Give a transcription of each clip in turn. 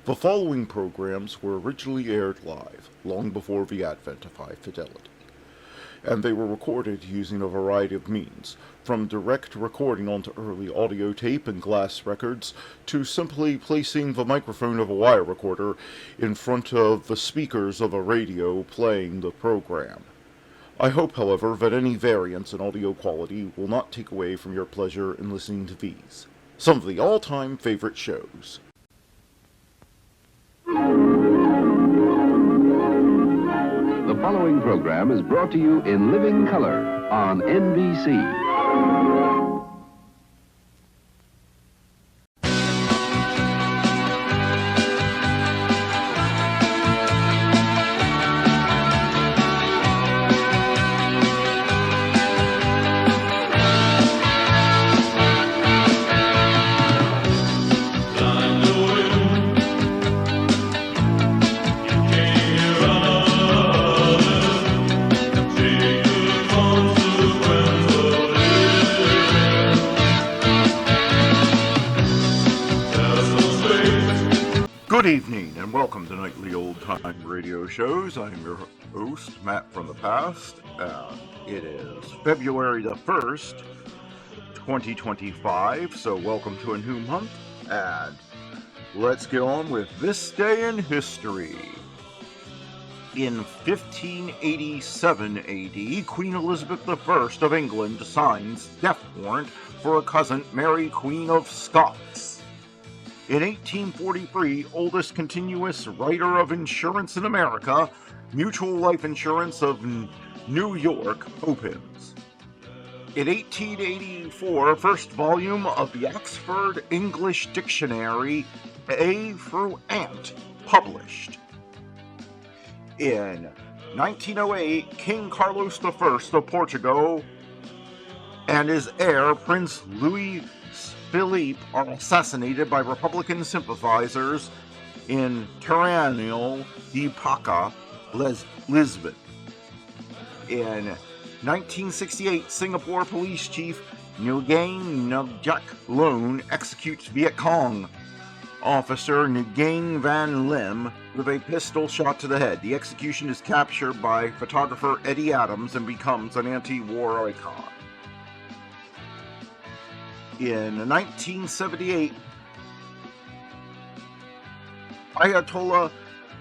The following programs were originally aired live, long before the advent of high fidelity, and they were recorded using a variety of means, from direct recording onto early audio tape and glass records, to simply placing the microphone of a wire recorder in front of the speakers of a radio playing the program. I hope, however, that any variance in audio quality will not take away from your pleasure in listening to these, some of the all-time favorite shows. The following program is brought to you in living color on NBC. Good evening, and welcome to Nightly Old Time Radio Shows. I'm your host, Matt from the past, and it is February the 1st, 2025, so welcome to a new month, and let's get on with this day in history. In 1587 AD, Queen Elizabeth I of England signs death warrant for her cousin Mary, Queen of Scots. In 1843, oldest continuous writer of insurance in America, Mutual Life Insurance of New York, opens. In 1884, first volume of the Oxford English Dictionary, A through Ant, published. In 1908, King Carlos I of Portugal and his heir, Prince Louis Philippe, are assassinated by Republican sympathizers in Terranil de Paca, Lisbon. In 1968, Singapore police chief Nguyen Ngoc Loan executes Viet Cong officer Nguyen Van Lim with a pistol shot to the head. The execution is captured by photographer Eddie Adams and becomes an anti-war icon. In 1978, Ayatollah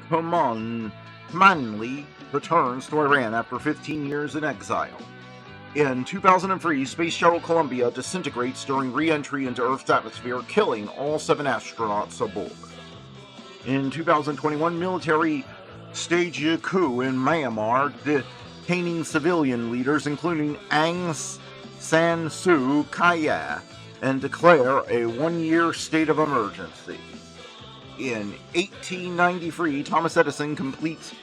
Khamenei returns to Iran after 15 years in exile. In 2003, Space Shuttle Columbia disintegrates during re-entry into Earth's atmosphere, killing all 7 astronauts aboard. In 2021, military staged a coup in Myanmar, detaining civilian leaders including Aung San Suu Kyi, and declare a 1-year state of emergency. In 1893, Thomas Edison completes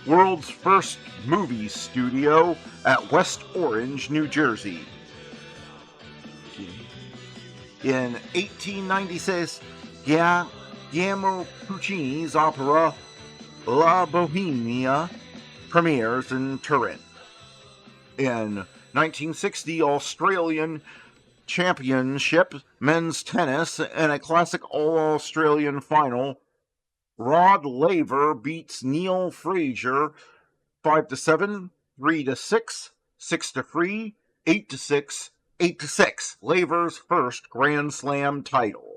world's first movie studio at West Orange, New Jersey. In 1896, Guillermo Puccini's opera La Bohemia premieres in Turin. In 1960, Australian Championship men's tennis in a classic all-Australian final, Rod Laver beats Neil Fraser 5-7, 3-6, 6-3, 8-6, 8-6. Laver's first Grand Slam title.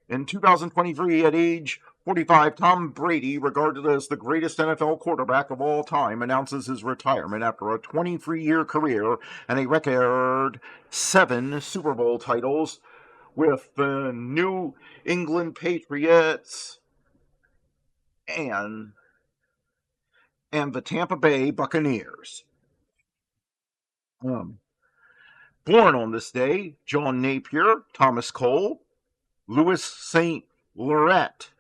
In 2023, at age 45, Tom Brady, regarded as the greatest NFL quarterback of all time, announces his retirement after a 23-year career and a record 7 Super Bowl titles with the New England Patriots and the Tampa Bay Buccaneers. Born on this day, John Napier, Thomas Cole, Louis St. Laurent,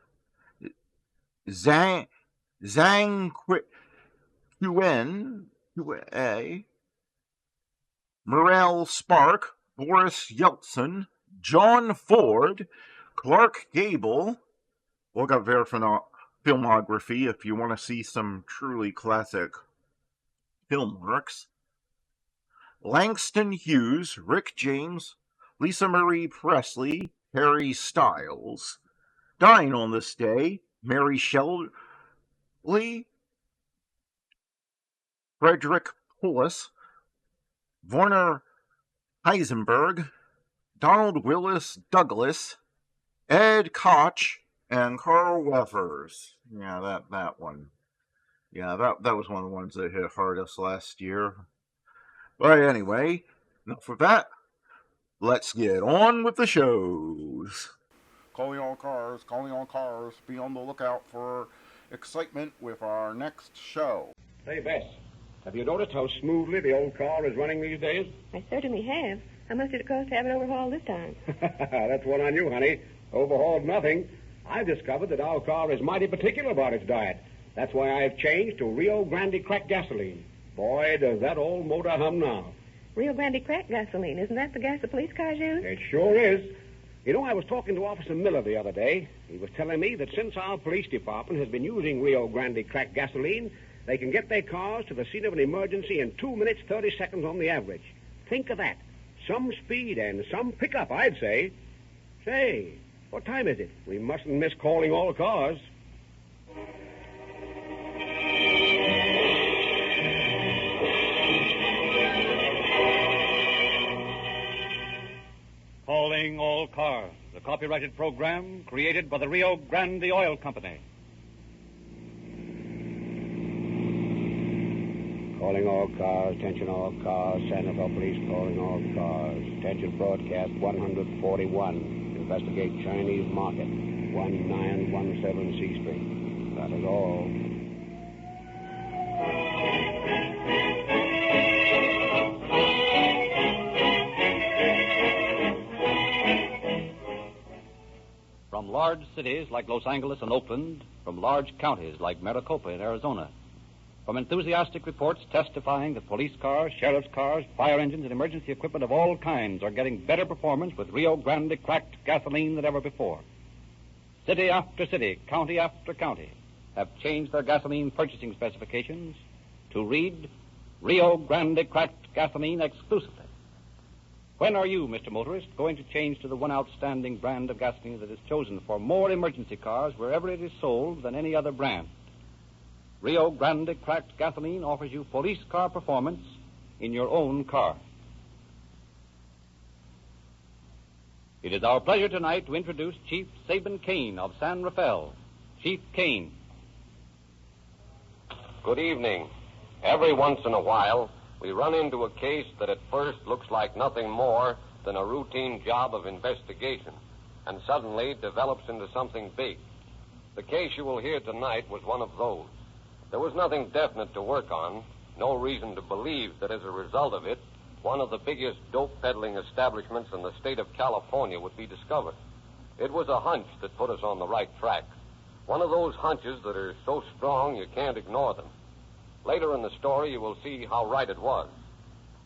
Zhang Quen, Morel Spark, Boris Yeltsin, John Ford, Clark Gable. Look up their filmography if you want to see some truly classic film works. Langston Hughes, Rick James, Lisa Marie Presley, Harry Styles. Dying on this day, Mary Shelley, Frederick Pullis, Werner Heisenberg, Donald Willis Douglas, Ed Koch, and Carl Weffers. Yeah, that one. Yeah, that was one of the ones that hit hardest last year. But anyway, enough of that. Let's get on with the shows. Calling all cars, be on the lookout for excitement with our next show. Say, Bess, have you noticed how smoothly the old car is running these days? I certainly have. How much did it cost to have it overhauled this time? That's one on you, honey. Overhauled nothing. I've discovered that our car is mighty particular about its diet. That's why I've changed to Rio Grande cracked gasoline. Boy, does that old motor hum now. Rio Grande cracked gasoline. Isn't that the gas the police cars use? It sure is. You know, I was talking to Officer Miller the other day. He was telling me that since our police department has been using Rio Grande cracked gasoline, they can get their cars to the scene of an emergency in 2 minutes, 30 seconds on the average. Think of that. Some speed and some pickup, I'd say. Say, what time is it? We mustn't miss calling all cars. Calling All Cars, the copyrighted program created by the Rio Grande Oil Company. Calling all cars, attention all cars, San Rafael Police calling all cars. Attention broadcast 141. Investigate Chinese market, 1917 C Street. That is all. From large cities like Los Angeles and Oakland, from large counties like Maricopa in Arizona, from enthusiastic reports testifying that police cars, sheriff's cars, fire engines, and emergency equipment of all kinds are getting better performance with Rio Grande cracked gasoline than ever before. City after city, county after county, have changed their gasoline purchasing specifications to read Rio Grande cracked gasoline exclusively. When are you, Mr. Motorist, going to change to the one outstanding brand of gasoline that is chosen for more emergency cars wherever it is sold than any other brand? Rio Grande cracked gasoline offers you police car performance in your own car. It is our pleasure tonight to introduce Chief Sabin Kane of San Rafael. Chief Kane. Good evening. Every once in a while, we run into a case that at first looks like nothing more than a routine job of investigation, and suddenly develops into something big. The case you will hear tonight was one of those. There was nothing definite to work on, no reason to believe that as a result of it, one of the biggest dope peddling establishments in the state of California would be discovered. It was a hunch that put us on the right track. One of those hunches that are so strong you can't ignore them. Later in the story, you will see how right it was.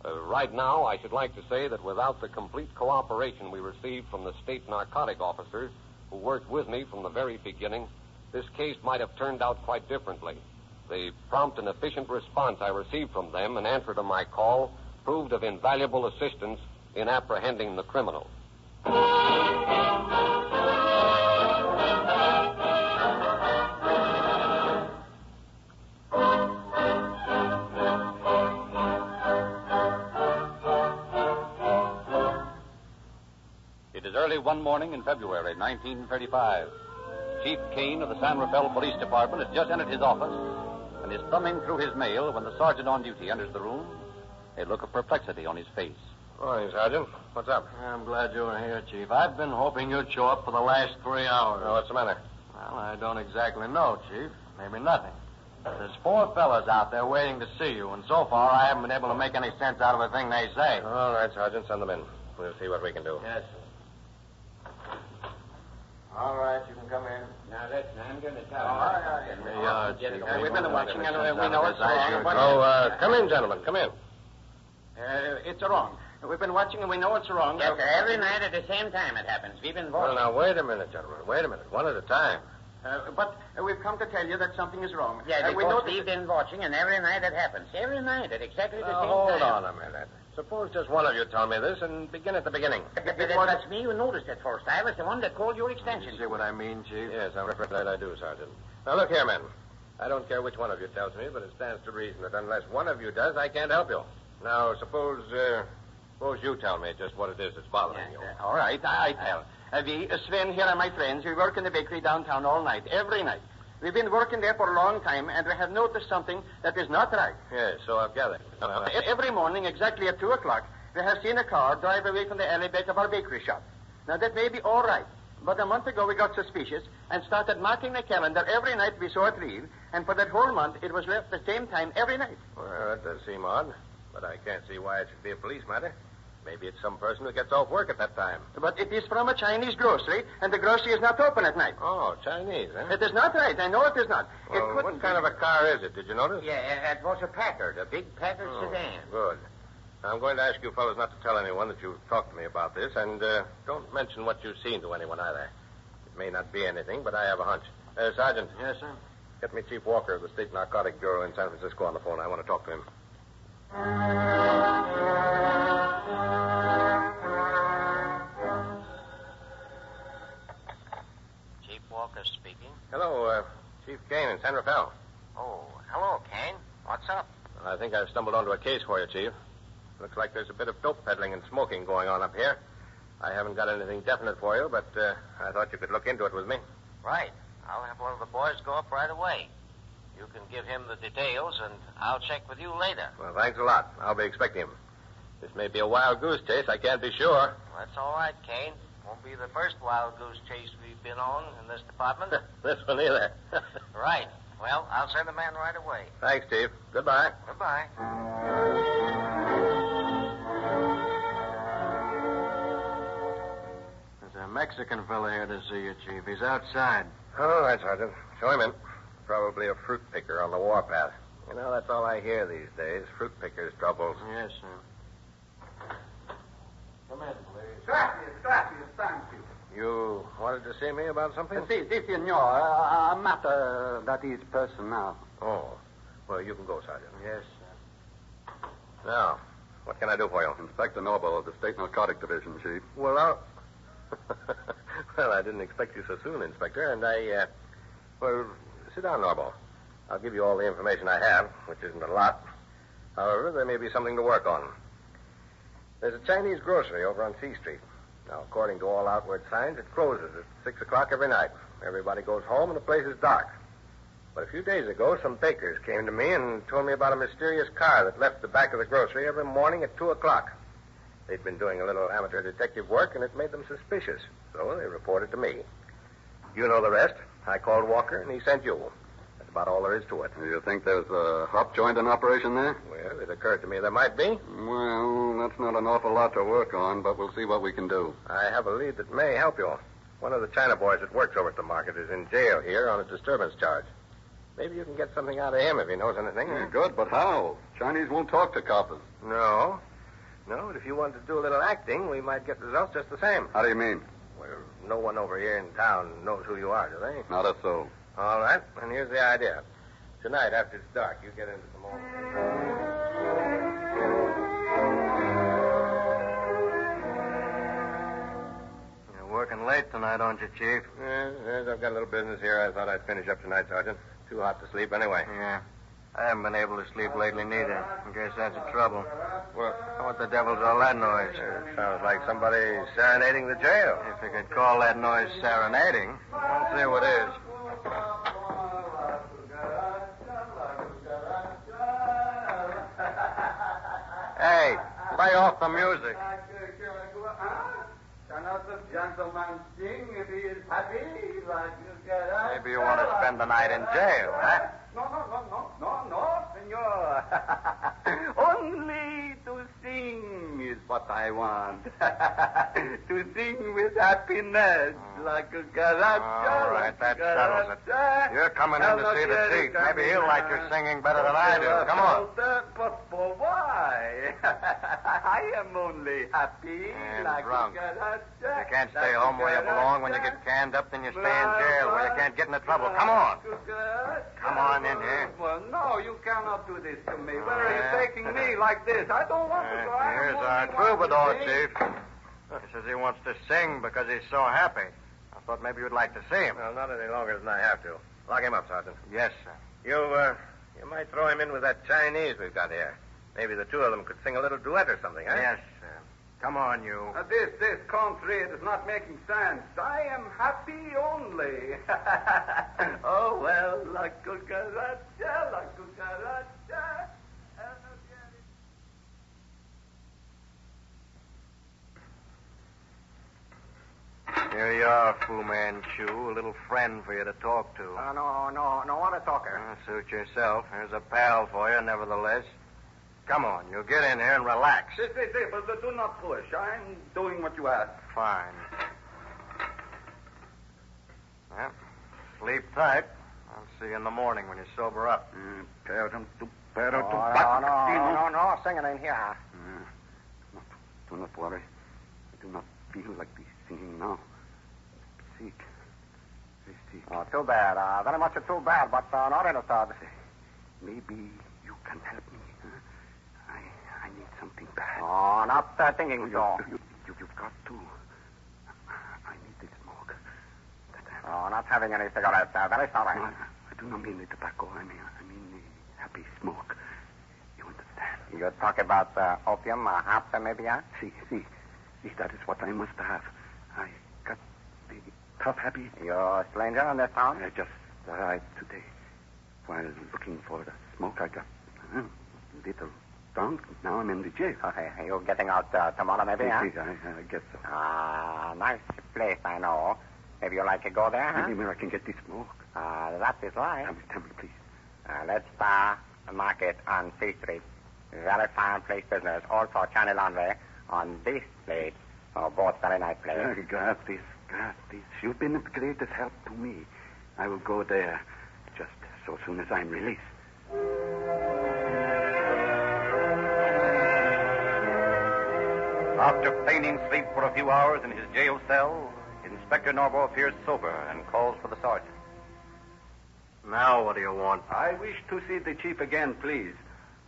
Right now, I should like to say that without the complete cooperation we received from the state narcotic officers who worked with me from the very beginning, this case might have turned out quite differently. The prompt and efficient response I received from them in answer to my call proved of invaluable assistance in apprehending the criminal. It is early one morning in February 1935. Chief Kane of the San Rafael Police Department has just entered his office and is thumbing through his mail when the sergeant on duty enters the room, a look of perplexity on his face. Morning, Sergeant. What's up? I'm glad you're here, Chief. I've been hoping you'd show up for the last 3 hours. Oh, what's the matter? Well, I don't exactly know, Chief. Maybe nothing. There's 4 fellas out there waiting to see you, and so far I haven't been able to make any sense out of a thing they say. All right, Sergeant, send them in. We'll see what we can do. Yes, sir. All right, you can come in. Now, listen, I'm going to tell Chief. we've been watching, and we know it's wrong. Oh, come in, gentlemen, come in. It's wrong. We've been watching, and we know it's wrong. Yes, sir. Every night at the same time it happens. We've been Well, watching. now, wait a minute, gentlemen. Wait a minute. One at a time. But we've come to tell you that something is wrong. Yeah, we because know we've been watching, and every night it happens. Every night at exactly the same Hold time. on a minute. Suppose just one of you tell me this and begin at the beginning. That's me who noticed it first. I was the one that called your extension. You see what I mean, Chief? Yes, I'm afraid I do, Sergeant. Now, look here, men. I don't care which one of you tells me, but it stands to reason that unless one of you does, I can't help you. Now, suppose you tell me just what it is that's bothering you. All right, I tell. Sven here and my friends, we work in the bakery downtown all night, every night. We've been working there for a long time, and we have noticed something that is not right. Yes, so I've gathered. Every morning, exactly at 2 o'clock, we have seen a car drive away from the alley back of our bakery shop. Now, that may be all right, but a month ago we got suspicious and started marking the calendar every night we saw it leave, and for that whole month, it was left the same time every night. Well, that does seem odd, but I can't see why it should be a police matter. Maybe it's some person who gets off work at that time. But it is from a Chinese grocery, and the grocery is not open at night. Oh, Chinese, huh? It is not right. I know it is not. Well, what kind of a car is it? Did you notice? Yeah, it was a Packard, a big Packard sedan. Good. Now, I'm going to ask you fellows not to tell anyone that you've talked to me about this, and don't mention what you've seen to anyone either. It may not be anything, but I have a hunch. Sergeant. Yes, sir. Get me Chief Walker of the State Narcotic Bureau in San Francisco on the phone. I want to talk to him. Chief Walker speaking. Hello, Chief Kane in San Rafael. Oh, hello, Kane. What's up? I think I've stumbled onto a case for you, Chief. Looks like there's a bit of dope peddling and smoking going on up here. I haven't got anything definite for you, but I thought you could look into it with me. Right. I'll have one of the boys go up right away. You can give him the details, and I'll check with you later. Well, thanks a lot. I'll be expecting him. This may be a wild goose chase. I can't be sure. Well, that's all right, Kane. Won't be the first wild goose chase we've been on in this department. This one either. Right. Well, I'll send a man right away. Thanks, Chief. Goodbye. Goodbye. There's a Mexican fella here to see you, Chief. He's outside. All right, Sergeant. Show him in. Probably a fruit picker on the warpath. You know, that's all I hear these days. Fruit pickers' troubles. Yes, sir. Come in, please. Gracias, thank you. You wanted to see me about something? Si, senor. A matter that is personal. Oh. Well, you can go, Sergeant. Yes, sir. Now, what can I do for you? Inspector Noble of the State Narcotic Division, Chief. Well, well, I didn't expect you so soon, Inspector, and well, sit down, Norbo. I'll give you all the information I have, which isn't a lot. However, there may be something to work on. There's a Chinese grocery over on C Street. Now, according to all outward signs, it closes at 6 o'clock every night. Everybody goes home and the place is dark. But a few days ago, some bakers came to me and told me about a mysterious car that left the back of the grocery every morning at 2 o'clock. They'd been doing a little amateur detective work, and it made them suspicious. So they reported to me. You know the rest. I called Walker, and he sent you. That's about all there is to it. You think there's a hop joint in operation there? Well, it occurred to me there might be. Well, that's not an awful lot to work on, but we'll see what we can do. I have a lead that may help you. One of the China boys that works over at the market is in jail here on a disturbance charge. Maybe you can get something out of him if he knows anything. Yeah, good, but how? Chinese won't talk to coppers. No, but if you wanted to do a little acting, we might get results just the same. How do you mean? Well, no one over here in town knows who you are, do they? Not a soul. All right, and here's the idea. Tonight, after it's dark, you get into the mall. You're working late tonight, aren't you, Chief? Yes, I've got a little business here. I thought I'd finish up tonight, Sergeant. Too hot to sleep anyway. Yeah. I haven't been able to sleep lately, neither. I guess that's the trouble. Well, What the devil's all that noise? sounds like somebody serenading the jail. If you could call that noise serenading, let's see what is. Hey, play off the music. Cannot the gentleman sing if he is happy? Maybe you want to spend the night in jail, huh? No, senor. Only to sing is what I want. To sing with happiness, like a garage. All right, that settles it. You're coming in to see the chief. Maybe he'll like your singing better than I do. Come on. But why? I am only happy, And like drunk. a garage. You can't stay home where you belong. When you get canned up, then you stay in jail where you can't get into trouble. Come on. Come on in here. Well, no, you cannot do this to me. Where are you taking me like this? I don't want to go. Here's our troubadour, Chief. He says he wants to sing because he's so happy. I thought maybe you'd like to see him. Well, not any longer than I have to. Lock him up, Sergeant. Yes, sir. You might throw him in with that Chinese we've got here. Maybe the two of them could sing a little duet or something, huh? Yes, sir. Come on, you. This country, it is not making sense. I am happy only. Oh, well, la cucaracha, la cucaracha. Here you are, Fu Manchu. A little friend for you to talk to. No want to talk her. Suit yourself. Here's a pal for you, nevertheless. Come on, you get in here and relax. But do not push. I'm doing what you ask. Fine. Well, sleep tight. I'll see you in the morning when you sober up. No, singing in here. Do not worry. I do not feel like be singing now. Sick. Very sick. Oh, too bad. Very much too bad, but not interested. Maybe you can help me. Huh? I need something bad. Oh, not thinking so. You've got to. I need this smoke. Oh, not having any cigarettes. Very sorry. No, I do not mean the tobacco. I mean the happy smoke. You understand? You talk about opium, perhaps, maybe, huh? See, that is what I must have. I got the tough happy. You're a stranger in this town? I just arrived today. While looking for the smoke, I got a little drunk. Now I'm in the jail. Okay, you're getting out tomorrow, maybe, huh? I guess so. Nice place, I know. Maybe you like to go there, huh? Maybe where I can get the smoke. That is right. Tell me, please. Let's market on C Street. Very fine place business. Also, China Laundry on this place. Both very nice places. Got this. You've been of the greatest help to me. I will go there just so soon as I'm released. After feigning sleep for a few hours in his jail cell, Inspector Norbo appears sober and calls for the sergeant. Now what do you want? I wish to see the chief again, please.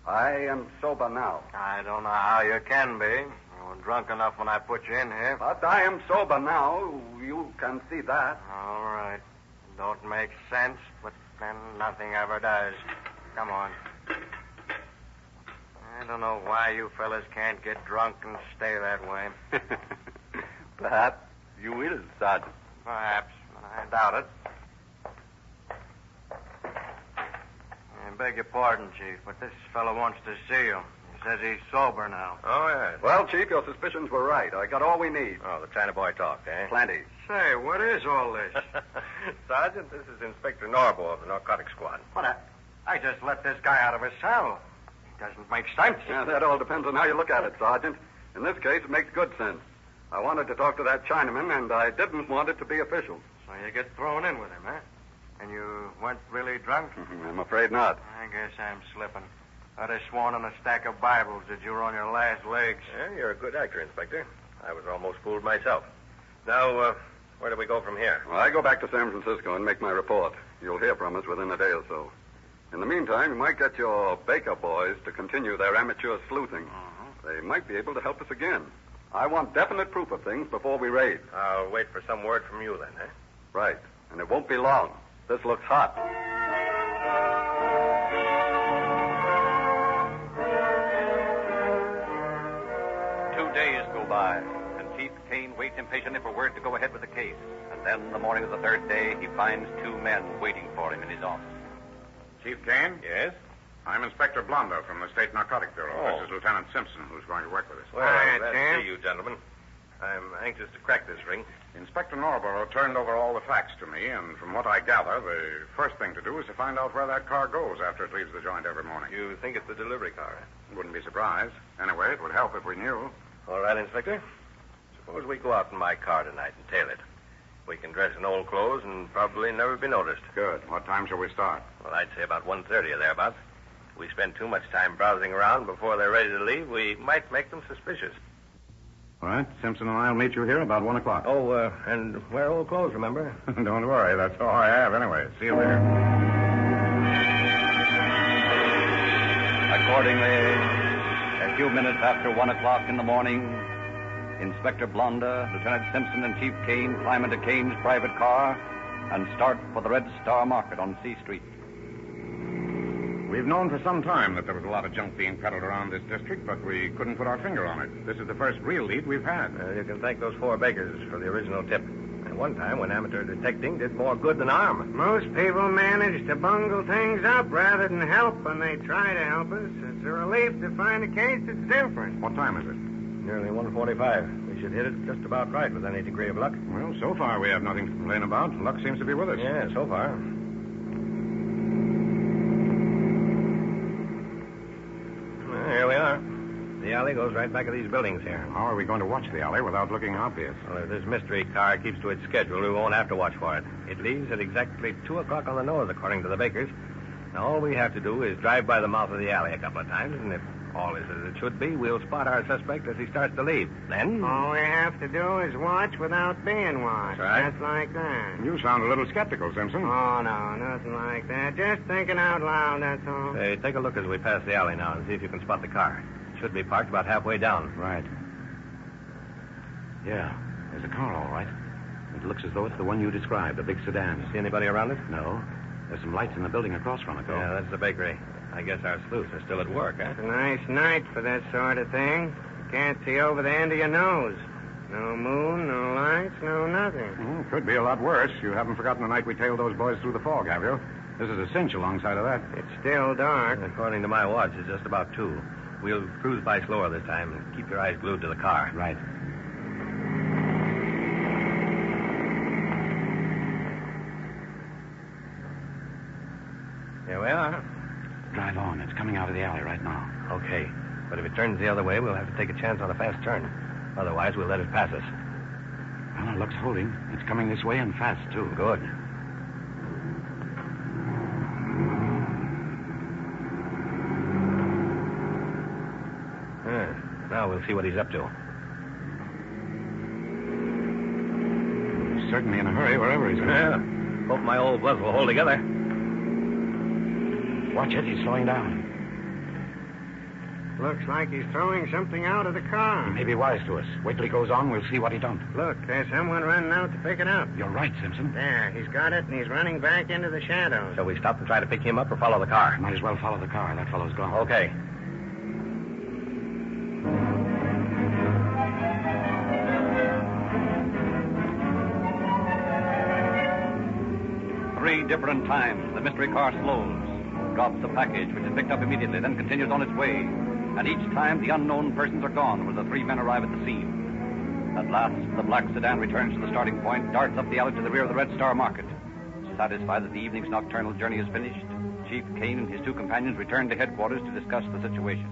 I am sober now. I don't know how you can be. You were drunk enough when I put you in here. But I am sober now. You can see that. All right. Don't make sense, but then nothing ever does. Come on. I don't know why you fellas can't get drunk and stay that way. Perhaps you will, Sergeant. Perhaps, but I doubt it. I beg your pardon, Chief, but this fellow wants to see you. He says he's sober now. Oh, yes. Well, Chief, your suspicions were right. I got all we need. Oh, the China boy talked, eh? Plenty. Say, what is all this? Sergeant, this is Inspector Norbo of the Narcotics Squad. What, I just let this guy out of his cell. It doesn't make sense. Yeah, that all depends on how you look at it, Sergeant. In this case, it makes good sense. I wanted to talk to that Chinaman, and I didn't want it to be official. So you get thrown in with him, huh? And you weren't really drunk? I'm afraid not. I guess I'm slipping. I'd have sworn on a stack of Bibles that you were on your last legs. Yeah, you're a good actor, Inspector. I was almost fooled myself. Now, where do we go from here? Well, I go back to San Francisco and make my report. You'll hear from us within a day or so. In the meantime, you might get your Baker boys to continue their amateur sleuthing. They might be able to help us again. I want definite proof of things before we raid. I'll wait for some word from you then, eh? Right. And it won't be long. This looks hot. 2 days go by, and Chief Kane waits impatiently for word to go ahead with the case. And then, the morning of the third day, he finds two men waiting for him in his office. Chief Kane? Yes? I'm Inspector Blondo from the State Narcotic Bureau. Oh. This is Lieutenant Simpson, who's going to work with us. Well, glad to see you, gentlemen. I'm anxious to crack this ring. Inspector Norborough turned over all the facts to me, and from what I gather, the first thing to do is to find out where that car goes after it leaves the joint every morning. You think it's the delivery car, eh? Wouldn't be surprised. Anyway, it would help if we knew. All right, Inspector. Suppose we go out in my car tonight and tail it. We can dress in old clothes and probably never be noticed. Good. What time shall we start? Well, I'd say about 1:30 or thereabouts. If we spend too much time browsing around before they're ready to leave, we might make them suspicious. All right. Simpson and I'll meet you here about 1 o'clock. Oh, and wear old clothes, remember? Don't worry. That's all I have anyway. See you later. Accordingly, a few minutes after 1 o'clock in the morning, Inspector Blonda, Lieutenant Simpson, and Chief Kane climb into Kane's private car and start for the Red Star Market on C Street. We've known for some time that there was a lot of junk being peddled around this district, but we couldn't put our finger on it. This is the first real lead we've had. You can thank those 4 bakers for the original tip. At one time, when amateur detecting did more good than harm. Most people manage to bungle things up rather than help when they try to help us. It's a relief to find a case that's different. What time is it? Nearly 1:45. We should hit it just about right with any degree of luck. Well, so far we have nothing to complain about. Luck seems to be with us. Yeah, so far. Well, here we are. The alley goes right back of these buildings here. How are we going to watch the alley without looking obvious? Well, if this mystery car keeps to its schedule, we won't have to watch for it. It leaves at exactly 2 o'clock on the nose, according to the bakers. Now, all we have to do is drive by the mouth of the alley a couple of times, and if all is as it should be, we'll spot our suspect as he starts to leave. Then... All we have to do is watch without being watched. That's right. Just like that. You sound a little skeptical, Simpson. Oh, no, nothing like that. Just thinking out loud, that's all. Hey, take a look as we pass the alley now and see if you can spot the car. It should be parked about halfway down. Right. Yeah, there's a car, all right. It looks as though it's the one you described, a big sedan. See anybody around it? No. There's some lights in the building across from it, though. Yeah, that's the bakery. I guess our sleuths are still at work, huh? It's a nice night for that sort of thing. You can't see over the end of your nose. No moon, no lights, no nothing. Could be a lot worse. You haven't forgotten the night we tailed those boys through the fog, have you? This is a cinch alongside of that. It's still dark. According to my watch, it's just about 2. We'll cruise by slower this time and keep your eyes glued to the car. Right. Here we are. Drive on. It's coming out of the alley right now. Okay. But if it turns the other way, we'll have to take a chance on a fast turn. Otherwise, we'll let it pass us. Well, it looks holding. It's coming this way and fast, too. Good. Now we'll see what he's up to. He's certainly in a hurry wherever he's going. Yeah. Hope my old buzz will hold together. Watch it. He's slowing down. Looks like he's throwing something out of the car. He may be wise to us. Wait till he goes on. We'll see what he don't. Look, there's someone running out to pick it up. You're right, Simpson. There, he's got it, and he's running back into the shadows. Shall we stop and try to pick him up or follow the car? Might as well follow the car. That fellow's gone. Okay. Three different times, the mystery car slows, drops the package, which is picked up immediately, then continues on its way. And each time the unknown persons are gone when the 3 men arrive at the scene. At last, the black sedan returns to the starting point, darts up the alley to the rear of the Red Star Market. Satisfied that the evening's nocturnal journey is finished, Chief Kane and his 2 companions return to headquarters to discuss the situation.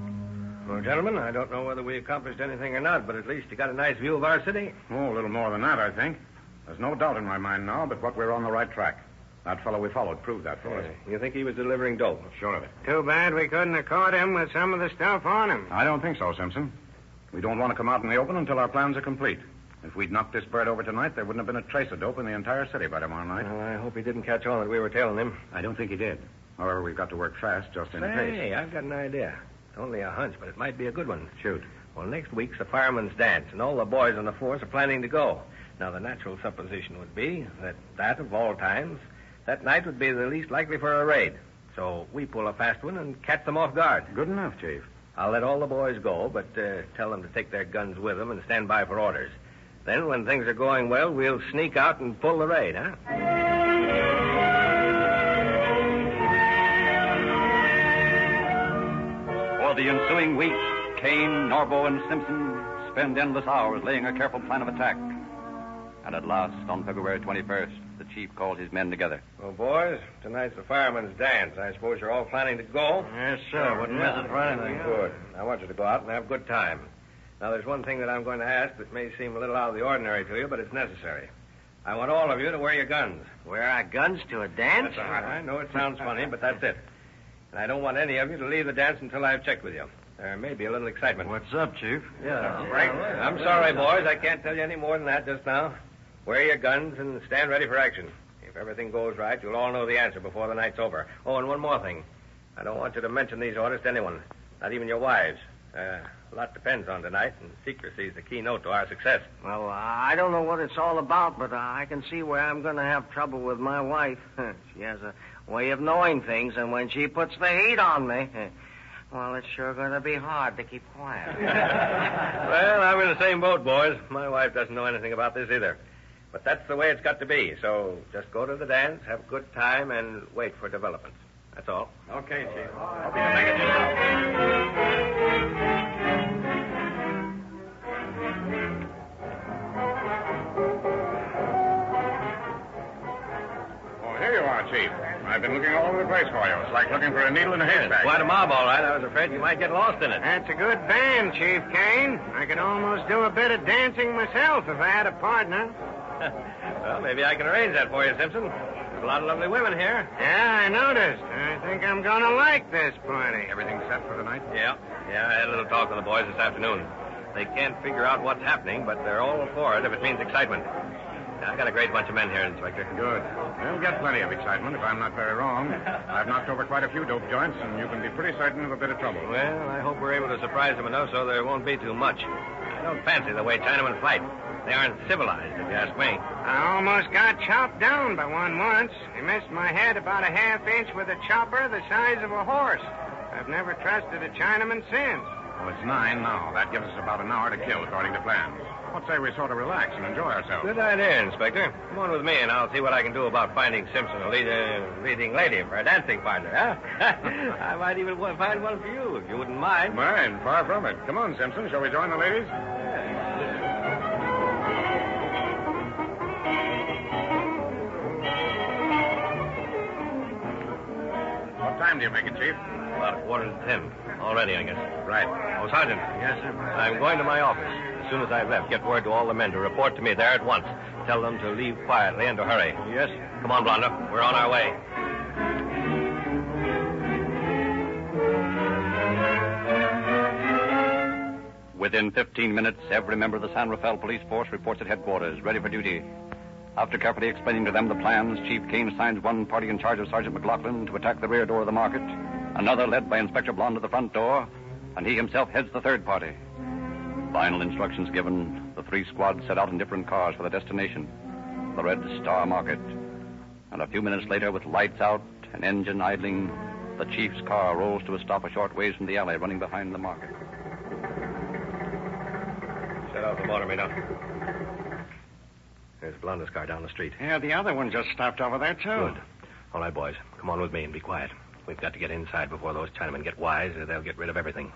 Well, gentlemen, I don't know whether we accomplished anything or not, but at least you got a nice view of our city. Oh, a little more than that, I think. There's no doubt in my mind now but what we're on the right track. That fellow we followed proved that for us. You think he was delivering dope? Sure of it. Too bad we couldn't have caught him with some of the stuff on him. I don't think so, Simpson. We don't want to come out in the open until our plans are complete. If we'd knocked this bird over tonight, there wouldn't have been a trace of dope in the entire city by tomorrow night. Well, I hope he didn't catch on that we were tailing him. I don't think he did. However, we've got to work fast just in case. Hey, I've got an idea. It's only a hunch, but it might be a good one. Shoot. Well, next week's the fireman's dance, and all the boys on the force are planning to go. Now, the natural supposition would be that of all times, that night would be the least likely for a raid. So we pull a fast one and catch them off guard. Good enough, Chief. I'll let all the boys go, but tell them to take their guns with them and stand by for orders. Then, when things are going well, we'll sneak out and pull the raid, huh? For the ensuing week, Kane, Norbo, and Simpson spend endless hours laying a careful plan of attack. And at last, on February 21st, the chief called his men together. Well, boys, tonight's the fireman's dance. I suppose you're all planning to go? Yes, sir. Wouldn't miss it for anything. Good. I want you to go out and have a good time. Now, there's one thing that I'm going to ask that may seem a little out of the ordinary to you, but it's necessary. I want all of you to wear your guns. Wear our guns to a dance? That's all right. I know it sounds funny, but that's it. And I don't want any of you to leave the dance until I've checked with you. There may be a little excitement. What's up, Chief? Yeah. I'm sorry, boys. I can't tell you any more than that just now. Wear your guns and stand ready for action. If everything goes right, you'll all know the answer before the night's over. Oh, and one more thing. I don't want you to mention these orders to anyone. Not even your wives. A lot depends on tonight, and secrecy is the keynote to our success. Well, I don't know what it's all about, but I can see where I'm going to have trouble with my wife. She has a way of knowing things, and when she puts the heat on me, well, it's sure going to be hard to keep quiet. Well, I'm in the same boat, boys. My wife doesn't know anything about this either. But that's the way it's got to be. So just go to the dance, have a good time, and wait for developments. That's all. Okay, Chief. Hope you can make it yourself. Oh, here you are, Chief. I've been looking all over the place for you. It's like looking for a needle in a haystack. Quite a mob, all right. I was afraid you might get lost in it. That's a good band, Chief Kane. I could almost do a bit of dancing myself if I had a partner. Well, maybe I can arrange that for you, Simpson. There's a lot of lovely women here. Yeah, I noticed. I think I'm going to like this party. Everything set for tonight? Yeah, I had a little talk with the boys this afternoon. They can't figure out what's happening, but they're all for it if it means excitement. I got a great bunch of men here, Inspector. Good. They'll get plenty of excitement, if I'm not very wrong. I've knocked over quite a few dope joints, and you can be pretty certain of a bit of trouble. Well, I hope we're able to surprise them enough so there won't be too much. I don't fancy the way Chinamen fight. They aren't civilized, if you ask me. I almost got chopped down by one once. He missed my head about a half-inch with a chopper the size of a horse. I've never trusted a Chinaman since. Well, it's 9 now. That gives us about an hour to kill, according to plan. What say we sort of relax and enjoy ourselves? Good idea, Inspector. Come on with me, and I'll see what I can do about finding Simpson a leading lady for a dancing partner, huh? I might even find one for you, if you wouldn't mind. Mind? Far from it. Come on, Simpson. Shall we join the ladies? What time do you make it, Chief? About 9:45. All ready, I guess. Right. Oh, Sergeant. Yes, sir. I'm going to my office. As soon as I've left, get word to all the men to report to me there at once. Tell them to leave quietly and to hurry. Yes. Come on, Blonda. We're on our way. Within 15 minutes, every member of the San Rafael police force reports at headquarters, ready for duty. After carefully explaining to them the plans, Chief Kane assigns one party in charge of Sergeant McLaughlin to attack the rear door of the market, another led by Inspector Blonde to the front door, and he himself heads the third party. Final instructions given, the 3 squads set out in different cars for the destination, the Red Star Market. And a few minutes later, with lights out and engine idling, the chief's car rolls to a stop a short ways from the alley running behind the market. Shut off the motor, Mina. There's Blonda's car down the street. Yeah, the other one just stopped over there, too. Good. All right, boys. Come on with me and be quiet. We've got to get inside before those Chinamen get wise, or they'll get rid of everything.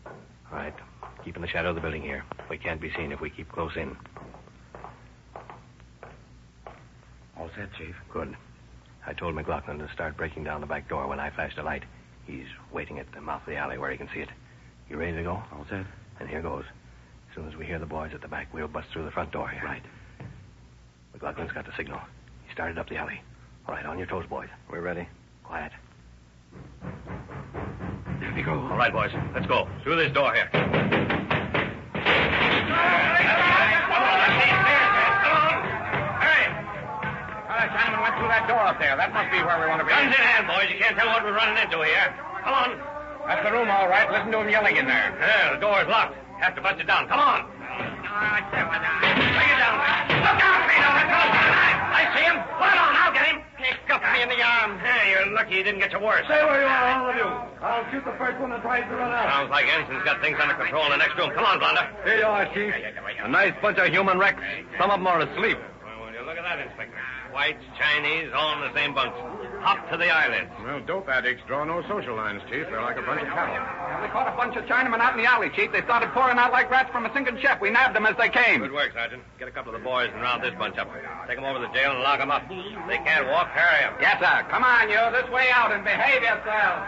All right. Keep in the shadow of the building here. We can't be seen if we keep close in. All set, Chief. Good. I told McLaughlin to start breaking down the back door when I flashed a light. He's waiting at the mouth of the alley where he can see it. You ready to go? All set. And here goes. As soon as we hear the boys at the back, we'll bust through the front door here. Right. McLaughlin's got the signal. He started up the alley. All right, on your toes, boys. We're ready. Quiet. There we go. All right, boys. Let's go. Through this door here. Hey! That Chinaman went through that door up there. That must be where we want to be. Guns in hand, boys. You can't tell what we're running into here. Come on. That's the room, all right. Listen to him yelling in there. Yeah, the door's locked. Have to bust it down. Come on. Bring it down. Look out, Vito. I see him. Put it on. I'll get him. He cuffed me in the arm. Hey, you're lucky he didn't get you worse. Stay where you are, all of you. I'll shoot the first one that tries to run out. Sounds like Ensign's got things under control in the next room. Come on, Blonda. Here you are, Chief. A nice bunch of human wrecks. Some of them are asleep. Well, will you look at that, Inspector? Whites, Chinese, all in the same bunks. Hop to the eyelids. Well, dope addicts draw no social lines, Chief. They're like a bunch of cattle. We caught a bunch of Chinamen out in the alley, Chief. They started pouring out like rats from a sinking ship. We nabbed them as they came. Good work, Sergeant. Get a couple of the boys and round this bunch up. Take them over to the jail and lock them up. They can't walk. Carry them. Yes, sir. Come on, you. This way out and behave yourselves.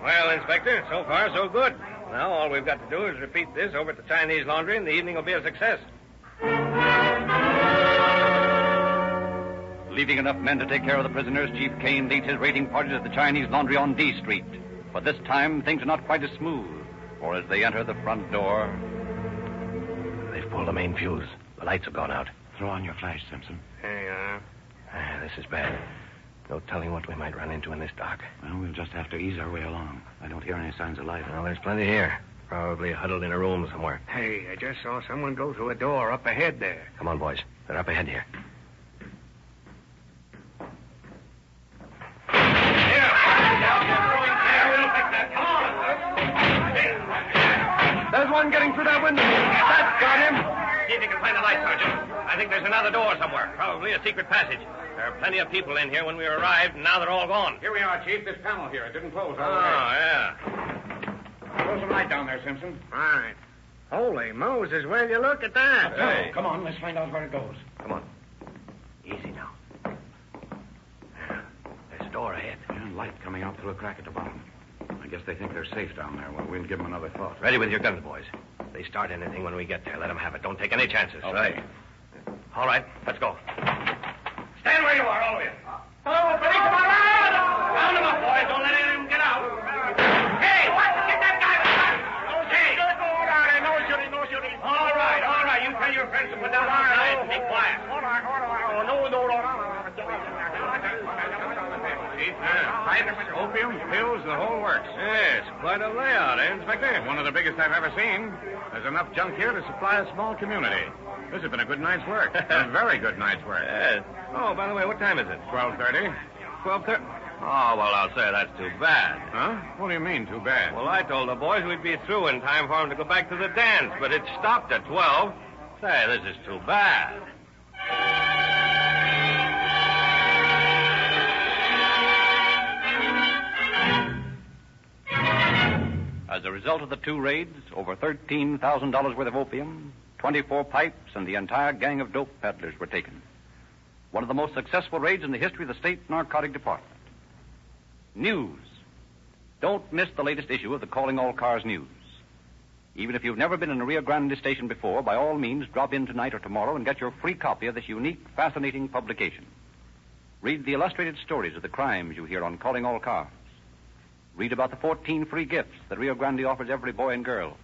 Well, Inspector, so far so good. Now all we've got to do is repeat this over at the Chinese laundry, and the evening will be a success. Leaving enough men to take care of the prisoners, Chief Kane leads his raiding party to the Chinese laundry on D Street. But this time, things are not quite as smooth. For as they enter the front door... They've pulled the main fuse. The lights have gone out. Throw on your flash, Simpson. Here you are. This is bad. No telling what we might run into in this dark. Well, we'll just have to ease our way along. I don't hear any signs of life. Well, there's plenty here. Probably huddled in a room somewhere. Hey, I just saw someone go through a door up ahead there. Come on, boys. They're up ahead here. There's one getting through that window. That's got him. See if you can find the light, Sergeant. I think there's another door somewhere. Probably a secret passage. There are plenty of people in here when we arrived, and now they're all gone. Here we are, Chief. This panel here. It didn't close all the way. yeah. Throw some light down there, Simpson. Right. Holy Moses, will you look at that? Hey, come on. Let's find out where it goes. Come on. Easy now. There's a door ahead. Yeah, light coming out through a crack at the bottom. I guess they think they're safe down there. Well, we'll give them another thought. Ready with your guns, boys. If they start anything when we get there, let them have it. Don't take any chances. Okay. All right, let's go. Stand where you are, all of you. Hello, police, come on, round them up, boys. Don't let any of them get out. Hey, what? Get that guy back. Hey. No shooting, no shooting. All right. You tell your friends to put down our knives and be quiet. All right. Oh, no. Chief, pipes, opium, pills, the whole works. Yes, quite a layout, eh, Inspector? One of the biggest I've ever seen. There's enough junk here to supply a small community. This has been a good night's work. A very good night's work. Yes. Oh, by the way, what time is it? 12:30. 12:30. Oh, well, I'll say that's too bad. Huh? What do you mean, too bad? Well, I told the boys we'd be through in time for them to go back to the dance, but it stopped at 12. Say, this is too bad. As a result of the two raids, over $13,000 worth of opium, 24 pipes, and the entire gang of dope peddlers were taken. One of the most successful raids in the history of the state narcotic department. News. Don't miss the latest issue of the Calling All Cars News. Even if you've never been in a Rio Grande station before, by all means, drop in tonight or tomorrow and get your free copy of this unique, fascinating publication. Read the illustrated stories of the crimes you hear on Calling All Cars. Read about the 14 free gifts that Rio Grande offers every boy and girl.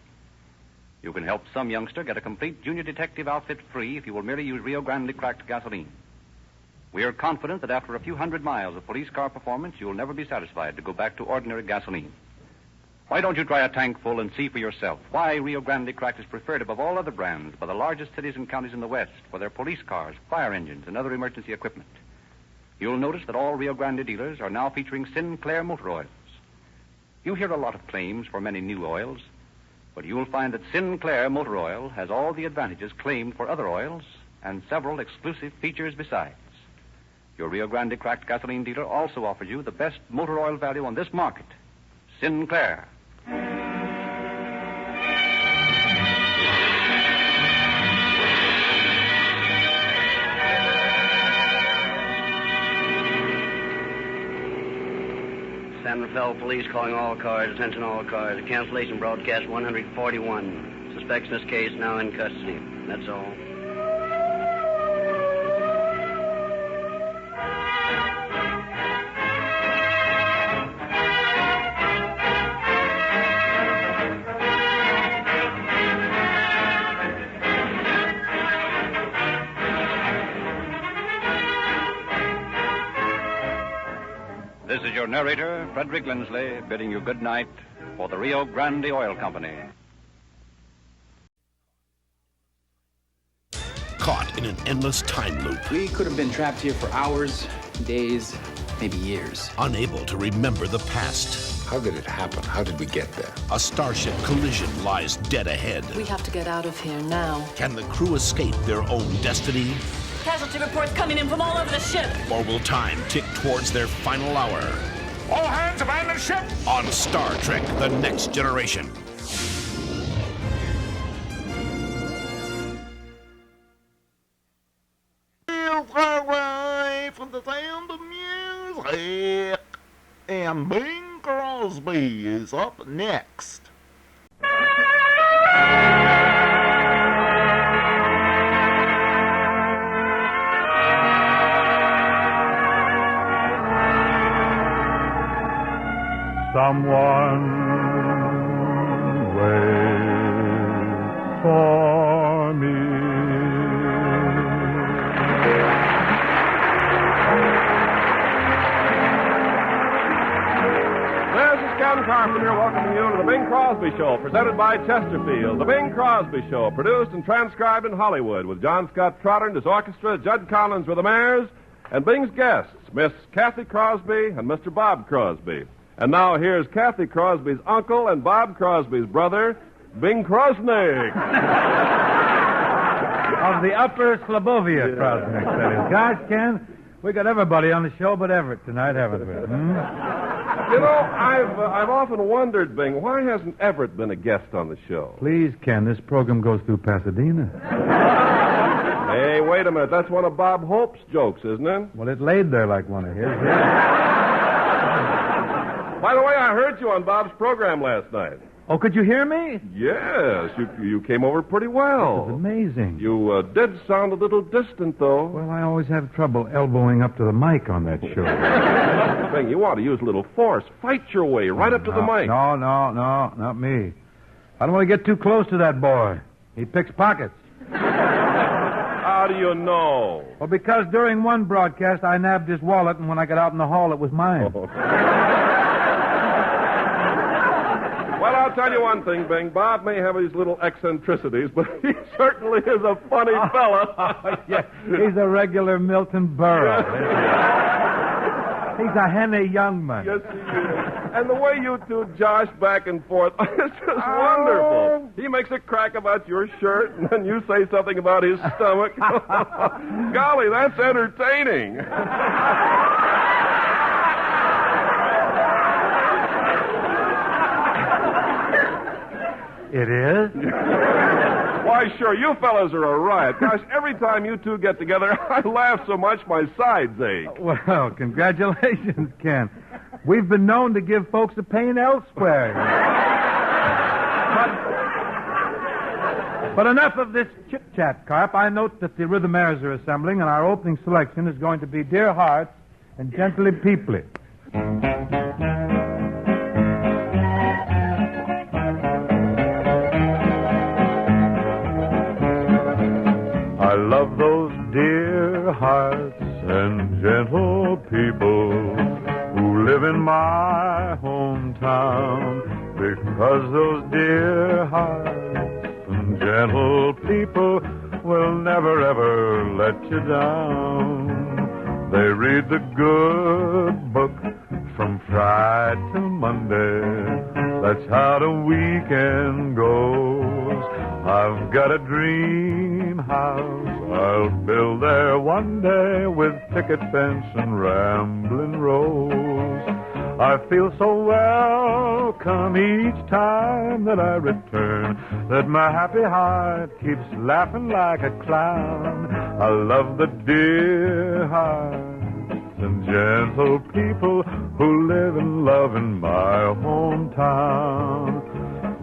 You can help some youngster get a complete junior detective outfit free if you will merely use Rio Grande cracked gasoline. We are confident that after a few hundred miles of police car performance, you will never be satisfied to go back to ordinary gasoline. Why don't you try a tank full and see for yourself why Rio Grande cracked is preferred above all other brands by the largest cities and counties in the West for their police cars, fire engines, and other emergency equipment. You'll notice that all Rio Grande dealers are now featuring Sinclair motor oils. You hear a lot of claims for many new oils, but you'll find that Sinclair motor oil has all the advantages claimed for other oils and several exclusive features besides. Your Rio Grande cracked gasoline dealer also offers you the best motor oil value on this market, Sinclair. San Rafael Police calling all cars. Attention all cars. Cancellation broadcast 141. Suspects in this case now in custody. That's all. This is your narrator, Frederick Lindsley, bidding you good night for the Rio Grande Oil Company. Caught in an endless time loop. We could have been trapped here for hours, days, maybe years. Unable to remember the past. How did it happen? How did we get there? A starship collision lies dead ahead. We have to get out of here now. Can the crew escape their own destiny? Casualty reports coming in from all over the ship. Or will time tick towards their final hour? All hands abandon ship! On Star Trek: The Next Generation. Away from the sound of music. And Bing Crosby is up next. Someone waits for me. Carpenter welcoming you to the Bing Crosby Show, presented by Chesterfield. The Bing Crosby Show, produced and transcribed in Hollywood with John Scott Trotter and his orchestra, Judd Collins with the Mayors, and Bing's guests, Miss Kathy Crosby and Mr. Bob Crosby. And now here's Kathy Crosby's uncle and Bob Crosby's brother, Bing Crosby. Of the Upper Slobovia Crosby, that is. Gosh, Ken, we got everybody on the show but Everett tonight, haven't we? You know, I've often wondered, Bing, why hasn't Everett been a guest on the show? Please, Ken, this program goes through Pasadena. Hey, wait a minute. That's one of Bob Hope's jokes, isn't it? Well, it laid there like one of his. By the way, I heard you on Bob's program last night. Oh, could you hear me? Yes, you came over pretty well. This is amazing. You did sound a little distant, though. Well, I always have trouble elbowing up to the mic on that show. Bing, you ought to use a little force. Fight your way right up to the mic. No, not me. I don't want to get too close to that boy. He picks pockets. How do you know? Well, because during one broadcast, I nabbed his wallet, and when I got out in the hall, it was mine. Oh. Well, I'll tell you one thing, Bing. Bob may have his little eccentricities, but he certainly is a funny fella. Yeah, he's a regular Milton Berle. He's a henny young man. Yes, he is. And the way you two josh back and forth, it's just wonderful. He makes a crack about your shirt, and then you say something about his stomach. Golly, that's entertaining. It is? Why, sure, you fellas are a riot. Gosh, every time you two get together, I laugh so much my sides ache. Well, congratulations, Ken. We've been known to give folks a pain elsewhere. But enough of this chit-chat, Carp. I note that the Rhythmaires are assembling, and our opening selection is going to be Dear Hearts and Gently Peoply. I love those dear hearts and gentle people who live in my hometown, because those dear hearts and gentle people will never ever let you down. They read the good book from Friday till Monday. That's how the weekend goes. I've got a dream house I'll build there one day, with picket fence and rambling rose. I feel so welcome each time that I return, that my happy heart keeps laughing like a clown. I love the dear hearts and gentle people who live and love in my hometown.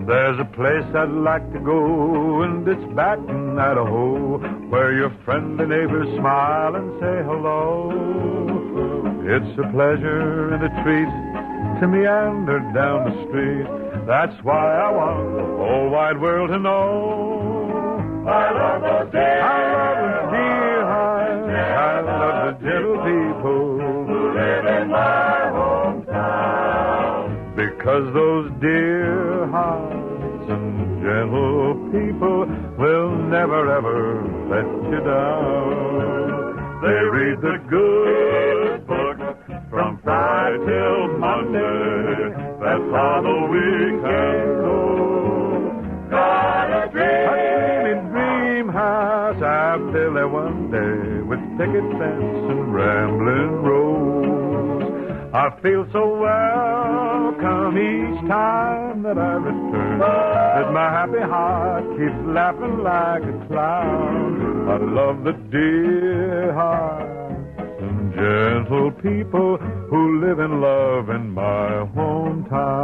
There's a place I'd like to go, and it's back in Idaho, where your friendly neighbors smile and say hello. It's a pleasure and a treat to meander down the street. That's why I want the whole wide world to know. I love those dear hearts. I love the gentle people who live in my hometown. Because those dear hearts and gentle people will never ever let you down. They read the good book from Friday till Monday. That's how the weekend goes. Got a dream house I'll build there one day, with picket fence and rambling rose. I feel so welcome each time that I return, that my happy heart keeps laughing like a clown. I love the dear hearts and gentle people who live and love in my hometown.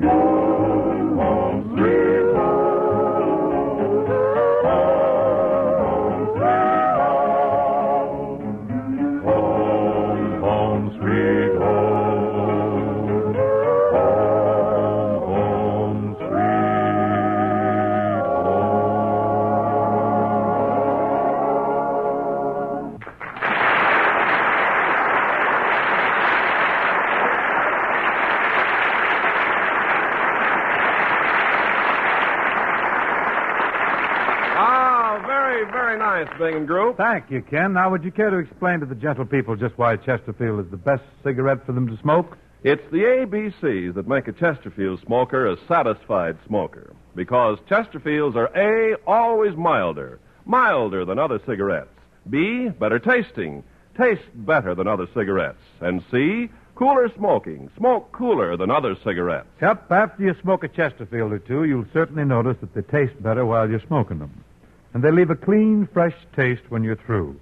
Home, home, sweet home. science, Bing and Group. Thank you, Ken. Now, would you care to explain to the gentle people just why Chesterfield is the best cigarette for them to smoke? It's the ABCs that make a Chesterfield smoker a satisfied smoker. Because Chesterfields are A, always milder than other cigarettes. B, better tasting, taste better than other cigarettes. And C, cooler smoking, smoke cooler than other cigarettes. Yep, after you smoke a Chesterfield or two, you'll certainly notice that they taste better while you're smoking them. And they leave a clean, fresh taste when you're through.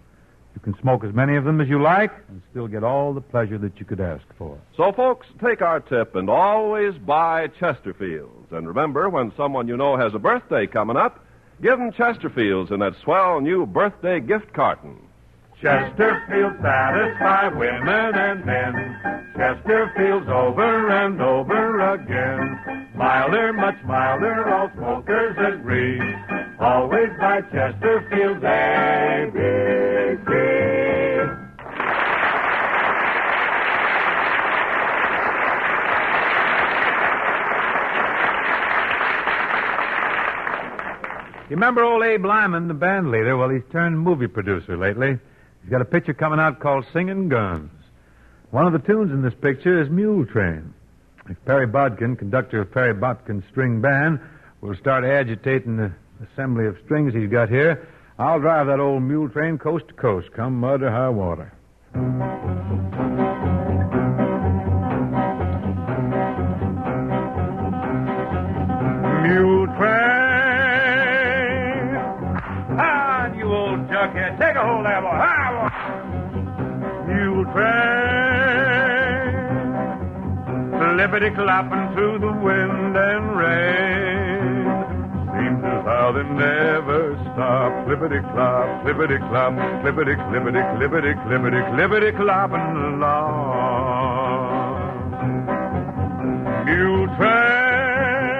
You can smoke as many of them as you like and still get all the pleasure that you could ask for. So, folks, take our tip and always buy Chesterfields. And remember, when someone you know has a birthday coming up, give them Chesterfields in that swell new birthday gift carton. Chesterfield satisfy women and men. Chesterfield's over and over again. Milder, much milder, all smokers agree. Always buy Chesterfield's ABC. You remember old Abe Lyman, the band leader? Well, he's turned movie producer lately. He's got a picture coming out called Singin' Guns. One of the tunes in this picture is Mule Train. If Perry Bodkin, conductor of Perry Bodkin's string band, will start agitating the assembly of strings he's got here, I'll drive that old mule train coast to coast, come mud or high water. Mule train, ah, you old junkhead, take a hold of that. Mule train, flippity-clopping through the wind and rain. Seems as how they never stop. Flippity-clop, flippity-clop, flippity-clippity, clippity-clippity, clippity-clopping along. Mule train,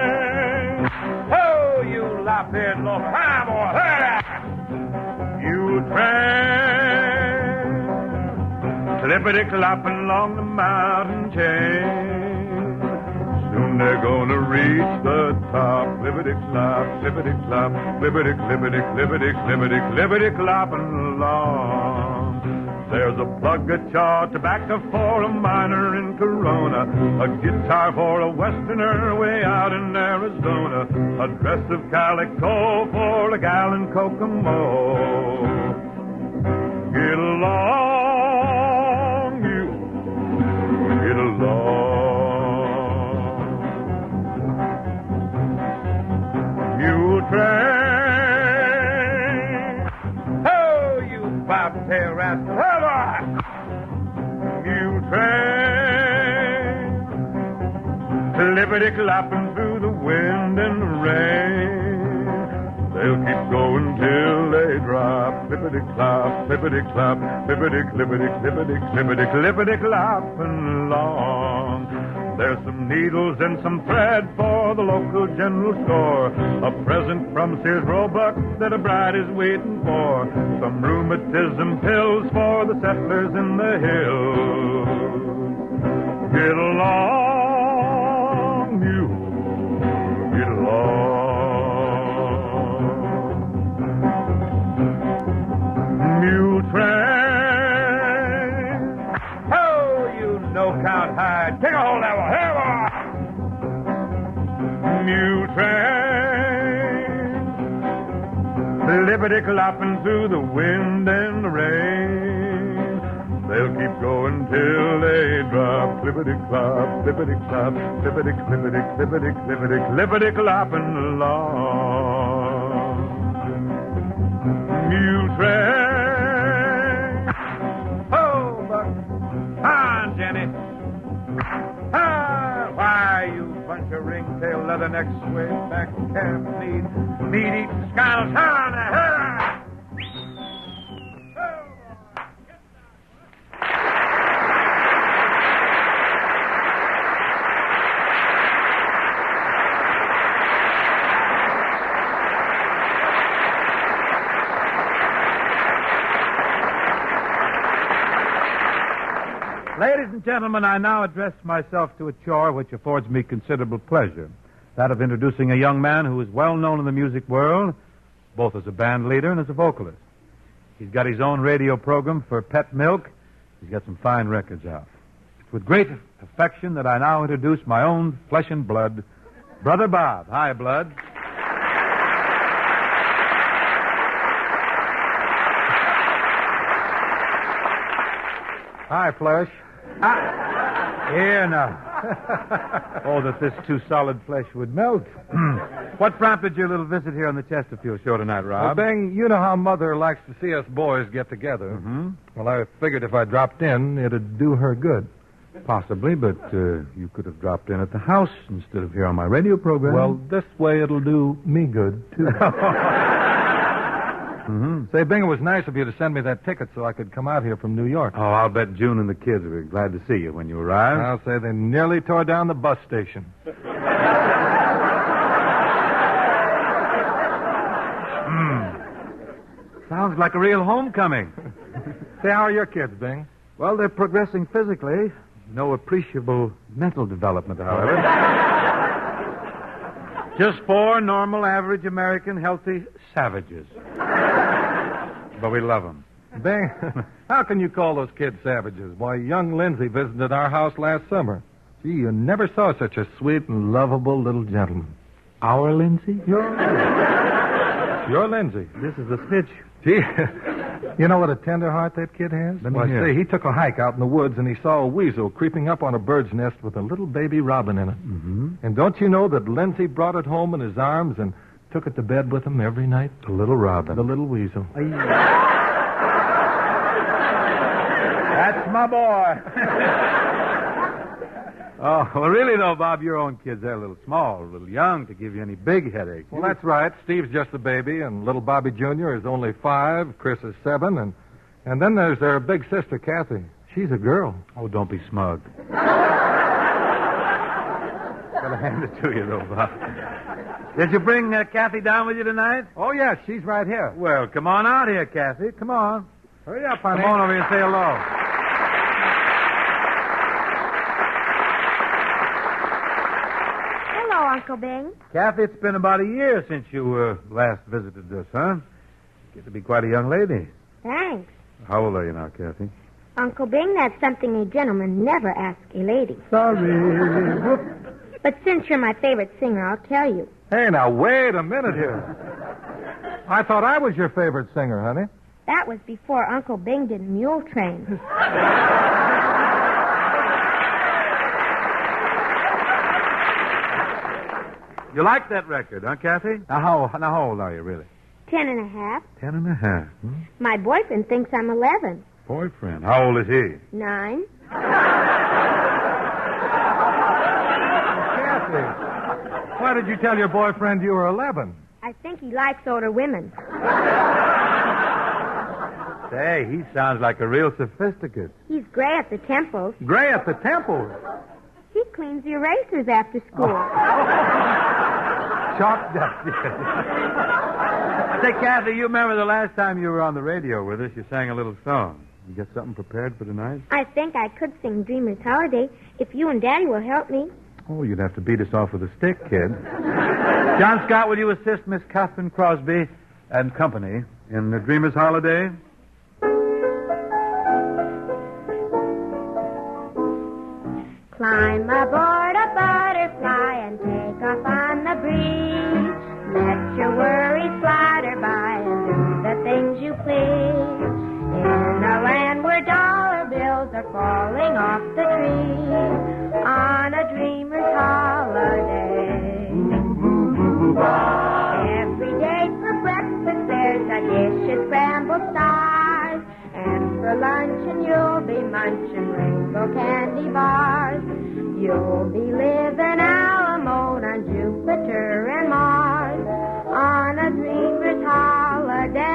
oh, you lop-head loaf, hi, boy, hi! Mule train, clippity-clopping along the mountain chain. Soon they're gonna reach the top. Clippity-clop, clippity-clop, clippity-clippity, clippity-clippity, clippity-clopping along. There's a plug of chaw tobacco for a miner in Corona, a guitar for a westerner way out in Arizona, a dress of calico for a gal in Kokomo. Get along, you, get along. Mule train, oh, you bobtail rascal, hold on. Mule train, clippity-clopping through the wind and the rain. They'll keep going till they drop. Clippity-clop, clippity-clop, clippity-clippity, clippity-clippity, clippity-clopping along. There's some needles and some thread for the local general store. A present from Sears Roebuck that a bride is waiting for. Some rheumatism pills for the settlers in the hills. Get along, you, get along. Mule train, oh, you no-count hide. Take a hold of that one. Here we are. Mule train, lippity-clopping through the wind and the rain. They'll keep going till they drop. Clippity-clop, clippity-clop, clippity-clippity, clippity-clippity, clippity-clopping along. Mule train, oh, Buck, on, Jenny. Ah, why, you bunch of ringtail leathernecks sway back camp meat-eating scoundrels. On, hurrah! Ladies and gentlemen, I now address myself to a chore which affords me considerable pleasure. That of introducing a young man who is well known in the music world, both as a band leader and as a vocalist. He's got his own radio program for Pet Milk. He's got some fine records out. It's with great affection that I now introduce my own flesh and blood, Brother Bob. Hi, Blood. Hi, Flesh. Here now. Oh, that this too solid flesh would melt. What prompted your little visit here on the Chesterfield show tonight, Rob? Well, Bing, you know how Mother likes to see us boys get together. Mm-hmm. Well, I figured if I dropped in, it'd do her good. Possibly, but you could have dropped in at the house instead of here on my radio program. Well, this way it'll do me good, too. Say, Bing, it was nice of you to send me that ticket so I could come out here from New York. Oh, I'll bet June and the kids will be glad to see you when you arrive. I'll say they nearly tore down the bus station. Sounds like a real homecoming. Say, how are your kids, Bing? Well, they're progressing physically. No appreciable mental development, however. Just 4 normal, average American, healthy savages. But we love them. Bing, how can you call those kids savages? Why, young Lindsay visited our house last summer. Gee, you never saw such a sweet and lovable little gentleman. Our Lindsay? Your Lindsay. This is a stitch. Gee, you know what a tender heart that kid has? Let me hear. Say, he took a hike out in the woods and he saw a weasel creeping up on a bird's nest with a little baby robin in it. Mm-hmm. And don't you know that Lindsay brought it home in his arms and took it to bed with him every night? The little robin. The little weasel. That's my boy. Oh, well, really, though, Bob, your own kids, they're a little small, a little young to give you any big headaches. Well, that's right. Steve's just a baby, and little Bobby Jr. is only 5, Chris is 7, and then there's their big sister, Kathy. She's a girl. Oh, don't be smug. Gotta hand it to you, though, Bob. Did you bring Kathy down with you tonight? Oh, yes, she's right here. Well, come on out here, Kathy. Come on. Hurry up, honey. Come on over here and say hello. Hello, Uncle Bing. Kathy, it's been about a year since you last visited us, huh? Get to be quite a young lady. Thanks. How old are you now, Kathy? Uncle Bing, that's something a gentleman never asks a lady. Sorry. Whoop. But since you're my favorite singer, I'll tell you. Hey, now, wait a minute here. I thought I was your favorite singer, honey. That was before Uncle Bing did Mule Train. You like that record, huh, Kathy? Now, how old are you, really? 10 and a half. 10 and a half. Hmm? My boyfriend thinks I'm 11. Boyfriend? How old is he? 9. Kathy, why did you tell your boyfriend you were 11? I think he likes older women. Say, he sounds like a real sophisticate. He's gray at the temples. Gray at the temples? He cleans the erasers after school. Chalk dust. Say, Kathy, you remember the last time you were on the radio with us, you sang a little song. You got something prepared for tonight? I think I could sing Dreamer's Holiday if you and Daddy will help me. Oh, you'd have to beat us off with a stick, kid. John Scott, will you assist Miss Catherine Crosby and company in the Dreamer's Holiday? Climb aboard a butterfly and take off on the breeze. Let your worries flutter by and do the things you please. In a land where dollar bills are falling off the trees. On a dreamer's holiday. Every day for breakfast there's a dish of scrambled stars. And for luncheon you'll be munching rainbow candy bars. You'll be living alimony on Jupiter and Mars. On a dreamer's holiday.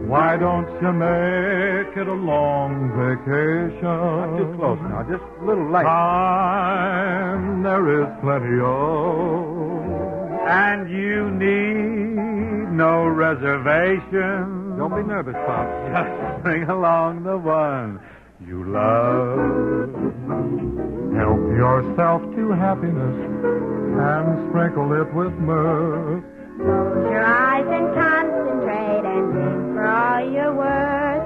Why don't you make it a long vacation? Not too close now, just a little light. Time there is plenty of. And you need no reservation. Don't be nervous, Pop. Just bring along the one you love. Help yourself to happiness and sprinkle it with mirth. Close your eyes and concentrate and dream for all you're worth.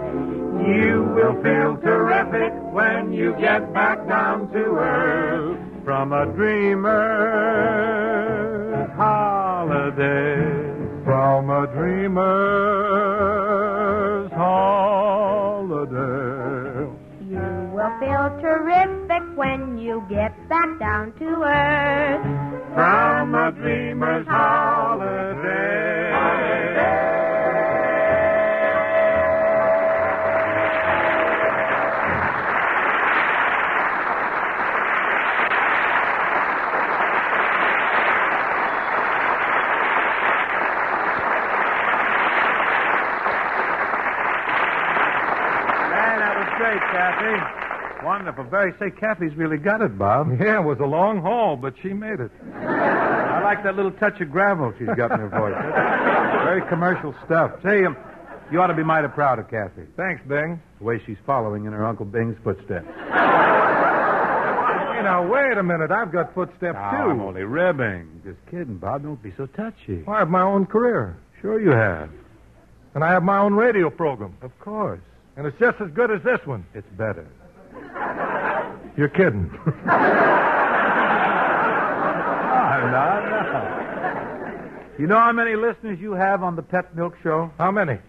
You will feel terrific when you get back down to earth. From a dreamer's holiday. From a dreamer's holiday. You will feel terrific when you get back down to earth. From a dreamer's holiday. Great, Kathy. Wonderful. Say, Kathy's really got it, Bob. Yeah, it was a long haul, but she made it. I like that little touch of gravel she's got in her voice. Very commercial stuff. Say, you ought to be mighty proud of Kathy. Thanks, Bing. The way she's following in her Uncle Bing's footsteps. Hey, now, wait a minute. I've got footsteps, too. I'm only ribbing. Just kidding, Bob. Don't be so touchy. I have my own career. Sure you have. And I have my own radio program. Of course. And it's just as good as this one. It's better. You're kidding. No. You know how many listeners you have on the Pet Milk Show? How many?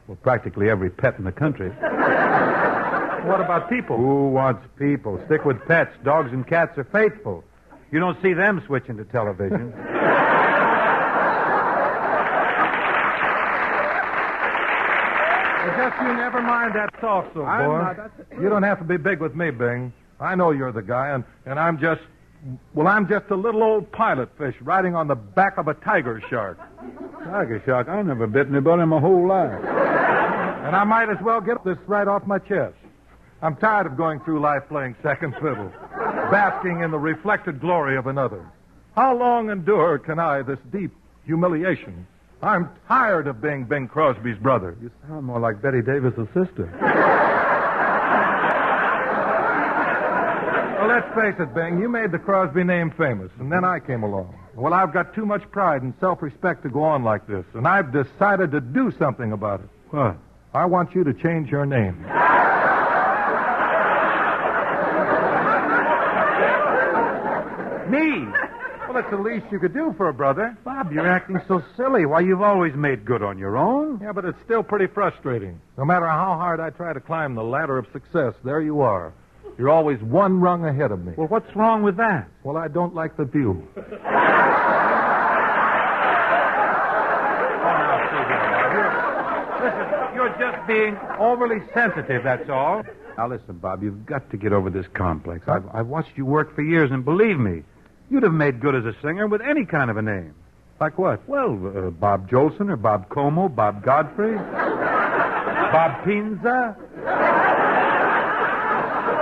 Well, practically every pet in the country. What about people? Who wants people? Stick with pets. Dogs and cats are faithful. You don't see them switching to television. Just you never mind that talk, so boy. You don't have to be big with me, Bing. I know you're the guy, and I'm just a little old pilot fish riding on the back of a tiger shark. Tiger shark? I've never bit anybody in my whole life. And I might as well get this right off my chest. I'm tired of going through life playing second fiddle, basking in the reflected glory of another. How long endure can I this deep humiliation? I'm tired of being Bing Crosby's brother. You sound more like Betty Davis' sister. Well, let's face it, Bing. You made the Crosby name famous, and then I came along. Well, I've got too much pride and self-respect to go on like this, and I've decided to do something about it. What? I want you to change your name. Me? Well, that's the least you could do for a brother. Bob, you're acting so silly. Why, you've always made good on your own. Yeah, but it's still pretty frustrating. No matter how hard I try to climb the ladder of success, there you are. You're always one rung ahead of me. Well, what's wrong with that? Well, I don't like the view. Listen, you're just being overly sensitive, that's all. Now, listen, Bob, you've got to get over this complex. I've watched you work for years, and believe me, you'd have made good as a singer with any kind of a name. Like what? Well, Bob Jolson or Bob Como, Bob Godfrey, Bob Pinza.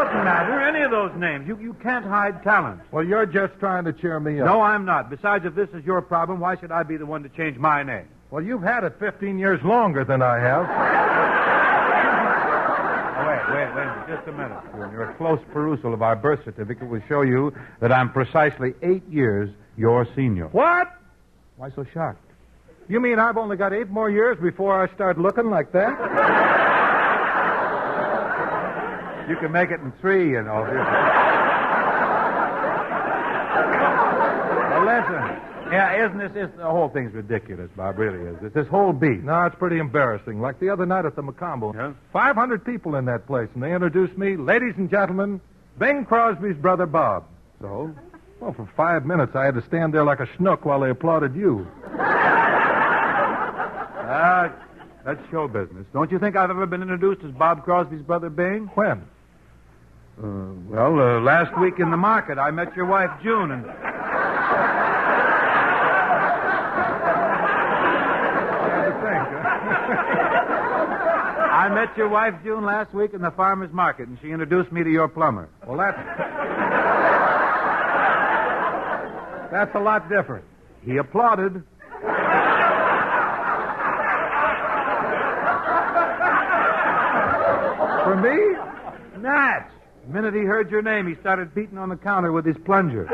Doesn't matter, any of those names. You can't hide talent. Well, you're just trying to cheer me up. No, I'm not. Besides, if this is your problem, why should I be the one to change my name? Well, you've had it 15 years longer than I have. Wait, just a minute. Your close perusal of our birth certificate will show you that I'm precisely 8 years your senior. What? Why so shocked? You mean I've only got 8 more years before I start looking like that? You can make it in 3, you know. Well, listen. Yeah, the whole thing's ridiculous, Bob, really is. It's this whole beat. No, it's pretty embarrassing. Like the other night at the Macombo. Yeah? 500 people in that place, and they introduced me, ladies and gentlemen, Bing Crosby's brother Bob. So? Well, for 5 minutes, I had to stand there like a schnook while they applauded you. That's show business. Don't you think I've ever been introduced as Bob Crosby's brother Bing? When? Last week in the market, I met your wife, June, and... I met your wife, June, last week in the farmer's market, and she introduced me to your plumber. Well, that's a lot different. He applauded. For me? Natch. The minute he heard your name, he started beating on the counter with his plunger.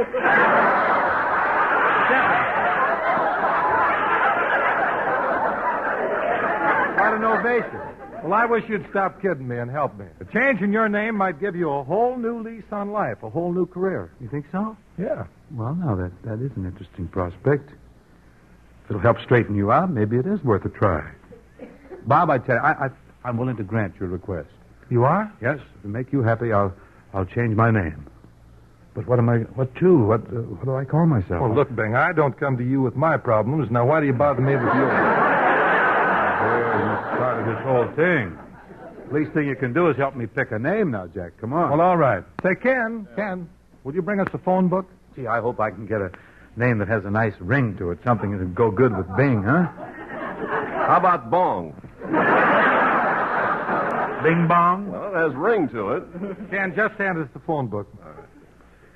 an ovation. Well, I wish you'd stop kidding me and help me. A change in your name might give you a whole new lease on life, a whole new career. You think so? Yeah. Well, now, that is an interesting prospect. If it'll help straighten you out, maybe it is worth a try. Bob, I tell you, I'm willing to grant your request. You are? Yes. To make you happy, I'll change my name. But what do I call myself? Well, look, Bing, I don't come to you with my problems. Now, why do you bother me with yours? You started this whole thing. Least thing you can do is help me pick a name now, Jack. Come on. Well, all right. Say, Ken, will you bring us a phone book? Gee, I hope I can get a name that has a nice ring to it. Something that'll go good with Bing, huh? How about Bong? Bing Bong? Well, it has ring to it. Ken, just hand us the phone book.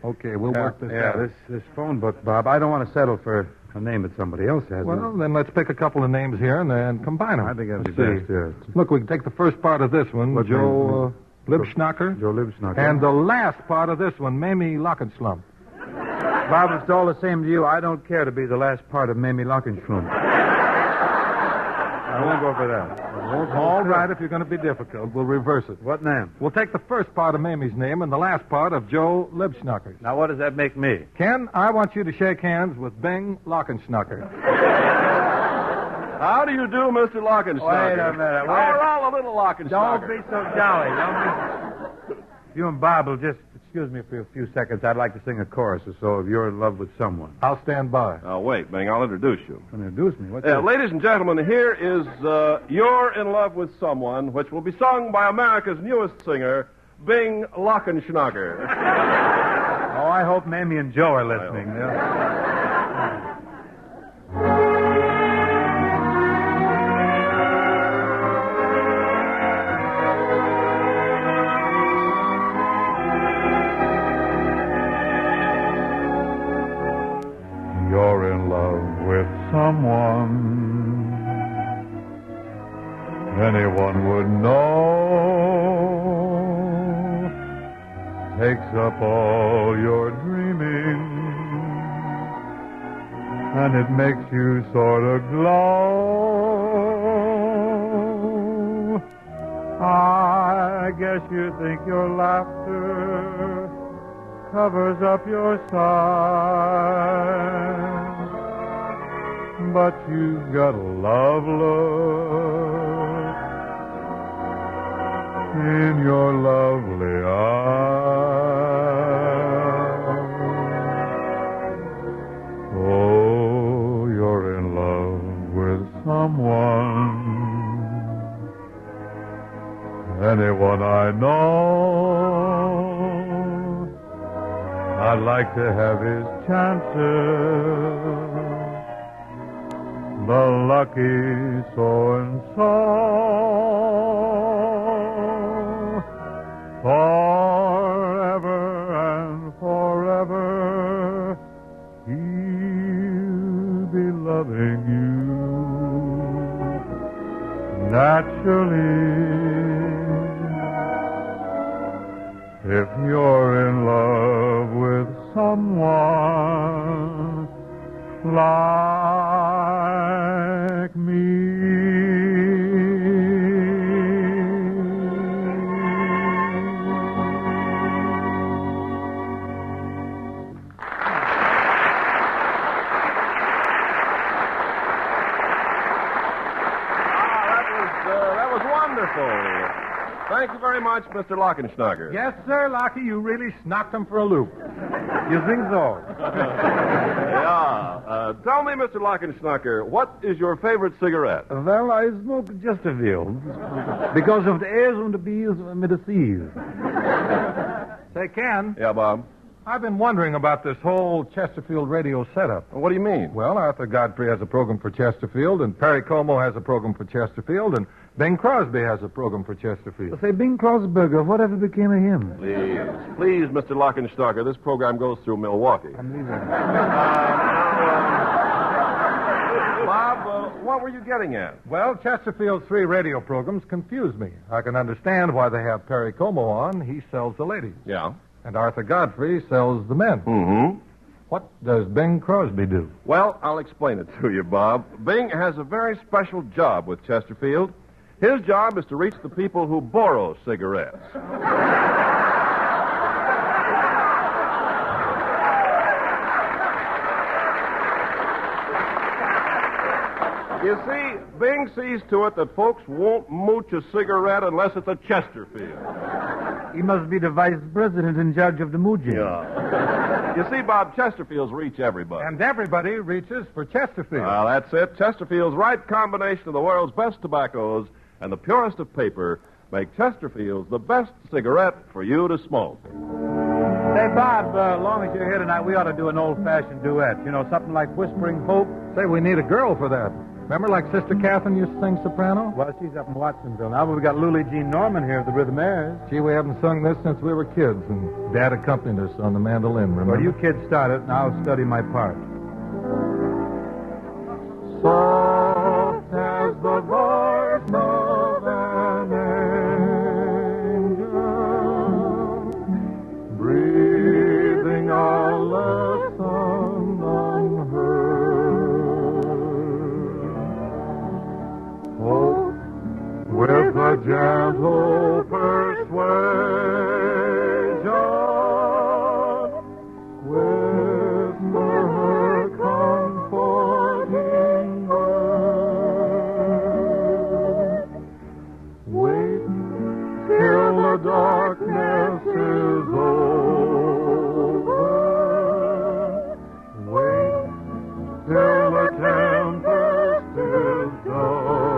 Okay, we'll work this out. This phone book, Bob. I don't want to settle for a name that somebody else has. Well, then let's pick a couple of names here and then combine them. I think that'd be best, yeah. Look, we can take the first part of this one, Joe Libschnacker. Joe Libschnacker. And the last part of this one, Mamie Lockenslump. Bob, it's all the same to you. I don't care to be the last part of Mamie Lockenslump. I won't go for that. All right, if you're going to be difficult, we'll reverse it. What name? We'll take the first part of Mamie's name and the last part of Joe Libschnacker's. Now, what does that make me? Ken, I want you to shake hands with Bing Lockenschnacker. How do you do, Mr. Lockenschnacker? Wait a minute. We're all a little Lockenschnacker. Don't be so jolly. You and Bob will just excuse me for a few seconds. I'd like to sing a chorus or so of You're in Love with Someone. I'll stand by. Oh, wait, Bing, I'll introduce you. Introduce me? What's that? Ladies and gentlemen, here is You're in Love with Someone, which will be sung by America's newest singer, Bing Lockenschnacker. Oh, I hope Mamie and Joe are listening. You're in love with someone anyone would know. Takes up all your dreaming, and it makes you sort of glow. I guess you think your laughter covers up your sighs, but you've got a love look in your lovely eyes. Oh, you're in love with someone, anyone I know. I'd like to have his chances, the lucky so-and-so. Forever and forever, he'll be loving you naturally. If you're in love with someone like me. That was wonderful. Thank you very much, Mr. Lockenschnacker. Yes, sir, Lockie, you really snocked him for a loop. You think so? Yeah. Tell me, Mr. Lockenschnacker, what is your favorite cigarette? Well, I smoke just a few. Because of the airs and the bees and the seas. Say, Ken. Yeah, Bob? I've been wondering about this whole Chesterfield radio setup. What do you mean? Well, Arthur Godfrey has a program for Chesterfield, and Perry Como has a program for Chesterfield, and Bing Crosby has a program for Chesterfield. Say, Bing Crosby, whatever became of him? Please, Mr. Lockenschnacker, this program goes through Milwaukee. I'm leaving. Bob, what were you getting at? Well, Chesterfield's 3 radio programs confuse me. I can understand why they have Perry Como on. He sells the ladies. Yeah. And Arthur Godfrey sells the men. Mm-hmm. What does Bing Crosby do? Well, I'll explain it to you, Bob. Bing has a very special job with Chesterfield. His job is to reach the people who borrow cigarettes. You see, Bing sees to it that folks won't mooch a cigarette unless it's a Chesterfield. He must be the vice president in charge of the mooching. Yeah. You see, Bob, Chesterfields reach everybody. And everybody reaches for Chesterfield. Well, that's it. Chesterfield's right combination of the world's best tobaccos and the purest of paper make Chesterfields the best cigarette for you to smoke. Say, Bob, as long as you're here tonight, we ought to do an old-fashioned duet. You know, something like Whispering Hope. Say, we need a girl for that. Remember like Sister Catherine used to sing soprano? Well, she's up in Watsonville. Now we got Lulie Jean Norman here at the Rhythmaires. Gee, we haven't sung this since we were kids, and Dad accompanied us on the mandolin, remember? Well, you kids start it, and I'll study my part. Soft as the voice of an angel, breathing a lesson unheard. Hope with a gentle persuasion, whisper her comforting word. Wait till the darkness is over. Wait till the tempest is done.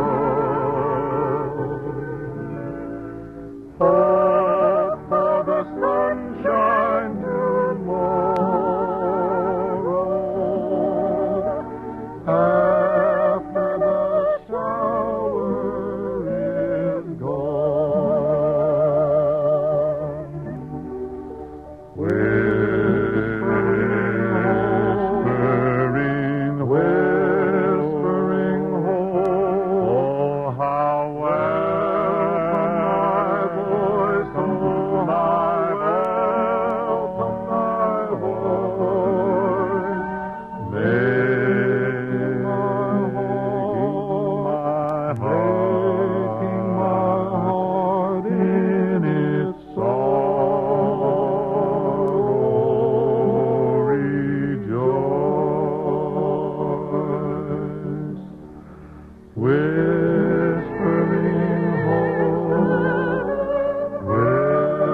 Hope for the sunshine tomorrow. After the shower is gone. Whispering hope. Oh, how welcome my voice, making my heart in its sorrow rejoice. Whispering hope,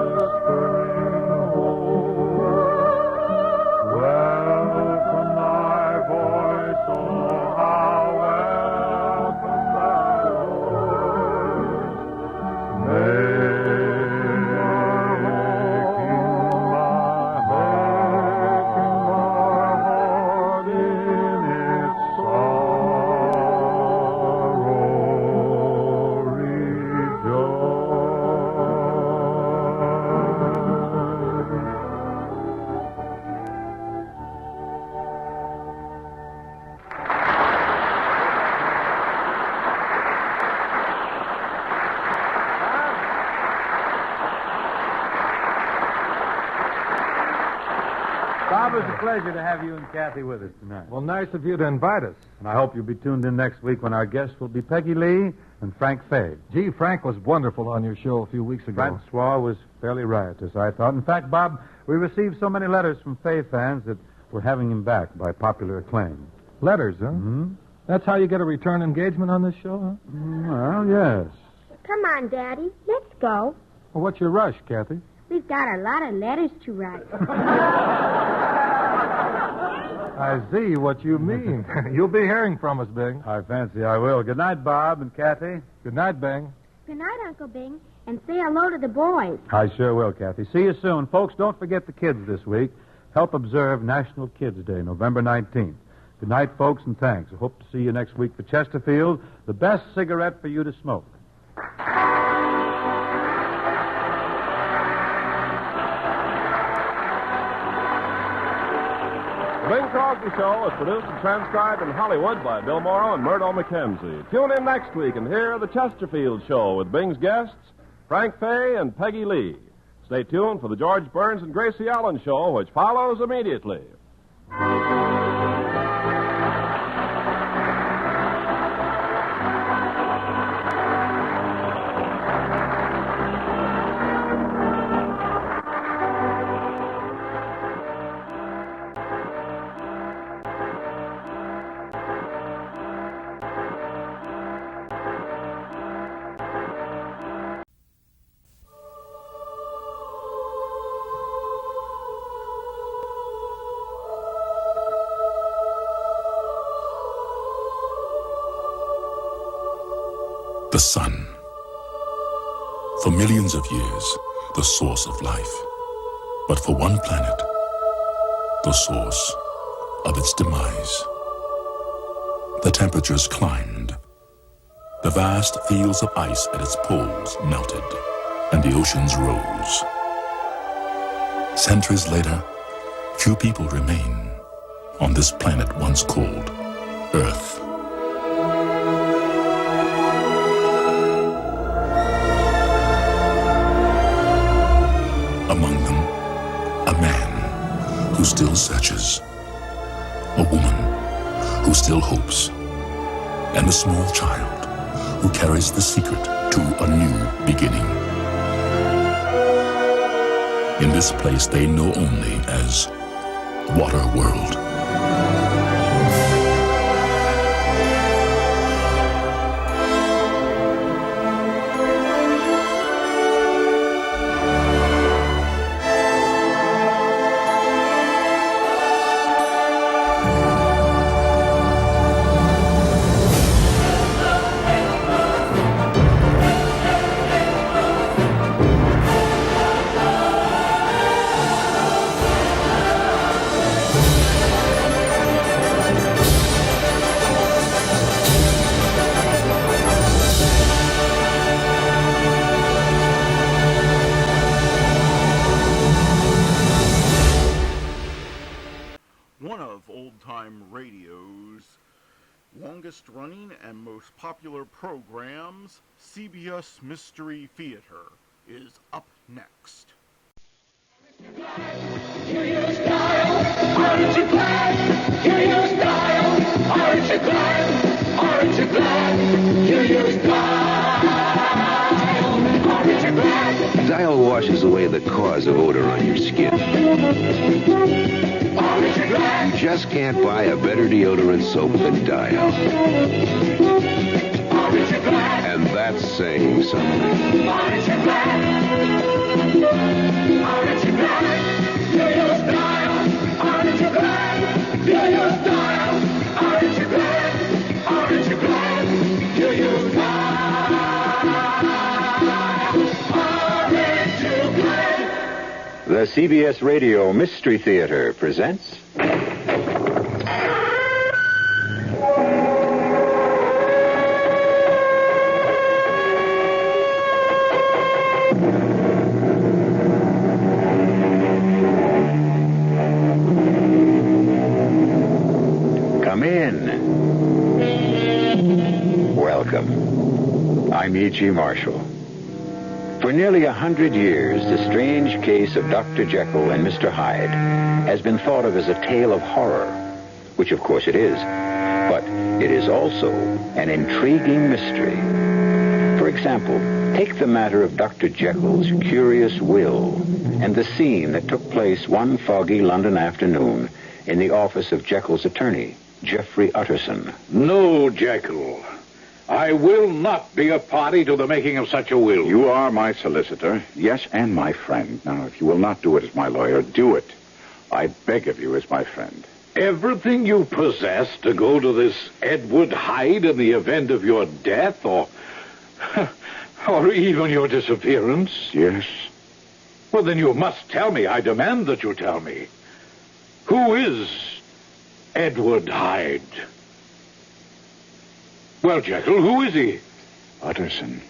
whispering hope. Welcome thy voice, oh how welcome thy voice, making my heart in its sorrow rejoice. Bob, it's a pleasure to have you and Kathy with us tonight. Well, nice of you to invite us. And I hope you'll be tuned in next week when our guests will be Peggy Lee and Frank Fay. Gee, Frank was wonderful on your show a few weeks ago. Francois was fairly riotous, I thought. In fact, Bob, we received so many letters from Fay fans that we're having him back by popular acclaim. Letters, huh? Mm-hmm. That's how you get a return engagement on this show, huh? Well, yes. Come on, Daddy. Let's go. Well, what's your rush, Kathy? We've got a lot of letters to write. I see what you mean. You'll be hearing from us, Bing. I fancy I will. Good night, Bob and Kathy. Good night, Bing. Good night, Uncle Bing. And say hello to the boys. I sure will, Kathy. See you soon. Folks, don't forget the kids this week. Help observe National Kids Day, November 19th. Good night, folks, and thanks. I hope to see you next week for Chesterfield, the best cigarette for you to smoke. The Bing Crosby Show is produced and transcribed in Hollywood by Bill Morrow and Murdo McKenzie. Tune in next week and hear the Chesterfield Show with Bing's guests, Frank Fay and Peggy Lee. Stay tuned for the George Burns and Gracie Allen Show, which follows immediately. the sun. For millions of years, the source of life. But for one planet, the source of its demise. The temperatures climbed. The vast fields of ice at its poles melted, and the oceans rose. Centuries later, few people remain on this planet once called Earth. Among them, a man who still searches, a woman who still hopes, and a small child who carries the secret to a new beginning. In this place they know only as Water World. Running and most popular programs, CBS Mystery Theater is up next. Hear your style, aren't you glad? Hear your style, aren't you glad? Aren't you glad? Hear your style, aren't you glad? Dial washes away the cause of odor on your skin. You just can't buy a better deodorant soap than Dial. And that's saying something. Aren't you glad? Aren't you glad? Hear your style, aren't you glad? Hear your style, aren't you glad? Aren't you glad? Hear your style, aren't you glad? The CBS Radio Mystery Theater presents... Come in. Welcome. I'm E.G. Marshall. For nearly 100 years, the strange case of Dr. Jekyll and Mr. Hyde has been thought of as a tale of horror, which of course it is, but it is also an intriguing mystery. For example, take the matter of Dr. Jekyll's curious will and the scene that took place one foggy London afternoon in the office of Jekyll's attorney, Geoffrey Utterson. No, Jekyll. I will not be a party to the making of such a will. You are my solicitor, yes, and my friend. Now, if you will not do it as my lawyer, do it. I beg of you as my friend. Everything you possess to go to this Edward Hyde in the event of your death or even your disappearance? Yes. Well, then you must tell me. I demand that you tell me. Who is Edward Hyde? Well, Jekyll, who is he? Utterson,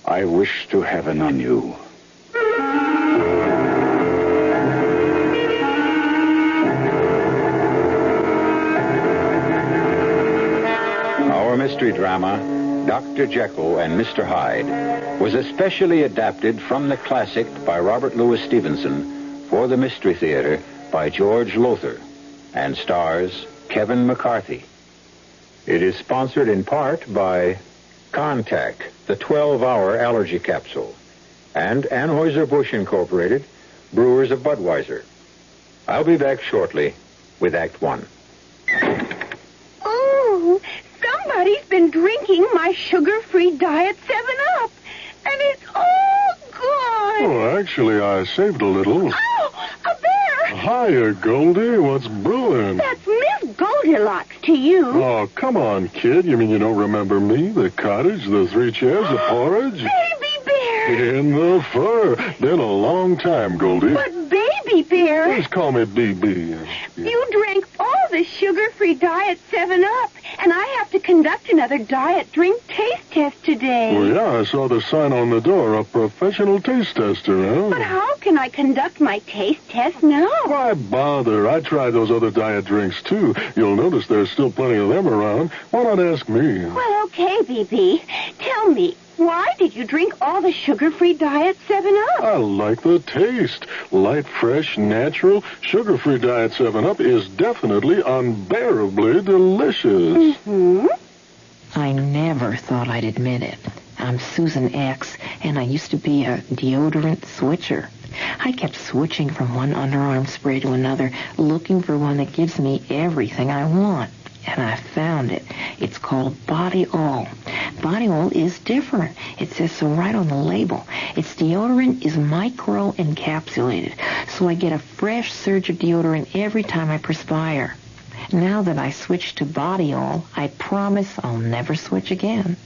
I wish to heaven on you. Our mystery drama, Dr. Jekyll and Mr. Hyde, was especially adapted from the classic by Robert Louis Stevenson for the Mystery Theater by George Lothar and stars Kevin McCarthy. It is sponsored in part by Contact, the 12-hour allergy capsule, and Anheuser-Busch Incorporated, brewers of Budweiser. I'll be back shortly with Act One. Oh, somebody's been drinking my sugar-free diet 7-Up, and it's all gone. Oh, actually, I saved a little. Oh, a bear! Hiya, Goldie. What's brewing? That's Miss Goldilocks, to you. Oh, come on, kid. You mean you don't remember me? The cottage, the 3 chairs, the porridge? Baby Bear! In the fur. Been a long time, Goldie. But Baby Bear... Just call me BB. You drank all the sugar-free Diet 7-Up, and I have to conduct another diet drink taste test today. Well, yeah, I saw the sign on the door, a professional taste tester, huh? But how can I conduct my taste test now? Why bother? I tried those other diet drinks, too. You'll notice there's still plenty of them around. Why not ask me? Well, okay, BB. Tell me, why did you drink all the sugar-free Diet 7-Up? I like the taste. Light, fresh, natural. Sugar-free Diet 7-Up is definitely unbearably delicious. Mm-hmm. I never thought I'd admit it. I'm Susan X, and I used to be a deodorant switcher. I kept switching from one underarm spray to another, looking for one that gives me everything I want. And I found it. It's called Body Oil. Body Oil is different. It says so right on the label. Its deodorant is micro-encapsulated, so I get a fresh surge of deodorant every time I perspire. Now that I switched to Body Oil, I promise I'll never switch again.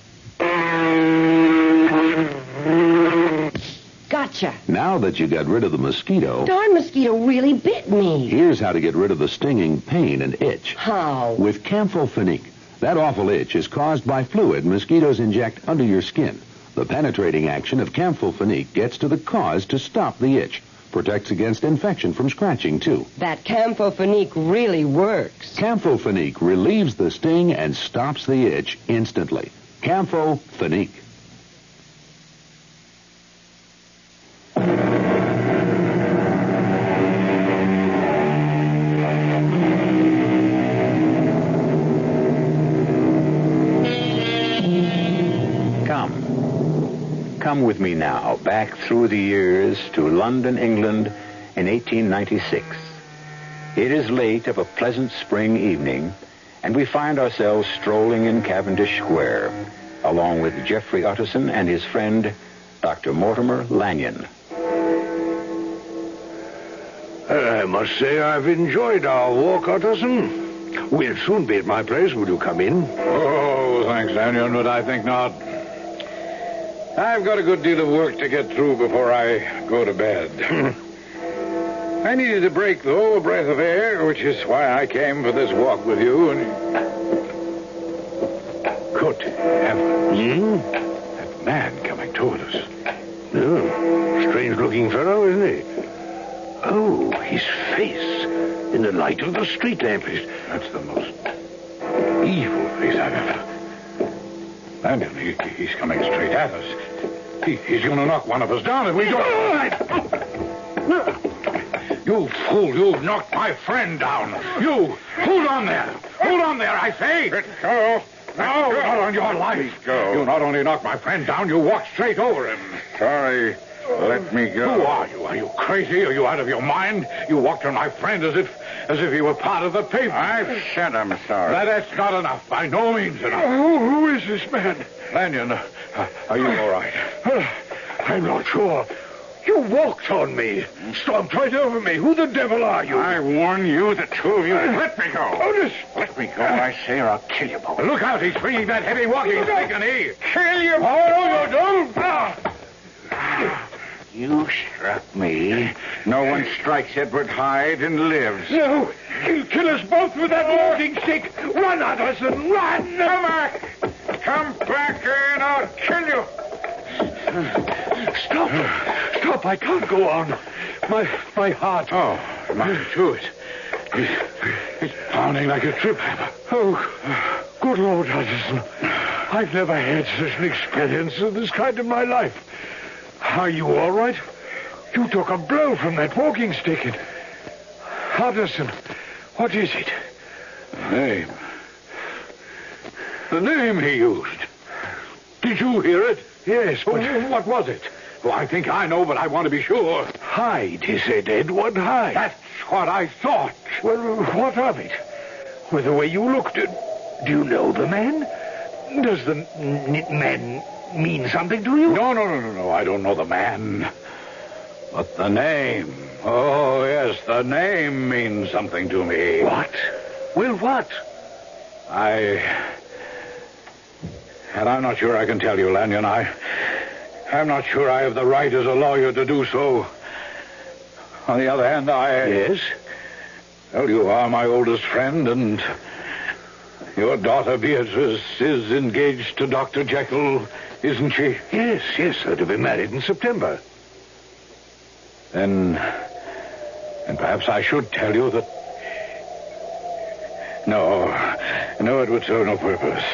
Gotcha. Now that you got rid of the mosquito... Darn mosquito really bit me. Here's how to get rid of the stinging pain and itch. How? With Campho-Phenique. That awful itch is caused by fluid mosquitoes inject under your skin. The penetrating action of Campho-Phenique gets to the cause to stop the itch. Protects against infection from scratching, too. That Campho-Phenique really works. Campho-Phenique relieves the sting and stops the itch instantly. Campho-Phenique. Come with me now, back through the years to London, England, in 1896. It is late of a pleasant spring evening, and we find ourselves strolling in Cavendish Square, along with Geoffrey Utterson and his friend, Dr. Mortimer Lanyon. I must say I've enjoyed our walk, Utterson. We'll soon be at my place. Will you come in? Oh, thanks, Lanyon, but I think not. I've got a good deal of work to get through before I go to bed. I needed a break, though, a breath of air, which is why I came for this walk with you. And good heavens. That man coming toward us. Oh, strange-looking fellow, isn't he? Oh, his face in the light of the street lamp. That's the most evil face I've ever... Lanyon, he's coming straight at us. He's going to knock one of us down if we don't... You fool, you've knocked my friend down. You, hold on there. Hold on there, I say. Let go. No, not on your life. Go. You not only knocked my friend down, you walked straight over him. Sorry. Let me go. Who are you? Are you crazy? Are you out of your mind? You walked on my friend as if he were part of the pavement. I've said I'm sorry. That's not enough. By no means enough. Who is this man? Lanyon, are you all right? I'm not sure. You walked on me. Stomped right over me. Who the devil are you? I warn you, the two of you. Let me go. Let me go, I say, or I'll kill you both. Look out, he's swinging that heavy walking stick, and he... Kill you? Oh, you don't. You struck me. No one strikes Edward Hyde and lives. No, he'll kill us both with that walking stick. Run, Utterson, run! Come back! Come back, and I'll kill you. Stop, I can't go on. My heart. Oh, mine too. It's pounding like a trip hammer. Oh, good Lord, Utterson. I've never had such an experience of this kind in my life. Are you all right? You took a blow from that walking stick. Utterson, what is it? The name he used. Did you hear it? Yes, but... What was it? Oh, I think I know, but I want to be sure. Hyde, he said. Edward Hyde. That's what I thought. Well, what of it? With the way you looked at... Do you know the man? Does the man mean something to you? No. I don't know the man. But the name. Oh, yes, the name means something to me. What? Well, what? And I'm not sure I can tell you, Lanyon. I'm not sure I have the right as a lawyer to do so. On the other hand, Yes? Well, you are my oldest friend, and your daughter Beatrice is engaged to Dr. Jekyll, isn't she? Yes, they're to be married in September. Then perhaps I should tell you that... No, it would serve no purpose.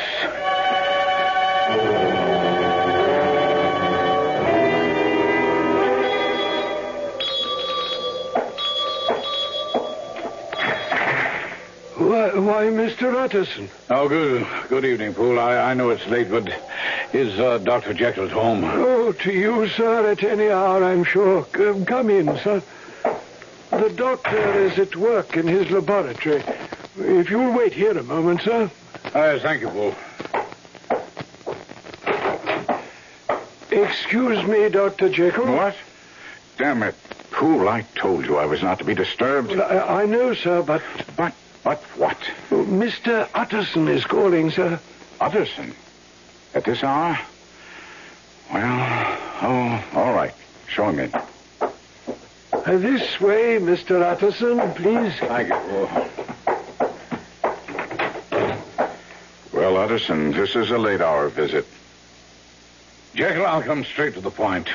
Why, Mr. Utterson? Oh, good evening, Poole. I know it's late, but is Dr. Jekyll at home? Oh, to you, sir, at any hour, I'm sure. Come in, sir. The doctor is at work in his laboratory. If you'll wait here a moment, sir. Thank you, Poole. Excuse me, Dr. Jekyll. What? Damn it. Poole, I told you I was not to be disturbed. Well, I know, sir, but... But what? Mr. Utterson is calling, sir. Utterson? At this hour? Well, all right. Show him in. This way, Mr. Utterson, please. Thank you. Well, Utterson, this is a late-hour visit. Jekyll, I'll come straight to the point.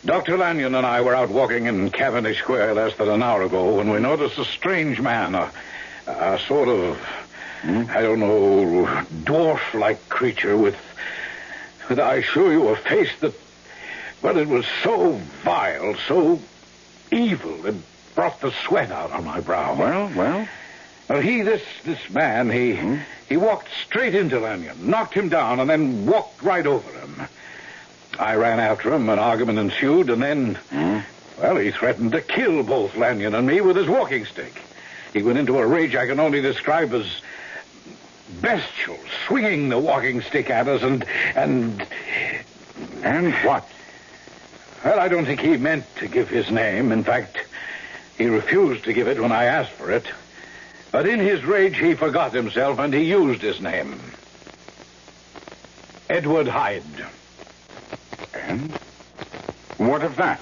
Dr. Lanyon and I were out walking in Cavendish Square less than an hour ago when we noticed a strange man, a sort of, I don't know, dwarf-like creature with, I assure you, a face that, well, it was so vile, so evil, it brought the sweat out on my brow. Well, this man, he walked straight into Lanyon, knocked him down, and then walked right over him. I ran after him, an argument ensued, and then, well, he threatened to kill both Lanyon and me with his walking stick. He went into a rage I can only describe as bestial, swinging the walking stick at us and what? Well, I don't think he meant to give his name. In fact, he refused to give it when I asked for it. But in his rage, he forgot himself, and he used his name. Edward Hyde. And? What of that?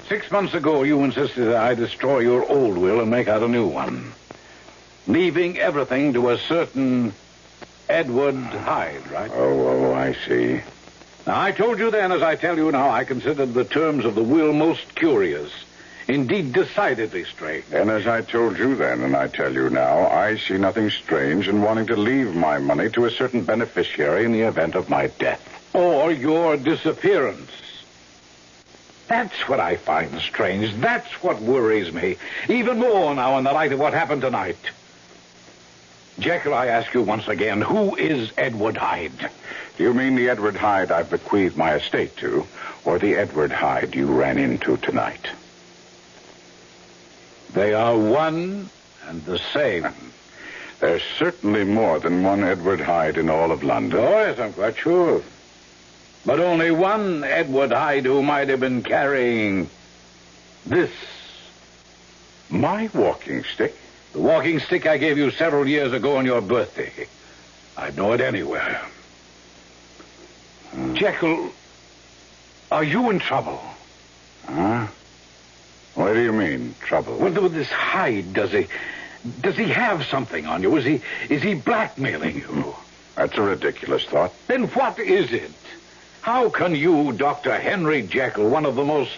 6 months ago, you insisted that I destroy your old will and make out a new one, leaving everything to a certain Edward Hyde, right? Oh, I see. Now, I told you then, as I tell you now, I considered the terms of the will most curious, indeed decidedly strange. And as I told you then, and I tell you now, I see nothing strange in wanting to leave my money to a certain beneficiary in the event of my death. Or your disappearance. That's what I find strange. That's what worries me. Even more now in the light of what happened tonight. Jekyll, I ask you once again, who is Edward Hyde? Do you mean the Edward Hyde I've bequeathed my estate to, or the Edward Hyde you ran into tonight? They are one and the same. There's certainly more than one Edward Hyde in all of London. Oh, yes, I'm quite sure. But only one Edward Hyde who might have been carrying this. My walking stick? The walking stick I gave you several years ago on your birthday. I'd know it anywhere. Jekyll, are you in trouble? Huh? What do you mean, trouble? Well, with this Hyde, does he have something on you? Is he blackmailing you? That's a ridiculous thought. Then what is it? How can you, Dr. Henry Jekyll, one of the most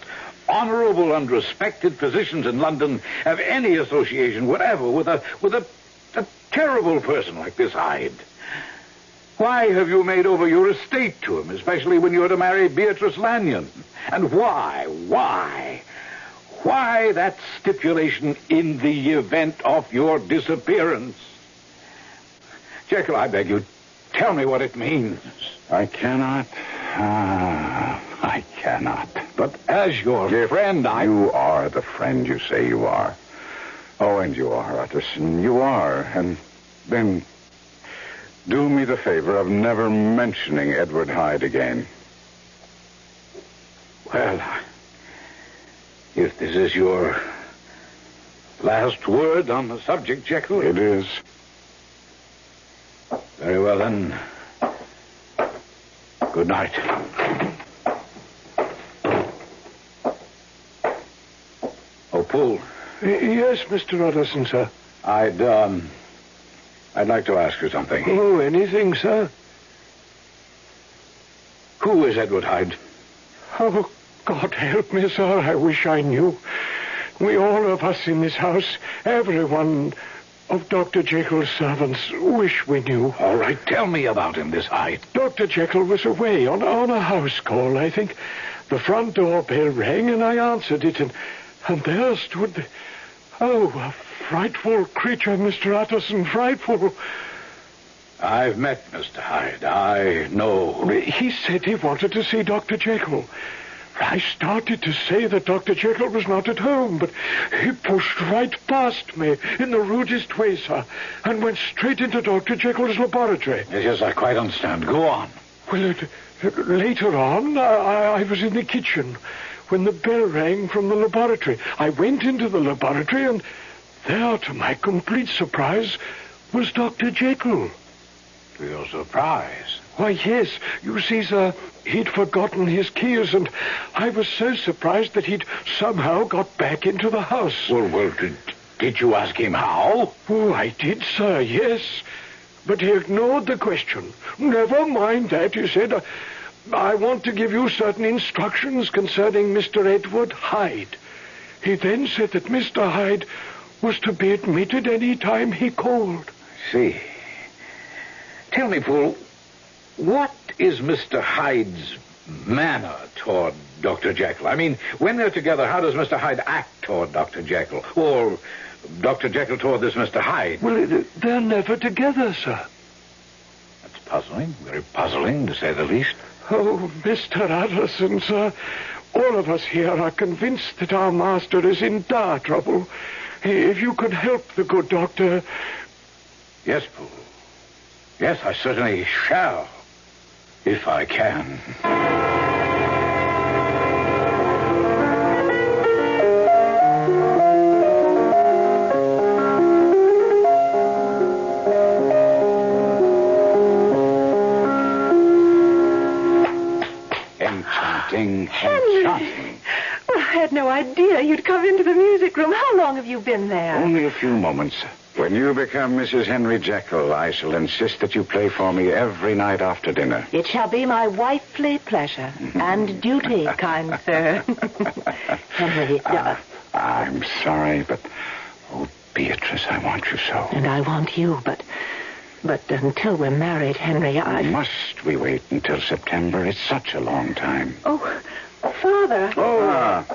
honorable and respected physicians in London, have any association whatever with a terrible person like this Hyde? Why have you made over your estate to him, especially when you're to marry Beatrice Lanyon? And why that stipulation in the event of your disappearance? Jekyll, I beg you, tell me what it means. I cannot. I cannot. But as your friend, You are the friend you say you are. Oh, and you are, Utterson. You are. And then do me the favor of never mentioning Edward Hyde again. Well, if this is your last word on the subject, Jekyll... It is. Very well, then. Good night. Oh, Poole. Yes, Mr. Utterson, sir. I'd like to ask you something. Oh, anything, sir? Who is Edward Hyde? Oh, God help me, sir. I wish I knew. We all of us in this house, everyone of Dr. Jekyll's servants, wish we knew. All right, tell me about him, this Hyde. Dr. Jekyll was away on a house call, I think. The front door bell rang, and I answered it, and there stood a frightful creature, Mr. Utterson, frightful. I've met Mr. Hyde. I know. He said he wanted to see Dr. Jekyll. I started to say that Dr. Jekyll was not at home, but he pushed right past me in the rudest way, sir, and went straight into Dr. Jekyll's laboratory. Yes, I quite understand. Go on. Well, later on, I was in the kitchen when the bell rang from the laboratory. I went into the laboratory, and there, to my complete surprise, was Dr. Jekyll. To your surprise? Why, yes. You see, sir, he'd forgotten his keys, and I was so surprised that he'd somehow got back into the house. Well, did you ask him how? Oh, I did, sir, yes. But he ignored the question. Never mind that, he said. I want to give you certain instructions concerning Mr. Edward Hyde. He then said that Mr. Hyde was to be admitted any time he called. I see. Tell me, Poole, what is Mr. Hyde's manner toward Dr. Jekyll? I mean, when they're together, how does Mr. Hyde act toward Dr. Jekyll? Or Dr. Jekyll toward this Mr. Hyde? Well, they're never together, sir. That's puzzling, very puzzling, to say the least. Oh, Mr. Utterson, sir, all of us here are convinced that our master is in dire trouble. If you could help the good doctor... Yes, Poole. Yes, I certainly shall, if I can. Enchanting. Well, I had no idea you'd come into the music room. How long have you been there? Only a few moments. When you become Mrs. Henry Jekyll, I shall insist that you play for me every night after dinner. It shall be my wifely pleasure and duty, kind sir. Henry, I'm sorry, but... Oh, Beatrice, I want you so. And I want you, but until we're married, Henry, Must we wait until September? It's such a long time. Oh, Father. Oh,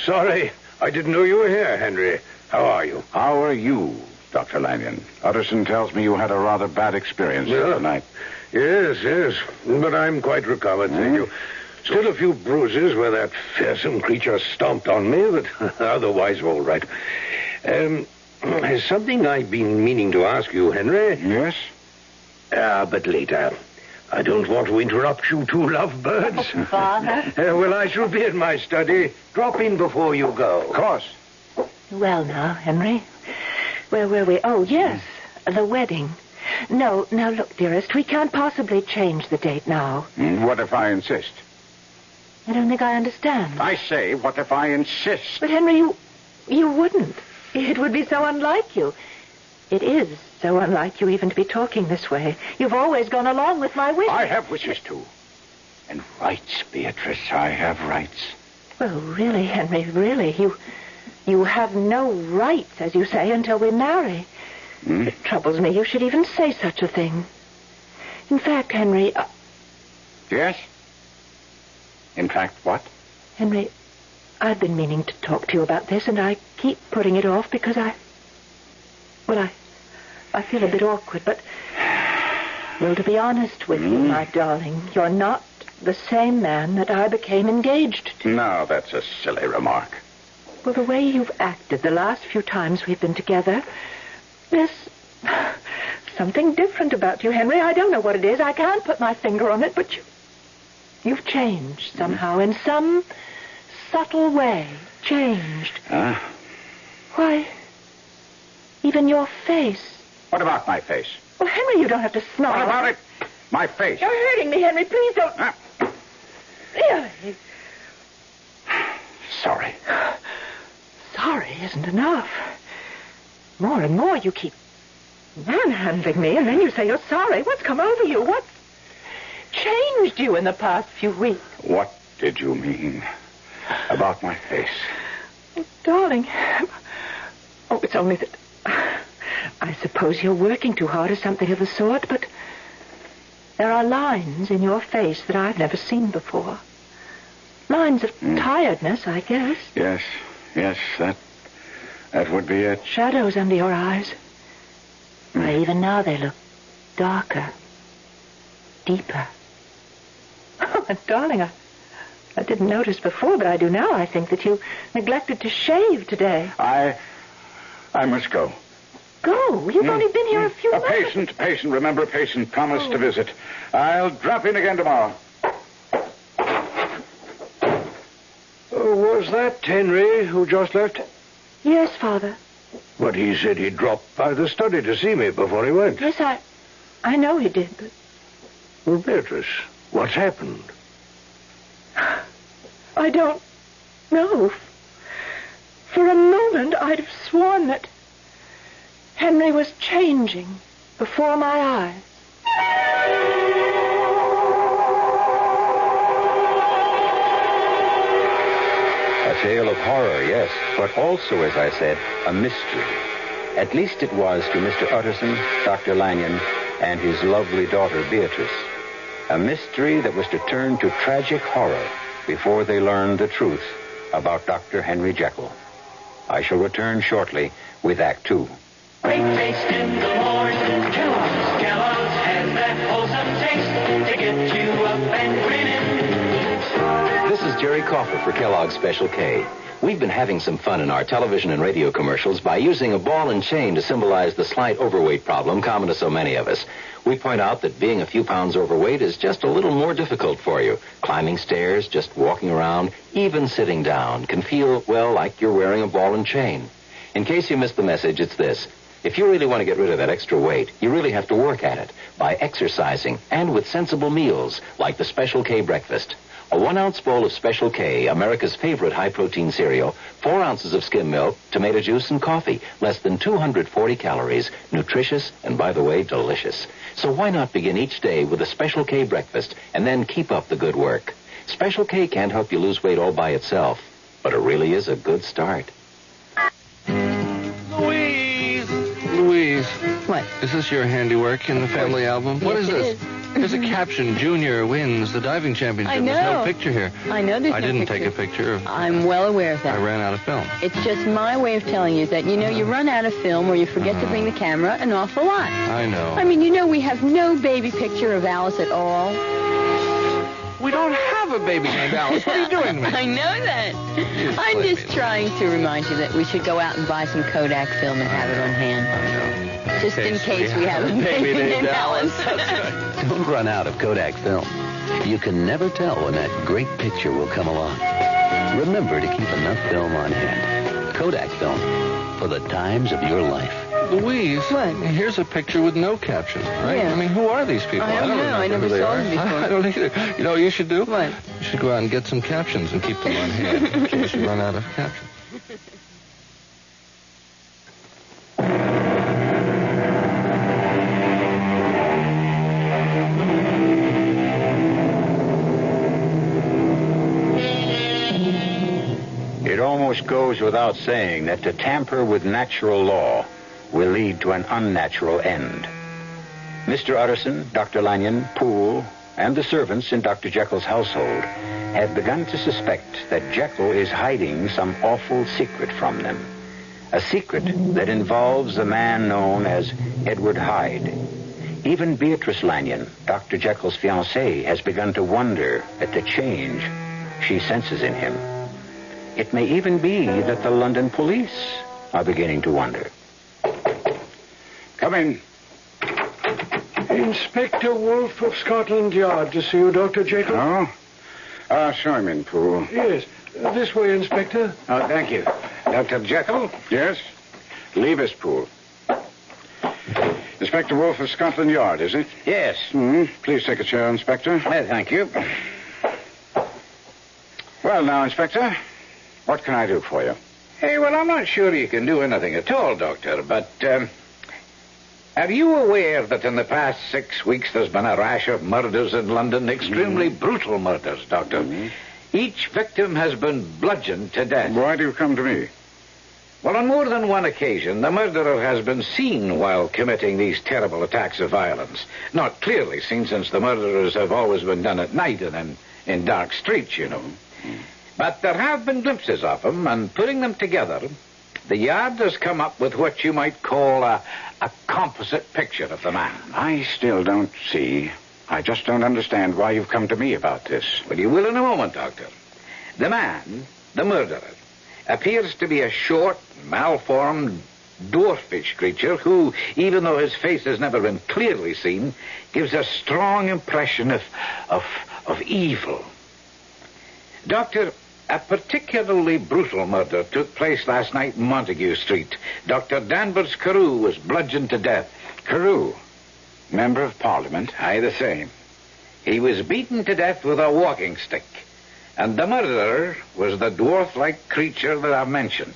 sorry. I didn't know you were here, Henry. How are you? How are you, Dr. Lanyon? Utterson tells me you had a rather bad experience tonight. Yes. But I'm quite recovered, thank you. Still a few bruises where that fearsome creature stomped on me, but otherwise all right. Something I've been meaning to ask you, Henry. Yes? But later. I don't want to interrupt you two lovebirds. Father? Well, I shall be at my study. Drop in before you go. Of course. Well, now, Henry. Where were we? Oh, yes, the wedding. No, now, look, dearest, we can't possibly change the date now. What if I insist? I don't think I understand. I say, what if I insist? But, Henry, you wouldn't. It would be so unlike you. It is so unlike you even to be talking this way. You've always gone along with my wishes. I have wishes, too. And rights, Beatrice. I have rights. Well, really, Henry, really, you have no rights, as you say, until we marry. It troubles me you should even say such a thing. In fact, Henry... Yes? In fact, what? Henry, I've been meaning to talk to you about this, and I keep putting it off because I feel a bit awkward, but... Well, to be honest with you, my darling, you're not the same man that I became engaged to. No, that's a silly remark. Well, the way you've acted the last few times we've been together, there's something different about you, Henry. I don't know what it is. I can't put my finger on it, but you've changed somehow, in some subtle way. Changed. Why, even your face. What about my face? Well, Henry, you don't have to snarl. What about it? My face. You're hurting me, Henry. Please don't. Really? Sorry. Sorry isn't enough. More and more you keep manhandling me, and then you say you're sorry. What's come over you? What's changed you in the past few weeks? What did you mean about my face? Oh, darling. Oh, it's only that... I suppose you're working too hard or something of the sort, but there are lines in your face that I've never seen before. Lines of tiredness, I guess. Yes, that would be it. Shadows under your eyes. Why, even now they look darker, deeper. Oh, and darling, I didn't notice before, but I do now. I think that you neglected to shave today. I must go. Go? You've only been here a few minutes. A patient. Remember, a patient promised to visit. I'll drop in again tomorrow. Was that Henry who just left? Yes, Father. But he said he dropped by the study to see me before he went. Yes, I know he did, but... Well, Beatrice, what's happened? I don't know. For a moment, I'd have sworn that Henry was changing before my eyes. A tale of horror, yes, but also, as I said, a mystery. At least it was to Mr. Utterson, Dr. Lanyon, and his lovely daughter, Beatrice. A mystery that was to turn to tragic horror before they learned the truth about Dr. Henry Jekyll. I shall return shortly with Act Two. Great taste in the morning. Kellogg's has that wholesome taste to get you up and grinning. This is Jerry Coffer for Kellogg's Special K. We've been having some fun in our television and radio commercials by using a ball and chain to symbolize the slight overweight problem common to so many of us. We point out that being a few pounds overweight is just a little more difficult for you. Climbing stairs, just walking around, even sitting down can feel, well, like you're wearing a ball and chain. In case you missed the message, it's this. If you really want to get rid of that extra weight, you really have to work at it by exercising and with sensible meals like the Special K breakfast. A 1-ounce bowl of Special K, America's favorite high-protein cereal, 4 ounces of skim milk, tomato juice, and coffee. Less than 240 calories. Nutritious and, by the way, delicious. So why not begin each day with a Special K breakfast and then keep up the good work? Special K can't help you lose weight all by itself, but it really is a good start. Louise. What? Is this your handiwork in the family album? What is this? There's a caption, Junior wins the diving championship. I know. There's no picture here. I know there's I no didn't picture. take a picture. I'm well aware of that. I ran out of film. It's just my way of telling you that, you run out of film or you forget to bring the camera an awful lot. I know. I mean, we have no baby picture of Alice at all. We don't have a baby named Alice. What are you doing to me? I know that. I'm just trying to remind you that we should go out and buy some Kodak film and have it on hand. I know. Just in case we have a baby named Alice. Don't run out of Kodak film. You can never tell when that great picture will come along. Remember to keep enough film on hand. Kodak film for the times of your life. Louise, here's a picture with no caption, right? Yeah. I mean, who are these people? I don't know. I never who they saw are. them before. I don't either. You know what you should do? What? You should go out and get some captions and keep them on hand in case you run out of captions. It almost goes without saying that to tamper with natural law will lead to an unnatural end. Mr. Utterson, Dr. Lanyon, Poole, and the servants in Dr. Jekyll's household have begun to suspect that Jekyll is hiding some awful secret from them. A secret that involves a man known as Edward Hyde. Even Beatrice Lanyon, Dr. Jekyll's fiancée, has begun to wonder at the change she senses in him. It may even be that the London police are beginning to wonder. Come in. Inspector Wolfe of Scotland Yard to see you, Dr. Jekyll. Oh? Show him in, Poole. Yes. This way, Inspector. Oh, thank you. Dr. Jekyll? Yes? Leave us, Poole. Inspector Wolf of Scotland Yard, is it? Yes. Please take a chair, Inspector. Thank you. Well, now, Inspector, what can I do for you? Hey, well, I'm not sure you can do anything at all, Doctor, but are you aware that in the past 6 weeks there's been a rash of murders in London? Extremely brutal murders, Doctor. Each victim has been bludgeoned to death. Why do you come to me? Well, on more than one occasion, the murderer has been seen while committing these terrible attacks of violence. Not clearly seen, since the murderers have always been done at night and in dark streets, you know. But there have been glimpses of him, and putting them together, the Yard has come up with what you might call a composite picture of the man. I still don't see. I just don't understand why you've come to me about this. Well, you will in a moment, Doctor. The man, the murderer, appears to be a short, malformed, dwarfish creature who, even though his face has never been clearly seen, gives a strong impression of evil. Doctor, a particularly brutal murder took place last night in Montague Street. Dr. Danvers Carew was bludgeoned to death. Carew? Member of Parliament? Aye, the same. He was beaten to death with a walking stick. And the murderer was the dwarf-like creature that I mentioned.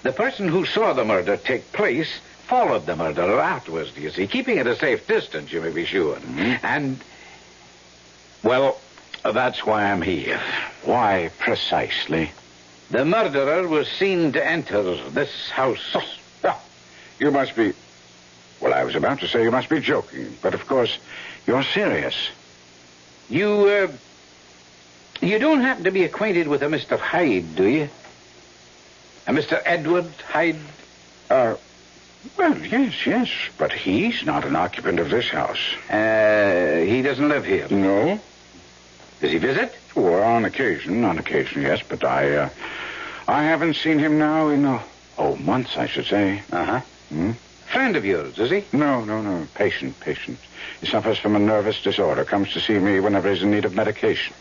The person who saw the murder take place followed the murderer afterwards, you see, keeping at a safe distance, you may be sure. And, well, that's why I'm here. Why precisely? The murderer was seen to enter this house. You must be... Well, I was about to say you must be joking, but of course, you're serious. You don't happen to be acquainted with a Mr. Hyde, do you? A Mr. Edward Hyde? Well, yes, but he's not an occupant of this house. He doesn't live here? No. Does he visit? Well, on occasion, yes, but I haven't seen him now in, months, I should say. Friend of yours, is he? No. Patient. He suffers from a nervous disorder, comes to see me whenever he's in need of medication.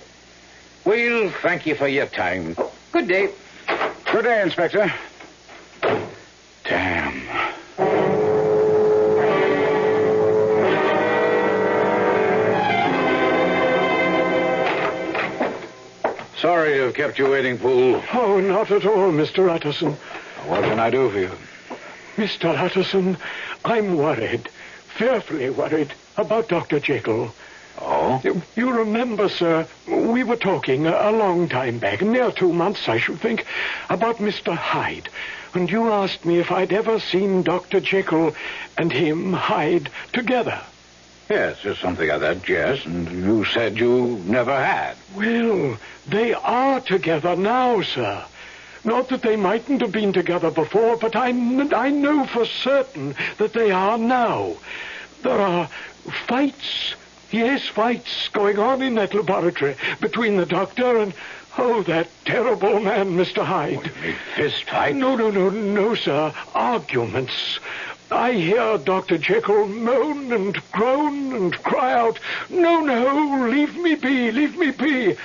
Well, thank you for your time. Good day. Good day, Inspector. Damn. Sorry to have kept you waiting, Poole. Oh, not at all, Mr. Utterson. What can I do for you? Mr. Utterson, I'm worried, fearfully worried, about Dr. Jekyll. Oh? You remember, sir, we were talking a long time back, near 2 months, I should think, about Mr. Hyde. And you asked me if I'd ever seen Dr. Jekyll and him, Hyde, together. Yes, just something like that, yes. And you said you never had. Well, they are together now, sir. Not that they mightn't have been together before, but I know for certain that they are now. There are fights, fights going on in that laboratory between the doctor and, that terrible man, Mr. Hyde. What, you mean fist fight? No, sir. Arguments. I hear Dr. Jekyll moan and groan and cry out, No, leave me be.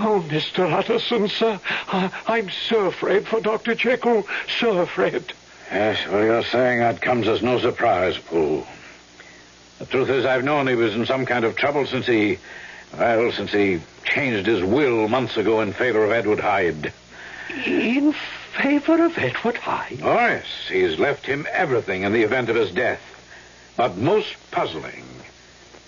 Oh, Mr. Utterson, sir, I'm so afraid for Dr. Jekyll, so afraid. Yes, well, you're saying that comes as no surprise, Poole. The truth is, I've known he was in some kind of trouble since he changed his will months ago in favor of Edward Hyde. In favor of Edward Hyde? Oh, yes. He's left him everything in the event of his death. But most puzzling,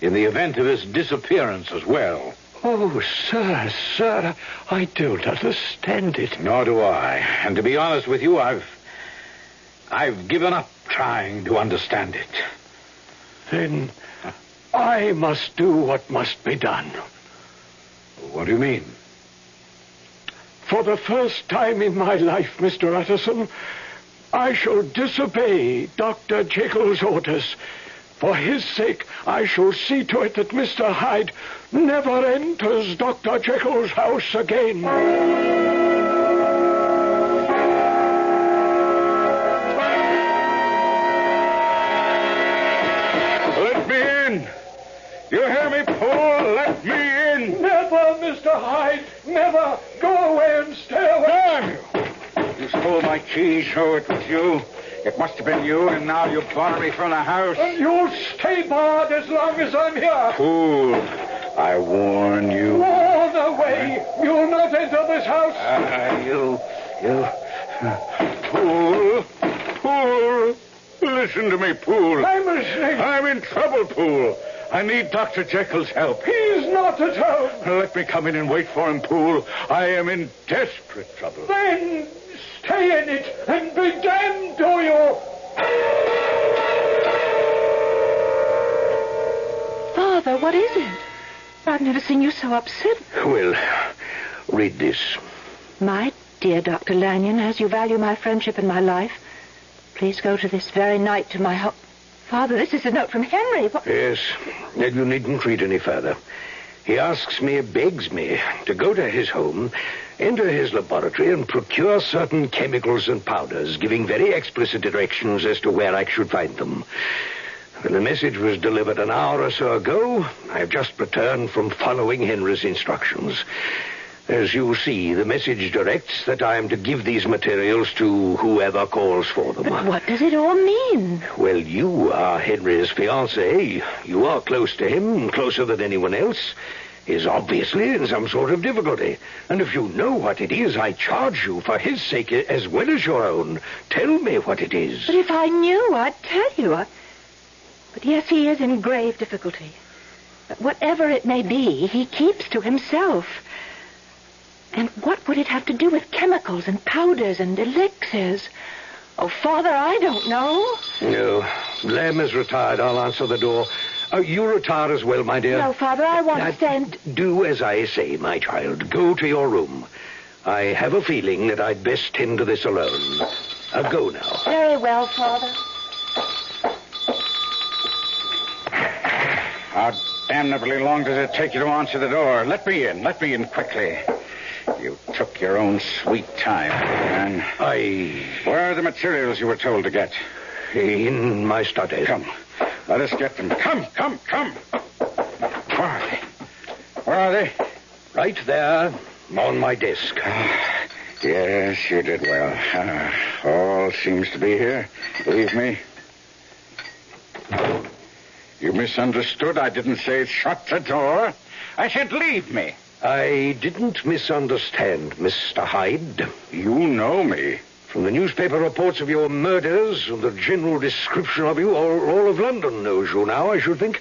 in the event of his disappearance as well. Oh, sir, I don't understand it. Nor do I. And to be honest with you, I've given up trying to understand it. Then I must do what must be done. What do you mean? For the first time in my life, Mr. Utterson, I shall disobey Dr. Jekyll's orders. For his sake, I shall see to it that Mr. Hyde never enters Dr. Jekyll's house again. Let me in. You hear me, Poole? Let me in. Never, Mr. Hyde. Never. Go away and stay away. You stole my keys, so it was you. It must have been you, and now you bar me from the house. You'll stay barred as long as I'm here. Fool. I warn you. Warn away. You'll not enter this house. You... Pool. Pool. Listen to me, Pool. I'm listening. I'm in trouble, Pool. I need Dr. Jekyll's help. He's not at home. Let me come in and wait for him, Pool. I am in desperate trouble. Then stay in it and be damned to you. Father, what is it? I've never seen you so upset. Well, read this. My dear Dr. Lanyon, as you value my friendship and my life, please go to this very night to my home. Father, this is a note from Henry. What? Yes, and you needn't read any further. He begs me to go to his home, enter his laboratory, and procure certain chemicals and powders, giving very explicit directions as to where I should find them. When the message was delivered an hour or so ago, I have just returned from following Henry's instructions. As you see, the message directs that I am to give these materials to whoever calls for them. But what does it all mean? Well, you are Henry's fiancée. You are close to him, closer than anyone else. He is obviously in some sort of difficulty. And if you know what it is, I charge you, for his sake as well as your own, tell me what it is. But if I knew, I'd tell you. But yes, he is in grave difficulty. But whatever it may be, he keeps to himself. And what would it have to do with chemicals and powders and elixirs? Oh, Father, I don't know. No. Lamb is retired. I'll answer the door. You retire as well, my dear. No, Father, I want to stand. Do as I say, my child. Go to your room. I have a feeling that I'd best tend to this alone. Go now. Very well, Father. How damnably long does it take you to answer the door? Let me in. Let me in quickly. You took your own sweet time, man. Where are the materials you were told to get? In my study. Come. Let us get them. Come. Where are they? Where are they? Right there, on my desk. Yes, you did well. All seems to be here. Believe me. You misunderstood. I didn't say shut the door. I said leave me. I didn't misunderstand, Mr. Hyde. You know me. From the newspaper reports of your murders and the general description of you, all of London knows you now, I should think.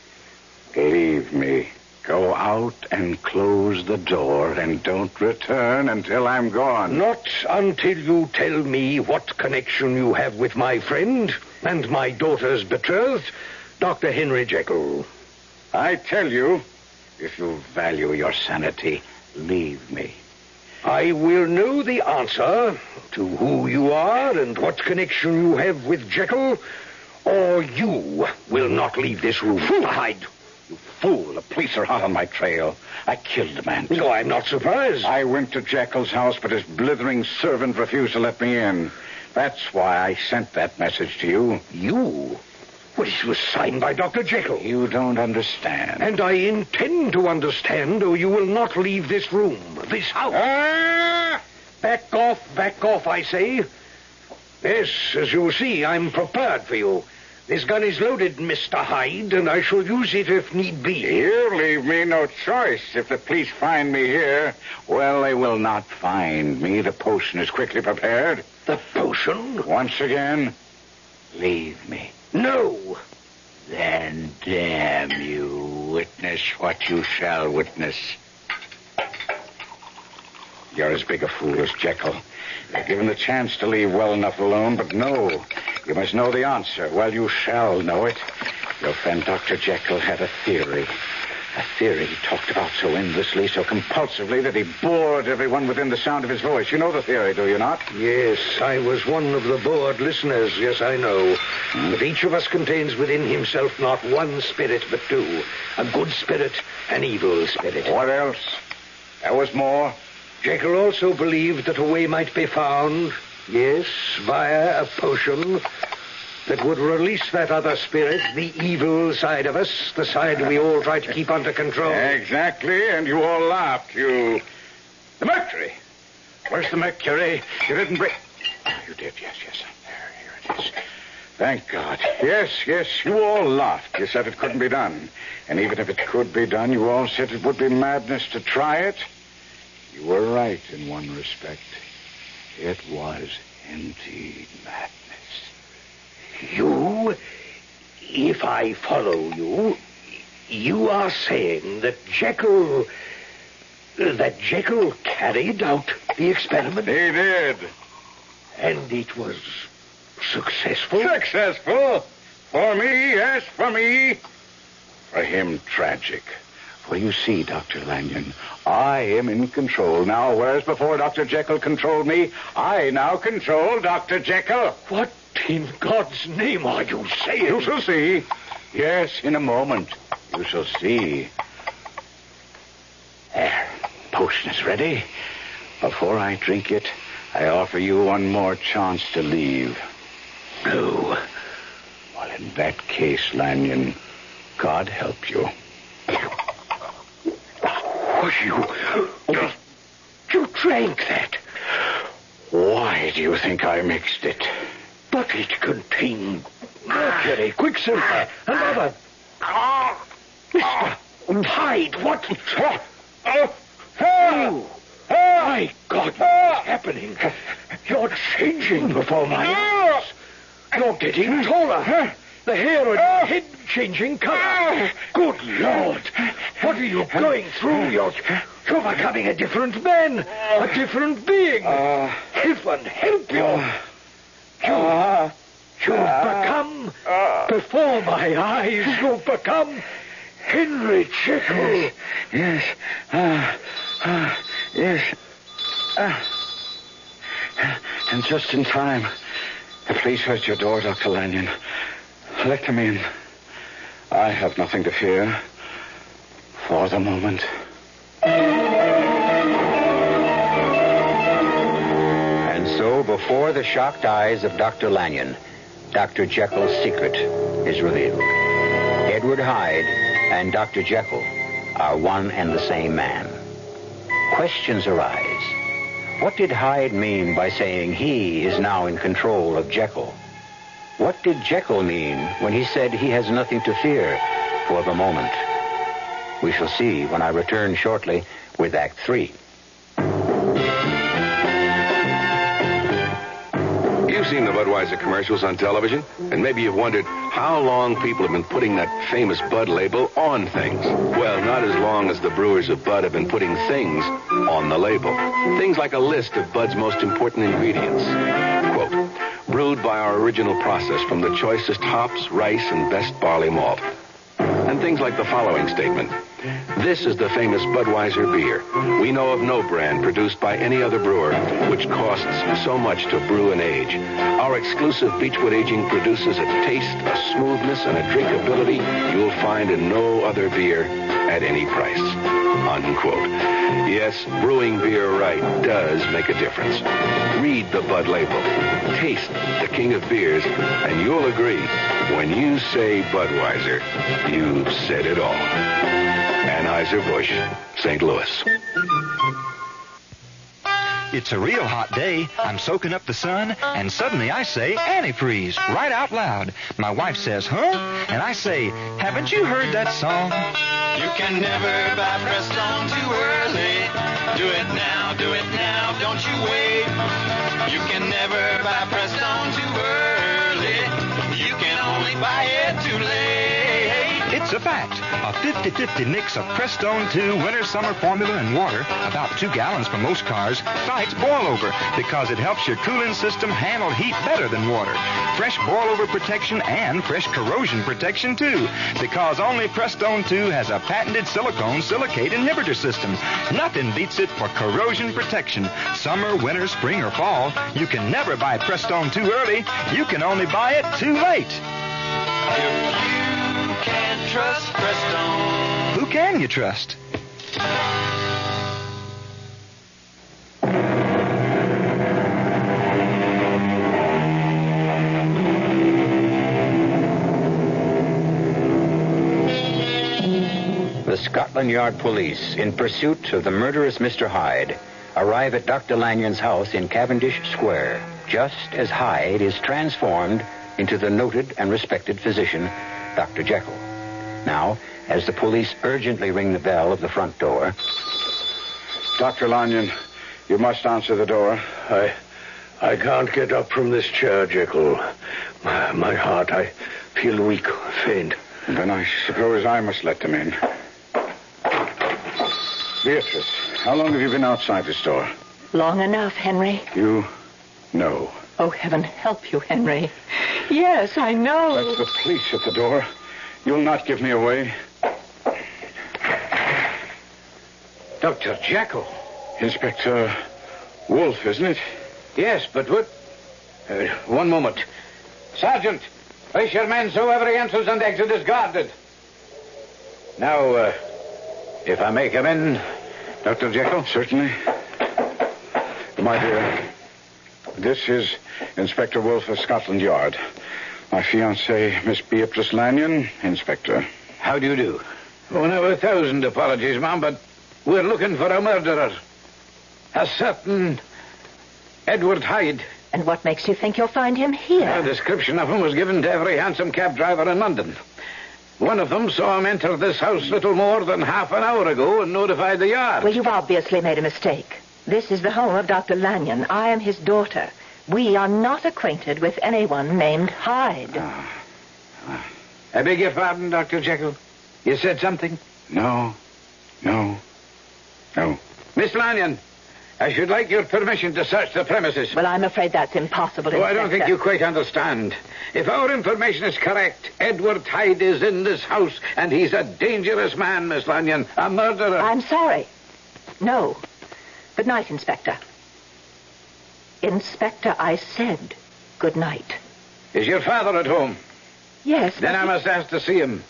Leave me. Go out and close the door, and don't return until I'm gone. Not until you tell me what connection you have with my friend and my daughter's betrothed, Dr. Henry Jekyll. I tell you, if you value your sanity, leave me. I will know the answer to who you are and what connection you have with Jekyll, or you will not leave this room. Hyde. You fool. The police are hot on my trail. I killed the man. No, I'm not surprised. I went to Jekyll's house, but his blithering servant refused to let me in. That's why I sent that message to you. You? Well, it was signed by Dr. Jekyll. You don't understand. And I intend to understand, or you will not leave this room, this house. Back off, I say. Yes, as you see, I'm prepared for you. This gun is loaded, Mr. Hyde, and I shall use it if need be. You leave me no choice. If the police find me here, well, they will not find me. The potion is quickly prepared. The potion? Once again, leave me. No. Then damn you. Witness what you shall witness. You're as big a fool as Jekyll. You're given the chance to leave well enough alone, but no. You must know the answer. Well, you shall know it. Your friend Dr. Jekyll had a theory. A theory he talked about so endlessly, so compulsively, that he bored everyone within the sound of his voice. You know the theory, do you not? Yes, I was one of the bored listeners. Yes, I know. But each of us contains within himself not one spirit, but two. A good spirit, an evil spirit. What else? There was more. Jekyll also believed that a way might be found, yes, via a potion that would release that other spirit, the evil side of us, the side we all try to keep under control. Exactly, and you all laughed. The mercury. Where's the mercury? You didn't bring... Oh, you did, yes. Here it is. Thank God. Yes, you all laughed. You said it couldn't be done. And even if it could be done, you all said it would be madness to try it. You were right in one respect. It was indeed madness. You, if I follow you, you are saying that Jekyll carried out the experiment? He did. And it was successful? Successful? For me, yes, for me. For him, tragic. For you see, Dr. Lanyon, I am in control now, whereas before Dr. Jekyll controlled me, I now control Dr. Jekyll. What in God's name are you saying? You shall see. Yes, in a moment. You shall see. There, potion is ready. Before I drink it, I offer you one more chance to leave. No. Well, in that case, Lanyon, God help you. You drank that. Why do you think I mixed it? But it contained mercury, quicksilver, and other... Mr. Hyde, what... Oh, my God, what's happening? You're changing before my eyes. You're getting taller. The hair on your head changing color. Good Lord. What are you going through? You're becoming a different man. A different being. Heaven help you. You've become, before my eyes, you've become Henry Jekyll. Yes. Yes. And just in time. Please shut your door, Dr. Lanyon. Let them in. I have nothing to fear. For the moment. And so, before the shocked eyes of Dr. Lanyon, Dr. Jekyll's secret is revealed. Edward Hyde and Dr. Jekyll are one and the same man. Questions arise. What did Hyde mean by saying he is now in control of Jekyll? What did Jekyll mean when he said he has nothing to fear for the moment? We shall see when I return shortly with Act 3. You've seen the Budweiser commercials on television, and maybe you've wondered how long people have been putting that famous Bud label on things. Well, not as long as the brewers of Bud have been putting things on the label. Things like a list of Bud's most important ingredients. Quote, brewed by our original process from the choicest hops, rice, and best barley malt. And things like the following statement. This is the famous Budweiser beer. We know of no brand produced by any other brewer which costs so much to brew and age. Our exclusive Beechwood aging produces a taste, a smoothness, and a drinkability you'll find in no other beer at any price. Unquote. Yes, brewing beer right does make a difference. Read the Bud label. Taste the king of beers, and you'll agree, when you say Budweiser, you've said it all. Anheuser-Busch, St. Louis. It's a real hot day. I'm soaking up the sun, and suddenly I say antifreeze right out loud. My wife says, huh? And I say, haven't you heard that song? You can never buy Prestone too early. Do it now, don't you wait. You can never buy Prestone too early. You can only buy it too late. It's a fact. A 50-50 mix of Prestone 2 Winter Summer Formula and water, about 2 gallons for most cars, fights boil-over because it helps your cooling system handle heat better than water. Fresh boil-over protection and fresh corrosion protection, too, because only Prestone 2 has a patented silicone silicate inhibitor system. Nothing beats it for corrosion protection. Summer, winter, spring, or fall, you can never buy Prestone too early. You can only buy it too late. Can't trust Prestone. Who can you trust? The Scotland Yard police, in pursuit of the murderous Mr. Hyde, arrive at Dr. Lanyon's house in Cavendish Square, just as Hyde is transformed into the noted and respected physician, Dr. Jekyll. Now, as the police urgently ring the bell of the front door... Dr. Lanyon, you must answer the door. I can't get up from this chair, Jekyll. My heart, I feel weak, faint. Then I suppose I must let them in. Beatrice, how long have you been outside this door? Long enough, Henry. You know. Oh, heaven help you, Henry. Yes, I know. That's the police at the door. You'll not give me away. Dr. Jekyll. Inspector Wolf, isn't it? Yes, but what... one moment. Sergeant, place your men so every entrance and exit is guarded. Now, if I may come in, Dr. Jekyll? Certainly. My dear, this is Inspector Wolf of Scotland Yard. My fiancée, Miss Beatrice Lanyon, Inspector. How do you do? Oh, no, 1,000 apologies, ma'am, but we're looking for a murderer. A certain Edward Hyde. And what makes you think you'll find him here? A description of him was given to every hansom cab driver in London. One of them saw him enter this house little more than half an hour ago and notified the yard. Well, you've obviously made a mistake. This is the home of Dr. Lanyon. I am his daughter. We are not acquainted with anyone named Hyde. I beg your pardon, Dr. Jekyll. You said something? No. Miss Lanyon, I should like your permission to search the premises. Well, I'm afraid that's impossible, Oh, I don't Inspector. think you quite understand. If our information is correct, Edward Hyde is in this house, and he's a dangerous man, Miss Lanyon. A murderer. I'm sorry. No. Good night, Inspector. Inspector, I said good night. Is your father at home? Yes. Then I must ask to see him.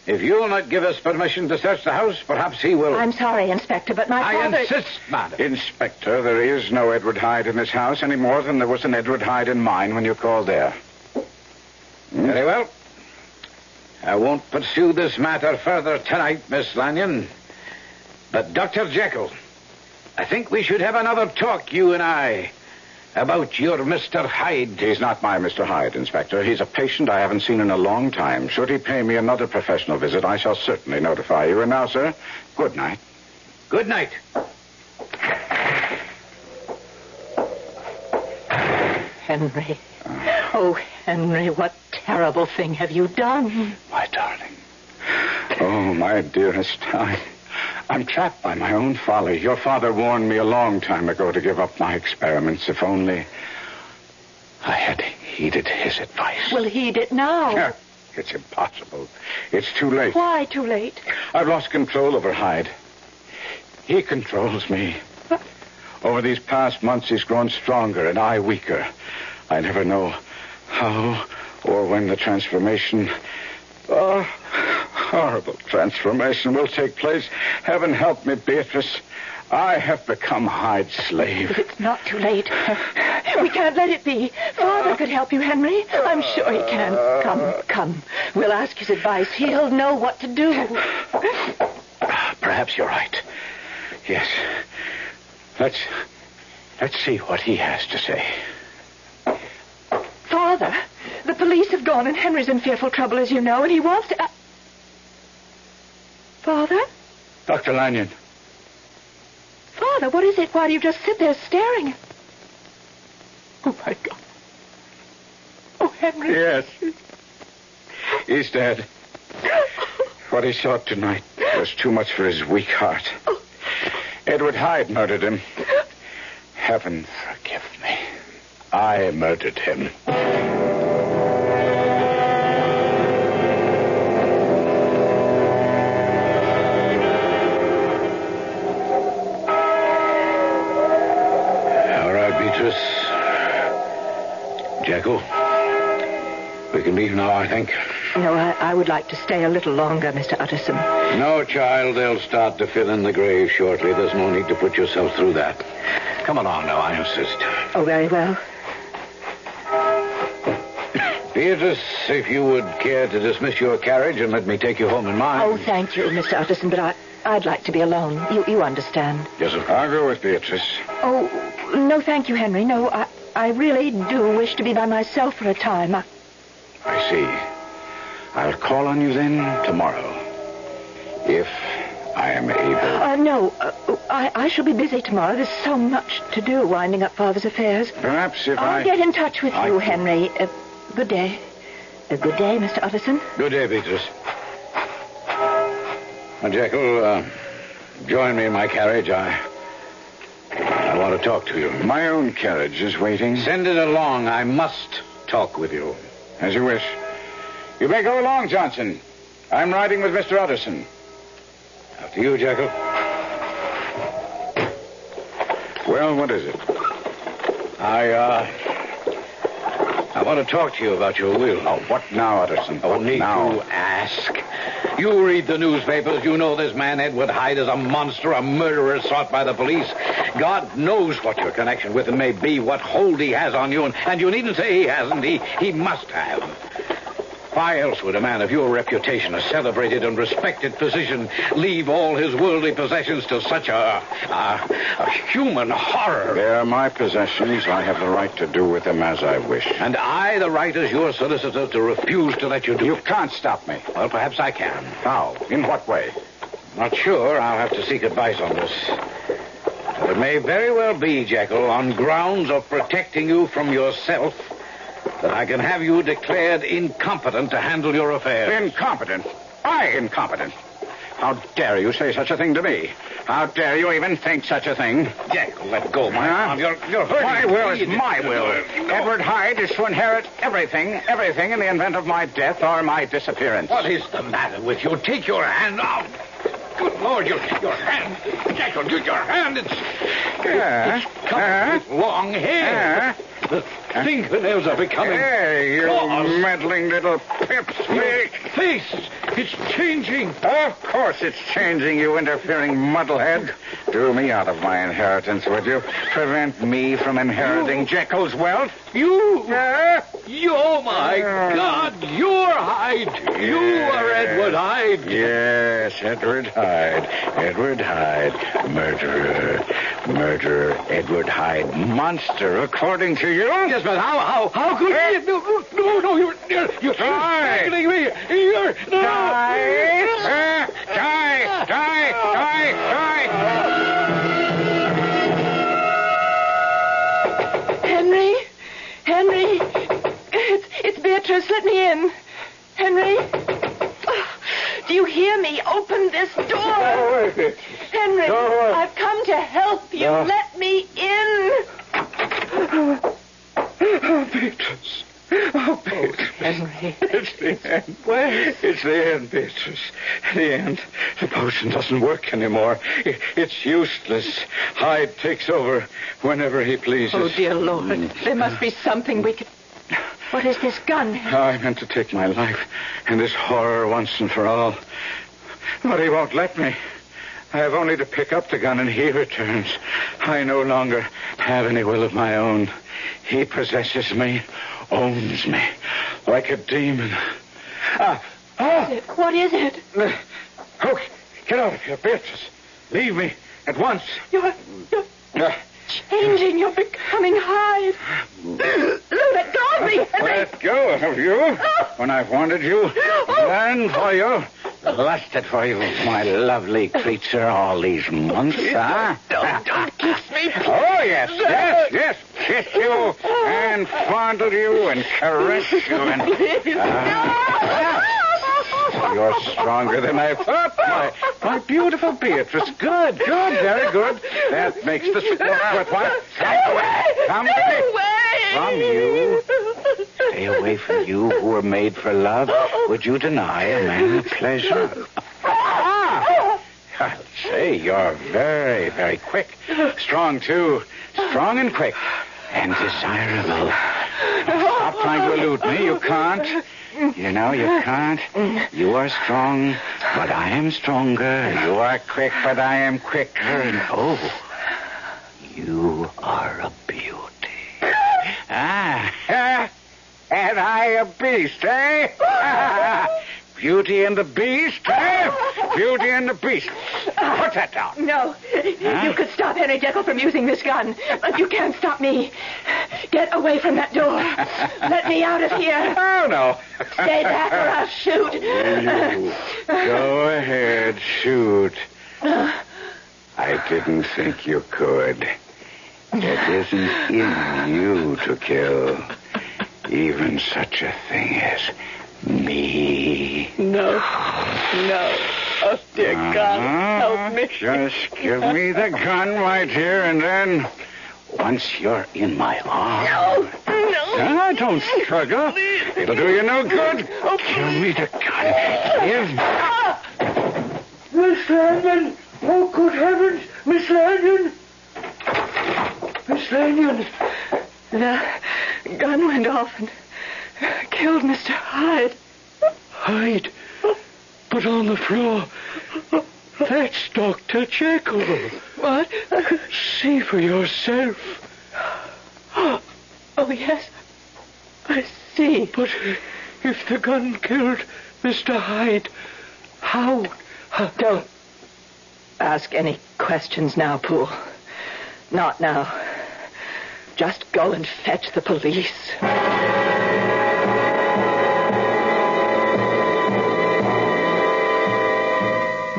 If you'll not give us permission to search the house, perhaps he will. I'm sorry, Inspector, but my father... I insist, madam. Inspector, there is no Edward Hyde in this house any more than there was an Edward Hyde in mine when you called there. Very well. I won't pursue this matter further tonight, Miss Lanyon. But, Dr. Jekyll, I think we should have another talk, you and I, about your Mr. Hyde. He's not my Mr. Hyde, Inspector. He's a patient I haven't seen in a long time. Should he pay me another professional visit, I shall certainly notify you. And now, sir, good night. Good night. Henry. Oh, Henry, what terrible thing have you done? My darling. Oh, my dearest, I'm trapped by my own folly. Your father warned me a long time ago to give up my experiments. If only I had heeded his advice. Well, heed it now. It's impossible. It's too late. Why too late? I've lost control over Hyde. He controls me. Over these past months, he's grown stronger and I weaker. I never know how or when the transformation... Oh, horrible transformation will take place. Heaven help me, Beatrice. I have become Hyde's slave. But it's not too late. We can't let it be. Father could help you, Henry. I'm sure he can. Come. We'll ask his advice. He'll know what to do. Perhaps you're right. Yes. Let's see what he has to say. Father, the police have gone and Henry's in fearful trouble, as you know, and he wants to... Father? Dr. Lanyon. Father, what is it? Why do you just sit there staring? Oh, my God. Oh, Henry. Yes. He's dead. What he saw tonight was too much for his weak heart. Edward Hyde murdered him. Heaven forgive me. I murdered him. All right, Beatrice. Jekyll. We can leave now, I think. No, I would like to stay a little longer, Mr. Utterson. No, child. They'll start to fill in the grave shortly. There's no need to put yourself through that. Come along now, I insist. Oh, very well. Beatrice, if you would care to dismiss your carriage and let me take you home in mine. Oh, thank you, Mr. Utterson, but I'd like to be alone. You understand. Yes, I'll go with Beatrice. Oh, no, thank you, Henry. No, I really do wish to be by myself for a time. I see. I'll call on you then tomorrow. If I am able. No, I shall be busy tomorrow. There's so much to do winding up Father's affairs. Perhaps if I'll get in touch with you, Henry. Good day. Good day, Mr. Utterson. Good day, Beatrice. Jekyll, join me in my carriage. I want to talk to you. My own carriage is waiting. Send it along. I must talk with you. As you wish. You may go along, Johnson. I'm riding with Mr. Utterson. After you, Jekyll. Well, what is it? I want to talk to you about your will. Oh, what now, Utterson? Oh, need to ask. You read the newspapers. You know this man, Edward Hyde, is a monster, a murderer sought by the police. God knows what your connection with him may be, what hold he has on you, and you needn't say he hasn't. He must have. Why else would a man of your reputation, a celebrated and respected physician, leave all his worldly possessions to such a human horror? They're my possessions. I have the right to do with them as I wish. And I the right as your solicitor to refuse to let you do You it. can't stop me. Well, perhaps I can. How? In what way? Not sure. I'll have to seek advice on this. But it may very well be, Jekyll, on grounds of protecting you from yourself, that I can have you declared incompetent to handle your affairs. Incompetent? I incompetent? How dare you say such a thing to me? How dare you even think such a thing? Jekyll, let go my arm. You're hurting My will me. is my will. Edward Hyde is to inherit everything in the event of my death or my disappearance. What is the matter with you? Take your hand off. Good Lord, your hand. Jekyll, your hand, it's covered with long hair. The fingernails are becoming... Hey, you claws. meddling little pipsqueak. Face, it's changing. Of course it's changing, you interfering muddlehead. Do me out of my inheritance, would you? Prevent me from inheriting Jekyll's wealth? You, oh my God, you're Hyde. You are Edward Hyde. Yes, Edward Hyde. Edward Hyde. Murderer, Edward Hyde. Monster, according to you? Yes, but how could you? No, you're strangling me. You're... No. Die! Henry, it's Beatrice. Let me in. Henry, do you hear me? Open this door. Henry, I've come to help you. Let me in. Oh, Beatrice. Oh, Beatrice. Henry. It's the end. Where? It's the end, Beatrice. The end. The potion doesn't work anymore. It's useless. Hyde takes over whenever he pleases. Oh, dear Lord. There must be something we could... What is this gun? I meant to take my life and this horror once and for all. But he won't let me. I have only to pick up the gun and he returns. I no longer have any will of my own. He possesses me, owns me, like a demon. What is it? Oh, get out of here, Beatrice. Leave me at once. You're changing. You're becoming Hyde. Let go of me. Let go of you? When I've wanted you, yearned for you, lusted for you, my lovely creature, all these months, huh? Don't kiss me. Oh, yes. Kiss you and fondle you and caress you and... You're stronger than I thought. My beautiful Beatrice. Good, very good. That makes the sport worthwhile. Come away. From you. Stay away from you who were made for love. Would you deny a man pleasure? I'll say you're very, very quick. Strong, too. Strong and quick. And desirable. Stop trying to elude me. You can't. You know, you can't. You are strong, but I am stronger. You are quick, but I am quicker. And you are a beauty. And I a beast, eh? Beauty and the Beast, eh? Beauty and the Beast. Put that down. No. Huh? You could stop Henry Jekyll from using this gun, but you can't stop me. Get away from that door. Let me out of here. Oh, no. Stay back or I'll shoot. Go ahead, shoot. I didn't think you could. It isn't in you to kill. Even such a thing as me. No. Oh, dear God, help me. Just give me the gun right here, and then once you're in my arms. No. Don't struggle. It'll do you no good. Give me the gun. Miss Lanyon! Oh, good heavens! Miss Lanyon! Miss Lanyon! The gun went off and killed Mr. Hyde. Hyde? But on the floor, that's Dr. Jekyll. What? See for yourself. Oh, yes. I see. But if the gun killed Mr. Hyde, how? Don't ask any questions now, Poole. Not now. Just go and fetch the police.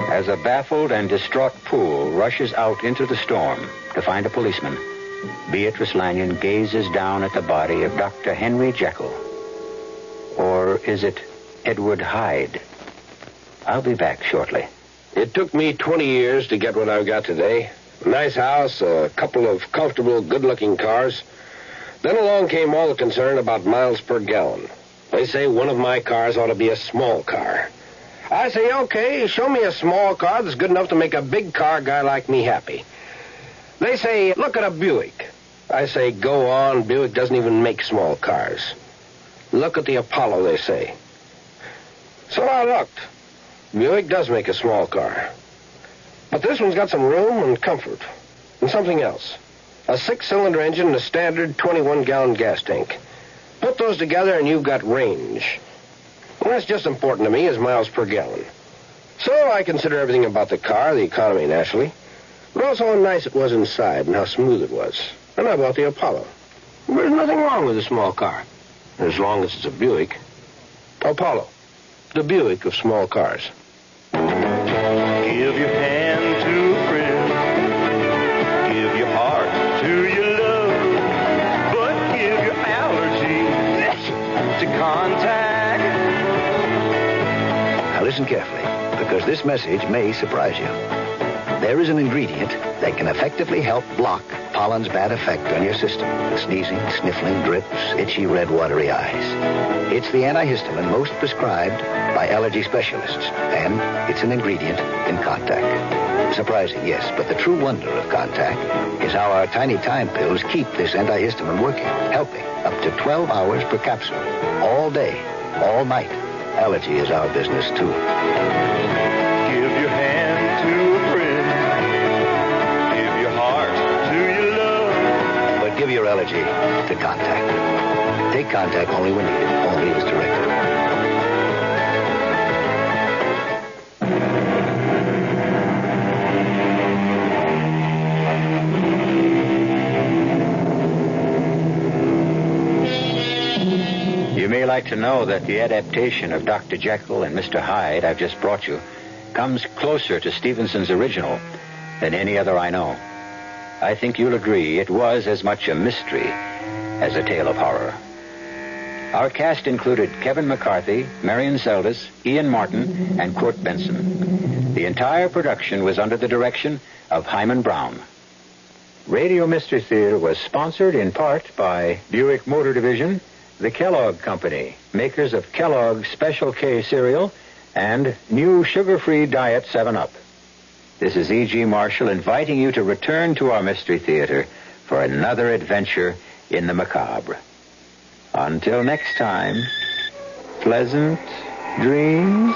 As a baffled and distraught Poole rushes out into the storm to find a policeman, Beatrice Lanyon gazes down at the body of Dr. Henry Jekyll. Or is it Edward Hyde? I'll be back shortly. It took me 20 years to get what I've got today. A nice house, a couple of comfortable, good-looking cars. Then along came all the concern about miles per gallon. They say one of my cars ought to be a small car. I say, okay, show me a small car that's good enough to make a big car guy like me happy. They say, look at a Buick. I say, go on, Buick doesn't even make small cars. Look at the Apollo, they say. So I looked. Buick does make a small car. But this one's got some room and comfort. And something else. A 6-cylinder engine and a standard 21-gallon gas tank. Put those together and you've got range. Well, that's just important to me is miles per gallon. So I consider everything about the car, the economy naturally, but also how nice it was inside and how smooth it was. And I bought the Apollo. There's nothing wrong with a small car, as long as it's a Buick. Apollo, the Buick of small cars. Give your hand to a friend. Give your heart to your love. But give your allergy to contact. Now listen carefully, because this message may surprise you. There is an ingredient that can effectively help block pollen's bad effect on your system. Sneezing, sniffling, drips, itchy, red, watery eyes. It's the antihistamine most prescribed by allergy specialists, and it's an ingredient in Contact. Surprising, yes, but the true wonder of Contact is how our tiny time pills keep this antihistamine working, helping up to 12 hours per capsule, all day, all night. Allergy is our business, too. Give your hand to a friend. Give your heart to your love. But give your allergy to Contact. Take Contact only when needed, only as directed. You may like to know that the adaptation of Dr. Jekyll and Mr. Hyde I've just brought you comes closer to Stevenson's original than any other I know. I think you'll agree it was as much a mystery as a tale of horror. Our cast included Kevin McCarthy, Marion Seldes, Ian Martin, and Kurt Benson. The entire production was under the direction of Hyman Brown. Radio Mystery Theater was sponsored in part by Buick Motor Division, the Kellogg Company, makers of Kellogg's Special K cereal, and new sugar-free Diet 7-Up. This is E.G. Marshall inviting you to return to our Mystery Theater for another adventure in the macabre. Until next time, pleasant dreams.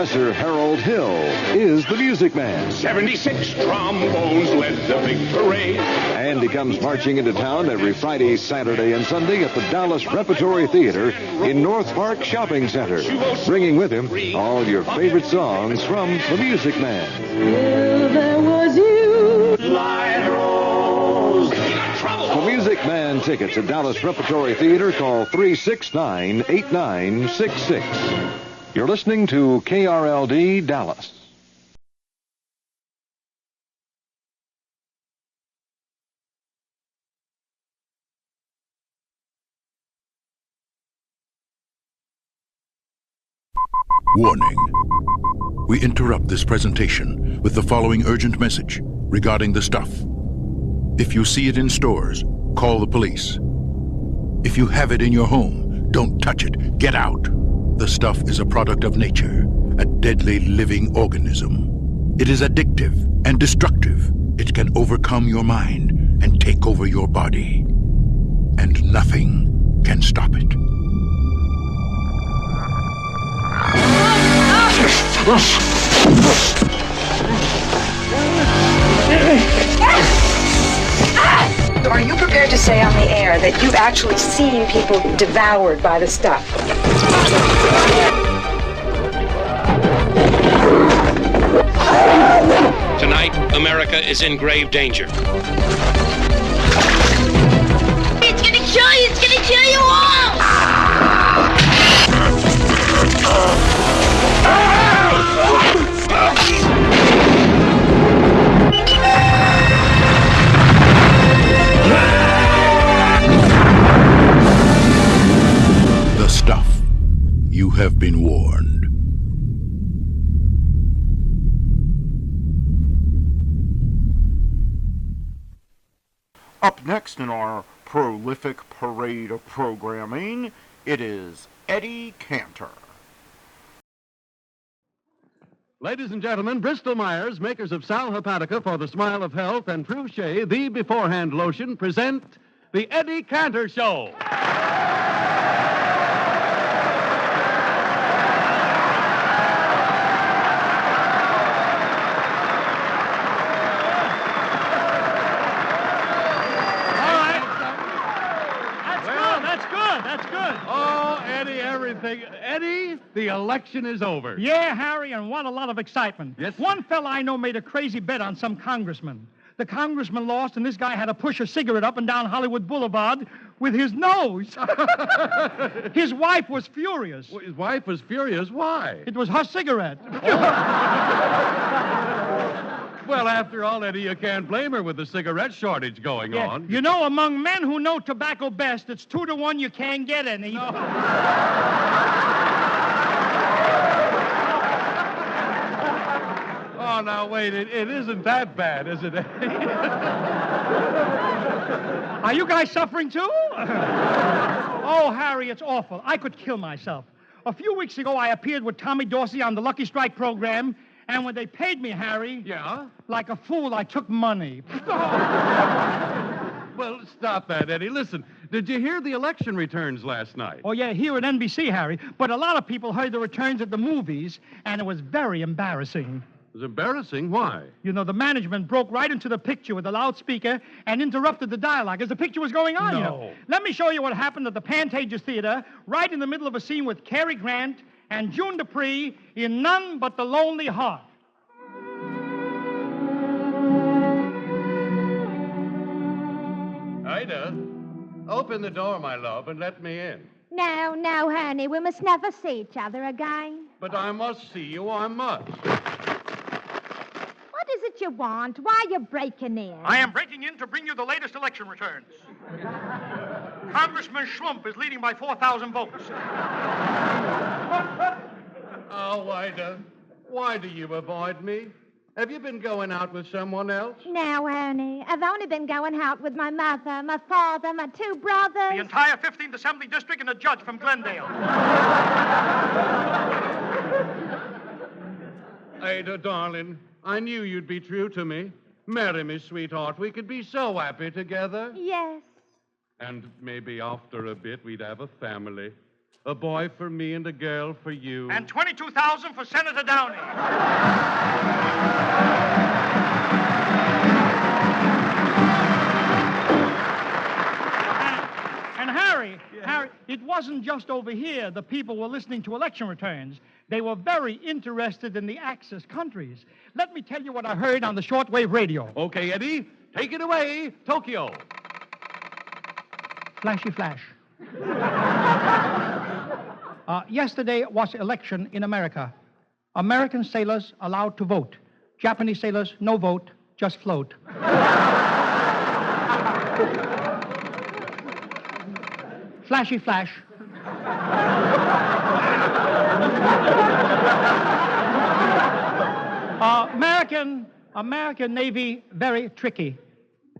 Professor Harold Hill is the Music Man. 76 trombones led the big parade. And he comes marching into town every Friday, Saturday, and Sunday at the Dallas Repertory Theater in North Park Shopping Center, bringing with him all your favorite songs from the Music Man. If there was you, light rose. For Music Man tickets at Dallas Repertory Theater, call 369-8966. You're listening to KRLD Dallas. Warning. We interrupt this presentation with the following urgent message regarding the stuff. If you see it in stores, call the police. If you have it in your home, don't touch it. Get out. The stuff is a product of nature, a deadly living organism. It is addictive and destructive. It can overcome your mind and take over your body. And nothing can stop it. Are you prepared to say on the air that you've actually seen people devoured by the stuff? Tonight, America is in grave danger. It's gonna kill you! It's gonna kill you all! The stuff. You have been warned. Up next in our prolific parade of programming, it is Eddie Cantor. Ladies and gentlemen, Bristol Myers, makers of Sal Hepatica for the Smile of Health and True Shea, the beforehand lotion, present the Eddie Cantor Show. That's good. Oh, Eddie, everything. Eddie, the election is over. Yeah, Harry, and what a lot of excitement. Yes. One fella I know made a crazy bet on some congressman. The congressman lost, and this guy had to push a cigarette up and down Hollywood Boulevard with his nose. His wife was furious. Well, his wife was furious? Why? It was her cigarette. Well, after all, Eddie, you can't blame her with the cigarette shortage going on. You know, among men who know tobacco best, it's 2 to 1 you can't get any. No. Oh, now, wait, it isn't that bad, is it? Are you guys suffering, too? Oh, Harry, it's awful. I could kill myself. A few weeks ago, I appeared with Tommy Dorsey on the Lucky Strike program, and when they paid me, Harry... Yeah? Like a fool, I took money. Well, stop that, Eddie. Listen, did you hear the election returns last night? Oh, yeah, here at NBC, Harry. But a lot of people heard the returns at the movies, and it was very embarrassing. It was embarrassing? Why? You know, the management broke right into the picture with a loudspeaker and interrupted the dialogue as the picture was going on, No. you know. Let me show you what happened at the Pantages Theater, right in the middle of a scene with Cary Grant and June Dupree in None But the Lonely Heart. Ida, open the door, my love, and let me in. No, no, honey, we must never see each other again. But I must see you, I must. What is it you want? Why are you breaking in? I am breaking in to bring you the latest election returns. Congressman Schlump is leading by 4,000 votes. Oh, Ida, why do you avoid me? Have you been going out with someone else? No, honey. I've only been going out with my mother, my father, my 2 brothers. The entire 15th Assembly District and a judge from Glendale. Ada, darling, I knew you'd be true to me. Marry me, sweetheart. We could be so happy together. Yes. And maybe after a bit we'd have a family. A boy for me and a girl for you. And $22,000 for Senator Downey. And Harry, it wasn't just over here the people were listening to election returns. They were very interested in the Axis countries. Let me tell you what I heard on the shortwave radio. Okay, Eddie, take it away, Tokyo. Flashy flash. Yesterday was election in America. American sailors allowed to vote. Japanese sailors, no vote, just float. Flashy flash. American Navy, very tricky.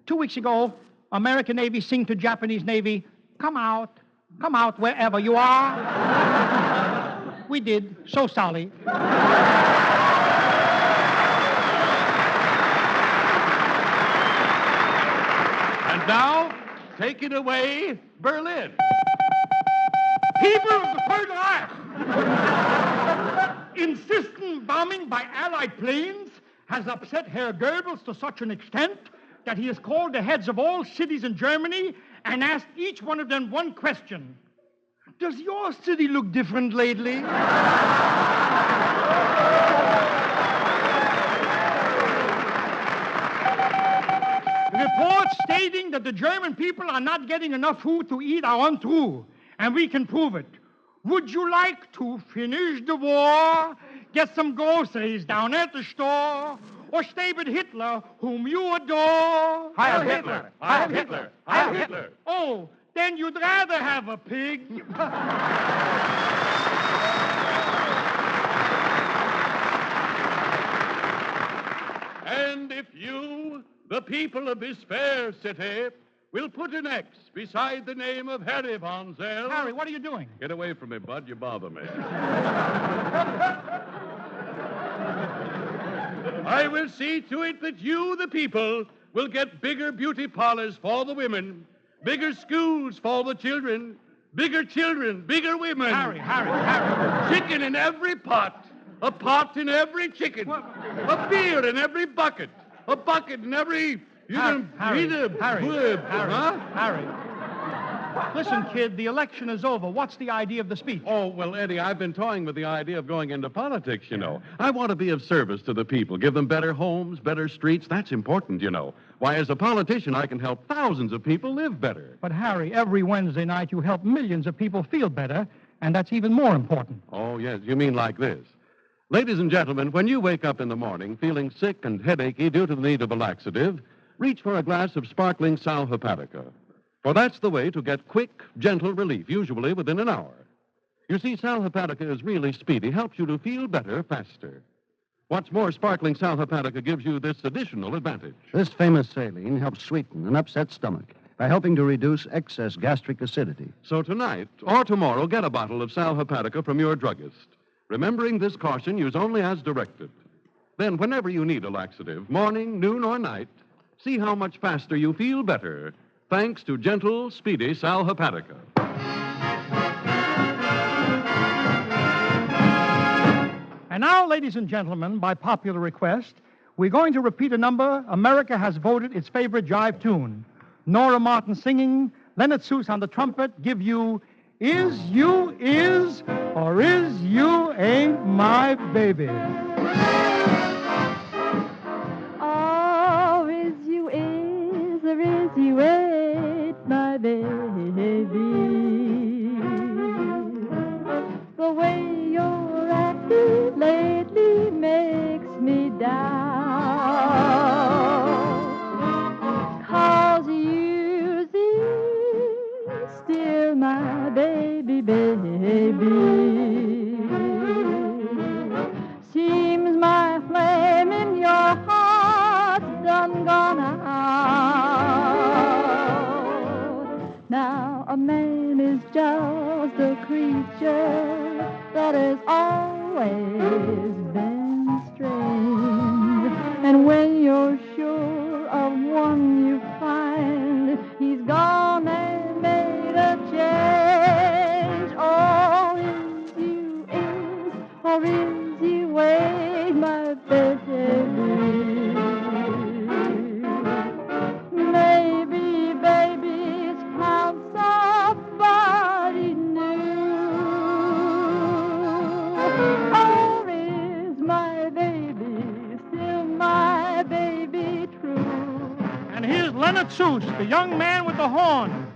2 weeks ago, American Navy sing to Japanese Navy, come out wherever you are. We did, so sorry. And now, take it away, Berlin. People of the Third Reich! Insistent bombing by Allied planes has upset Herr Goebbels to such an extent that he has called the heads of all cities in Germany and asked each one of them one question. Does your city look different lately? Reports stating that the German people are not getting enough food to eat are untrue, and we can prove it. Would you like to finish the war, get some groceries down at the store, or stay with Hitler, whom you adore? Heil Hitler! Heil Hitler! Heil Hitler! Oh, then you'd rather have a pig. And if you, the people of this fair city, will put an X beside the name of Harry Von Zell... Harry, what are you doing? Get away from me, Bud. You bother me. I will see to it that you, the people, will get bigger beauty parlors for the women, bigger schools for the children, bigger women. Harry. Chicken in every pot, a pot in every chicken, a beer in every bucket, a bucket in every... Harry. Listen, kid, the election is over. What's the idea of the speech? Oh, well, Eddie, I've been toying with the idea of going into politics, you know. I want to be of service to the people, give them better homes, better streets. That's important, you know. Why, as a politician, I can help thousands of people live better. But, Harry, every Wednesday night you help millions of people feel better, and that's even more important. Oh, yes, you mean like this. Ladies and gentlemen, when you wake up in the morning feeling sick and headachy due to the need of a laxative, reach for a glass of sparkling Sal Hepatica. For that's the way to get quick, gentle relief, usually within an hour. You see, Sal Hepatica is really speedy, helps you to feel better faster. What's more, sparkling Sal Hepatica gives you this additional advantage. This famous saline helps sweeten an upset stomach by helping to reduce excess gastric acidity. So tonight or tomorrow, get a bottle of Sal Hepatica from your druggist. Remembering this caution, use only as directed. Then, whenever you need a laxative, morning, noon, or night, see how much faster you feel better, thanks to gentle, speedy Sal Hepatica. And now, ladies and gentlemen, by popular request, we're going to repeat a number America has voted its favorite jive tune. Nora Martin singing, Leonard Seuss on the trumpet, give you Is You Is or Is You Ain't My Baby. Oh, is you is or is you ain't my baby? The way you're acting lately makes me down. 'Cause you is still my baby, baby. Seems my flame in your heart's done gone out. Now a man is just a creature that has always been strange. And when you're sure of one you find, he's gone and made a change. Oh, Leonard Seuss, the young man with the horn.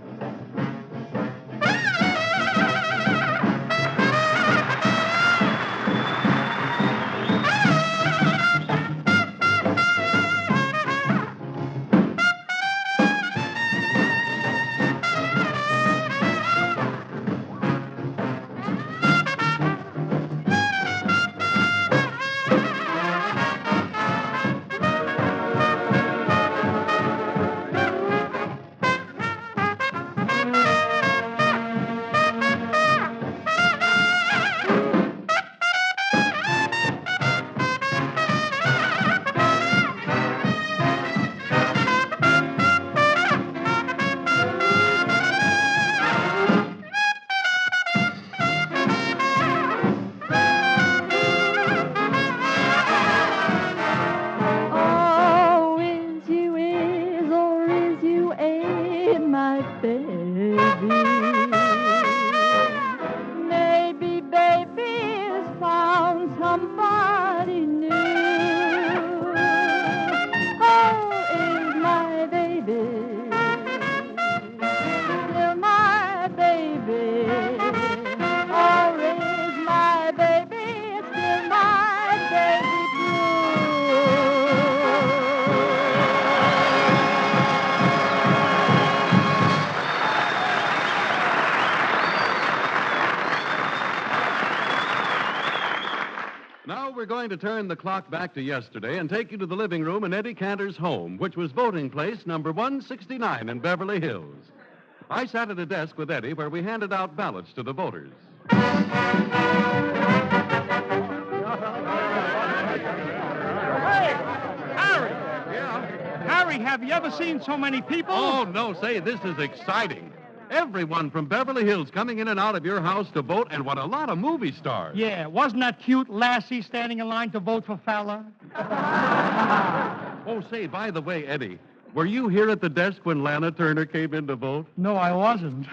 We're going to turn the clock back to yesterday and take you to the living room in Eddie Cantor's home, which was voting place number 169 in Beverly Hills. I sat at a desk with Eddie where we handed out ballots to the voters. Hey, Harry! Yeah? Harry, have you ever seen so many people? Oh, no, say, this is exciting. Everyone from Beverly Hills coming in and out of your house to vote, and what a lot of movie stars. Yeah, wasn't that cute Lassie standing in line to vote for Fowler? Oh, say, by the way, Eddie, were you here at the desk when Lana Turner came in to vote? No, I wasn't.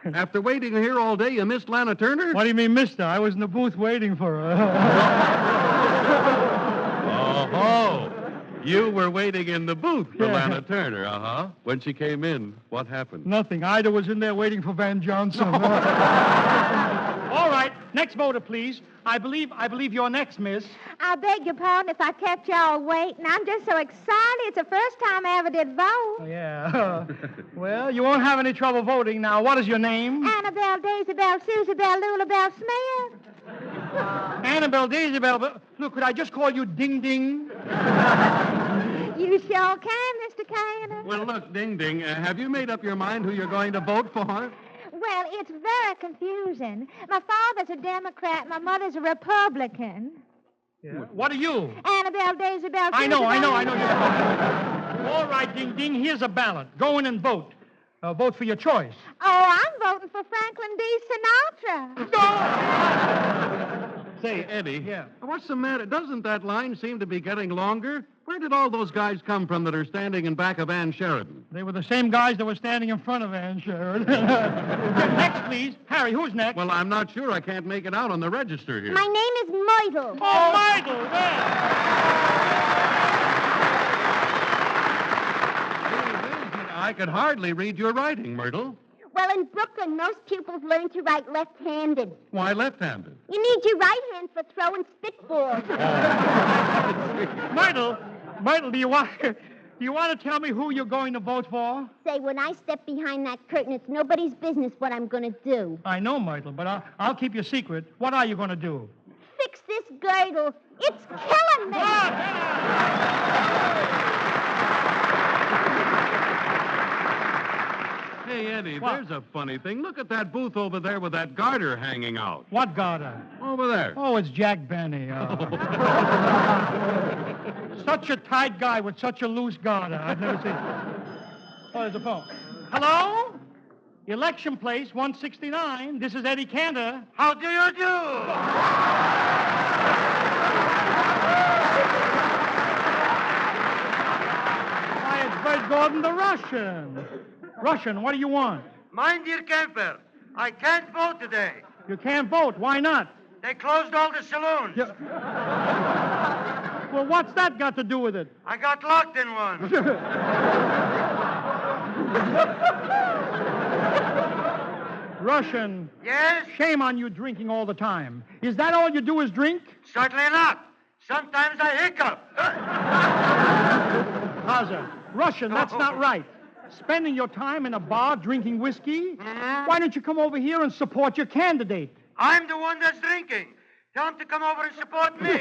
After waiting here all day, you missed Lana Turner? What do you mean, mister? I was in the booth waiting for her. Oh, you were waiting in the booth for Lana Turner, When she came in, what happened? Nothing. Ida was in there waiting for Van Johnson. All right, next voter, please. I believe you're next, miss. I beg your pardon if I kept y'all waiting. I'm just so excited. It's the first time I ever did vote. Yeah. Well, you won't have any trouble voting now. What is your name? Annabelle, Daisybelle, Susybelle, Lulabelle Smith. Annabelle, Daisybelle. Look, could I just call you Ding Ding? You sure can, Mr. Cantor. Well, look, Ding Ding, have you made up your mind who you're going to vote for? Well, it's very confusing. My father's a Democrat. My mother's a Republican. Yeah. What are you? Annabelle, Daisybelle, I know. All right, Ding Ding, here's a ballot. Go in and vote. Vote for your choice. Oh, I'm voting for Franklin D. Sinatra. Say, Eddie. Yeah. What's the matter? Doesn't that line seem to be getting longer? Where did all those guys come from that are standing in back of Ann Sheridan? They were the same guys that were standing in front of Ann Sheridan. Next, please. Harry, who's next? Well, I'm not sure. I can't make it out on the register here. My name is Myrtle. Oh, Myrtle. I could hardly read your writing, Myrtle. Well, in Brooklyn, most pupils learn to write left-handed. Why left-handed? You need your right hand for throwing spitballs. Myrtle, do you want to tell me who you're going to vote for? Say, when I step behind that curtain, it's nobody's business what I'm going to do. I know, Myrtle, but I'll keep your secret. What are you going to do? Fix this girdle. It's killing me. Hey, Eddie, there's a funny thing. Look at that booth over there with that garter hanging out. What garter? Over there. Oh, it's Jack Benny. Such a tight guy with such a loose garter. I've never seen. Oh, there's a phone. Hello? Election place 169. This is Eddie Cantor. How do you do? Why, it's Bert Gordon the Russian. Russian, what do you want? My dear camper, I can't vote today. You can't vote. Why not? They closed all the saloons. Well, what's that got to do with it? I got locked in one. Russian. Yes? Shame on you drinking all the time. Is that all you do is drink? Certainly not. Sometimes I hiccup. Haza, Russian, that's not right. Spending your time in a bar drinking whiskey? Why don't you come over here and support your candidate? I'm the one that's drinking. Tell him to come over and support me.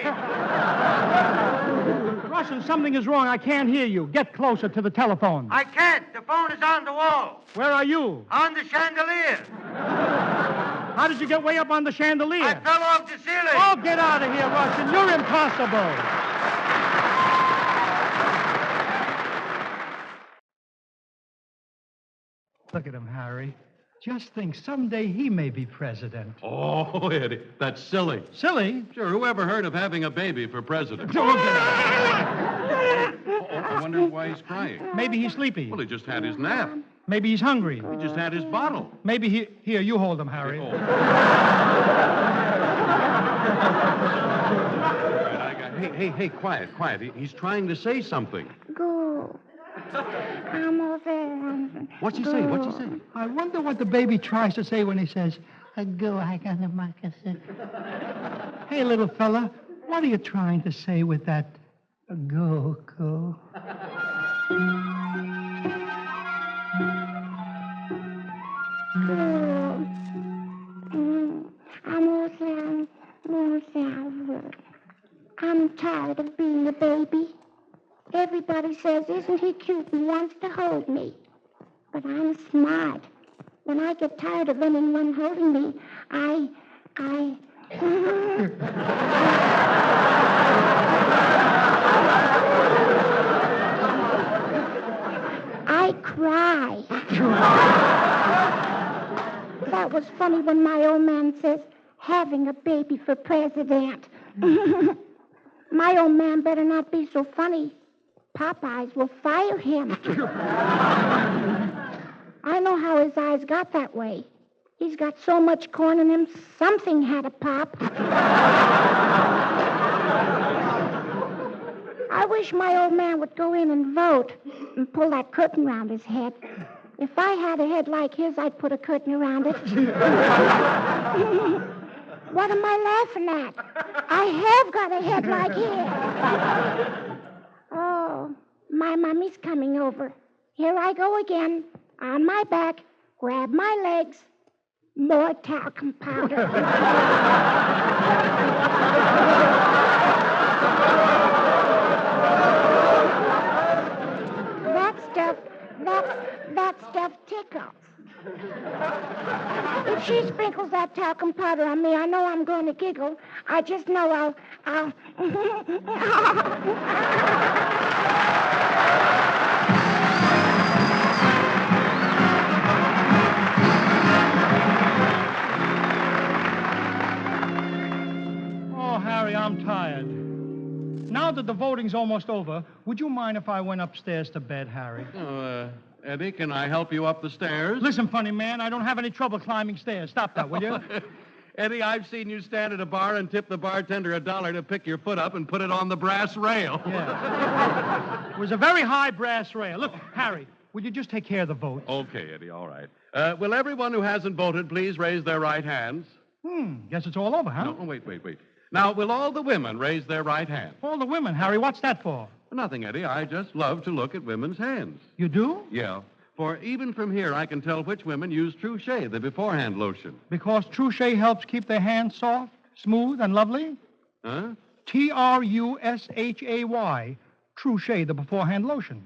Russian, something is wrong. I can't hear you. Get closer to the telephone. I can't. The phone is on the wall. Where are you? On the chandelier. How did you get way up on the chandelier? I fell off the ceiling. Oh, get out of here, Russian. You're impossible. Look at him, Harry. Just think, someday he may be president. Oh, Eddie, that's silly. Silly? Sure, who ever heard of having a baby for president? I wonder why he's crying. Maybe he's sleepy. Well, he just had his nap. Maybe he's hungry. He just had his bottle. Maybe he... Here, you hold him, Harry. Hey, quiet. He's trying to say something. Go. I'm over. What's he say? I wonder what the baby tries to say when he says, go, I got a moccasin. Hey, little fella, what are you trying to say with that go? I'm tired of being a baby. Everybody says, isn't he cute and wants to hold me? But I'm smart. When I get tired of anyone holding me, I cry. That was funny when my old man says, having a baby for president. My old man better not be so funny. Popeyes will fire him. I know how his eyes got that way. He's got so much corn in him, something had to pop. I wish my old man would go in and vote and pull that curtain around his head. If I had a head like his, I'd put a curtain around it. What am I laughing at? I have got a head like his. Oh, my mommy's coming over. Here I go again. On my back, grab my legs. More talcum powder. That stuff tickles. If she sprinkles that talcum powder on me, I know I'm going to giggle. I just know I'll... Oh, Harry, I'm tired. Now that the voting's almost over, would you mind if I went upstairs to bed, Harry? Eddie, can I help you up the stairs? Listen, funny man, I don't have any trouble climbing stairs. Stop that, will you? Eddie, I've seen you stand at a bar and tip the bartender $1 to pick your foot up and put it on the brass rail. Yeah. It was a very high brass rail. Look, Harry, will you just take care of the vote? Okay, Eddie, all right. Will everyone who hasn't voted please raise their right hands? Guess it's all over, huh? No, wait. Now, will all the women raise their right hands? All the women, Harry, what's that for? Nothing, Eddie. I just love to look at women's hands. You do? Yeah. For even from here, I can tell which women use True Shea, the beforehand lotion. Because True Shea helps keep their hands soft, smooth, and lovely? Huh? Trushay, True Shea, the beforehand lotion.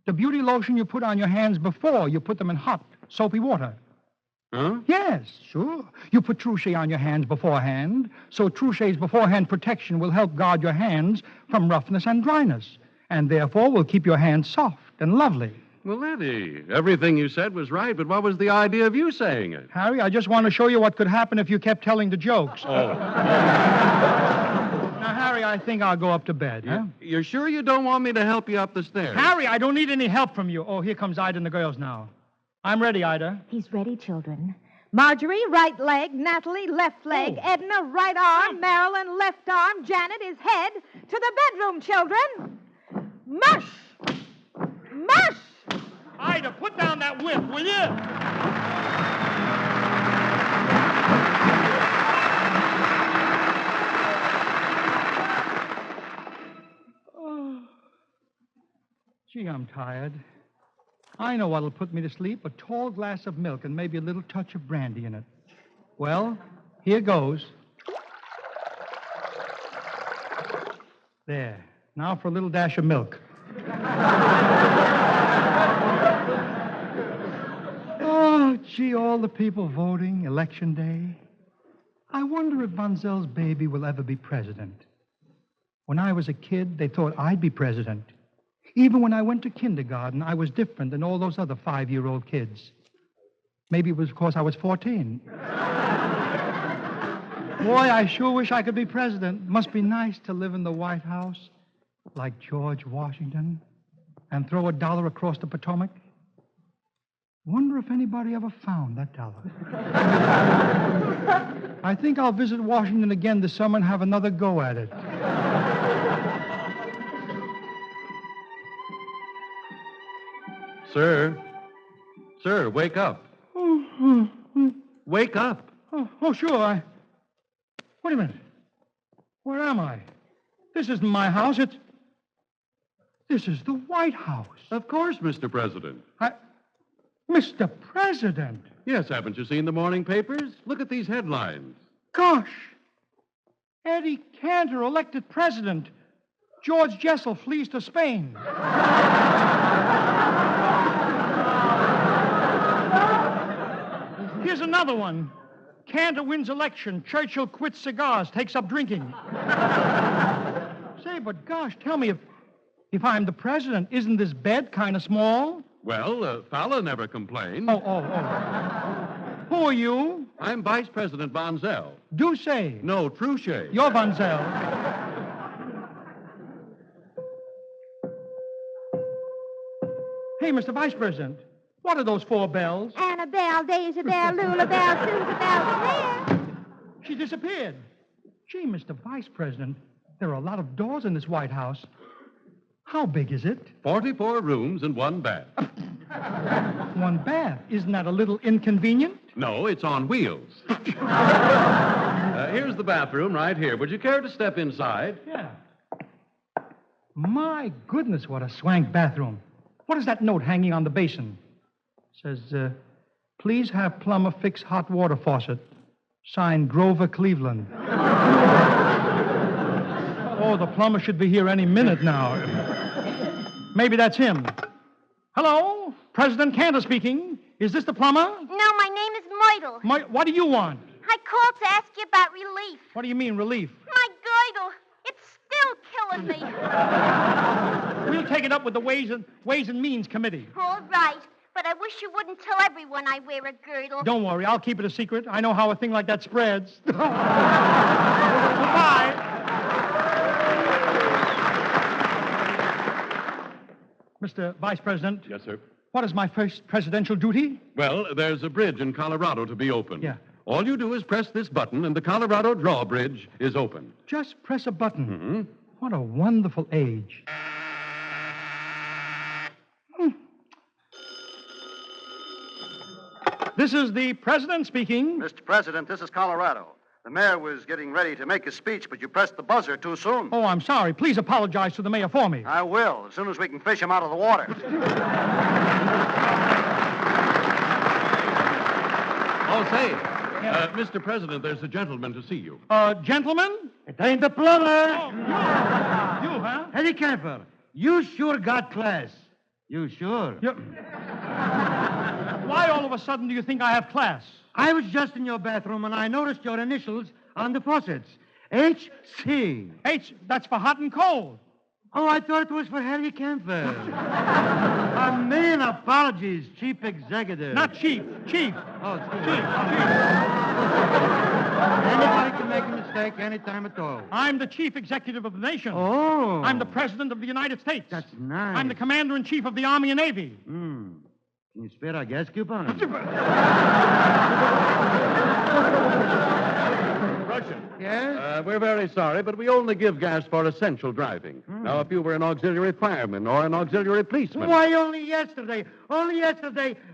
The beauty lotion you put on your hands before you put them in hot, soapy water. Huh? Yes, sure. You put True Shea on your hands beforehand, so True Shea's beforehand protection will help guard your hands from roughness and dryness, and therefore will keep your hands soft and lovely. Well, Eddie, everything you said was right, but what was the idea of you saying it? Harry, I just want to show you what could happen if you kept telling the jokes. Oh. Now, Harry, I think I'll go up to bed, huh? You're sure you don't want me to help you up the stairs? Harry, I don't need any help from you. Oh, here comes Ida and the girls now. I'm ready, Ida. He's ready, children. Marjorie, right leg. Natalie, left leg. Edna, right arm. Marilyn, left arm. Janet, his head. To the bedroom, children. Mush! Mush! Ida, put down that whip, will you? Oh. Gee, I'm tired. I know what'll put me to sleep. A tall glass of milk and maybe a little touch of brandy in it. Well, here goes. There. Now for a little dash of milk. Oh, gee, all the people voting, election day. I wonder if Von Zell's baby will ever be president. When I was a kid, they thought I'd be president. Even when I went to kindergarten, I was different than all those other 5-year-old kids. Maybe it was because I was 14. Boy, I sure wish I could be president. Must be nice to live in the White House like George Washington and throw $1 across the Potomac. Wonder if anybody ever found that $1. I think I'll visit Washington again this summer and have another go at it. Sir, wake up. Wake up. Oh, sure. Wait a minute. Where am I? This isn't my house. This is the White House. Of course, Mr. President. Mr. President? Yes, haven't you seen the morning papers? Look at these headlines. Gosh. Eddie Cantor elected president. George Jessel flees to Spain. Here's another one. Cantor wins election. Churchill quits cigars, takes up drinking. Say, but gosh, tell me, if I'm the president, isn't this bed kind of small? Well, Fowler never complained. Oh. Who are you? I'm Vice President Von Zell. Do say. No, Truche. You're Von Zell. Hey, Mr. Vice President, what are those 4 bells? Annabelle, Daisy Bell, Lula Bell, Susan Bell, there. She disappeared. Gee, Mr. Vice President, there are a lot of doors in this White House. How big is it? 44 rooms and 1 bath. 1 bath? Isn't that a little inconvenient? No, it's on wheels. Here's the bathroom right here. Would you care to step inside? Yeah. My goodness, what a swank bathroom. What is that note hanging on the basin? It says, please have plumber fix hot water faucet. Signed, Grover Cleveland. Oh, the plumber should be here any minute now. Maybe that's him. Hello? President Cantor speaking. Is this the plumber? No, my name is Myrtle. What do you want? I called to ask you about relief. What do you mean, relief? My girdle. It's still killing me. We'll take it up with the Ways and Means Committee. All right, but I wish you wouldntell everyone I wear a girdle. Don't worry, I'll keep it a secret. I know how a thing like that spreads. Goodbye. Mr. Vice President. Yes, sir. What is my first presidential duty? Well, there's a bridge in Colorado to be opened. Yeah. All you do is press this button, and the Colorado drawbridge is open. Just press a button. Mm-hmm. What a wonderful age. This is the president speaking. Mr. President, this is Colorado. The mayor was getting ready to make his speech, but you pressed the buzzer too soon. Oh, I'm sorry. Please apologize to the mayor for me. I will, as soon as we can fish him out of the water. Oh, say, Mr. President, there's a gentleman to see you. Gentleman? It ain't the plumber. Oh, you, huh? Eddie Cantor, you sure got class. You sure? Why all of a sudden do you think I have class? I was just in your bathroom and I noticed your initials on the faucets. H.C. H, that's for hot and cold. Oh, I thought it was for Harry Cantor. A million apologies, Chief Executive. Not chief, chief. Oh, chief. Anybody can make a mistake anytime at all. I'm the chief executive of the nation. Oh. I'm the president of the United States. That's nice. I'm the commander-in-chief of the Army and Navy. Can you spare our gas coupon? Russian. Yes? We're very sorry, but we only give gas for essential driving. Now, if you were an auxiliary fireman or an auxiliary policeman... Why, only yesterday,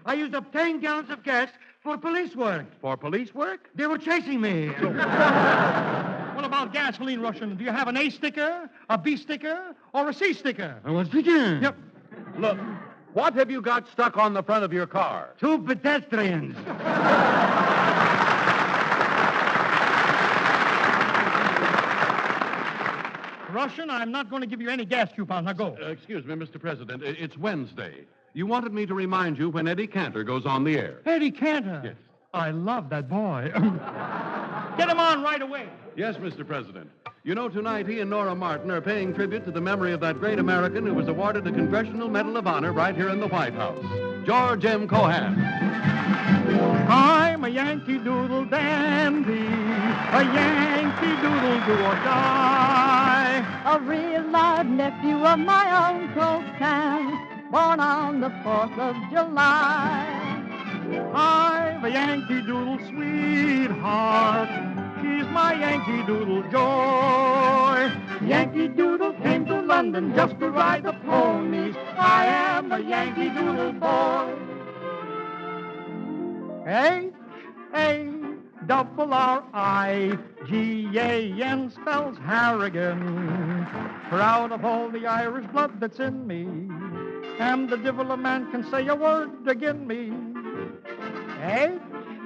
I used up 10 gallons of gas for police work. For police work? They were chasing me. What about gasoline, Russian? Do you have an A sticker, a B sticker, or a C sticker? What's the jam? Yep. Look, what have you got stuck on the front of your car? 2 pedestrians. Russian, I'm not going to give you any gas coupons. Now go. Excuse me, Mr. President. It's Wednesday. You wanted me to remind you when Eddie Cantor goes on the air. Eddie Cantor? Yes. I love that boy. Get him on right away. Yes, Mr. President. You know, tonight he and Nora Martin are paying tribute to the memory of that great American who was awarded the Congressional Medal of Honor right here in the White House, George M. Cohan. I'm a Yankee Doodle dandy, a Yankee Doodle do or die. A real live nephew of my Uncle Sam, born on the 4th of July. I'm a Yankee Doodle sweetheart, she's my Yankee Doodle joy. Yankee Doodle came to London just to ride the ponies. I am a Yankee Doodle boy. H-A-R-R-I-G-A-N spells Harrigan. Proud of all the Irish blood that's in me, and the devil a man can say a word agin me. H-A-R-R-I-G-A-N,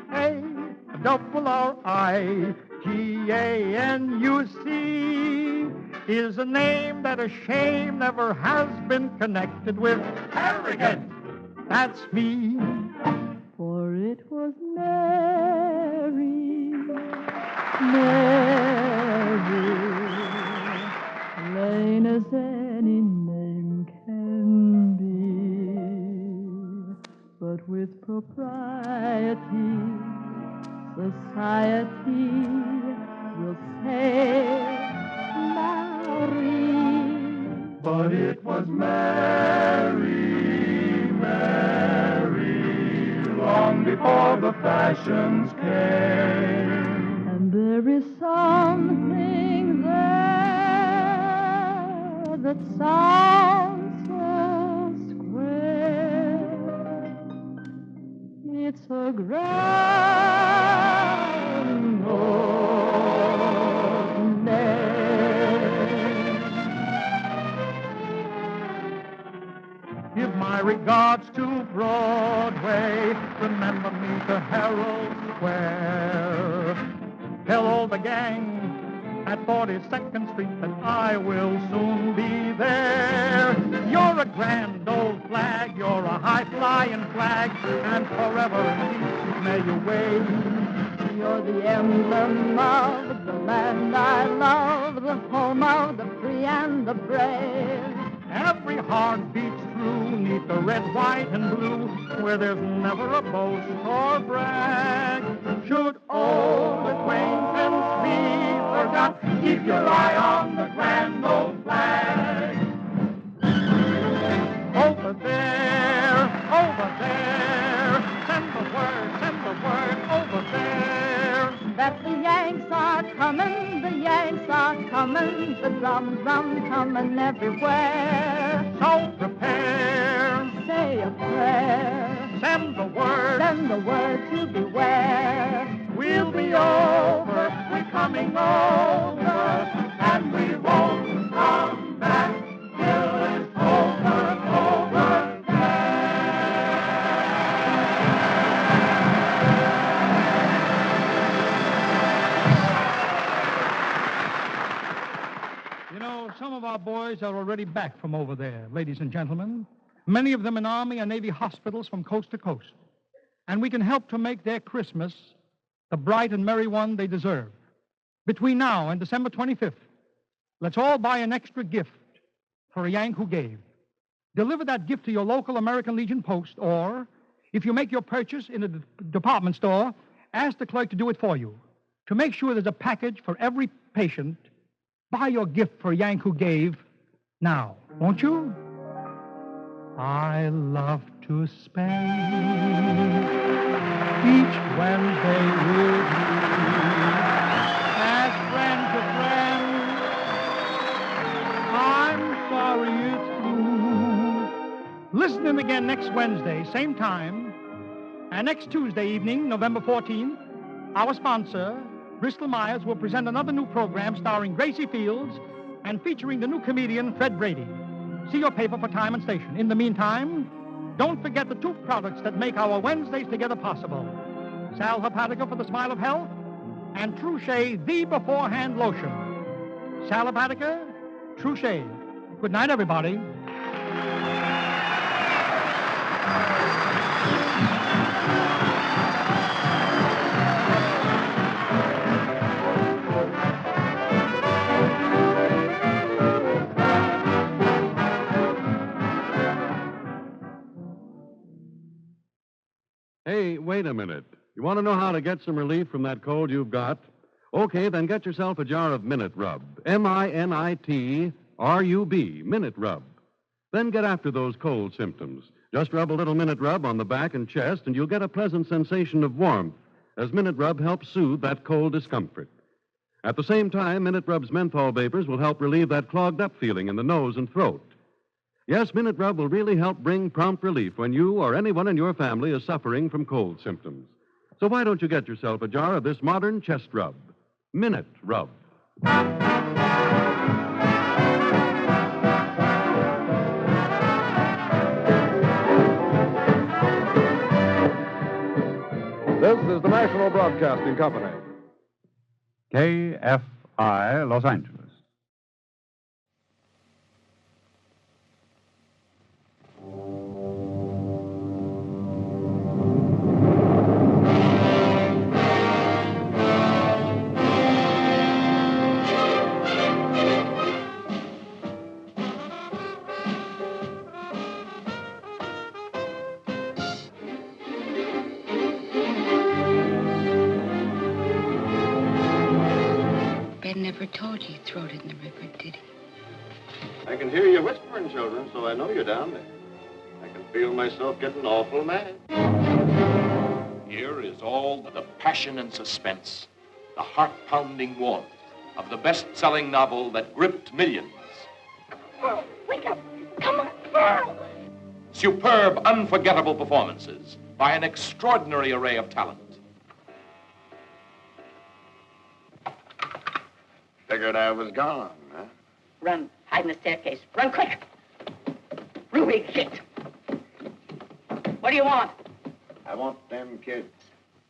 you see, is a name that a shame never has been connected with. Harrigan, that's me. For it was Mary, plain as any name can be, but with propriety, society will say Mary. But it was Mary, long before the fashions came. And there is something there that sounds so square. It's a grand old name. Give my regards to Broadway. Remember me to Herald Square. Tell all the gang at 42nd Street that I will soon be there. You're a grand old flag, you're a high-flying flag, and forever in peace may you wave. You're the emblem of the land I love, the home of the free and the brave. Every heart beats true neath the red, white, and blue, where there's never a boast or brag. Should old acquaintance be forgot, keep your eye on the grand old flag. Over there, send the word, over there. That the Yanks are coming, the Yanks are coming, the drums coming everywhere. So prepare, say a prayer, send the word to beware. We'll be over, we're coming over, and we won't come back till it's over there. You know, some of our boys are already back from over there, ladies and gentlemen. Many of them in Army and Navy hospitals from coast to coast. And we can help to make their Christmas the bright and merry one they deserve. Between now and December 25th, let's all buy an extra gift for a Yank who gave. Deliver that gift to your local American Legion post, or if you make your purchase in a department store, ask the clerk to do it for you. To make sure there's a package for every patient, buy your gift for a Yank who gave now, won't you? I love to spend each Wednesday with you. As Listen in again next Wednesday, same time. And next Tuesday evening, November 14th, our sponsor, Bristol Myers, will present another new program starring Gracie Fields and featuring the new comedian Fred Brady. See your paper for time and station. In the meantime, don't forget the tooth products that make our Wednesdays together possible. Sal Hepatica for the smile of health, and Truchet, the beforehand lotion. Sal Hepatica, Truchet. Good night, everybody. Hey, wait a minute. You want to know how to get some relief from that cold you've got? Okay, then get yourself a jar of Minute Rub. MINITRUB, Minute Rub. Then get after those cold symptoms. Just rub a little Minute Rub on the back and chest, and you'll get a pleasant sensation of warmth, as Minute Rub helps soothe that cold discomfort. At the same time, Minute Rub's menthol vapors will help relieve that clogged-up feeling in the nose and throat. Yes, Minute Rub will really help bring prompt relief when you or anyone in your family is suffering from cold symptoms. So why don't you get yourself a jar of this modern chest rub? Minute Rub. This is the National Broadcasting Company. KFI, Los Angeles. Ben never told you throated in the river, did he? I can hear you whispering, children, so I know you're down there. I can feel myself getting awful mad. Here is all the passion and suspense, the heart-pounding warmth of the best-selling novel that gripped millions. Pearl, wake up. Come on, Pearl. Superb, unforgettable performances by an extraordinary array of talent. Figured I was gone, huh? Run, hide in the staircase. Run quick. Ruby, get. What do you want? I want them kids.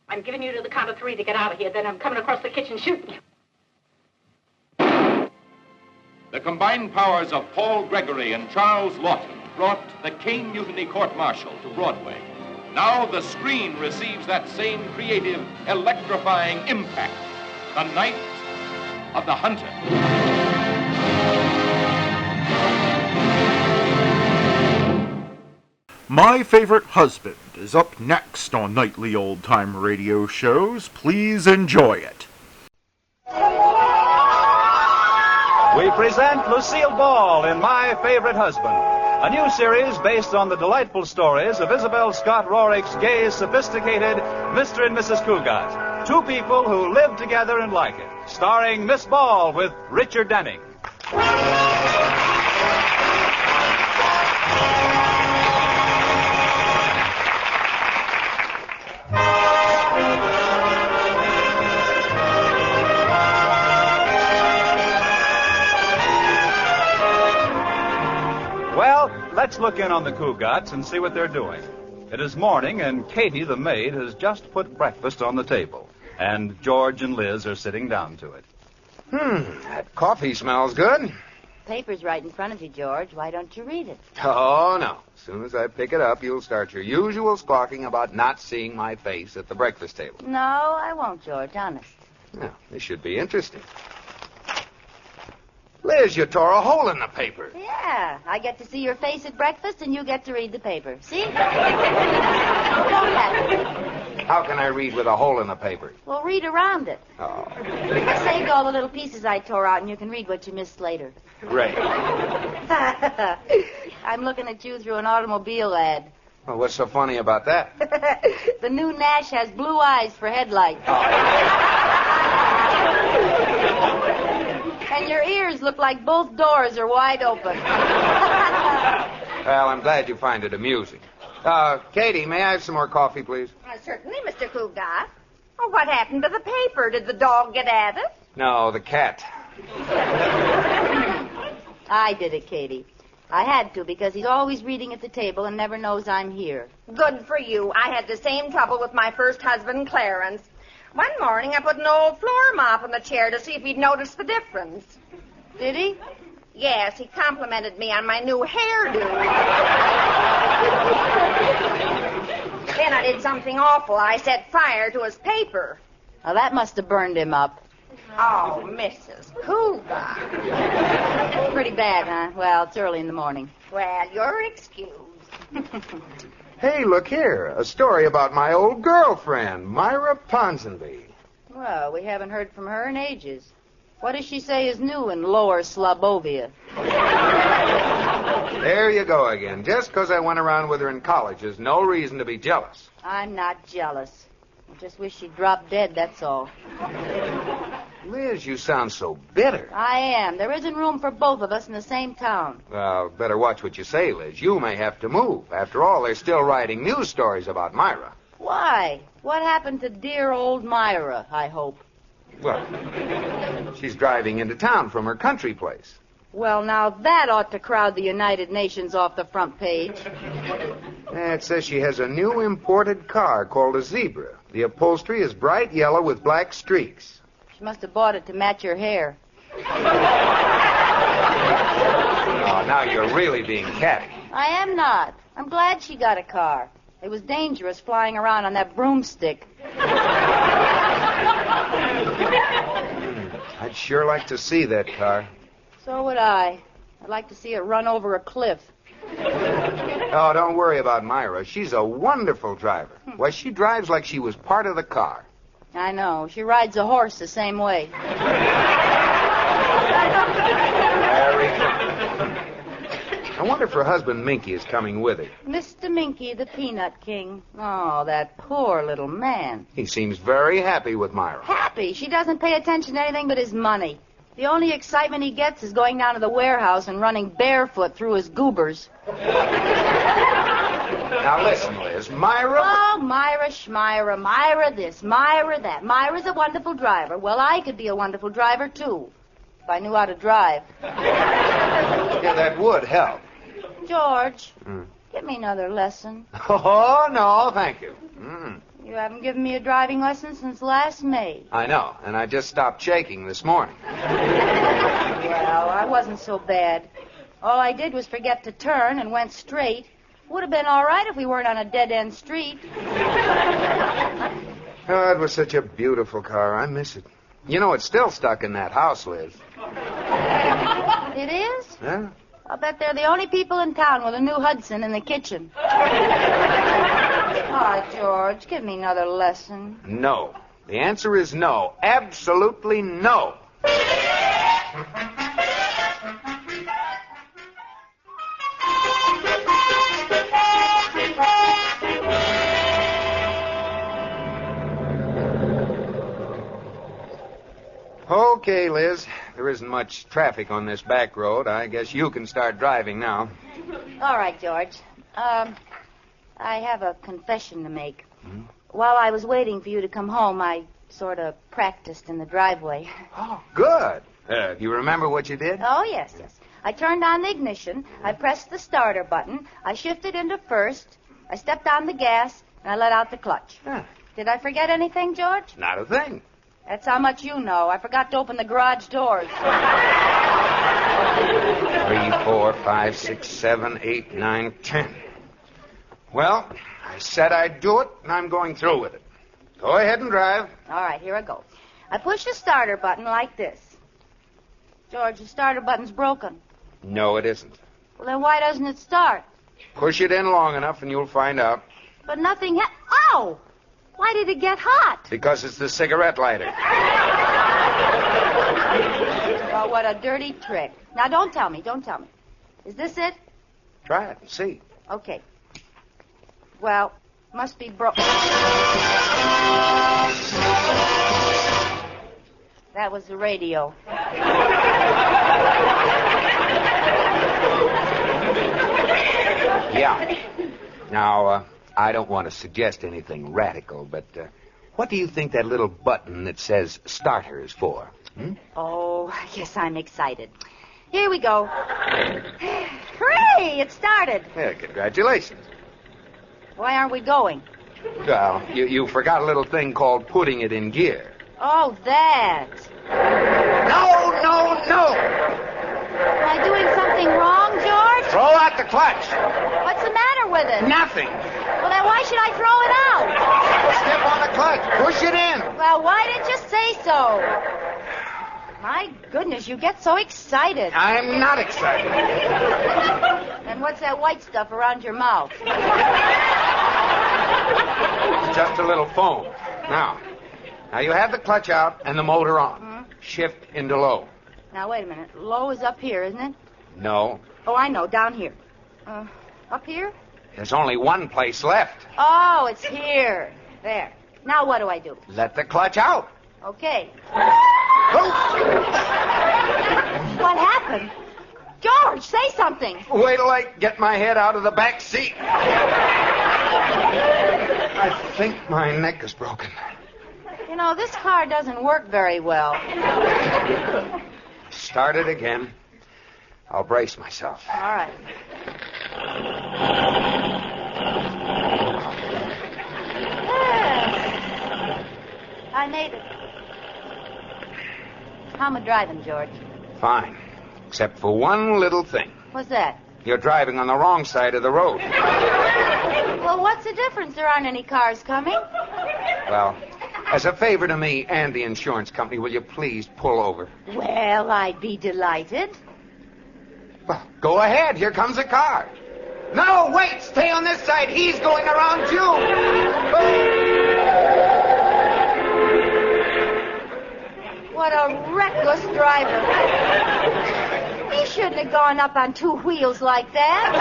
I'm giving you to the count of 3 to get out of here. Then I'm coming across the kitchen shooting you. The combined powers of Paul Gregory and Charles Lawton brought the Kane Mutiny Court-Martial to Broadway. Now the screen receives that same creative, electrifying impact. The Night of the Hunter. My Favorite Husband is up next on nightly old-time radio shows. Please enjoy it. We present Lucille Ball in My Favorite Husband, a new series based on the delightful stories of Isabel Scott Rorick's gay, sophisticated Mr. and Mrs. Cougat. Two people who live together and like it. Starring Miss Ball with Richard Denning. Well, let's look in on the Cougats and see what they're doing. It is morning, and Katie, the maid, has just put breakfast on the table. And George and Liz are sitting down to it. That coffee smells good. Paper's right in front of you, George. Why don't you read it? Oh, no. As soon as I pick it up, you'll start your usual squawking about not seeing my face at the breakfast table. No, I won't, George, honest. Now, this should be interesting. Liz, you tore a hole in the paper. Yeah, I get to see your face at breakfast, and you get to read the paper. See? Don't have to. How can I read with a hole in the paper? Well, read around it. Oh. I saved all the little pieces I tore out, and you can read what you missed later. Great. I'm looking at you through an automobile ad. Well, what's so funny about that? The new Nash has blue eyes for headlights. And your ears look like both doors are wide open. Well, I'm glad you find it amusing. Katie, may I have some more coffee, please? Certainly, Mr. Cougar. Oh, what happened to the paper? Did the dog get at it? No, the cat. I did it, Katie. I had to because he's always reading at the table and never knows I'm here. Good for you. I had the same trouble with my first husband, Clarence. One morning, I put an old floor mop in the chair to see if he'd noticed the difference. Did he? Yes, he complimented me on my new hairdo. Then I did something awful. I set fire to his paper. Well, that must have burned him up. Oh, Mrs. Cougar. Pretty bad, huh? Well, it's early in the morning. Well, you're excused. Hey, look here. A story about my old girlfriend, Myra Ponsonby. Well, we haven't heard from her in ages. What does she say is new in Lower Slobovia? There you go again. Just because I went around with her in college is no reason to be jealous. I'm not jealous. I just wish she'd drop dead, that's all. Liz, you sound so bitter. I am. There isn't room for both of us in the same town. Well, better watch what you say, Liz. You may have to move. After all, they're still writing news stories about Myra. Why? What happened to dear old Myra, I hope? Well, she's driving into town from her country place. Well, now that ought to crowd the United Nations off the front page. It says she has a new imported car called a Zebra. The upholstery is bright yellow with black streaks. She must have bought it to match her hair. Oh, now you're really being catty. I am not. I'm glad she got a car. It was dangerous flying around on that broomstick. I'd sure like to see that car. So would I. I'd like to see it run over a cliff. Oh, don't worry about Myra. She's a wonderful driver. Why, she drives like she was part of the car. I know. She rides a horse the same way. Very good. I wonder if her husband Minky is coming with her. Mr. Minky, the Peanut King. Oh, that poor little man. He seems very happy with Myra. Happy? She doesn't pay attention to anything but his money. The only excitement he gets is going down to the warehouse and running barefoot through his goobers. Now listen, Liz. Myra... Oh, Myra Schmyra, Myra this, Myra that. Myra's a wonderful driver. Well, I could be a wonderful driver, too, if I knew how to drive. Yeah, that would help. George, give me another lesson. Oh, no, thank you. You haven't given me a driving lesson since last May. I know, and I just stopped shaking this morning. Well, I wasn't so bad. All I did was forget to turn and went straight. Would have been all right if we weren't on a dead-end street. Oh, it was such a beautiful car. I miss it. You know, it's still stuck in that house, Liz. It is? Yeah. I'll bet they're the only people in town with a new Hudson in the kitchen. Oh, George, give me another lesson. No. The answer is no. Absolutely no. Okay, Liz. There isn't much traffic on this back road. I guess you can start driving now. All right, George. I have a confession to make. While I was waiting for you to come home, I sort of practiced in the driveway. Oh, good. Do you remember what you did? Oh, yes. I turned on the ignition. I pressed the starter button. I shifted into first. I stepped on the gas, and I let out the clutch. Huh. Did I forget anything, George? Not a thing. That's how much you know. I forgot to open the garage doors. 3, 4, 5, 6, 7, 8, 9, 10. Well, I said I'd do it, and I'm going through with it. Go ahead and drive. All right, here I go. I push the starter button like this. George, the starter button's broken. No, it isn't. Well, then why doesn't it start? Push it in long enough, and you'll find out. But nothing Ow! Why did it get hot? Because it's the cigarette lighter. Oh, what a dirty trick. Now, don't tell me. Is this it? Try it and see. Okay. Well, must be broken. That was the radio. Yeah. Now, I don't want to suggest anything radical, but what do you think that little button that says starter is for? Oh, yes, I'm excited. Here we go. Hooray! It started. Yeah, congratulations. Why aren't we going? Well, you forgot a little thing called putting it in gear. Oh, that. No! Am I doing something wrong, George? Throw out the clutch. What's the matter with it? Nothing. Well, then why should I throw it out? Step on the clutch. Push it in. Well, why didn't you say so? My goodness, you get so excited. I'm not excited. And what's that white stuff around your mouth? Just a little foam. Now you have the clutch out and the motor on. Shift into low. Now, wait a minute. Low is up here, isn't it? No. Oh, I know. Down here. Up here? There's only one place left. Oh, it's here. There. Now what do I do? Let the clutch out. Okay. Oh. What happened? George, say something. Wait till I get my head out of the back seat. I think my neck is broken. You know, this car doesn't work very well. Start it again. I'll brace myself. All right. I made it. How am I driving, George? Fine. Except for one little thing. What's that? You're driving on the wrong side of the road. Well, what's the difference? There aren't any cars coming. Well, as a favor to me and the insurance company, will you please pull over? Well, I'd be delighted. Well, go ahead. Here comes a car. No, wait. Stay on this side. He's going around you. What a reckless driver. He shouldn't have gone up on two wheels like that.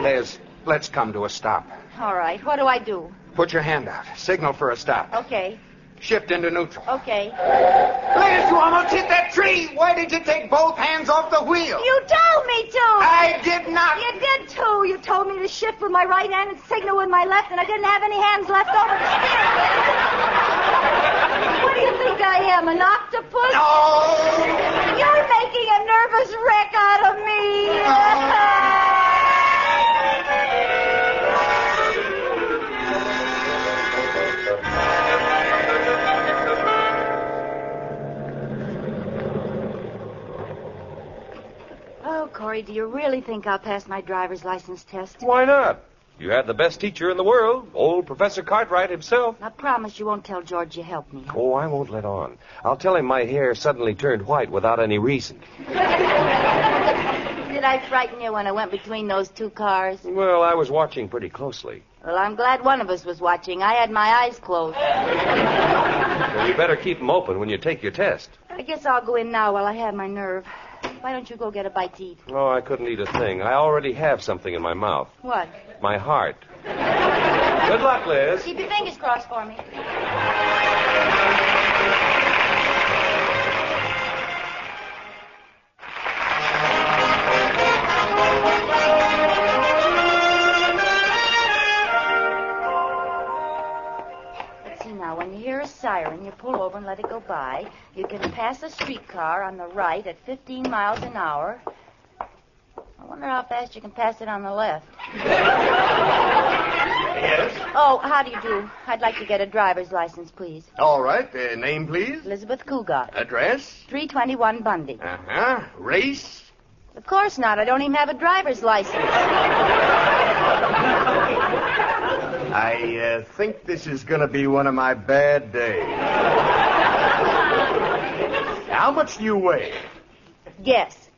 Liz, let's come to a stop. All right. What do I do? Put your hand out. Signal for a stop. Okay. Shift into neutral. Okay. Liz, you almost hit that tree. Why did you take both hands off the wheel? You told me to. I did not. You did, too. You told me to shift with my right hand and signal with my left, and I didn't have any hands left over to steer. What do you think I am, an octopus? No. You're making a nervous wreck out of me. Oh, Corey, do you really think I'll pass my driver's license test? Why not? You had the best teacher in the world, old Professor Cartwright himself. I promise you won't tell George you helped me. Huh? Oh, I won't let on. I'll tell him my hair suddenly turned white without any reason. Did I frighten you when I went between those two cars? Well, I was watching pretty closely. Well, I'm glad one of us was watching. I had my eyes closed. Well, you better keep them open when you take your test. I guess I'll go in now while I have my nerve. Why don't you go get a bite to eat? Oh, I couldn't eat a thing. I already have something in my mouth. What? My heart. Good luck, Liz. Keep your fingers crossed for me. Let's see now. When you hear a siren, you pull over and let it go by. You can pass a streetcar on the right at 15 miles an hour. I wonder how fast you can pass it on the left. Yes? Oh, how do you do? I'd like to get a driver's license, please. All right. Name, please? Elizabeth Cougat. Address? 321 Bundy. Uh-huh. Race? Of course not. I don't even have a driver's license. I think this is going to be one of my bad days. How much do you weigh? Guess.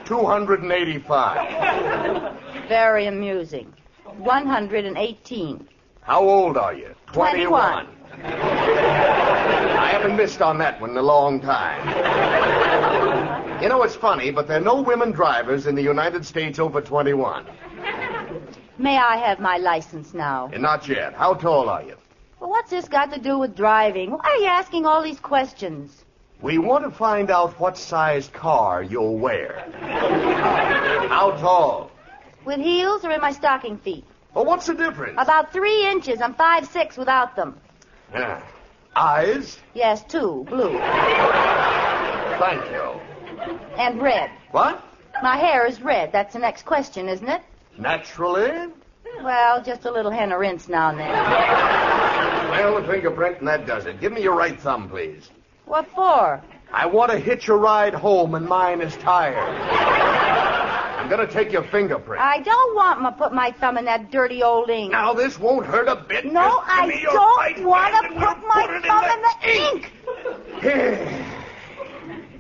285. Very amusing. 118. How old are you? 21. I haven't missed on that one in a long time. You know, it's funny, but there are no women drivers in the United States over 21. May I have my license now? Not yet. How tall are you? Well, what's this got to do with driving? Why are you asking all these questions? We want to find out what size car you'll wear. How tall? With heels or in my stocking feet? Well, what's the difference? About 3 inches. I'm 5'6" without them. Yeah. Eyes? Yes, 2, blue. Thank you. And red. What? My hair is red. That's the next question, isn't it? Naturally? Well, just a little henna rinse now and then. Well, the fingerprint, and that does it. Give me your right thumb, please. What for? I want to hitch a ride home, and mine is tired. I'm going to take your fingerprint. I don't want to put my thumb in that dirty old ink. Now, this won't hurt a bit. No, Just give I me your don't right want hand to and put we'll my put it thumb in the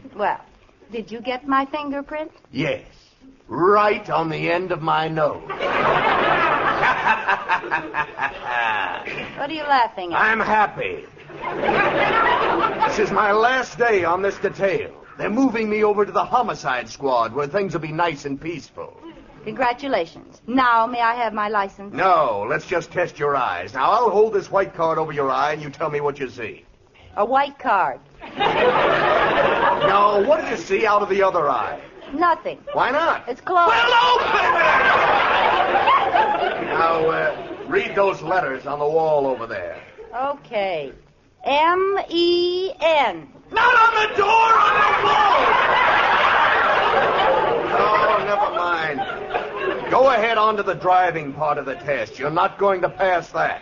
ink. Well, did you get my fingerprint? Yes. Right on the end of my nose. What are you laughing at? I'm happy. This is my last day on this detail. They're moving me over to the homicide squad where things will be nice and peaceful. Congratulations. Now, may I have my license? No, let's just test your eyes. Now, I'll hold this white card over your eye and you tell me what you see. A white card. No, what do you see out of the other eye? Nothing. Why not? It's closed. Well, open it! Now, read those letters on the wall over there. Okay. M-E-N. Not on the door, on the wall! Oh, never mind. Go ahead on to the driving part of the test. You're not going to pass that.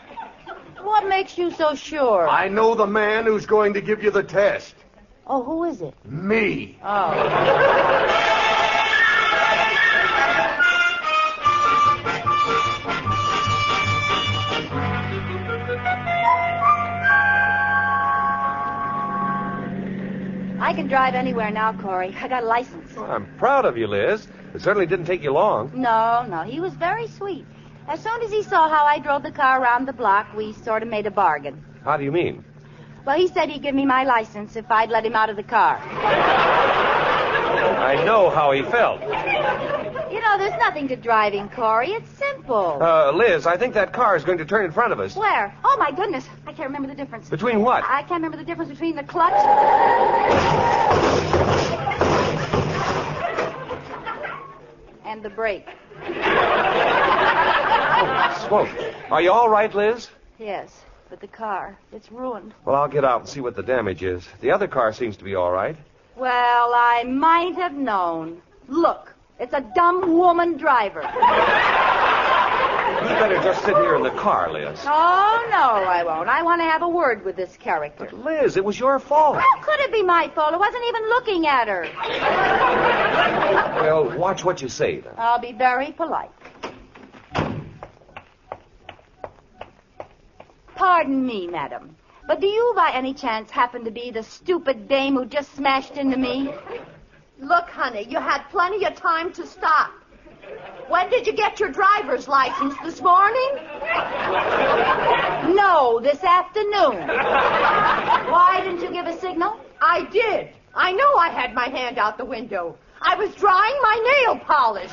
What makes you so sure? I know the man who's going to give you the test. Oh, who is it? Me. Oh. I can drive anywhere now, Corey. I got a license. Well, I'm proud of you, Liz. It certainly didn't take you long. No, he was very sweet. As soon as he saw how I drove the car around the block, we sort of made a bargain. How do you mean? Well, he said he'd give me my license if I'd let him out of the car. I know how he felt. You know, there's nothing to driving, Corey. It's simple. Liz, I think that car is going to turn in front of us. Where? Oh, my goodness. I can't remember the difference. Between what? I can't remember the difference between the clutch and the brake. Oh, smoke. Are you all right, Liz? Yes, but the car, it's ruined. Well, I'll get out and see what the damage is. The other car seems to be all right. Well, I might have known. Look, it's a dumb woman driver. You better just sit here in the car, Liz. Oh, no, I won't. I want to have a word with this character. But, Liz, it was your fault. How could it be my fault? I wasn't even looking at her. Well, watch what you say, then. I'll be very polite. Pardon me, madam, but do you by any chance happen to be the stupid dame who just smashed into me? Look, honey, you had plenty of time to stop. When did you get your driver's license? This morning? No, this afternoon. Why didn't you give a signal? I did. I know I had my hand out the window. I was drying my nail polish.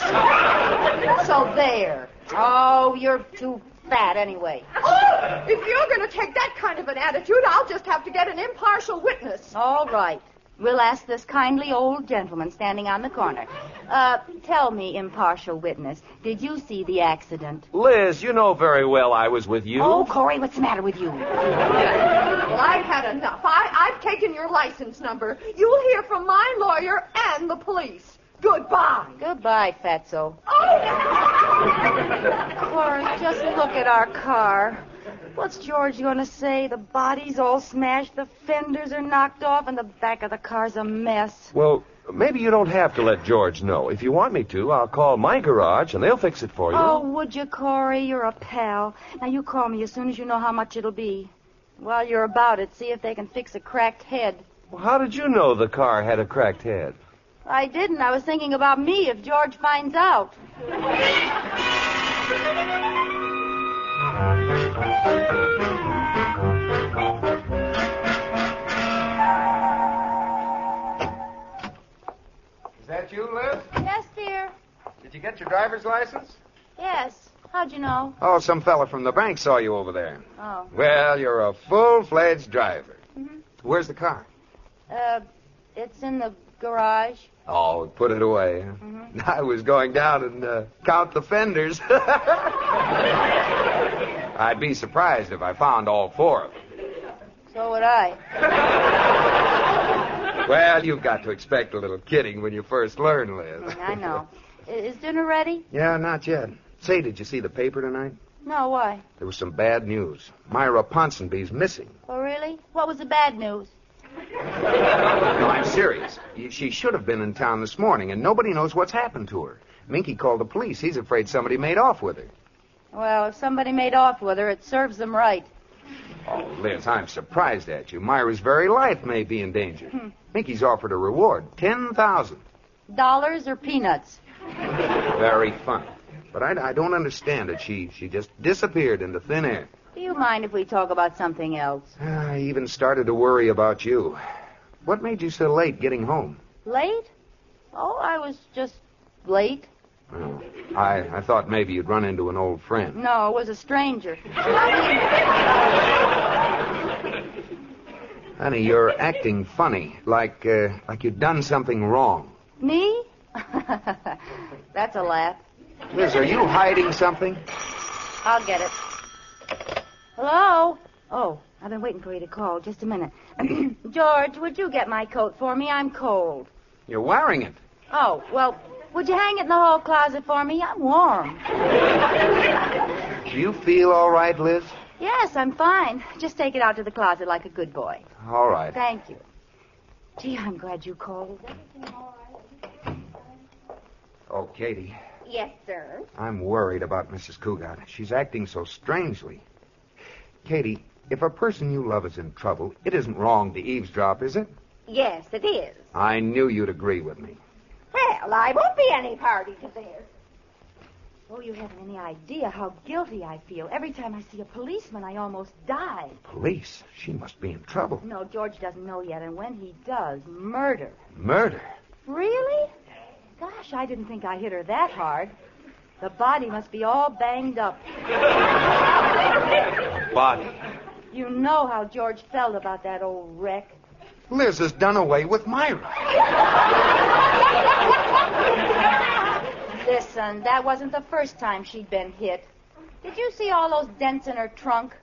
So there. Oh, you're too fat anyway. Oh, if you're going to take that kind of an attitude, I'll just have to get an impartial witness. All right. We'll ask this kindly old gentleman standing on the corner. Tell me, impartial witness, did you see the accident? Liz, you know very well I was with you. Oh, Corey, what's the matter with you? Well, I've had enough. I've taken your license number. You'll hear from my lawyer and the police. Goodbye. Goodbye, Fatso. Oh! Corey, just look at our car. What's George going to say? The body's all smashed, the fenders are knocked off, and the back of the car's a mess. Well, maybe you don't have to let George know. If you want me to, I'll call my garage, and they'll fix it for you. Oh, would you, Corey? You're a pal. Now, you call me as soon as you know how much it'll be. While you're about it, see if they can fix a cracked head. Well, how did you know the car had a cracked head? I didn't. I was thinking about me if George finds out. Is that you, Liz? Yes, dear. Did you get your driver's license? Yes. How'd you know? Oh, some fella from the bank saw you over there. Oh. Well, you're a full-fledged driver. Mm-hmm. Where's the car? It's in the garage. Oh, put it away. Huh? Mm-hmm. I was going down and count the fenders. I'd be surprised if I found all 4 of them. So would I. Well, you've got to expect a little kidding when you first learn, Liz. I know. Is dinner ready? Yeah, not yet. Say, did you see the paper tonight? No, why? There was some bad news. Myra Ponsonby's missing. Oh, really? What was the bad news? No, I'm serious. She should have been in town this morning, and nobody knows what's happened to her. Minky called the police. He's afraid somebody made off with her. Well, if somebody made off with her, it serves them right. Oh, Liz, I'm surprised at you. Myra's very life may be in danger. Minky's offered a reward, $10,000. Dollars or peanuts? Very funny. But I don't understand it. She just disappeared into thin air. Do you mind if we talk about something else? I even started to worry about you. What made you so late getting home? Late? Oh, I was just late. Oh, I thought maybe you'd run into an old friend. No, it was a stranger. Honey, you're acting funny, like you'd done something wrong. Me? That's a laugh. Liz, are you hiding something? I'll get it. Hello? Oh, I've been waiting for you to call. Just a minute. George, would you get my coat for me? I'm cold. You're wearing it. Oh, well, would you hang it in the hall closet for me? I'm warm. Do you feel all right, Liz? Yes, I'm fine. Just take it out to the closet like a good boy. All right. Thank you. Gee, I'm glad you called. Oh, Katie, Yes, sir. I'm worried about Mrs. Cougat. She's acting so strangely. Katie, if a person you love is in trouble, it isn't wrong to eavesdrop, is it? Yes, it is. I knew you'd agree with me. Well, I won't be any party to this. Oh, you haven't any idea how guilty I feel. Every time I see a policeman, I almost die. Police? She must be in trouble. No, George doesn't know yet, and when he does, murder. Murder? Really? Gosh, I didn't think I hit her that hard. The body must be all banged up. Body? You know how George felt about that old wreck. Liz has done away with Myra. Listen, that wasn't the first time she'd been hit. Did you see all those dents in her trunk?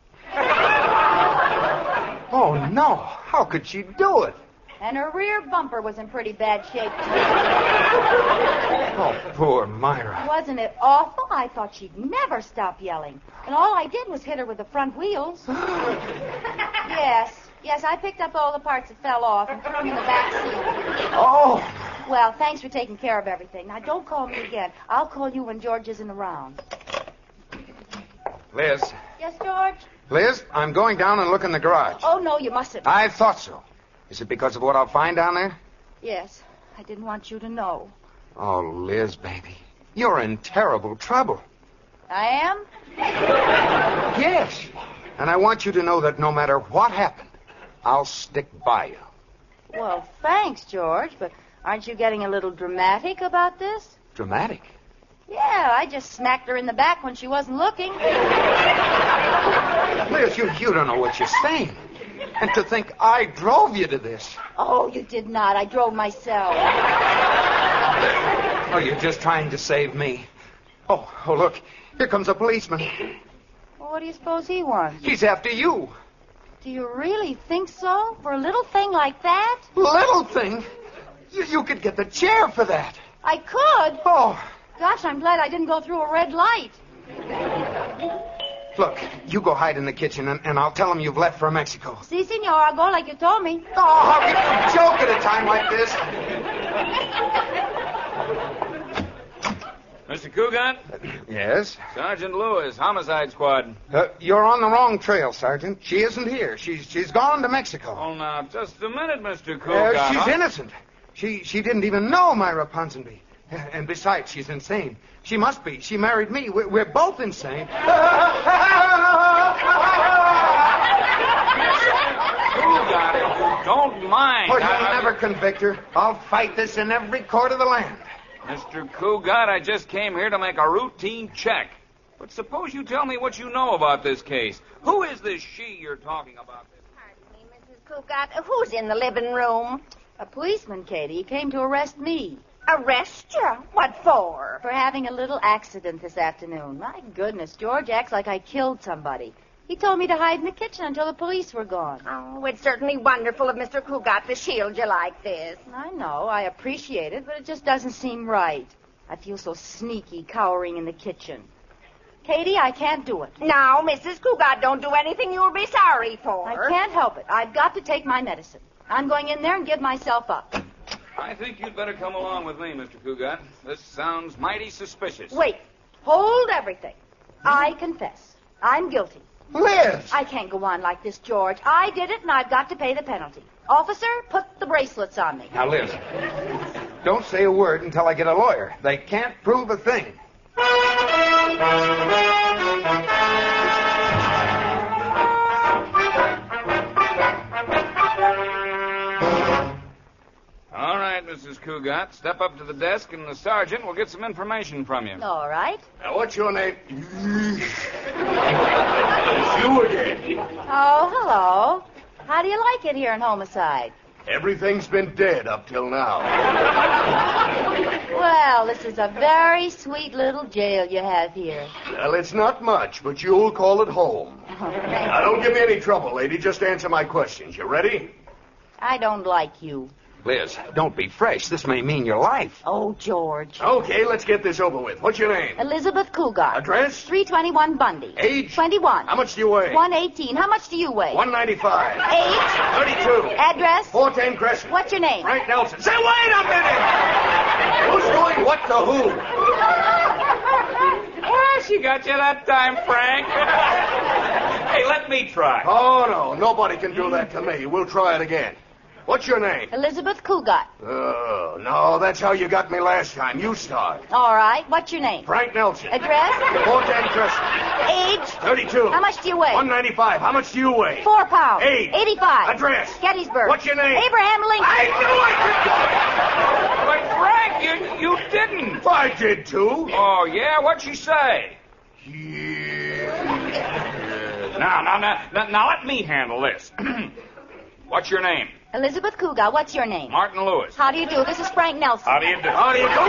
Oh, no. How could she do it? And her rear bumper was in pretty bad shape, too. Oh, poor Myra. Wasn't it awful? I thought she'd never stop yelling. And all I did was hit her with the front wheels. Yes, I picked up all the parts that fell off and threw them in the back seat. Oh! Well, thanks for taking care of everything. Now, don't call me again. I'll call you when George isn't around. Liz. Yes, George? Liz, I'm going down and look in the garage. Oh, no, you mustn't. I thought so. Is it because of what I'll find down there? Yes, I didn't want you to know. Oh, Liz, baby. You're in terrible trouble. I am? Yes. And I want you to know that no matter what happened, I'll stick by you. Well, thanks, George, but aren't you getting a little dramatic about this? Dramatic? Yeah, I just smacked her in the back when she wasn't looking. Liz, you don't know what you're saying. And to think I drove you to this. Oh, you did not. I drove myself. Oh, you're just trying to save me. Oh, look. Here comes a policeman. Well, what do you suppose he wants? He's after you. Do you really think so? For a little thing like that? Little thing? You could get the chair for that. I could? Oh. Gosh, I'm glad I didn't go through a red light. Look, you go hide in the kitchen, and I'll tell them you've left for Mexico. Si, senor. I'll go like you told me. Oh, how can you joke at a time like this? Mr. Cougat? Yes? Sergeant Lewis, Homicide Squad. You're on the wrong trail, Sergeant. She isn't here. She's gone to Mexico. Oh, now, just a minute, Mr. Cougat. She's innocent. She didn't even know Myra Ponsonby. And besides, she's insane. She must be. She married me. We're both insane. Cougat, if you don't mind. Oh, you'll never convict her. I'll fight this in every court of the land. Mr. Cougat, I just came here to make a routine check. But suppose you tell me what you know about this case. Who is this she you're talking about? Pardon me, Mrs. Cougat. Who's in the living room? A policeman, Katie. He came to arrest me. Arrest you? What for? For having a little accident this afternoon. My goodness, George acts like I killed somebody. He told me to hide in the kitchen until the police were gone. Oh, it's certainly wonderful of Mr. Cougat to shield you like this. I know. I appreciate it, but it just doesn't seem right. I feel so sneaky cowering in the kitchen. Katie, I can't do it. Now, Mrs. Cougat, don't do anything you'll be sorry for. I can't help it. I've got to take my medicine. I'm going in there and give myself up. I think you'd better come along with me, Mr. Cougat. This sounds mighty suspicious. Wait. Hold everything. I confess. I'm guilty. Liz! I can't go on like this, George. I did it, and I've got to pay the penalty. Officer, put the bracelets on me. Now, Liz, don't say a word until I get a lawyer. They can't prove a thing. All right, Mrs. Cougat, step up to the desk, and the sergeant will get some information from you. All right. Now, what's your name? It's you again. Oh, hello. How do you like it here in Homicide? Everything's been dead up till now. Well, this is a very sweet little jail you have here. Well, it's not much, but you'll call it home. Now, don't give me any trouble, lady. Just answer my questions. You ready? I don't like you. Liz, don't be fresh. This may mean your life. Oh, George. Okay, let's get this over with. What's your name? Elizabeth Cougat. Address? 321 Bundy. Age? 21. How much do you weigh? 118. How much do you weigh? 195. Age? 32. Address? 410 Crescent. What's your name? Frank Nelson. Say, wait a minute! Who's doing what to who? Well, she got you that time, Frank. Hey, let me try. Oh, no. Nobody can do that to me. We'll try it again. What's your name? Elizabeth Cougat. Oh, no, that's how you got me last time. You start. All right. What's your name? Frank Nelson. Address? 410 Crescent. Age? 32. How much do you weigh? 195. How much do you weigh? 4 pounds. Age? 85. Address? Gettysburg. What's your name? Abraham Lincoln. I knew I But, Frank, you didn't. could. I did, too. Oh, yeah? What'd she say? Now, let me handle this. What's your name? Elizabeth Cougat. What's your name? Martin Lewis. How do you do? This is Frank Nelson. How do you do? How do you do? Wait a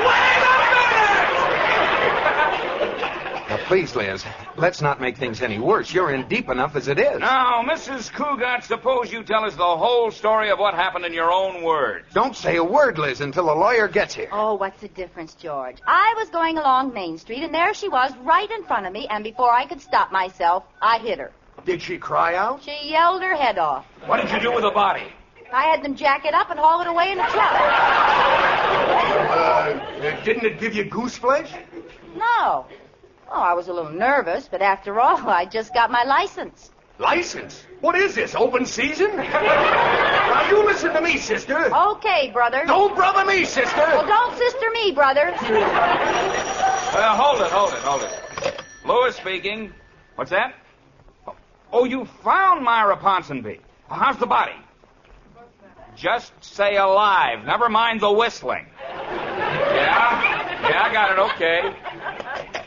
minute! Now, please, Liz, let's not make things any worse. You're in deep enough as it is. Now, Mrs. Cougat, suppose you tell us the whole story of what happened in your own words. Don't say a word, Liz, until the lawyer gets here. Oh, what's the difference, George? I was going along Main Street, and there she was right in front of me, and before I could stop myself, I hit her. Did she cry out? She yelled her head off. What did you do with the body? I had them jack it up and haul it away in a truck. Didn't it give you goose flesh? No. Oh, I was a little nervous, but after all, I just got my license. License? What is this, open season? Now, you listen to me, sister. Okay, brother. Don't brother me, sister. Well, don't sister me, brother. Hold it. Lewis speaking. What's that? Oh, you found Myra Ponsonby. How's the body? Just say alive. Never mind the whistling. Yeah, I got it. Okay.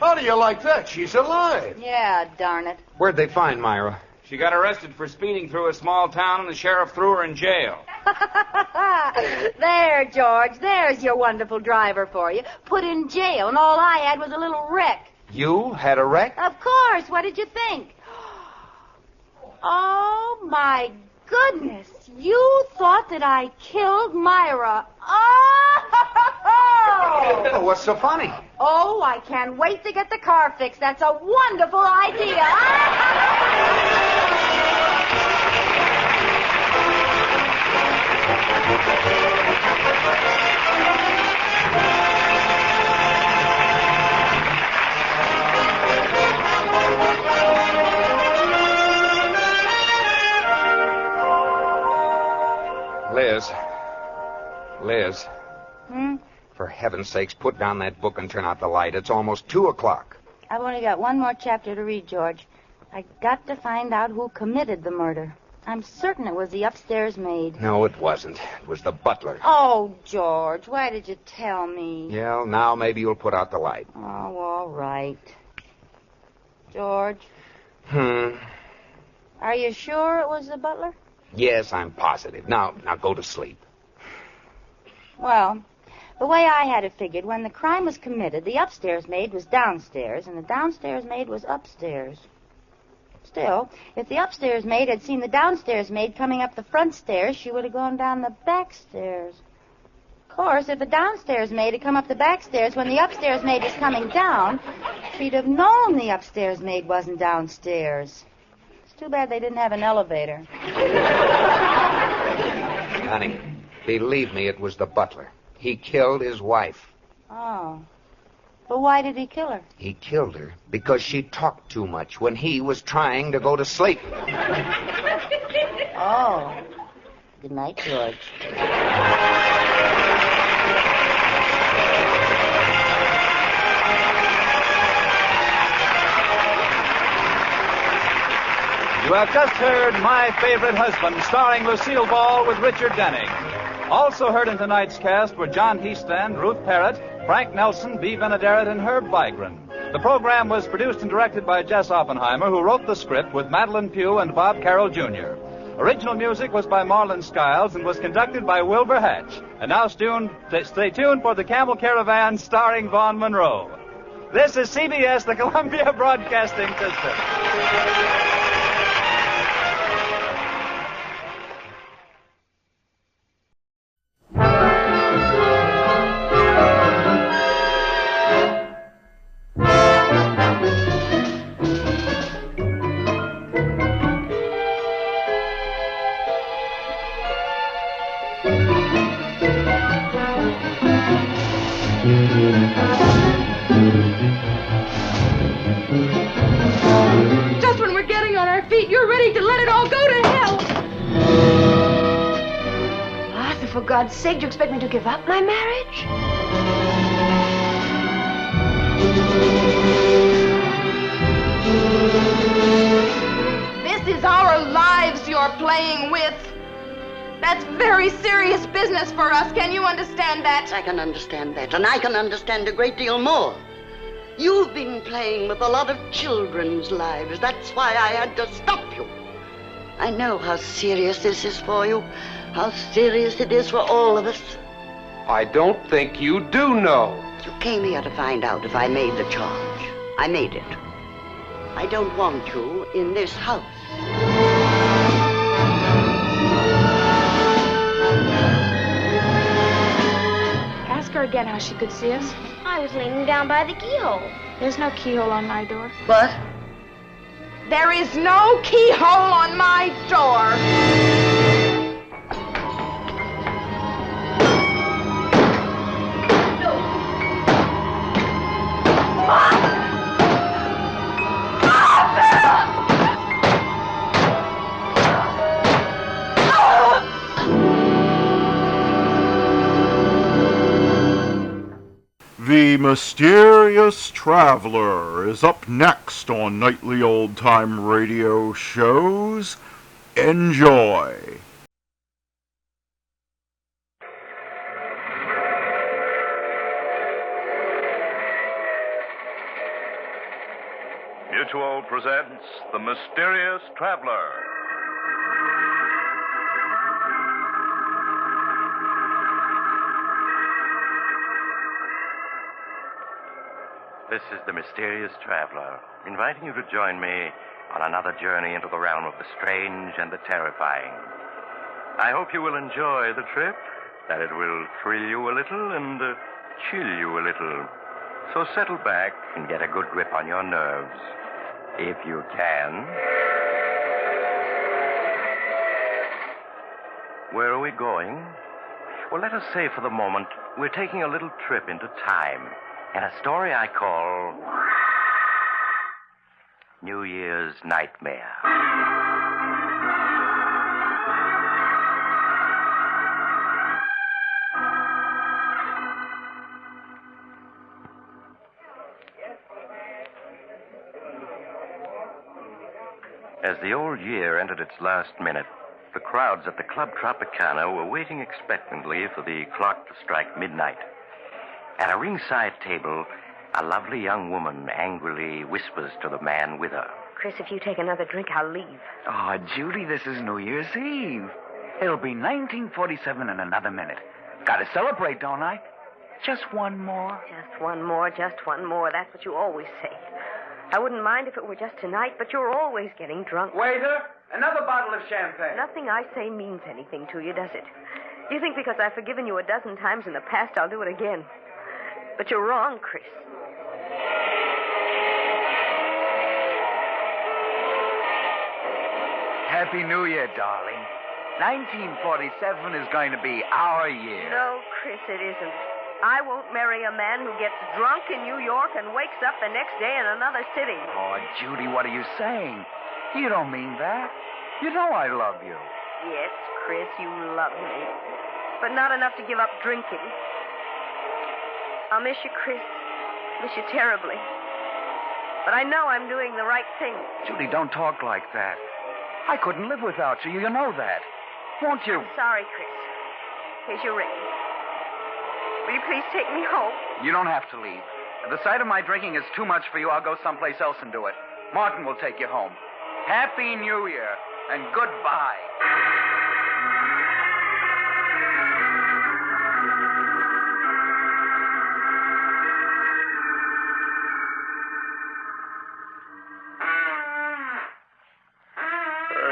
How do you like that? She's alive. Yeah, darn it. Where'd they find Myra? She got arrested for speeding through a small town, and the sheriff threw her in jail. There, George. There's your wonderful driver for you. Put in jail, and all I had was a little wreck. You had a wreck? Of course. What did you think? Oh, my goodness. You thought that I killed Myra. Oh, what's so funny? Oh, I can't wait to get the car fixed. That's a wonderful idea. Liz. For heaven's sakes, put down that book and turn out the light. It's almost 2:00. I've only got one more chapter to read, George. I got to find out who committed the murder. I'm certain it was the upstairs maid. No, it wasn't. It was the butler. Oh, George, why did you tell me? Yeah, now maybe you'll put out the light. Oh, all right. George? Are you sure it was the butler? Yes, I'm positive. Now go to sleep. Well, the way I had it figured, when the crime was committed, the upstairs maid was downstairs, and the downstairs maid was upstairs. Still, if the upstairs maid had seen the downstairs maid coming up the front stairs, she would have gone down the back stairs. Of course, if the downstairs maid had come up the back stairs when the upstairs maid was coming down, she'd have known the upstairs maid wasn't downstairs. It's too bad they didn't have an elevator. Connie, believe me, it was the butler. He killed his wife. Oh. But why did he kill her? He killed her because she talked too much when he was trying to go to sleep. Oh. Good night, George. You have just heard My Favorite Husband, starring Lucille Ball with Richard Denning. Also heard in tonight's cast were John Heastand, Ruth Parrott, Frank Nelson, Bea Benaderet, and Herb Vigran. The program was produced and directed by Jess Oppenheimer, who wrote the script with Madeline Pugh and Bob Carroll Jr. Original music was by Marlon Skiles and was conducted by Wilbur Hatch. And now stay tuned for the Camel Caravan starring Vaughn Monroe. This is CBS, the Columbia Broadcasting System. Just when we're getting on our feet, you're ready to let it all go to hell. Arthur, for God's sake, do you expect me to give up my marriage? This is our lives you're playing with. That's very serious business for us. Can you understand that? I can understand that, and I can understand a great deal more. You've been playing with a lot of children's lives. That's why I had to stop you. I know how serious this is for you, how serious it is for all of us. I don't think you do know. You came here to find out if I made the charge. I made it. I don't want you in this house. Ask her again how she could see us. I was leaning down by the keyhole. There's no keyhole on my door. What? There is no keyhole on my door. The Mysterious Traveler is up next on Nightly Old Time Radio Shows. Enjoy. Mutual presents The Mysterious Traveler. This is the Mysterious Traveler, inviting you to join me on another journey into the realm of the strange and the terrifying. I hope you will enjoy the trip, that it will thrill you a little and chill you a little. So settle back and get a good grip on your nerves, if you can. Where are we going? Well, let us say for the moment we're taking a little trip into time. And a story I call New Year's Nightmare. As the old year entered its last minute, the crowds at the Club Tropicana were waiting expectantly for the clock to strike midnight. At a ringside table, a lovely young woman angrily whispers to the man with her. Chris, if you take another drink, I'll leave. Oh, Judy, this is New Year's Eve. It'll be 1947 in another minute. Gotta celebrate, don't I? Just one more. Just one more, just one more. That's what you always say. I wouldn't mind if it were just tonight, but you're always getting drunk. Waiter, another bottle of champagne. Nothing I say means anything to you, does it? You think because I've forgiven you a dozen times in the past, I'll do it again. But you're wrong, Chris. Happy New Year, darling. 1947 is going to be our year. No, Chris, it isn't. I won't marry a man who gets drunk in New York and wakes up the next day in another city. Oh, Judy, what are you saying? You don't mean that. You know I love you. Yes, Chris, you love me. But not enough to give up drinking. I'll miss you, Chris. Miss you terribly. But I know I'm doing the right thing. Judy, don't talk like that. I couldn't live without you. You know that. Won't you? I'm sorry, Chris. Here's your ring. Will you please take me home? You don't have to leave. If the sight of my drinking is too much for you, I'll go someplace else and do it. Martin will take you home. Happy New Year and goodbye.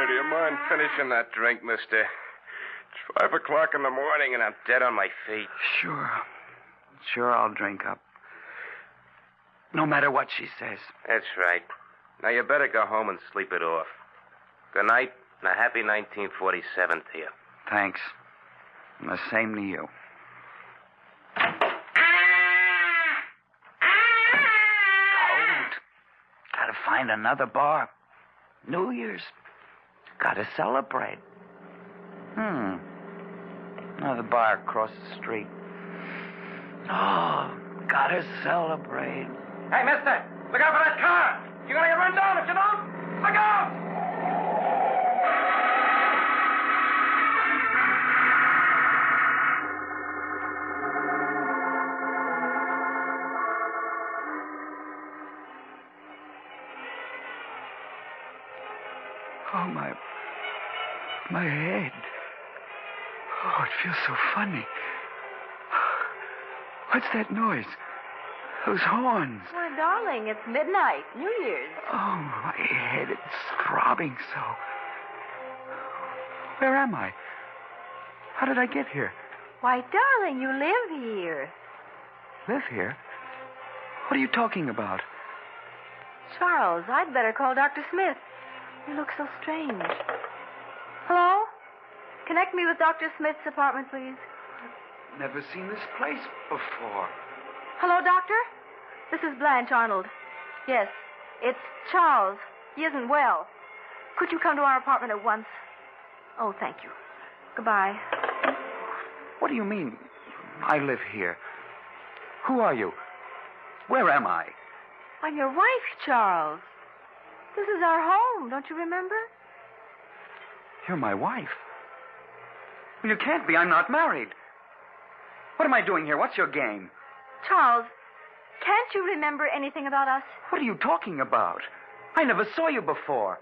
Do you mind finishing that drink, mister? It's 5 o'clock in the morning and I'm dead on my feet. Sure, I'll drink up. No matter what she says. That's right. Now you better go home and sleep it off. Good night and a happy 1947 to you. Thanks. And the same to you. Cold. Gotta find another bar. New Year's. Gotta celebrate. Another bar across the street. Oh, gotta celebrate. Hey, mister, look out for that car. You're gonna get run down if you don't. Look out! Oh, my head. Oh, it feels so funny. What's that noise? Those horns. Why, darling, it's midnight, New Year's. Oh, my head, it's throbbing so. Where am I? How did I get here? Why, darling, you live here. Live here? What are you talking about? Charles, I'd better call Dr. Smith. You look so strange. Hello? Connect me with Dr. Smith's apartment, please. Never seen this place before. Hello, Doctor? This is Blanche Arnold. Yes, it's Charles. He isn't well. Could you come to our apartment at once? Oh, thank you. Goodbye. What do you mean, I live here? Who are you? Where am I? I'm your wife, Charles. This is our home, don't you remember? You're my wife. Well, you can't be. I'm not married. What am I doing here? What's your game? Charles, can't you remember anything about us? What are you talking about? I never saw you before.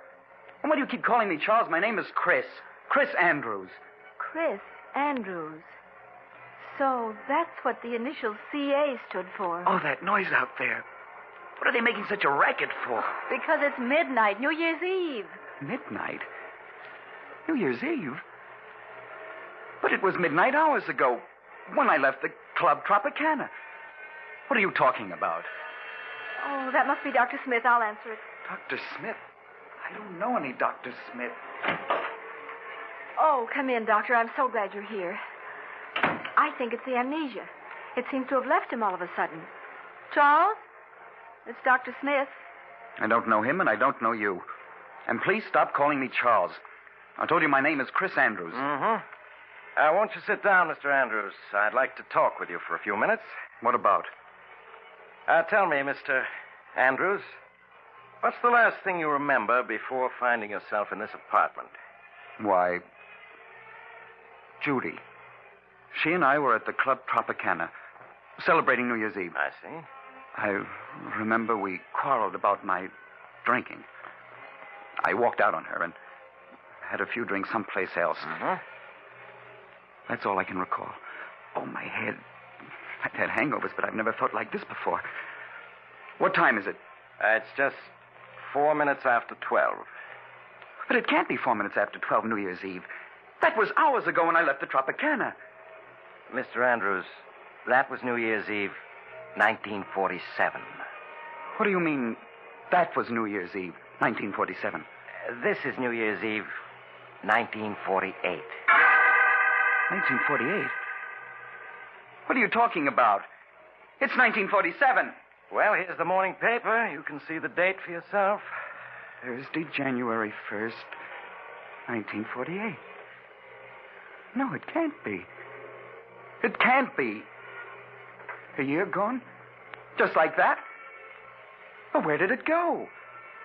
And why do you keep calling me Charles? My name is Chris. Chris Andrews. Chris Andrews. So that's what the initial CA stood for. Oh, that noise out there. What are they making such a racket for? Because it's midnight, New Year's Eve. Midnight? New Year's Eve? But it was midnight hours ago when I left the Club Tropicana. What are you talking about? Oh, that must be Dr. Smith. I'll answer it. Dr. Smith? I don't know any Dr. Smith. Oh, come in, Doctor. I'm so glad you're here. I think it's the amnesia. It seems to have left him all of a sudden. Charles? It's Dr. Smith. I don't know him, and I don't know you. And please stop calling me Charles. I told you my name is Chris Andrews. Mm-hmm. Won't you sit down, Mr. Andrews? I'd like to talk with you for a few minutes. What about? Tell me, Mr. Andrews, what's the last thing you remember before finding yourself in this apartment? Why, Judy. She and I were at the Club Tropicana, celebrating New Year's Eve. I see. I remember we quarreled about my drinking. I walked out on her and had a few drinks someplace else. Mm-hmm. That's all I can recall. Oh, my head. I've had hangovers, but I've never felt like this before. What time is it? It's just 4 minutes after 12. But it can't be 4 minutes after 12 New Year's Eve. That was hours ago when I left the Tropicana. Mr. Andrews, that was New Year's Eve, 1947. What do you mean, that was New Year's Eve, 1947? This is New Year's Eve, 1948. 1948? What are you talking about? It's 1947. Well, here's the morning paper. You can see the date for yourself. Thursday, January 1st, 1948. No, it can't be. It can't be. A year gone? Just like that? Well, where did it go?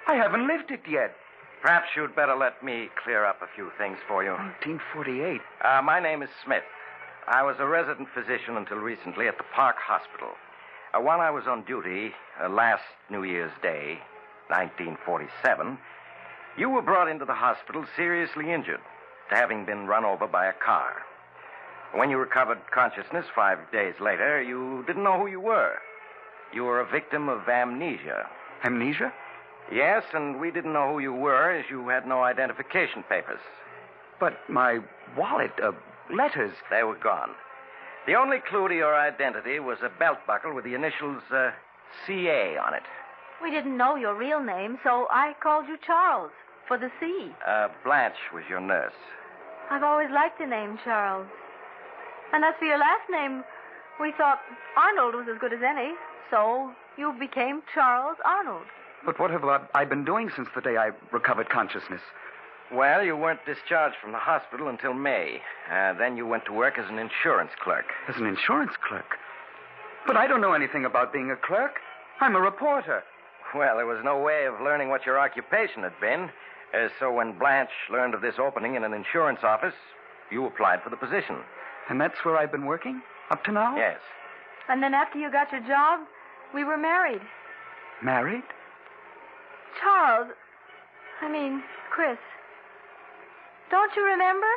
I haven't lived it yet. Perhaps you'd better let me clear up a few things for you. 1948. My name is Smith. I was a resident physician until recently at the Park Hospital. While I was on duty last New Year's Day, 1947, you were brought into the hospital seriously injured, having been run over by a car. When you recovered consciousness 5 days later, you didn't know who you were. You were a victim of amnesia. Amnesia? Yes, and we didn't know who you were as you had no identification papers. But my wallet, letters... They were gone. The only clue to your identity was a belt buckle with the initials CA on it. We didn't know your real name, so I called you Charles, for the C. Blanche was your nurse. I've always liked the name Charles. And as for your last name, we thought Arnold was as good as any, so you became Charles Arnold. But what have I been doing since the day I recovered consciousness? Well, you weren't discharged from the hospital until May. Then you went to work as an insurance clerk. As an insurance clerk? But I don't know anything about being a clerk. I'm a reporter. Well, there was no way of learning what your occupation had been. So when Blanche learned of this opening in an insurance office, you applied for the position. And that's where I've been working? Up to now? Yes. And then after you got your job, we were married. Married? Charles. Chris. Don't you remember?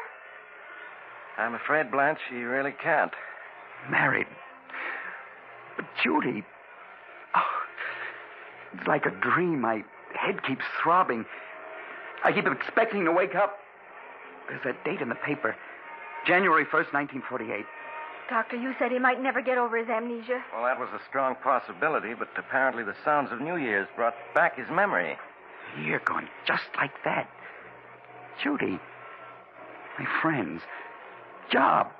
I'm afraid, Blanche, you really can't. Married. But Judy... Oh, it's like a dream. My head keeps throbbing. I keep expecting to wake up. There's that date in the paper. January 1st, 1948. Doctor, you said he might never get over his amnesia. Well, that was a strong possibility, but apparently the sounds of New Year's brought back his memory. You're going just like that. Judy, my friends, job,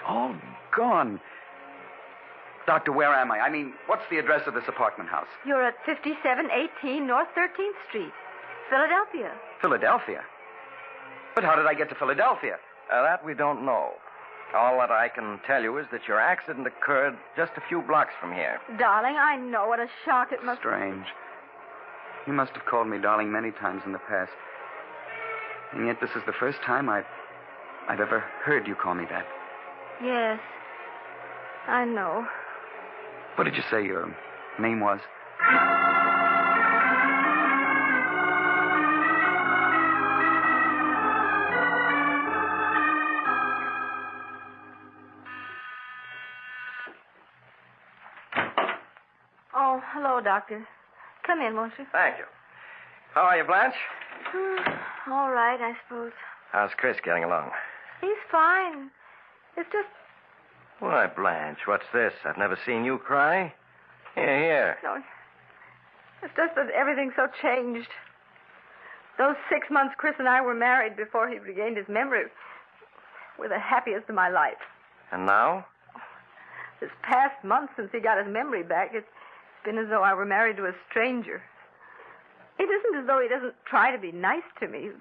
all gone. Doctor, where am I? What's the address of this apartment house? You're at 5718 North 13th Street, Philadelphia. Philadelphia? But how did I get to Philadelphia? That we don't know. All that I can tell you is that your accident occurred just a few blocks from here. Darling, I know what a shock it must be. Strange. You must have called me darling many times in the past. And yet this is the first time I've ever heard you call me that. Yes, I know. What did you say your name was? Oh, hello, Doctor. Come in, won't you? Thank you. How are you, Blanche? All right, I suppose. How's Chris getting along? He's fine. It's just... Why, Blanche, what's this? I've never seen you cry. Here. No, it's just that everything's so changed. Those 6 months Chris and I were married before he regained his memory were the happiest of my life. And now? This past month since he got his memory back, it's been as though I were married to a stranger. It isn't as though he doesn't try to be nice to me,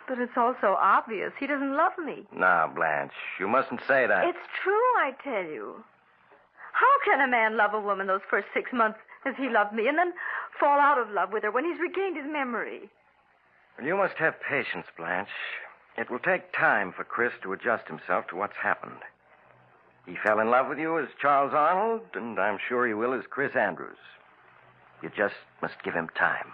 but it's also obvious he doesn't love me. Now, Blanche, you mustn't say that. It's true, I tell you. How can a man love a woman those first 6 months as he loved me and then fall out of love with her when he's regained his memory? Well, you must have patience, Blanche. It will take time for Chris to adjust himself to what's happened. He fell in love with you as Charles Arnold, and I'm sure he will as Chris Andrews. You just must give him time.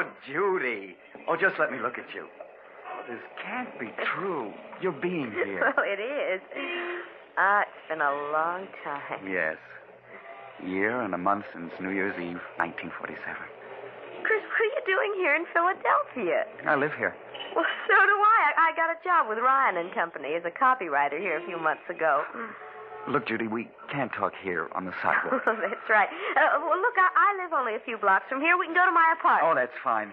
Oh, Judy. Oh, just let me look at you. Oh, this can't be true. You're being here. Well, it is. Ah, it's been a long time. Yes. Year and a month since New Year's Eve, 1947. Chris, what are you doing here in Philadelphia? I live here. Well, so do I. I got a job with Ryan and Company as a copywriter here a few months ago. Look, Judy, we can't talk here on the sidewalk. That's right. Well, look, I live only a few blocks from here. We can go to my apartment. Oh, that's fine.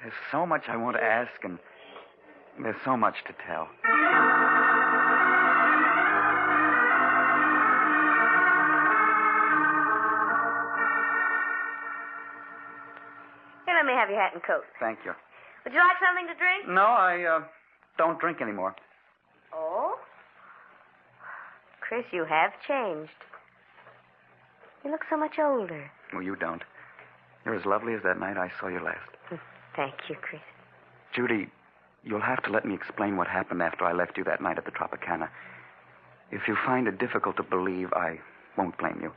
There's so much I want to ask, and there's so much to tell. Here, let me have your hat and coat. Thank you. Would you like something to drink? No, I don't drink anymore. Oh? Chris, you have changed. You look so much older. Well, you don't. You're as lovely as that night I saw you last. Thank you, Chris. Judy, you'll have to let me explain what happened after I left you that night at the Tropicana. If you find it difficult to believe, I won't blame you.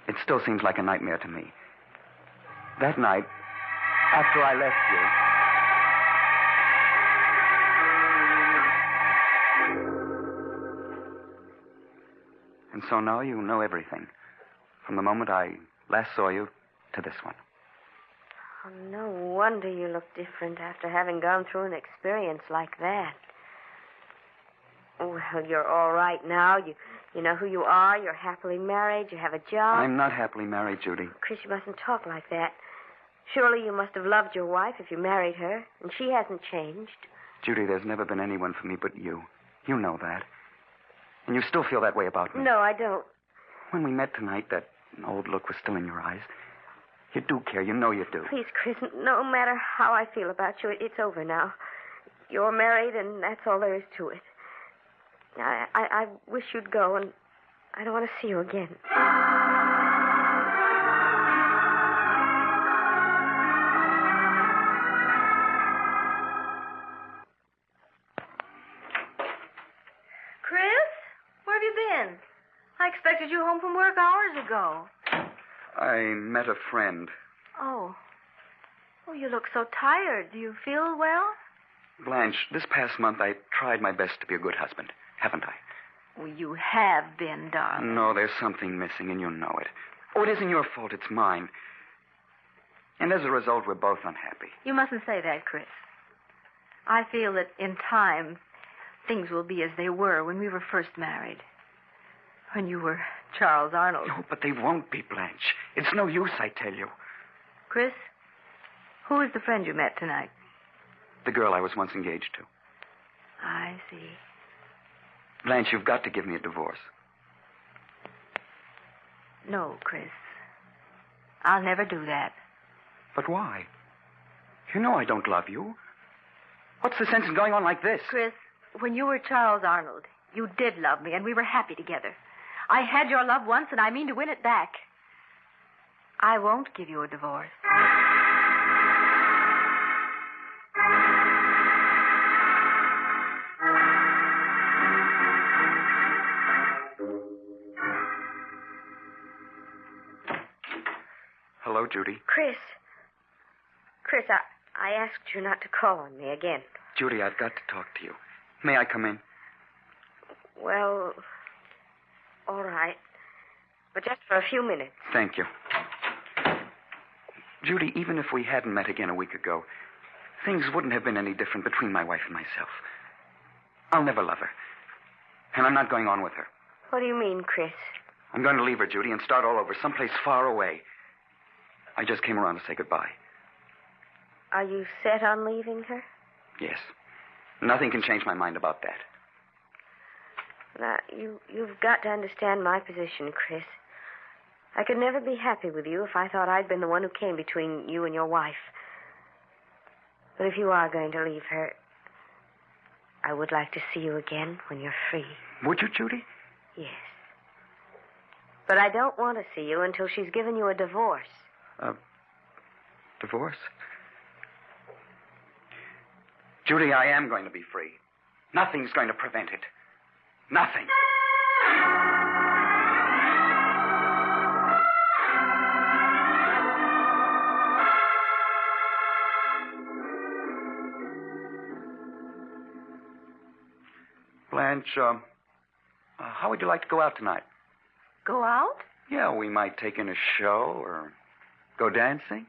It still seems like a nightmare to me. That night, after I left you... And so now you know everything. From the moment I last saw you to this one. Oh, no wonder you look different after having gone through an experience like that. Well, you're all right now. You know who you are. You're happily married. You have a job. I'm not happily married, Judy. Chris, you mustn't talk like that. Surely you must have loved your wife if you married her, and she hasn't changed. Judy, there's never been anyone for me but you. You know that. And you still feel that way about me. No, I don't. When we met tonight, that old look was still in your eyes. You do care. You know you do. Please, Chris, no matter how I feel about you, it's over now. You're married, and that's all there is to it. I wish you'd go, and I don't want to see you again. I expected you home from work hours ago. I met a friend. Oh. Oh, you look so tired. Do you feel well? Blanche, this past month I tried my best to be a good husband, haven't I? Well, you have been, darling. No, there's something missing, and you know it. Oh, it isn't your fault. It's mine. And as a result, we're both unhappy. You mustn't say that, Chris. I feel that in time, things will be as they were when we were first married. When you were Charles Arnold. No, but they won't be, Blanche. It's no use, I tell you. Chris, who is the friend you met tonight? The girl I was once engaged to. I see. Blanche, you've got to give me a divorce. No, Chris. I'll never do that. But why? You know I don't love you. What's the sense in going on like this? Chris, when you were Charles Arnold, you did love me, and we were happy together. I had your love once, and I mean to win it back. I won't give you a divorce. Hello, Judy. Chris, I asked you not to call on me again. Judy, I've got to talk to you. May I come in? Well, all right. But just for a few minutes. Thank you. Judy, even if we hadn't met again a week ago, things wouldn't have been any different between my wife and myself. I'll never love her. And I'm not going on with her. What do you mean, Chris? I'm going to leave her, Judy, and start all over, someplace far away. I just came around to say goodbye. Are you set on leaving her? Yes. Nothing can change my mind about that. Now, you've got to understand my position, Chris. I could never be happy with you if I thought I'd been the one who came between you and your wife. But if you are going to leave her, I would like to see you again when you're free. Would you, Judy? Yes. But I don't want to see you until she's given you a divorce. Divorce? Judy, I am going to be free. Nothing's going to prevent it. Nothing. Blanche, how would you like to go out tonight? Go out? Yeah, we might take in a show or go dancing.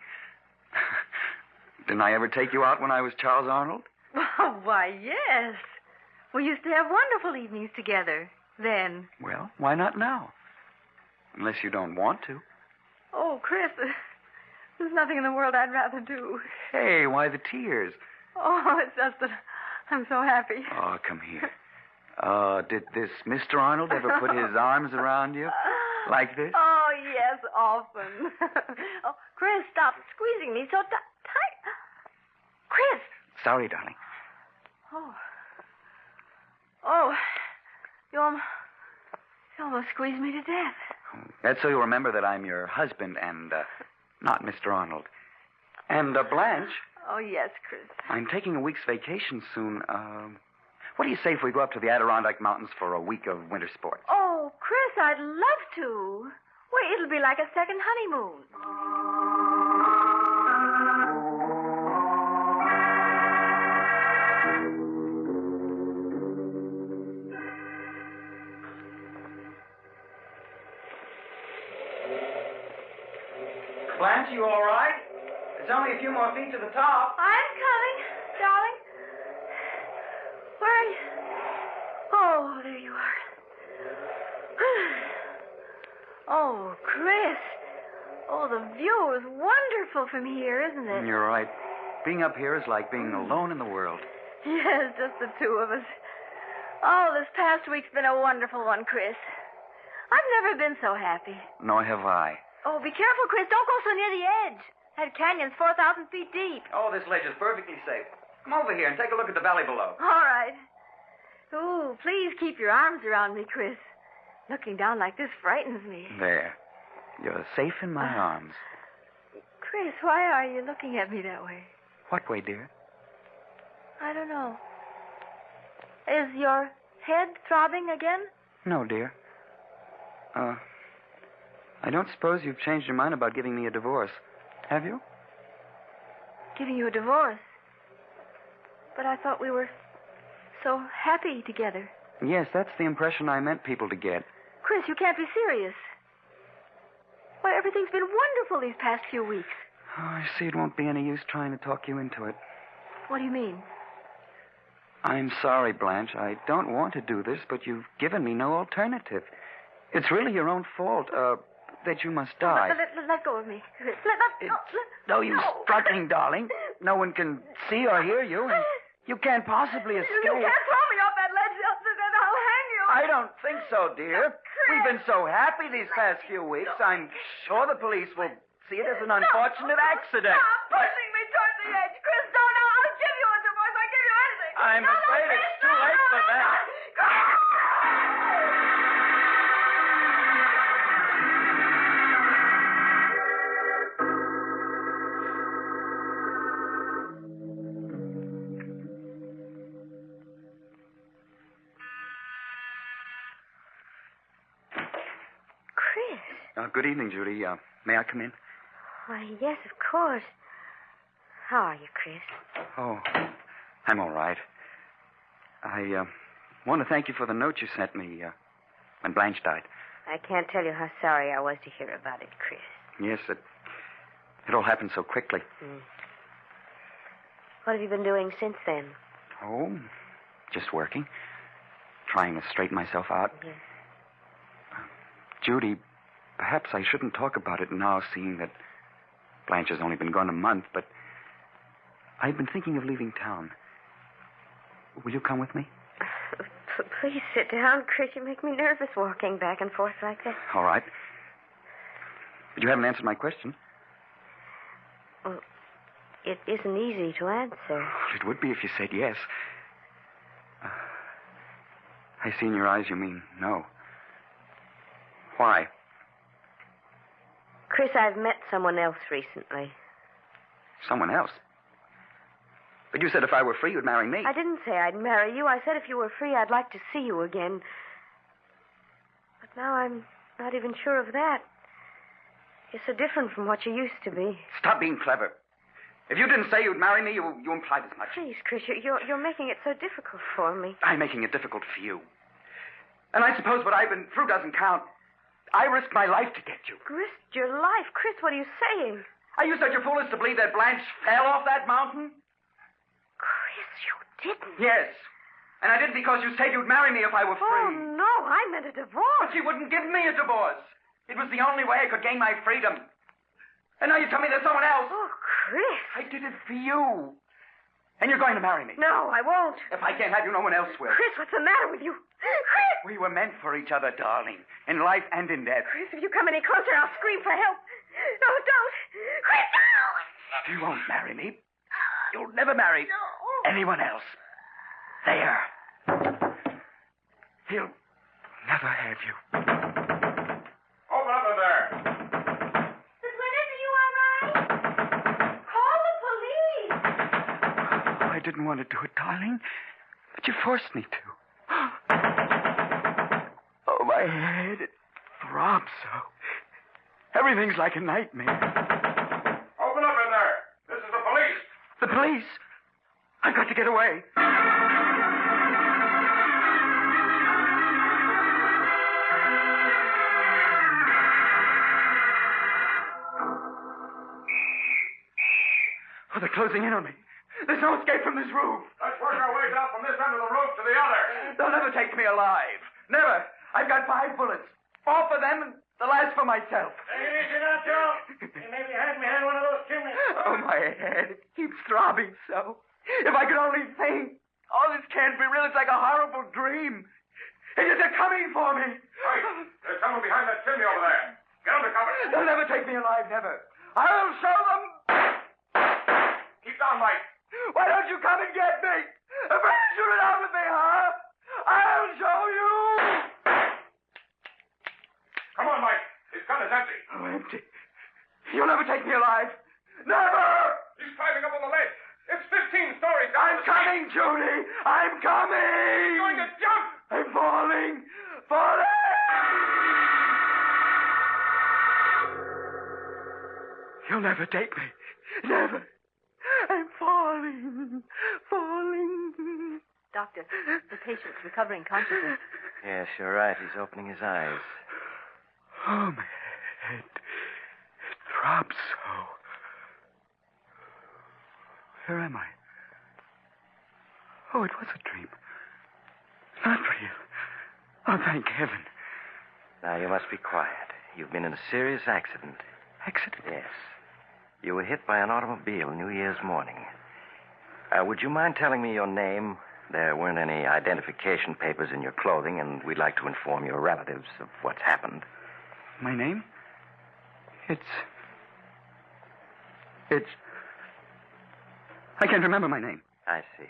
Didn't I ever take you out when I was Charles Arnold? Oh, why, yes. We used to have wonderful evenings together then. Well, why not now? Unless you don't want to. Oh, Chris, there's nothing in the world I'd rather do. Hey, why the tears? Oh, it's just that I'm so happy. Oh, come here. Did this Mr. Arnold ever put his arms around you? Like this? Oh, yes, often. Oh, Chris, stop squeezing me so tight. Chris! Sorry, darling. Oh, you almost squeezed me to death. That's so you'll remember that I'm your husband and not Mr. Arnold. And Blanche, Oh, yes, Chris. I'm taking a week's vacation soon. What do you say if we go up to the Adirondack Mountains for a week of winter sports? Oh, Chris, I'd love to. Wait, it'll be like a second honeymoon. Blanche, you all right? There's only a few more feet to the top. I'm coming, darling. Where are you? Oh, there you are. Oh, Chris. Oh, the view is wonderful from here, isn't it? You're right. Being up here is like being alone in the world. Yes, just the two of us. Oh, this past week's been a wonderful one, Chris. I've never been so happy. Nor have I. Oh, be careful, Chris. Don't go so near the edge. That canyon's 4,000 feet deep. Oh, this ledge is perfectly safe. Come over here and take a look at the valley below. All right. Ooh, please keep your arms around me, Chris. Looking down like this frightens me. There. You're safe in my arms. Chris, why are you looking at me that way? What way, dear? I don't know. Is your head throbbing again? No, dear. I don't suppose you've changed your mind about giving me a divorce, have you? Giving you a divorce? But I thought we were so happy together. Yes, that's the impression I meant people to get. Chris, you can't be serious. Why, everything's been wonderful these past few weeks. Oh, I see it won't be any use trying to talk you into it. What do you mean? I'm sorry, Blanche. I don't want to do this, but you've given me no alternative. It's really your own fault, that you must die. Let go of me, Chris. No use struggling, darling. No one can see or hear you, and you can't possibly escape. You can't throw me off that ledge, then I'll hang you. I don't think so, dear. We've been so happy these past few weeks. I'm sure the police will see it as an unfortunate accident. Stop pushing me toward the edge. Chris, don't. I'll give you a divorce. I'll give you anything. I'm afraid it's too late for that. Good evening, Judy. May I come in? Why, yes, of course. How are you, Chris? Oh, I'm all right. I want to thank you for the note you sent me when Blanche died. I can't tell you how sorry I was to hear about it, Chris. Yes, it all happened so quickly. What have you been doing since then? Oh, just working. Trying to straighten myself out. Yes. Judy, perhaps I shouldn't talk about it now, seeing that Blanche has only been gone a month, but I've been thinking of leaving town. Will you come with me? Please sit down, Chris. You make me nervous walking back and forth like that. All right. But you haven't answered my question. Well, it isn't easy to answer. It would be if you said yes. I see in your eyes you mean no. Why? Chris, I've met someone else recently. Someone else? But you said if I were free, you'd marry me. I didn't say I'd marry you. I said if you were free, I'd like to see you again. But now I'm not even sure of that. You're so different from what you used to be. Stop being clever. If you didn't say you'd marry me, you implied as much. Please, Chris, you're making it so difficult for me. I'm making it difficult for you. And I suppose what I've been through doesn't count. I risked my life to get you. Risked your life? Chris, what are you saying? Are you such a fool as to believe that Blanche fell off that mountain? Chris, you didn't. Yes. And I did because you said you'd marry me if I were free. Oh, no, I meant a divorce. But she wouldn't give me a divorce. It was the only way I could gain my freedom. And now you tell me there's someone else. Oh, Chris. I did it for you. And you're going to marry me. No, I won't. If I can't have you, no one else will. Chris, what's the matter with you? Chris! We were meant for each other, darling. In life and in death. Chris, if you come any closer, I'll scream for help. No, don't. Chris, no! You won't marry me. You'll never marry anyone else. There. He'll never have you. Open up in there. Miss Winters, are you all right? Call the police. Oh, I didn't want to do it, darling. But you forced me to. Oh, my head. It throbs so. Everything's like a nightmare. Open up in there. This is the police. The police? I've got to get away. Oh, they're closing in on me. There's no escape from this roof. Let's work our way down from this end of the roof to the other. They'll never take me alive. Never. I've got 5 bullets. 4 for them and the last for myself. Take it easy now, Joe. You may be hiding behind one of those chimneys. Oh, my head. It keeps throbbing so. If I could only think. Oh, this can't be real. It's like a horrible dream. They're coming for me. Hey, there's someone behind that chimney over there. Get under cover. They'll never take me alive, never. I'll show them. Keep down, Mike. Why don't you come and get me? Afraid to shoot it out with me, huh? I'll show you. Come on, Mike. His gun is empty. Oh, empty. You'll never take me alive. Never. He's climbing up on the ledge. It's 15 stories down. I'm coming, Judy. I'm coming. He's going to jump. I'm falling. Falling. You'll never take me. Never. I'm falling. Falling. Doctor, the patient's recovering consciousness. Yes, you're right. He's opening his eyes. Oh, my head. It throbs so. Where am I? Oh, it was a dream. Not real. Oh, thank heaven. Now, you must be quiet. You've been in a serious accident. Accident? Yes. You were hit by an automobile New Year's morning. Would you mind telling me your name? There weren't any identification papers in your clothing, and we'd like to inform your relatives of what's happened. My name? It's... I can't remember my name. I see.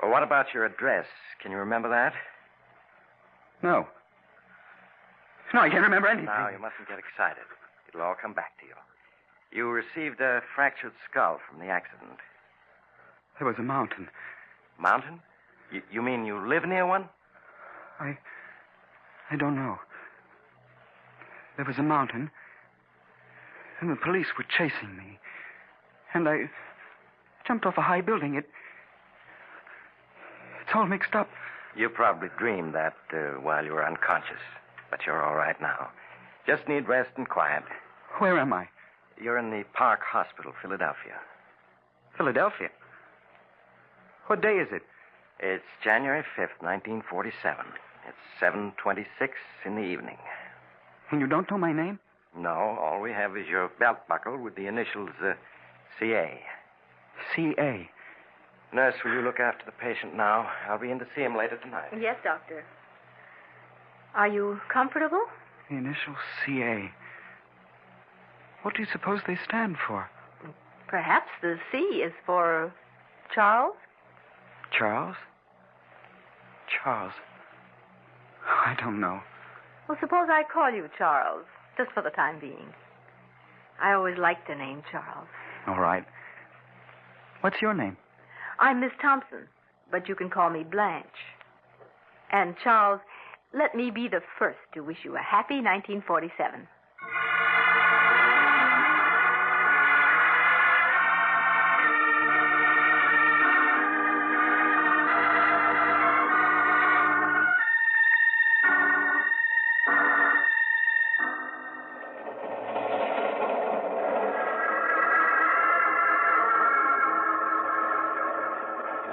Well, what about your address? Can you remember that? No. No, I can't remember anything. Now, you mustn't get excited. It'll all come back to you. You received a fractured skull from the accident. There was a mountain. Mountain? You mean you live near one? I don't know. There was a mountain, and the police were chasing me. And I jumped off a high building. It's all mixed up. You probably dreamed that while you were unconscious. But you're all right now. Just need rest and quiet. Where am I? You're in the Park Hospital, Philadelphia. Philadelphia? What day is it? It's January 5th, 1947. It's 7:26 in the evening. And you don't know my name? No, all we have is your belt buckle with the initials CA. CA? Nurse, will you look after the patient now? I'll be in to see him later tonight. Yes, doctor. Are you comfortable? The initials CA. What do you suppose they stand for? Perhaps the C is for Charles? Charles? Charles. I don't know. Well, suppose I call you Charles, just for the time being. I always liked the name Charles. All right. What's your name? I'm Miss Thompson, but you can call me Blanche. And, Charles, let me be the first to wish you a happy 1947.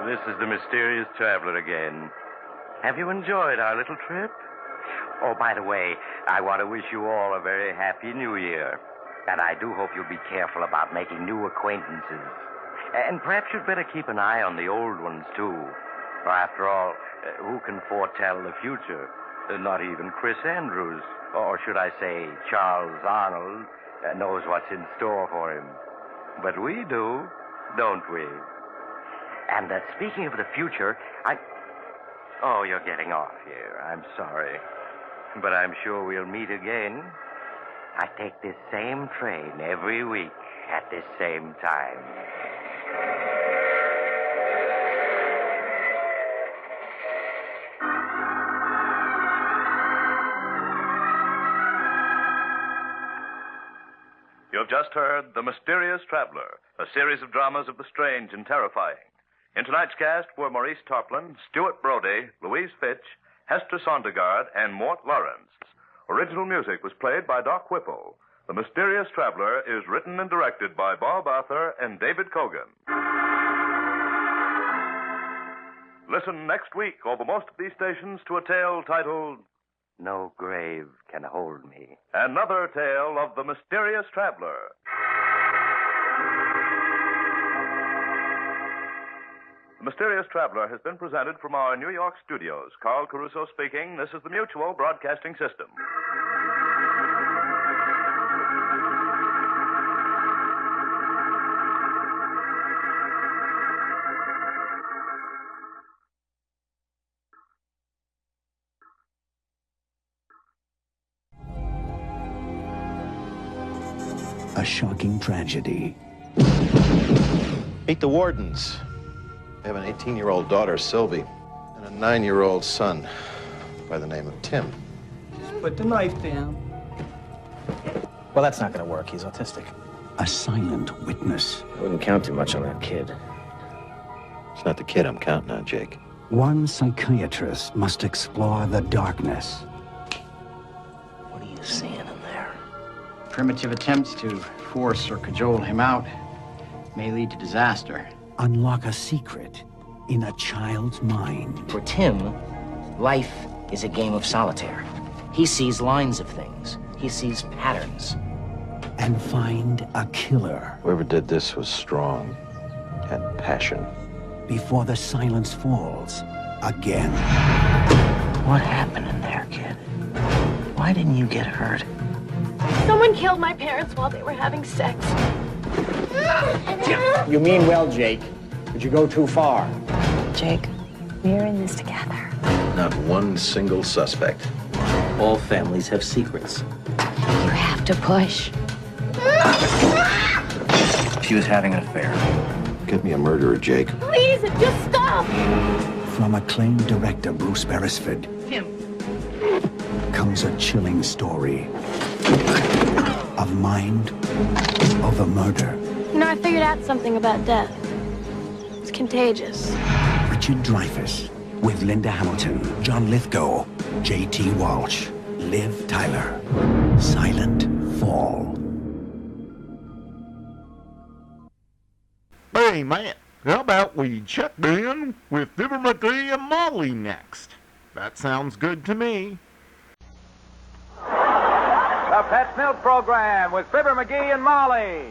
This is the mysterious traveler again. Have you enjoyed our little trip? Oh, by the way, I want to wish you all a very happy New Year. And I do hope you'll be careful about making new acquaintances. And perhaps you'd better keep an eye on the old ones, too. For after all, who can foretell the future? Not even Chris Andrews, or should I say Charles Arnold, knows what's in store for him. But we do, don't we? And speaking of the future, Oh, you're getting off here. I'm sorry. But I'm sure we'll meet again. I take this same train every week at this same time. You've just heard The Mysterious Traveler, a series of dramas of the strange and terrifying. In tonight's cast were Maurice Tarplin, Stuart Brody, Louise Fitch, Hester Sondergaard, and Mort Lawrence. Original music was played by Doc Whipple. The Mysterious Traveler is written and directed by Bob Arthur and David Cogan. Listen next week over most of these stations to a tale titled No Grave Can Hold Me. Another Tale of the Mysterious Traveler. The Mysterious Traveler has been presented from our New York studios. Carl Caruso speaking. This is the Mutual Broadcasting System. A shocking tragedy. Meet the Wardens. They have an 18-year-old daughter, Sylvie, and a 9-year-old son by the name of Tim. Put the knife down. Well, that's not going to work. He's autistic. A silent witness. I wouldn't count too much on that kid. It's not the kid I'm counting on, Jake. One psychiatrist must explore the darkness. What are you seeing in there? Primitive attempts to force or cajole him out may lead to disaster. Unlock a secret in a child's mind. For Tim, life is a game of solitaire. He sees lines of things. He sees patterns. And find a killer. Whoever did this was strong, had passion. Before the silence falls again. What happened in there, kid? Why didn't you get hurt? Someone killed my parents while they were having sex. You mean well, Jake, but you go too far. Jake, we're in this together. Not one single suspect. All families have secrets. You have to push. She was having an affair. Get me a murderer, Jake. Please, just stop! From acclaimed director Bruce Beresford Tim. comes a chilling story of mind over murder. You know, I figured out something about death. It's contagious. Richard Dreyfuss with Linda Hamilton, John Lithgow, J.T. Walsh, Liv Tyler. Silent Fall. Hey, man, how about we check in with Fibber, Magee, and Molly next? That sounds good to me. The Pet Milk Program with Fibber, Magee, and Molly.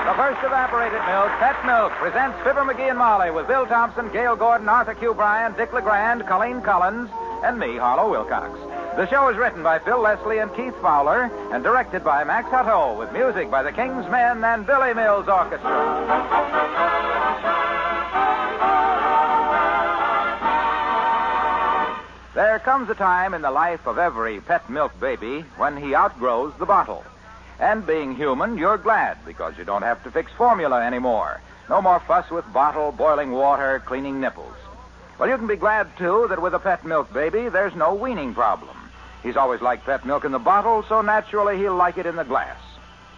The first evaporated milk, Pet Milk, presents Fibber, Magee, and Molly with Bill Thompson, Gail Gordon, Arthur Q. Bryan, Dick LeGrand, Colleen Collins, and me, Harlow Wilcox. The show is written by Phil Leslie and Keith Fowler and directed by Max Hutto with music by the King's Men and Billy Mills Orchestra. There comes a time in the life of every pet milk baby when he outgrows the bottle. And being human, you're glad because you don't have to fix formula anymore. No more fuss with bottle, boiling water, cleaning nipples. Well, you can be glad, too, that with a pet milk baby, there's no weaning problem. He's always liked pet milk in the bottle, so naturally he'll like it in the glass.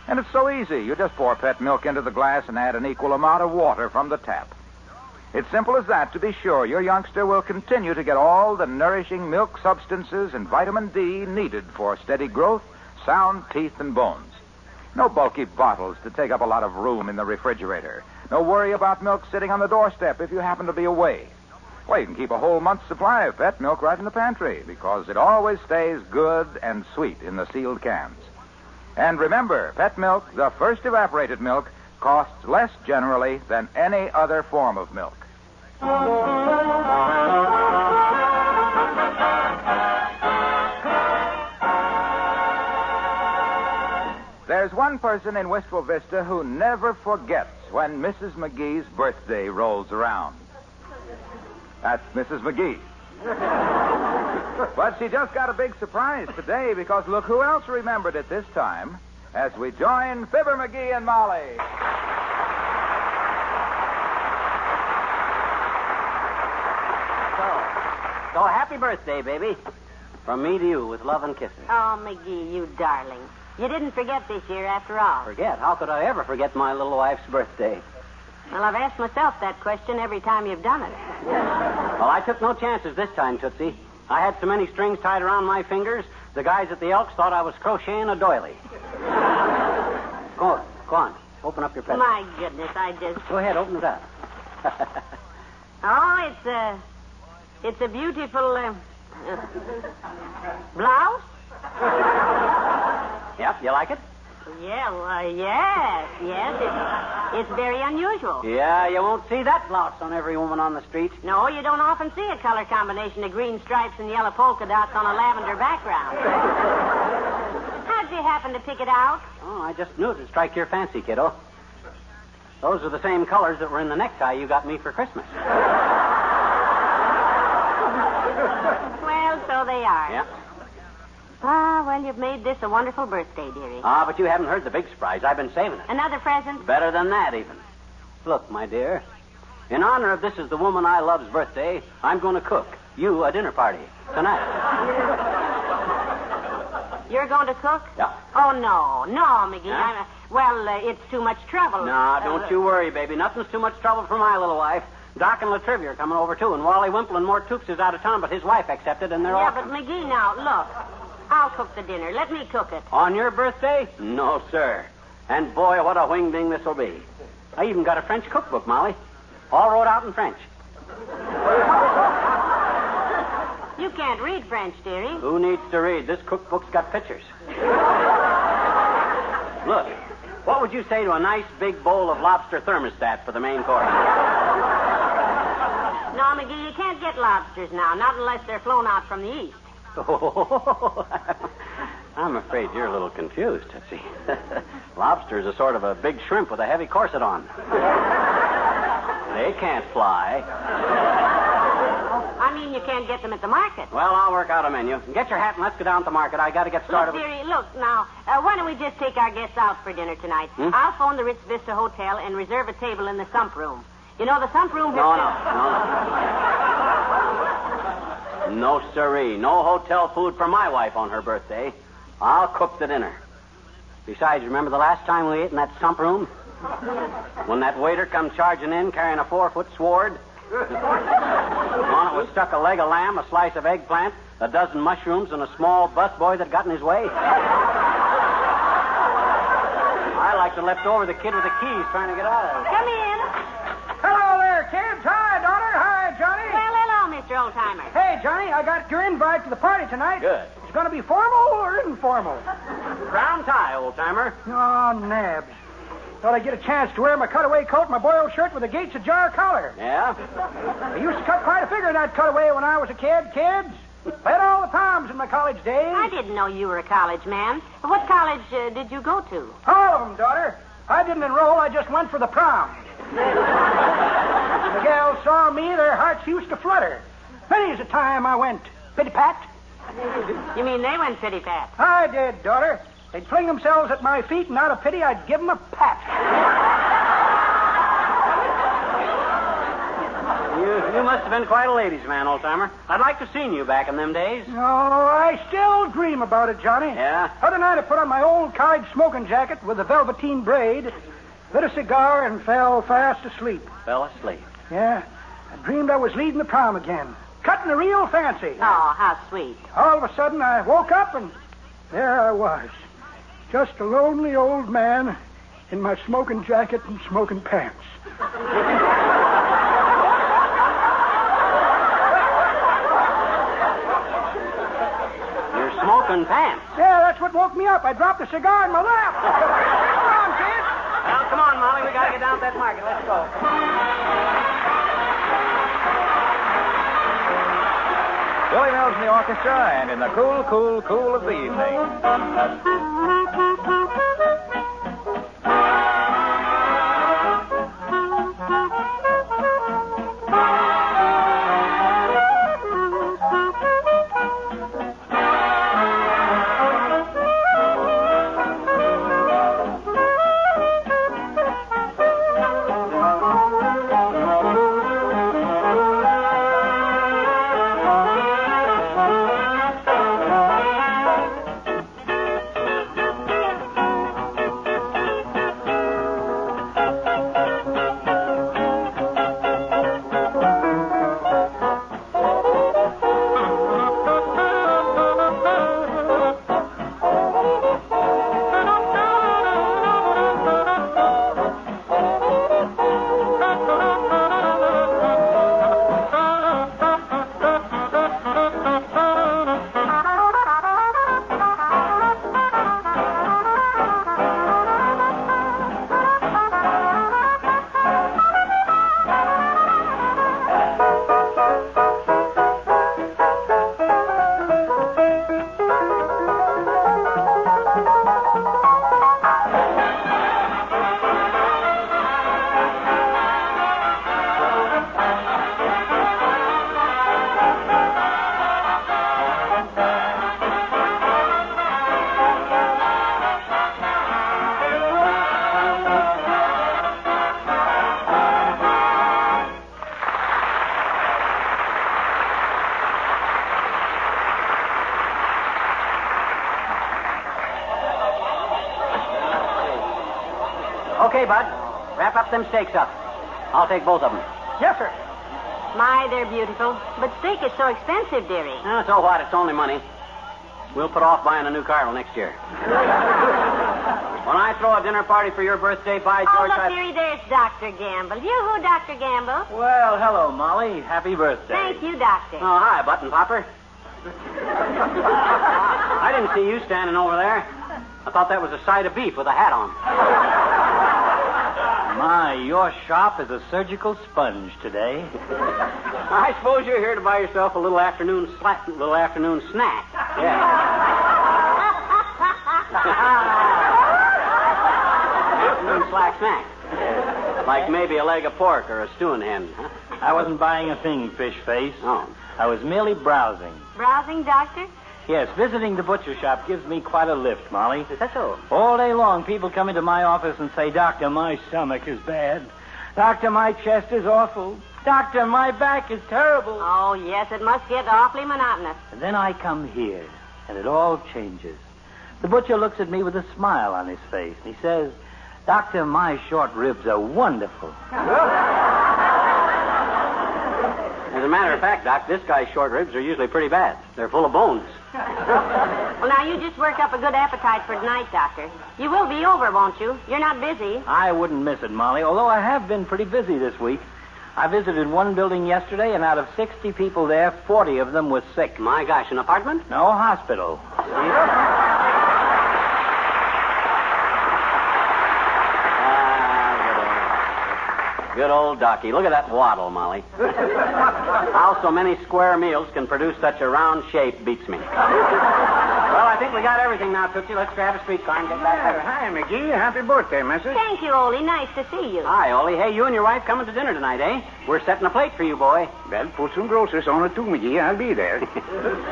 And it's so easy. You just pour pet milk into the glass and add an equal amount of water from the tap. It's simple as that to be sure your youngster will continue to get all the nourishing milk substances and vitamin D needed for steady growth, sound teeth, and bones. No bulky bottles to take up a lot of room in the refrigerator. No worry about milk sitting on the doorstep if you happen to be away. Well, you can keep a whole month's supply of pet milk right in the pantry because it always stays good and sweet in the sealed cans. And remember, pet milk, the first evaporated milk, costs less generally than any other form of milk. There's one person in Wistful Vista who never forgets when Mrs. Magee's birthday rolls around. That's Mrs. Magee. But she just got a big surprise today because look who else remembered it this time as we join Fibber, Magee, and Molly. So happy birthday, baby. From me to you with love and kisses. Oh, Magee, you darling. You didn't forget this year after all. Forget? How could I ever forget my little wife's birthday? Well, I've asked myself that question every time you've done it. Well, I took no chances this time, Tootsie. I had so many strings tied around my fingers, the guys at the Elks thought I was crocheting a doily. Go on. Open up your present. My goodness, I just... Go ahead, open it up. Oh, it's a beautiful, blouse? Yep, you like it? Yeah, well, yes. It's very unusual. Yeah, you won't see that blouse on every woman on the street. No, you don't often see a color combination of green stripes and yellow polka dots on a lavender background. How'd you happen to pick it out? Oh, I just knew it would strike your fancy, kiddo. Those are the same colors that were in the necktie you got me for Christmas. Well, so they are. Yep. Ah, well, you've made this a wonderful birthday, dearie. Ah, but you haven't heard the big surprise. I've been saving it. Another present? Better than that, even. Look, my dear, in honor of this is the woman I love's birthday, I'm going to cook you a dinner party tonight. You're going to cook? Yeah. Oh, no, Magee. Huh? It's too much trouble. No, don't you worry, baby. Nothing's too much trouble for my little wife. Doc and Latrivia are coming over, too, and Wally Wimple and Mort Toops is out of town, but his wife accepted, and they're all... Yeah, but Magee, now, look. I'll cook the dinner. Let me cook it. On your birthday? No, sir. And boy, what a wing-ding this will be. I even got a French cookbook, Molly. All wrote out in French. You can't read French, dearie. Who needs to read? This cookbook's got pictures. Look, what would you say to a nice big bowl of lobster thermostat for the main course? No, Magee, you can't get lobsters now, not unless they're flown out from the east. Oh, I'm afraid you're a little confused, Tootsie. Lobster's a sort of a big shrimp with a heavy corset on. They can't fly. I mean, you can't get them at the market. Well, I'll work out a menu. Get your hat and let's go down to the market. I got to get started. Look, dearie, look, now, why don't we just take our guests out for dinner tonight? I'll phone the Ritz Vista Hotel and reserve a table in the sump room. You know, the sump room... No, sirree. No hotel food for my wife on her birthday. I'll cook the dinner. Besides, remember the last time we ate in that sump room? When that waiter come charging in carrying a 4-foot sword? On it was stuck a leg of lamb, a slice of eggplant, a dozen mushrooms, and a small busboy that got in his way. I like to left over the kid with the keys trying to get out of it. Come in. Hello there, kids. Hi, daughter. Hi, Johnny. Well, hello, Mr. Oldtimer. Hey, Johnny, I got your invite to the party tonight. Good. It's going to be formal or informal? Brown tie, old-timer. Oh, nabs. Thought I'd get a chance to wear my cutaway coat and my boiled shirt with a Gates Ajar collar. Yeah? I used to cut quite a figure in that cutaway when I was a kid, kids. Played all the palms in my college days. I didn't know you were a college man. What college did you go to? All of them, daughter. I didn't enroll. I just went for the prom. The gals saw me, their hearts used to flutter. Many's a time I went pitty-pat. You mean they went pitty-pat? I did, daughter. They'd fling themselves at my feet, and out of pity, I'd give them a pat. You must have been quite a ladies' man, old-timer. I'd like to have seen you back in them days. Oh, I still dream about it, Johnny. Yeah? Other night I put on my old college smoking jacket with a velveteen braid, lit a cigar, and fell fast asleep. Fell asleep? Yeah. I dreamed I was leading the prom again. Cutting a real fancy. Oh, how sweet. All of a sudden, I woke up, and there I was. Just a lonely old man in my smoking jacket and smoking pants. You're smoking pants? Yeah, that's what woke me up. I dropped a cigar in my lap. Come on, kid. Well, come on, Molly. We got to get down to that market. Let's go. Billy Mills in the orchestra, and in the cool, cool, cool of the evening. Okay, Bud. Wrap up them steaks up. I'll take both of them. Yes, sir. My, they're beautiful. But steak is so expensive, dearie. Oh, so what? It's only money. We'll put off buying a new car till next year. When I throw a dinner party for your birthday, by Oh, George, look, dearie, there's Dr. Gamble. You-hoo, Dr. Gamble. Well, hello, Molly. Happy birthday. Thank you, Doctor. Oh, hi, Button Popper. I didn't see you standing over there. I thought that was a side of beef with a hat on. My, your shop is a surgical sponge today. I suppose you're here to buy yourself a little afternoon snack. Yeah. Afternoon snack. Like maybe a leg of pork or a stewing hen, huh? I wasn't buying a thing, fish face. Oh. I was merely browsing. Browsing, Doctor? Yes, visiting the butcher shop gives me quite a lift, Molly. Is that so? All day long, people come into my office and say, Doctor, my stomach is bad. Doctor, my chest is awful. Doctor, my back is terrible. Oh, yes, it must get awfully monotonous. And then I come here, and it all changes. The butcher looks at me with a smile on his face, and he says, Doctor, my short ribs are wonderful. As a matter of fact, Doc, this guy's short ribs are usually pretty bad. They're full of bones. Well, now, you just work up a good appetite for tonight, Doctor. You will be over, won't you? You're not busy. I wouldn't miss it, Molly, although I have been pretty busy this week. I visited one building yesterday, and out of 60 people there, 40 of them were sick. My gosh, an apartment? No, hospital. Good old Docky. Look at that waddle, Molly. How so many square meals can produce such a round shape beats me. Well, I think we got everything now, Tootsie. Let's grab a streetcar and get back. Hi, Magee. Happy birthday, missus. Thank you, Ole. Nice to see you. Hi, Ole. Hey, you and your wife coming to dinner tonight, eh? We're setting a plate for you, boy. Well, put some groceries on it, too, Magee. I'll be there.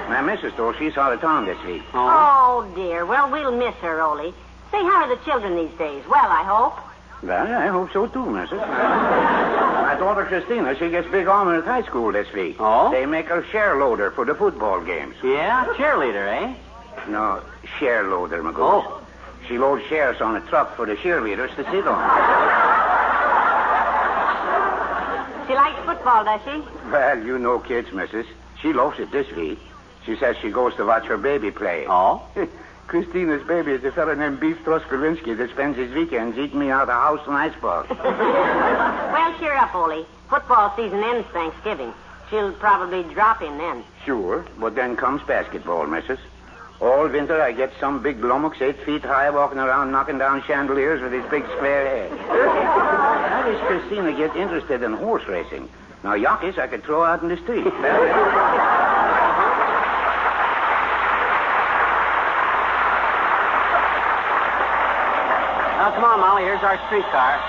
My missus told she saw the town this week. Oh, dear. Well, we'll miss her, Ole. Say, how are the children these days? Well, I hope. Well, I hope so, too, missus. My daughter, Christina, she gets big on at high school this week. Oh? They make her share loader for the football games. Yeah? Cheerleader, eh? No, share loader, my goose. Oh. She loads shares on a truck for the cheerleaders to sit on. She likes football, does she? Well, you know kids, missus. She loves it this week. She says she goes to watch her baby play. Oh? Christina's baby is a fellow named Beef Troskowinski that spends his weekends eating me out of house and icebox. Well, cheer up, Ole. Football season ends Thanksgiving. She'll probably drop in then. Sure, but then comes basketball, missus. All winter I get some big lummox 8 feet high walking around knocking down chandeliers with his big square head. How does Christina get interested in horse racing? Now, jockeys I could throw out in the street. Now, come on, Molly. Here's our streetcar.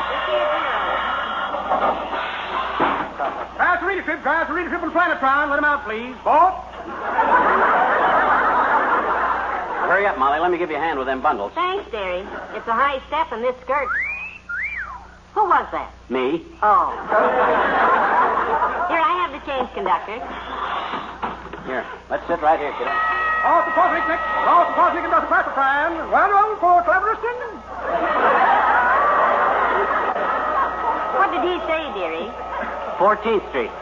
Pass the reader trip, and Planetron. Let him out, please. Boss? Hurry up, Molly. Let me give you a hand with them bundles. Thanks, dearie. It's a high step in this skirt. Who was that? Me? Oh. Here, I have the change, conductor. Here, let's sit right here, kiddo. Off the Cosmic next. Off the Cosmic and the Clappertran. 1-1 for Cleverest Engine. What did he say, dearie? 14th Street.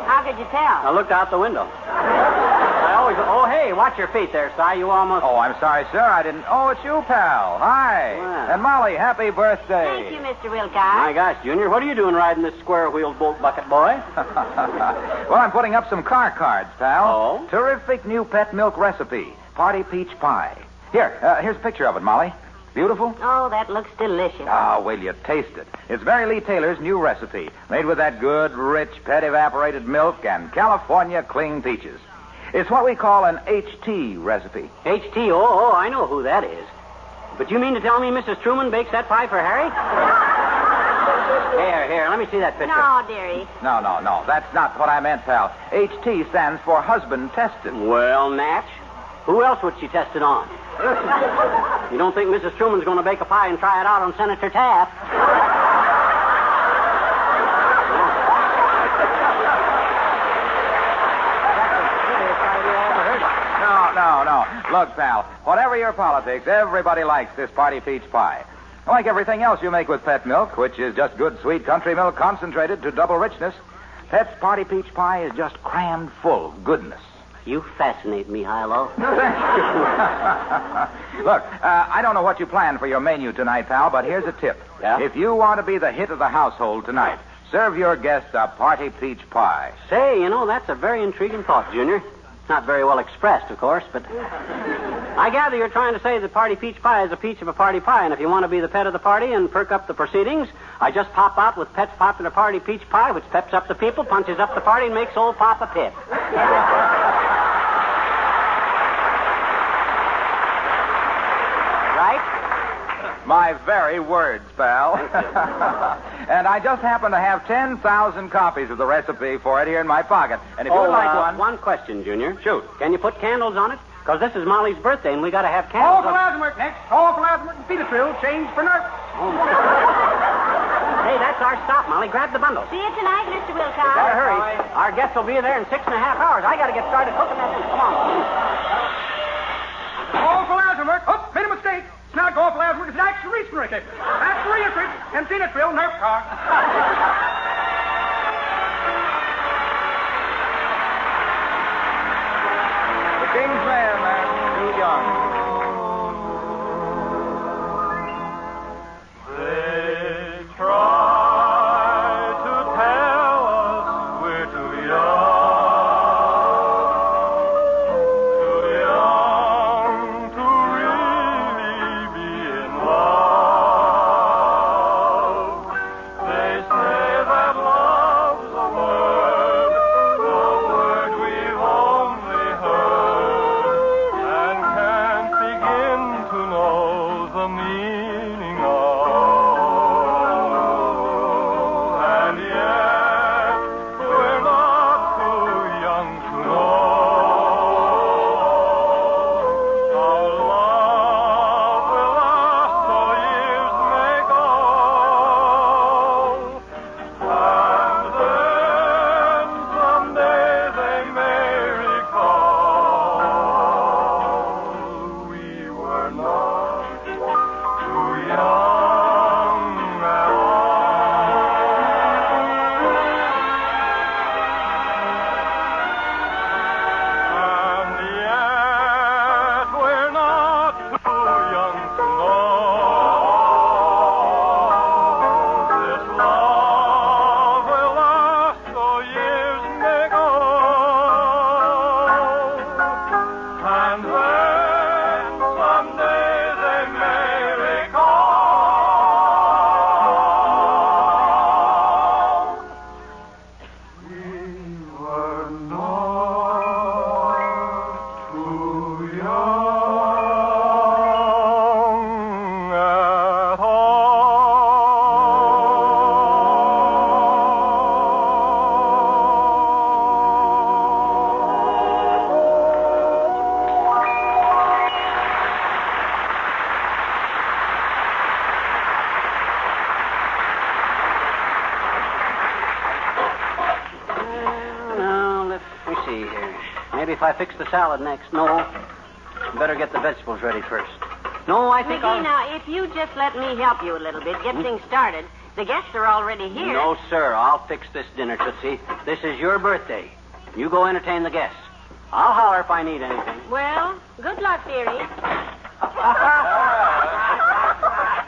How could you tell? I looked out the window. I always... Oh, hey, watch your feet there, Si. You almost... Oh, I'm sorry, sir. I didn't... Oh, it's you, pal. Hi. Wow. And Molly, happy birthday. Thank you, Mr. Wilcox. My gosh, Junior, what are you doing riding this square-wheeled bolt bucket, boy? Well, I'm putting up some car cards, pal. Oh? Terrific new pet milk recipe. Party peach pie. Here's a picture of it, Molly. Beautiful? Oh, that looks delicious. Ah, wait till you taste it. It's Mary Lee Taylor's new recipe, made with that good, rich, pet evaporated milk and California cling peaches. It's what we call an HT recipe. HT? Oh, I know who that is. But you mean to tell me Mrs. Truman bakes that pie for Harry? Here, let me see that picture. No, dearie. No. That's not what I meant, pal. HT stands for husband tested. Well, Natch, who else would she test it on? You don't think Mrs. Truman's going to bake a pie and try it out on Senator Taft? No. Look, pal, whatever your politics, everybody likes this party peach pie. Like everything else you make with pet milk, which is just good, sweet country milk concentrated to double richness, Pet's party peach pie is just crammed full of goodness. You fascinate me, Hilo. Look, I don't know what you plan for your menu tonight, pal, but here's a tip. Yeah? If you want to be the hit of the household tonight, serve your guests a party peach pie. Say, that's a very intriguing thought, Junior. Not very well expressed, of course, but I gather you're trying to say that party peach pie is a peach of a party pie, and if you want to be the pet of the party and perk up the proceedings, I just pop out with Pet's popular party peach pie, which peps up the people, punches up the party, and makes old Papa pip. My very words, pal. And I just happen to have 10,000 copies of the recipe for it here in my pocket. And if you'd like one... One question, Junior. Shoot. Can you put candles on it? Because this is Molly's birthday, and we got to have candles. Call for Lazenwork next. Call for Lazenwork and Petersville. Change for Nerf. Hey, that's our stop, Molly. Grab the bundle. See you tonight, Mr. Wilcox. Gotta hurry. Our guests will be there in 6.5 hours. I gotta get started cooking that thing. Come on. Call for Lazenwork. Oh, made a mistake. It's not call for Lazenwork. It's an actual reasonary trip. That's the real trip. And Petersville, Nerf car. The King's Man, man. Too young. They try to tell us we're too young to really be in love. They say that love's a word we've only heard, and can't begin to know the meaning of. And yet we're not too young to know how love will last though years may go. And then someday they may recall we were not too young at all. And yet if I fix the salad next. No. Better get the vegetables ready first. No, I think Magee, now, if you just let me help you a little bit, get things started. The guests are already here. No, sir. I'll fix this dinner, Tootsie. This is your birthday. You go entertain the guests. I'll holler if I need anything. Well, good luck, dearie.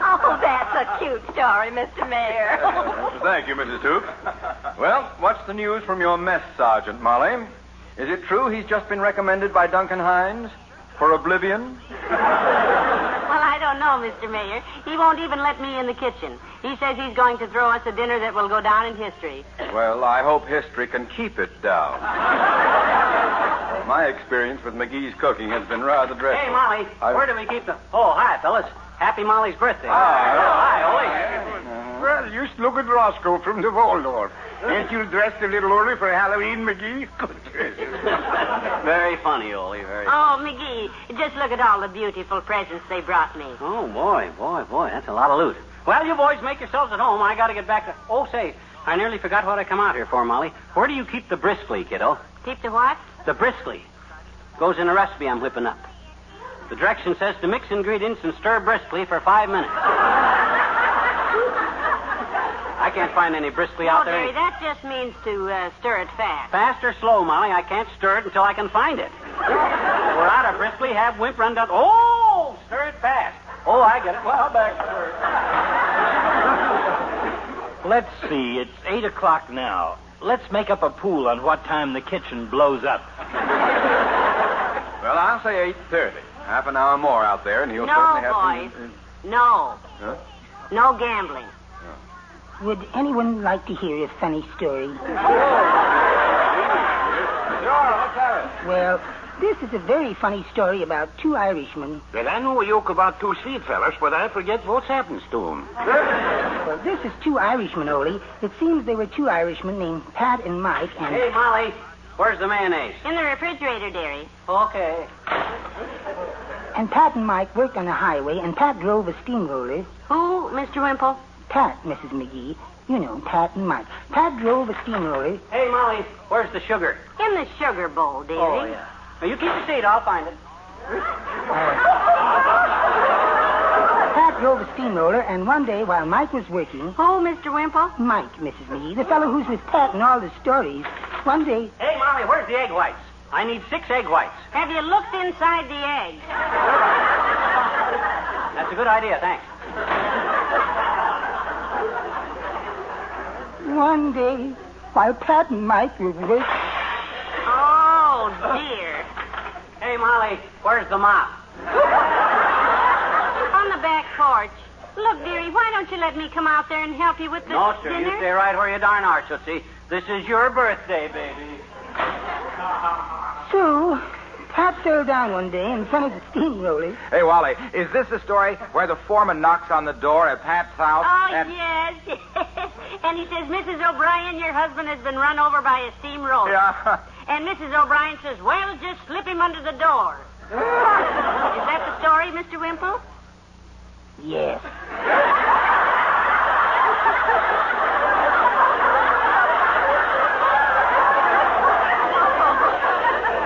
Oh, that's a cute story, Mr. Mayor. Thank you, Mrs. Toop. Well, what's the news from your mess sergeant, Molly? Is it true he's just been recommended by Duncan Hines for oblivion? Well, I don't know, Mr. Mayor. He won't even let me in the kitchen. He says he's going to throw us a dinner that will go down in history. Well, I hope history can keep it down. My experience with Magee's cooking has been rather dreadful. Hey, Molly, where do we keep the... Oh, hi, fellas. Happy Molly's birthday. Hi, Ole. Well, just look at Roscoe from the Waldorf. Ain't you dressed a little early for Halloween, Magee? Very funny, Ole, very Oh, Magee, just look at all the beautiful presents they brought me. Oh, boy, that's a lot of loot. Well, you boys make yourselves at home. I got to get back to... Oh, say, I nearly forgot what I come out here for, Molly. Where do you keep the briskly, kiddo? Keep the what? The briskly. Goes in a recipe I'm whipping up. The direction says to mix ingredients and stir briskly for 5 minutes. I can't find any briskly out there. Jerry, that just means to stir it fast. Fast or slow, Molly? I can't stir it until I can find it. We're out of briskly. Have Wimp run down... Oh, stir it fast. Oh, I get it. Well, back to work. Let's see. It's 8 o'clock now. Let's make up a pool on what time the kitchen blows up. Well, I'll say 8:30. Half an hour more out there, and he'll certainly have boys. to... No. Huh? No gambling. Would anyone like to hear a funny story? Sure, let's have it. Well, this is a very funny story about two Irishmen. Well, I know a yoke about two sweet fellas, but I forget what's happens to them. Well, this is two Irishmen, Ole. It seems there were two Irishmen named Pat and Mike, and... Hey, Molly, where's the mayonnaise? In the refrigerator, dearie. Okay. And Pat and Mike worked on the highway, and Pat drove a steamroller. Who, Mr. Wimple? Pat, Mrs. Magee. You know, Pat and Mike. Pat drove a steamroller. Hey, Molly, where's the sugar? In the sugar bowl, dearie. Oh, yeah. Now, you keep your seat. I'll find it. Pat drove a steamroller, and one day while Mike was working... Who, Mr. Wimple? Mike, Mrs. Magee. The fellow who's with Pat in all the stories. One day... Hey, Molly, where's the egg whites? I need 6 egg whites. Have you looked inside the egg? That's a good idea, thanks. One day, while Pat and Mike were working... Oh, dear. Hey, Molly, where's the mop? On the back porch. Look, dearie, why don't you let me come out there and help you with the No, sir, dinner? you stay right where you darn are, Tootsie. This is your birthday, baby. So, Pat fell down one day in front of the steamroller. Hey, Wally, is this the story where the foreman knocks on the door at Pat's house? Oh, yes. And he says, Mrs. O'Brien, your husband has been run over by a steamroller. Yeah. And Mrs. O'Brien says, well, just slip him under the door. Is that the story, Mr. Wimple? Yes.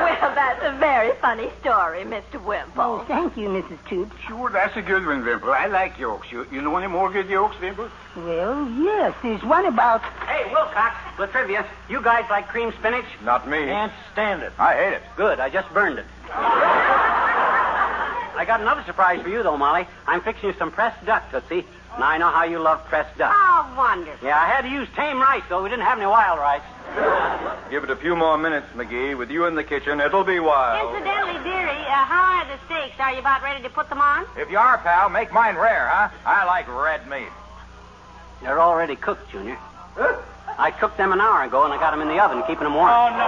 Well, that's a very funny story, Mr. Wimple. Oh, thank you, Mrs. Toops. Sure, that's a good one, Wimple. I like jokes. You know any more good jokes, Wimple? Well, yes, there's one about... Hey, Wilcox, the trivia. You guys like cream spinach? Not me. Can't stand it. I hate it. Good, I just burned it. I got another surprise for you, though, Molly. I'm fixing you some pressed duck, Tootsie. Now, I know how you love pressed duck. Oh, wonderful. Yeah, I had to use tame rice, though. We didn't have any wild rice. Give it a few more minutes, Magee. With you in the kitchen, it'll be wild. Incidentally, dearie, how are the steaks? Are you about ready to put them on? If you are, pal, make mine rare, huh? I like red meat. They're already cooked, Junior. I cooked them an hour ago, and I got them in the oven, keeping them warm. Oh, no.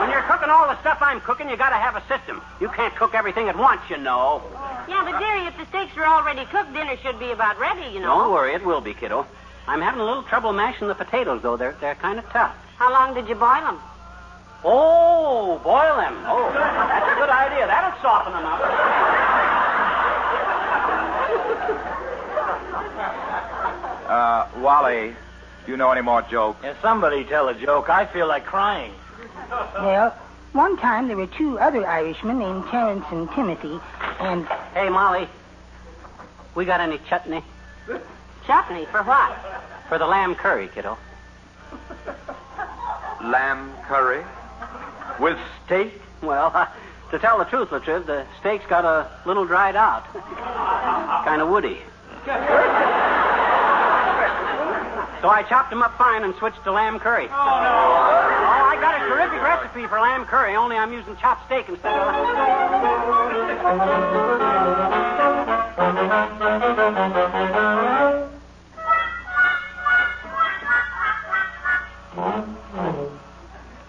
When you're cooking all the stuff I'm cooking, you got to have a system. You can't cook everything at once, you know. Yeah, but, dearie, if the steaks are already cooked, dinner should be about ready, you know. Don't worry, it will be, kiddo. I'm having a little trouble mashing the potatoes, though. They're kind of tough. How long did you boil them? Oh, boil them. Oh, that's a good idea. That'll soften them up. Wally, do you know any more jokes? Yeah, somebody tell a joke. I feel like crying. Well, one time there were two other Irishmen named Terence and Timothy, and... Hey, Molly, we got any chutney? Chutney? For what? For the lamb curry, kiddo. Lamb curry? With steak? Well, to tell the truth, Latriv, the steak's got a little dried out. Kind of woody. So I chopped them up fine and switched to lamb curry. Oh, I got a terrific recipe for lamb curry, only I'm using chopped steak instead of...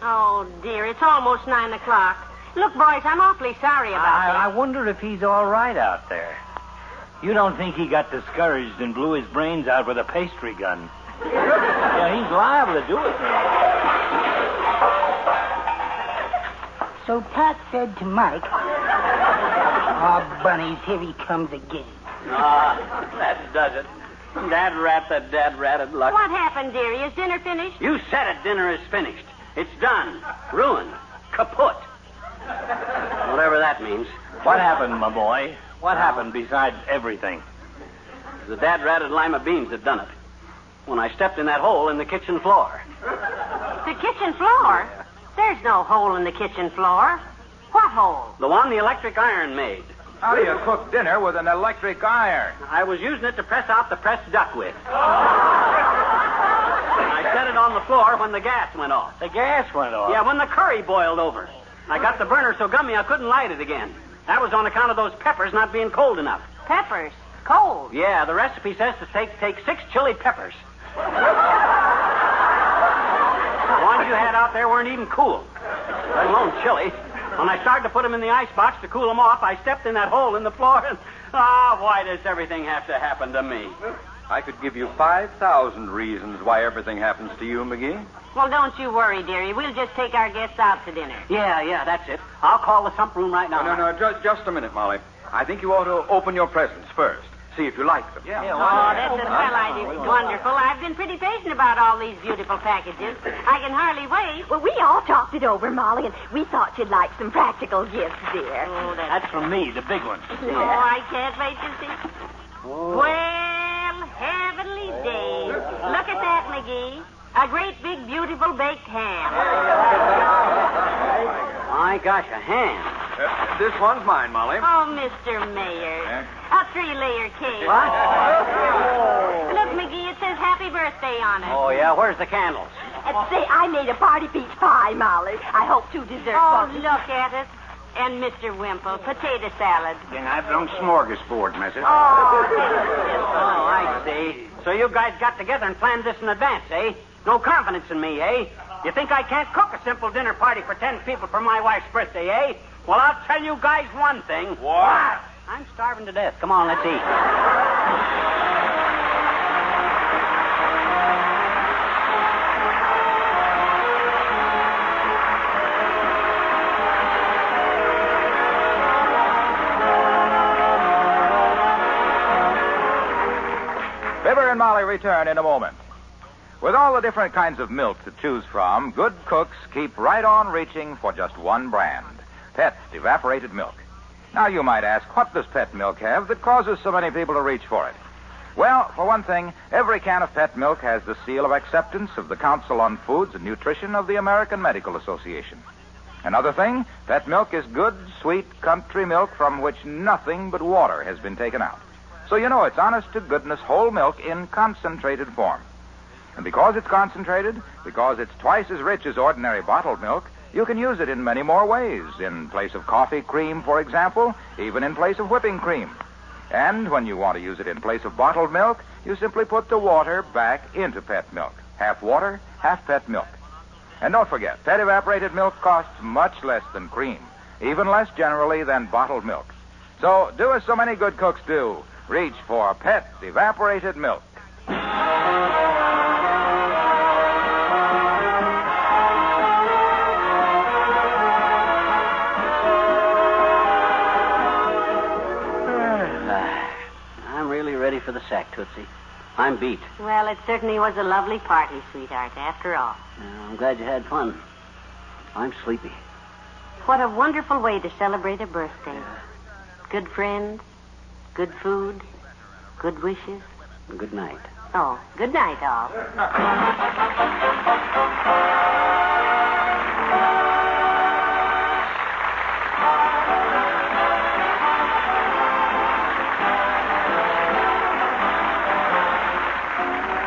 Oh, dear, it's almost 9 o'clock. Look, boys, I'm awfully sorry about this. I wonder if he's all right out there. You don't think he got discouraged and blew his brains out with a pastry gun? Yeah, he's liable to do it. So Pat said to Mike, "Oh, bunnies, here he comes again." That does it. Dad ratted luck. What happened, dearie? Is dinner finished? You said it. Dinner is finished. It's done. Ruined. Kaput. Whatever that means. What happened, my boy? What happened besides everything? The dad-ratted lima beans that done it. When I stepped in that hole in the kitchen floor. The kitchen floor? There's no hole in the kitchen floor. What hole? The one the electric iron made. How do you cook dinner with an electric iron? I was using it to press out the pressed duck with. I set it on the floor when the gas went off. The gas went off? Yeah, when the curry boiled over. I got the burner so gummy I couldn't light it again. That was on account of those peppers not being cold enough. Peppers? Cold? Yeah, the recipe says to take 6 chili peppers. The ones you had out there weren't even cool, let alone chili. When I started to put them in the icebox to cool them off, I stepped in that hole in the floor and... why does everything have to happen to me? I could give you 5,000 reasons why everything happens to you, Magee. Well, don't you worry, dearie. We'll just take our guests out to dinner. Yeah, that's it. I'll call the sump room right now. No, just a minute, Molly. I think you ought to open your presents first. See if you like them. Yeah, that's a swell idea. Wonderful. I've been pretty patient about all these beautiful packages. I can hardly wait. Well, we all talked it over, Molly, and we thought you'd like some practical gifts, dear. Oh, that's from me, the big one. Oh, I can't wait to see. Oh. Well, heavenly days. Look at that, Magee. A great, big, beautiful baked ham. My gosh, a ham. This one's mine, Molly. Oh, Mr. Mayor. A 3-layer cake. What? Look, Magee, it says happy birthday on it. Oh, yeah? Where's the candles? Say, I made a party peach pie, Molly. I hope 2 desserts. Oh, look at it. And Mr. Wimple, potato salad. Then I've done smorgasbord, missus. Oh, I see. So you guys got together and planned this in advance, eh? No confidence in me, eh? You think I can't cook a simple dinner party for 10 people for my wife's birthday, eh? Well, I'll tell you guys one thing. What? I'm starving to death. Come on, let's eat. Fibber and Molly return in a moment. With all the different kinds of milk to choose from, good cooks keep right on reaching for just one brand, Pet Evaporated Milk. Now, you might ask, what does Pet Milk have that causes so many people to reach for it? Well, for one thing, every can of Pet Milk has the seal of acceptance of the Council on Foods and Nutrition of the American Medical Association. Another thing, Pet Milk is good, sweet, country milk from which nothing but water has been taken out. So you know it's honest-to-goodness whole milk in concentrated form. And because it's concentrated, because it's twice as rich as ordinary bottled milk, you can use it in many more ways. In place of coffee cream, for example, even in place of whipping cream. And when you want to use it in place of bottled milk, you simply put the water back into Pet Milk. Half water, half Pet Milk. And don't forget, Pet Evaporated Milk costs much less than cream, even less generally than bottled milk. So do as so many good cooks do. Reach for Pet Evaporated Milk. I'm really ready for the sack, Tootsie. I'm beat. Well, it certainly was a lovely party, sweetheart, after all. I'm glad you had fun. I'm sleepy. What a wonderful way to celebrate a birthday. Good friends, good food, good wishes. Good night. Oh, good night, all.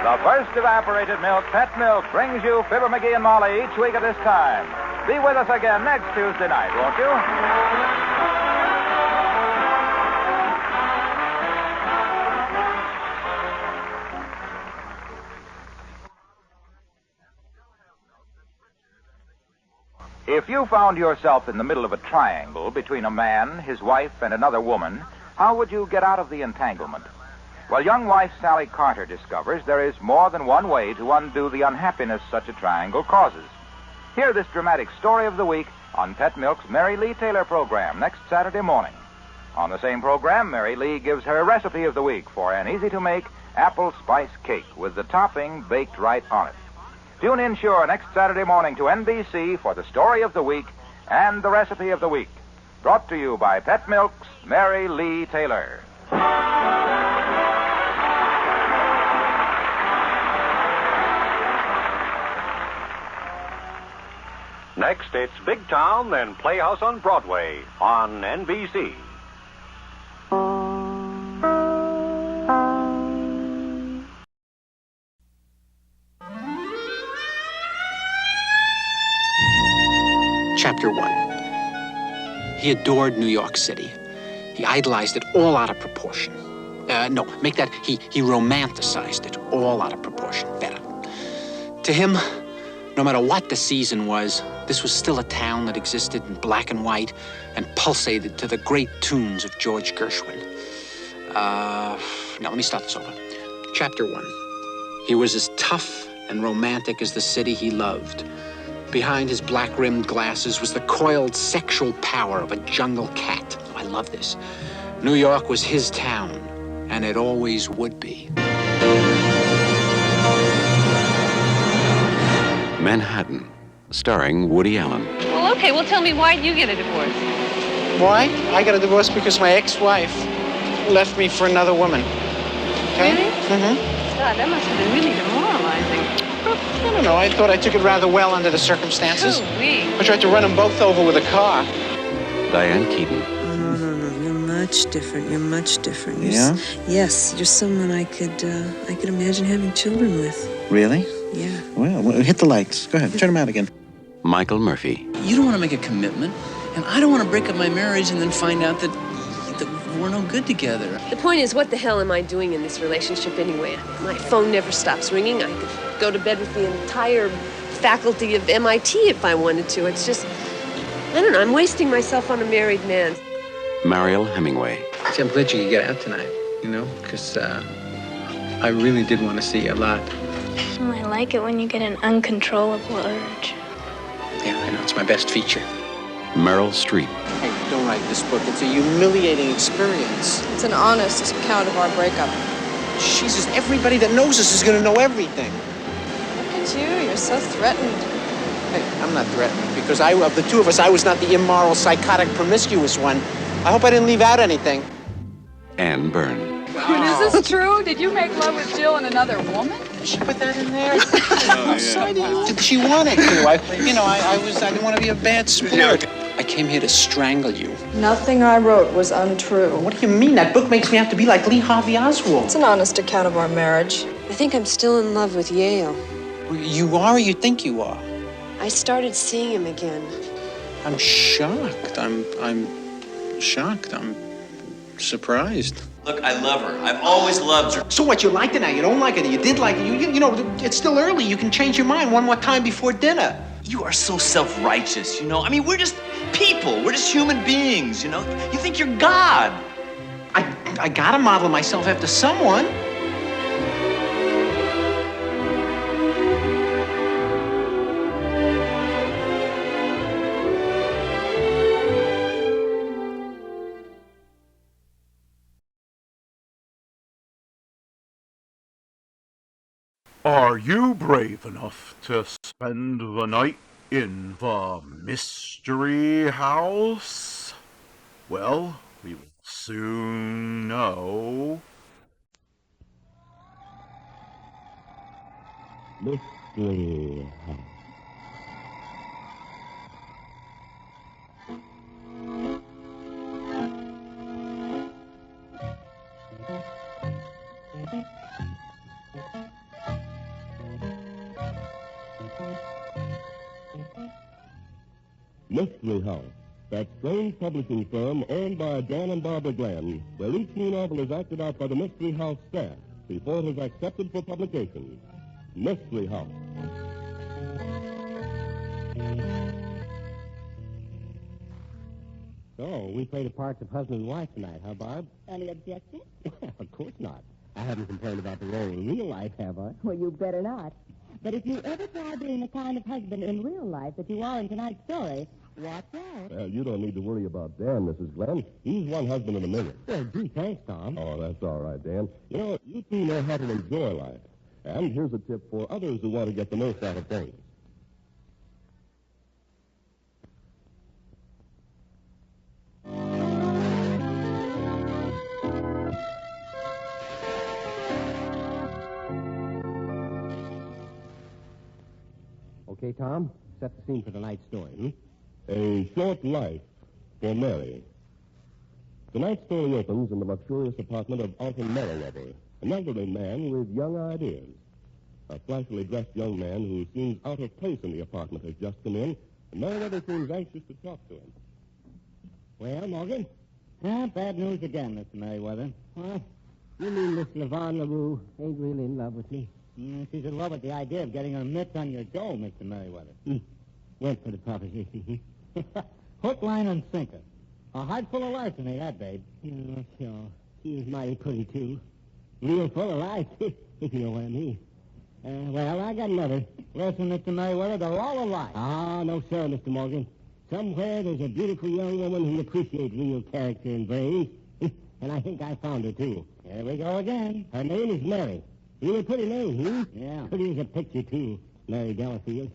The first evaporated milk, Pet Milk, brings you Fibber, Magee, and Molly each week at this time. Be with us again next Tuesday night, won't you? If you found yourself in the middle of a triangle between a man, his wife, and another woman, how would you get out of the entanglement? Well, young wife Sally Cantor discovers there is more than one way to undo the unhappiness such a triangle causes. Hear this dramatic story of the week on Pet Milk's Mary Lee Taylor program next Saturday morning. On the same program, Mary Lee gives her recipe of the week for an easy-to-make apple spice cake with the topping baked right on it. Tune in sure next Saturday morning to NBC for the story of the week and the recipe of the week. Brought to you by Pet Milk's Mary Lee Taylor. Next, it's Big Town, then Playhouse on Broadway on NBC. Chapter 1. He adored New York City. He idolized it all out of proportion. He romanticized it all out of proportion. Better. To him, no matter what the season was, this was still a town that existed in black and white and pulsated to the great tunes of George Gershwin. Now, let me start this over. Chapter 1. He was as tough and romantic as the city he loved. Behind his black-rimmed glasses was the coiled sexual power of a jungle cat. Oh, I love this. New York was his town, and it always would be. Manhattan, starring Woody Allen. Well, okay, tell me, why'd you get a divorce? Why? I got a divorce because my ex-wife left me for another woman. Okay? Really? Mm-hmm. God, that must have been really demoralizing. I don't know. I thought I took it rather well under the circumstances. Ooh-wee. I tried to run them both over with a car. Diane Keaton. No. You're much different. You're much different. Yes, you're someone I could imagine having children with. Really? Yeah. Well, hit the lights. Go ahead, turn them out again. Michael Murphy. You don't want to make a commitment, and I don't want to break up my marriage and then find out that we're no good together. The point is, what the hell am I doing in this relationship anyway? My phone never stops ringing. I could go to bed with the entire faculty of MIT if I wanted to. It's just, I don't know, I'm wasting myself on a married man. Mariel Hemingway. See, I'm glad you could get out tonight, because I really did want to see you a lot. Well, I like it when you get an uncontrollable urge. Yeah, I know. It's my best feature. Meryl Streep. Hey, don't write this book. It's a humiliating experience. It's an honest account of our breakup. Jesus, everybody that knows us is going to know everything. Look at you. You're so threatened. Hey, I'm not threatened because of the two of us, I was not the immoral, psychotic, promiscuous one. I hope I didn't leave out anything. Anne Byrne. Is this true? Did you make love with Jill and another woman? Did she put that in there? I'm sorry, did she want it to? I didn't want to be a bad sport. I came here to strangle you. Nothing I wrote was untrue. What do you mean? That book makes me have to be like Lee Harvey Oswald. It's an honest account of our marriage. I think I'm still in love with Yale. You are or you think you are? I started seeing him again. I'm shocked. I'm shocked. I'm surprised. Look, I love her. I've always loved her. So what, you liked it now? You don't like it? You did like it? You know, it's still early. You can change your mind one more time before dinner. You are so self-righteous, I mean, we're just people. We're just human beings, You think you're God. I gotta model myself after someone. Are you brave enough to spend the night In the mystery house? Well, we will soon know. Mystery house. Mystery House, that strange publishing firm owned by Dan and Barbara Glenn, where each new novel is acted out by the Mystery House staff before it is accepted for publication. Mystery House. So, we play the parts of husband and wife tonight, huh, Barb? Any objection? Of course not. I haven't complained about the role in real life, have I? Well, you better not. But if you ever try being the kind of husband in real life that you are in tonight's story, watch out. Well, you don't need to worry about Dan, Mrs. Glenn. He's one husband in a million. Well, gee, thanks, Tom. Oh, that's all right, Dan. You know, you two know how to enjoy life. And here's a tip for others who want to get the most out of things. Okay, Tom, set the scene for tonight's story. A short life for Mary. Tonight's story opens in the luxurious apartment of Alton Merriweather, an elderly man with young ideas. A flashily dressed young man who seems out of place in the apartment has just come in, and Merriweather seems anxious to talk to him. Well, Morgan? Bad news again, Mr. Merriweather. What? You mean Miss LaVon LaRue ain't really in love with me? She's in love with the idea of getting her mitts on your dough, Mr. Merriweather. Went for the proposition. Hook, line, and sinker. A heart full of larceny, that babe. Yeah, sure. She was mighty pretty, too. Real full of life, if you know what I mean. Well, I got another. Listen, Mr. Merriweather, they're all alike. Ah, no, sir, Mr. Morgan. Somewhere there's a beautiful young woman who appreciates real character and brains. And I think I found her, too. Here we go again. Her name is Mary. Really pretty name, Yeah. Pretty as a picture, too. Mary Delafield.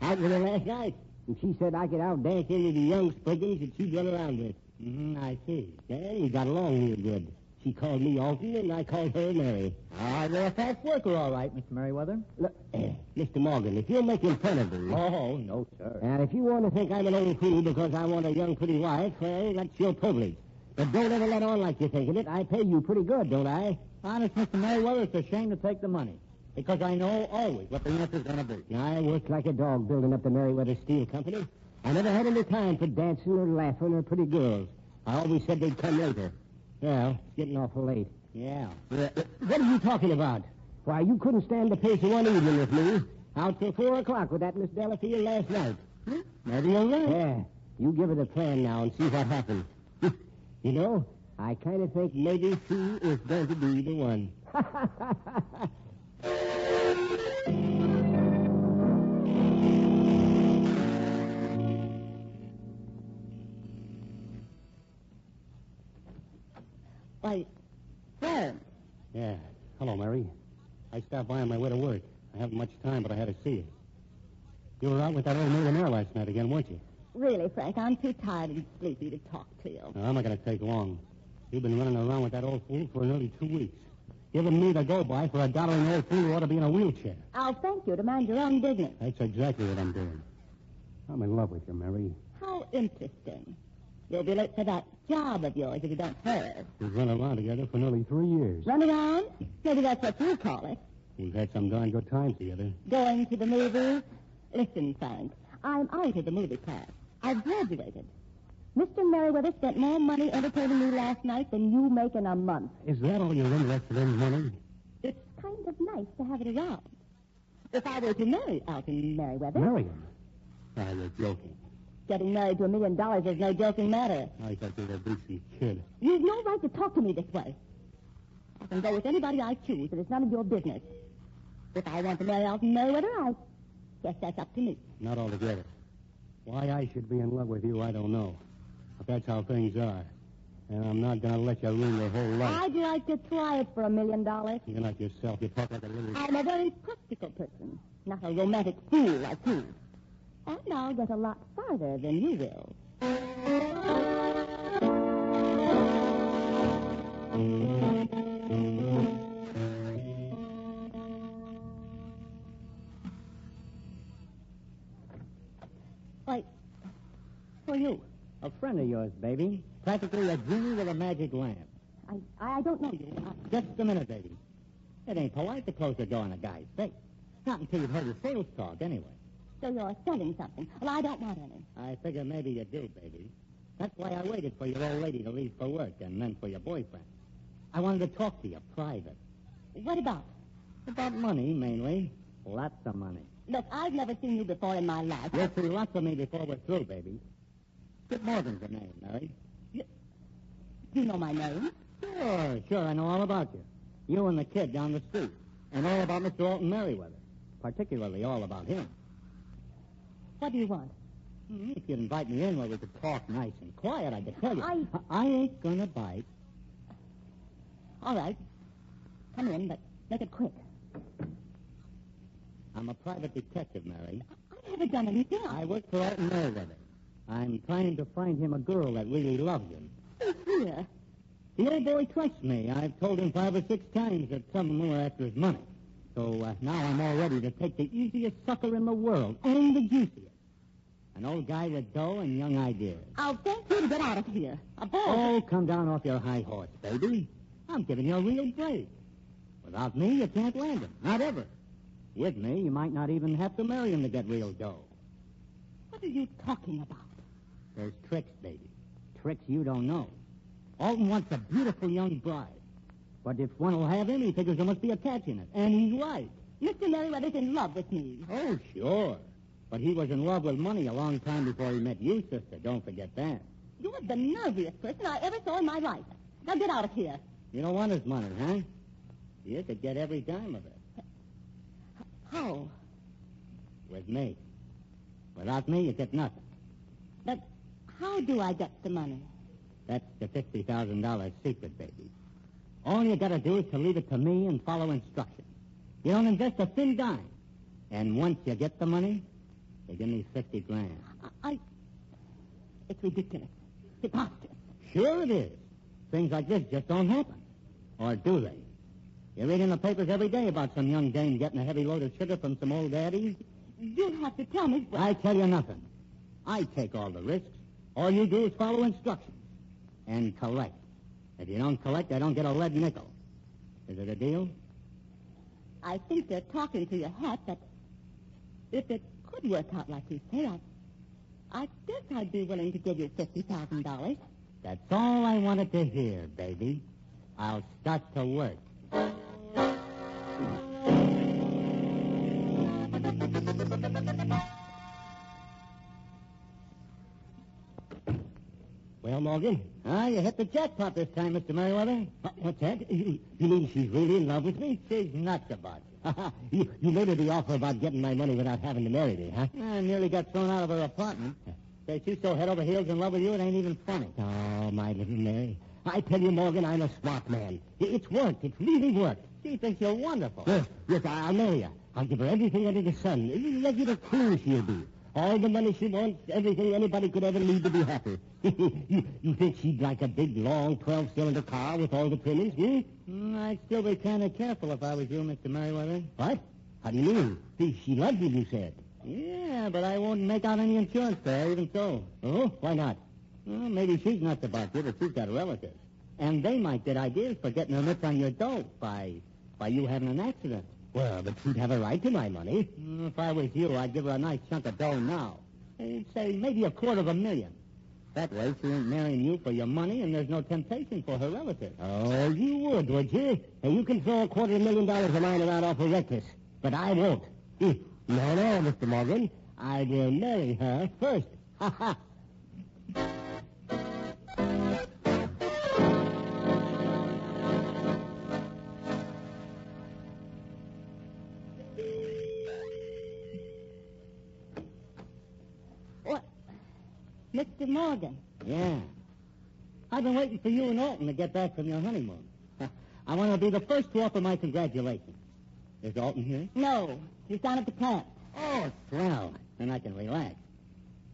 Out with her last night. And she said I could outdance any of the young spriggans that she'd run around with. I see. Yeah, we got along real good. She called me Alton, and I called her Mary. All right, you're a fast worker, all right, Mr. Merriweather. Look, Mr. Morgan, if you're making fun of me... Oh, no, sir. And if you want to think I'm an old fool because I want a young, pretty wife, well, that's your privilege. But don't ever let on like you're thinking it. I pay you pretty good, don't I? Honest, Mr. Merriweather, it's a shame to take the money. Because I know always what the answer's going to be. I worked like a dog building up the Merriweather Steel Company. I never had any time for dancing or laughing or pretty girls. I always said they'd come later. Well, it's getting awful late. Yeah. What are you talking about? Why, you couldn't stand the pace of one evening with me. Out till 4 o'clock with that Miss Delafield last night. Maybe you're right. Yeah. You give her the plan now and see what happens. You know, I kind of think maybe she is going to be the one. Why, Clarence. Yeah. Hello, Mary. I stopped by on my way to work. I haven't much time, but I had to see you. You were out with that old millionaire last night again, weren't you? Really, Frank, I'm too tired and sleepy to talk to you. No, I'm not going to take long. You've been running around with that old fool for nearly 2 weeks. Giving me the go-by for a doddering old fool who ought to be in a wheelchair. I'll thank you to mind your own business. That's exactly what I'm doing. I'm in love with you, Mary. How interesting. You'll be late for that job of yours if you don't hurry. We've run around together for nearly 3 years. Run around? Maybe that's what you call it. We've had some darn good times together. Going to the movies? Listen, Frank, I'm out of the movie class. I've graduated. Mr. Merriweather spent more money entertaining me last night than you make in a month. Is that all you're interested in, money? It's kind of nice to have it around. If I were to marry Alton Merriweather... Marry him? Ah, you're joking. Getting married to $1 million is no joking matter. I thought you were a decent kid. You've no right to talk to me this way. I can go with anybody I choose, and it's none of your business. If I want to marry Alton Merriweather, I guess that's up to me. Not altogether. Why I should be in love with you, I don't know. But that's how things are. And I'm not going to let you ruin your whole life. I'd like to try it for $1 million. You're not yourself. You talk like a little... I'm a very practical person, not a romantic fool like you. And I'll get a lot farther than you will. Why, for you. A friend of yours, baby. Practically a genie with a magic lamp. I don't know you. Just a minute, baby. It ain't polite to close the door on a guy's face. Not until you've heard his sales talk, anyway. So you're selling something. Well, I don't want any. I figure maybe you do, baby. That's why I waited for your old lady to leave for work and then for your boyfriend. I wanted to talk to you private. What about? About money, mainly. Lots of money. Look, I've never seen you before in my life. You'll see lots of me before we're through, baby. Skip Morgan's the name, Mary. You know my name? Sure, I know all about you. You and the kid down the street. And all about Mr. Alton Merriweather. Particularly all about him. What do you want? If you'd invite me in where we could talk nice and quiet, I could tell you. I ain't gonna bite. All right. Come in, but make it quick. I'm a private detective, Mary. I haven't done anything. I work for Alton Merriweather. I'm trying to find him a girl that really loves him. Here. The old boy trusts me. I've told him 5 or 6 times that some of them are after his money. So now I'm all ready to take the easiest sucker in the world, and the juiciest. An old guy with dough and young ideas. I'll thank you to get out of here. Oh, come down off your high horse, baby. I'm giving you a real break. Without me, you can't land him. Not ever. With me, you might not even have to marry him to get real dough. What are you talking about? There's tricks, baby. Tricks you don't know. Alton wants a beautiful young bride. But if one will have him, he figures there must be a catch in it. And he's right. Mr. Merriweather's in love with me. Oh, sure. But he was in love with money a long time before he met you, sister. Don't forget that. You're the nerviest person I ever saw in my life. Now get out of here. You don't want his money, huh? You could get every dime of it. How? With me. Without me, you get nothing. But how do I get the money? That's the $50,000 secret, baby. All you got to do is to leave it to me and follow instructions. You don't invest a thin dime. And once you get the money, you give me $50,000. It's ridiculous. Preposterous. Sure it is. Things like this just don't happen. Or do they? You read in the papers every day about some young dame getting a heavy load of sugar from some old daddies. You'll have to tell me... I tell you nothing. I take all the risks. All you do is follow instructions. And collect. If you don't collect, I don't get a lead nickel. Is it a deal? I think they're talking to your hat, but if it could work out like you say, I guess I'd be willing to give you $50,000. That's all I wanted to hear, baby. I'll start to work. Well, Morgan? You hit the jackpot this time, Mr. Merriweather. What's that? You mean she's really in love with me? She's nuts about you. You made her the offer about getting my money without having to marry me, huh? I nearly got thrown out of her apartment. Say, she's so head over heels in love with you, it ain't even funny. Oh, my little Mary. I tell you, Morgan, I'm a smart man. It's worked. It's really worked. She thinks you're wonderful. Yes, I'll marry her. I'll give her everything under the sun. Regular clue she'll be. All the money she wants, everything anybody could ever need to be happy. You think she'd like a big, long, 12-cylinder car with all the trimmings, I'd still be kind of careful if I was you, Mr. Merriweather. What? How do you mean? See, she loves you, you said. Yeah, but I won't make out any insurance for her, even so. Oh, why not? Well, maybe she's nuts about you, but she's got relatives. And they might get ideas for getting her mitts on your dough by you having an accident. Well, but she'd have a right to my money. If I was you, I'd give her a nice chunk of dough now. I'd say maybe $250,000. That way she ain't marrying you for your money, and there's no temptation for her relatives. Oh, you would you? Hey, you can throw $250,000 of mine around awful reckless, but I won't. No, Mr. Morgan. I will marry her first. Ha ha. Mr. Morgan. Yeah. I've been waiting for you and Alton to get back from your honeymoon. I want to be the first to offer my congratulations. Is Alton here? No, he's down at the plant. Oh, swell. Then I can relax.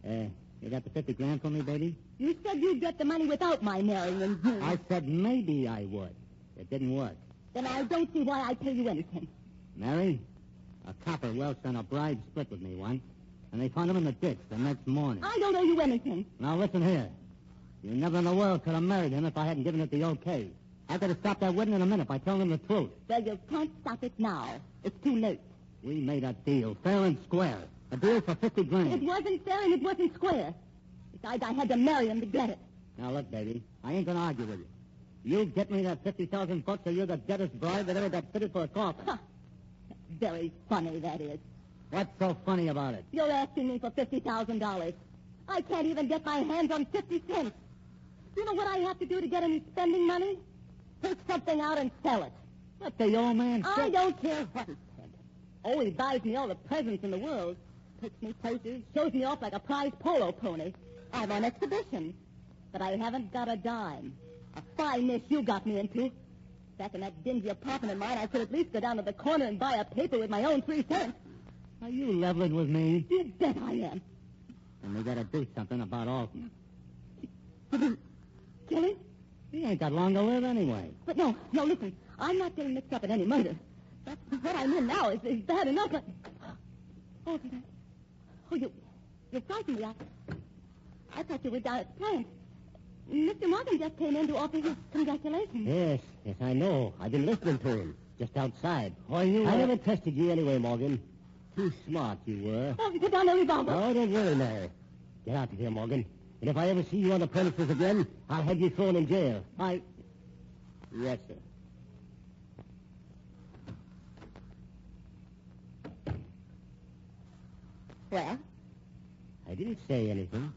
You got the 50 grand for me, baby? You said you'd get the money without my marrying you. I said maybe I would. It didn't work. Then I don't see why I pay you anything. Mary, a copper welched on a bride split with me once, and they found him in the ditch the next morning. I don't owe you anything. Now listen here. You never in the world could have married him if I hadn't given it the okay. I could have stopped that wedding in a minute by telling him the truth. Well, you can't stop it now. It's too late. We made a deal, fair and square. A deal for 50 grand. It wasn't fair and it wasn't square. Besides, I had to marry him to get it. Now, look, baby, I ain't going to argue with you. You get me that $50,000 or you're the deadest bride that ever got fitted for a coffin. Huh. Very funny, that is. What's so funny about it? You're asking me for $50,000. I can't even get my hands on 50 cents. You know what I have to do to get any spending money? Take something out and sell it. What the old man said? I don't care what he said. Oh, he buys me all the presents in the world. Takes me places, shows me off like a prize polo pony. I'm on exhibition. But I haven't got a dime. A fine mess you got me into. Back in that dingy apartment of mine, I could at least go down to the corner and buy a paper with my own 3 cents. Are you leveling with me? You bet I am. And we got to do something about Alton. Kill him? He ain't got long to live anyway. But no, listen. I'm not getting mixed up in any murder. That's what I'm in now is bad enough, but... Oh, you frightened me. I thought you were down at the plant. Mr. Morgan just came in to offer his congratulations. Yes, I know. I've been listening to him, just outside. I never tested you anyway, Morgan. Too smart you were. Oh, put down the revolver. No, don't worry, Mary. Get out of here, Morgan. And if I ever see you on the premises again, I'll have you thrown in jail. Yes, sir. Well? I didn't say anything.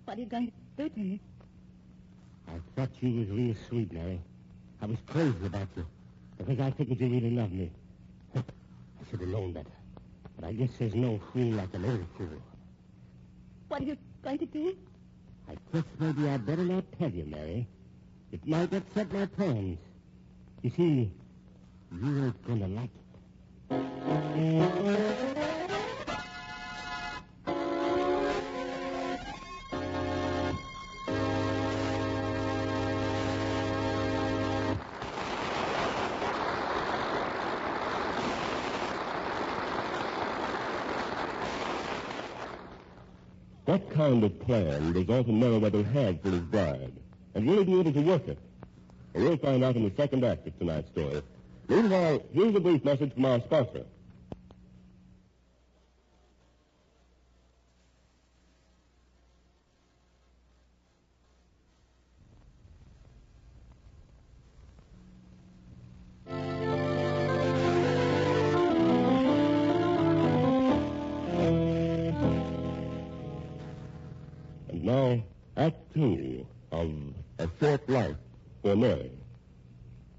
What are you going to do to me? I thought you was real sweet, Mary. I was crazy about you. Because I figured you really loved me. I should have known better. But I guess there's no fool like an old fool. What are you going to do? I guess maybe I'd better not tell you, Mary. It might upset my plans. You see, you ain't gonna like it. What kind of plan does Alton Merriweather have for his bride? And will he be able to work it? Well, we'll find out in the second act of tonight's story. Meanwhile, here's a brief message from our sponsor. And now, Act 2 of A Short Life for Mary.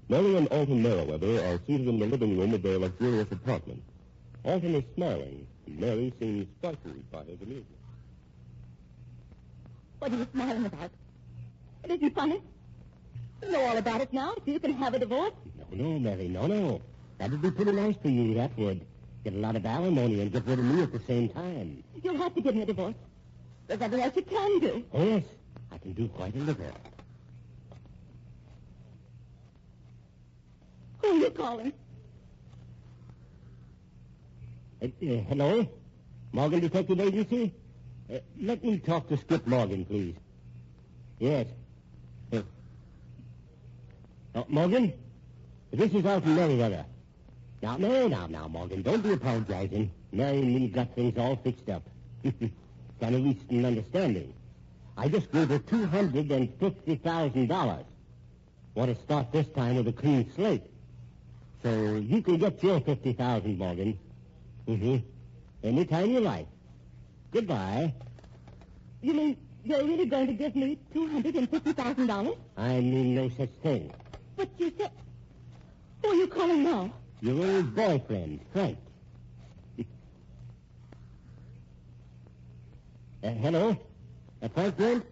Mary and Alton Merriweather are seated in the living room of their luxurious apartment. Alton is smiling, and Mary seems frightened by his amusement. What are you smiling about? It isn't funny. You know all about it now, so you can have a divorce. No, Mary, no. That would be pretty nice for you, that would. Get a lot of alimony and get rid of me at the same time. You'll have to give me a divorce. There's nothing else you can do. Oh, yes. I can do quite a little. Who are you calling? Hello? Morgan Detective Agency? Let me talk to Skip Morgan, please. Yes. Morgan? This is Alton Merriweather. Now, Morgan, don't be apologizing. Mary and me got things all fixed up. Kind of reached an understanding. I just gave her $250,000. Want to start this time with a clean slate. So you can get your $50,000, Morgan. Anytime you like. Goodbye. You mean you're really going to give me $250,000? I mean no such thing. But you said... Who are you calling now? Your old boyfriend, Frank. Hello? Frank Brent?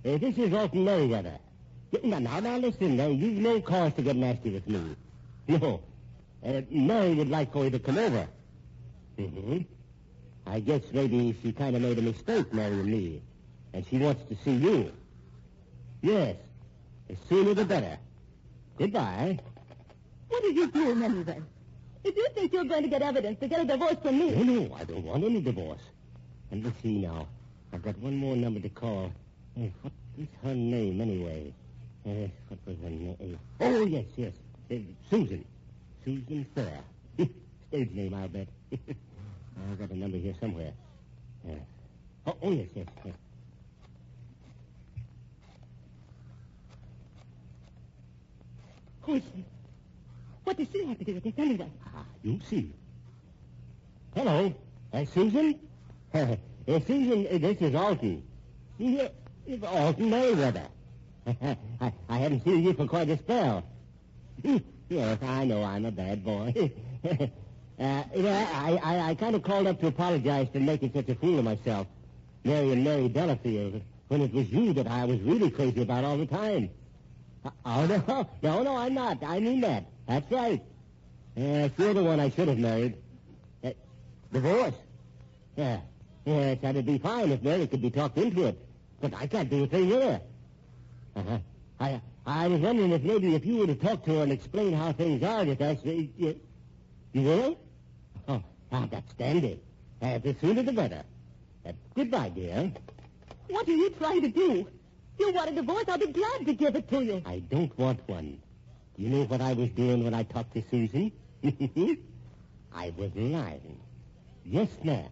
This is Alton Merriweather. Now, listen. You've no cause to get nasty with me. No. Mary would like for you to come over. Mm-hmm. I guess maybe she kind of made a mistake marrying me, and she wants to see you. Yes, the sooner the better. Goodbye. What are you doing anyway? If you think you're going to get evidence to get a divorce from me... No, I don't want any divorce. And let's see now. I've got one more number to call. What is her name, anyway? What was her name? Oh, yes. Susan. Susan Fair. Stage name, I'll bet. I've got a number here somewhere. Oh, yes. Who is she? What does she have to do with this anyway? You'll see. Hello. Susan? Susan, this is Alton. It's Alton Merriweather. I haven't seen you for quite a spell. Yes, I know I'm a bad boy. I kind of called up to apologize for making such a fool of myself, marrying Mary Delafield, when it was you that I was really crazy about all the time. No, I'm not. I mean that. That's right. You're the one I should have married. Divorce? Yes, that'd be fine if Mary could be talked into it. But I can't do a thing with her. I was wondering if maybe if you were to talk to her and explain how things are with us, you will? Oh, that's dandy. The sooner the better. Goodbye, dear. What are you trying to do? You want a divorce? I'll be glad to give it to you. I don't want one. Do you know what I was doing when I talked to Susan? I was lying. Yes, ma'am.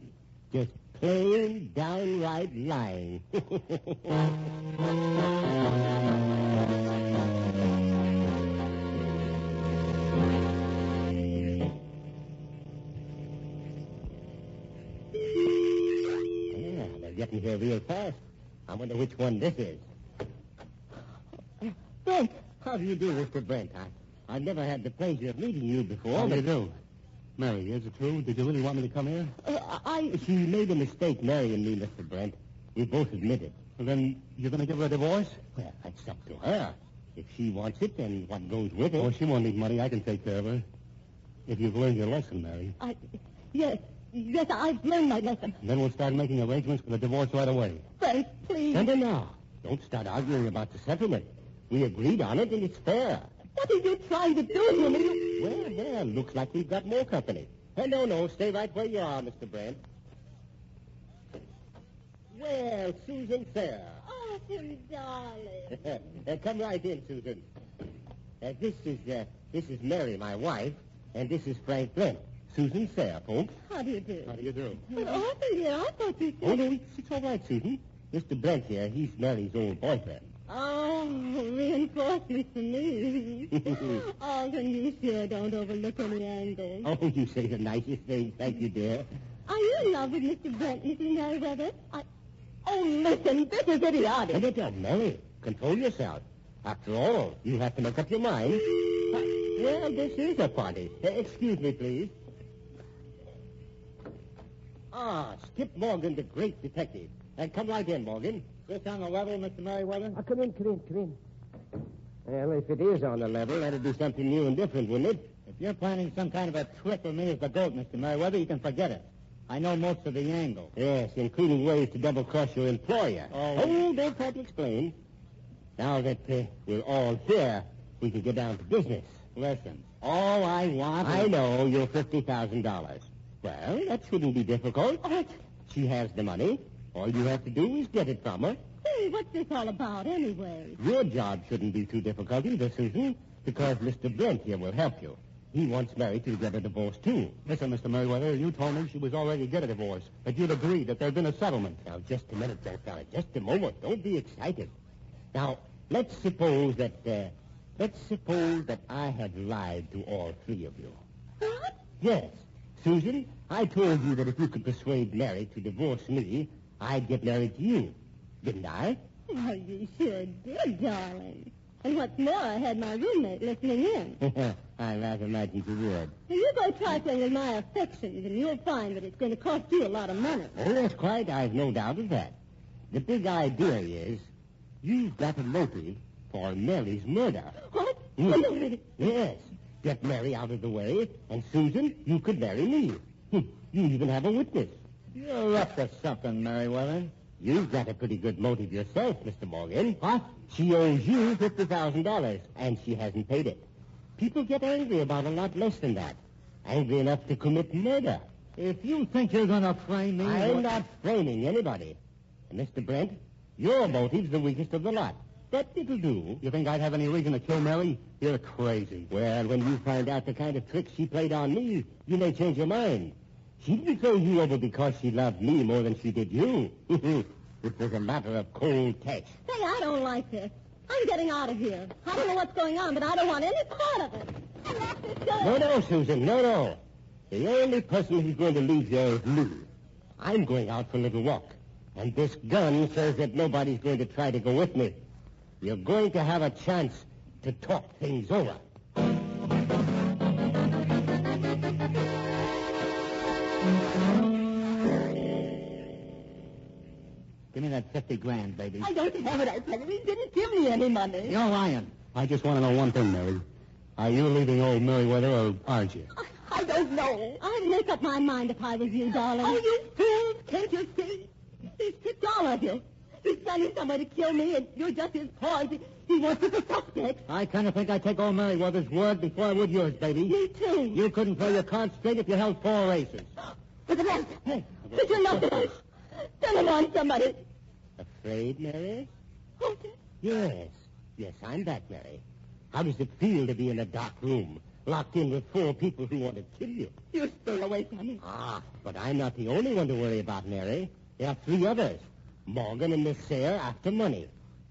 Just plain, downright lying. They're getting here real fast. I wonder which one this is. Brent. How do you do, Mr. Brent? I've never had the pleasure of meeting you before. How do you do? Mary, is it true? Did you really want me to come here? She made a mistake marrying me, Mr. Brent. We both admit it. Well, then you're going to give her a divorce? Well, that's up to her. If she wants it, then what goes with it? Oh, she won't need money. I can take care of her. If you've learned your lesson, Mary. Yes, I've learned my lesson. Then we'll start making arrangements for the divorce right away. Frank, please. No. Don't start arguing about the settlement. We agreed on it, and it's fair. What are you trying to do to me? Well, looks like we've got more company. No, stay right where you are, Mr. Brent. Well, Susan Fair. Oh, darling. Come right in, Susan. This is Mary, my wife, and this is Frank Brent. Susan Fair, folks. How do you do? How do you do? But Arthur here, I thought you said... Oh, no, it's all right, Susan. Mr. Brent here, he's Mary's old boyfriend. Oh, reinforcements for me. Alton, you sure don't overlook any angles. Oh, you say the nicest things. Thank you, dear. Are you in love with Mr. Brent, Mrs. Merriweather? Oh, listen, this is idiotic. Mary, control yourself. After all, you have to make up your mind. Well, this is a party. Excuse me, please. Skip Morgan, the great detective. Come right in, Morgan. Just on the level, Mr. Merriweather? Come in. Well, if it is on the level, that'd be something new and different, wouldn't it? If you're planning some kind of a trick with me as the goat, Mr. Merriweather, you can forget it. I know most of the angles. Yes, including ways to double-cross your employer. Oh, don't try to explain. Now that we're all here, we can get down to business. Listen, all I want is... I know, you're $50,000. Well, that shouldn't be difficult. She has the money. All you have to do is get it from her. Hey, what's this all about, anyway? Your job shouldn't be too difficult either, Susan, because Mr. Brent here will help you. He wants Mary to get a divorce, too. Listen, Mr. Merriweather, you told me she was already to get a divorce, that you'd agreed that there'd been a settlement. Now, just a minute, there, fella. Just a moment. Don't be excited. Now, let's suppose that I had lied to all three of you. What? Yes. Susan, I told you that if you could persuade Mary to divorce me, I'd get married to you. Didn't I? Why, you sure did, darling. And what's more, I had my roommate listening in. I rather imagined you would. Now, you go trifling with my affections, and you'll find that it's going to cost you a lot of money. Oh, that's quite. I've no doubt of that. The big idea is you've got a motive for Mary's murder. What? Yes. Get Mary out of the way, and Susan, you could marry me. You even have a witness. You're up to something, Merriweather. You've got a pretty good motive yourself, Mr. Morgan. What? She owes you $50,000, and she hasn't paid it. People get angry about a lot less than that. Angry enough to commit murder. If you think you're going to frame me... I'm not framing anybody. And Mr. Brent, your motive's the weakest of the lot. But it'll do. You think I'd have any reason to kill Mary? You're crazy. Well, when you find out the kind of tricks she played on me, you may change your mind. She didn't throw you over because she loved me more than she did you. It was a matter of cold cash. Say, I don't like this. I'm getting out of here. I don't know what's going on, but I don't want any part of it. And that's it. No, Susan, no. The only person who's going to leave here is me. I'm going out for a little walk. And this gun says that nobody's going to try to go with me. You're going to have a chance to talk things over. Give me that $50,000, baby. I don't have it, I tell you. He didn't give me any money. You're lying. I just want to know one thing, Mary. Are you leaving old Merriweather or aren't you? I don't know. I'd make up my mind if I was you, darling. Oh, you fool! Can't you see? He's tricked all of you. He's planning somebody to kill me, and you're just his pawn. He wants you for suspect. I kind of think I'd take old Merriweather's word before I would yours, baby. Me too. You couldn't play your cards straight if you held 4 races. With the rest. Hey, but you're not the Send him on somebody. Afraid, Mary? Yes, I'm back, Mary. How does it feel to be in a dark room, locked in with 4 people who want to kill you? You stole away from me. But I'm not the only one to worry about, Mary. There are 3 others. Morgan and Miss Sayre after money.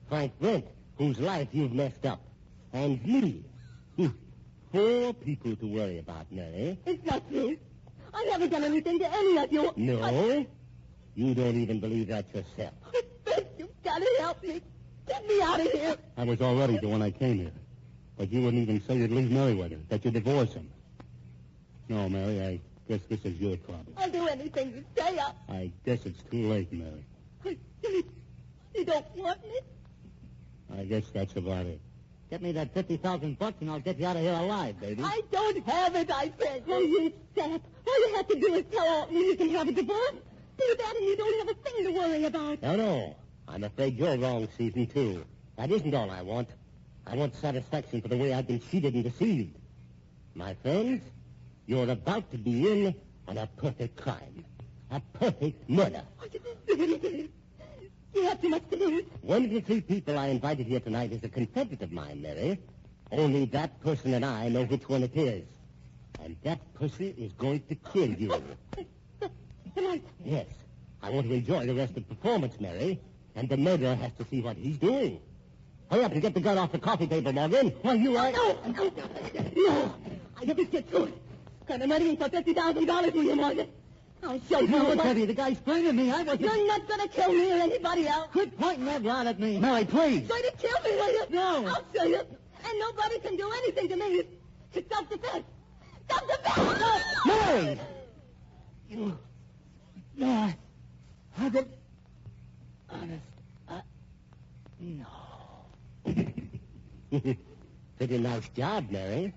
Frank Brent, whose life you've messed up. And me. 4 people to worry about, Mary. It's not true. I never done anything to any of you. No? You don't even believe that yourself. You've got to help me. Get me out of here. I was all ready to when I came here. But you wouldn't even say you'd leave Merriweather, that you'd divorce him. No, Mary, I guess this is your problem. I'll do anything you say. I guess it's too late, Mary. You don't want me? I guess that's about it. Get me that $50,000 and I'll get you out of here alive, baby. I don't have it, I said. Oh, you sap. All you have to do is tell me you can have a divorce. Do that and you don't have a thing to worry about. No. I'm afraid you're wrong, Susan, too. That isn't all I want. I want satisfaction for the way I've been cheated and deceived. My friends, you're about to be in on a perfect crime. A perfect murder. You have too much to lose. One of the 3 people I invited here tonight is a confederate of mine, Mary. Only that person and I know which one it is. And that person is going to kill you. Yes. I want to enjoy the rest of the performance, Mary. And the murderer has to see what he's doing. Hurry up and get the gun off the coffee table, Morgan. While you are... No. I never get to it. Kind of money for $50,000, will you, Morgan? I'll show you. Look at you. The guy's bringing me. I wasn't... You're not going to kill me or anybody else. Quit pointing that rod at me. Mary, please. You're going to kill me, will you? No. I'll show you. And nobody can do anything to me. It's self-defense. Self-defense! No. Mary! You... No, I haven't... Honest. No. Pretty nice job, Mary.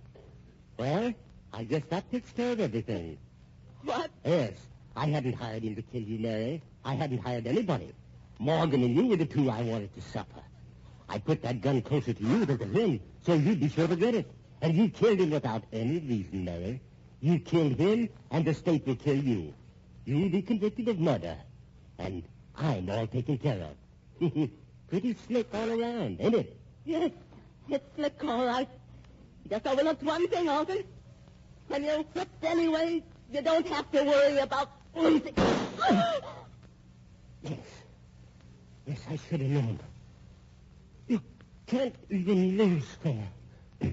Well, I guess that takes care of everything. What? Yes. I hadn't hired him to kill you, Mary. I hadn't hired anybody. Morgan and you were the 2 I wanted to suffer. I put that gun closer to you than to him, so you'd be sure to get it. And you killed him without any reason, Mary. You killed him, and the state will kill you. You'll be convicted of murder. And I'm all taken care of. Pretty slick all around, ain't it? Yes, it's slick all right. Just overlooked one thing, Alton. When you're whipped anyway, you don't have to worry about losing. Yes, I should have known. You can't even lose fair. You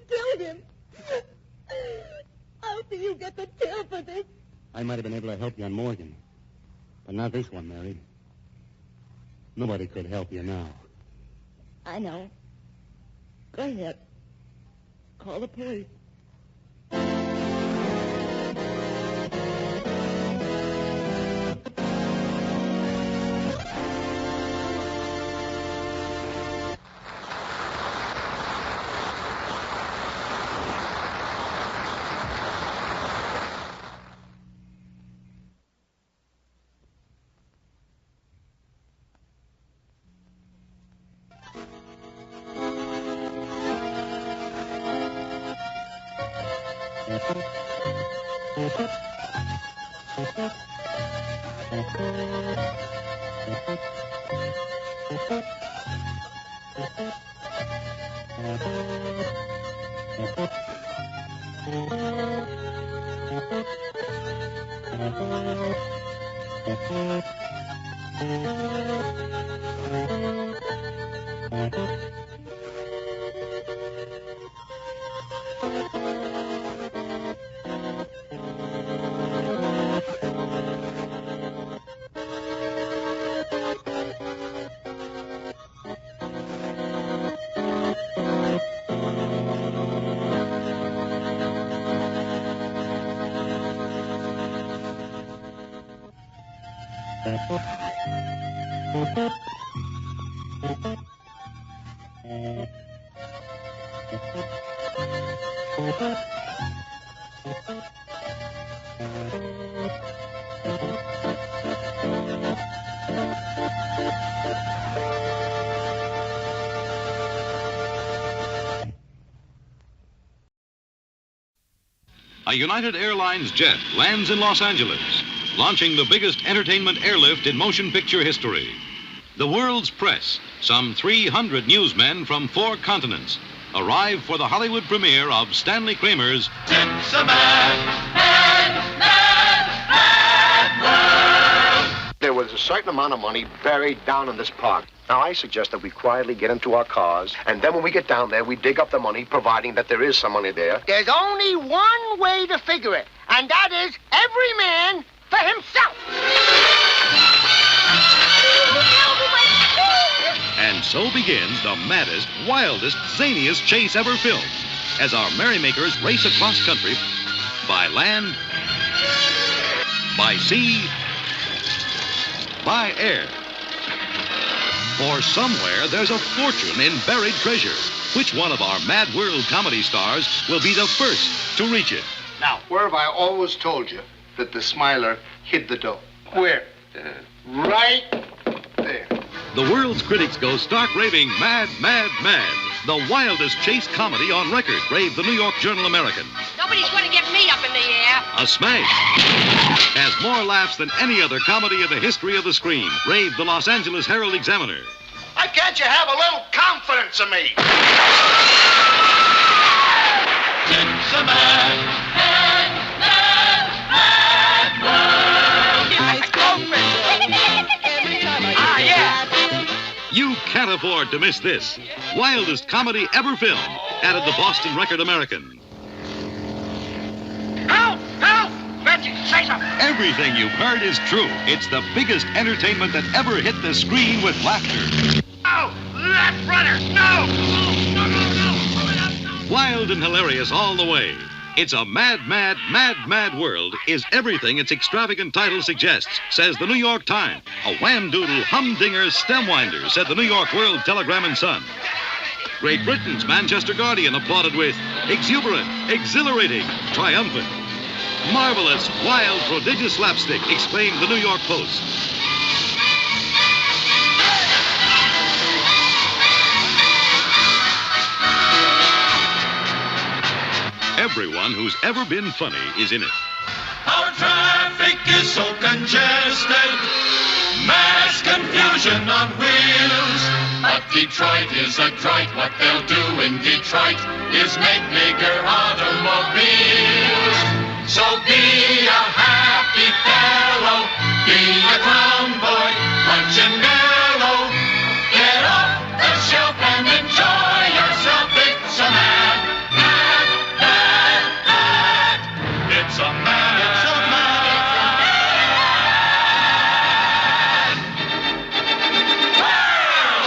killed him. How do you get the tail for this? I might have been able to help you on Morgan. But not this one, Mary. Nobody could help you now. I know. Go ahead. Call the police. A United Airlines jet lands in Los Angeles, launching the biggest entertainment airlift in motion picture history. The world's press, some 300 newsmen from 4 continents, arrive for the Hollywood premiere of Stanley Kramer's It's a mad world. There was a certain amount of money buried down in this park. Now, I suggest that we quietly get into our cars, and then when we get down there, we dig up the money, providing that there is some money there. There's only one way to figure it, and that is every man for himself. And so begins the maddest, wildest, zaniest chase ever filmed, as our merrymakers race across country by land, by sea, by air. For somewhere there's a fortune in buried treasure. Which one of our Mad World comedy stars will be the first to reach it? Now, where have I always told you that the Smiler hid the dough? Where? Right there. The world's critics go stark raving mad, mad, mad. The wildest chase comedy on record, raved the New York Journal-American. Nobody's going to get me up in the air. A smash. Has more laughs than any other comedy in the history of the screen, raved the Los Angeles Herald-Examiner. Why can't you have a little confidence in me? It's a mad world. You can't afford to miss this. Wildest comedy ever filmed, added the Boston Record-American. Help! Help! Magee, say something. Everything you've heard is true. It's the biggest entertainment that ever hit the screen with laughter. No! Left runner! No! Wild and hilarious all the way. It's a mad, mad, mad, mad world is everything its extravagant title suggests, says the New York Times. A wham-doodle, humdinger, stem-winder, said the New York World Telegram and Sun. Great Britain's Manchester Guardian applauded with exuberant, exhilarating, triumphant. Marvelous, wild, prodigious slapstick, exclaimed the New York Post. Everyone who's ever been funny is in it. Our traffic is so congested, mass confusion on wheels. But Detroit is adroit. What they'll do in Detroit is make bigger automobiles. So be a happy fellow, be a clown boy, punch and mellow. Get off the shelf and enjoy yourself. It's a mad, mad, mad, mad. It's a mad, it's a mad world.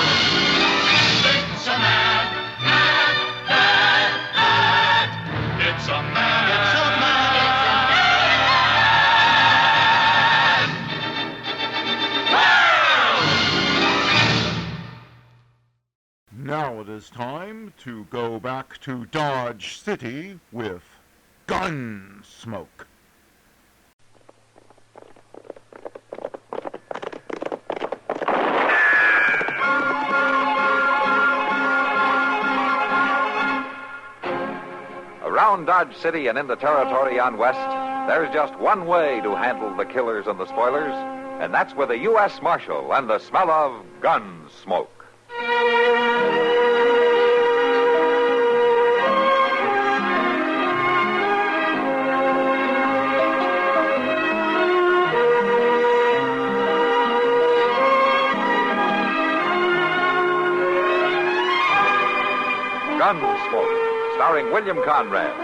It's a mad, mad, mad, mad. It's a mad, it's a mad. Now it is time to go back to Dodge City with Gunsmoke. around Dodge City and into territory on west, there's just one way to handle the killers and the spoilers, and that's with a U.S. Marshal and the smell of Gunsmoke. Gunsmoke, starring William Conrad.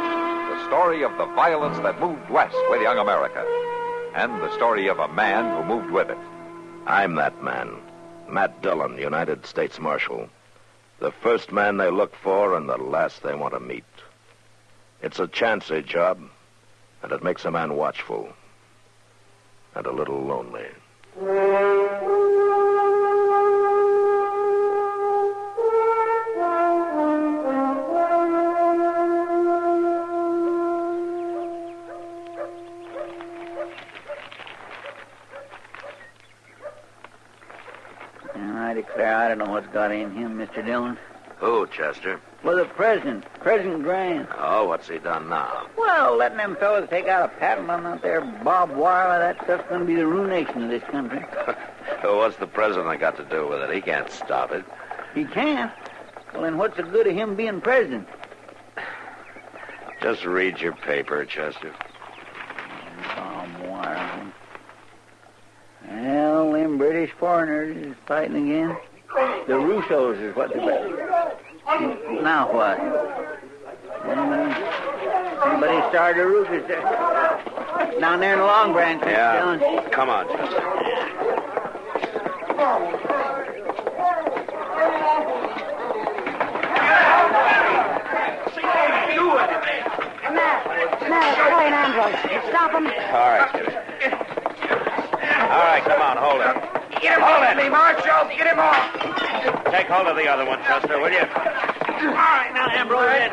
The story of the violence that moved west with young America. And the story of a man who moved with it. I'm that man. Matt Dillon, United States Marshal. The first man they look for and the last they want to meet. It's a chancy job, and it makes a man watchful. And a little lonely. I declare I don't know what's got in him, Mr. Dillon. Who, Chester? Well, the President Grant. Oh, what's he done now? Well, letting them fellas take out a patent on that there barbed wire, that stuff's going to be the ruination of this country. What's the president got to do with it? He can't stop it. He can't? Well, then what's the good of him being president? Just read your paper, Chester. Barbed wire. Well, them British foreigners is fighting again. The Russos is what they're... Now what? Somebody started a Russians there. Down there in the Long Branch. Yeah. Come on, Chester. Matt, Kelly and Ambrose. Stop him. All right, Kitty. All right, come on, hold it. Get him off me, Marshal. Get him off. Take hold of the other one, Chester, will you? All right, now, Ambrose.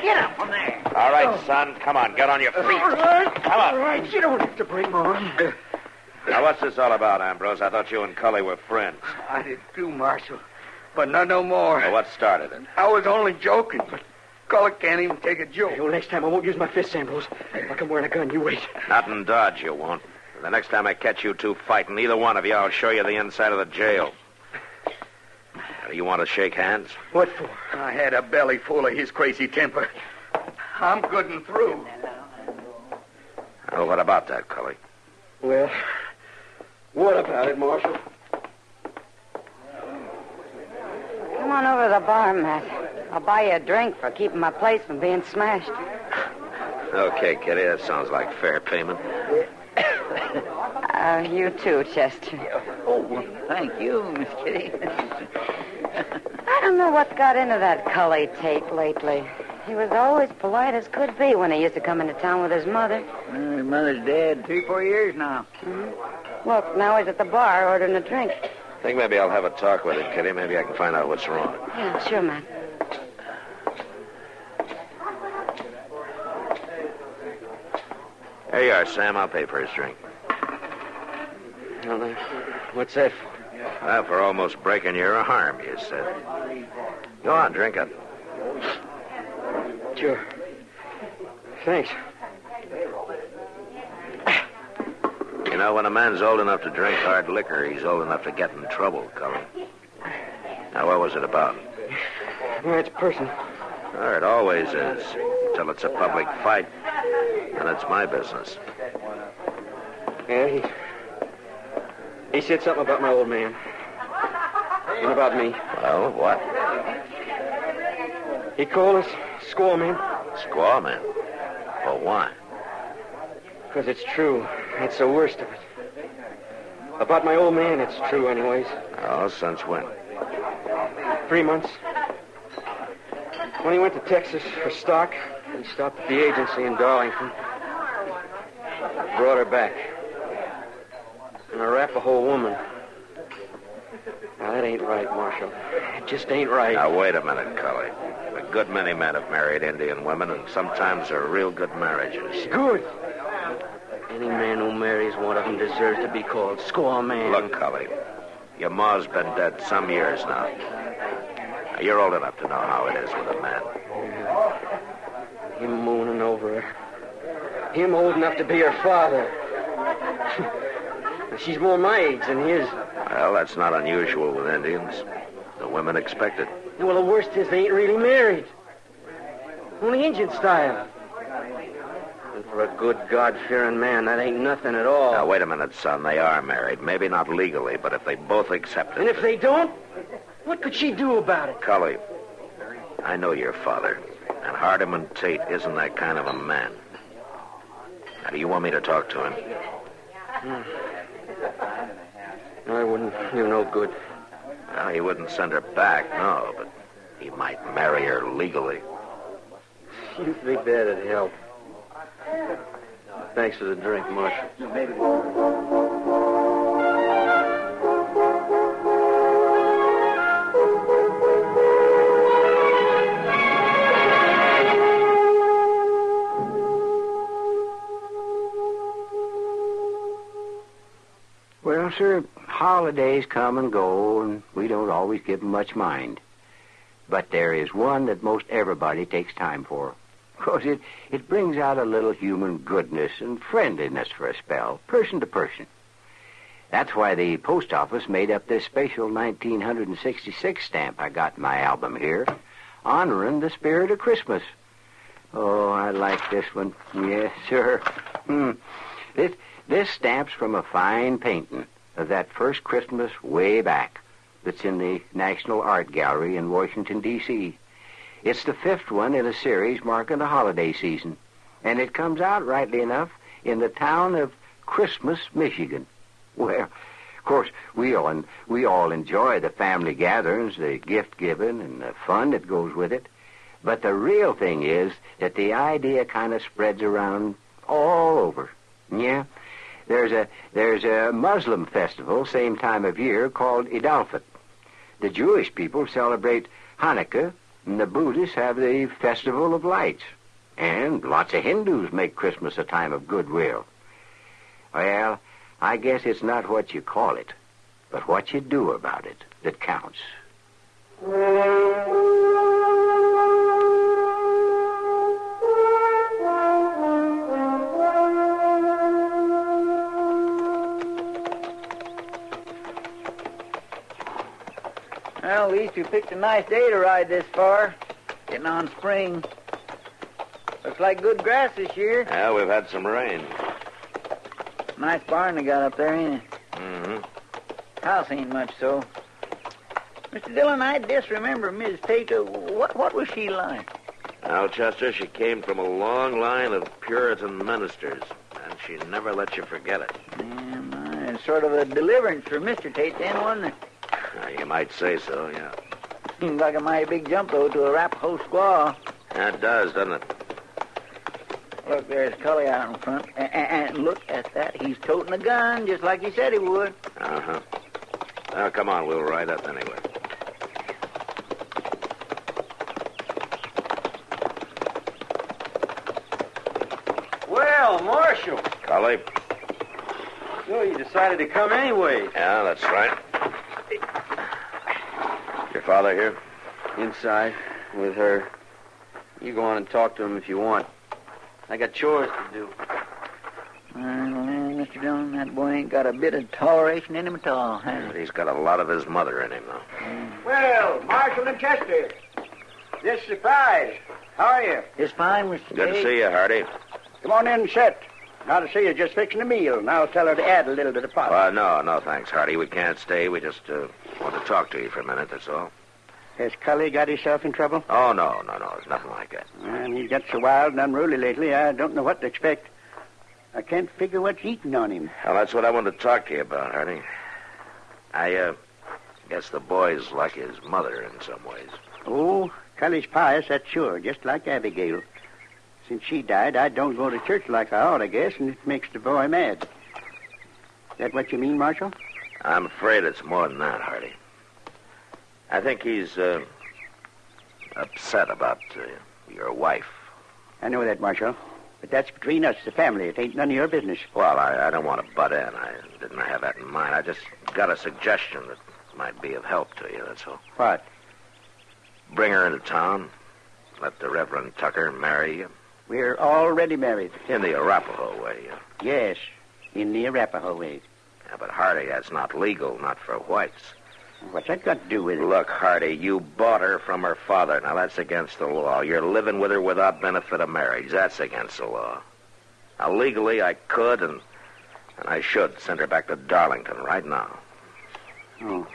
Get up from there. All right, son. Come on, get on your feet. All right. Come on. All right, you don't have to bring on. Now, what's this all about, Ambrose? I thought you and Cully were friends. I did too, Marshal. But not no more. Well, what started it? I was only joking, but Cully can't even take a joke. Well, next time I won't use my fists, Ambrose. Like I'm wearing a gun, you wait. Not in Dodge, you won't. The next time I catch you two fighting, either one of you, I'll show you the inside of the jail. Now, do you want to shake hands? What for? I had a belly full of his crazy temper. I'm good and through. Well, what about that, Cully? Well, what about it, Marshal? Come on over to the bar, Matt. I'll buy you a drink for keeping my place from being smashed. Okay, Kitty, that sounds like fair payment. You too, Chester. Oh, well, thank you, Miss Kitty. I don't know what's got into that Cully Tate lately. He was always polite as could be when he used to come into town with his mother. His mother's dead 3-4 years now. Mm-hmm. Look, now he's at the bar ordering a drink. I think maybe I'll have a talk with him, Kitty. Maybe I can find out what's wrong. Yeah, sure, Matt. Here you are, Sam. I'll pay for his drink. Well, what's that for? Well, for almost breaking your arm, you said. Go on, drink it. Sure. Thanks. You know, when a man's old enough to drink hard liquor, he's old enough to get in trouble, Cully. Now, what was it about? Well, it's personal. Oh, it always is. Until it's a public fight. And it's my business. Yeah, he said something about my old man. And about me. Well, what? He called us squaw men. Squaw men? Well, why? Because it's true. That's the worst of it. About my old man, it's true anyways. Oh, since when? 3 months. When he went to Texas for stock, he stopped at the agency in Darlington. Brought her back. And a Arapaho woman. Now, that ain't right, Marshal. It just ain't right. Now, wait a minute, Cully. A good many men have married Indian women, and sometimes they're real good marriages. Good. Any man who marries one of them deserves to be called squaw man. Look, Cully, your ma's been dead some years now. Now, you're old enough to know how it is with a man. Him mooning over her. Him old enough to be her father. She's more my age than he is. Well, that's not unusual with Indians. The women expect it. Well, the worst is they ain't really married. Only Indian style. And for a good, God-fearing man, that ain't nothing at all. Now, wait a minute, son. They are married. Maybe not legally, but if they both accept it... And if they don't, what could she do about it? Cully, I know your father, and Hardeman Tate isn't that kind of a man. Now, do you want me to talk to him? I wouldn't do no good. Well, he wouldn't send her back, no, but he might marry her legally. You think that'd help? Thanks for the drink, Marshal. Well, sir, holidays come and go, and we don't always give 'em much mind. But there is one that most everybody takes time for. Because it brings out a little human goodness and friendliness for a spell, person to person. That's why the post office made up this special 1966 stamp I got in my album here, honoring the spirit of Christmas. Oh, I like this one. Yes, sir. This stamp's from a fine painting of that first Christmas way back that's in the National Art Gallery in Washington, D.C. It's the 5th one in a series marking the holiday season, and it comes out, rightly enough, in the town of Christmas, Michigan. Well, of course, we all enjoy the family gatherings, the gift giving, and the fun that goes with it. But the real thing is that the idea kind of spreads around all over. Yeah, there's a Muslim festival same time of year called Eid al-Fitr. The Jewish people celebrate Hanukkah, and the Buddhists have the Festival of Lights. And lots of Hindus make Christmas a time of goodwill. Well, I guess it's not what you call it, but what you do about it that counts. Well, at least you picked a nice day to ride this far. Getting on spring. Looks like good grass this year. Yeah, we've had some rain. Nice barn they got up there, ain't it? Mm-hmm. House ain't much so. Mr. Dillon, I just remember Miss Tate. What was she like? Now, Chester, she came from a long line of Puritan ministers, and she never let you forget it. Yeah, it's sort of a deliverance for Mr. Tate then, wasn't it? You might say so, yeah. Seems like a mighty big jump, though, to a Arapaho squaw. That does, doesn't it? Look, there's Cully out in front. And look at that. He's toting a gun, just like he said he would. Uh-huh. Well, come on, we'll ride up anyway. Well, Marshal. Cully? So you decided to come anyway. Yeah, that's right. Your father here? Inside, with her. You go on and talk to him if you want. I got chores to do. Mr. Dillon, that boy ain't got a bit of toleration in him at all, has he? He's got a lot of his mother in him, though. Well, Marshal and Chester. This surprise. How are you? It's fine, Mr. Good to see you, Hardy. Come on in and sit. Now to see you just fixing a meal, and I'll tell her to add a little to the pot. No, thanks, Hardy. We can't stay. We just want to talk to you for a minute, that's all. Has Cully got himself in trouble? Oh, no. It's nothing like that. And he gets so wild and unruly lately, I don't know what to expect. I can't figure what's eating on him. Well, that's what I wanted to talk to you about, Hardy. I guess the boy's like his mother in some ways. Oh, Cully's pious, that's sure, just like Abigail. Since she died, I don't go to church like I ought, I guess, and it makes the boy mad. Is that what you mean, Marshal? I'm afraid it's more than that, Hardy. I think he's upset about your wife. I know that, Marshal. But that's between us, the family. It ain't none of your business. Well, I don't want to butt in. I didn't have that in mind. I just got a suggestion that might be of help to you, that's all. What? Bring her into town. Let the Reverend Tucker marry you. We're already married. In the Arapaho way, Yes, in the Arapaho way. Yeah, but Hardy, that's not legal, not for whites. What's that got to do with it? Look, Hardy, you bought her from her father. Now, that's against the law. You're living with her without benefit of marriage. That's against the law. Now, legally, I could and I should send her back to Darlington right now. Oh,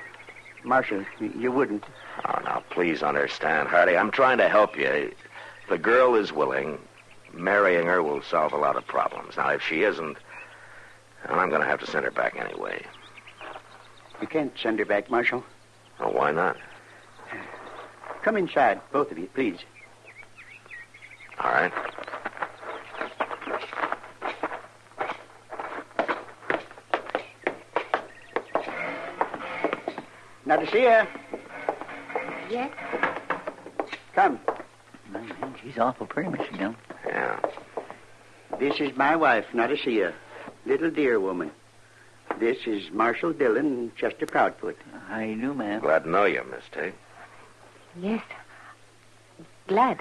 Marshal, you wouldn't. Oh, now, please understand, Hardy. I'm trying to help you. If the girl is willing, marrying her will solve a lot of problems. Now, if she isn't, well, I'm going to have to send her back anyway. You can't send her back, Marshal. Oh, why not? Come inside, both of you, please. All right. Now to see her. Yes? Come. Man, she's awful pretty, Mr. Dillon. Yeah. This is my wife, Nadesia. Little dear woman. This is Marshal Dillon and Chester Proudfoot. How you do, ma'am? Glad to know you, Miss Tate. Yes. Glad.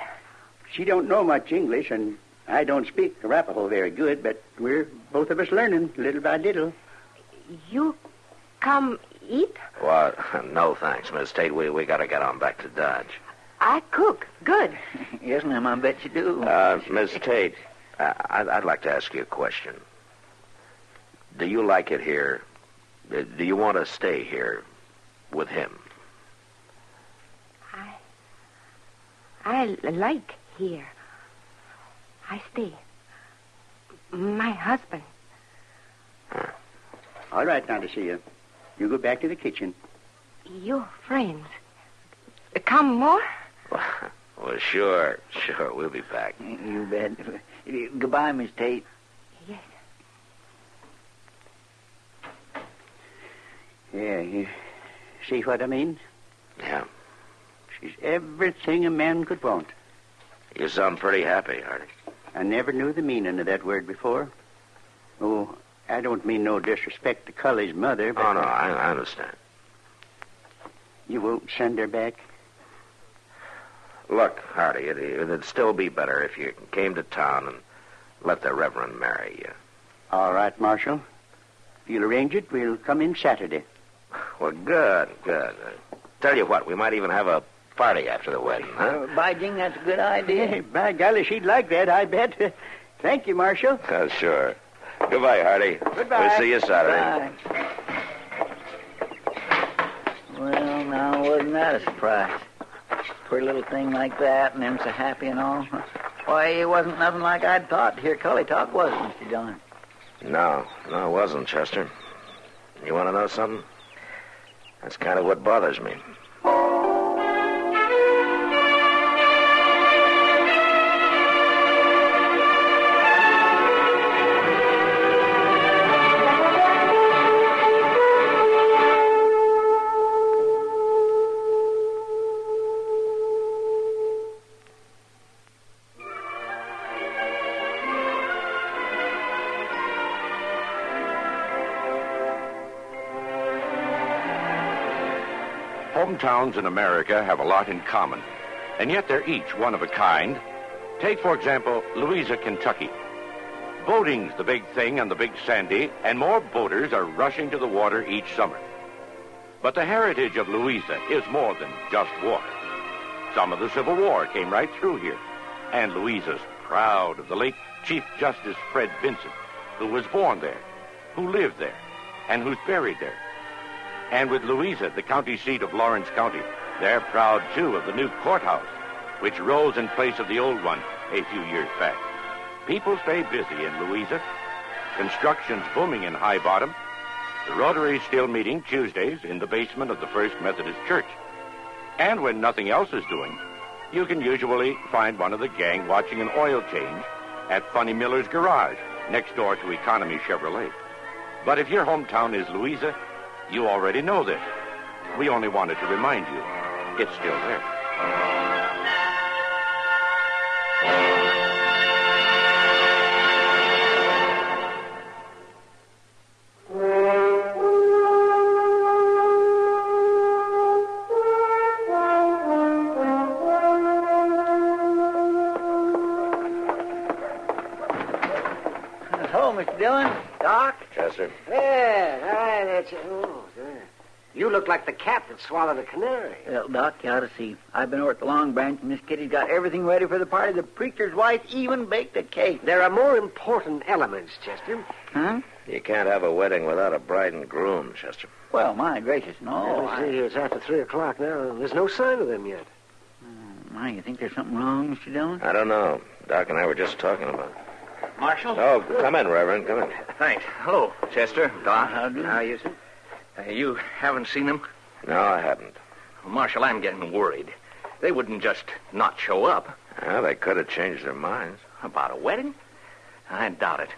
She don't know much English, and I don't speak Arapaho very good, but we're both of us learning little by little. You come eat? Well, no thanks, Miss Tate. We got to get on back to Dodge. I cook. Good. Yes, ma'am, I bet you do. Miss Tate, I'd like to ask you a question. Do you like it here? Do you want to stay here with him? I like here. I stay. My husband. All right, Nadesia. You go back to the kitchen. Your friends. Come more? Well, sure. We'll be back. You bet. Goodbye, Miss Tate. Yes. Yeah, you see what I mean? Yeah. She's everything a man could want. You sound pretty happy, Hardy. I never knew the meaning of that word before. Oh, I don't mean no disrespect to Cully's mother, but... Oh, no, I understand. You won't send her back? Look, Hardy, it'd still be better if you came to town and let the Reverend marry you. All right, Marshal. If you'll arrange it, we'll come in Saturday. Well, good. Tell you what, we might even have a party after the wedding, huh? By jing, that's a good idea. Hey, by golly, she'd like that, I bet. Thank you, Marshal. Sure. Goodbye, Hardy. Goodbye. We'll see you Saturday. Bye. Well, now, wasn't that a surprise? Pretty little thing like that, and them so happy and all. Why, it wasn't nothing like I'd thought to hear Cully talk, was it, Mr. Dillon? No, it wasn't, Chester. You want to know something? That's kind of what bothers me. Hometowns in America have a lot in common, and yet they're each one of a kind. Take, for example, Louisa, Kentucky. Boating's the big thing on the Big Sandy, and more boaters are rushing to the water each summer. But the heritage of Louisa is more than just water. Some of the Civil War came right through here, and Louisa's proud of the late Chief Justice Fred Vincent, who was born there, who lived there, and who's buried there. And with Louisa, the county seat of Lawrence County, they're proud, too, of the new courthouse, which rose in place of the old one a few years back. People stay busy in Louisa. Construction's booming in High Bottom. The Rotary's still meeting Tuesdays in the basement of the First Methodist Church. And when nothing else is doing, you can usually find one of the gang watching an oil change at Funny Miller's garage, next door to Economy Chevrolet. But if your hometown is Louisa, you already know this. We only wanted to remind you, it's still there. Mr. Dillon. Doc? Chester. Yeah, hi, that's it. Oh, there. You look like the cat that swallowed a canary. Well, Doc, you ought to see. I've been over at the Long Branch, and Miss Kitty's got everything ready for the party. The preacher's wife even baked a cake. There are more important elements, Chester. Huh? You can't have a wedding without a bride and groom, Chester. Well, my gracious, no. Let me see, it's after 3 o'clock now. There's no sign of them yet. My, you think there's something wrong, Mr. Dillon? I don't know. Doc and I were just talking about it. Marshal? Oh, come in, Reverend. Come in. Thanks. Hello, Chester. Doc. How do? How you, sir? You haven't seen them? No, I haven't. Well, Marshal, I'm getting worried. They wouldn't just not show up. Well, they could have changed their minds. About a wedding? I doubt it.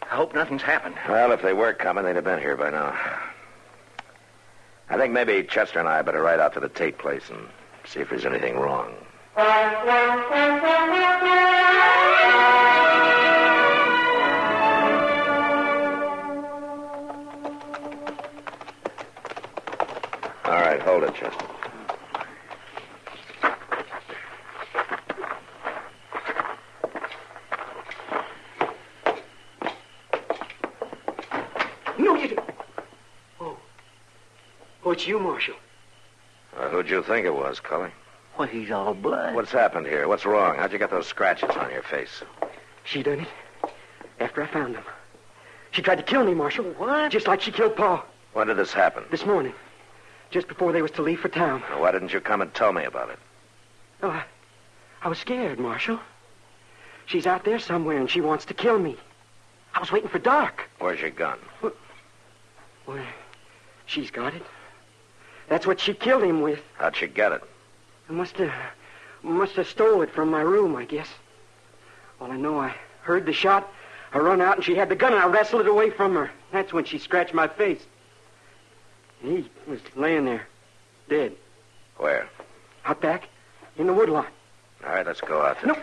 I hope nothing's happened. Well, if they were coming, they'd have been here by now. I think maybe Chester and I better ride out to the Tate place and see if there's anything wrong. All right, hold it, Chester. No, you didn't. Oh, it's you, Marshal. Who'd you think it was, Cully? Well, he's all blood. What's happened here? What's wrong? How'd you get those scratches on your face? She done it after I found them. She tried to kill me, Marshal. What? Just like she killed Pa. When did this happen? This morning. Just before they was to leave for town. Well, why didn't you come and tell me about it? Oh, I was scared, Marshal. She's out there somewhere, and she wants to kill me. I was waiting for dark. Where's your gun? Well, she's got it. That's what she killed him with. How'd she get it? I must have stole it from my room, I guess. All I know, I heard the shot. I run out, and she had the gun, and I wrestled it away from her. That's when she scratched my face. And he was laying there, dead. Where? Out back, in the woodlot. All right, let's go out there.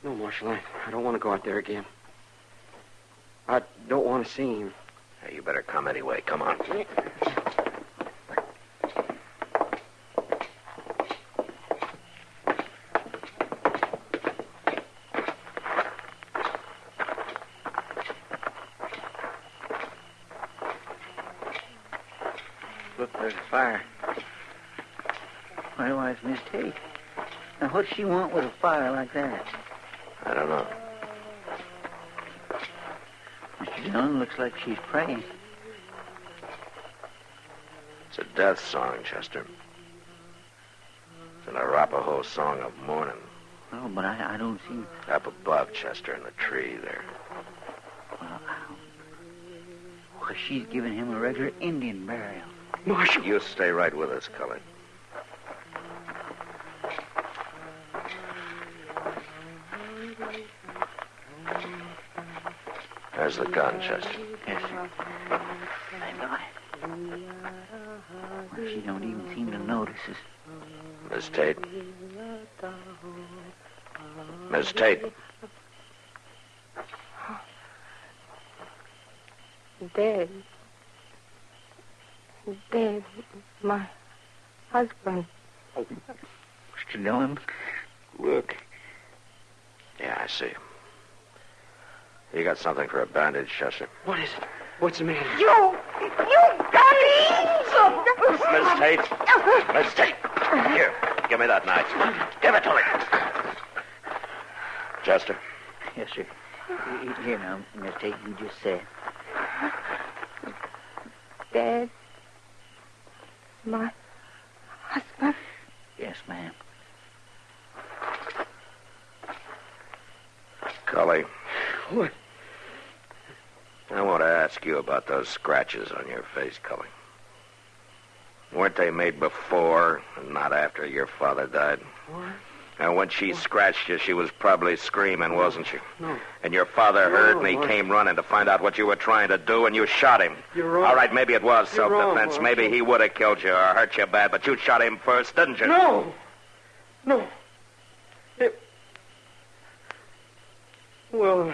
No, Marshal, I don't want to go out there again. I don't want to see him. Hey, you better come anyway. Come on. Look, there's a fire. Why, it's Miss Tate. Now, what does she want with a fire like that? I don't know. Mr. Dillon, looks like she's praying. It's a death song, Chester. It's an Arapaho song of mourning. Oh, but I don't see... Up above, Chester, in the tree there. Well, she's giving him a regular Indian burial. Marshal! You stay right with us, Cully. There's the gun, Chester. Yes, sir. I got it. Well, she don't even seem to notice us. Miss Tate. Miss Tate. Dead. Dead. My husband. Mr. Dillon, look. Yeah, I see. You got something for a bandage, Chester? What is it? What's the matter? You got it! Miss Tate. Miss Tate. Here, give me that knife. Give it to me. Chester. Yes, sir. Here now, Miss Tate, you just said. Dead. My husband. Yes, ma'am. Cully. What? I want to ask you about those scratches on your face, Cully. Weren't they made before and not after your father died? What? And when she scratched you, she was probably screaming, wasn't she? No. And your father No, heard and he Mark. came running to find out what you were trying to do, and you shot him. You're wrong. All right, maybe it was You're wrong, self-defense. Mark. Maybe he would have killed you or hurt you bad, but you shot him first, didn't you? No. No. Well,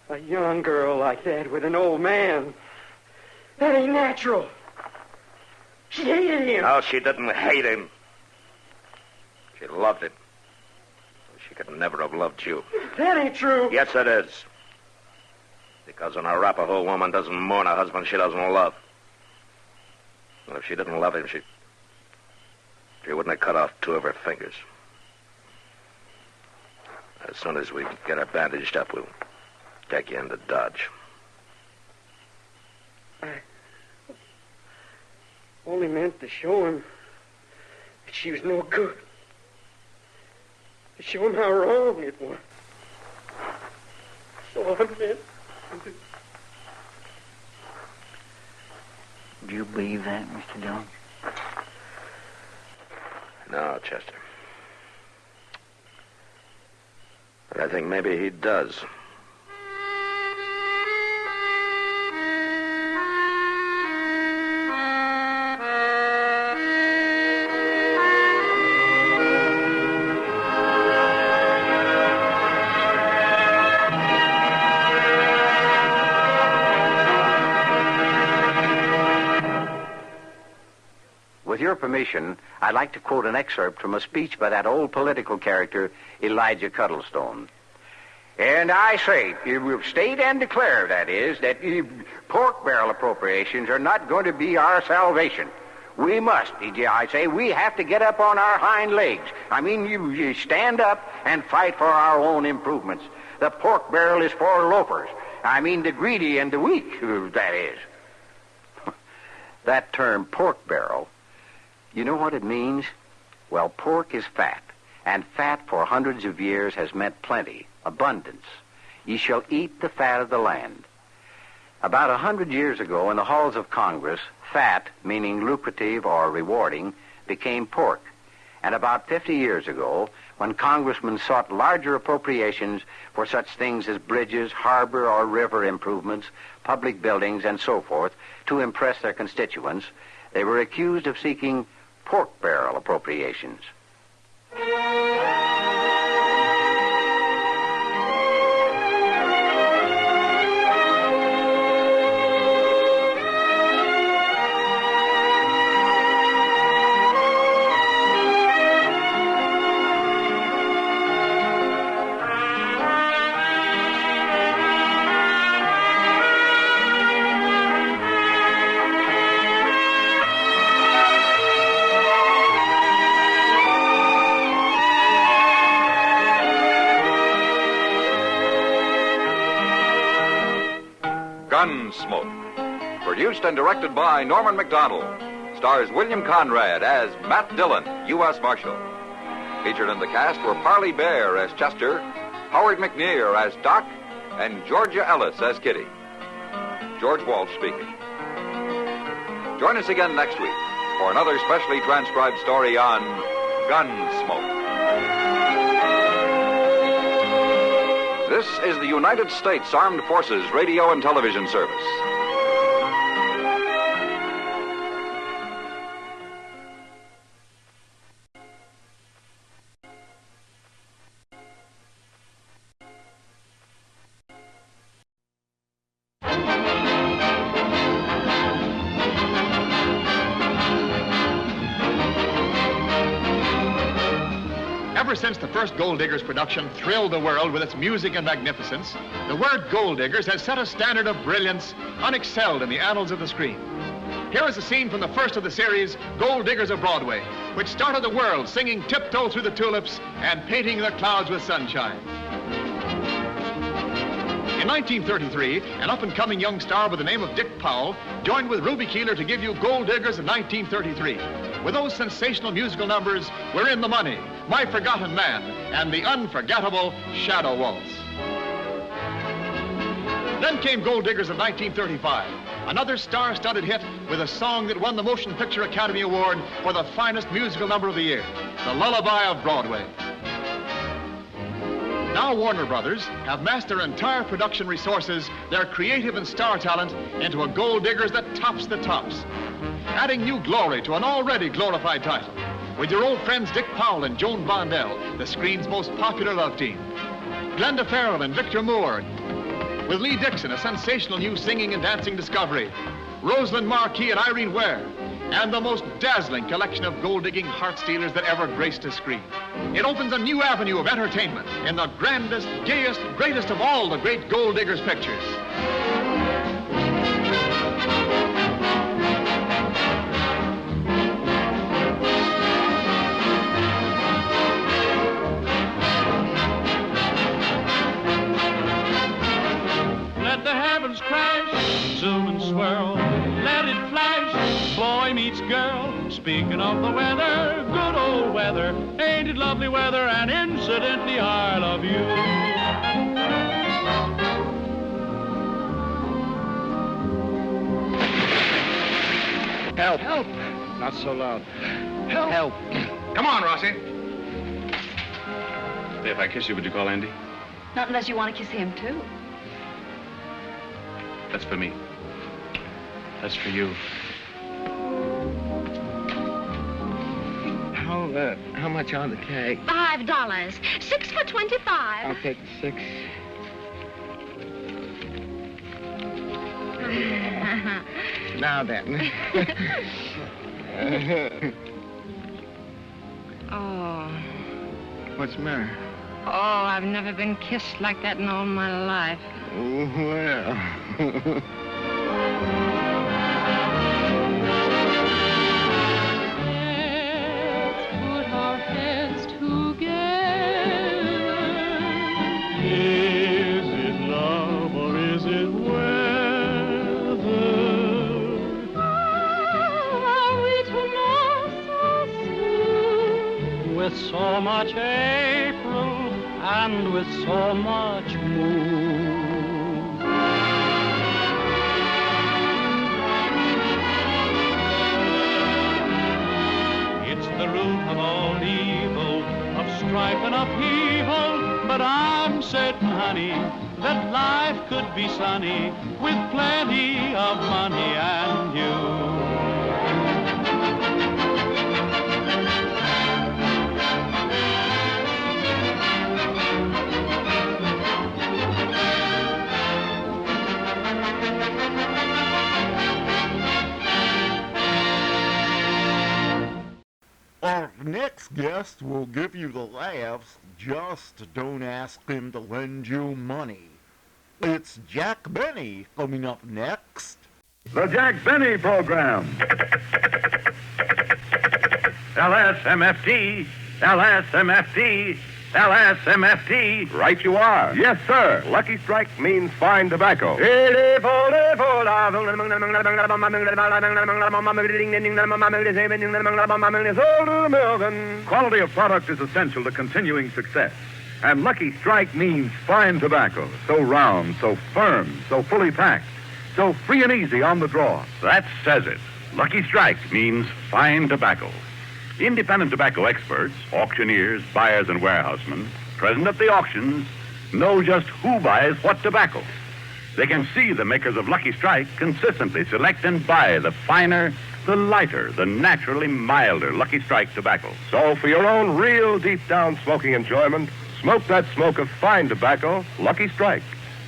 a young girl like that with an old man, that ain't natural. She hated him. No, she didn't hate him. She loved him. She could never have loved you. That ain't true. Yes, it is. Because an Arapaho woman doesn't mourn a husband she doesn't love. And if she didn't love him, she wouldn't have cut off 2 of her fingers. As soon as we get her bandaged up, we'll take you into Dodge. I only meant to show him that she was no good. To show him how wrong it was. That's all I meant. Do you believe that, Mr. Dillon? No, Chester. But I think maybe he does. With your permission, I'd like to quote an excerpt from a speech by that old political character, Elijah Cuddlestone. And I say, state and declare, that is, that pork barrel appropriations are not going to be our salvation. We must, I say, we have to get up on our hind legs. I mean, you stand up and fight for our own improvements. The pork barrel is for loafers. I mean, the greedy and the weak, that is. That term, pork barrel, you know what it means? Well, pork is fat, and fat for hundreds of years has meant plenty, abundance. Ye shall eat the fat of the land. About 100 years ago, in the halls of Congress, fat, meaning lucrative or rewarding, became pork. And about 50 years ago, when congressmen sought larger appropriations for such things as bridges, harbor or river improvements, public buildings, and so forth, to impress their constituents, they were accused of seeking pork barrel appropriations. Gunsmoke, produced and directed by Norman MacDonald, stars William Conrad as Matt Dillon, U.S. Marshal. Featured in the cast were Parley Bear as Chester, Howard McNear as Doc, and Georgia Ellis as Kitty. George Walsh speaking. Join us again next week for another specially transcribed story on Gunsmoke. This is the United States Armed Forces Radio and Television Service. Ever since the first Gold Diggers production thrilled the world with its music and magnificence, the word Gold Diggers has set a standard of brilliance unexcelled in the annals of the screen. Here is a scene from the first of the series, Gold Diggers of Broadway, which started the world singing Tiptoe Through the Tulips and painting the clouds with sunshine. In 1933, an up-and-coming young star by the name of Dick Powell joined with Ruby Keeler to give you Gold Diggers of 1933. With those sensational musical numbers, We're in the Money, My Forgotten Man, and the unforgettable Shadow Waltz. Then came Gold Diggers of 1935, another star-studded hit with a song that won the Motion Picture Academy Award for the finest musical number of the year, The Lullaby of Broadway. Now Warner Brothers have massed their entire production resources, their creative and star talent, into a Gold Diggers that tops the tops, adding new glory to an already glorified title. With your old friends Dick Powell and Joan Blondell, the screen's most popular love team. Glenda Farrell and Victor Moore. With Lee Dixon, a sensational new singing and dancing discovery. Rosalind Marquis and Irene Ware. and the most dazzling collection of gold-digging heart stealers that ever graced a screen. It opens a new avenue of entertainment in the grandest, gayest, greatest of all the great gold diggers pictures. Let the heavens crash, zoom and swirl, let it flash, boy meets girl. Speaking of the weather, good old weather, ain't it lovely weather, and incidentally I love you. Help. Help. Not so loud. Help. Help. Come on, Rossi. Say, if I kiss you, would you call Andy? Not unless you want to kiss him, too. That's for me. That's for you. How much on the cake? $5. 6 for 25. I'll take 6. Now then. Oh. What's the matter? Oh, I've never been kissed like that in all my life. Well. With so much April and with so much moon. It's the root of all evil, of strife and upheaval, but I'm certain, honey, that life could be sunny with plenty of money and you. Our next guest will give you the laughs, just don't ask him to lend you money. It's Jack Benny coming up next. The Jack Benny Program. LSMFT, LSMFT, LSMFT. Right you are. Yes, sir. Lucky Strike means fine tobacco. Quality of product is essential to continuing success. And Lucky Strike means fine tobacco. So round, so firm, so fully packed, so free and easy on the draw. That says it. Lucky Strike means fine tobacco. Independent tobacco experts, auctioneers, buyers, and warehousemen present at the auctions know just who buys what tobacco. They can see the makers of Lucky Strike consistently select and buy the finer, the lighter, the naturally milder Lucky Strike tobacco. So for your own real deep-down smoking enjoyment, smoke that smoke of fine tobacco, Lucky Strike.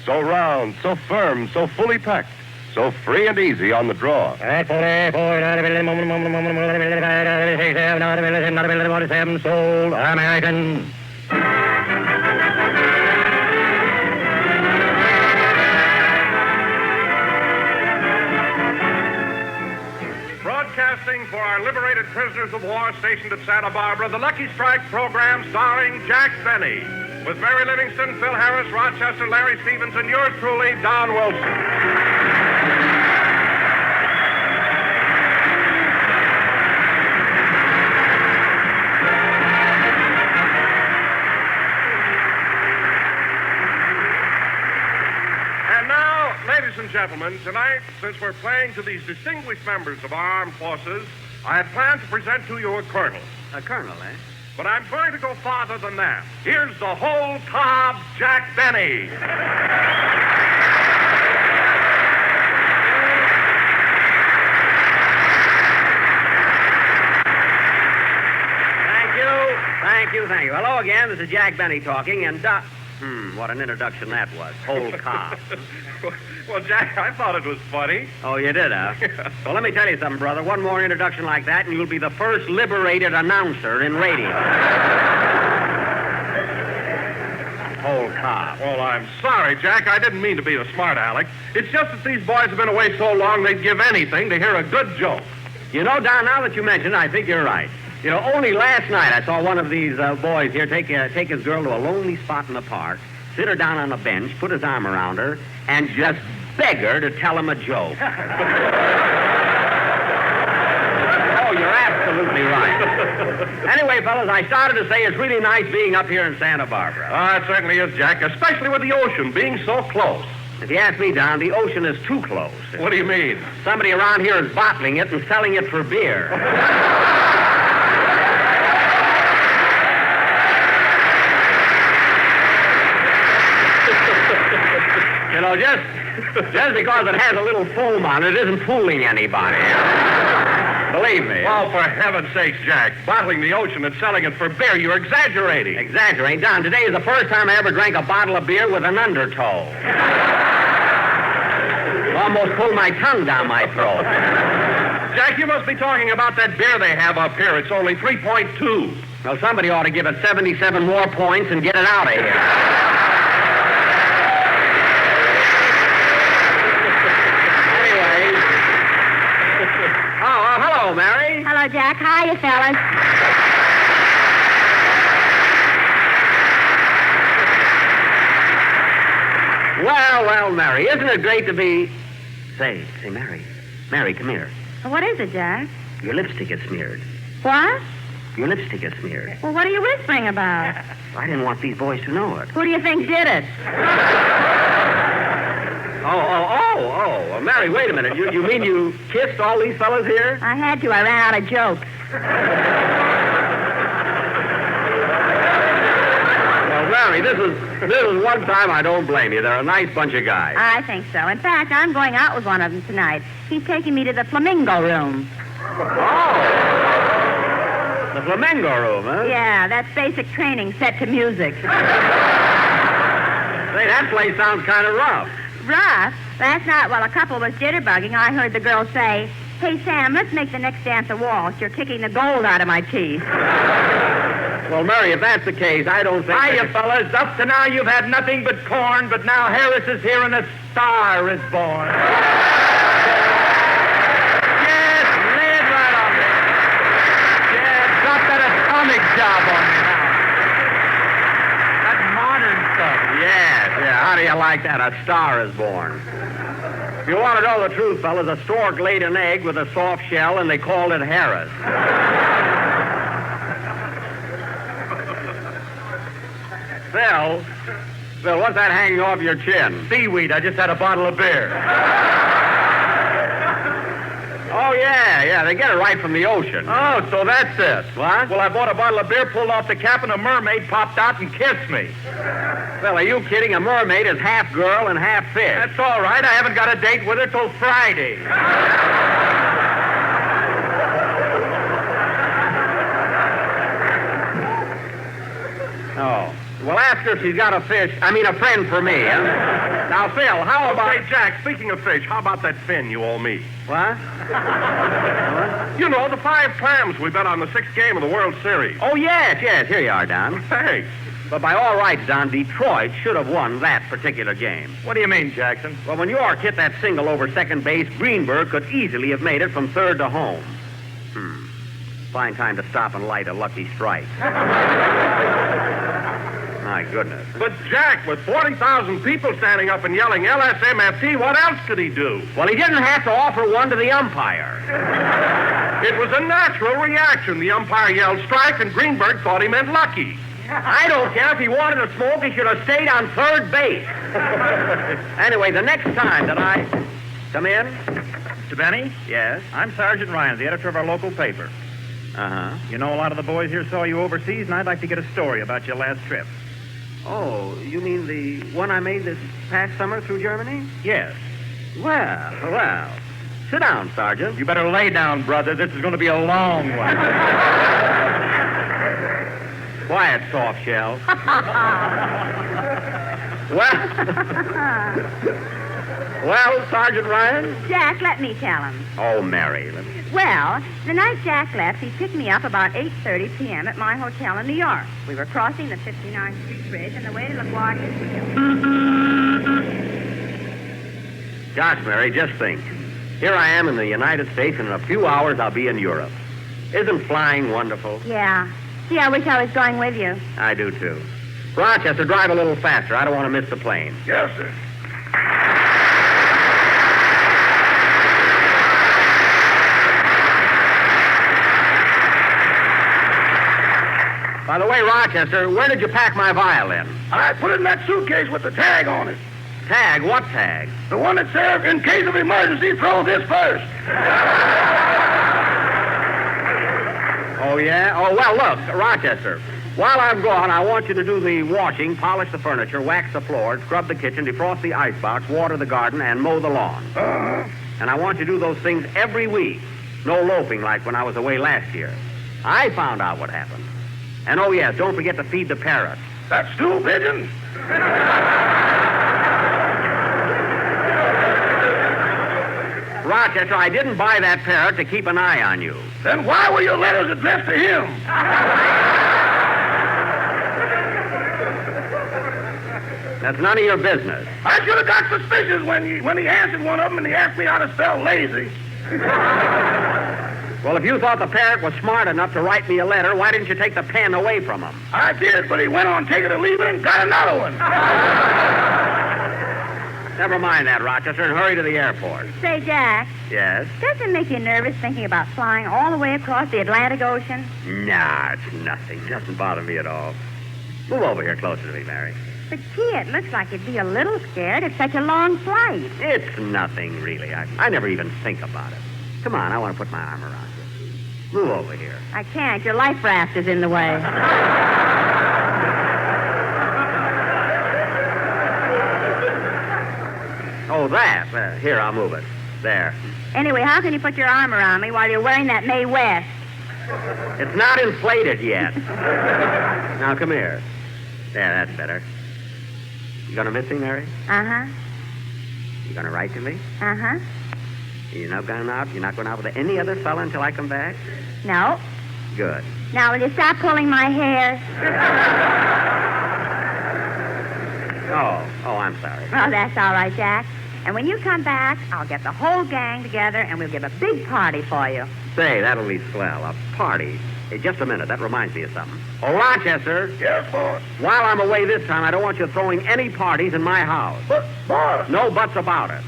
So round, so firm, so fully packed, so free and easy on the draw. Sold American. Broadcasting for our liberated prisoners of war stationed at Santa Barbara, the Lucky Strike program starring Jack Benny, with Mary Livingston, Phil Harris, Rochester, Larry Stevens, and yours truly, Don Wilson. Ladies and gentlemen, tonight, since we're playing to these distinguished members of our armed forces, I had planned to present to you a colonel. A colonel, eh? But I'm going to go farther than that. Here's the whole cob, Jack Benny. Thank you. Hello again. This is Jack Benny talking, and What an introduction that was. Whole cob. Well, Jack, I thought it was funny. Oh, you did, huh? Well, let me tell you something, brother. One more introduction like that, and you'll be the first liberated announcer in radio. Whole cob. Well, I'm sorry, Jack. I didn't mean to be a smart aleck. It's just that these boys have been away so long they'd give anything to hear a good joke. You know, Don, now that you mention it, I think you're right. You know, only last night I saw one of these boys here take his girl to a lonely spot in the park, sit her down on a bench, put his arm around her, and just beg her to tell him a joke. Oh, you're absolutely right. Anyway, fellas, I started to say it's really nice being up here in Santa Barbara. It certainly is, Jack, especially with the ocean being so close. If you ask me, Don, the ocean is too close. What do you mean? Somebody around here is bottling it and selling it for beer. You know, just because it has a little foam on it isn't fooling anybody. Believe me. Oh, for heaven's sakes, Jack. Bottling the ocean and selling it for beer. You're exaggerating. Exaggerating? Don, today is the first time I ever drank a bottle of beer with an undertow. Almost pulled my tongue down my throat. Jack, you must be talking about that beer they have up here. It's only 3.2. Well, somebody ought to give it 77 more points and get it out of here. Hello, Mary. Hello, Jack. Hiya, fellas. Well, Mary, isn't it great to be... Say, Mary. Mary, come here. What is it, Jack? Your lipstick is smeared. What? Your lipstick is smeared. Well, what are you whispering about? I didn't want these boys to know it. Who do you think did it? Oh, Mary, wait a minute. You mean you kissed all these fellas here? I had to. I ran out of jokes. Well, Mary, this is one time I don't blame you. They're a nice bunch of guys. I think so. In fact, I'm going out with one of them tonight. He's taking me to the Flamingo Room. Oh. The Flamingo Room, huh? Yeah, that's basic training set to music. Say, that place sounds kind of rough. Rough? Last night, while a couple was jitterbugging, I heard the girl say, "Hey, Sam, let's make the next dance a waltz. You're kicking the gold out of my teeth." Well, Mary, if that's the case, I don't think... Hiya, fellas. Up to now, you've had nothing but corn, but now Harris is here and a star is born. Yes, lay it right on me. Yeah, drop that atomic job on me now. That modern stuff. Yeah. How do you like that? A star is born. If you want to know the truth, fellas, a stork laid an egg with a soft shell, and they called it Harris. Phil, what's that hanging off your chin? Seaweed. I just had a bottle of beer. Oh, yeah, they get it right from the ocean. Oh, so that's it. What? Well, I bought a bottle of beer, pulled off the cap, and a mermaid popped out and kissed me. Phil, are you kidding? A mermaid is half girl and half fish. That's all right. I haven't got a date with her till Friday. Oh. Well, ask her if she's got a friend for me, huh? Now, Phil, how about... Hey, Jack, speaking of fish, how about that fin you owe me? What? You know, the 5 clams we bet on the 6th game of the World Series. Oh, yes. Here you are, Don. Thanks. But by all rights, Don, Detroit should have won that particular game. What do you mean, Jackson? Well, when York hit that single over second base, Greenberg could easily have made it from third to home. Fine time to stop and light a lucky strike. My goodness. But, Jack, with 40,000 people standing up and yelling LSMFT, what else could he do? Well, he didn't have to offer one to the umpire. It was a natural reaction. The umpire yelled strike, and Greenberg thought he meant lucky. I don't care. If he wanted to smoke, he should have stayed on third base. Anyway, the next time that I... Come in. Mr. Benny? Yes? I'm Sergeant Ryan, the editor of our local paper. Uh-huh. You know, a lot of the boys here saw you overseas, and I'd like to get a story about your last trip. Oh, you mean the one I made this past summer through Germany? Yes. Well. Sit down, Sergeant. You better lay down, brother. This is going to be a long one. Quiet, soft shell. Well, Sergeant Ryan? Jack, let me tell him. Oh, Mary. Well, the night Jack left, he picked me up about 8:30 p.m. at my hotel in New York. We were crossing the 59th Street Bridge on the way to LaGuardia. Gosh, Mary, just think. Here I am in the United States, and in a few hours I'll be in Europe. Isn't flying wonderful? Yeah. Gee, I wish I was going with you. I do, too. Rochester, drive a little faster. I don't want to miss the plane. Yes, sir. By the way, Rochester, where did you pack my violin? I put it in that suitcase with the tag on it. Tag? What tag? The one that says, in case of emergency, throw this first. Oh, yeah? Oh, well, look, Rochester, while I'm gone, I want you to do the washing, polish the furniture, wax the floors, scrub the kitchen, defrost the icebox, water the garden, and mow the lawn. Uh-huh. And I want you to do those things every week. No loafing like when I was away last year. I found out what happened. And, oh, yes, don't forget to feed the parrot. That's stool pigeon. Rochester, I didn't buy that parrot to keep an eye on you. Then why were your letters addressed to him? That's none of your business. I should have got suspicious when he answered one of them and he asked me how to spell lazy. Well, if you thought the parrot was smart enough to write me a letter, why didn't you take the pen away from him? I did, but he went on take it or leave it and got another one. Never mind that, Rochester, and hurry to the airport. Say, Jack. Yes? Does it make you nervous thinking about flying all the way across the Atlantic Ocean? Nah, it's nothing. Doesn't bother me at all. Move over here closer to me, Mary. But, gee, it looks like you'd be a little scared. It's such a long flight. It's nothing, really. I never even think about it. Come on, I want to put my arm around you. Move over here. I can't. Your life raft is in the way. Oh, that. Here, I'll move it. There. Anyway, how can you put your arm around me while you're wearing that Mae West? It's not inflated yet. Now, come here. There, that's better. You gonna miss me, Mary? Uh-huh. You gonna write to me? Uh-huh. You're not going out with any other fella until I come back? No. Good. Now, will you stop pulling my hair? Oh, I'm sorry. Oh, that's all right, Jack. And when you come back, I'll get the whole gang together and we'll give a big party for you. Say, that'll be swell. A party. Hey, just a minute. That reminds me of something. Oh, Rochester. Yes, boss. While I'm away this time, I don't want you throwing any parties in my house. But, boss. No buts about it.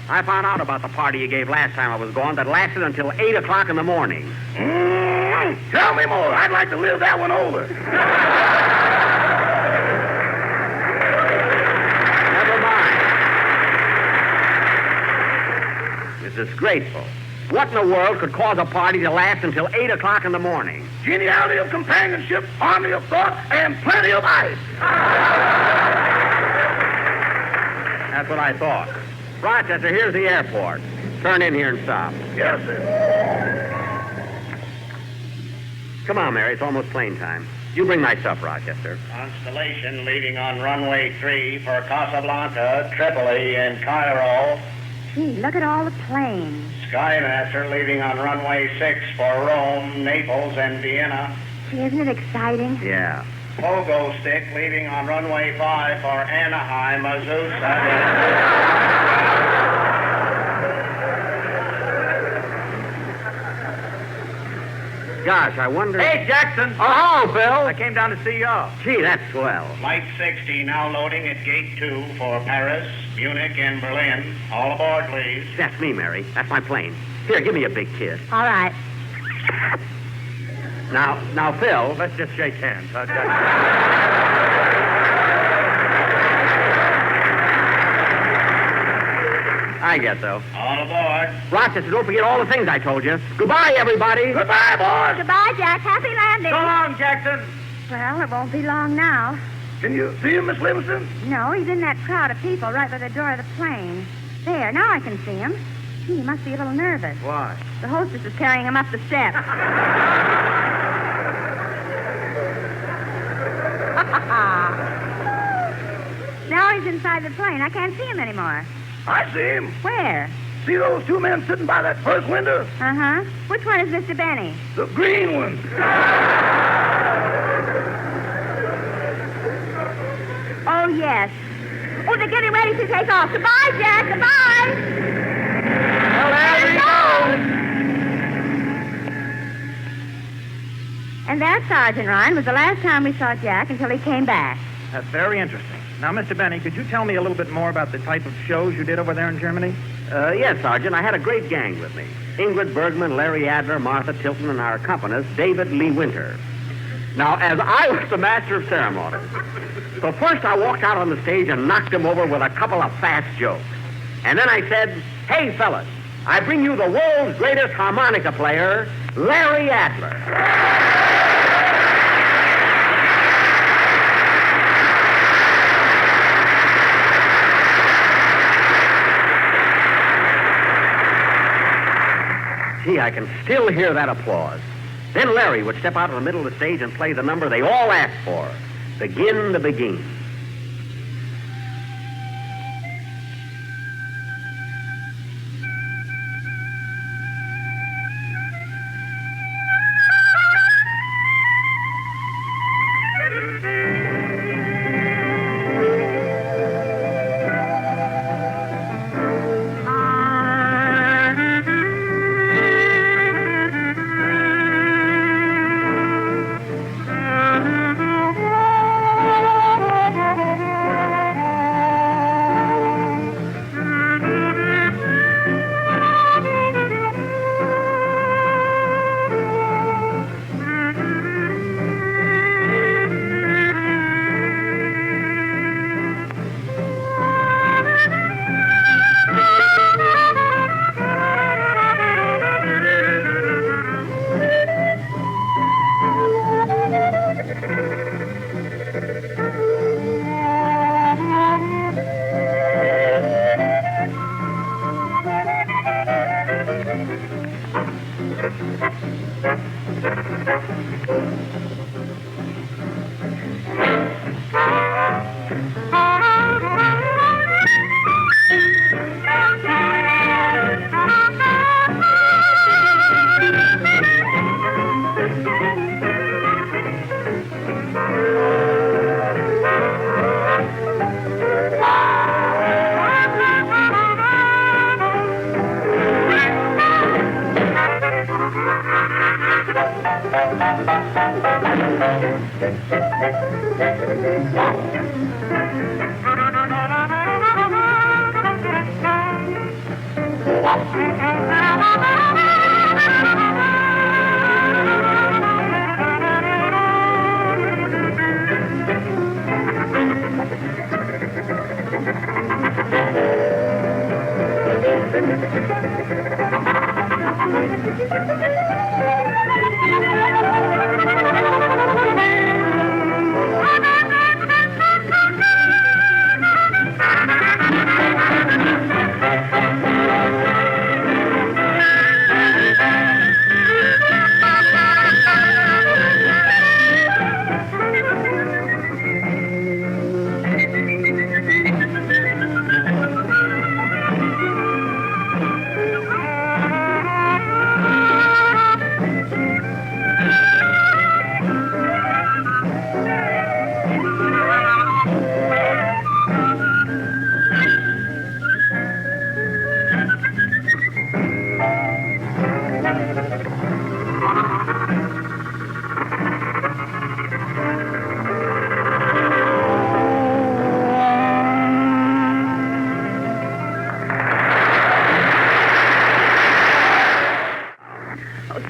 I found out about the party you gave last time I was gone that lasted until 8 o'clock in the morning. Tell me more. I'd like to live that one over. Never mind. It's disgraceful. What in the world could cause a party to last until 8 o'clock in the morning? Geniality of companionship, harmony of thought, and plenty of ice. That's what I thought. Rochester, here's the airport. Turn in here and stop. Yes, sir. Come on, Mary. It's almost plane time. You bring my stuff, Rochester. Constellation leaving on runway 3 for Casablanca, Tripoli, and Cairo. Gee, look at all the planes. Skymaster leaving on runway 6 for Rome, Naples, and Vienna. Gee, isn't it exciting? Yeah. Pogo Stick leaving on runway 5 for Anaheim, Azusa. Gosh, I wonder... Hey, Jackson! Oh, Bill! I came down to see you off. Gee, that's swell. Flight 60 now loading at Gate 2 for Paris, Munich, and Berlin. All aboard, please. That's me, Mary. That's my plane. Here, give me a big kiss. All right. Now, Phil, let's just shake hands. I guess so. All aboard. Rochester, don't forget all the things I told you. Goodbye, everybody. Goodbye, boys. Goodbye, Jack. Happy landing. So long, Jackson. Well, it won't be long now. Can you see him, Miss Livingston? No, he's in that crowd of people right by the door of the plane. There, now I can see him. Gee, he must be a little nervous. Why? The hostess is carrying him up the steps. Now he's inside the plane. I can't see him anymore. I see him. Where? See those two men sitting by that first window? Uh-huh. Which one is Mr. Benny? The green one. Oh, yes. Oh, they're getting ready to take off. Goodbye, Jack. Goodbye. Well, there we go. And that, Sergeant Ryan, was the last time we saw Jack until he came back. That's very interesting. Now, Mr. Benny, could you tell me a little bit more about the type of shows you did over there in Germany? Yes, Sergeant. I had a great gang with me. Ingrid Bergman, Larry Adler, Martha Tilton, and our accompanist, David Lee Winter. Now, as I was the master of ceremonies, so first I walked out on the stage and knocked him over with a couple of fast jokes. And then I said, hey, fellas, I bring you the world's greatest harmonica player, Larry Adler. Gee, I can still hear that applause. Then Larry would step out in the middle of the stage and play the number they all asked for, Begin to Begin.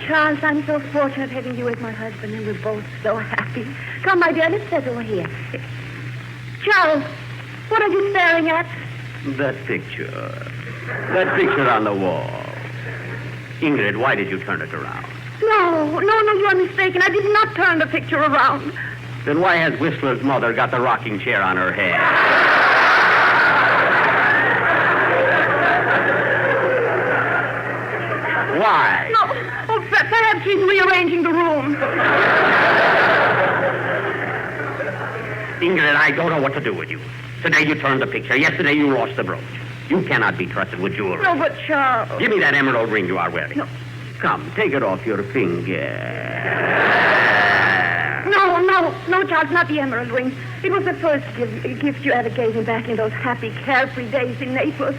Charles, I'm so fortunate having you as my husband, and we're both so happy. Come, my dear, let's sit over here. Charles, what are you staring at? That picture. That picture on the wall. Ingrid, why did you turn it around? No, you are mistaken. I did not turn the picture around. Then why has Whistler's mother got the rocking chair on her head? Why? No. Oh, perhaps she's rearranging the room. Ingrid, I don't know what to do with you. Today you turned the picture. Yesterday you lost the brooch. You cannot be trusted with jewelry. No, but Charles. Give me that emerald ring you are wearing. No. Come, take it off your finger. No, Charles, not the emerald ring. It was the first gift you ever gave me back in those happy, carefree days in Naples.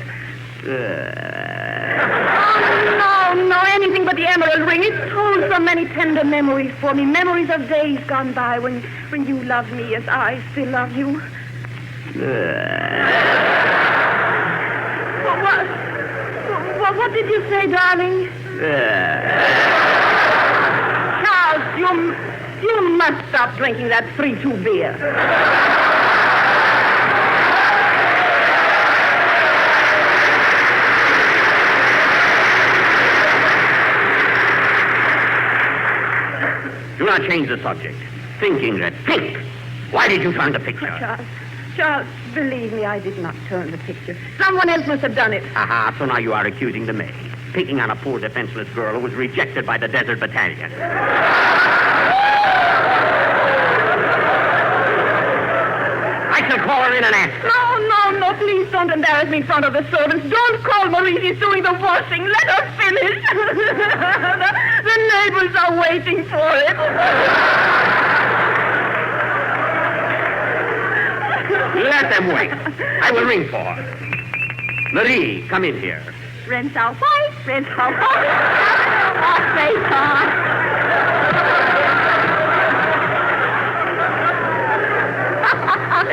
No, anything but the emerald ring. It holds so many tender memories for me. Memories of days gone by when you loved me as I still love you. What did you say, darling? Charles, you must stop drinking that 3-2 beer. Do not change the subject. Think, Ingrid, think. Why did you turn the picture? Charles, believe me, I did not turn the picture. Someone else must have done it. Aha, so now you are accusing the maid. Picking on a poor defenseless girl who was rejected by the Desert Battalion. I shall call her in and ask her. No, please don't embarrass me in front of the servants. Don't call Marie. She's doing the washing. Let her finish. The neighbors are waiting for it. Let them wait. I will ring for her. Marie, come in here. Rinse our white, rinse our white. Our face on.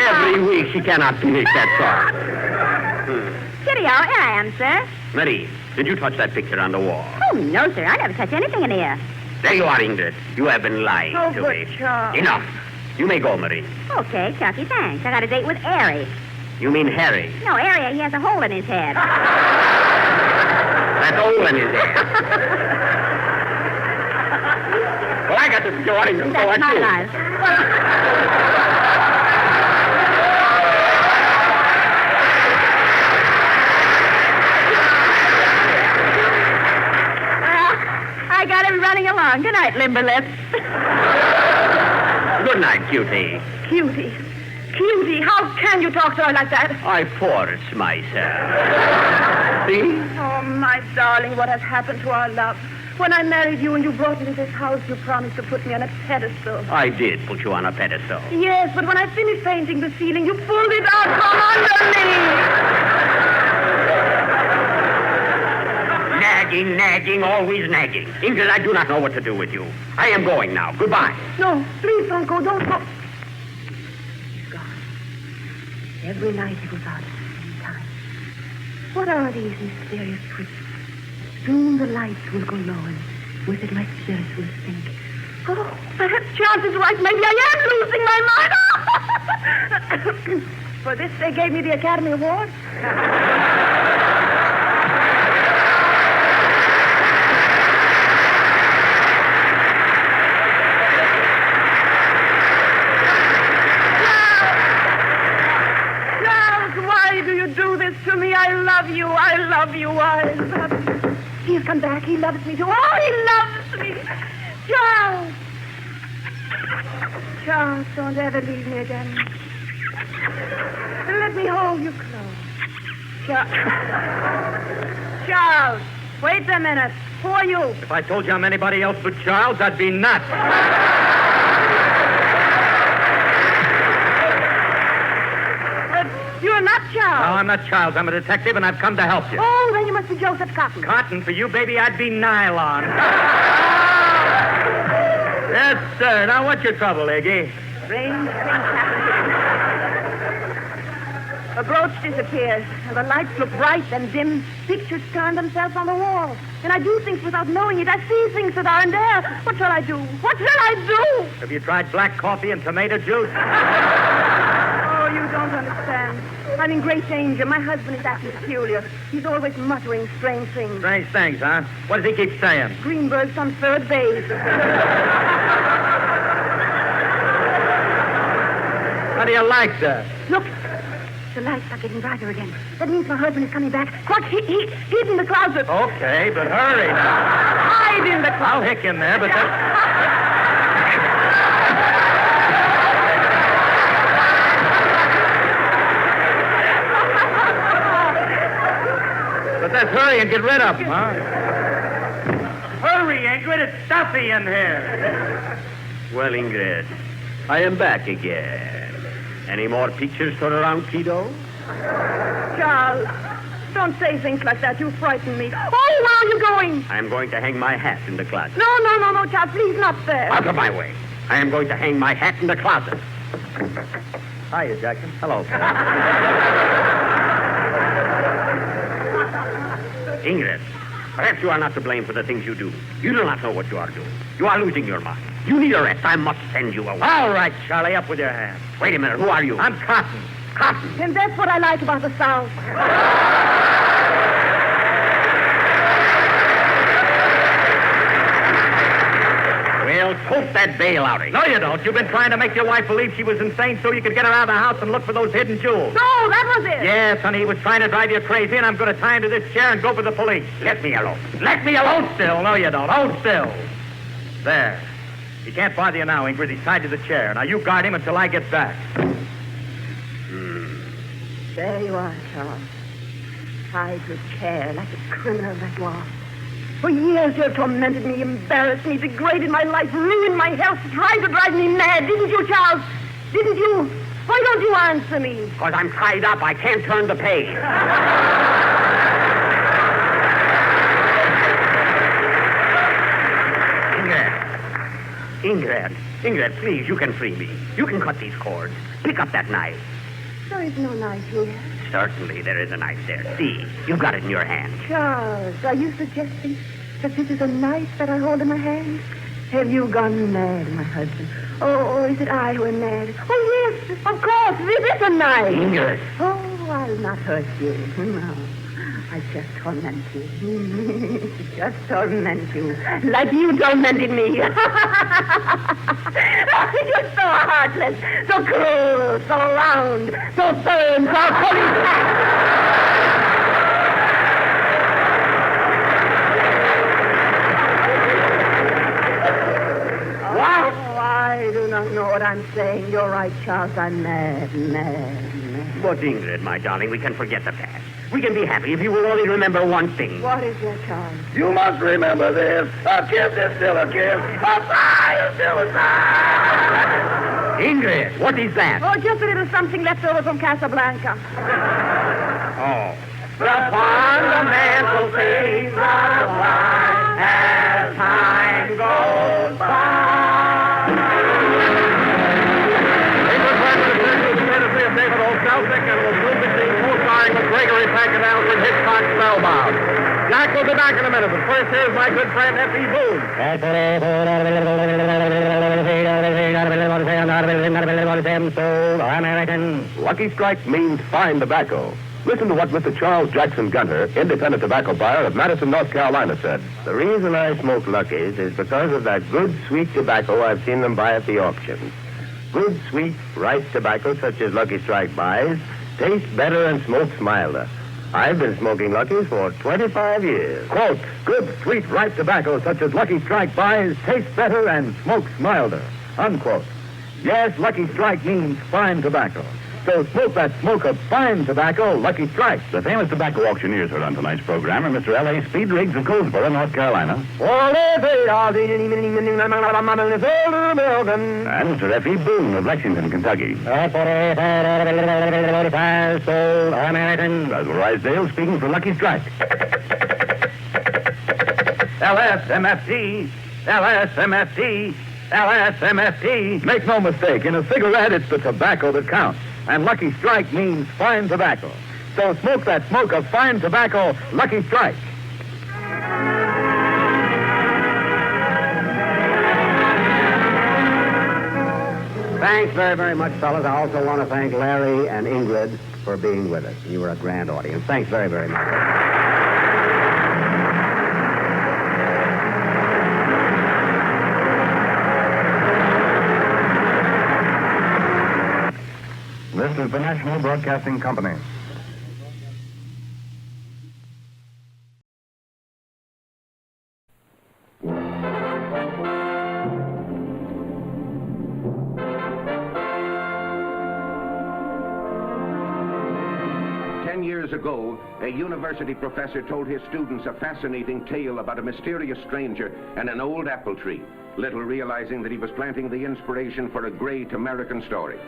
Every week she cannot finish that song. Kitty, here I am, sir. Marie, did you touch that picture on the wall? Oh, no, sir. I never touch anything in here. There you are, Ingrid. You have been lying to me. Charles. Enough. You may go, Marie. Okay, Chucky, thanks. I got a date with Harry. You mean Harry? No, Harry, he has a hole in his head. That hole in his head. Well, I got to go on and go That's on, my too. life. I got him running along. Good night, Limberlip. Good night, cutie. Cutie, how can you talk to her like that? I force myself. See? Oh, my darling, what has happened to our love? When I married you and you brought me to this house, you promised to put me on a pedestal. I did put you on a pedestal. Yes, but when I finished painting the ceiling, you pulled it out from under me. Nagging, always nagging. Ingrid, I do not know what to do with you. I am going now. Goodbye. No, please don't go, don't go. He's gone. Every night he goes out at the same time. What are these mysterious twists? Soon the lights will go low, and with it my spirit will sink. Oh, perhaps Charles is right. Maybe I am losing my mind. For this, they gave me the Academy Award. To me, I love you. He has come back. He loves me too. Oh, he loves me. Charles, don't ever leave me again. Let me hold you close. Charles, wait a minute. Who are you? If I told you I'm anybody else but Charles, I'd be nuts. You're not Charles. No, I'm not Charles. I'm a detective, and I've come to help you. Oh, then you must be Joseph Cotton. Cotton? For you, baby, I'd be nylon. Yes, sir. Now, what's your trouble, Eggie? Strange things happen. A brooch disappears, and the lights look bright and dim. Pictures turn themselves on the wall. And I do things without knowing it. I see things that aren't there. What shall I do? What shall I do? Have you tried black coffee and tomato juice? Oh, you don't understand. I'm in great danger. My husband is acting peculiar. He's always muttering strange things. Strange things, huh? What does he keep saying? Greenberg's on third base. How do you like that? Look, the lights are getting brighter again. That means my husband is coming back. Quick, he's in the closet. Okay, but hurry now. Hide in the closet. I'll hick in there, but that's... hurry and get rid of them, huh? Hurry, Ingrid. It's stuffy in here. Well, Ingrid, I am back again. Any more pictures for around, kiddo? Charles, don't say things like that. You frighten me. Oh, where are you going? I am going to hang my hat in the closet. No, Charles, please, not there. Out of my way. I am going to hang my hat in the closet. Hiya, Jackson. Hello, sir. Ingrid, perhaps you are not to blame for the things you do. You do not know what you are doing. You are losing your mind. You need a rest. I must send you away. All right, Charlie, up with your hat. Wait a minute. Who are you? I'm Cotton. Cotton. And that's what I like about the South. Well, tote that bail out of you. No, you don't. You've been trying to make your wife believe she was insane so you could get her out of the house and look for those hidden jewels. No, that was it. Yes, honey, he was trying to drive you crazy, and I'm going to tie him to this chair and go for the police. Let me alone. Let me alone still. No, you don't. Hold still. There. He can't bother you now, Ingrid. He's tied to the chair. Now, you guard him until I get back. There you are, Charles. Tied to a chair like a criminal that you are. For years you have tormented me, embarrassed me, degraded my life, ruined my health, tried to drive me mad, didn't you, Charles? Didn't you? Why don't you answer me? Because I'm tied up. I can't turn the page. Ingrid, please, you can free me. You can cut these cords. Pick up that knife. There is no knife here. Certainly there is a knife there. See, you've got it in your hand. Charles, are you suggesting that this is a knife that I hold in my hand? Have you gone mad, my husband? Oh, is it I who am mad? Oh, yes, of course, this is a knife. Ingrid. Oh, I'll not hurt you. No, I just torment you. Just torment you. Like you tormented me. You're so heartless, so cruel, so round, so firm, so fully. I do not know what I'm saying. You're right, Charles. I'm mad. But, Ingrid, my darling, we can forget the past. We can be happy if you will only remember one thing. What is that, Charles? You must remember this. A kiss is still a kiss. A sigh is still a sigh. Ingrid, what is that? Oh, just a little something left over from Casablanca. Oh. Upon the mantel sings the wine as time goes by. David O'Selznick and will soon be seen co-starring with Gregory Peck and Alfred Hitchcock Spellbound. Jack will be back in a minute, but first here's my good friend F.E. Boone. Lucky Strike means fine tobacco. Listen to what Mr. Charles Jackson Gunter, independent tobacco buyer of Madison, North Carolina, said. The reason I smoke Lucky's is because of that good, sweet tobacco I've seen them buy at the auctions. Good, sweet, ripe tobacco such as Lucky Strike buys tastes better and smokes milder. I've been smoking Lucky's for 25 years. Quote, good, sweet, ripe tobacco such as Lucky Strike buys tastes better and smokes milder. Unquote. Yes, Lucky Strike means fine tobacco. So smoke that smoke of fine tobacco, Lucky Strike. The famous tobacco auctioneers heard on tonight's program are Mr. L.A. Speed Riggs of Goldsboro, North Carolina. And Mr. F.E. Boone of Lexington, Kentucky. Basil Rysdale speaking for Lucky Strike. LSMFT, LSMFT, LSMFT. Make no mistake, in a cigarette, it's the tobacco that counts. And Lucky Strike means fine tobacco. So smoke that smoke of fine tobacco, Lucky Strike. Thanks very, very much, fellas. I also want to thank Larry and Ingrid for being with us. You were a grand audience. Thanks very, very much. This is the National Broadcasting Company. years ago, a university professor told his students a fascinating tale about a mysterious stranger and an old apple tree, little realizing that he was planting the inspiration for a great American story.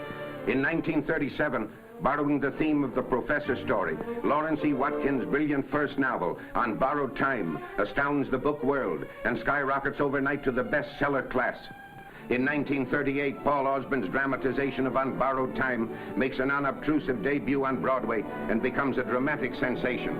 In 1937, borrowing the theme of the professor's story, Lawrence E. Watkins' brilliant first novel, On Borrowed Time, astounds the book world and skyrockets overnight to the bestseller class. In 1938, Paul Osborne's dramatization of On Borrowed Time makes an unobtrusive debut on Broadway and becomes a dramatic sensation.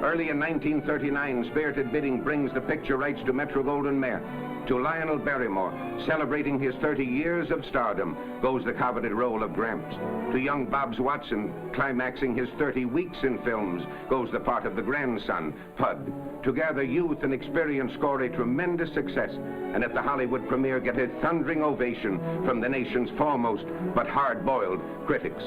Early in 1939, Spirited Bidding brings the picture rights to Metro-Goldwyn-Mayer. To Lionel Barrymore, celebrating his 30 years of stardom, goes the coveted role of Gramps. To young Bobs Watson, climaxing his 30 weeks in films, goes the part of the grandson, Pud. Together, youth and experience score a tremendous success, and at the Hollywood premiere get a thundering ovation from the nation's foremost but hard-boiled critics.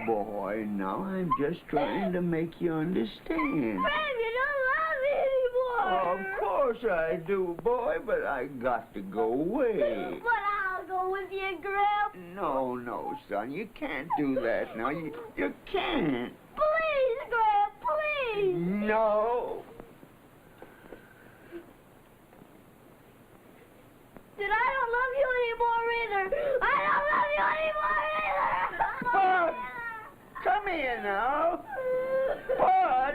Boy, now I'm just trying to make you understand. Fred, you don't love me anymore. Of course I do, boy, but I got to go away. But I'll go with you, Grip. No, son, you can't do that now. You can't. Please, Grip, please. No. Then I don't love you anymore either. I don't love you anymore either. Bud, come here now. Bud.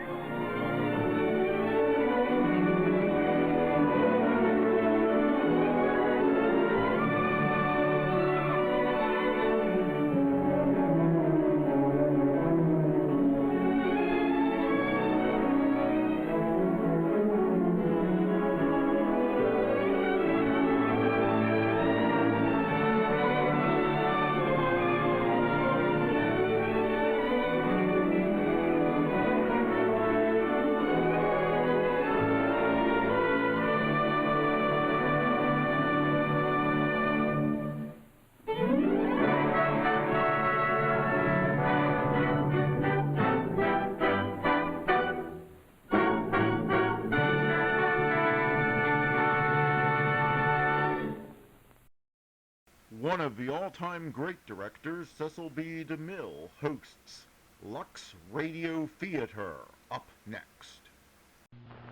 One of the all-time great directors, Cecil B. DeMille, hosts Lux Radio Theater. Up next.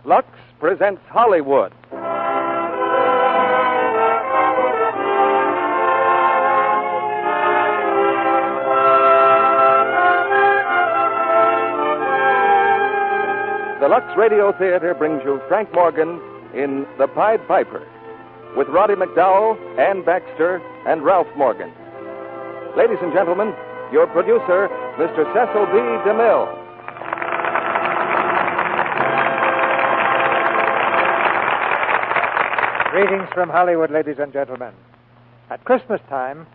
Lux presents Hollywood. The Lux Radio Theater brings you Frank Morgan in The Pied Piper, with Roddy McDowell, Ann Baxter, and Ralph Morgan. Ladies and gentlemen, your producer, Mr. Cecil B. DeMille. Greetings from Hollywood, ladies and gentlemen. At Christmas time,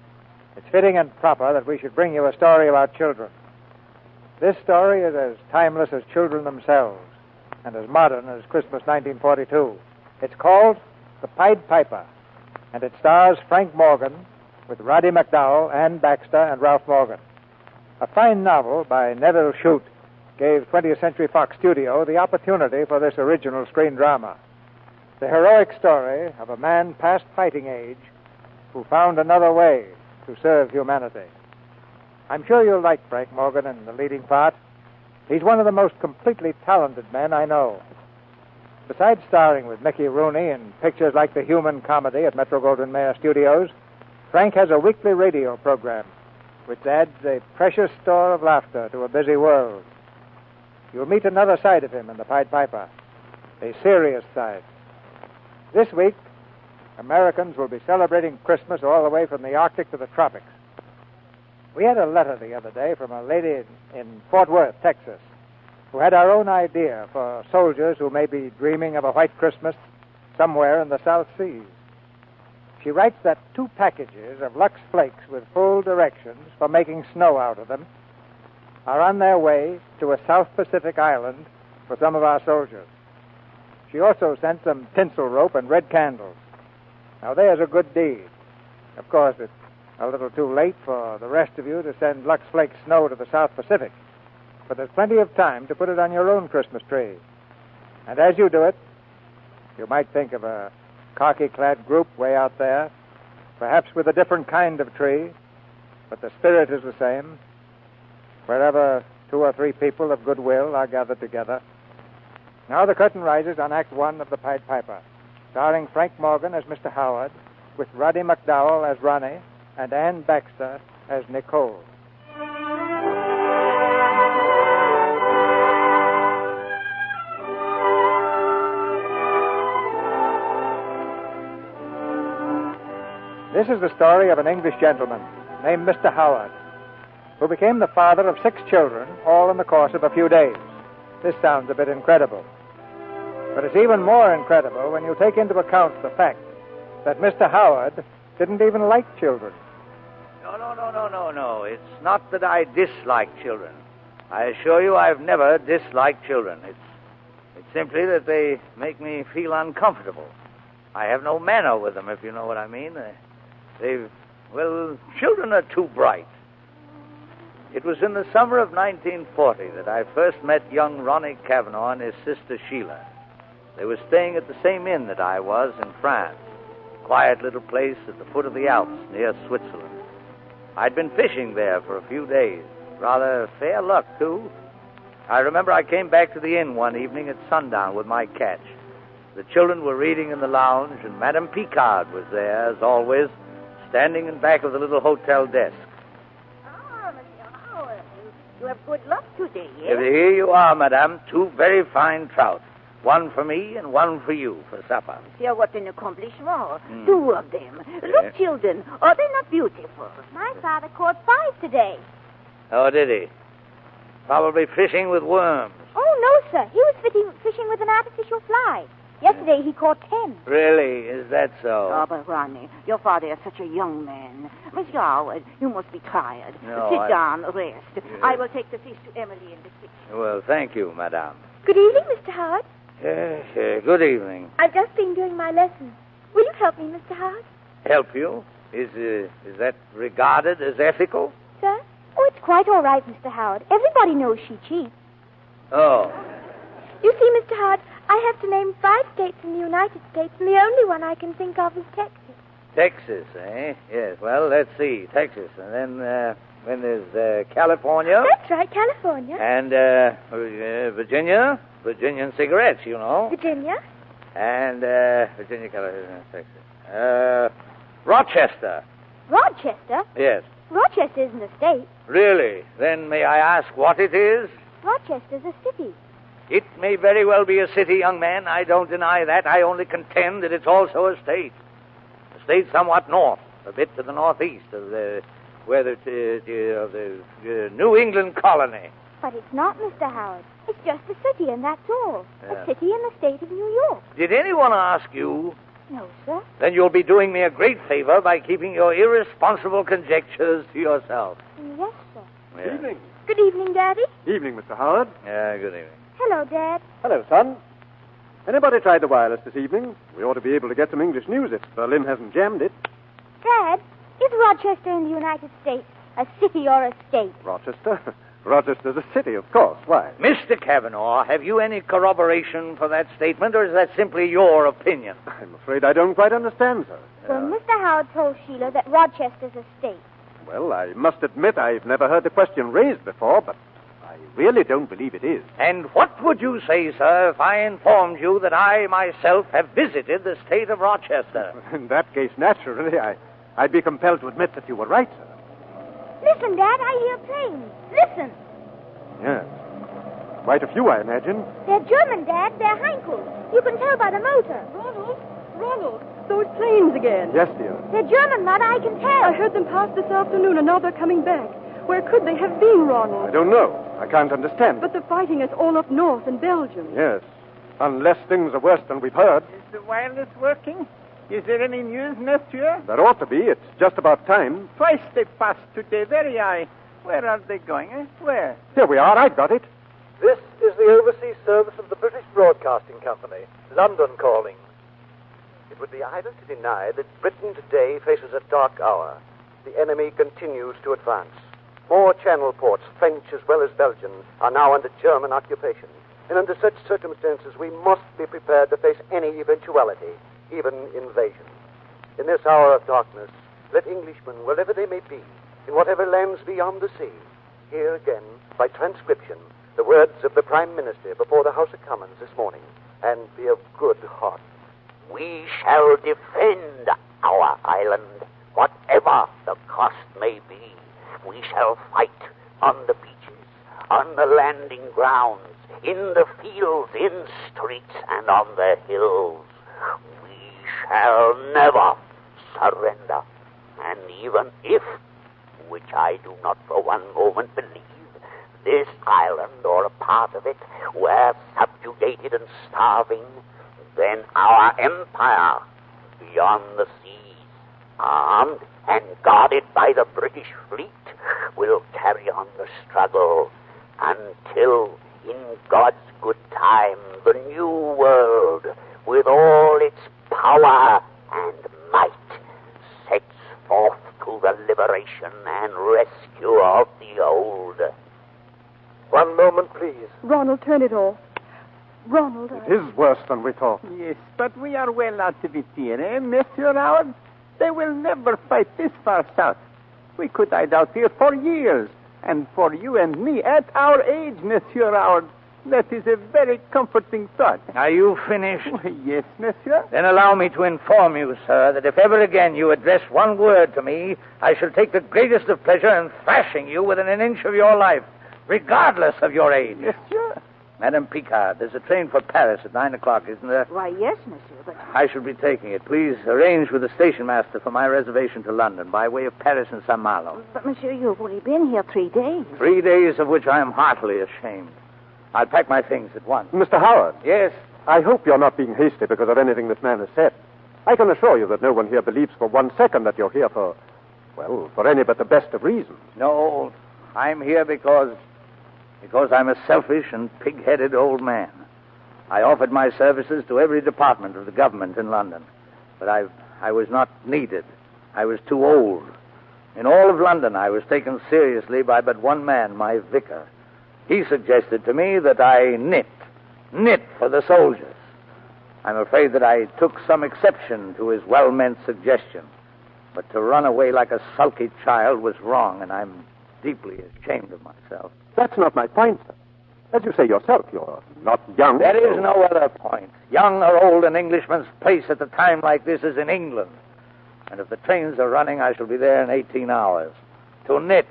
it's fitting and proper that we should bring you a story about children. This story is as timeless as children themselves, and as modern as Christmas 1942. It's called The Pied Piper, and it stars Frank Morgan with Roddy McDowell, Ann Baxter, and Ralph Morgan. A fine novel by Neville Shute gave 20th Century Fox Studio the opportunity for this original screen drama. The heroic story of a man past fighting age who found another way to serve humanity. I'm sure you'll like Frank Morgan in the leading part. He's one of the most completely talented men I know. Besides starring with Mickey Rooney in pictures like The Human Comedy at Metro-Goldwyn-Mayer Studios, Frank has a weekly radio program which adds a precious store of laughter to a busy world. You'll meet another side of him in The Pied Piper, a serious side. This week, Americans will be celebrating Christmas all the way from the Arctic to the tropics. We had a letter the other day from a lady in Fort Worth, Texas, who had our own idea for soldiers who may be dreaming of a white Christmas somewhere in the South Seas. She writes that 2 packages of Lux Flakes with full directions for making snow out of them are on their way to a South Pacific island for some of our soldiers. She also sent some tinsel rope and red candles. Now, there's a good deed. Of course, it's a little too late for the rest of you to send Lux Flakes snow to the South Pacific, but there's plenty of time to put it on your own Christmas tree. And as you do it, you might think of a khaki-clad group way out there, perhaps with a different kind of tree, but the spirit is the same. Wherever 2 or 3 people of goodwill are gathered together. Now the curtain rises on Act 1 of The Pied Piper, starring Frank Morgan as Mr. Howard, with Roddy McDowell as Ronnie, and Ann Baxter as Nicole. This is the story of an English gentleman named Mr. Howard, who became the father of 6 children, all in the course of a few days. This sounds a bit incredible. But it's even more incredible when you take into account the fact that Mr. Howard didn't even like children. No. It's not that I dislike children. I assure you I've never disliked children. It's simply that they make me feel uncomfortable. I have no manner with them, if you know what I mean. Children are too bright. It was in the summer of 1940 that I first met young Ronnie Cavanaugh and his sister Sheila. They were staying at the same inn that I was in France, a quiet little place at the foot of the Alps near Switzerland. I'd been fishing there for a few days. Rather fair luck, too. I remember I came back to the inn one evening at sundown with my catch. The children were reading in the lounge, and Madame Picard was there, as always, standing in back of the little hotel desk. You have good luck today, yes? Here you are, madame. 2 very fine trout. One for me and one for you for supper. Yeah, what an accomplishment. 2 of them. Look, children, are they not beautiful? My father caught 5 today. Oh, did he? Probably fishing with worms. Oh, no, sir. He was fishing with an artificial fly. Yesterday he caught 10. Really? Is that so? Oh, but Ronnie, your father is such a young man. Mr. Howard, you must be tired. No, Sit down, rest. I will take the fish to Emily in the kitchen. Well, thank you, madame. Good evening, Mr. Howard. Yes, good evening. I've just been doing my lessons. Will you help me, Mr. Howard? Help you? Is that regarded as ethical? Sir? Oh, it's quite all right, Mr. Howard. Everybody knows she cheats. Oh. You see, Mr. Howard, I have to name 5 states in the United States, and the only one I can think of is Texas. Texas, eh? Yes. Well, let's see. Texas. And then there's California. That's right, California. And Virginia. Virginian cigarettes, you know. Virginia. And Virginia, California, Texas. Rochester. Rochester? Yes. Rochester isn't a state. Really? Then may I ask what it is? Rochester's a city. It may very well be a city, young man. I don't deny that. I only contend that it's also a state. A state somewhat north, a bit to the northeast of the New England colony. But it's not, Mr. Howard. It's just a city, and that's all. Yeah. A city in the state of New York. Did anyone ask you? No, sir. Then you'll be doing me a great favor by keeping your irresponsible conjectures to yourself. Yes, sir. Yeah. Good evening. Good evening, Daddy. Evening, Mr. Howard. Yeah, good evening. Hello, Dad. Hello, son. Anybody tried the wireless this evening? We ought to be able to get some English news if Berlin hasn't jammed it. Dad, is Rochester in the United States a city or a state? Rochester? Rochester's a city, of course. Why? Mr. Cavanaugh, have you any corroboration for that statement, or is that simply your opinion? I'm afraid I don't quite understand, sir. Well, Mr. Howard told Sheila that Rochester's a state. Well, I must admit I've never heard the question raised before, but I really don't believe it is. And what would you say, sir, if I informed you that I myself have visited the state of Rochester? In that case, naturally, I'd be compelled to admit that you were right, sir. Listen, Dad, I hear planes. Listen. Yes. Quite a few, I imagine. They're German, Dad. They're Heinkel. You can tell by the motor. Ronald, those planes again. Yes, dear. They're German, Mother, I can tell. I heard them pass this afternoon, and now they're coming back. Where could they have been, Ronald? I don't know. I can't understand. But the fighting is all up north in Belgium. Yes. Unless things are worse than we've heard. Is the wireless working? Is there any news, monsieur? There ought to be. It's just about time. Twice they passed today, very high. Where are they going, eh? Where? Here we are. I've got it. This is the overseas service of the British Broadcasting Company, London calling. It would be idle to deny that Britain today faces a dark hour. The enemy continues to advance. More channel ports, French as well as Belgian, are now under German occupation. And under such circumstances, we must be prepared to face any eventuality, even invasion. In this hour of darkness, let Englishmen, wherever they may be, in whatever lands beyond the sea, hear again, by transcription, the words of the Prime Minister before the House of Commons this morning, and be of good heart. We shall defend our island, whatever the cost may be. We shall fight on the beaches, on the landing grounds, in the fields, in streets, and on the hills. We shall never surrender. And even if, which I do not for one moment believe, this island or a part of it were subjugated and starving, then our empire beyond the seas, armed and guarded by the British fleet, will carry on the struggle until, in God's good time, the new world, with all its power and might, sets forth to the liberation and rescue of the old. One moment, please. Ronald, turn it off. Ronald, It is worse than we thought. Yes, but we are well out of it here, eh, Monsieur Howard? They will never fight this far south. We could hide out here for years. And for you and me, at our age, Monsieur Howard, that is a very comforting thought. Are you finished? Yes, Monsieur. Then allow me to inform you, sir, that if ever again you address one word to me, I shall take the greatest of pleasure in thrashing you within an inch of your life, regardless of your age. Monsieur. Madame Picard, there's a train for Paris at 9 o'clock, isn't there? Why, yes, monsieur, but... I shall be taking it. Please arrange with the station master for my reservation to London by way of Paris and St. Malo. But, monsieur, you've only been here 3 days. 3 days of which I am heartily ashamed. I'll pack my things at once. Mr. Howard. Yes? I hope you're not being hasty because of anything this man has said. I can assure you that no one here believes for 1 second that you're here for any but the best of reasons. No, I'm here because I'm a selfish and pig-headed old man. I offered my services to every department of the government in London, but I was not needed. I was too old. In all of London, I was taken seriously by but one man, my vicar. He suggested to me that I knit for the soldiers. I'm afraid that I took some exception to his well-meant suggestion, but to run away like a sulky child was wrong, and I'm deeply ashamed of myself. That's not my point, sir. As you say yourself, you're not young. There is no other point. Young or old, an Englishman's place at a time like this is in England. And if the trains are running, I shall be there in 18 hours. To knit.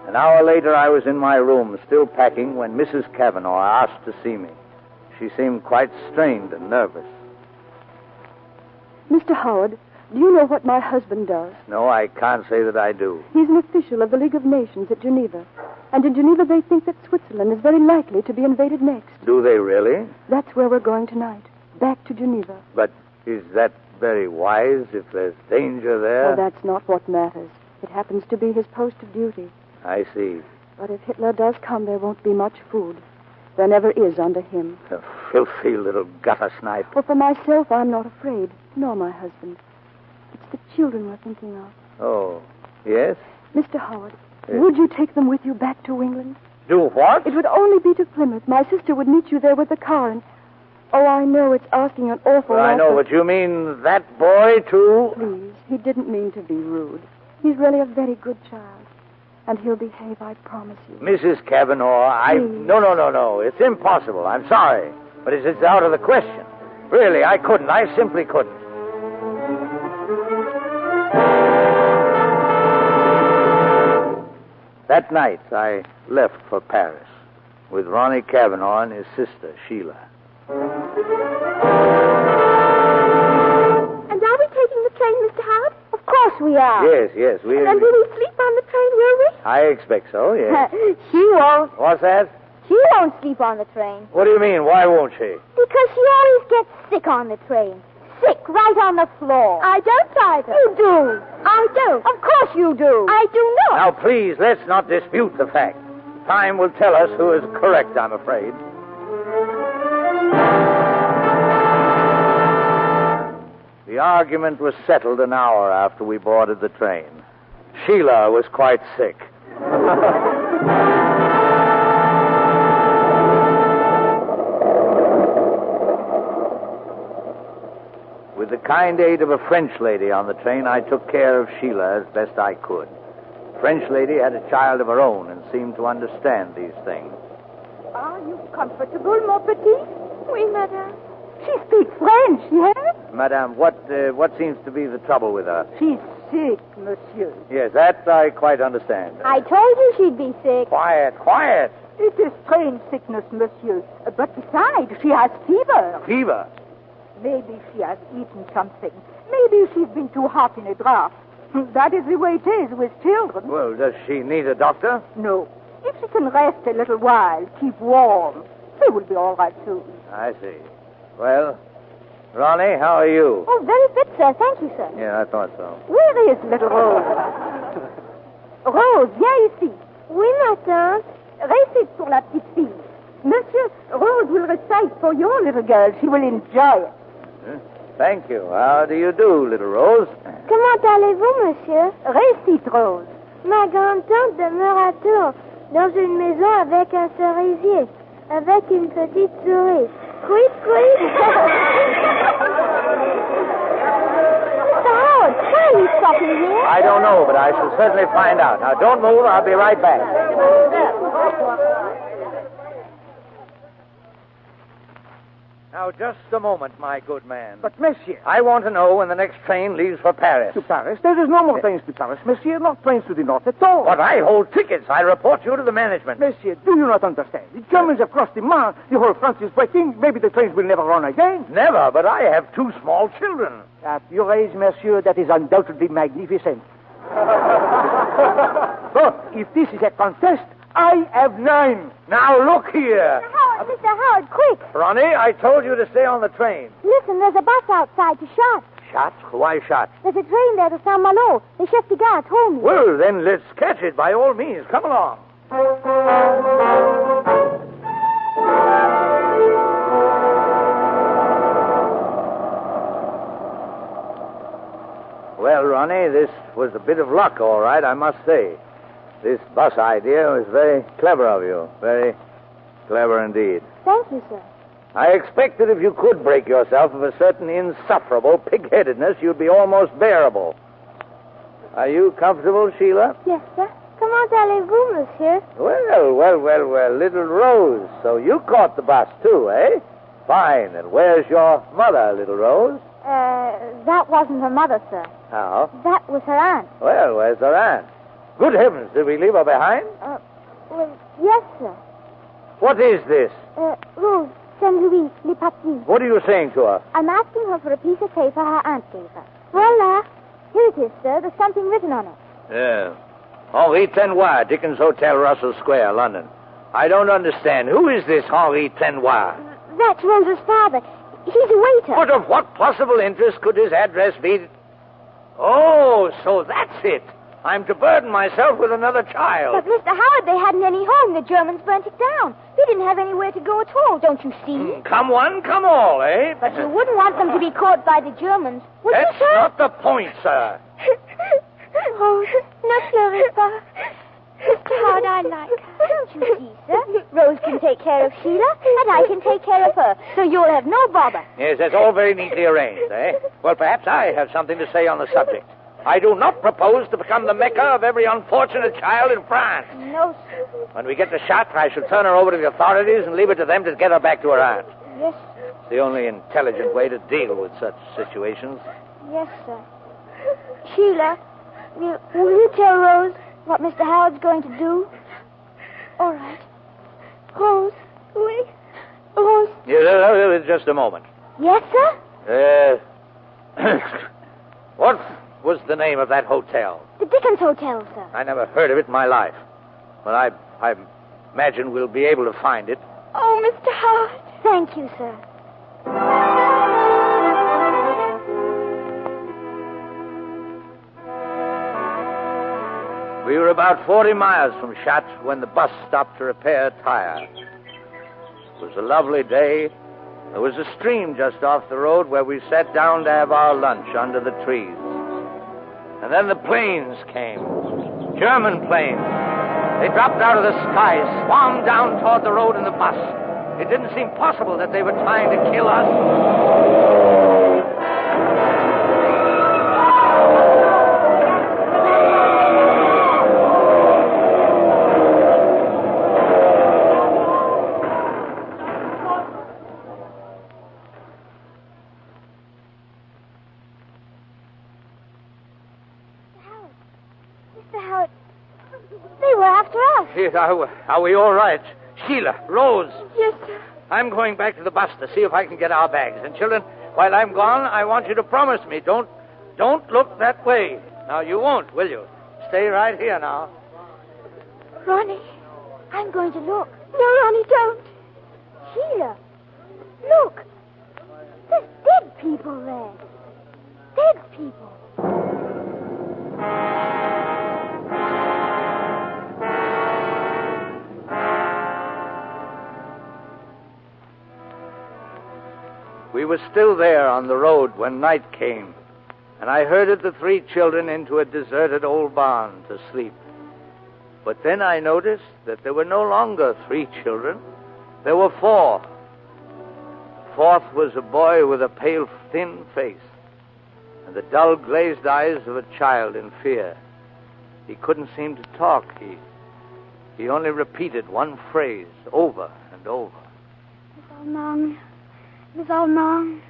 An hour later, I was in my room, still packing, when Mrs. Cavanaugh asked to see me. She seemed quite strained and nervous. Mr. Howard, do you know what my husband does? No, I can't say that I do. He's an official of the League of Nations at Geneva. And in Geneva, they think that Switzerland is very likely to be invaded next. Do they really? That's where we're going tonight, back to Geneva. But is that very wise if there's danger there? Well, that's not what matters. It happens to be his post of duty. I see. But if Hitler does come, there won't be much food. There never is under him. A filthy little gutter snipe. Well, for myself, I'm not afraid. Nor my husband. It's the children we're thinking of. Oh, yes? Mr. Howard, would you take them with you back to England? Do what? It would only be to Plymouth. My sister would meet you there with the car and... Oh, I know it's asking an awful lot. I know, but you mean that boy, too? Please, he didn't mean to be rude. He's really a very good child. And he'll behave, I promise you. Mrs. Cavanaugh, No. It's impossible. I'm sorry. But it's out of the question. Really, I couldn't. I simply couldn't. That night, I left for Paris with Ronnie Cavanaugh and his sister, Sheila. And are we taking the train, Mr. Howard? Of course we are. Yes. And will we sleep on the train, will we? I expect so, yes. She won't. What's that? She won't sleep on the train. What do you mean? Why won't she? Because she always gets sick on the train. Sick right on the floor. I don't either. You do. I don't. Of course you do. I do not. Now, please, let's not dispute the fact. Time will tell us who is correct, I'm afraid. The The argument was settled an hour after we boarded the train. Sheila was quite sick. With the kind aid of a French lady on the train, I took care of Sheila as best I could. The French lady had a child of her own and seemed to understand these things. Are you comfortable, mon petit? Oui, madame. She speaks French, yes? Madame, what seems to be the trouble with her? She's sick, monsieur. Yes, that I quite understand. I told you she'd be sick. Quiet, quiet. It is strange sickness, monsieur. But besides, she has fever. Fever? Maybe she has eaten something. Maybe she's been too hot in a draft. That is the way it is with children. Well, does she need a doctor? No. If she can rest a little while, keep warm, she will be all right soon. I see. Well, Ronnie, how are you? Oh, very fit, sir. Thank you, sir. Yeah, I thought so. Where is little Rose? Rose, viens ici. Oui, ma tante. Récite pour la petite fille. Monsieur, Rose will recite for your little girl. She will enjoy it. Thank you. How do you do, little Rose? Comment allez-vous, monsieur? Récite, Rose. Ma grande-tante demeure à Tours, dans une maison avec un cerisier, avec une petite souris. Quit, quit. Mr. Howard, why are you stopping here? I don't know, but I shall certainly find out. Now, don't move. I'll be right back. Now, just a moment, my good man. But, monsieur... I want to know when the next train leaves for Paris. To Paris? There is no more trains to Paris, monsieur. No trains to the north at all. But I hold tickets. I report you to the management. Monsieur, do you not understand? The Germans have crossed the Marne. The whole France is breaking. Maybe the trains will never run again. Never, but I have two small children. At your age, monsieur, that is undoubtedly magnificent. But if this is a contest, I have 9. Now, look here. Mr. Howard, quick. Ronnie, I told you to stay on the train. Listen, there's a bus outside to shot. Shot? Why shot? There's a train there to Saint-Malo. The chef de gare told me. Well, then let's catch it by all means. Come along. Well, Ronnie, this was a bit of luck, all right, I must say. This bus idea was very clever of you. Very clever indeed. Thank you, sir. I expected if you could break yourself of a certain insufferable pig-headedness, you'd be almost bearable. Are you comfortable, Sheila? Yes, sir. Comment allez-vous, monsieur? Well, little Rose. So you caught the bus, too, eh? Fine. And where's your mother, little Rose? That wasn't her mother, sir. How? That was her aunt. Well, where's her aunt? Good heavens, did we leave her behind? Well, yes, sir. What is this? Rose, Saint-Louis, les papiers. What are you saying to her? I'm asking her for a piece of paper her aunt gave her. Voila. Here it is, sir. There's something written on it. Yeah. Henri Tenoir, Dickens Hotel, Russell Square, London. I don't understand. Who is this Henri Tenoir? That's Rose's father. He's a waiter. But of what possible interest could his address be? Oh, so that's it. I'm to burden myself with another child. But, Mr. Howard, they hadn't any home. The Germans burnt it down. They didn't have anywhere to go at all, don't you see? Come one, come all, eh? But you wouldn't want them to be caught by the Germans, would That's you, sir? not the point, sir. Rose, ne pleurez pas. Mr. Howard, I like her. Don't you see, sir? Rose can take care of Sheila, and I can take care of her, so you'll have no bother. Yes, that's all very neatly arranged, eh? Well, perhaps I have something to say on the subject. I do not propose to become the Mecca of every unfortunate child in France. No, sir. When we get the shot, I shall turn her over to the authorities and leave it to them to get her back to her aunt. Yes, It's the only intelligent way to deal with such situations. yes, sir. Sheila, will you tell Rose what Mr. Howard's going to do? All right. Rose, oui. Rose. Yeah, just a moment. Yes, sir? What was the name of that hotel? The Dickens Hotel, sir. I never heard of it in my life. But I imagine we'll be able to find it. Oh, Mr. Howard. Thank you, sir. We were about 40 miles from Schatz when the bus stopped to repair a tire. It was a lovely day, There was a stream just off the road where we sat down to have our lunch under the trees. And then the planes came. German planes. They dropped out of the sky, swarmed down toward the road and the bus. It didn't seem possible that they were trying to kill us. Are we all right? Sheila, Rose. Yes, sir. I'm going back to the bus to see if I can get our bags. And children, while I'm gone, I want you to promise me, don't look that way. Now, you won't, will you? Stay right here now. Ronnie, I'm going to look. No, Ronnie, don't. Sheila, look. There's dead people there. Dead people. We were still there on the road when night came, and I herded the 3 children into a deserted old barn to sleep. But then I noticed that there were no longer 3 children. There were 4. The 4th was a boy with a pale, thin face and the dull, glazed eyes of a child in fear. He couldn't seem to talk. He only repeated one phrase over and over. Miss Almang.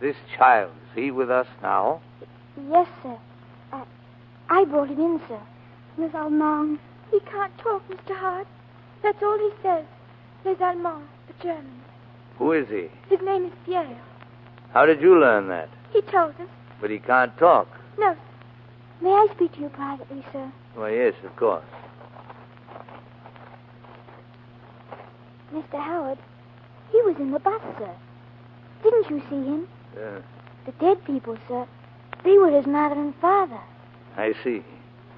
This child, is he with us now? Yes, sir. I brought him in, sir. Miss Almang. He can't talk, Mr. Hart. That's all he says. Les Allemands, the Germans. Who is he? His name is Pierre. How did you learn that? He told us. But he can't talk. No, sir. May I speak to you privately, sir? Well, yes, of course. Mr. Howard, he was in the bus, sir. Didn't you see him? The dead people, sir. They were his mother and father. I see.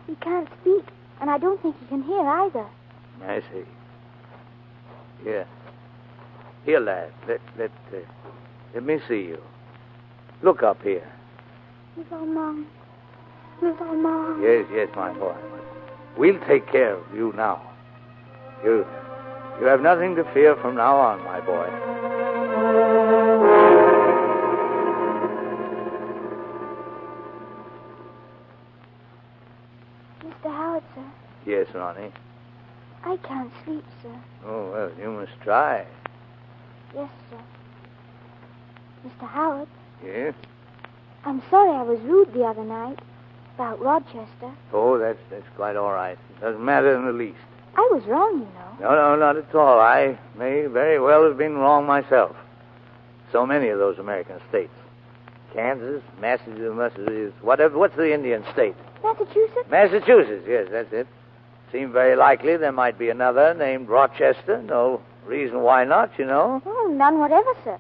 He can't speak, and I don't think he can hear either. I see. Here, lad. Let me see you. Look up here. Miss Almang. Miss Almang. Yes, my boy. We'll take care of you now. You have nothing to fear from now on, my boy. Mr. Howard, sir. Yes, Ronnie. I can't sleep, sir. Oh, well, you must try. Yes, sir. Mr. Howard? Yes? I'm sorry I was rude the other night about Rochester. Oh, that's quite all right. It doesn't matter in the least. I was wrong, you know. No, not at all. I may very well have been wrong myself. So many of those American states. Kansas, Massachusetts, whatever. What's the Indian state? Massachusetts? Massachusetts, yes, that's it. Seemed very likely there might be another named Rochester. No reason why not, you know. Oh, none whatever, sir.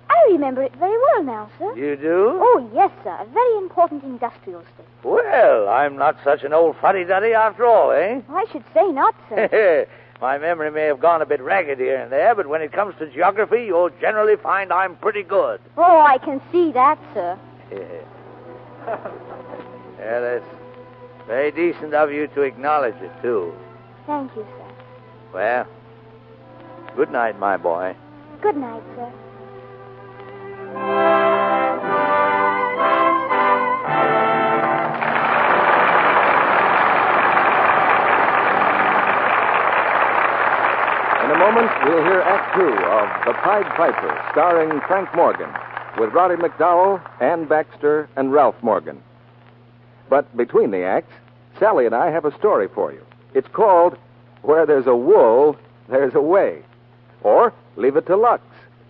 I remember it very well now, sir. You do? Oh, yes, sir. A very important industrial state. Well, I'm not such an old fuddy-duddy after all, eh? I should say not, sir. My memory may have gone a bit ragged here and there, but when it comes to geography, you'll generally find I'm pretty good. Oh, I can see that, sir. Yeah, that's very decent of you to acknowledge it, too. Thank you, sir. Well, good night, my boy. Good night, sir. In a moment, we'll hear Act 2 of The Pied Piper, starring Frank Morgan, with Roddy McDowell, Ann Baxter, and Ralph Morgan. But between the acts, Sally and I have a story for you. It's called Where There's a Wool, There's a Way. Or Leave It to Lux.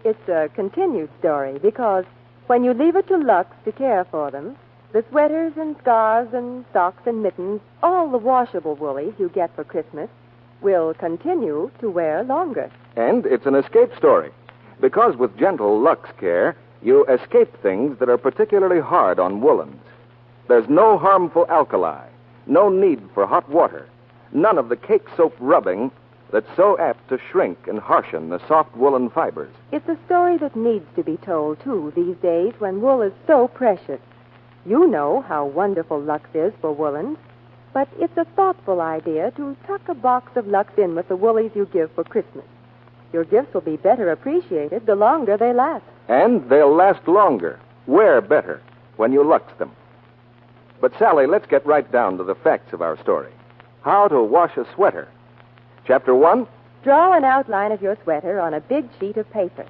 It's a continued story because when you leave it to Lux to care for them, the sweaters and scarves and socks and mittens, all the washable woolies you get for Christmas, will continue to wear longer. And it's an escape story. Because with gentle Lux care, you escape things that are particularly hard on woolens. There's no harmful alkali, no need for hot water, none of the cake soap rubbing, that's so apt to shrink and harshen the soft woolen fibers. It's a story that needs to be told, too, these days when wool is so precious. You know how wonderful Lux is for woolens, but it's a thoughtful idea to tuck a box of Lux in with the woolies you give for Christmas. Your gifts will be better appreciated the longer they last. And they'll last longer, wear better, when you Lux them. But, Sally, let's get right down to the facts of our story. How to wash a sweater. Chapter 1. Draw an outline of your sweater on a big sheet of paper.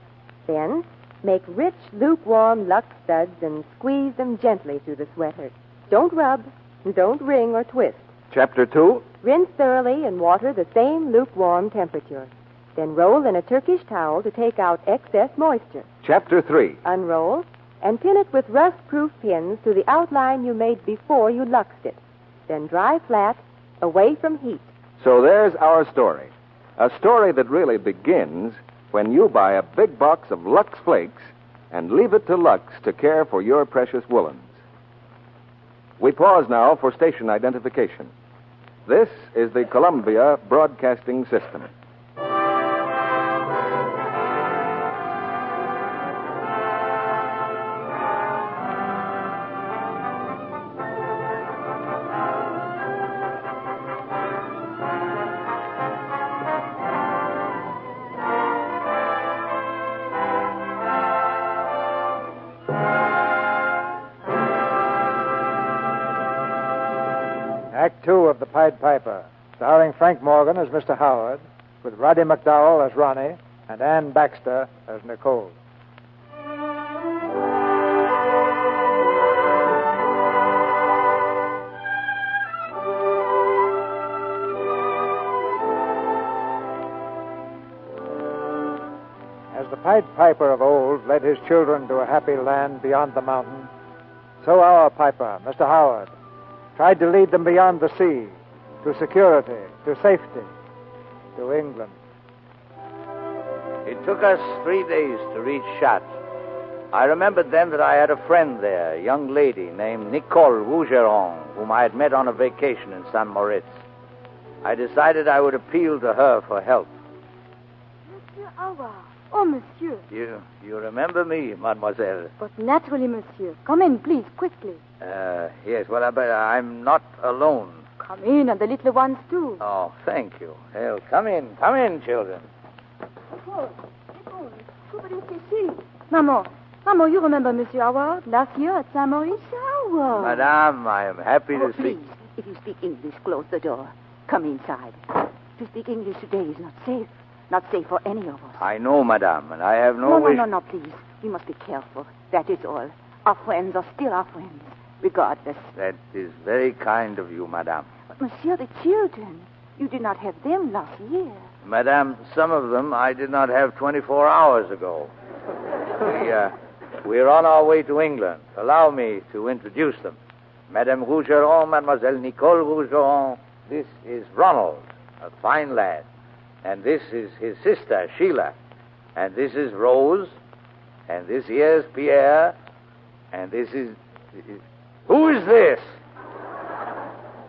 Then, make rich, lukewarm Lux studs and squeeze them gently through the sweater. Don't rub, don't wring or twist. Chapter 2. Rinse thoroughly in water the same lukewarm temperature. Then roll in a Turkish towel to take out excess moisture. Chapter 3. Unroll and pin it with rust-proof pins to the outline you made before you Luxed it. Then dry flat, away from heat. So there's our story. A story that really begins when you buy a big box of Lux Flakes and leave it to Lux to care for your precious woolens. We pause now for station identification. This is the Columbia Broadcasting System. Act 2 of The Pied Piper, starring Frank Morgan as Mr. Howard, with Roddy McDowell as Ronnie and Ann Baxter as Nicole. As the Pied Piper of old led his children to a happy land beyond the mountain, so our Piper, Mr. Howard, tried to lead them beyond the sea, to security, to safety, to England. It took us 3 days to reach Chartres. I remembered then that I had a friend there, a young lady named Nicole Rougeron, whom I had met on a vacation in St. Moritz. I decided I would appeal to her for help. Monsieur Howard. Oh, monsieur. You remember me, mademoiselle? But naturally, monsieur. Come in, please, quickly. Yes, well, but I'm not alone. Come in, and the little ones, too. Oh, thank you. Well, come in, children. Maman, you remember Monsieur Howard last year at St. Maurice? Howard. Madame, I am happy to see... Please, if you speak English, close the door. Come inside. To speak English today is not safe. Not safe for any of us. I know, madame, and I have no wish... No, please. We must be careful. That is all. Our friends are still our friends, regardless. That is very kind of you, madame. But, monsieur, the children, you did not have them last year. Madame, some of them I did not have 24 hours ago. We're on our way to England. Allow me to introduce them. Madame Rougeron, Mademoiselle Nicole Rougeron. This is Ronald, a fine lad. And this is his sister, Sheila. And this is Rose. And this here's Pierre. And this is... Who is this?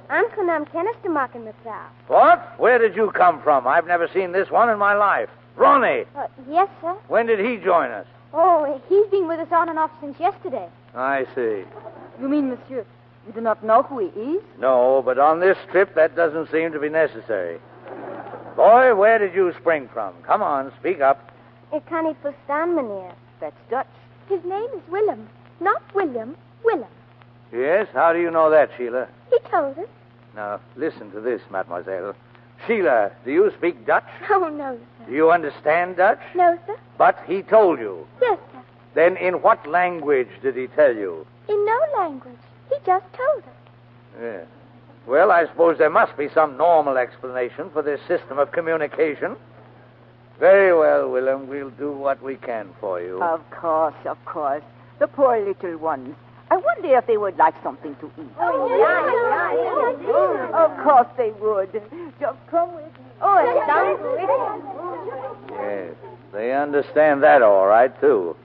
I'm Konam Kennistermarken, Mr. What? Where did you come from? I've never seen this one in my life. Ronnie. Yes, sir. When did he join us? Oh, he's been with us on and off since yesterday. I see. You mean, monsieur, you do not know who he is? No, but on this trip, that doesn't seem to be necessary. Boy, where did you spring from? Come on, speak up. Ik kan niet verstaan, meneer. That's Dutch. His name is Willem. Not William, Willem. Yes? How do you know that, Sheila? He told us. Now, listen to this, mademoiselle. Sheila, do you speak Dutch? Oh, no, sir. Do you understand Dutch? No, sir. But he told you. Yes, sir. Then in what language did he tell you? In no language. He just told us. Yes. Well, I suppose there must be some normal explanation for this system of communication. Very well, Willem. We'll do what we can for you. Of course. The poor little ones. I wonder if they would like something to eat. Of course they would. Just come with me. Yes, they understand that all right, too.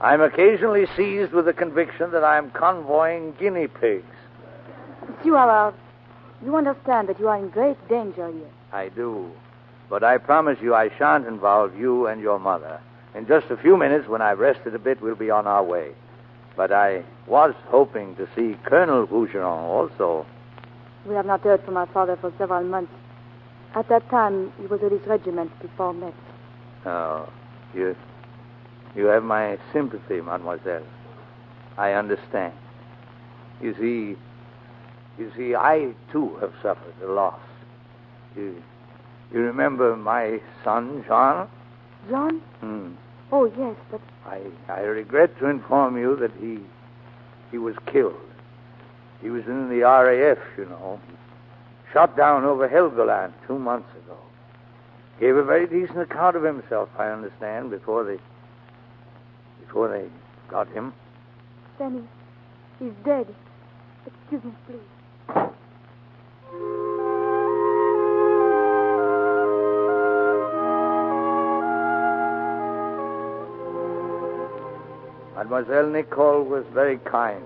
I'm occasionally seized with the conviction that I'm convoying guinea pigs. Monsieur Howard, you understand that you are in great danger here. I do. But I promise you I shan't involve you and your mother. In just a few minutes, when I've rested a bit, we'll be on our way. But I was hoping to see Colonel Rougeron also. We have not heard from our father for several months. At that time, he was with his regiment before Metz. Oh, you have my sympathy, mademoiselle. I understand. You see, I, too, have suffered a loss. You remember my son, Jean? Jean? Oh, yes, but... I regret to inform you that he was killed. He was in the RAF, you know. Shot down over Helgoland 2 months ago. Gave a very decent account of himself, I understand, before they got him. Then he's dead. Excuse me, please. Mademoiselle Nicole was very kind.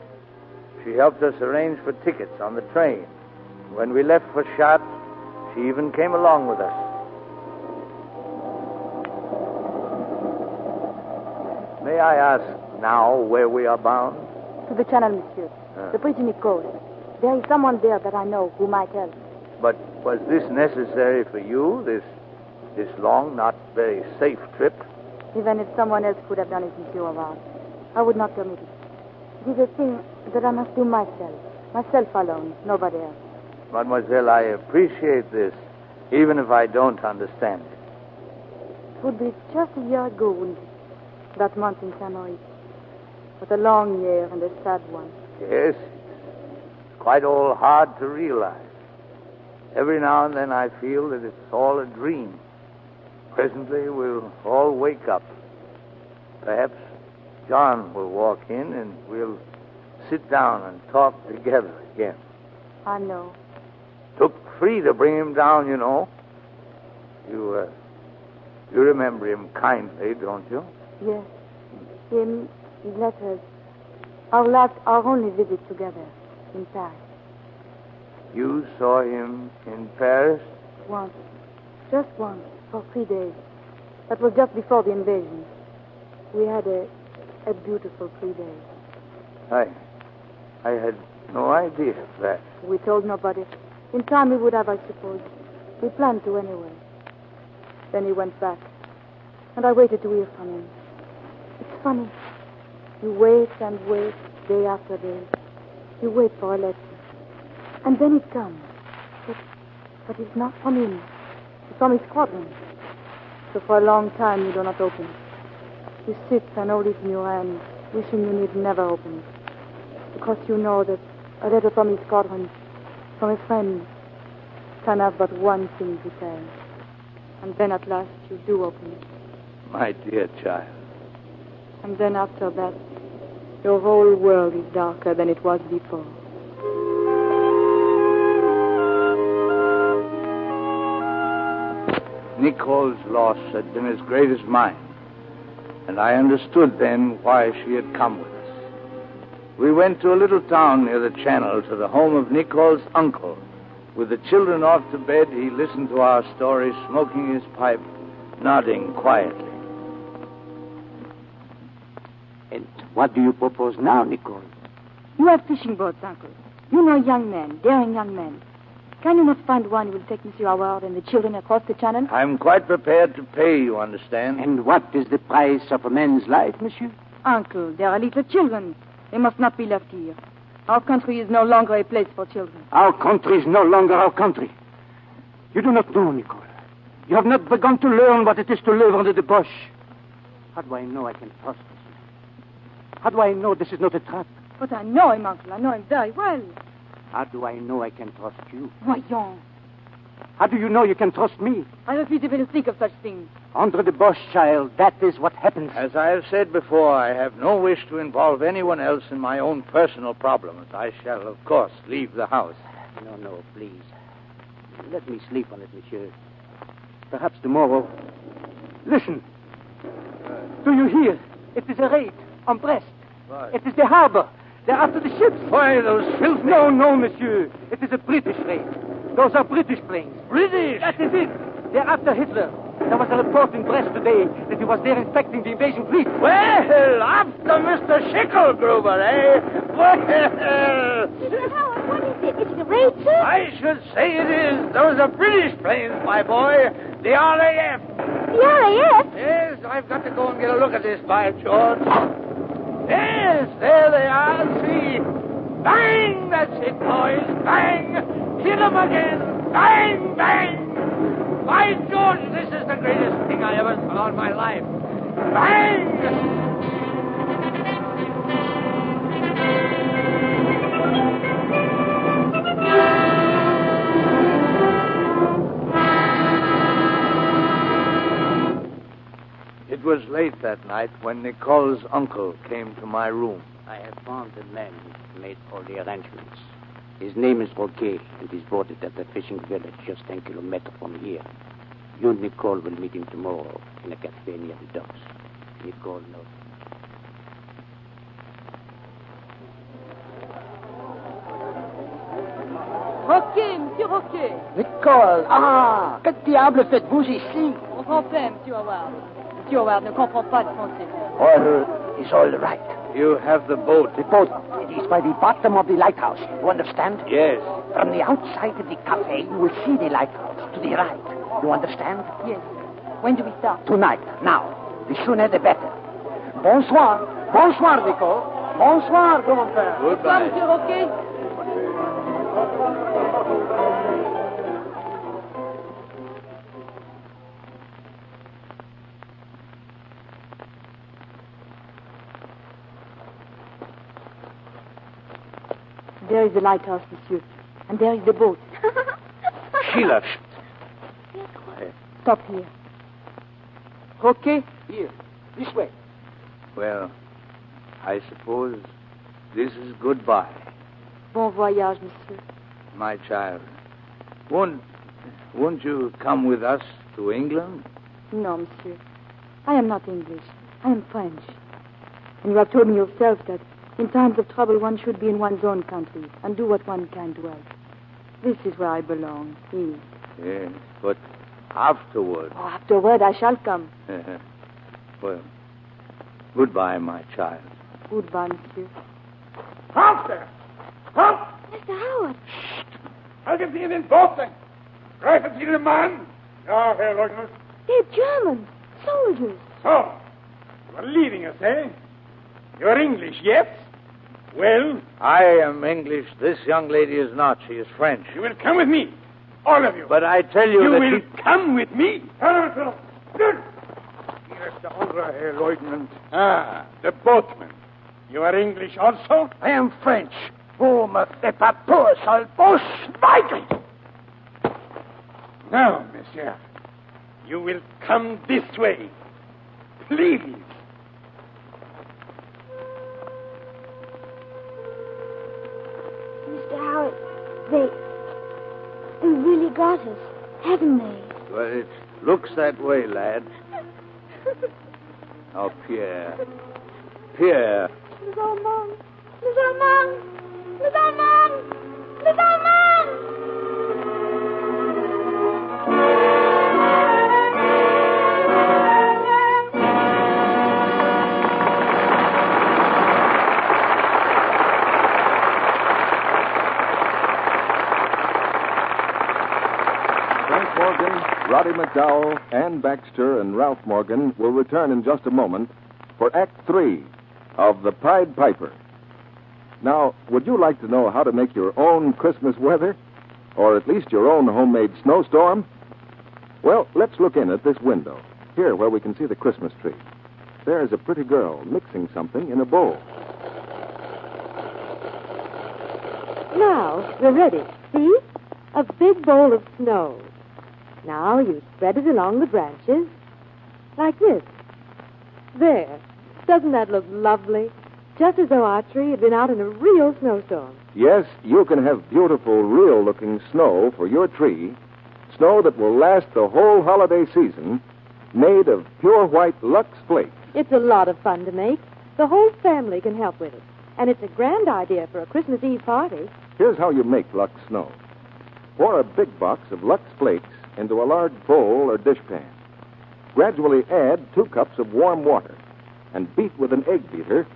She helped us arrange for tickets on the train. When we left for Chartres, she even came along with us. May I ask now where we are bound? To the Channel, monsieur. The bridge Nicole. There is someone there that I know who might help. But was this necessary for you, this long, not very safe trip? Even if someone else could have done it, Monsieur Howard, I would not permit it. It is a thing that I must do myself alone, nobody else. Mademoiselle, I appreciate this, even if I don't understand it. It would be just a year ago, wouldn't it? That month in Saint Maurice. But a long year and a sad one. Yes, it's quite all hard to realize. Every now and then I feel that it's all a dream. Presently we'll all wake up. Perhaps John will walk in and we'll sit down and talk together again. I know. Took 3 to bring him down, you know. You remember him kindly, don't you? Yes. Him, his letters. Our only visit together in Paris. You saw him in Paris? Once. Just once, for 3 days. That was just before the invasion. We had a beautiful 3 days. I had no idea of that. We told nobody. In time we would have, I suppose. We planned to anyway. Then he went back. And I waited to hear from him. It's funny. You wait and wait, day after day. You wait for a letter. And then it comes. But it's not from him. It's from his squadron. So for a long time you do not open it. You sit and hold it in your hand, wishing you need never open it. Because you know that a letter from his squadron, from a friend, can have but one thing to say. And then at last you do open it. My dear child. And then after that, your whole world is darker than it was before. Nicole's loss had been as great as mine, and I understood then why she had come with us. We went to a little town near the Channel to the home of Nicole's uncle. With the children off to bed, he listened to our story, smoking his pipe, nodding quietly. And what do you propose now, Nicole? You have fishing boats, uncle. You know young men, daring young men. Can you not find one who will take Monsieur Howard and the children across the Channel? I'm quite prepared to pay, you understand. And what is the price of a man's life, monsieur? Uncle, there are little children. They must not be left here. Our country is no longer a place for children. Our country is no longer our country. You do not know, Nicole. You have not begun to learn what it is to live under the bush. How do I know I can trust this man? How do I know this is not a trap? But I know him, uncle. I know him very well. How do I know I can trust you? Voyons. How do you know you can trust me? I refuse even to think of such things. Under the bush, child, that is what happens. As I have said before, I have no wish to involve anyone else in my own personal problems. I shall, of course, leave the house. No, please. Let me sleep on it, monsieur. Perhaps tomorrow. Listen. Do you hear? It is a raid on Brest. What? It is the harbor. They're after the ships. Why, those filthy... No, monsieur. It is a British raid. Those are British planes. British? That is it. They're after Hitler. There was a report in Brest today that he was there inspecting the invasion fleet. Well, after Mr. Schickelgruber, eh? Well. Mr. Howard, what is it? Is it a raid, sir? I should say it is. Those are British planes, my boy. The RAF. The RAF? Yes, I've got to go and get a look at this, by George. Yes, there they are. See? Bang! That's it, boys. Bang! Hit them again. Bang! Bang! By George, this is the greatest thing I ever saw in my life. Bang! It was late that night when Nicole's uncle came to my room. I have found the man who made all the arrangements. His name is Roquet, and he's boarded at the fishing village just 10 kilometers from here. You and Nicole will meet him tomorrow in a cafe near the docks. Nicole knows. Roquet, monsieur Roquet. Nicole! Ah! Que diable faites-vous ici? On comprend, monsieur Howard. Monsieur Howard ne comprend pas le français. All is all right. You have the boat. The boat. It is by the bottom of the lighthouse. You understand? Yes. From the outside of the cafe, you will see the lighthouse. To the right. You understand? Yes. When do we start? Tonight. Now. The sooner the better. Bonsoir. Bonsoir, Nicole. Bonsoir, grand père. Bonsoir, monsieur Roquet. There is the lighthouse, monsieur. And there is the boat. Sheila. Stop here. Roquet, here. This way. Well, I suppose this is goodbye, Bon voyage, monsieur. my child. Won't you come with us to England? No, monsieur. I am not English. I am French. And you have told me yourself that in times of trouble one should be in one's own country and do what one can to help. This is where I belong, here. Yes, but afterward. Oh, afterward I shall come. Well, goodbye, my child. Goodbye, monsieur. Halt there! Halt! Mr. Howard. Halten Sie in den Booten! Greifen Sie den Mann! Ja, Herr Leutnant. They're Germans. Soldiers. So, you are leaving us, eh? You are English, yes? Well? I am English. This young lady is not. She is French. You will come with me. All of you. But I tell you that will come with me. Good. Here is the honor, Herr Leutnant. Ah, the boatman. You are English also? I am French. Vous me faites pas peur, sale Schweigel! Now, monsieur, you will come this way. Please. Mr. Howard, they really got us, haven't they? Well, it looks that way, lad. Oh, Pierre. Pierre. Les Allemands! Les Allemands! Les Allemands! Les Allemands! Frank Morgan, Roddy McDowell, Ann Baxter, and Ralph Morgan will return in just a moment for Act 3 of The Pied Piper. Now, would you like to know how to make your own Christmas weather? Or at least your own homemade snowstorm? Well, let's look in at this window, here where we can see the Christmas tree. There's a pretty girl mixing something in a bowl. Now, we're ready. See? A big bowl of snow. Now you spread it along the branches, like this. There. Doesn't that look lovely? Just as though our tree had been out in a real snowstorm. Yes, you can have beautiful, real-looking snow for your tree. Snow that will last the whole holiday season, made of pure white Lux Flakes. It's a lot of fun to make. The whole family can help with it. And it's a grand idea for a Christmas Eve party. Here's how you make Lux Snow. Pour a big box of Lux Flakes into a large bowl or dishpan. Gradually add 2 cups of warm water and beat with an egg beater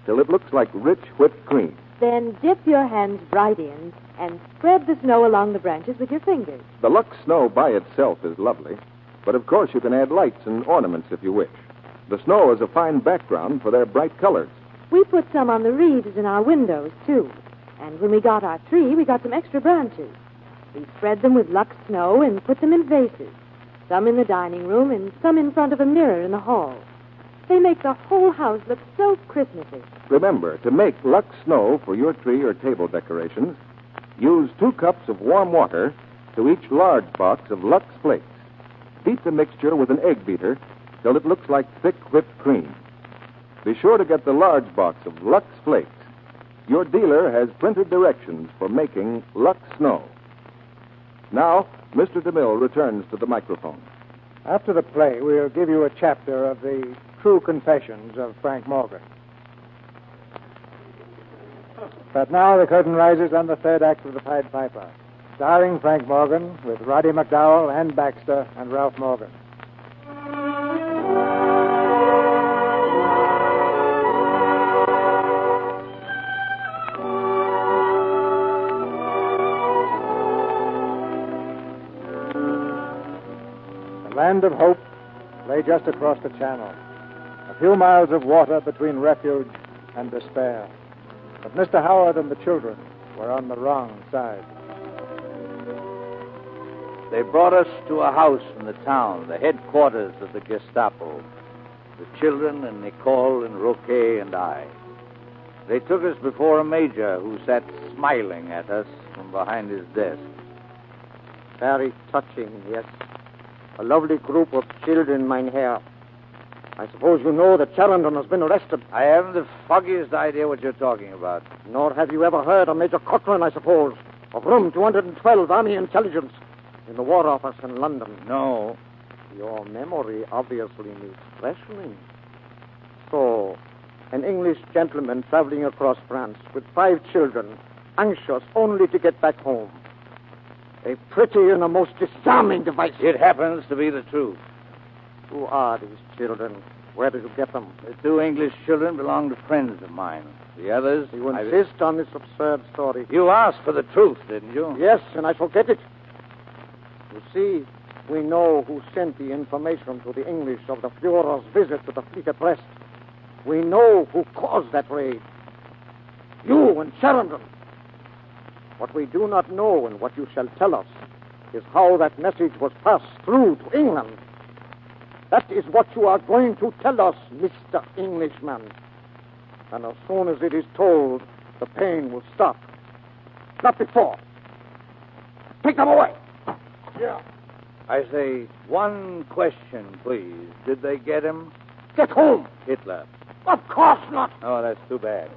till it looks like rich whipped cream. Then dip your hands right in and spread the snow along the branches with your fingers. The Lux snow by itself is lovely, but of course you can add lights and ornaments if you wish. The snow is a fine background for their bright colors. We put some on the reeds in our windows, too. And when we got our tree, we got some extra branches. We spread them with Lux snow and put them in vases. Some in the dining room and some in front of a mirror in the hall. They make the whole house look so Christmassy. Remember, to make Lux snow for your tree or table decorations, use 2 cups of warm water to each large box of Lux flakes. Beat the mixture with an egg beater till it looks like thick whipped cream. Be sure to get the large box of Lux flakes. Your dealer has printed directions for making Lux snow. Now, Mr. DeMille returns to the microphone. After the play, we'll give you a chapter of the True Confessions of Frank Morgan. But now the curtain rises on the 3rd act of The Pied Piper, starring Frank Morgan with Roddy McDowell, Ann Baxter, and Ralph Morgan. The land of hope lay just across the channel, a few miles of water between refuge and despair. But Mr. Howard and the children were on the wrong side. They brought us to a house in the town, the headquarters of the Gestapo. The children and Nicole and Roquet and I. They took us before a major who sat smiling at us from behind his desk. Very touching, yes. A lovely group of children, mein Herr. I suppose you know that Charrington has been arrested. I haven't the foggiest idea what you're talking about. Nor have you ever heard of Major Cochrane, I suppose, of Room 212, Army Intelligence, in the War Office in London. No. Your memory obviously needs freshening. So, an English gentleman traveling across France with 5 children, anxious only to get back home. A pretty and a most disarming device. It happens to be the truth. Who are these children? Where did you get them? The 2 English children belong to friends of mine. The others... You insist on this absurd story. You asked for the truth, didn't you? Yes, and I shall get it. You see, we know who sent the information to the English of the Führer's visit to the fleet at Brest. We know who caused that raid. You and Charrington. What we do not know, and what you shall tell us, is how that message was passed through to England. That is what you are going to tell us, Mr. Englishman. And as soon as it is told, the pain will stop. Not before. Take them away. Yeah. I say, one question, please. Did they get him? Get whom? Hitler. Of course not. Oh, that's too bad.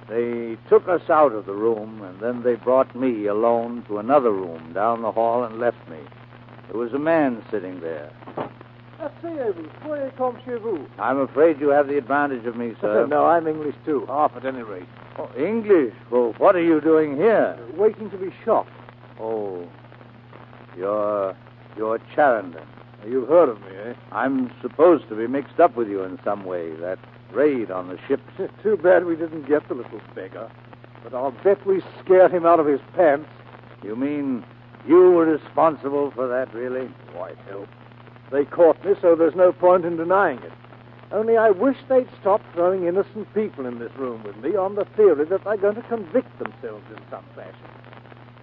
They took us out of the room, and then they brought me alone to another room down the hall and left me. There was a man sitting there. Asseyez-vous. Soyez comme chez vous. I'm afraid you have the advantage of me, sir. No, I'm English, too. Half at any rate. Oh, English? Well, what are you doing here? Waiting to be shot. Oh, you're Charrington. You've heard of me, eh? I'm supposed to be mixed up with you in some way. That raid on the ship. Too bad we didn't get the little beggar. But I'll bet we scared him out of his pants. You mean you were responsible for that, really? Why, help. They caught me, so there's no point in denying it. Only I wish they'd stop throwing innocent people in this room with me on the theory that they're going to convict themselves in some fashion.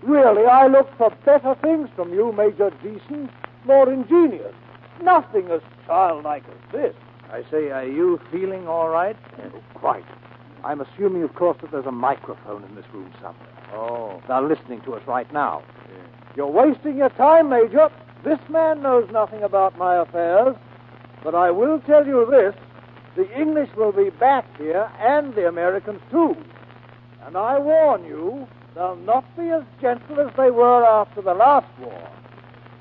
Really, I look for better things from you, Major Deason. More ingenious. Nothing as childlike as this. I say, are you feeling all right? Oh, quite. I'm assuming, of course, that there's a microphone in this room somewhere. Oh. They're listening to us right now. Yeah. You're wasting your time, Major. This man knows nothing about my affairs. But I will tell you this. The English will be back here, and the Americans, too. And I warn you, they'll not be as gentle as they were after the last war.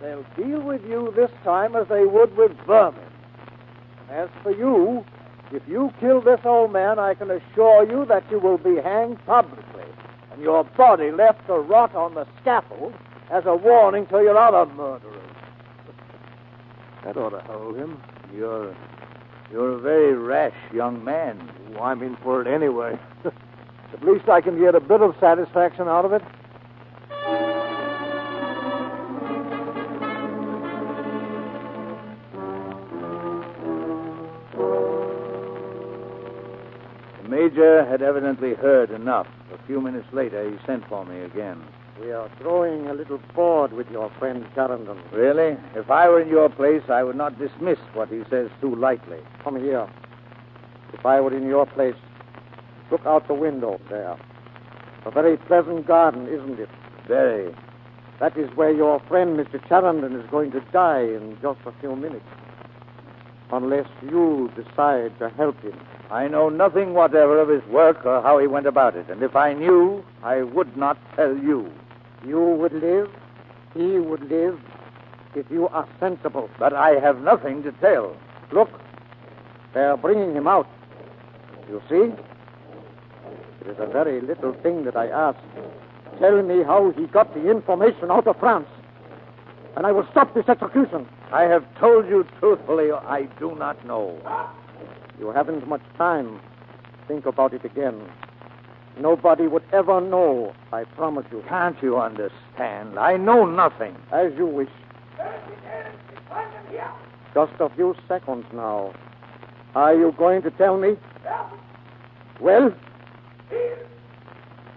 They'll deal with you this time as they would with vermin. As for you, If you kill this old man, I can assure you that you will be hanged publicly, and your body left to rot on the scaffold as a warning to your other murderers. That ought to hold him. You're a very rash young man. Oh, I'm in for it anyway. At least I can get a bit of satisfaction out of it. The Major had evidently heard enough. A few minutes later, he sent for me again. We are growing a little bored with your friend Clarendon. Really? If I were in your place, I would not dismiss what he says too lightly. Come here. If I were in your place, look out the window there. A very pleasant garden, isn't it? Very. That is where your friend, Mr. Clarendon, is going to die in just a few minutes. Unless you decide to help him. I know nothing whatever of his work or how he went about it. And if I knew, I would not tell you. You would live, he would live, if you are sensible. But I have nothing to tell. Look, they are bringing him out. You see? It is a very little thing that I ask. Tell me how he got the information out of France, and I will stop this execution. I have told you truthfully, I do not know. You haven't much time. Think about it again. Nobody would ever know, I promise you. Can't you understand? I know nothing. As you wish. Just a few seconds now. Are you going to tell me? Well?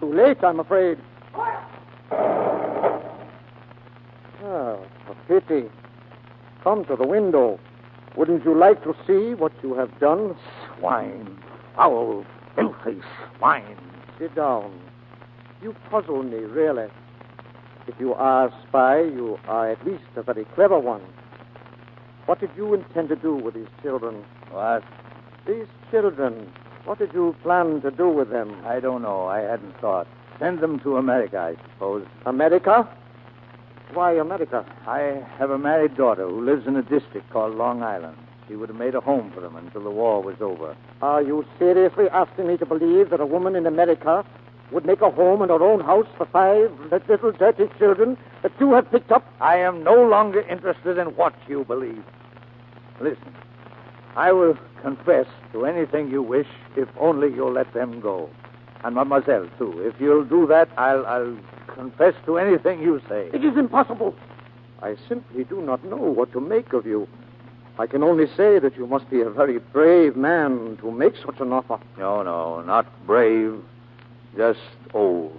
Too late, I'm afraid. Oh, a pity. Come to the window. Wouldn't you like to see what you have done? Swine. Foul, filthy swine. Sit down. You puzzle me, really. If you are a spy, you are at least a very clever one. What did you intend to do with these children? What? These children. What did you plan to do with them? I don't know. I hadn't thought. Send them to America, I suppose. America? Why America? I have a married daughter who lives in a district called Long Island. She would have made a home for them until the war was over. Are you seriously asking me to believe that a woman in America would make a home in her own house for 5 little dirty children that you have picked up? I am no longer interested in what you believe. Listen, I will confess to anything you wish if only you'll let them go. And Mademoiselle, too. If you'll do that, I'll confess to anything you say. It is impossible. I simply do not know what to make of you. I can only say that you must be a very brave man to make such an offer. No, not brave. Just old.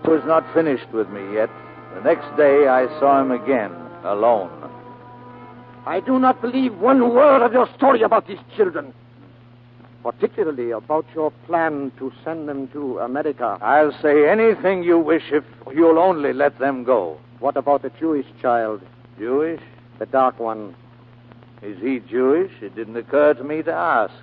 He was not finished with me yet. The next day I saw him again, alone. I do not believe one word of your story about these children. Particularly about your plan to send them to America. I'll say anything you wish if you'll only let them go. What about the Jewish child? Jewish? The dark one. Is he Jewish? It didn't occur to me to ask.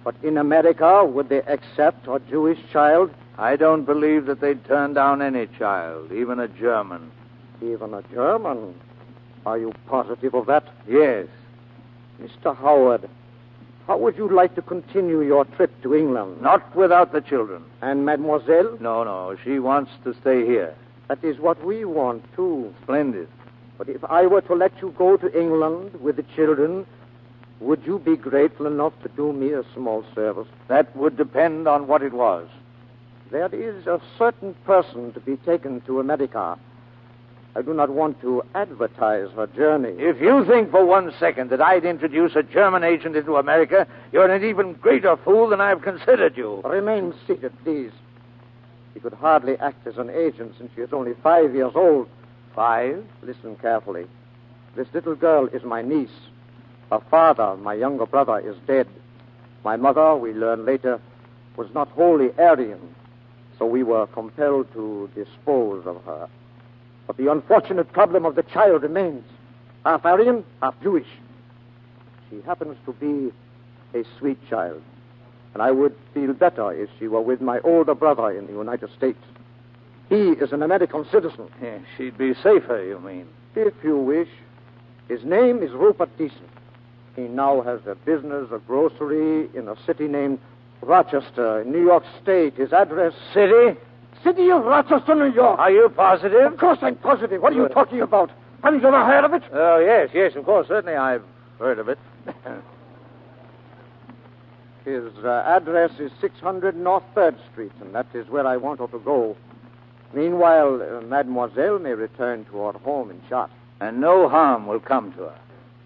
But in America, would they accept a Jewish child? I don't believe that they'd turn down any child, even a German. Even a German? Are you positive of that? Yes. Mr. Howard, how would you like to continue your trip to England? Not without the children. And Mademoiselle? No. She wants to stay here. That is what we want, too. Splendid. But if I were to let you go to England with the children, would you be grateful enough to do me a small service? That would depend on what it was. There is a certain person to be taken to America. I do not want to advertise her journey. If you think for 1 second that I'd introduce a German agent into America, you're an even greater fool than I've considered you. Remain seated, please. She could hardly act as an agent since she is only 5 years old. 5? Listen carefully. This little girl is my niece. Her father, my younger brother, is dead. My mother, we learn later, was not wholly Aryan, so we were compelled to dispose of her. But the unfortunate problem of the child remains. Half Aryan, half Jewish. She happens to be a sweet child, and I would feel better if she were with my older brother in the United States. He is an American citizen. Yeah, she'd be safer, you mean? If you wish. His name is Rupert Deason. He now has a business, a grocery, in a city named Rochester, in New York State. His address... City? City of Rochester, New York. Are you positive? Of course I'm positive. What are you talking about? Haven't you ever heard of it? Oh, yes, of course. Certainly I've heard of it. His address is 600 North 3rd Street, and that is where I want her to go. Meanwhile, Mademoiselle may return to her home in shot. And no harm will come to her.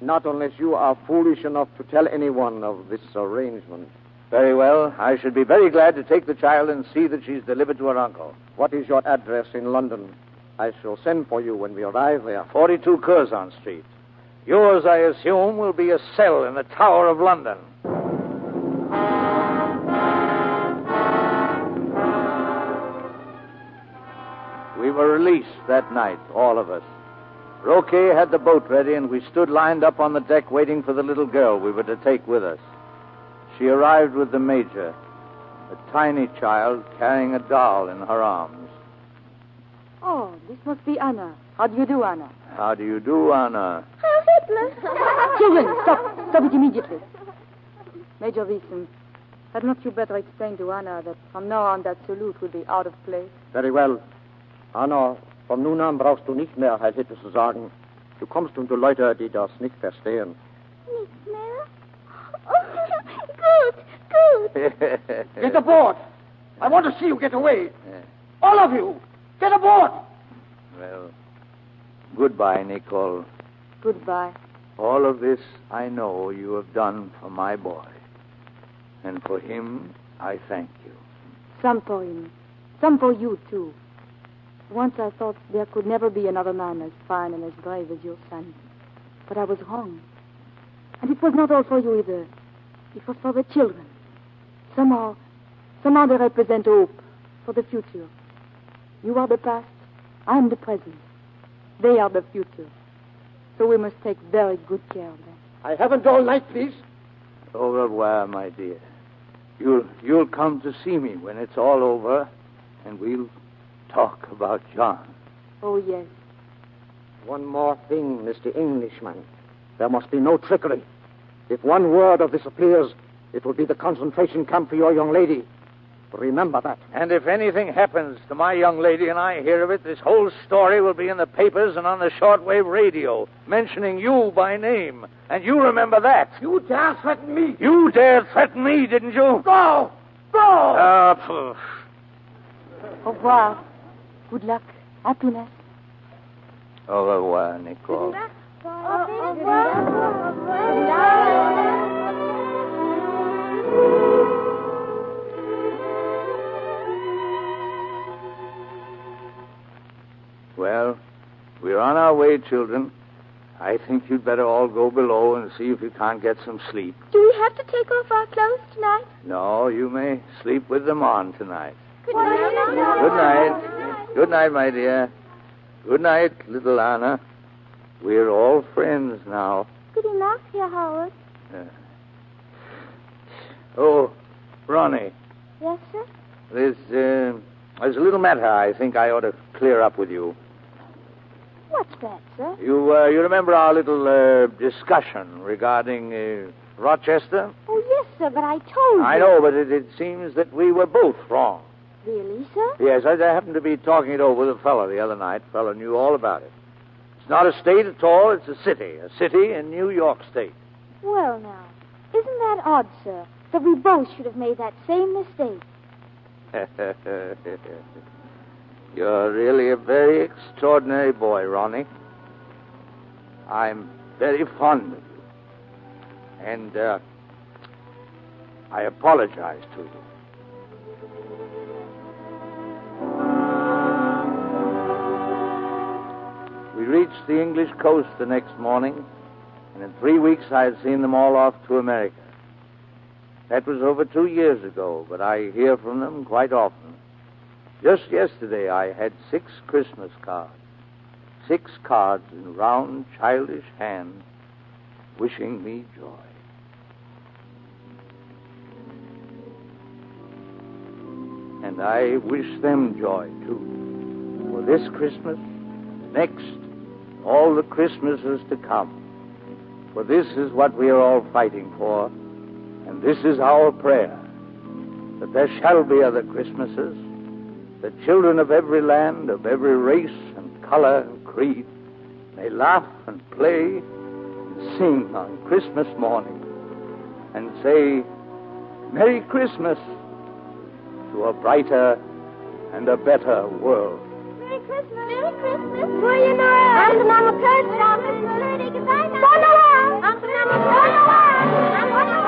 Not unless you are foolish enough to tell anyone of this arrangement. Very well. I should be very glad to take the child and see that she's delivered to her uncle. What is your address in London? I shall send for you when we arrive there. 42 Curzon Street. Yours, I assume, will be a cell in the Tower of London. We were released that night, all of us. Roquet had the boat ready, and we stood lined up on the deck waiting for the little girl we were to take with us. She arrived with the Major, a tiny child carrying a doll in her arms. Oh, this must be Anna. How do you do, Anna? How do you do, Anna? Heil Hitler. Children, stop. Stop it immediately. Major Wiesen, had not you better explain to Anna that from now on that salute will be out of place? Very well. Anna, von nun an brauchst du nicht mehr Heil Hitler zu sagen. Du kommst unter Leute, die das nicht verstehen. Nicht mehr? Oh, good. Get aboard. I want to see you get away. All of you, get aboard. Well, goodbye, Nicole. Goodbye. All of this I know you have done for my boy. And for him, I thank you. Some for him. Some for you, too. Once I thought there could never be another man as fine and as brave as your son. But I was wrong. And it was not all for you either. It was for the children. Somehow they represent hope for the future. You are the past, I am the present. They are the future. So we must take very good care of them. I haven't all night, please. Au revoir, my dear. You'll come to see me when it's all over, and we'll talk about John. Oh, yes. One more thing, Mr. Englishman. There must be no trickery. If one word of this appears, it will be the concentration camp for your young lady. Remember that. And if anything happens to my young lady and I hear of it, this whole story will be in the papers and on the shortwave radio, mentioning you by name. And you remember that. You dare threaten me? You dared threaten me, didn't you? Go! Go! Au revoir. Good luck. Happiness. Au revoir, Nicole. Well, we're on our way, children. I think you'd better all go below and see if you can't get some sleep. Do we have to take off our clothes tonight? No, you may sleep with them on tonight. Good night. Good night. Good night, my dear. Good night, little Anna. We're all friends now. Good enough, Herr Howard. Oh, Ronnie. Yes, sir? There's a little matter I think I ought to clear up with you. What's that, sir? You remember our little discussion regarding Rochester? Oh, yes, sir, but I told you. I know, but it seems that we were both wrong. Really, sir? Yes, I happened to be talking it over with a fellow the other night. A fellow knew all about it. It's not a state at all, it's a city in New York State. Well, now, isn't that odd, sir, that we both should have made that same mistake? You're really a very extraordinary boy, Ronnie. I'm very fond of you. And I apologize to you. We reached the English coast the next morning, and in 3 weeks I had seen them all off to America. That was over 2 years ago, but I hear from them quite often. Just yesterday I had 6 Christmas cards. 6 cards in round, childish hands, wishing me joy. And I wish them joy, too. for this Christmas, next, all the Christmases to come. For this is what we are all fighting for, and this is our prayer, that there shall be other Christmases, that children of every land, of every race and color and creed may laugh and play and sing on Christmas morning and say, Merry Christmas to a brighter and a better world. Merry Christmas. Merry Christmas. Goeie Noël. Aangename kerstdagen. Gelukkige Weihnachten. Bon Noël. Aangename Bon Noël. En Bon Noël.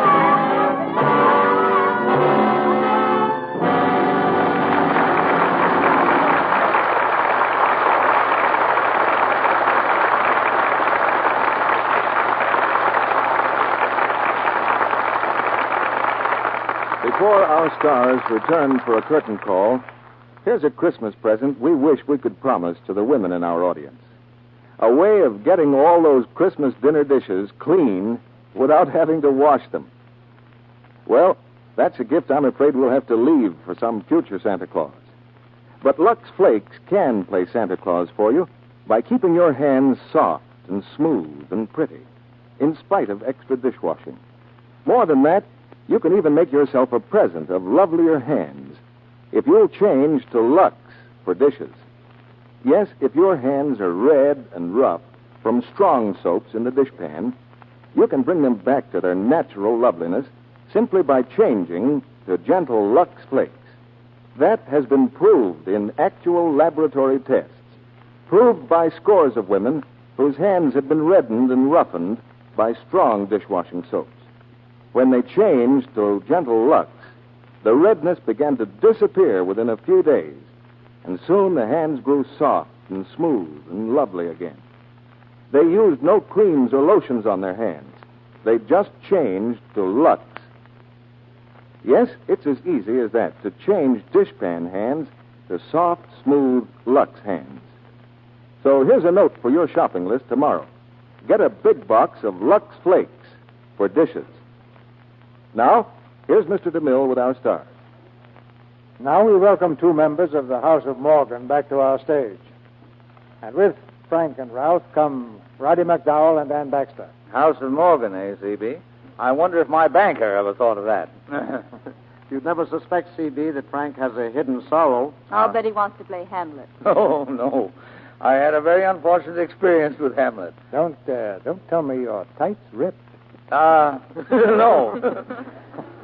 Before our stars return for a curtain call, here's a Christmas present we wish we could promise to the women in our audience. A way of getting all those Christmas dinner dishes clean without having to wash them. Well, that's a gift I'm afraid we'll have to leave for some future Santa Claus. But Lux Flakes can play Santa Claus for you by keeping your hands soft and smooth and pretty, in spite of extra dishwashing. More than that, you can even make yourself a present of lovelier hands if you'll change to Lux for dishes. Yes, if your hands are red and rough from strong soaps in the dishpan, you can bring them back to their natural loveliness simply by changing to gentle Lux Flakes. That has been proved in actual laboratory tests, proved by scores of women whose hands have been reddened and roughened by strong dishwashing soaps. When they changed to gentle Lux, the redness began to disappear within a few days, and soon the hands grew soft and smooth and lovely again. They used no creams or lotions on their hands. They just changed to Lux. Yes, it's as easy as that, to change dishpan hands to soft, smooth Lux hands. So here's a note for your shopping list tomorrow. Get a big box of Lux Flakes for dishes. Now, here's Mr. DeMille with our stars. Now we welcome two members of the House of Morgan back to our stage. And with Frank and Ralph come Roddy McDowell and Ann Baxter. House of Morgan, eh, CB? I wonder if my banker ever thought of that. You'd never suspect, CB, that Frank has a hidden sorrow. I'll bet he wants to play Hamlet. Oh, no. I had a very unfortunate experience with Hamlet. Don't tell me your tights ripped. No.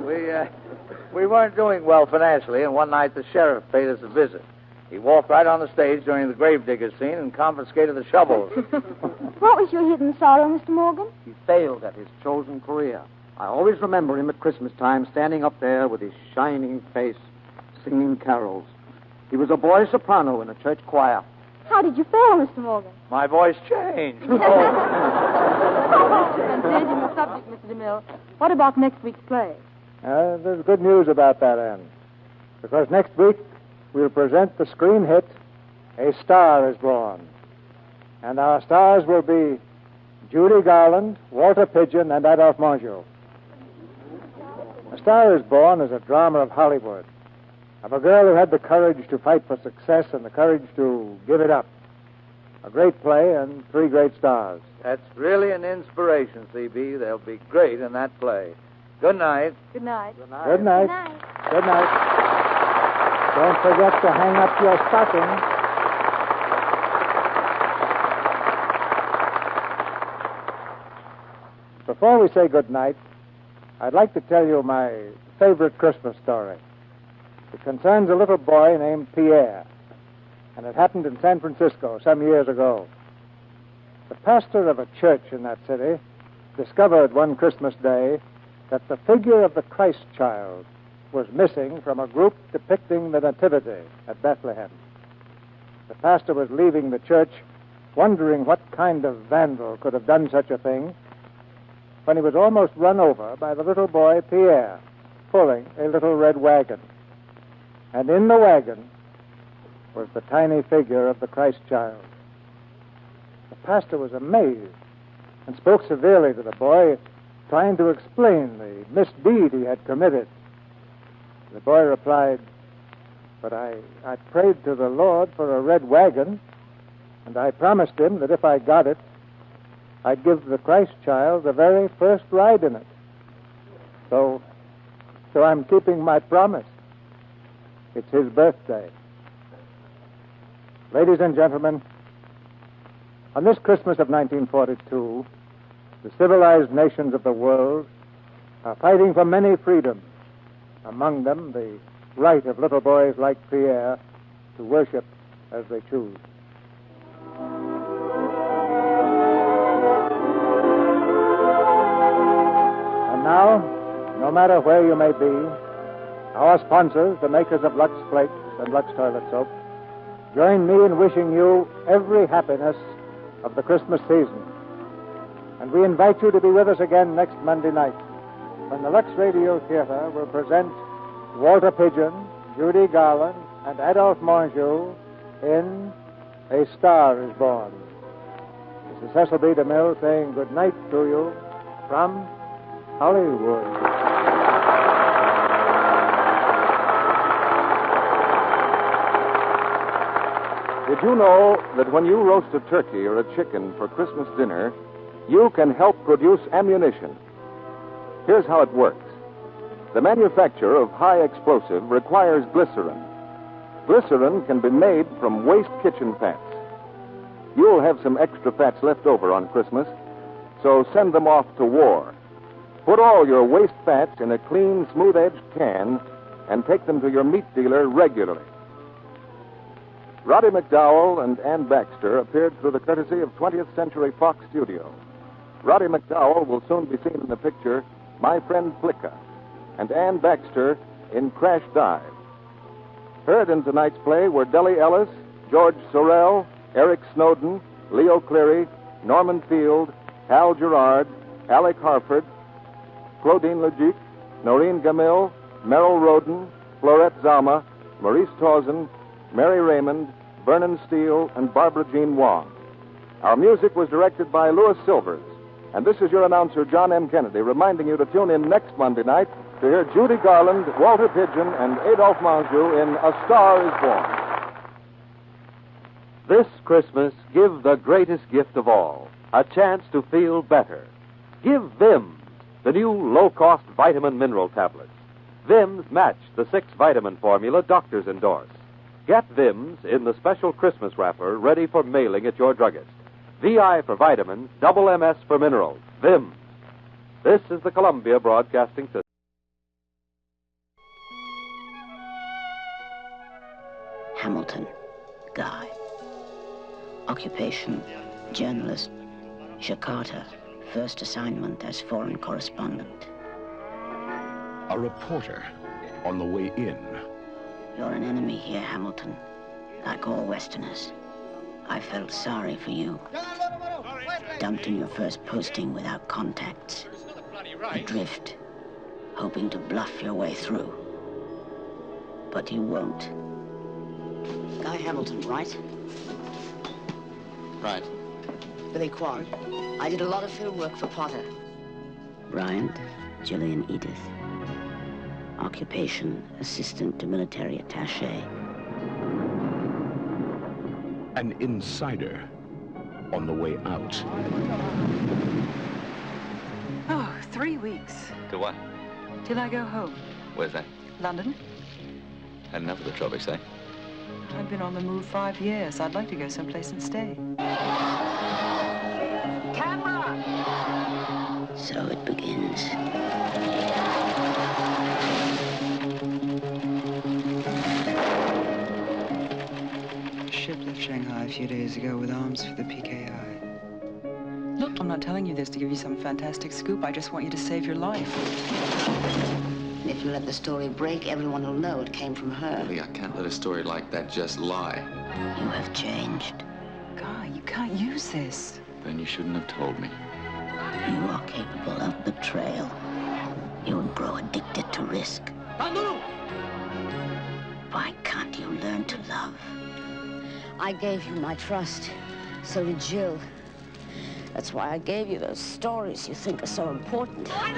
We weren't doing well financially, and one night the sheriff paid us a visit. He walked right on the stage during the gravedigger scene and confiscated the shovels. What was your hidden sorrow, Mr. Morgan? He failed at his chosen career. I always remember him at Christmas time standing up there with his shining face, singing carols. He was a boy soprano in a church choir. How did you fail, Mr. Morgan? My voice changed. And changing the subject, Mr. DeMille, what about next week's play? There's good news about that, Ann. Because next week we'll present the screen hit, A Star is Born. And our stars will be Judy Garland, Walter Pidgeon, and Adolphe Menjou. A Star is Born is a drama of Hollywood, of a girl who had the courage to fight for success and the courage to give it up. A great play and three great stars. That's really an inspiration, CB. They'll be great in that play. Good night. Good night. Good night. Good night. Good night. Don't forget to hang up your stocking. Before we say good night, I'd like to tell you my favorite Christmas story. It concerns a little boy named Pierre, and it happened in San Francisco some years ago. The pastor of a church in that city discovered one Christmas day that the figure of the Christ child was missing from a group depicting the Nativity at Bethlehem. The pastor was leaving the church, wondering what kind of vandal could have done such a thing, when he was almost run over by the little boy Pierre, pulling a little red wagon. And in the wagon was the tiny figure of the Christ child. The pastor was amazed and spoke severely to the boy, trying to explain the misdeed he had committed. The boy replied, But I prayed to the Lord for a red wagon, and I promised him that if I got it, I'd give the Christ child the very first ride in it. So I'm keeping my promise. It's his birthday. Ladies and gentlemen, on this Christmas of 1942, the civilized nations of the world are fighting for many freedoms, among them the right of little boys like Pierre to worship as they choose. And now, no matter where you may be, our sponsors, the makers of Lux Flakes and Lux Toilet Soap, join me in wishing you every happiness of the Christmas season. And we invite you to be with us again next Monday night, when the Lux Radio Theater will present Walter Pidgeon, Judy Garland, and Adolphe Menjou in A Star is Born. This is Cecil B. DeMille saying good night to you from Hollywood. Did you know that when you roast a turkey or a chicken for Christmas dinner, you can help produce ammunition? Here's how it works. The manufacture of high explosive requires glycerin. Glycerin can be made from waste kitchen fats. You'll have some extra fats left over on Christmas, so send them off to war. Put all your waste fats in a clean, smooth-edged can and take them to your meat dealer regularly. Roddy McDowell and Ann Baxter appeared through the courtesy of 20th Century Fox Studio. Roddy McDowell will soon be seen in the picture My Friend Flicka, and Ann Baxter in Crash Dive. Heard in tonight's play were Deli Ellis, George Sorrell, Eric Snowden, Leo Cleary, Norman Field, Hal Gerard, Alec Harford, Claudine Legic, Noreen Gamil, Merrill Roden, Florette Zama, Maurice Tausen, Mary Raymond, Vernon Steele, and Barbara Jean Wong. Our music was directed by Louis Silvers. And this is your announcer, John M. Kennedy, reminding you to tune in next Monday night to hear Judy Garland, Walter Pidgeon, and Adolphe Menjou in A Star is Born. This Christmas, give the greatest gift of all, a chance to feel better. Give Vims, the new low-cost vitamin mineral tablets. Vims match the 6-vitamin formula doctors endorse. Get Vims in the special Christmas wrapper ready for mailing at your druggist. VI for vitamins, double MS for minerals. Vims. This is the Columbia Broadcasting System. Hamilton, Guy. Occupation, journalist. Jakarta, first assignment as foreign correspondent. A reporter on the way in. You're an enemy here, Hamilton, like all Westerners. I felt sorry for you. Dumped in your first posting without contacts. Adrift, hoping to bluff your way through. But you won't. Guy Hamilton, right? Right. Billy Quan. I did a lot of film work for Potter. Bryant, Gillian Edith. Occupation, assistant to military attaché. An insider on the way out. Oh, 3 weeks. To what? Till I go home. Where's that? London. Had enough of the tropics, eh? I've been on the move 5 years. I'd like to go someplace and stay. Camera! So it begins. Ship left Shanghai a few days ago with arms for the PKI. Look, I'm not telling you this to give you some fantastic scoop. I just want you to save your life. And if you let the story break, everyone will know it came from her. Lee, I can't let a story like that just lie. You have changed. Guy, you can't use this. Then you shouldn't have told me. You are capable of betrayal. You would grow addicted to risk. Why can't you learn to love? I gave you my trust. So did Jill. That's why I gave you those stories you think are so important. I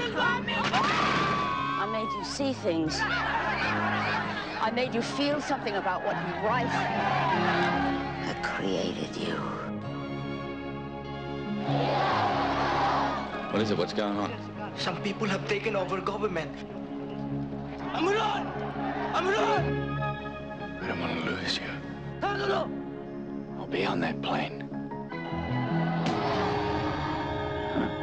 made you see things. I I made you feel something about what you write. I created you. What is it? What's going on? Some people have taken over government. I don't want to lose you. I'll be on that plane.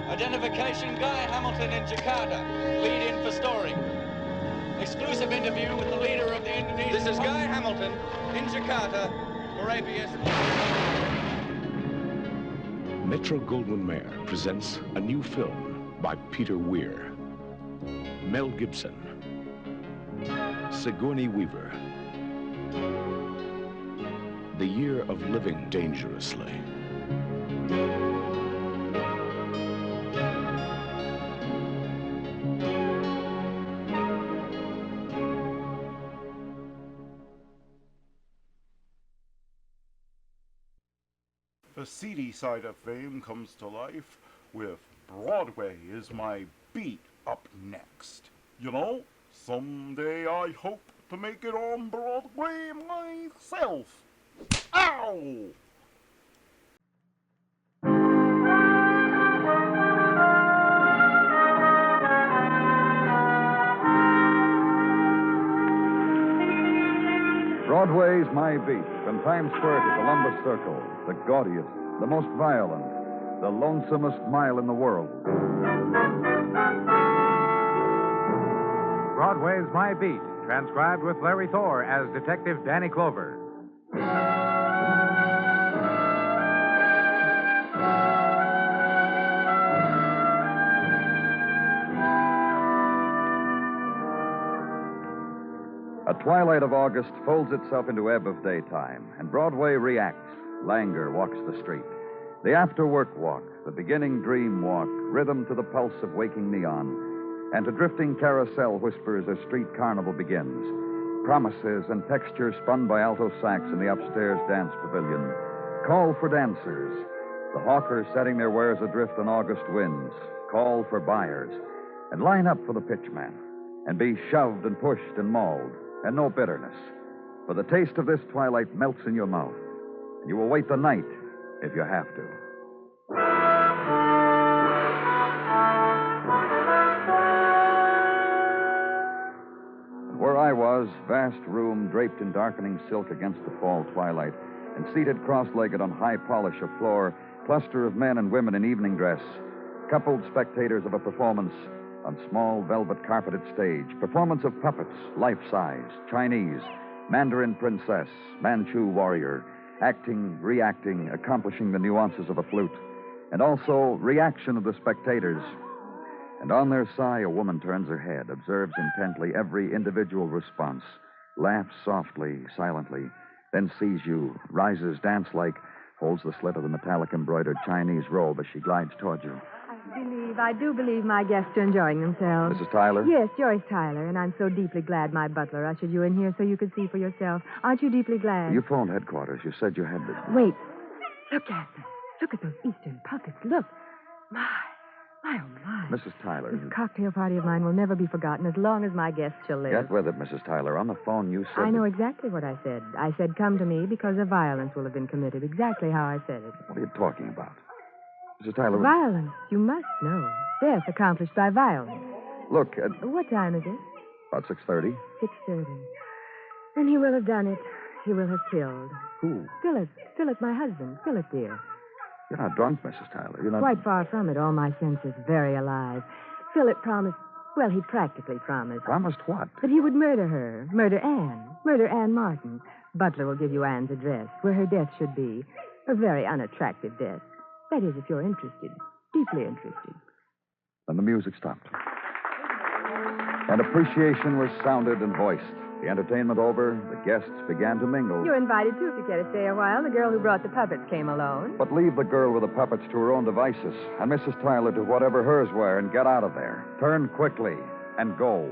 Identification, Guy Hamilton in Jakarta. Lead in for story. Exclusive interview with the leader of the Indonesian... This is Guy Hamilton in Jakarta for ABS. Metro-Goldwyn-Mayer presents a new film by Peter Weir. Mel Gibson. Sigourney Weaver. The Year of Living Dangerously. The seedy side of fame comes to life with Broadway is My Beat up next. You know, someday I hope to make it on Broadway myself. Ow! Broadway's My Beat, from Times Square to Columbus Circle, the gaudiest, the most violent, the lonesomest mile in the world. Broadway's My Beat, transcribed with Larry Thor as Detective Danny Clover. A twilight of August folds itself into ebb of daytime, and Broadway reacts. Languor walks the street. The after-work walk, the beginning dream walk, rhythm to the pulse of waking neon, and to drifting carousel whispers as street carnival begins. Promises and textures spun by alto sax in the upstairs dance pavilion. Call for dancers. The hawkers setting their wares adrift on August winds. Call for buyers. And line up for the pitchman. And be shoved and pushed and mauled. And no bitterness. For the taste of this twilight melts in your mouth. And you will wait the night if you have to. And where I was, vast room draped in darkening silk against the fall twilight, and seated cross-legged on high polish of floor, cluster of men and women in evening dress, coupled spectators of a performance on small velvet carpeted stage, performance of puppets, life-size, Chinese, Mandarin princess, Manchu warrior, acting, reacting, accomplishing the nuances of a flute, and also reaction of the spectators. And on their sigh, a woman turns her head, observes intently every individual response, laughs softly, silently, then sees you, rises dance-like, holds the slit of the metallic embroidered Chinese robe as she glides toward you. I do believe my guests are enjoying themselves. Mrs. Tyler? Yes, Joyce Tyler, and I'm so deeply glad my butler ushered you in here so you could see for yourself. Aren't you deeply glad? You phoned headquarters. You said you had to... Wait. Look at them. Look at those Eastern puppets. Look. My, oh, my. Mrs. Tyler. This cocktail party of mine will never be forgotten as long as my guests shall live. Get with it, Mrs. Tyler. On the phone, you said... I know exactly what I said. I said, come to me because a violence will have been committed. Exactly how I said it. What are you talking about? Mrs. Tyler... Violence. You must know. Death accomplished by violence. Look, What time is it? about 6:30. 6:30. And he will have done it. He will have killed. Who? Philip. Philip, my husband. Philip, dear. You're not drunk, Mrs. Tyler. You're not... Quite far from it. All my senses very alive. Philip promised... Well, he practically promised. Promised what? That he would murder her. Murder Anne. Murder Anne Martin. Butler will give you Anne's address, where her death should be. A very unattractive death. That is, if you're interested. Deeply interested. Then the music stopped. And appreciation was sounded and voiced. The entertainment over, the guests began to mingle. You're invited, too, if you care to stay a while. The girl who brought the puppets came alone. But leave the girl with the puppets to her own devices, and Mrs. Tyler to whatever hers were, and get out of there. Turn quickly and go.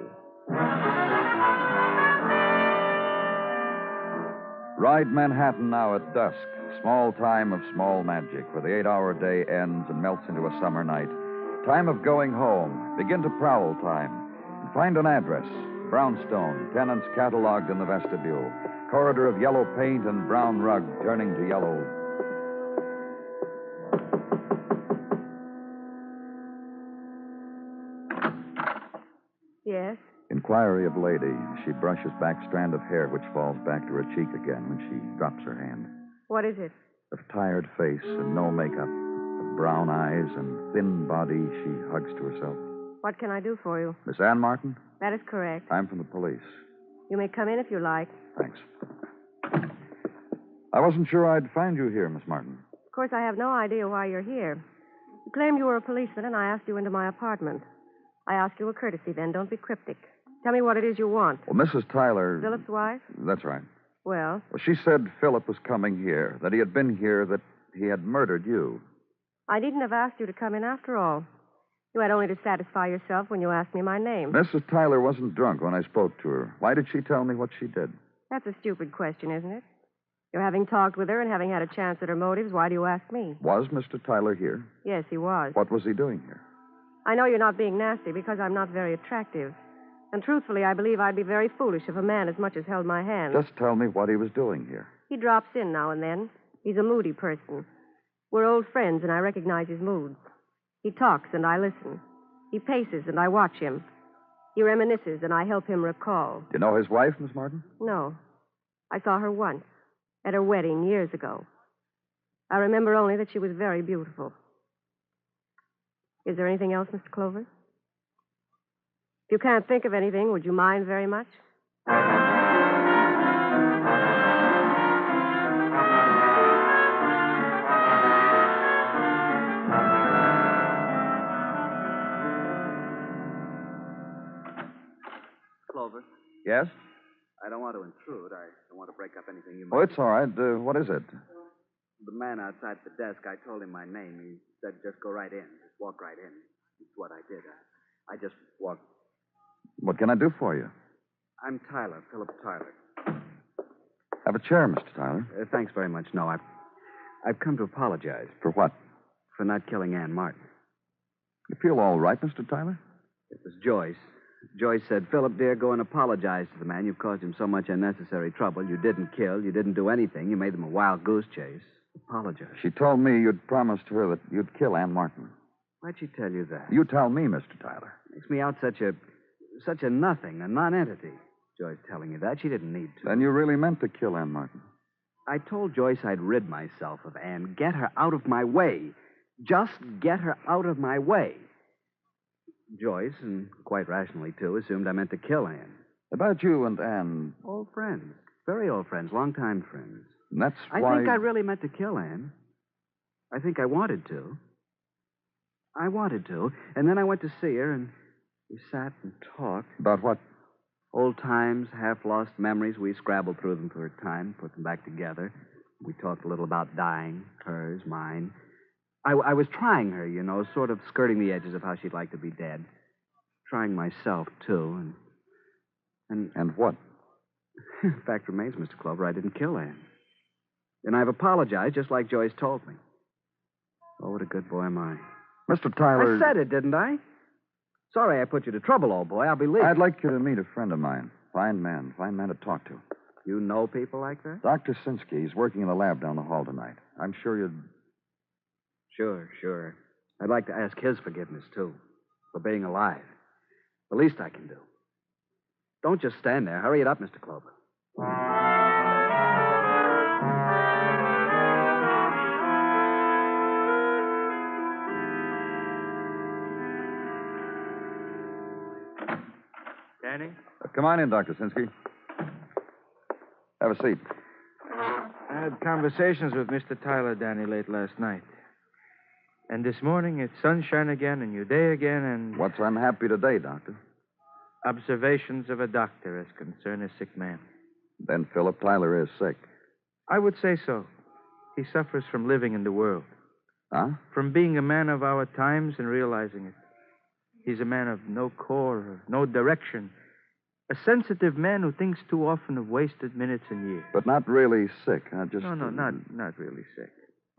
Ride Manhattan now at dusk. Small time of small magic, where the 8-hour day ends and melts into a summer night. Time of going home. Begin to prowl time. And find an address. Brownstone, tenants cataloged in the vestibule. Corridor of yellow paint and brown rug turning to yellow. Yes? Inquiry of lady. She brushes back strand of hair which falls back to her cheek again when she drops her hand. What is it? Of tired face and no makeup. Of brown eyes and thin body, she hugs to herself. What can I do for you? Miss Ann Martin? That is correct. I'm from the police. You may come in if you like. Thanks. I wasn't sure I'd find you here, Miss Martin. Of course, I have no idea why you're here. You claimed you were a policeman, and I asked you into my apartment. I ask you a courtesy, then. Don't be cryptic. Tell me what it is you want. Well, Mrs. Tyler... Philip's wife? That's right. Well? Well, she said Philip was coming here, that he had been here, that he had murdered you. I needn't have asked you to come in after all. You had only to satisfy yourself when you asked me my name. Mrs. Tyler wasn't drunk when I spoke to her. Why did she tell me what she did? That's a stupid question, isn't it? You're having talked with her and having had a chance at her motives, why do you ask me? Was Mr. Tyler here? Yes, he was. What was he doing here? I know you're not being nasty because I'm not very attractive. And truthfully, I believe I'd be very foolish if a man as much as held my hand. Just tell me what he was doing here. He drops in now and then. He's a moody person. We're old friends, and I recognize his moods. He talks, and I listen. He paces, and I watch him. He reminisces, and I help him recall. Do you know his wife, Miss Martin? No. I saw her once, at her wedding years ago. I remember only that she was very beautiful. Is there anything else, Mr. Clover? If you can't think of anything, would you mind very much? Clover? Yes? I don't want to intrude. I don't want to break up anything you might... Oh, it's all right. What is it? The man outside the desk, I told him my name. He said, just go right in. Just walk right in. That's what I did. I just walked. What can I do for you? I'm Tyler, Philip Tyler. Have a chair, Mr. Tyler. Thanks very much. No, I've come to apologize. For what? For not killing Ann Martin. You feel all right, Mr. Tyler? It was Joyce. Joyce said, Philip, dear, go and apologize to the man. You've caused him so much unnecessary trouble. You didn't kill. You didn't do anything. You made them a wild goose chase. Apologize. She told me you'd promised her that you'd kill Ann Martin. Why'd she tell you that? You tell me, Mr. Tyler. Makes me out such a nothing, a non-entity. Joyce telling you that. She didn't need to. Then you really meant to kill Ann Martin. I told Joyce I'd rid myself of Ann. Get her out of my way. Just get her out of my way. Joyce, and quite rationally, too, assumed I meant to kill Ann. About you and Ann? Old friends. Very old friends. Long-time friends. And that's why... I think I really meant to kill Ann. I think I wanted to. I wanted to. And then I went to see her, and we sat and talked. About what? Old times, half-lost memories. We scrabbled through them for a time, put them back together. We talked a little about dying. Hers, mine. I was trying her, you know, sort of skirting the edges of how she'd like to be dead. Trying myself, too, And what? Fact remains, Mr. Clover, I didn't kill Ann. And I've apologized, just like Joyce told me. Oh, what a good boy am I. Mr. Tyler... I said it, didn't I? Sorry I put you to trouble, old boy. I'll be leaving. I'd like you to meet a friend of mine. Fine man to talk to. You know people like that? Dr. Sinsky. He's working in the lab down the hall tonight. I'm sure you'd... Sure. I'd like to ask his forgiveness, too, for being alive. The least I can do. Don't just stand there. Hurry it up, Mr. Clover. Danny? Come on in, Dr. Sinsky. Have a seat. I had conversations with Mr. Tyler, Danny, late last night. And this morning, it's sunshine again, a new day again, and... What's unhappy today, Doctor? Observations of a doctor as concern a sick man. Then Philip Tyler is sick. I would say so. He suffers from living in the world. Huh? From being a man of our times and realizing it. He's a man of no core, of no direction. A sensitive man who thinks too often of wasted minutes and years. But not really sick, huh? Just... No, not really sick.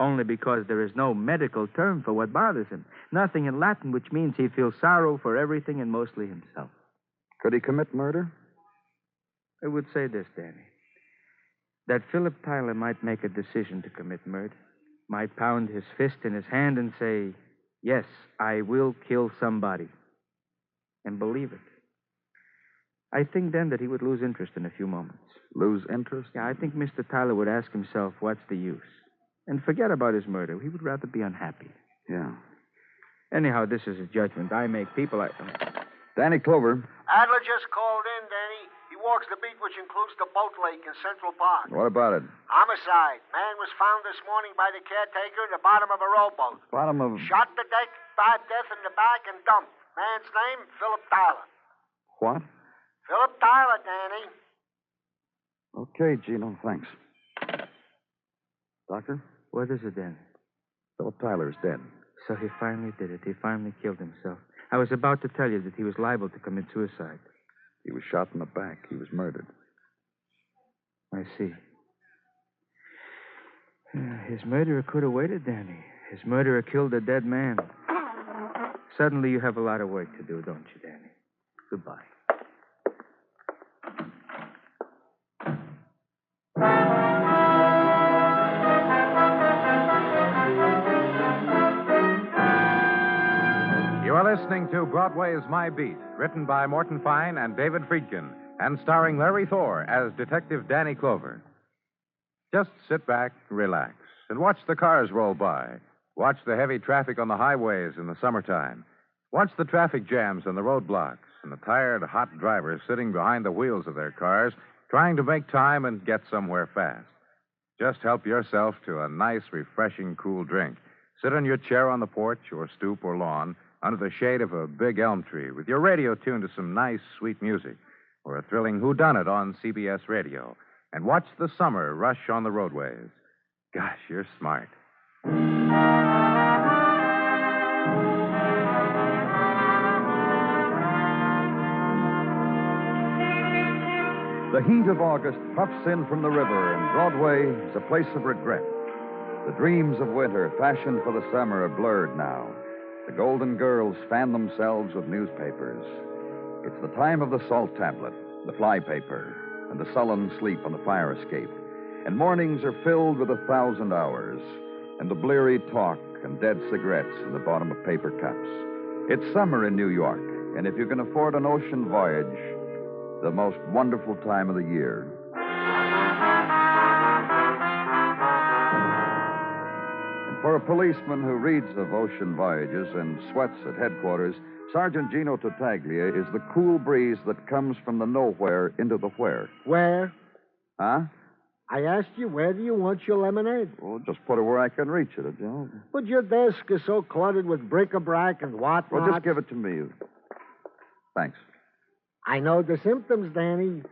Only because there is no medical term for what bothers him. Nothing in Latin, which means he feels sorrow for everything and mostly himself. Could he commit murder? I would say this, Danny. That Philip Tyler might make a decision to commit murder, might pound his fist in his hand and say, yes, I will kill somebody, and believe it. I think then that he would lose interest in a few moments. Lose interest? Yeah, I think Mr. Tyler would ask himself, what's the use? And forget about his murder. He would rather be unhappy. Yeah. Anyhow, this is a judgment I make. Danny Clover. Adler just called in, Danny. He walks the beat, which includes the boat lake in Central Park. What about it? Homicide. Man was found this morning by the caretaker at the bottom of a rowboat. Bottom of... Shot to death in the back and dumped. Man's name, Philip Tyler. What? Philip Tyler, Danny. Okay, Gino, thanks. Doctor? What is it, Danny? Philip Tyler is dead. So he finally did it. He finally killed himself. I was about to tell you that he was liable to commit suicide. He was shot in the back. He was murdered. I see. His murderer could have waited, Danny. His murderer killed a dead man. Suddenly you have a lot of work to do, don't you, Danny? Goodbye. You are listening to Broadway's My Beat, written by Morton Fine and David Friedkin, and starring Larry Thor as Detective Danny Clover. Just sit back, relax, and watch the cars roll by. Watch the heavy traffic on the highways in the summertime. Watch the traffic jams and the roadblocks, and the tired, hot drivers sitting behind the wheels of their cars, trying to make time and get somewhere fast. Just help yourself to a nice, refreshing, cool drink. Sit on your chair on the porch or stoop or lawn, under the shade of a big elm tree with your radio tuned to some nice, sweet music or a thrilling whodunit on CBS radio, and watch the summer rush on the roadways. Gosh, you're smart. The heat of August puffs in from the river, and Broadway is a place of regret. The dreams of winter, fashioned for the summer, are blurred now. The golden girls fan themselves with newspapers. It's the time of the salt tablet, the fly paper, and the sullen sleep on the fire escape. And mornings are filled with 1,000 hours, and the bleary talk and dead cigarettes in the bottom of paper cups. It's summer in New York, and if you can afford an ocean voyage, the most wonderful time of the year. For a policeman who reads of ocean voyages and sweats at headquarters, Sergeant Gino Tartaglia is the cool breeze that comes from the nowhere into the where. Where? Huh? I asked you, where do you want your lemonade? Well, just put it where I can reach it, Gino. But your desk is so cluttered with bric-a-brac and whatnot. Well, just give it to me. Thanks. I know the symptoms, Danny.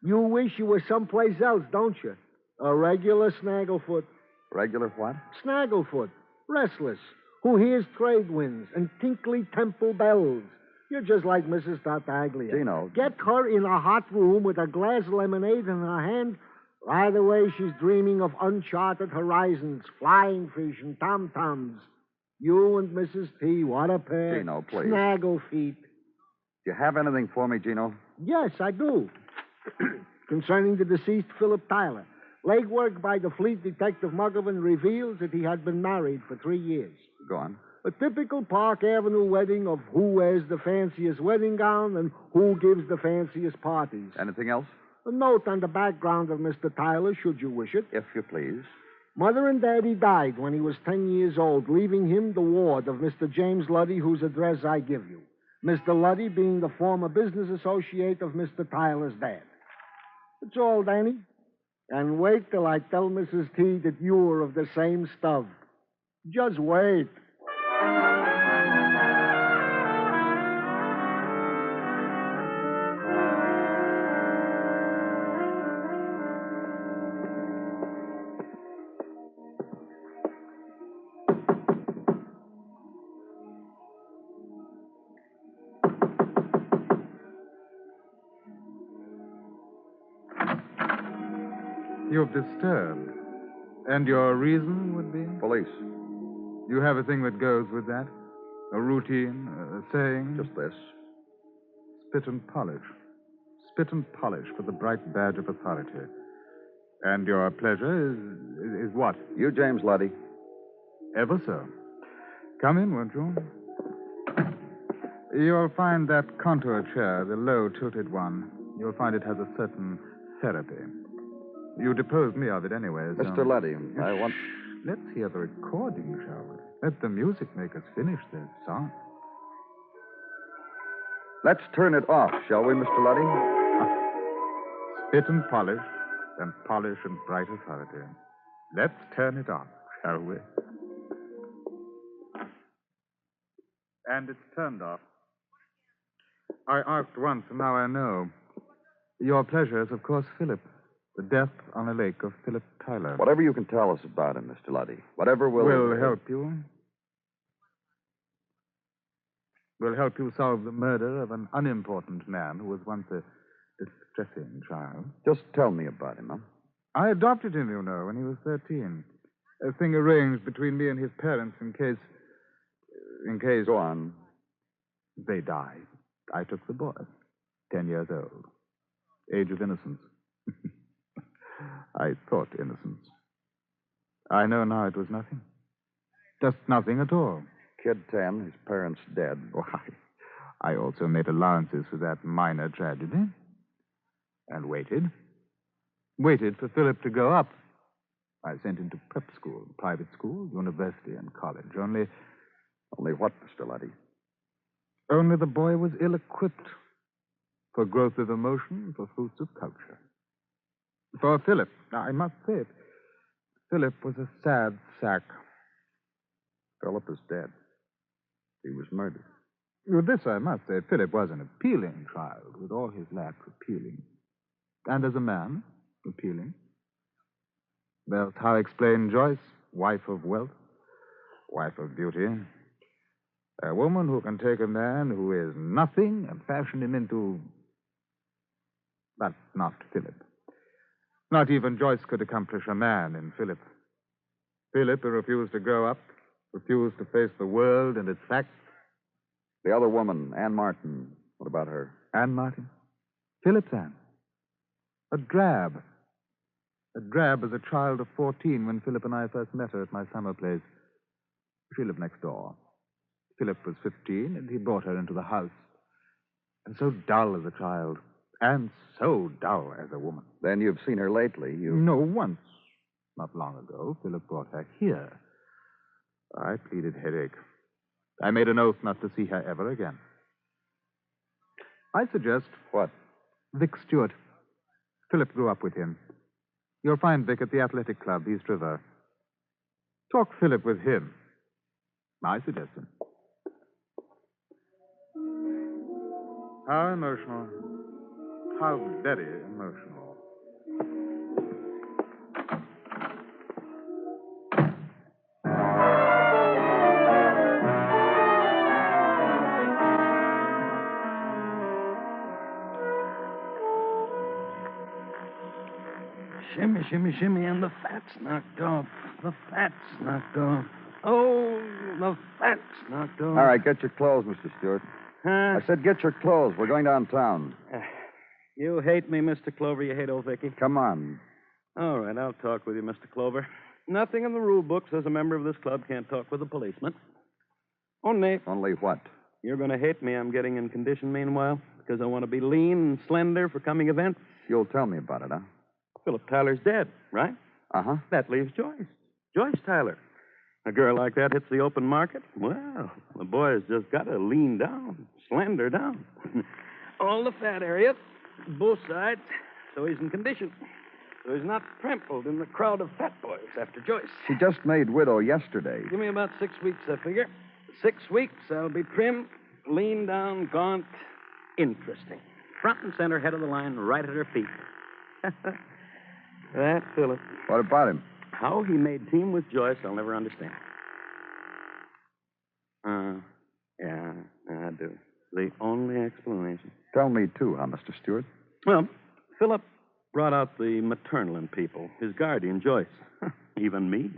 You wish you were someplace else, don't you? A regular snagglefoot. Regular what? Snagglefoot. Restless. Who hears trade winds and tinkly temple bells. You're just like Mrs. Tartaglia. Gino. Get her in a hot room with a glass of lemonade in her hand. Right away, she's dreaming of uncharted horizons, flying fish and tom-toms. You and Mrs. T, what a pair. Gino, please. Snaggle feet. Do you have anything for me, Gino? Yes, I do. Concerning the deceased Philip Tyler. Legwork by the fleet detective Muggovan reveals that he had been married for 3 years. Go on. A typical Park Avenue wedding of who wears the fanciest wedding gown and who gives the fanciest parties. Anything else? A note on the background of Mr. Tyler, should you wish it. If you please. Mother and Daddy died when he was 10 years old, leaving him the ward of Mr. James Luddy, whose address I give you. Mr. Luddy being the former business associate of Mr. Tyler's dad. That's all, Danny. And wait till I tell Mrs. T that you were of the same stuff. Just wait. You've disturbed. And your reason would be? Police. You have a thing that goes with that? A routine, a saying? Just this. Spit and polish. spit and polish for the bright badge of authority. And your pleasure is what? You, James Luddy. Ever so. Come in, won't you? You'll find that Cantor chair, the low-tilted one, you'll find it has a certain therapy. You deposed me of it anyway, so... Mr. Luddy, I want... Let's hear the recording, shall we? Let the music makers finish their song. Let's turn it off, shall we, Mr. Luddy? Spit and polish, and polish and bright authority. Let's turn it off, shall we? And it's turned off. I asked once, and now I know. Your pleasure is, of course, Philip. The death on a lake of Philip Tyler. Whatever you can tell us about him, Mr. Luddy. Whatever will help you. Will help you solve the murder of an unimportant man who was once a distressing child. Just tell me about him, huh? I adopted him, you know, when he was 13. A thing arranged between me and his parents in case... Go on. They died. I took the boy. 10 years old. Age of innocence. I thought innocence. I know now it was nothing. Just nothing at all. Kid 10, his parents dead. Why, I also made allowances for that minor tragedy. And waited. Waited for Philip to grow up. I sent him to prep school, private school, university, and college. Only what, Mr. Luddy? Only the boy was ill-equipped for growth of emotion, for fruits of culture. For Philip, I must say it, Philip was a sad sack. Philip is dead. He was murdered. With this, I must say, Philip was an appealing child, with all his lacks appealing. And as a man, appealing. That's how explain Joyce, wife of wealth, wife of beauty. A woman who can take a man who is nothing and fashion him into... But not Philip. Not even Joyce could accomplish a man in Philip. Philip, who refused to grow up, refused to face the world and its facts. The other woman, Anne Martin, what about her? Anne Martin? Philip's Anne. A drab. A drab as a child of 14 when Philip and I first met her at my summer place. She lived next door. Philip was 15, and he brought her into the house. And so dull as a child, and so dull as a woman. Then you've seen her lately, No, once. Not long ago, Philip brought her here. I pleaded headache. I made an oath not to see her ever again. I suggest... What? Vic Stewart. Philip grew up with him. You'll find Vic at the athletic club, East River. Talk Philip with him. My suggestion. How emotional. How very emotional. Shimmy, shimmy, shimmy, and the fat's knocked off. The fat's knocked off. Oh, the fat's knocked off. All right, get your clothes, Mr. Stewart. Huh? I said get your clothes. We're going downtown. You hate me, Mr. Clover. You hate old Vicky. Come on. All right, I'll talk with you, Mr. Clover. Nothing in the rule book says a member of this club can't talk with a policeman. Only what? You're going to hate me. I'm getting in condition meanwhile because I want to be lean and slender for coming events. You'll tell me about it, huh? Philip Tyler's dead, right? Uh-huh. That leaves Joyce. Joyce Tyler. A girl like that hits the open market? Well, the boy has just got to lean down, slender down. All the fat area, both sides, so he's in condition. So he's not trampled in the crowd of fat boys after Joyce. She just made widow yesterday. Give me about 6 weeks, I figure. 6 weeks, I'll be trim, lean down, gaunt, interesting. Front and center, head of the line, right at her feet. That Philip. What about him? How he made team with Joyce, I'll never understand. Yeah, I do. The only explanation. Tell me, too, huh, Mr. Stewart? Well, Philip brought out the maternal in people, his guardian, Joyce. Even me.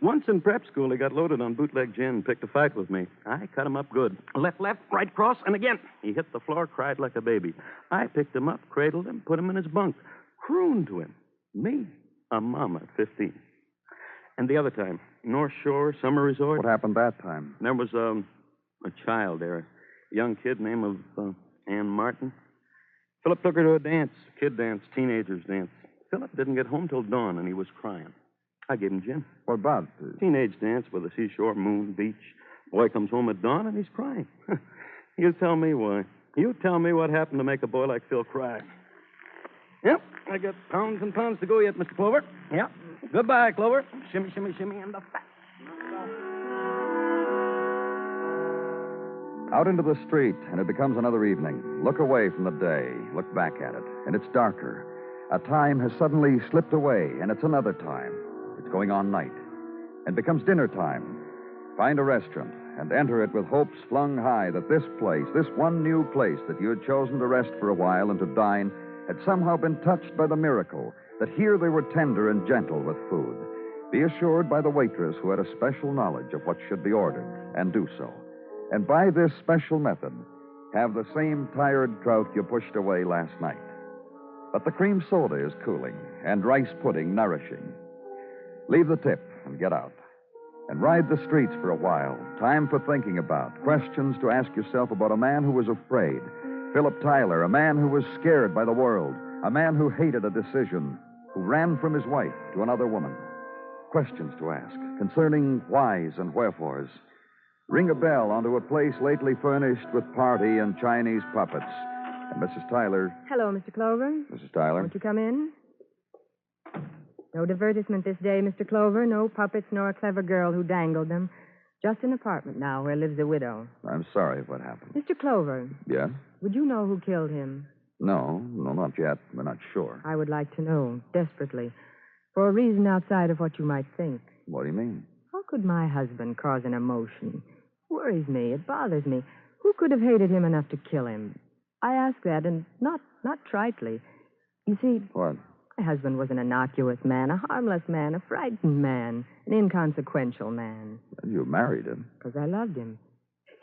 Once in prep school, he got loaded on bootleg gin and picked a fight with me. I cut him up good. Left, right cross, and again. He hit the floor, cried like a baby. I picked him up, cradled him, put him in his bunk, crooned to him. Me, a mama at 15. And the other time, North Shore Summer Resort. What happened that time? There was a child there, a young kid named Ann Martin. Philip took her to a dance, kid dance, teenagers dance. Philip didn't get home till dawn, and he was crying. I gave him gin. What about? Teenage dance with the seashore, moon, beach. Boy comes home at dawn, and he's crying. You tell me why. You tell me what happened to make a boy like Phil cry. Yep, I got pounds and pounds to go yet, Mr. Clover. Yep. Goodbye, Clover. Shimmy, shimmy, shimmy, and the fat. Out into the street, and it becomes another evening. Look away from the day. Look back at it, and it's darker. A time has suddenly slipped away, and it's another time. It's going on night, and becomes dinner time. Find a restaurant, and enter it with hopes flung high that this place, this one new place that you had chosen to rest for a while and to dine, had somehow been touched by the miracle, that here they were tender and gentle with food. Be assured by the waitress who had a special knowledge of what should be ordered, and do so. And by this special method, have the same tired trout you pushed away last night. But the cream soda is cooling, and rice pudding nourishing. Leave the tip and get out. And ride the streets for a while. Time for thinking about, questions to ask yourself about a man who was afraid. Philip Tyler, a man who was scared by the world, a man who hated a decision, who ran from his wife to another woman. Questions to ask concerning whys and wherefores. Ring a bell onto a place lately furnished with party and Chinese puppets. And Mrs. Tyler... Hello, Mr. Clover. Mrs. Tyler? Won't you come in? No divertisement this day, Mr. Clover. No puppets nor a clever girl who dangled them. Just an apartment now where lives a widow. I'm sorry what happened. Mr. Clover. Yeah? Would you know who killed him? No, not yet. We're not sure. I would like to know, desperately. For a reason outside of what you might think. What do you mean? How could my husband cause an emotion? Worries me. It bothers me. Who could have hated him enough to kill him? I ask that, and not tritely. You see... What? My husband was an innocuous man, a harmless man, a frightened man, an inconsequential man. You married him. Because I loved him.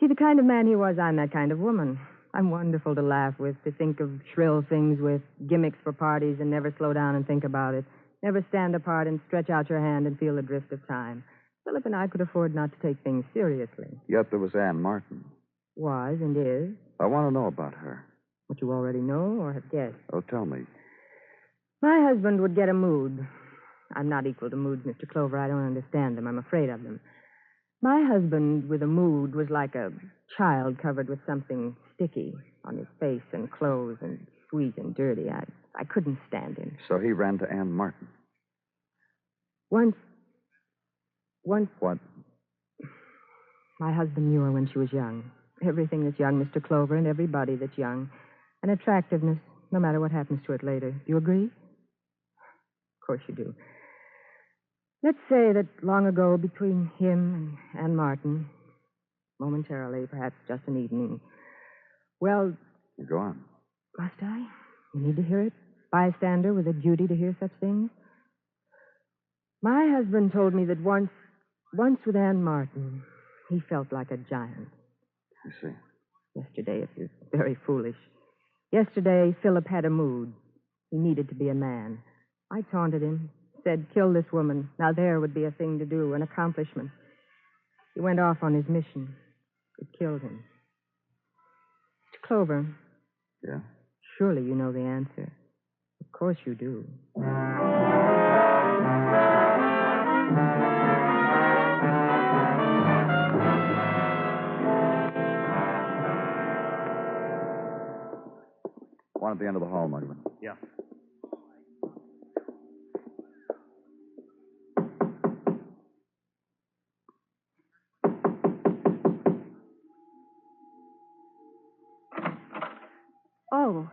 See, the kind of man he was, I'm that kind of woman. I'm wonderful to laugh with, to think of shrill things with, gimmicks for parties, and never slow down and think about it. Never stand apart and stretch out your hand and feel the drift of time. Philip and I could afford not to take things seriously. Yet there was Ann Martin. Was and is. I want to know about her. What you already know or have guessed? Oh, tell me. My husband would get a mood. I'm not equal to moods, Mr. Clover. I don't understand them. I'm afraid of them. My husband with a mood was like a child covered with something sticky on his face and clothes and sweet and dirty. I couldn't stand him. So he ran to Ann Martin. Once... What? My husband knew her when she was young. Everything that's young, Mr. Clover, and everybody that's young. An attractiveness, no matter what happens to it later. Do you agree? Of course you do. Let's say that long ago, between him and Ann Martin, momentarily, perhaps just an evening, well... Go on. Must I? You need to hear it? Bystander with a duty to hear such things? My husband told me that once with Ann Martin, he felt like a giant. I see. Yesterday, it was very foolish. Yesterday, Philip had a mood. He needed to be a man. I taunted him, said, kill this woman. Now there would be a thing to do, an accomplishment. He went off on his mission. It killed him. Mr. Clover. Yeah? Surely you know the answer. Of course you do. One at the end of the hall, Mugman. Yeah. Oh.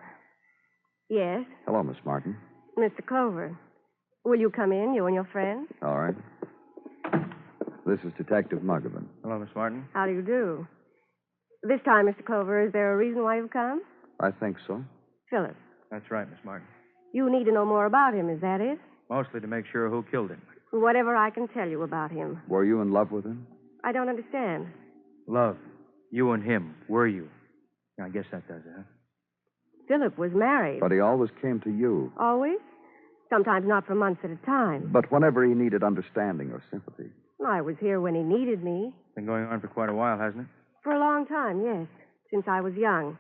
Yes? Hello, Miss Martin. Mr. Clover. Will you come in, you and your friend? All right. This is Detective Mugman. Hello, Miss Martin. How do you do? This time, Mr. Clover, is there a reason why you've come? I think so. Philip. That's right, Miss Martin. You need to know more about him, is that it? Mostly to make sure who killed him. Whatever I can tell you about him. Were you in love with him? I don't understand. Love. You and him. Were you? I guess that does it, huh? Philip was married. But he always came to you. Always? Sometimes not for months at a time. But whenever he needed understanding or sympathy. I was here when he needed me. Been going on for quite a while, hasn't it? For a long time, yes. Since I was young.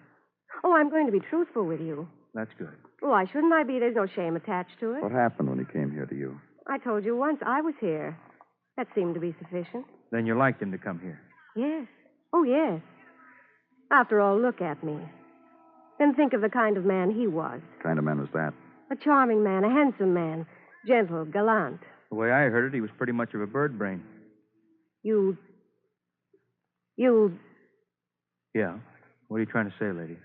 Oh, I'm going to be truthful with you. That's good. Why shouldn't I be? There's no shame attached to it. What happened when he came here to you? I told you once I was here. That seemed to be sufficient. Then you liked him to come here? Yes. Oh, yes. After all, look at me. Then think of the kind of man he was. What kind of man was that? A charming man, a handsome man, gentle, gallant. The way I heard it, he was pretty much of a bird brain. You... Yeah. What are you trying to say, lady?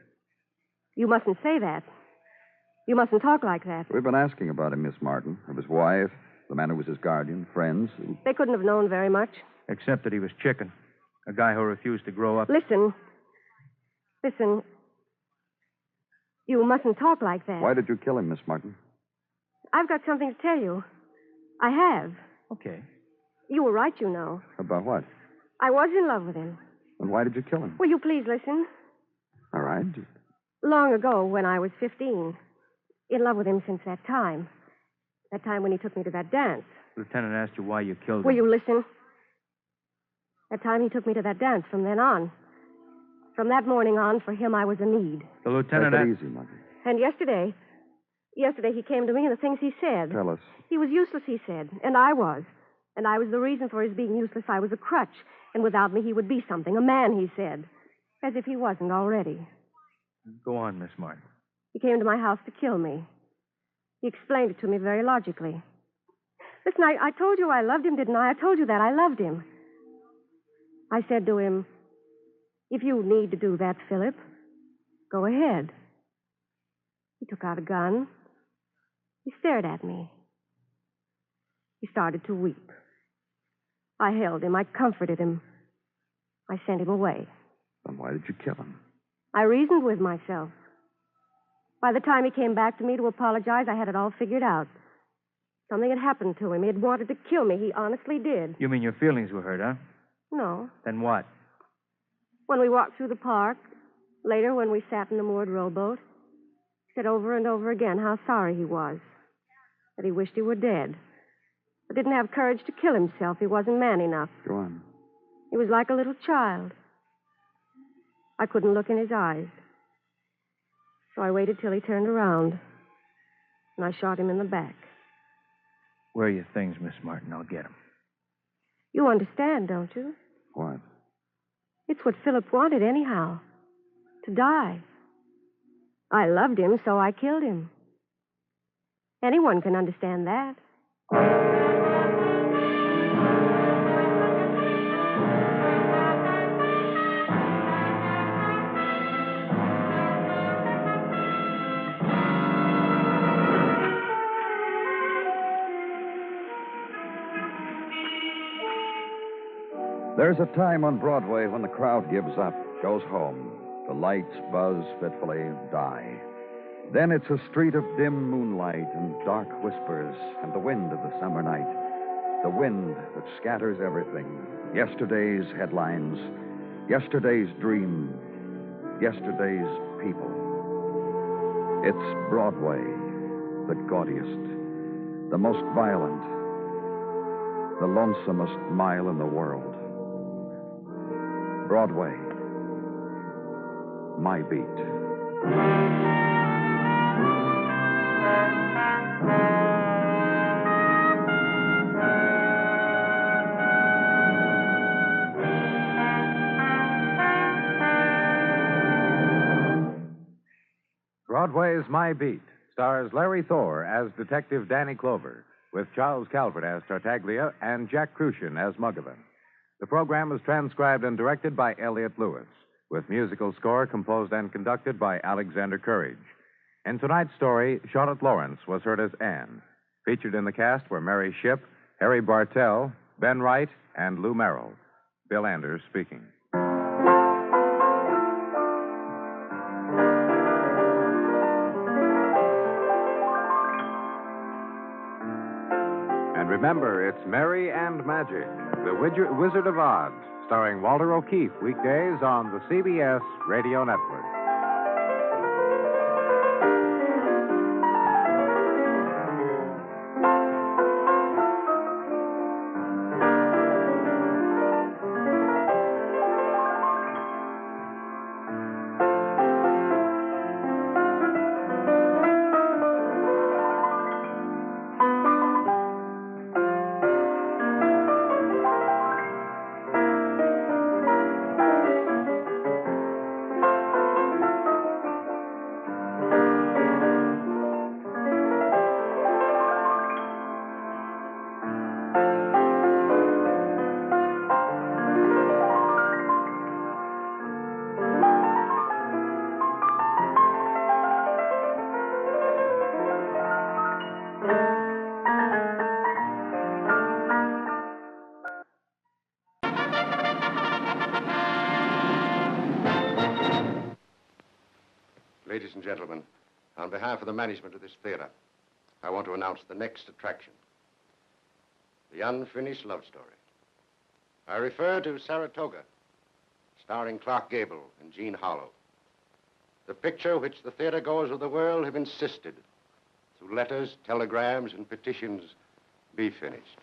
You mustn't say that. You mustn't talk like that. We've been asking about him, Miss Martin. Of his wife, the man who was his guardian, friends. They couldn't have known very much. Except that he was chicken. A guy who refused to grow up. Listen. You mustn't talk like that. Why did you kill him, Miss Martin? I've got something to tell you. I have. Okay. You were right, you know. About what? I was in love with him. And why did you kill him? Will you please listen? All right. Long ago, when I was 15. In love with him since that time. That time when he took me to that dance. Lieutenant asked you why you killed him. Will you listen? That time he took me to that dance from then on. From that morning on, for him, I was a need. The lieutenant... Take it easy, Maggie. And yesterday he came to me and the things he said. Tell us. He was useless, he said, and I was. And I was the reason for his being useless. I was a crutch. And without me, he would be something. A man, he said. As if he wasn't already. Go on, Miss Martin. He came to my house to kill me. He explained it to me very logically. Listen, I told you I loved him, didn't I? I told you that I loved him. I said to him, if you need to do that, Philip, go ahead. He took out a gun. He stared at me. He started to weep. I held him. I comforted him. I sent him away. Then why did you kill him? I reasoned with myself. By the time he came back to me to apologize, I had it all figured out. Something had happened to him. He had wanted to kill me. He honestly did. You mean your feelings were hurt, huh? No. Then what? When we walked through the park, later when we sat in the moored rowboat, he said over and over again how sorry he was, that he wished he were dead, but didn't have courage to kill himself. He wasn't man enough. Go on. He was like a little child. I couldn't look in his eyes. So I waited till he turned around, and I shot him in the back. Where are your things, Miss Martin? I'll get them. You understand, don't you? What? It's what Philip wanted anyhow. To die. I loved him, so I killed him. Anyone can understand that. There's a time on Broadway when the crowd gives up, goes home. The lights buzz fitfully, die. Then it's a street of dim moonlight and dark whispers and the wind of the summer night. The wind that scatters everything. Yesterday's headlines, yesterday's dream, yesterday's people. It's Broadway, the gaudiest, the most violent, the lonesomest mile in the world. Broadway, my beat. Broadway's My Beat stars Larry Thor as Detective Danny Clover, with Charles Calvert as Tartaglia and Jack Crucian as Muggavan. The program was transcribed and directed by Elliott Lewis, with musical score composed and conducted by Alexander Courage. In tonight's story, Charlotte Lawrence was heard as Anne. Featured in the cast were Mary Shipp, Harry Bartell, Ben Wright, and Lou Merrill. Bill Anders speaking. Remember, it's Mary and Magee, the Wizard of Oz, starring Walter O'Keefe, weekdays on the CBS Radio Network. Ladies and gentlemen, on behalf of the management of this theater, I want to announce the next attraction. The unfinished love story. I refer to Saratoga, starring Clark Gable and Jean Harlow. The picture which the theatergoers of the world have insisted, through letters, telegrams, and petitions, be finished.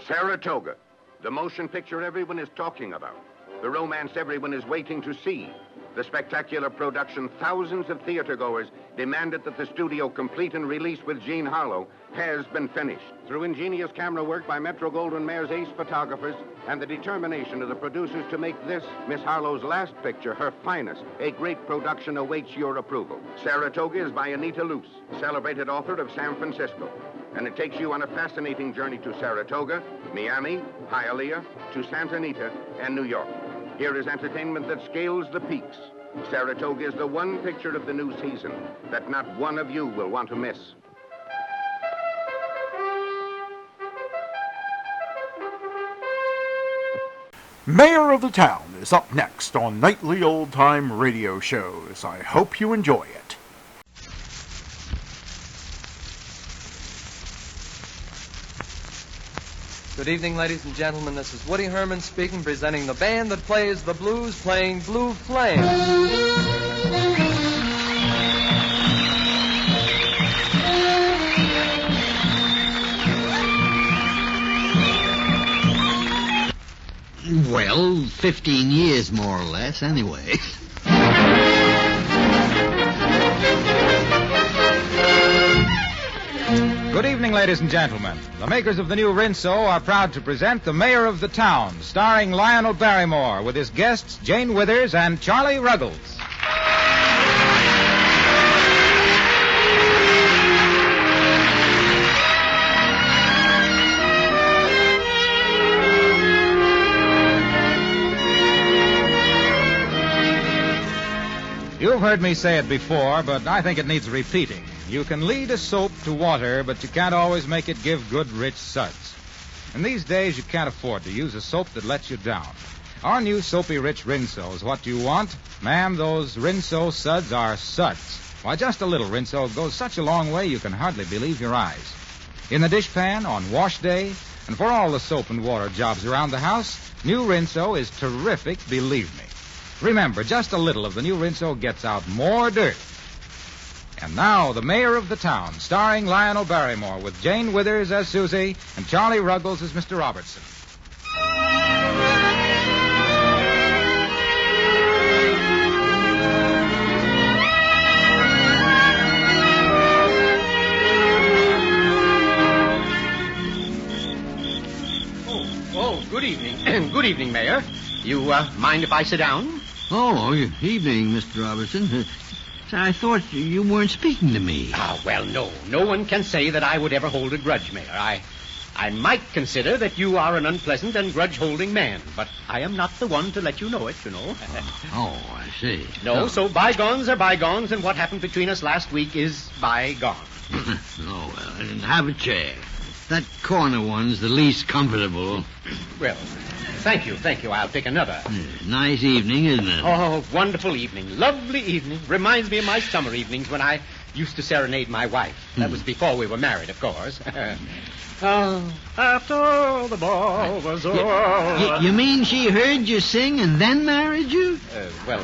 Saratoga, the motion picture everyone is talking about, the romance everyone is waiting to see, the spectacular production thousands of theatergoers demanded that the studio complete and release with Jean Harlow, has been finished. Through ingenious camera work by Metro-Goldwyn-Mayer's ace photographers and the determination of the producers to make this, Miss Harlow's last picture, her finest, a great production awaits your approval. Saratoga is by Anita Luce, celebrated author of San Francisco. And it takes you on a fascinating journey to Saratoga, Miami, Hialeah, to Santa Anita, and New York. Here is entertainment that scales the peaks. Saratoga is the one picture of the new season that not one of you will want to miss. Mayor of the Town is up next on Nightly Old Time Radio Shows. I hope you enjoy it. Good evening, ladies and gentlemen. This is Woody Herman speaking, presenting the band that plays the blues, playing Blue Flame. Well, 15 years, more or less, anyway. Good evening, ladies and gentlemen. The makers of the new Rinso are proud to present The Mayor of the Town, starring Lionel Barrymore, with his guests Jane Withers and Charlie Ruggles. You've heard me say it before, but I think it needs repeating. You can lead a soap to water, but you can't always make it give good, rich suds. In these days, you can't afford to use a soap that lets you down. Our new soapy rich Rinso is what you want. Ma'am, those Rinso suds are suds. Why, just a little Rinso goes such a long way you can hardly believe your eyes. In the dishpan, on wash day, and for all the soap and water jobs around the house, new Rinso is terrific, believe me. Remember, just a little of the new Rinso gets out more dirt. And now, The Mayor of the Town, starring Lionel Barrymore, with Jane Withers as Susie and Charlie Ruggles as Mr. Robertson. Oh, good evening. Good evening, Mayor. You mind if I sit down? Oh, evening, Mr. Robertson. I thought you weren't speaking to me. Ah, well, no. No one can say that I would ever hold a grudge, Mayor. I might consider that you are an unpleasant and grudge-holding man, but I am not the one to let you know it, you know. Oh, I see. No, so bygones are bygones, and what happened between us last week is bygone. Oh, well, and have a chair. That corner one's the least comfortable. Well, thank you. I'll take another. Nice evening, isn't it? Oh, wonderful evening. Lovely evening. Reminds me of my summer evenings when I used to serenade my wife. That was before we were married, of course. After the ball was over... You mean she heard you sing and then married you? Well,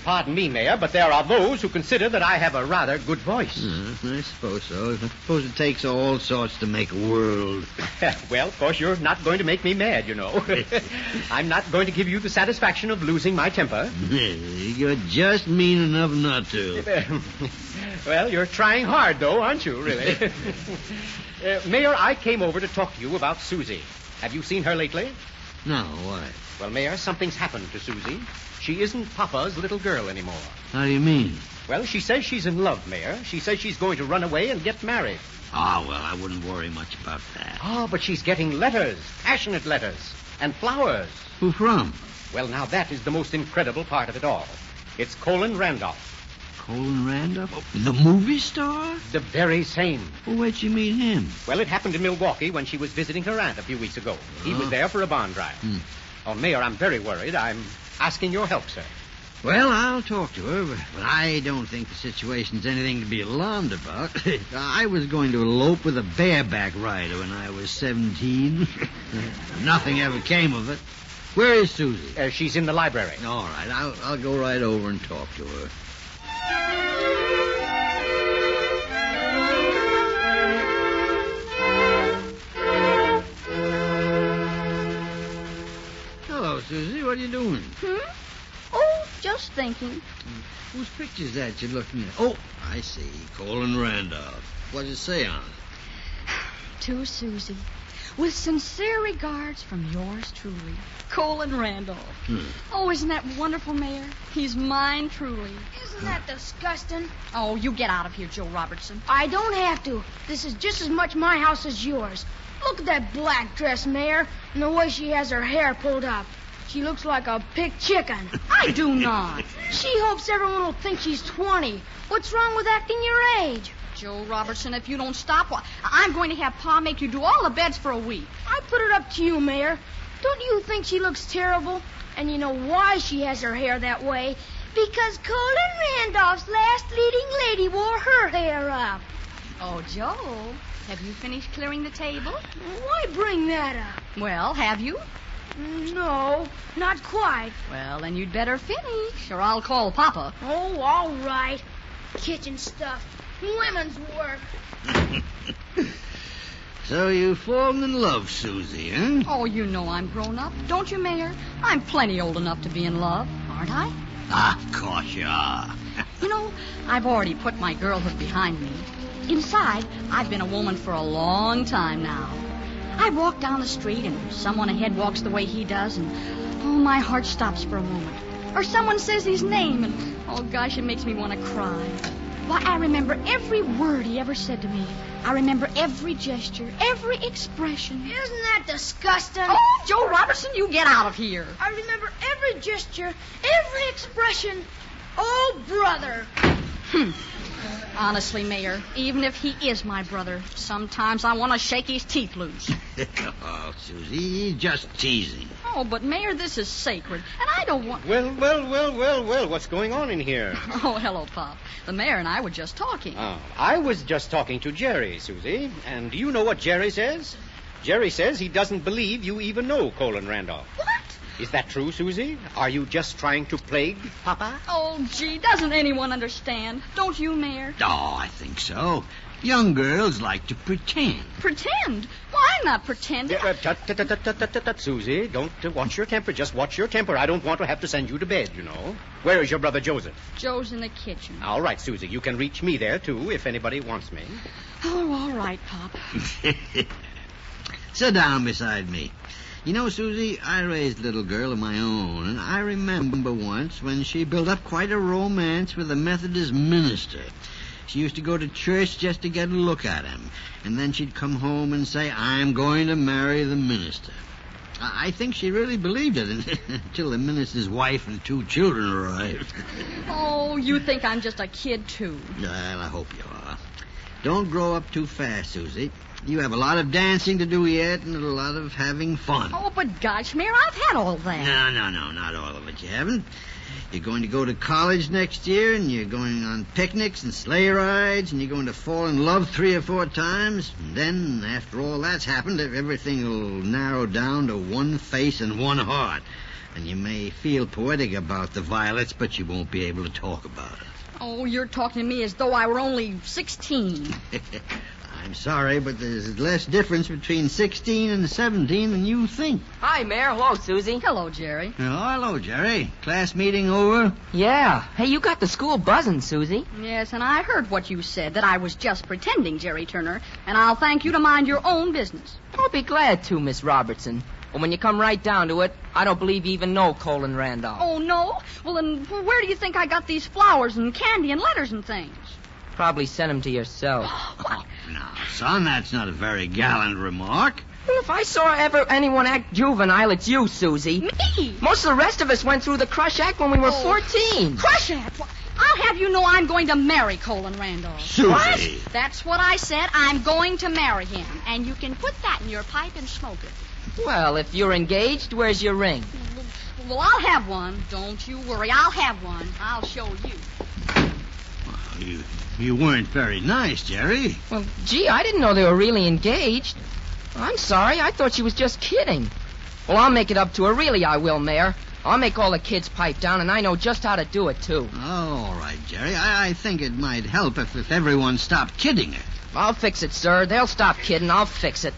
pardon me, Mayor, but there are those who consider that I have a rather good voice. I suppose so. I suppose it takes all sorts to make a world. Well, of course, you're not going to make me mad, you know. I'm not going to give you the satisfaction of losing my temper. You're just mean enough not to. Well, you're trying hard, though, aren't you, really? Mayor, I came over to talk to you about Susie. Have you seen her lately? No, why? Well, Mayor, something's happened to Susie. She isn't Papa's little girl anymore. How do you mean? Well, she says she's in love, Mayor. She says she's going to run away and get married. Ah, well, I wouldn't worry much about that. Oh, but she's getting letters, passionate letters, and flowers. Who from? Well, now that is the most incredible part of it all. It's Colin Randolph. Colin Randolph? Oh, the movie star? The very same. Well, where'd she meet him? Well, it happened in Milwaukee when she was visiting her aunt a few weeks ago. He was there for a bond drive. Oh, Mayor, I'm very worried. I'm asking your help, sir. Well, I'll talk to her, but I don't think the situation's anything to be alarmed about. I was going to elope with a bareback rider when I was 17. Nothing ever came of it. Where is Susie? She's in the library. All right, I'll go right over and talk to her. Hello, Susie. What are you doing? Oh, just thinking. Whose picture's that you're looking at? Oh, I see. Colin Randolph. What does it say on it? To Susie. With sincere regards from yours truly, Colin Randolph. Oh, isn't that wonderful, Mayor? He's mine truly. Isn't that disgusting? Oh, you get out of here, Joe Robertson. I don't have to. This is just as much my house as yours. Look at that black dress, Mayor, and the way she has her hair pulled up. She looks like a picked chicken. I do not. She hopes everyone will think she's 20. What's wrong with acting your age? Joe Robertson, if you don't stop, I'm going to have Pa make you do all the beds for a week. I put it up to you, Mayor. Don't you think she looks terrible? And you know why she has her hair that way? Because Colin Randolph's last leading lady wore her hair up. Oh, Joe, have you finished clearing the table? Why bring that up? Well, have you? No, not quite. Well, then you'd better finish, or I'll call Papa. Oh, all right. Kitchen stuff. Women's work. So you've fallen in love, Susie, huh? Oh, you know I'm grown up. Don't you, Mayor? I'm plenty old enough to be in love, aren't I? Of course you are. You know, I've already put my girlhood behind me. Inside, I've been a woman for a long time now. I walk down the street and someone ahead walks the way he does and, oh, my heart stops for a moment. Or someone says his name and, oh, gosh, it makes me want to cry. Why, I remember every word he ever said to me. I remember every gesture, every expression. Isn't that disgusting? Oh, Joe Robertson, you get out of here. I remember every gesture, every expression. Oh, brother. Honestly, Mayor, even if he is my brother, sometimes I want to shake his teeth loose. Oh, Susie, you're just teasing. Oh, but, Mayor, this is sacred, and I don't want... Well, what's going on in here? Oh, hello, Pop. The Mayor and I were just talking. Oh, I was just talking to Jerry, Susie. And do you know what Jerry says? Jerry says he doesn't believe you even know Colin Randolph. What? Is that true, Susie? Are you just trying to plague Papa? Oh, gee, doesn't anyone understand? Don't you, Mayor? Oh, I think so. Young girls like to pretend. Pretend? Well, I'm not pretending. Tut, Susie, don't watch your temper. Just watch your temper. I don't want to have to send you to bed, you know. Where is your brother Joseph? Joe's in the kitchen. All right, Susie. You can reach me there, too, if anybody wants me. Oh, all right, Pop. Sit down beside me. You know, Susie, I raised a little girl of my own, and I remember once when she built up quite a romance with a Methodist minister. She used to go to church just to get a look at him. And then she'd come home and say, I'm going to marry the minister. I think she really believed it until the minister's wife and 2 children arrived. Oh, you think I'm just a kid, too. Well, I hope you are. Don't grow up too fast, Susie. You have a lot of dancing to do yet and a lot of having fun. Oh, but gosh, Mayor, I've had all that. No, not all of it. You haven't. You're going to go to college next year, and you're going on picnics and sleigh rides, and you're going to fall in love 3 or 4 times. And then, after all that's happened, everything will narrow down to one face and one heart. And you may feel poetic about the violets, but you won't be able to talk about it. Oh, you're talking to me as though I were only 16. I'm sorry, but there's less difference between 16 and 17 than you think. Hi, Mayor. Hello, Susie. Hello, Jerry. Oh, hello, Jerry. Class meeting over? Yeah. Hey, you got the school buzzing, Susie. Yes, and I heard what you said, that I was just pretending, Jerry Turner, and I'll thank you to mind your own business. I'll be glad to, Miss Robertson. But when you come right down to it, I don't believe you even know Colin Randolph. Oh, no? Well, then where do you think I got these flowers and candy and letters and things? Probably sent them to yourself. Oh, now, son, that's not a very gallant remark. Well, if I saw ever anyone act juvenile, it's you, Susie. Me? Most of the rest of us went through the crush act when we were 14. Crush act? I'll have you know I'm going to marry Colin Randolph. Susie. What? That's what I said. I'm going to marry him. And you can put that in your pipe and smoke it. Well, if you're engaged, where's your ring? Well, I'll have one. Don't you worry. I'll have one. I'll show you. Well, you weren't very nice, Jerry. Well, gee, I didn't know they were really engaged. I'm sorry. I thought she was just kidding. Well, I'll make it up to her. Really, I will, Mayor. I'll make all the kids pipe down, and I know just how to do it, too. Oh, all right, Jerry. I think it might help if everyone stopped kidding her. I'll fix it, sir. They'll stop kidding. I'll fix it.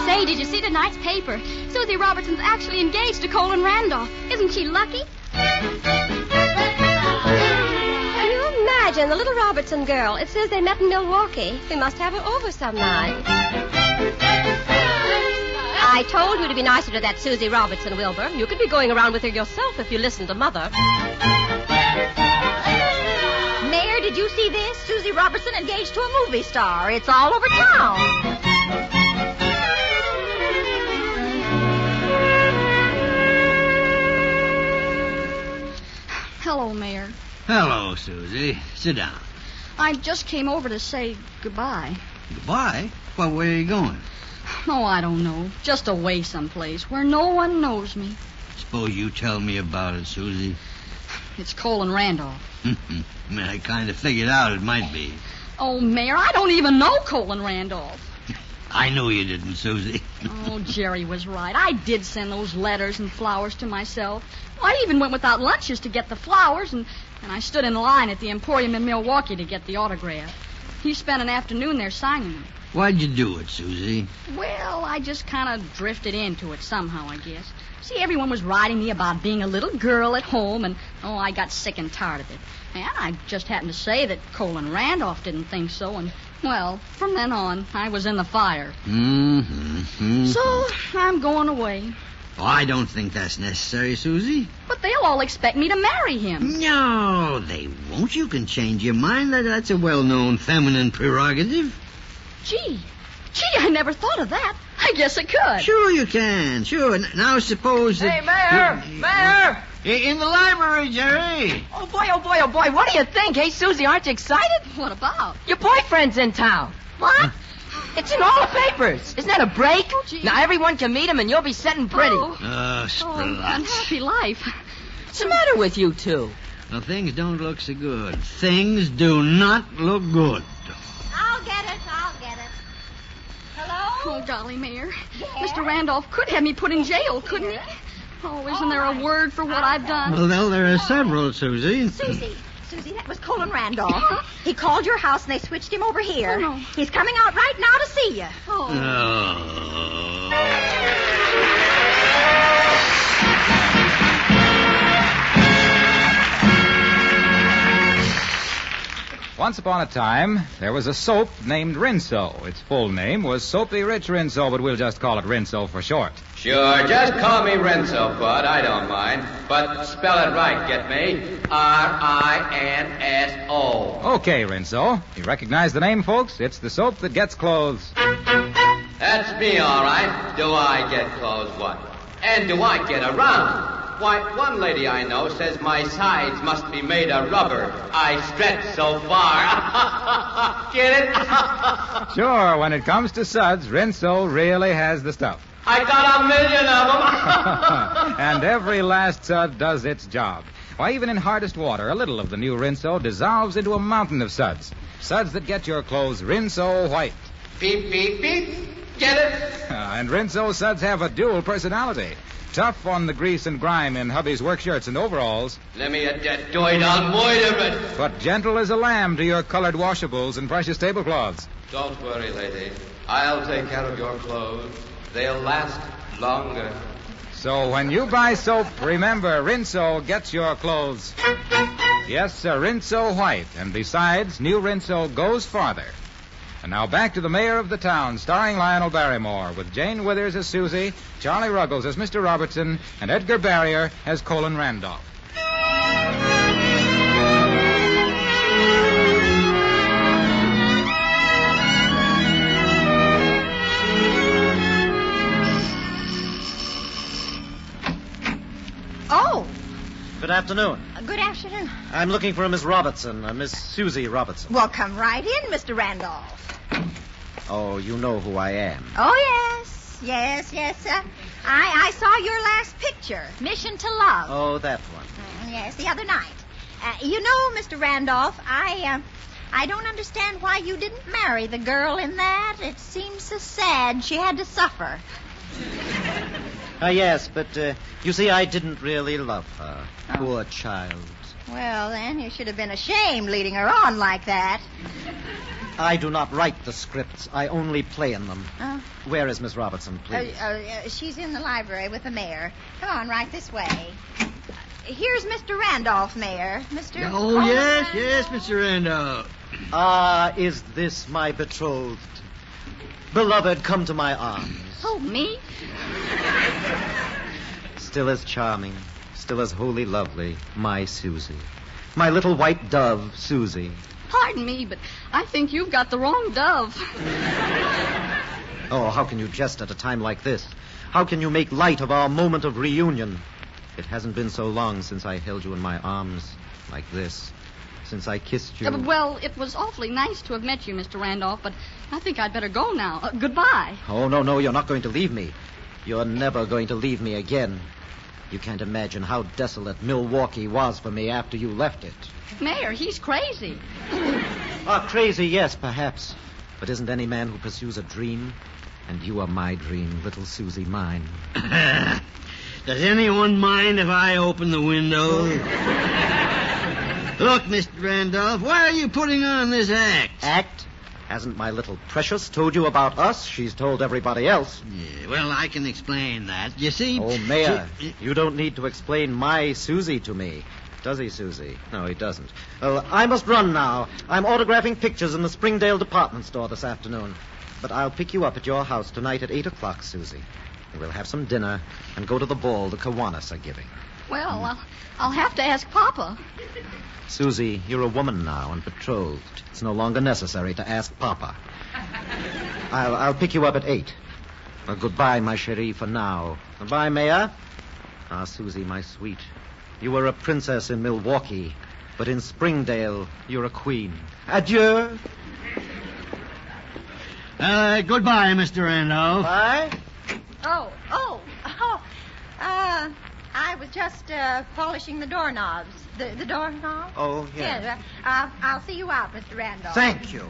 Say, did you see tonight's paper? Susie Robertson's actually engaged to Colin Randolph. Isn't she lucky? Can you imagine the little Robertson girl? It says they met in Milwaukee. We must have her over some night. I told you to be nicer to that Susie Robertson, Wilbur. You could be going around with her yourself if you listened to Mother. Mayor, did you see this? Susie Robertson engaged to a movie star. It's all over town. Hello, Mayor. Hello, Susie. Sit down. I just came over to say goodbye. Goodbye? Well, where are you going? Oh, I don't know. Just away someplace where no one knows me. Suppose you tell me about it, Susie. It's Colin Randolph. I kind of figured out it might be. Oh, Mayor, I don't even know Colin Randolph. I knew you didn't, Susie. Oh, Jerry was right. I did send those letters and flowers to myself. I even went without lunches to get the flowers, and I stood in line at the Emporium in Milwaukee to get the autograph. He spent an afternoon there signing them. Why'd you do it, Susie? Well, I just kind of drifted into it somehow, I guess. See, everyone was writing me about being a little girl at home, and, I got sick and tired of it. And I just happened to say that Colin Randolph didn't think so, and, well, from then on, I was in the fire. So, I'm going away. Oh, I don't think that's necessary, Susie. But they'll all expect me to marry him. No, they won't. You can change your mind. That's a well-known feminine prerogative. Gee, I never thought of that. I guess I could. Sure you can. Sure. Now suppose that... Hey, Mayor! Mayor! In the library, Jerry. Oh, boy. What do you think? Hey, Susie, aren't you excited? What about? Your boyfriend's in town. What? It's in all the papers. Isn't that a break? Oh, gee. Now, everyone can meet him, and you'll be setting pretty. Spruts. Unhappy life. What's the matter with you two? Well, things don't look so good. Things do not look good. I'll get it. Hello? Oh, golly, Mayor. Yeah? Mr. Randolph could have me put in jail, couldn't he? Oh, isn't there a word for what I've done? Well, there are several, Susie. Susie, that was Colin Randolph. He called your house and they switched him over here. Oh, no. He's coming out right now to see you. Once upon a time, there was a soap named Rinso. Its full name was Soapy Rich Rinso, but we'll just call it Rinso for short. Sure, just call me Rinso, Bud. I don't mind. But spell it right, get me? R-I-N-S-O. Okay, Rinso. You recognize the name, folks? It's the soap that gets clothes. That's me, all right. Do I get clothes, what? And do I get around? Why, one lady I know says my sides must be made of rubber. I stretch so far. Get it? Sure, when it comes to suds, Rinso really has the stuff. I got 1,000,000 of them. And every last sud does its job. Why, even in hardest water, a little of the new Rinso dissolves into a mountain of suds. Suds that get your clothes Rinso white. Beep, beep, beep. Get it? And Rinso suds have a dual personality. Tough on the grease and grime in hubby's work shirts and overalls. Let me at that doit, I'll moiter it. But gentle as a lamb to your colored washables and precious tablecloths. Don't worry, lady. I'll take care of your clothes. They'll last longer. So when you buy soap, remember, Rinso gets your clothes. Yes, sir, Rinso white. And besides, new Rinso goes farther. And now back to The Mayor of the Town, starring Lionel Barrymore, with Jane Withers as Susie, Charlie Ruggles as Mr. Robertson, and Edgar Barrier as Colin Randolph. Oh. Good afternoon. Good afternoon. I'm looking for a Miss Robertson, Miss Susie Robertson. Well, come right in, Mr. Randolph. Oh, you know who I am. Oh, yes. I saw your last picture, Mission to Love. Oh, that one. Yes, the other night. You know, Mr. Randolph, I don't understand why you didn't marry the girl in that. It seems so sad she had to suffer. Yes, but you see, I didn't really love her. Oh. Poor child. Well, then, you should have been ashamed leading her on like that. I do not write the scripts. I only play in them. Where is Miss Robertson, please? She's in the library with the mayor. Come on, right this way. Here's Mr. Randolph, Mayor. Mr. Oh, yes, Mr. Randolph. Is this my betrothed? Beloved, come to my arms. Oh, me? Still as charming, still as wholly lovely, my Susie. My little white dove, Susie. Pardon me, but I think you've got the wrong dove. Oh, how can you jest at a time like this? How can you make light of our moment of reunion? It hasn't been so long since I held you in my arms like this, since I kissed you. Well, it was awfully nice to have met you, Mr. Randolph, but I think I'd better go now. Goodbye. Oh, no, you're not going to leave me. You're never going to leave me again. You can't imagine how desolate Milwaukee was for me after you left it. Mayor, he's crazy. Crazy, yes, perhaps. But isn't any man who pursues a dream? And you are my dream, little Susie mine. Does anyone mind if I open the window? Look, Mr. Randolph, why are you putting on this act? Act? Hasn't my little precious told you about us? She's told everybody else. Yeah, well, I can explain that. You see... Oh, Mayor, you don't need to explain my Susie to me. Does he, Susie? No, he doesn't. Well, I must run now. I'm autographing pictures in the Springdale department store this afternoon. But I'll pick you up at your house tonight at 8 o'clock, Susie. And we'll have some dinner and go to the ball the Kiwanis are giving. Well, I'll have to ask Papa. Susie, you're a woman now and betrothed. It's no longer necessary to ask Papa. I'll pick you up at 8. Well, goodbye, my cherie, for now. Goodbye, Mayor. Susie, my sweet. You were a princess in Milwaukee, but in Springdale, you're a queen. Adieu. Goodbye, Mr. Randolph. Bye. I was just polishing the doorknobs. The doorknobs? Oh, yeah. Yes, I'll see you out, Mr. Randolph. Thank you.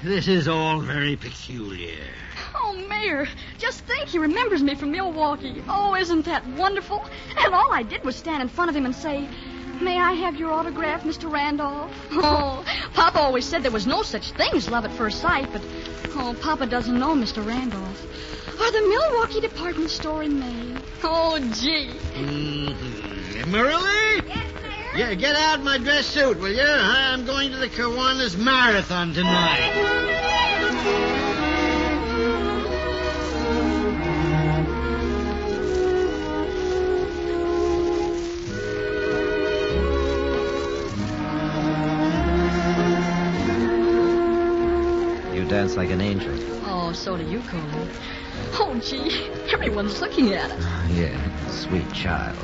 This is all very peculiar. Oh, Mayor, just think he remembers me from Milwaukee. Oh, isn't that wonderful? And all I did was stand in front of him and say, "May I have your autograph, Mr. Randolph?" Oh, Papa always said there was no such thing as love at first sight, but, Papa doesn't know Mr. Randolph. Or the Milwaukee department store in Maine. Oh, gee. Mm-hmm. Merrily? Yes, Mayor? Yeah, get out my dress suit, will you? I'm going to the Kiwanis Marathon tonight. You dance like an angel. Oh, so do you, Colin. Oh, gee, everyone's looking at us. Yeah, sweet child.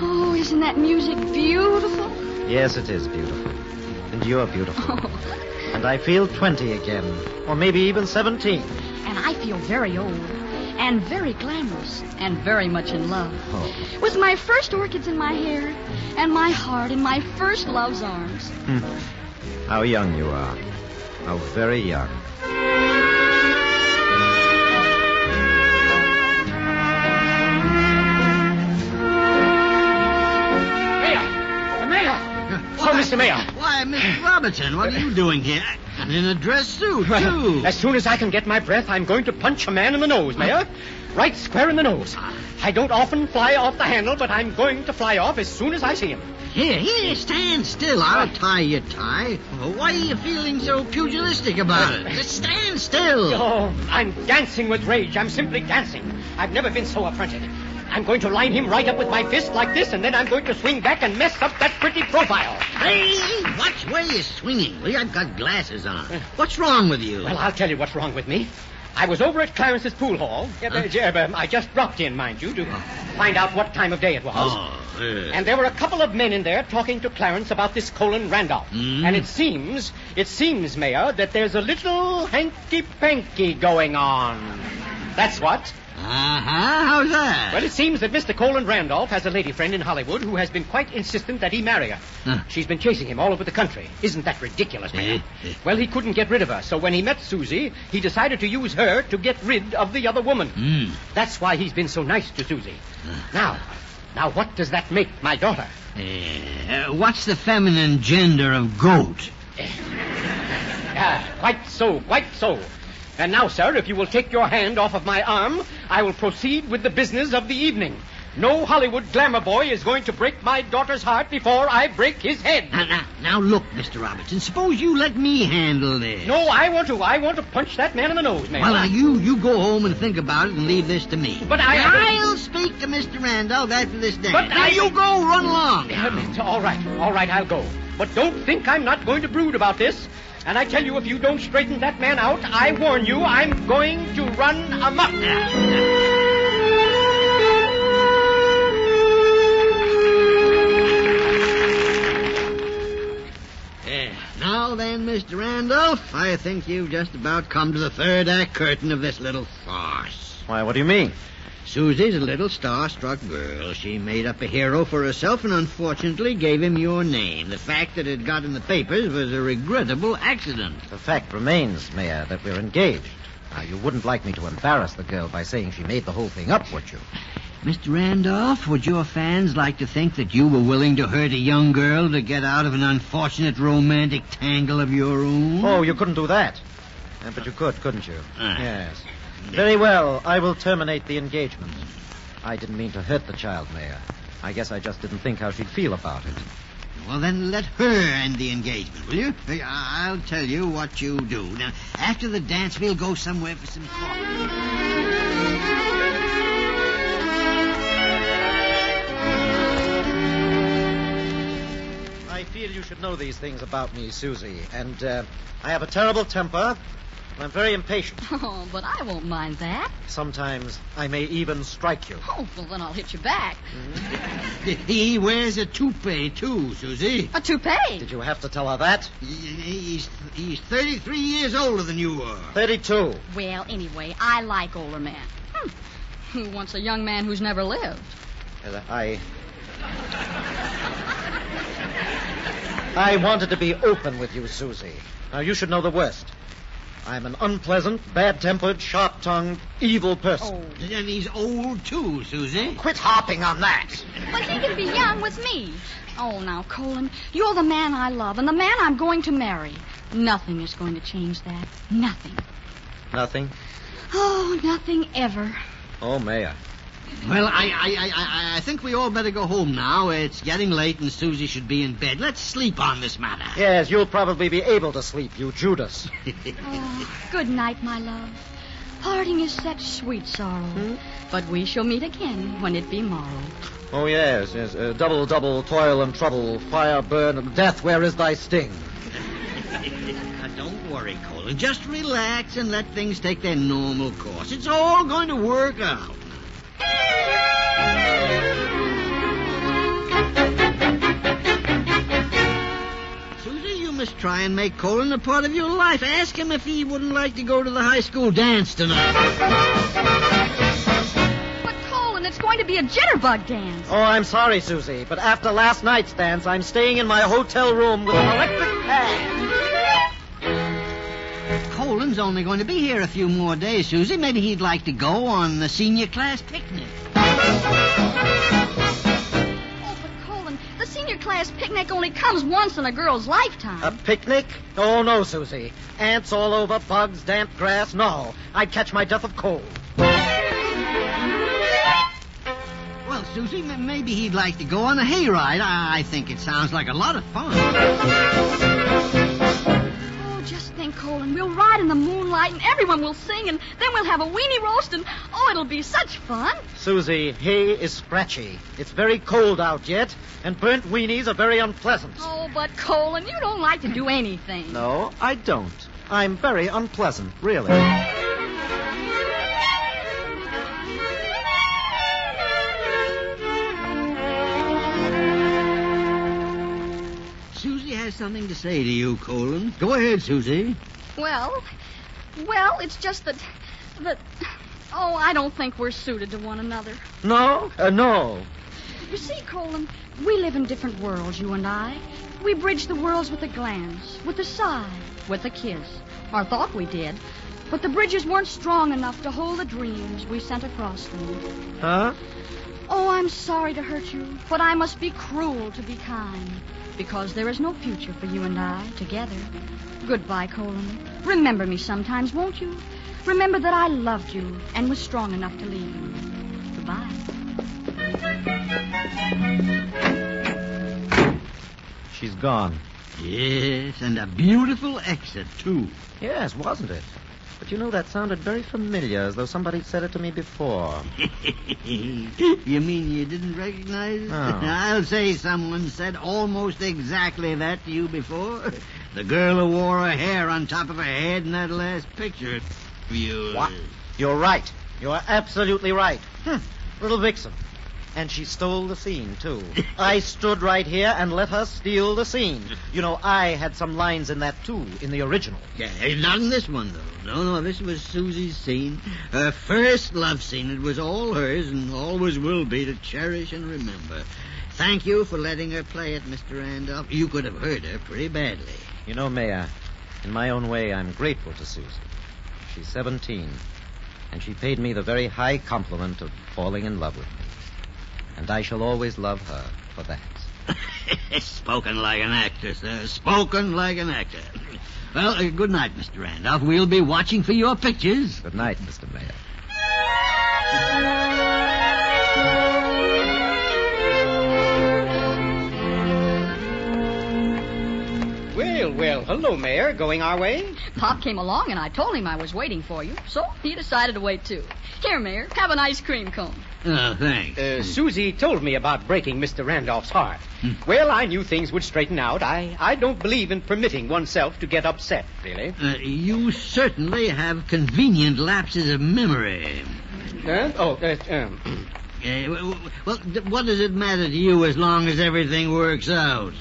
Oh, isn't that music beautiful? Yes, it is beautiful. And you're beautiful. Oh. And I feel 20 again. Or maybe even 17. And I feel very old. And very glamorous. And very much in love. Oh. With my first orchids in my hair. And my heart in my first love's arms. How young you are. How very young. Oh, Mr. Mayor. Why, Mr. Robertson, what are you doing here? In a dress suit, too. As soon as I can get my breath, I'm going to punch a man in the nose, Mayor. Right square in the nose. I don't often fly off the handle, but I'm going to fly off as soon as I see him. Here, stand still. I'll tie your tie. Why are you feeling so pugilistic about it? Just stand still. Oh, I'm dancing with rage. I'm simply dancing. I've never been so affronted. I'm going to line him right up with my fist like this, and then I'm going to swing back and mess up that pretty profile. Hey, watch where you're swinging. Well, I've got glasses on. What's wrong with you? Well, I'll tell you what's wrong with me. I was over at Clarence's pool hall. I just dropped in, mind you, to find out what time of day it was. And there were a couple of men in there talking to Clarence about this Colin Randolph. And it seems, Mayor, that there's a little hanky-panky going on. That's what. How's that? Well, it seems that Mr. Colin Randolph has a lady friend in Hollywood who has been quite insistent that he marry her. She's been chasing him all over the country. Isn't that ridiculous, Mayor? Well, he couldn't get rid of her, so when he met Susie, he decided to use her to get rid of the other woman. That's why he's been so nice to Susie. Now, what does that make my daughter? What's the feminine gender of goat? Quite so. And now, sir, if you will take your hand off of my arm, I will proceed with the business of the evening. No Hollywood glamour boy is going to break my daughter's heart before I break his head. Now look, Mr. Robertson, suppose you let me handle this. No, I want to punch that man in the nose, man. Well, now, you go home and think about it and leave this to me. But I'll speak to Mr. Randolph after this dance. But now, you go, run along. All right, I'll go. But don't think I'm not going to brood about this. And I tell you, if you don't straighten that man out, I warn you, I'm going to run amok. Now then, Mr. Randolph, I think you've just about come to the third act curtain of this little farce. Why, what do you mean? Susie's a little star-struck girl. She made up a hero for herself and unfortunately gave him your name. The fact that it got in the papers was a regrettable accident. The fact remains, Mayor, that we're engaged. Now, you wouldn't like me to embarrass the girl by saying she made the whole thing up, would you? Mr. Randolph, would your fans like to think that you were willing to hurt a young girl to get out of an unfortunate romantic tangle of your own? Oh, you couldn't do that. But you could, couldn't you? Yes. Very well. I will terminate the engagement. I didn't mean to hurt the child, Mayor. I guess I just didn't think how she'd feel about it. Well, then let her end the engagement, will you? I'll tell you what you do. Now, after the dance, we'll go somewhere for some coffee. I feel you should know these things about me, Susie. And I have a terrible temper. I'm very impatient. Oh, but I won't mind that. Sometimes I may even strike you. Oh, well, then I'll hit you back. He wears a toupee, too, Susie. A toupee? Did you have to tell her that? He's 33 years older than you are. 32. Well, anyway, I like older men. Who wants a young man who's never lived? I wanted to be open with you, Susie. Now, you should know the worst. I'm an unpleasant, bad-tempered, sharp-tongued, evil person. Oh, and he's old, too, Susie. Quit harping on that. But he can be young with me. Oh, now, Colin, you're the man I love and the man I'm going to marry. Nothing is going to change that. Nothing. Nothing? Oh, nothing ever. Oh, Mayor. Well, I think we all better go home now. It's getting late and Susie should be in bed. Let's sleep on this matter. Yes, you'll probably be able to sleep, you Judas. Oh, good night, my love. Parting is such sweet sorrow, but we shall meet again when it be morrow. Oh, yes. Double, double, toil and trouble, fire, burn, and death, where is thy sting? Now, don't worry, Colin. Just relax and let things take their normal course. It's all going to work out. Susie, you must try and make Colin a part of your life. Ask him if he wouldn't like to go to the high school dance tonight. But, Colin, it's going to be a jitterbug dance. Oh, I'm sorry, Susie, but after last night's dance, I'm staying in my hotel room with an electric fan. Colin's only going to be here a few more days, Susie. Maybe he'd like to go on the senior class picnic. Oh, but Colin, the senior class picnic only comes once in a girl's lifetime. A picnic? Oh, no, Susie. Ants all over, bugs, damp grass. No, I'd catch my death of cold. Well, Susie, maybe he'd like to go on a hayride. I think it sounds like a lot of fun. Just think, Colin, we'll ride in the moonlight and everyone will sing and then we'll have a weenie roast and, it'll be such fun. Susie, hay is scratchy. It's very cold out yet, and burnt weenies are very unpleasant. Oh, but Colin, you don't like to do anything. No, I don't. I'm very unpleasant, really. Susie has something to say to you, Colin. Go ahead, Susie. Well, it's just that, I don't think we're suited to one another. No? No. You see, Colin, we live in different worlds, you and I. We bridge the worlds with a glance, with a sigh, with a kiss. Or thought we did. But the bridges weren't strong enough to hold the dreams we sent across them. Huh? Oh, I'm sorry to hurt you, but I must be cruel to be kind. Because there is no future for you and I together. Goodbye, Colin. Remember me sometimes, won't you? Remember that I loved you and was strong enough to leave you. Goodbye. She's gone. Yes, and a beautiful exit, too. Yes, wasn't it? But you know, that sounded very familiar, as though somebody said it to me before. You mean you didn't recognize it? No. I'll say someone said almost exactly that to you before. The girl who wore her hair on top of her head in that last picture of yours. What? You're right. You're absolutely right. Little vixen. And she stole the scene, too. I stood right here and let her steal the scene. You know, I had some lines in that, too, in the original. Yeah, not in this one, though. No, this was Susie's scene. Her first love scene. It was all hers and always will be to cherish and remember. Thank you for letting her play it, Mr. Randolph. You could have hurt her pretty badly. You know, Mayor, in my own way, I'm grateful to Susie. She's 17, and she paid me the very high compliment of falling in love with me. And I shall always love her for that. Spoken like an actor, sir. Spoken like an actor. Well, good night, Mr. Randolph. We'll be watching for your pictures. Good night, Mr. Mayor. Well, hello, Mayor. Going our way? Pop came along and I told him I was waiting for you, so he decided to wait, too. Here, Mayor, have an ice cream cone. Oh, thanks. Susie told me about breaking Mr. Randolph's heart. Well, I knew things would straighten out. I don't believe in permitting oneself to get upset, really. You certainly have convenient lapses of memory. Well, what does it matter to you as long as everything works out?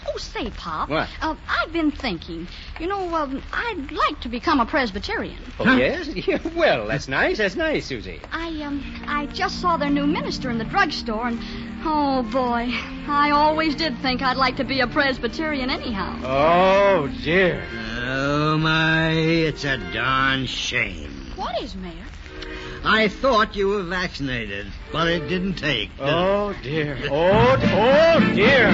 Oh, say, Pop. What? I've been thinking. You know, I'd like to become a Presbyterian. Oh, yes? Yeah, well, that's nice. That's nice, Susie. I just saw their new minister in the drugstore, and, oh, boy, I always did think I'd like to be a Presbyterian anyhow. Oh, dear. Oh, my, it's a darn shame. What is, Mayor? I thought you were vaccinated, but it didn't take. Oh, dear. Oh, dear.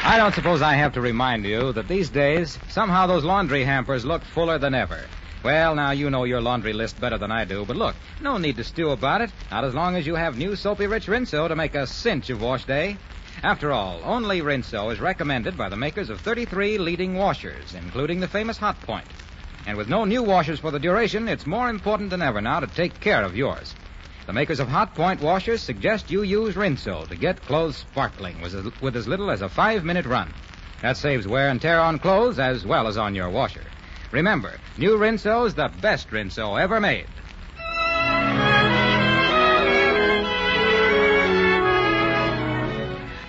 I don't suppose I have to remind you that these days, somehow those laundry hampers look fuller than ever. Well, now, you know your laundry list better than I do, but look, no need to stew about it, not as long as you have new Soapy Rich Rinso to make a cinch of wash day. After all, only Rinso is recommended by the makers of 33 leading washers, including the famous Hot Point. And with no new washers for the duration, it's more important than ever now to take care of yours. The makers of Hot Point washers suggest you use Rinso to get clothes sparkling with as little as a 5-minute run. That saves wear and tear on clothes as well as on your washer. Remember, new Rinso's the best Rinso ever made.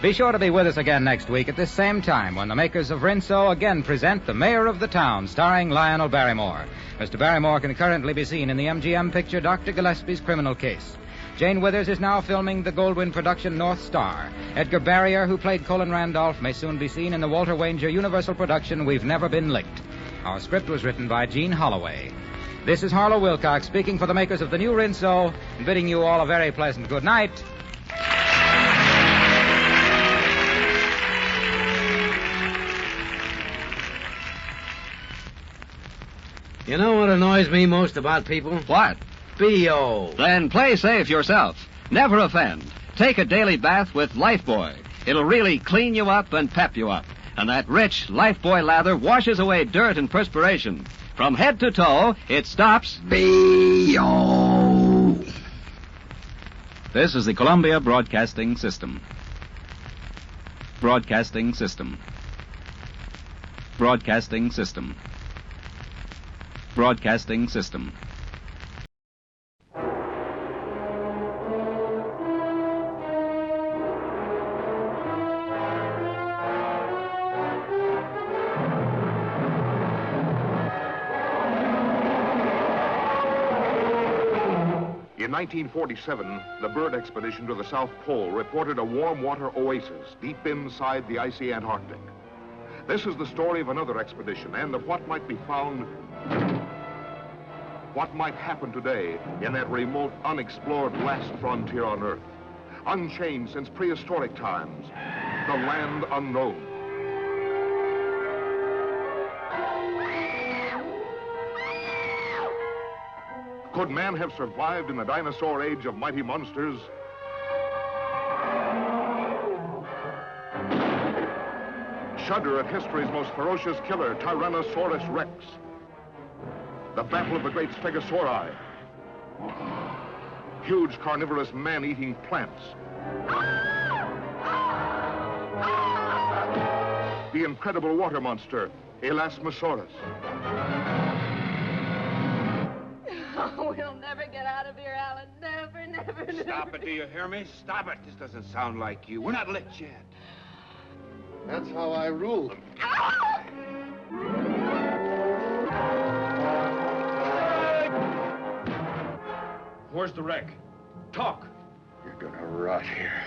Be sure to be with us again next week at this same time when the makers of Rinso again present The Mayor of the Town, starring Lionel Barrymore. Mr. Barrymore can currently be seen in the MGM picture Dr. Gillespie's Criminal Case. Jane Withers is now filming the Goldwyn production North Star. Edgar Barrier, who played Colin Randolph, may soon be seen in the Walter Wanger Universal production We've Never Been Licked. Our script was written by Gene Holloway. This is Harlow Wilcox speaking for the makers of the new Rinso and bidding you all a very pleasant good night. You know what annoys me most about people? What? B.O. Then play safe yourself. Never offend. Take a daily bath with Lifebuoy. It'll really clean you up and pep you up. And that rich Lifebuoy lather washes away dirt and perspiration. From head to toe, it stops B.O. This is the Columbia Broadcasting System. Broadcasting System. Broadcasting System. Broadcasting System. In 1947, the bird expedition to the South Pole reported a warm water oasis deep inside the icy Antarctic. This is the story of another expedition and of what might be found, what might happen today in that remote, unexplored last frontier on Earth. Unchanged since prehistoric times, the land unknown. Could man have survived in the dinosaur age of mighty monsters? Shudder at history's most ferocious killer, Tyrannosaurus Rex. The battle of the great Stegosauri. Huge carnivorous man-eating plants. The incredible water monster, Elasmosaurus. We'll never get out of here, Alan. Never, never. Stop it, do you hear me? Stop it. This doesn't sound like you. We're not lit yet. That's how I rule them. Where's the wreck? Talk. You're gonna rot here.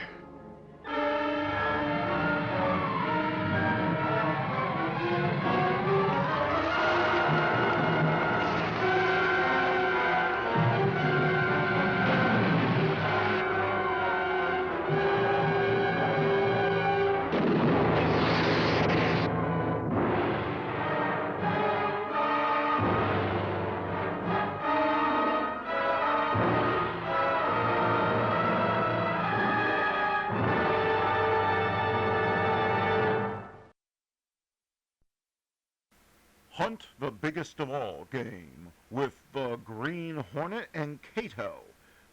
Hunt the Biggest of All game with the Green Hornet and Cato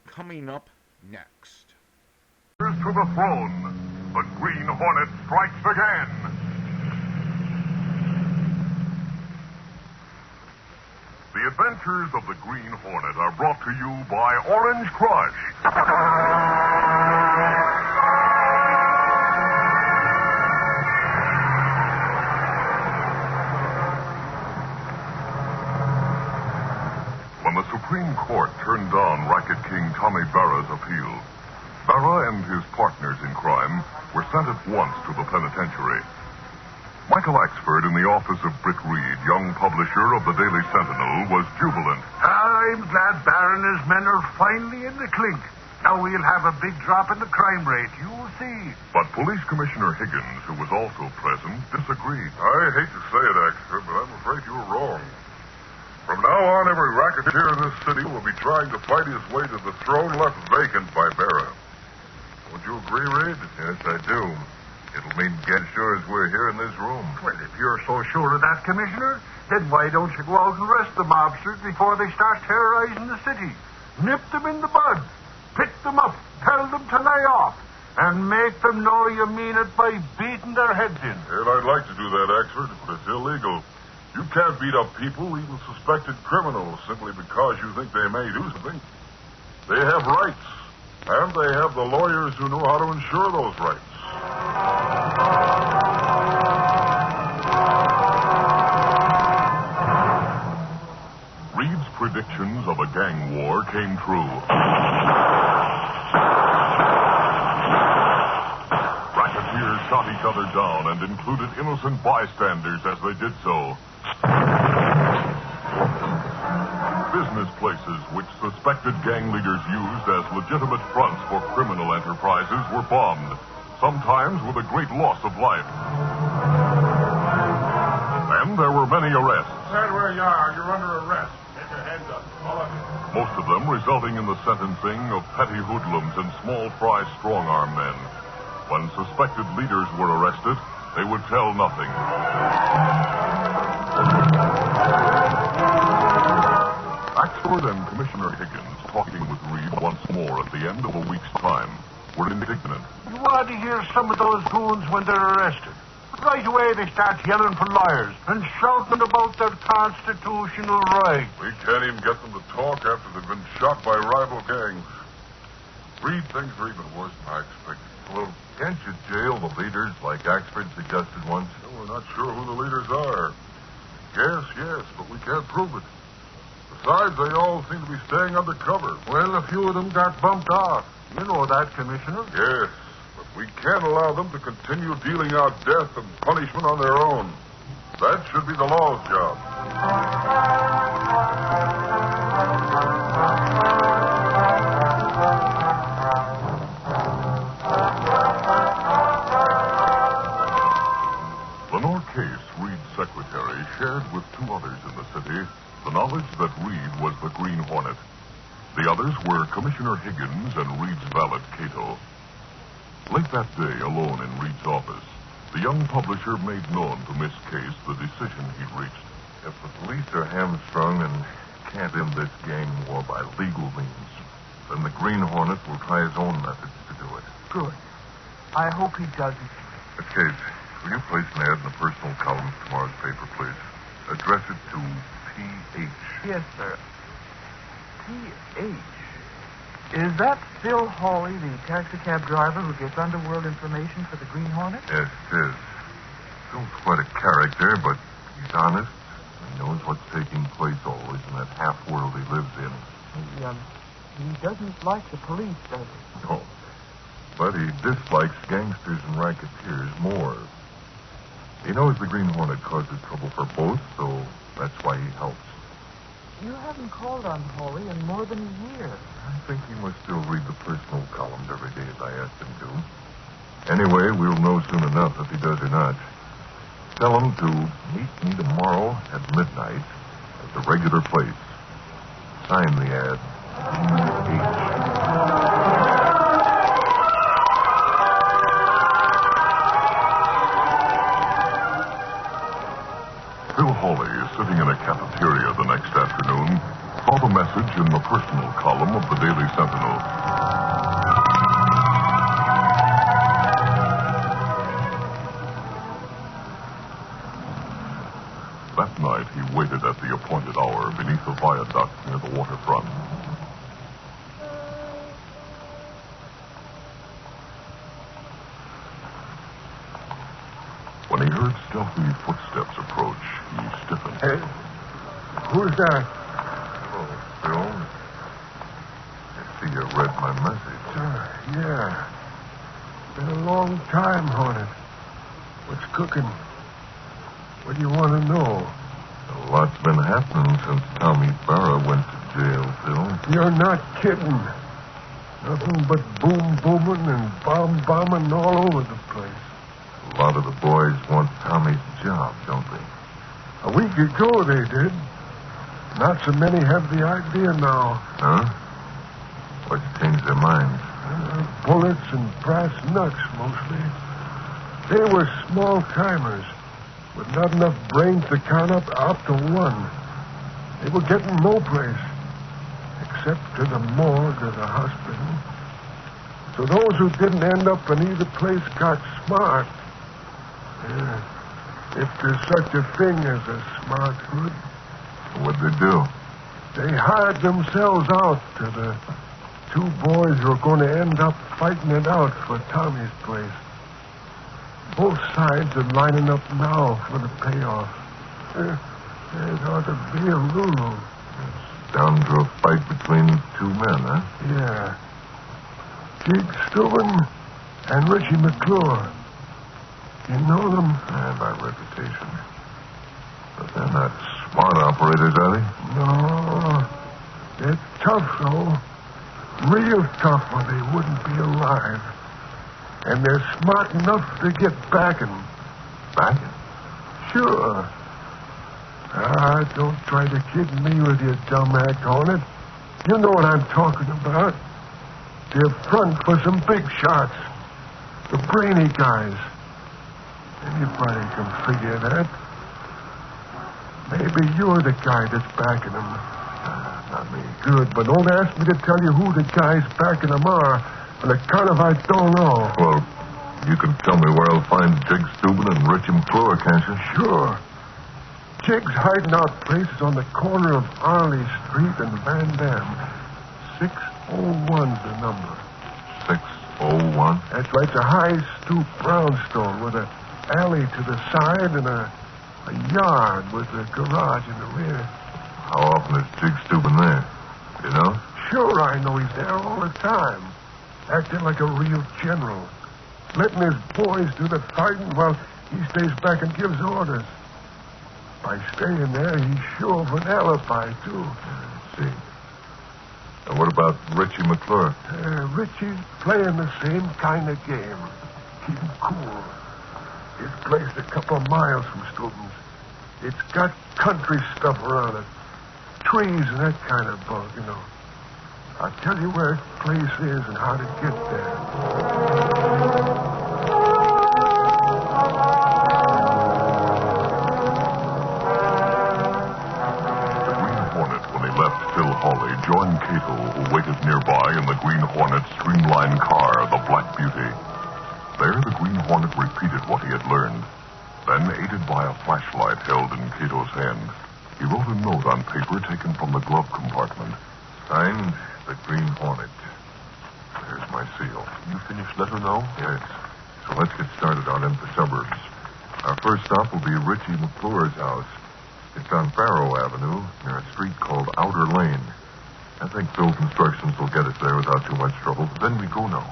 coming up next. To the throne, the Green Hornet strikes again. The adventures of the Green Hornet are brought to you by Orange Crush. When the Supreme Court turned down Racket King Tommy Barra's appeal, Barra and his partners in crime were sent at once to the penitentiary. Michael Axford, in the office of Britt Reed, young publisher of the Daily Sentinel, was jubilant. I'm glad Barra and his men are finally in the clink. Now we'll have a big drop in the crime rate. You'll see. But Police Commissioner Higgins, who was also present, disagreed. I hate to say it, Axford, but I'm afraid you're wrong. From now on, every racketeer in this city will be trying to fight his way to the throne left vacant by Barra. Would you agree, Reed? Yes, I do. It'll mean get sure as we're here in this room. Well, if you're so sure of that, Commissioner, then why don't you go out and arrest the mobsters before they start terrorizing the city? Nip them in the bud. Pick them up. Tell them to lay off. And make them know you mean it by beating their heads in. And I'd like to do that, Axford, but it's illegal. You can't beat up people, even suspected criminals, simply because you think they may do something. They have rights, and they have the lawyers who know how to ensure those rights. Reed's predictions of a gang war came true. Racketeers shot each other down and included innocent bystanders as they did so. Business places which suspected gang leaders used as legitimate fronts for criminal enterprises were bombed, sometimes with a great loss of life. And there were many arrests. Stand where you are. You're under arrest. Get your hands up. All of you. Most of them resulting in the sentencing of petty hoodlums and small-fry strong-arm men. When suspected leaders were arrested, they would tell nothing. Axford and Commissioner Higgins, talking with Reed once more at the end of a week's time, were indignant. You ought to hear some of those goons when they're arrested. Right away they start yelling for lawyers and shouting about their constitutional rights. We can't even get them to talk after they've been shot by rival gangs. Reed, things are even worse than I expected. Well, can't you jail the leaders like Axford suggested once? Well, we're not sure who the leaders are. Yes, but we can't prove it. Besides, they all seem to be staying undercover. Well, a few of them got bumped off. You know that, Commissioner. Yes, but we can't allow them to continue dealing out death and punishment on their own. That should be the law's job. Lenore Case, Reed's secretary, shared with two others in the city the knowledge that Reed was the Green Hornet. The others were Commissioner Higgins and Reed's valet, Cato. Late that day, alone in Reed's office, the young publisher made known to Miss Case the decision he'd reached. If the police are hamstrung and can't end this gang war by legal means, then the Green Hornet will try his own methods to do it. Good. I hope he doesn't. Miss Case, will you place an ad in the personal column of tomorrow's paper, please? Address it to P.H. Yes, sir. P.H. Is that Phil Hawley, the taxicab driver who gets underworld information for the Green Hornet? Yes, it is. Phil's quite a character, but he's honest. He knows what's taking place always in that half-world he lives in. He doesn't like the police, does he? No. But he dislikes gangsters and racketeers more. He knows the Green Hornet causes trouble for both, so that's why he helps. You haven't called on Hawley in more than a year. I think he must still read the personal columns every day as I asked him to. Anyway, we'll know soon enough if he does or not. Tell him to meet me tomorrow at midnight at the regular place. Sign the ad. Phil Hawley, sitting in a cafeteria the next afternoon, saw the message in the personal column of the Daily Sentinel. That night, he waited at the appointed hour beneath the viaduct near the waterfront. When he heard stealthy footsteps approach, he stiffened. Hey, who's that? Hello, Phil. I see you read my message. Yeah. Been a long time, Hornet. What's cooking? What do you want to know? A lot's been happening since Tommy Barra went to jail, Phil. You're not kidding. Nothing but booming and bombing all over the place. A lot of the boys want Tommy's job, don't they? A week ago they did. Not so many have the idea now. Huh? What's changed their minds? Bullets and brass nuts, mostly. They were small-timers, with not enough brains to count up to one. They were getting no place, except to the morgue or the hospital. So those who didn't end up in either place got smart. Yeah. If there's such a thing as a smart hood. What'd they do? They hired themselves out to the two boys who are going to end up fighting it out for Tommy's place. Both sides are lining up now for the payoff. There ought to be a rule. It's down to a fight between two men, huh? Yeah. Jig Steuben and Richie McClure. You know them? By reputation. But they're not smart operators, are they? No. They're tough, though. Real tough, or they wouldn't be alive. And they're smart enough to get backing. Backing? Sure. Don't try to kid me with your dumb act, Hornet. You know what I'm talking about. They're front for some big shots. The brainy guys. Anybody can figure that. Maybe you're the guy that's backing them. Not me. Good, but don't ask me to tell you who the guys backing them are. On account of I don't know. Well, you can tell me where I'll find Jig Steuben and Richie McClure, can't you? Sure. Jig's hiding out place is on the corner of Arley Street and Van Dam. 601's the number. 601? That's right. It's a high stoop brownstone with an alley to the side and a yard with a garage in the rear. How often is Jig Steuben there? You know? Sure, I know he's there all the time. Acting like a real general. Letting his boys do the fighting while he stays back and gives orders. By staying there, he's sure of an alibi, too. I see. And what about Richie McClure? Richie's playing the same kind of game. Keep him cool. His place a couple of miles from Steuben's. It's got country stuff around it. Trees and that kind of bug, you know. I'll tell you where his place is and how to get there. The Green Hornet, when he left Phil Hawley, joined Cato, who waited nearby in the Green Hornet's streamlined car, the Black Beauty. There, the Green Hornet repeated what he had learned. Then, aided by a flashlight held in Cato's hand, he wrote a note on paper taken from the glove compartment. Signed, the Green Hornet. There's my seal. You finished letter now? Yes. So let's get started out in the suburbs. Our first stop will be Richie McClure's house. It's on Barrow Avenue, near a street called Outer Lane. I think Phil's instructions will get us there without too much trouble. Then we go now.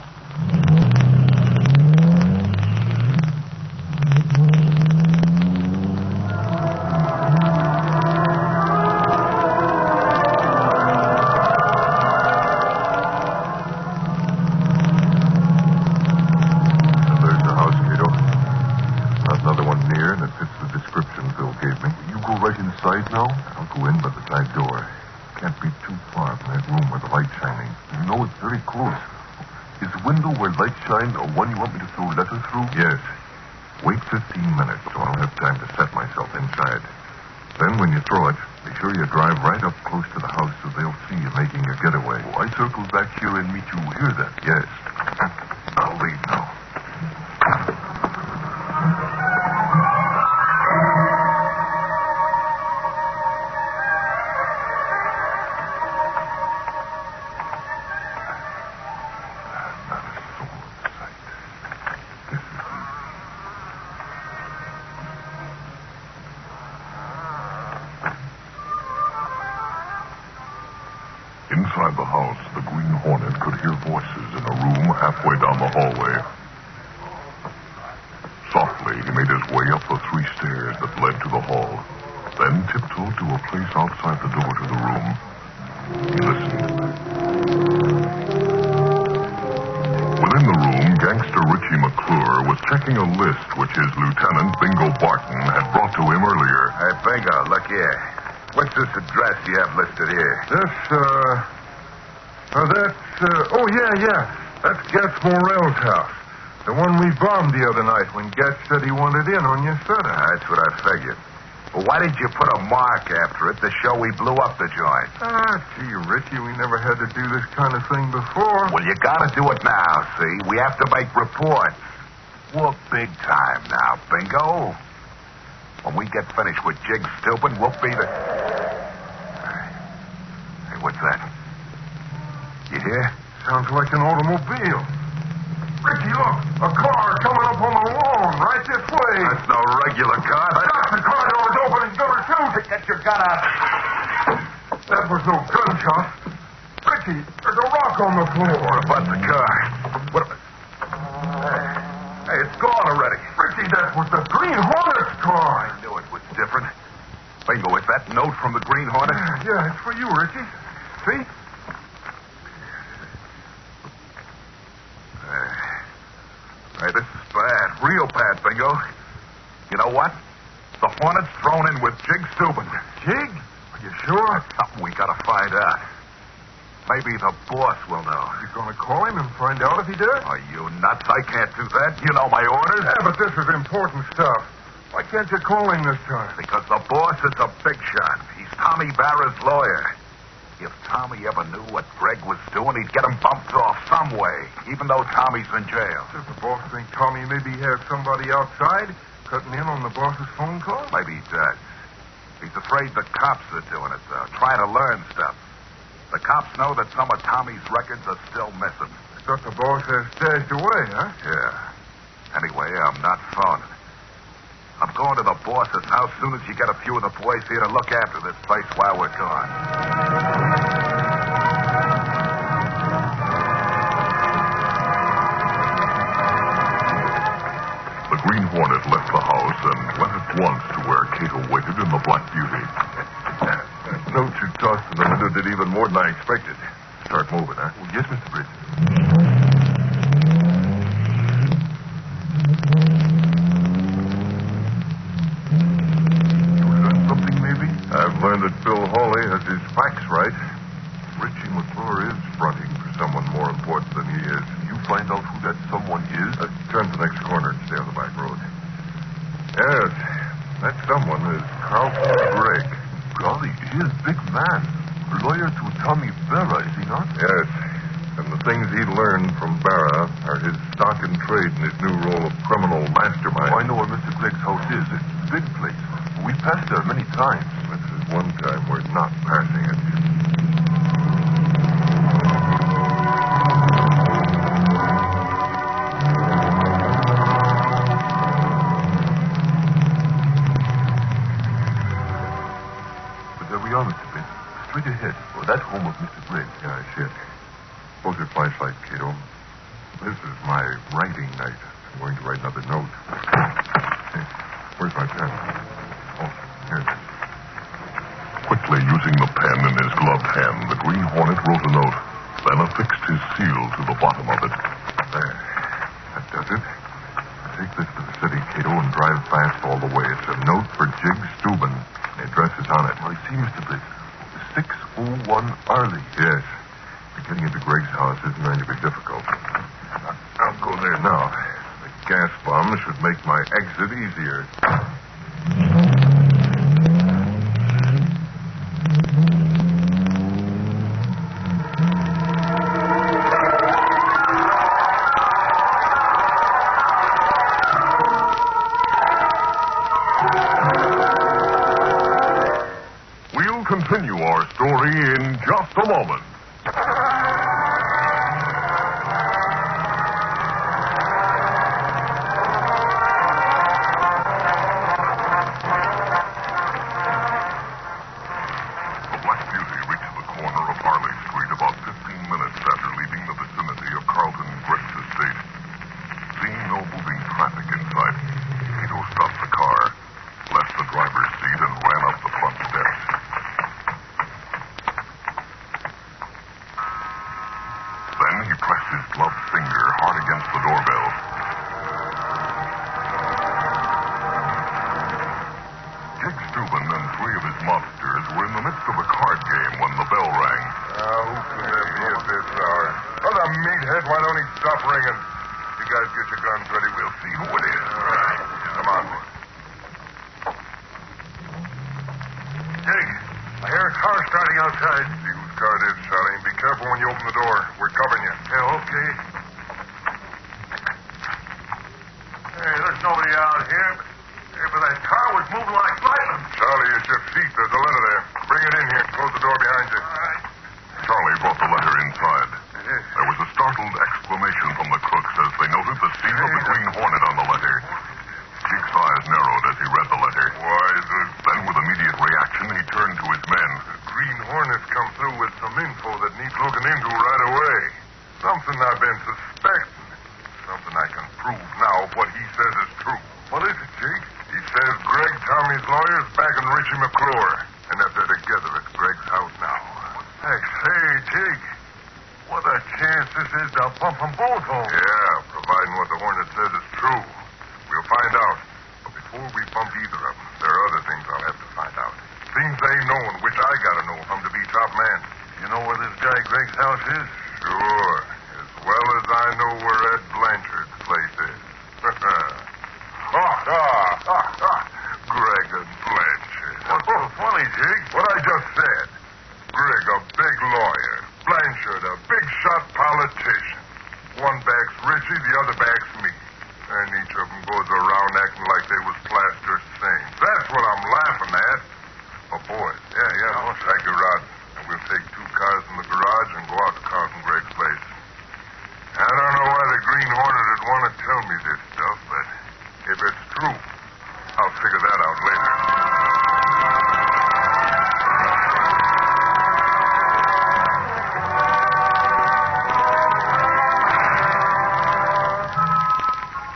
Yes. Wait 15 minutes, so I'll have time to set myself inside. Then, when you throw it, be sure you drive right up close to the house so they'll see you making your getaway. Oh, I circle back here and meet you here, then. Yes. I'll leave now. Inside the house, the Green Hornet could hear voices in a room halfway down the hallway. Softly, he made his way up the 3 stairs that led to the hall, then tiptoed to a place outside the door to the room. He listened. McClure was checking a list which his lieutenant, Bingo Barton, had brought to him earlier. Hey, Bingo, look here. What's this address you have listed here? That's Getz Morell's house. The one we bombed the other night when Getz said he wanted in on your center. That's what I figured. Well, why did you put a mark after it to show we blew up the joint? Gee, Richie, we never had to do this kind of thing before. Well, you gotta do it now, see? We have to make reports. We're big time now, Bingo. When we get finished with Jig Stupid, we'll be the... Hey, what's that? You hear? Sounds like an automobile. Richie, look, a car coming up on the lawn right this way. That's no regular car. Stop, the car door's open. He's going to shoot. Get your gun out. That was no gunshot. Richie, there's a rock on the floor. What about the car? Hey, it's gone already. Richie, that was the Green Hornet's car. I knew it was different. Bingo, is that note from the Green Hornet? Yeah, it's for you, Richie. See? Hey, this is bad. Real bad, Bingo. You know what? The Hornet's thrown in with Jig Steuben. Jig? Are you sure? That's something we gotta find out. Maybe the boss will know. You gonna call him and find out if he does? Are you nuts? I can't do that. You know my orders. Yeah, but this is important stuff. Why can't you call him this time? Because the boss is a big shot. He's Tommy Barra's lawyer. If Tommy ever knew what Greg was doing, he'd get him bumped off some way, even though Tommy's in jail. Does the boss think Tommy maybe has somebody outside cutting in on the boss's phone call? Maybe he does. He's afraid the cops are doing it, though, trying to learn stuff. The cops know that some of Tommy's records are still missing. I thought the boss has stashed away, huh? Yeah. Anyway, I'm not phoning. I'm going to the boss's house as soon as you get a few of the boys here to look after this place while we're gone. The Green Hornet left the house and went at once to where Cato waited in the Black Beauty. That note you tossed in the window did even more than I expected. Start moving, huh? Yes, Mr. Bridges. I've learned that Bill Hawley has his facts right. Richie McClure is fronting for someone more important than he is. You find out who that someone is? Turn to the next corner and stay on the back road. Yes, that someone is Carlton Gregg. Golly, he is a big man. Lawyer to Tommy Barra, is he not? Yes, and the things he learned from Barra are his stock in trade in his new role of criminal mastermind. I know where Mr. Gregg's house is. It's a big place. We passed there many times. This is one time we're not passing it. But there we are, Mr. Bridge. Straight ahead. Oh, that home of Mr. Gregg. Yeah, I see it. Hold your flashlight, Cato. This is my writing night. I'm going to write another note. Hey, where's my pen? Oh, here it is. Quickly using the pen in his gloved hand, the Green Hornet wrote a note, then affixed his seal to the bottom of it. There. That does it. Take this to the city, Cato, and drive fast all the way. It's a note for Jig Steuben. The address is on it. I see, Mr. Bridge. 601 Arley. Yes. Getting into Gregg's house isn't going to be difficult. I'll go there now. The gas bomb should make my exit easier. We'll continue our story in just a moment. car starting outside. See whose car it is, Charlie. And be careful when you open the door. We're covering you. Yeah, okay. Hey, there's nobody out here. But that car was moving like lightning. Charlie, it's your seat. There's a letter there. Bring it in here. Close the door behind you. All right. Charlie brought the letter inside. There was a startled exclamation from the crooks as they noted the seal of the Green Hornet on the letter. Jake's eyes narrowed as he read the letter. Why, Then, with immediate reaction, he turned to his men. The Green Hornet's come through with some info that needs looking into right away. Something I've been suspecting. Something I can prove now if what he says is true. What is it, Jake? He says Greg, Tommy's lawyer, is back in Richie McClure. And if they're together at Greg's house now. Heck, say, Jake, what a chance this is to bump them both home. Yeah, providing what the Hornet says is true. We'll find out. But before we bump either of them, there are other things I'll have to find out. Things they know and which I gotta know if I'm to be top man. You know where this guy Greg's house is? Sure. As well as I know where Ed Blanchard's place is. Greg and Blanchard. What's so funny, Jake? What I just said. Greg, a big lawyer. Blanchard, a big shot politician. One backs Richie, the other backs me. And each of them goes around acting like they was plaster saints. That's what I'm laughing at. Oh, boys. Yeah. Take your rod. And we'll take 2 cars from the garage and go out to Carlton Gregg's place. I don't know why the Green Hornet would want to tell me this stuff, but if it's true, I'll figure that out later.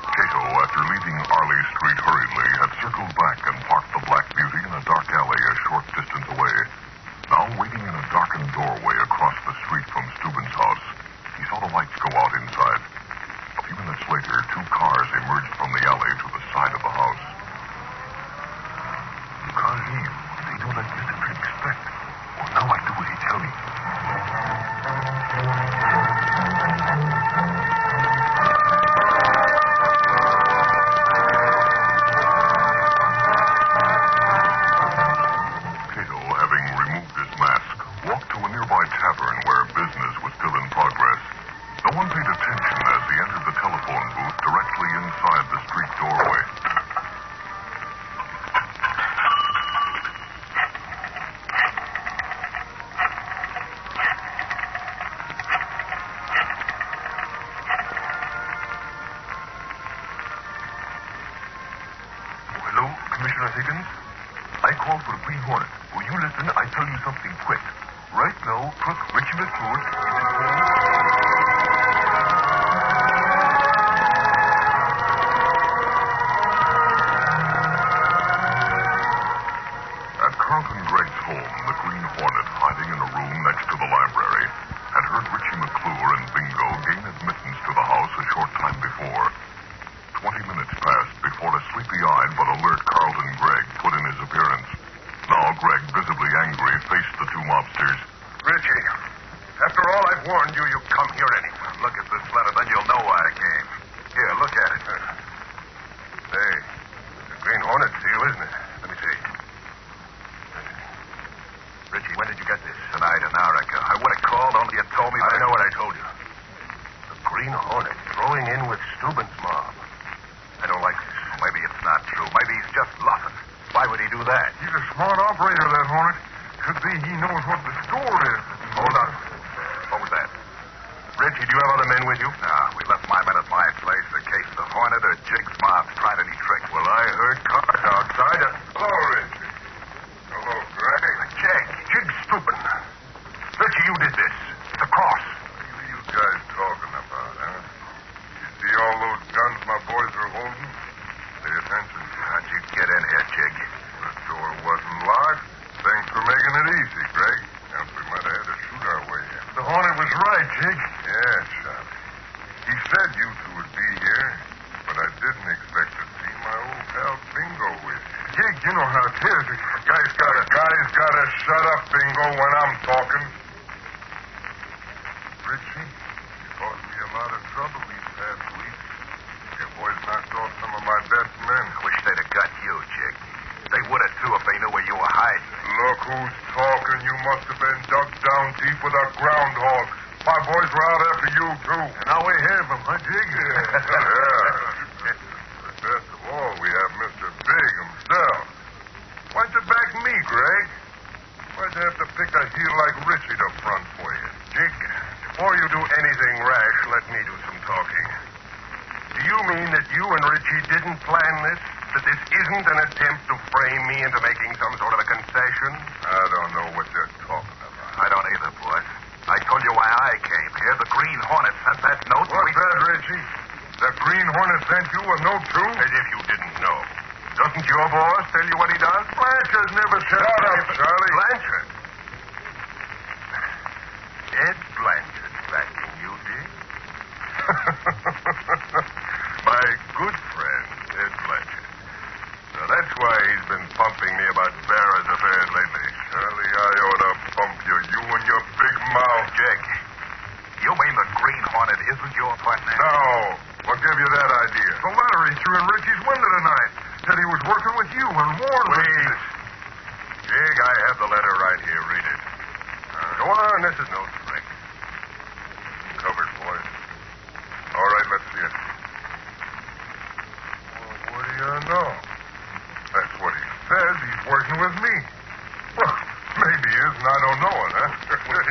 Cato, after leaving Arley Street hurriedly, had circled back and parked the Black Beauty in a dark alley a short distance away. Now waiting in a darkened doorway across the street from Steuben's house, he saw the lights go out inside. A few minutes later, 2 cars emerged from the alley to the side of the house. You can't leave. They do like this if you expect. Well, now I do what he tell me. Cato, having removed his mask, walked to a nearby tavern where business was still in progress. No one paid attention as he entered the telephone booth directly inside the street doorway. Hello, Commissioner Higgins? I called for the Green Hornet. Will you listen? I tell you something quick. Right now, crook Richie McClure is in At Carlton Gregg's home, the Green Hornet, hiding in a room next to the library, had heard Richie McClure and Bingo gain admittance to the house a short time before. 20 minutes passed before a sleepy-eyed but alert Carlton Gregg put in his appearance. Now Gregg, visibly angry, faced the 2 mobsters. Richie, after all I've warned you, you come here anyway. Look at this letter, then you'll know why I came. Here, look at it. Hey, it's a Green Hornet seal, isn't it? Let me see. Richie, when did you get this? Tonight, an hour ago. I would have called, only you told me that... I know what I told you. The Green Hornet throwing in with Steuben's mob. I don't like this. Maybe it's not true. Maybe he's just bluffing. Why would he do that? He's a smart operator, that Hornet. Could be he knows what the score is. Hold on. What was that? Richie, do you have other men with you? No, we left my men at my place in case the Hornet or Jig's mob tried any tricks. Well, I heard cars outside. Hello, Richie. Hello, Greg. Jig's stupid. Richie, you did this. It's a cross. What are you guys talking about, huh? You see all those guns my boys are holding? Pay attention. How'd you get in here, Jig? The door wasn't locked. Thanks for making it easy, Greg. Else we might have had to shoot our way in. The Hornet was right, Jig. Yeah, Charlie. He said you 2 would be here, but I didn't expect to see my old pal Bingo with you. Jig, you know how it is. Guys gotta shut up, Bingo, when I'm talking. Richie, you caused me a lot of trouble these past weeks. Your boys knocked off some of my best men. I wish they'd have got you, Jig. They would have, too, if they knew where you were hiding. Look who's talking. reckon you must have been dug down deep with a groundhog. My boys were out after you, too. And now we have him, huh, Jig? Yeah. Best of all, we have Mr. Big himself. Why'd you back me, Greg? Why'd you have to pick a heel like Richie to front for you? Jig, before you do anything rash, let me do some talking. Do you mean that you and Richie didn't plan this? That this isn't an attempt to frame me into making some sort of a concession? I don't know what you're talking about. I don't either, boss. I told you why I came here. The Green Hornet sent that note. What's that, Richie? The Green Hornet sent you a note, too? As if you didn't know. Doesn't your boss tell you what he does? Blanchard never said that. Shut up, Charlie. Blanchard? Ed Blanchard backing you, Dick? My good friend, Ed Blanchard. Now, that's why he's been pumping me about Barra's affairs lately. Charlie, I ought to pump you. You and your big mouth. Jake, you mean the Green Hornet isn't your partner? No. What gave you that idea? The letter he threw in Richie's window tonight. Said he was working with you and warned me. Please. Jig, I have the letter right here. Read it. Go on. This is no trick. Covered, boys. All right, let's see it. Well, what do you know? That's what he says. He's working with me. Well, maybe he is, and I don't know it, huh?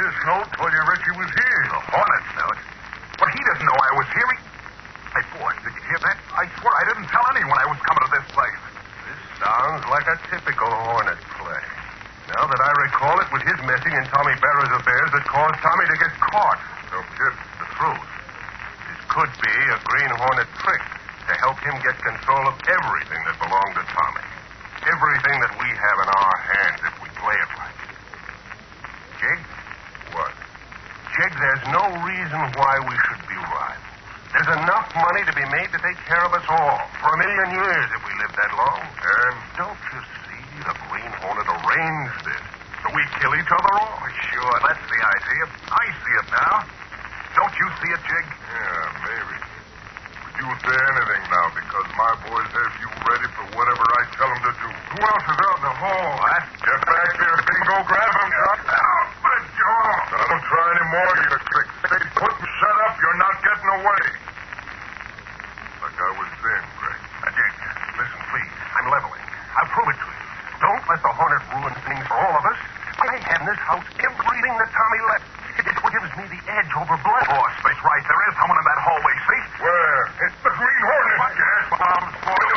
His note told you Richie was here. The Hornet's note? But he didn't know I was here. Hey, boys, did you hear that? I swear I didn't tell anyone I was coming to this place. This sounds like a typical Hornet play. Now that I recall, it was his messing in Tommy Barra's affairs that caused Tommy to get caught. So, Kid, the truth. This could be a Green Hornet trick to help him get control of everything that belonged to Tommy. Everything that we have in our hands if we play it right. Jig? What? Jig, there's no reason why we should be rivals. There's enough money to be made to take care of us all for 1,000,000 years if we live that long. And don't you see the Green Hornet arranged this so we kill each other off? Sure, that's the idea. I see it now. Don't you see it, Jig? Yeah, maybe. But you say anything now because my boys have you ready for whatever I tell them to do. Who else is out in the hall? What? Get back here, Bingo. Grab him, Chuck. But Joe. Don't try any more, you trick. Stay put and shut up. You're not getting away. Like I was saying, Greg. Jig, listen, please. I'm leveling. I'll prove it to you. Don't let the Hornet ruin things for all of us. I have in this house everything that Tommy left. It's what gives me the edge over blood. Oh, space right. There is someone in that hallway, see? Where? It's the Green Hornet. What? Gas bombs for you.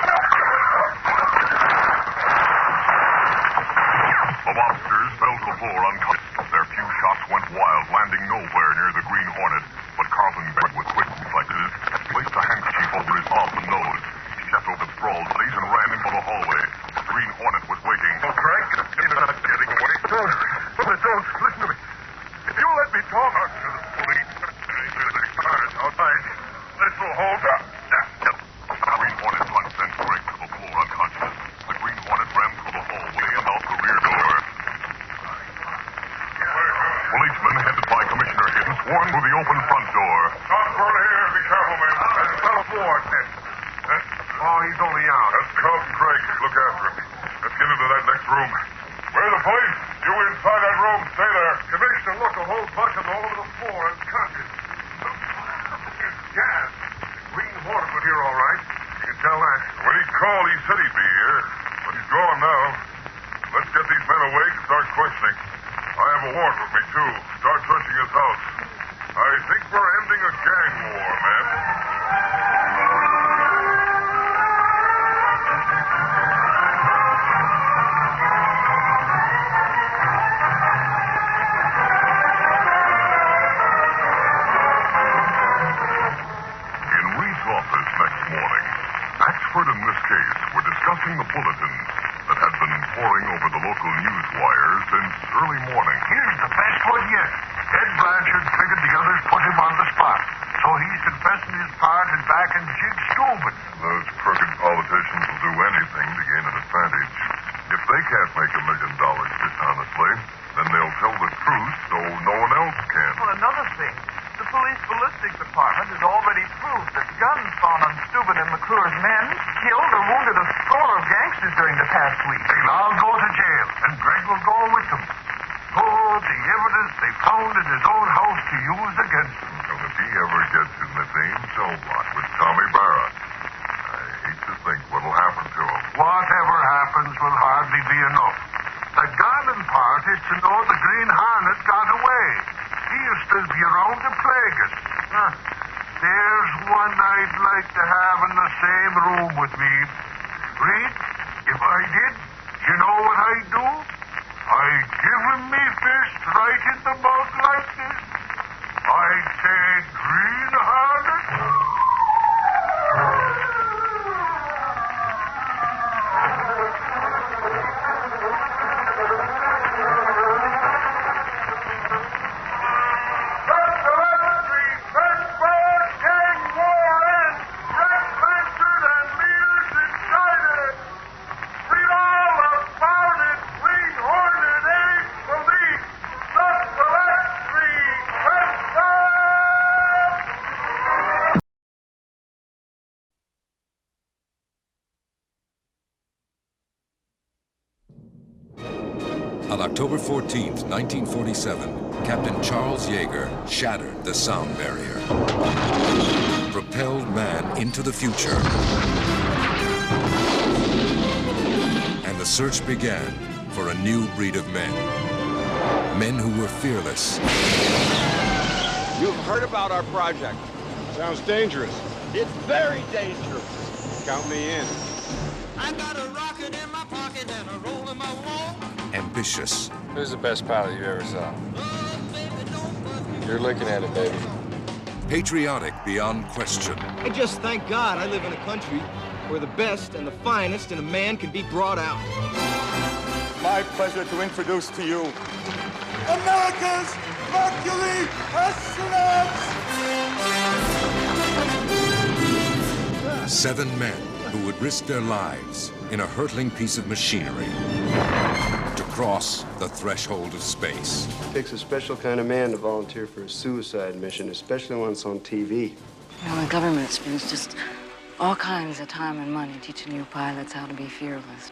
The mobsters fell to the floor unconscious. Their few shots went wild, landing nowhere near the Green Hornet. But Carlton Beck, with quick reflexes, placed a handkerchief over his mouth and nose. He stepped over the sprawled bodies and ran into the hallway. The Green Hornet was waiting. Oh, Craig, you're not getting away. Don't. Listen to me. If you let me talk to the police, outside, this will hold up. The Green Hornet plunged then straight to the floor unconscious. The Green Hornet ran through the hallway and out the rear door. Policemen headed by Commissioner Higgins swarmed through the open front door. Stop front here. Be careful, man. That's fellow Ford. Oh, he's only out. That's Carlton Craig. Look after him. Let's get into that next room. Where are the police? You inside that room. Stay there. Commissioner, look, a whole bunch of them all over the floor. Unconscious. It's gas. Green Hornet was here, all right. You can tell that. When he called, he said he'd be here. But he's gone now. Let's get these men awake and start questioning. I have a warrant with me, too. Start searching his house. I think we're ending a gang war, man. Axford and Miss Case were discussing the bulletins that had been pouring over the local news wires since early morning. Here's the best one yet. Ed Blanchard figured the others put him on the spot. So he's confessing his part in backing Jig Stolman. Those crooked politicians will do anything to gain an advantage. If they can't make $1 million dishonestly, then they'll tell the truth so no one else can. Well, another thing. The police ballistics department has already proved that guns found on Steuben and McClure's men killed or wounded a score of gangsters during the past week. They'll all go to jail, and Greg will go with them. Who they found in his own house to use against him. And if he ever gets in the same cell block with Tommy Barra, I hate to think what'll happen to him. Whatever happens will hardly be enough. The gallant part is to know the Green Hornet got away. He'll still be around to plague us. There's one I'd like to have in the same room with me. Reed, if I did, you know what I'd do? I'd give him me fist right in the mouth like this. I'd say, Green Hornet. On October 14th, 1947, Captain Charles Yeager shattered the sound barrier, propelled man into the future, and the search began for a new breed of men. Men who were fearless. You've heard about our project. Sounds dangerous. It's very dangerous. Count me in. I got a rocket in my pocket and a roll in my wall. Ambitious. Who's the best pilot you ever saw? You're looking at it, baby. Patriotic beyond question. I just thank God I live in a country where the best and the finest in a man can be brought out. My pleasure to introduce to you America's Mercury astronauts! 7 men who would risk their lives in a hurtling piece of machinery to cross the threshold of space. It takes a special kind of man to volunteer for a suicide mission, especially when it's on TV. You know, the government spends just all kinds of time and money teaching new pilots how to be fearless.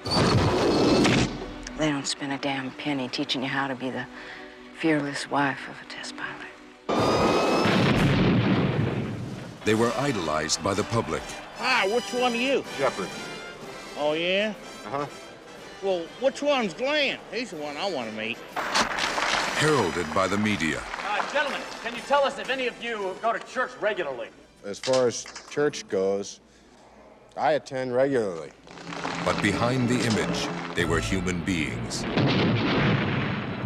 They don't spend a damn penny teaching you how to be the fearless wife of a test pilot. They were idolized by the public. Hi, which one are you? Shepard. Oh, yeah? Uh-huh. Well, which one's Glenn? He's the one I want to meet. Heralded by the media. Gentlemen, can you tell us if any of you go to church regularly? As far as church goes, I attend regularly. But behind the image, they were human beings.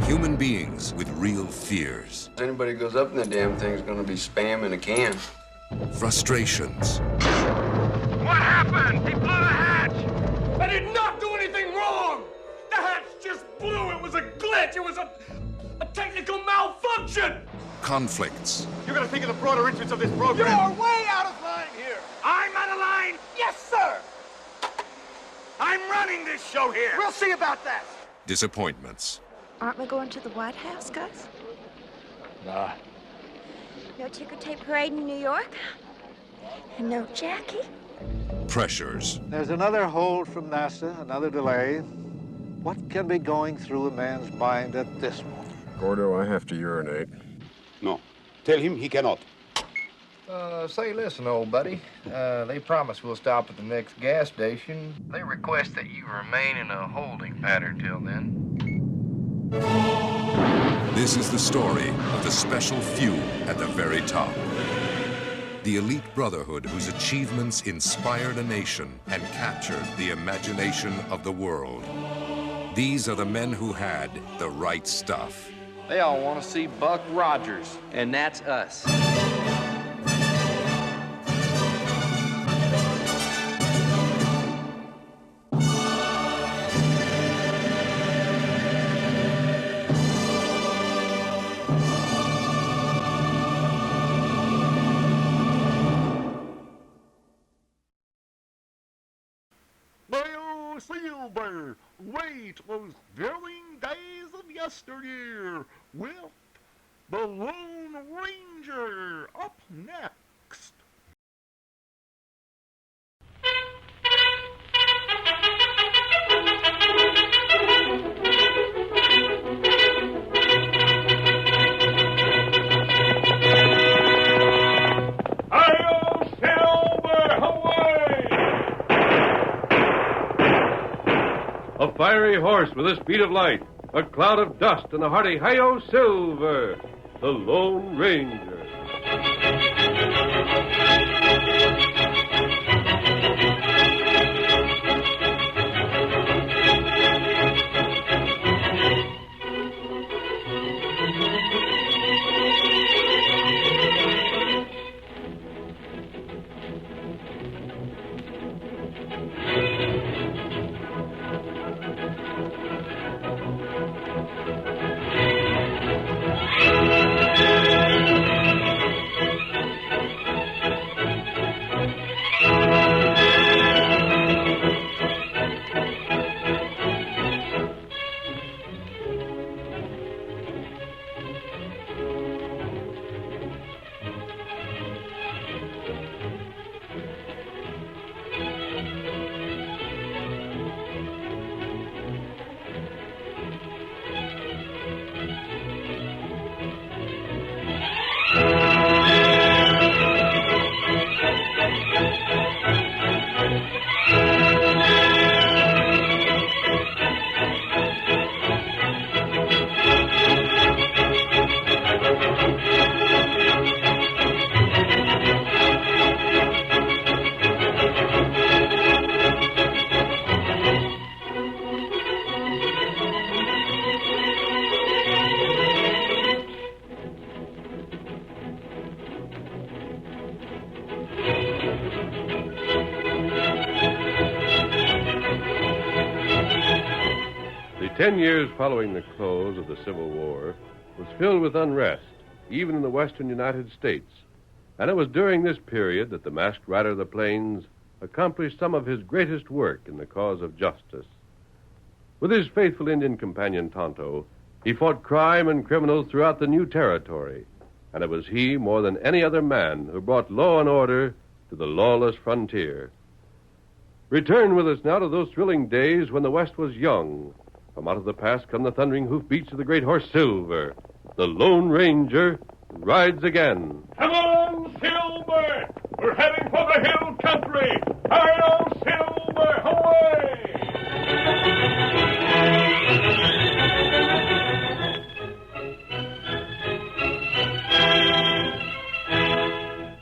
Human beings with real fears. If anybody goes up in that damn thing is going to be spam in a can. Frustrations. What happened? He blew the hatch! I did not do anything wrong! The hatch just blew! It was a glitch! It was a technical malfunction! Conflicts. You gotta think of the broader interests of this program. You're way out of line here! I'm out of line? Yes, sir! I'm running this show here! We'll see about that! Disappointments. Aren't we going to the White House, Gus? Nah. No ticker tape parade in New York? And no Jackie? Pressures. There's another hold from NASA, another delay. What can be going through a man's mind at this moment? Gordo, I have to urinate. No. Tell him he cannot. Say, listen, old buddy. They promise we'll stop at the next gas station. They request that you remain in a holding pattern till then. This is the story of the special few at the very top. The elite brotherhood whose achievements inspired a nation and captured the imagination of the world. These are the men who had the right stuff. They all want to see Buck Rogers, and that's us. Silver, wait those thrilling days of yesteryear with the Lone Ranger up next. fiery horse with a speed of light, a cloud of dust, and a hearty hi-yo Silver, the Lone Ranger. The 10 years following the close of the Civil War was filled with unrest, even in the western United States. And it was during this period that the masked rider of the plains accomplished some of his greatest work in the cause of justice. With his faithful Indian companion Tonto, he fought crime and criminals throughout the new territory, and it was he, more than any other man, who brought law and order to the lawless frontier. Return with us now to those thrilling days when the West was young. From out of the past come the thundering hoofbeats of the great horse Silver. The Lone Ranger rides again. Come on, Silver! We're heading for the hill country! Hi-yo, Silver! Away!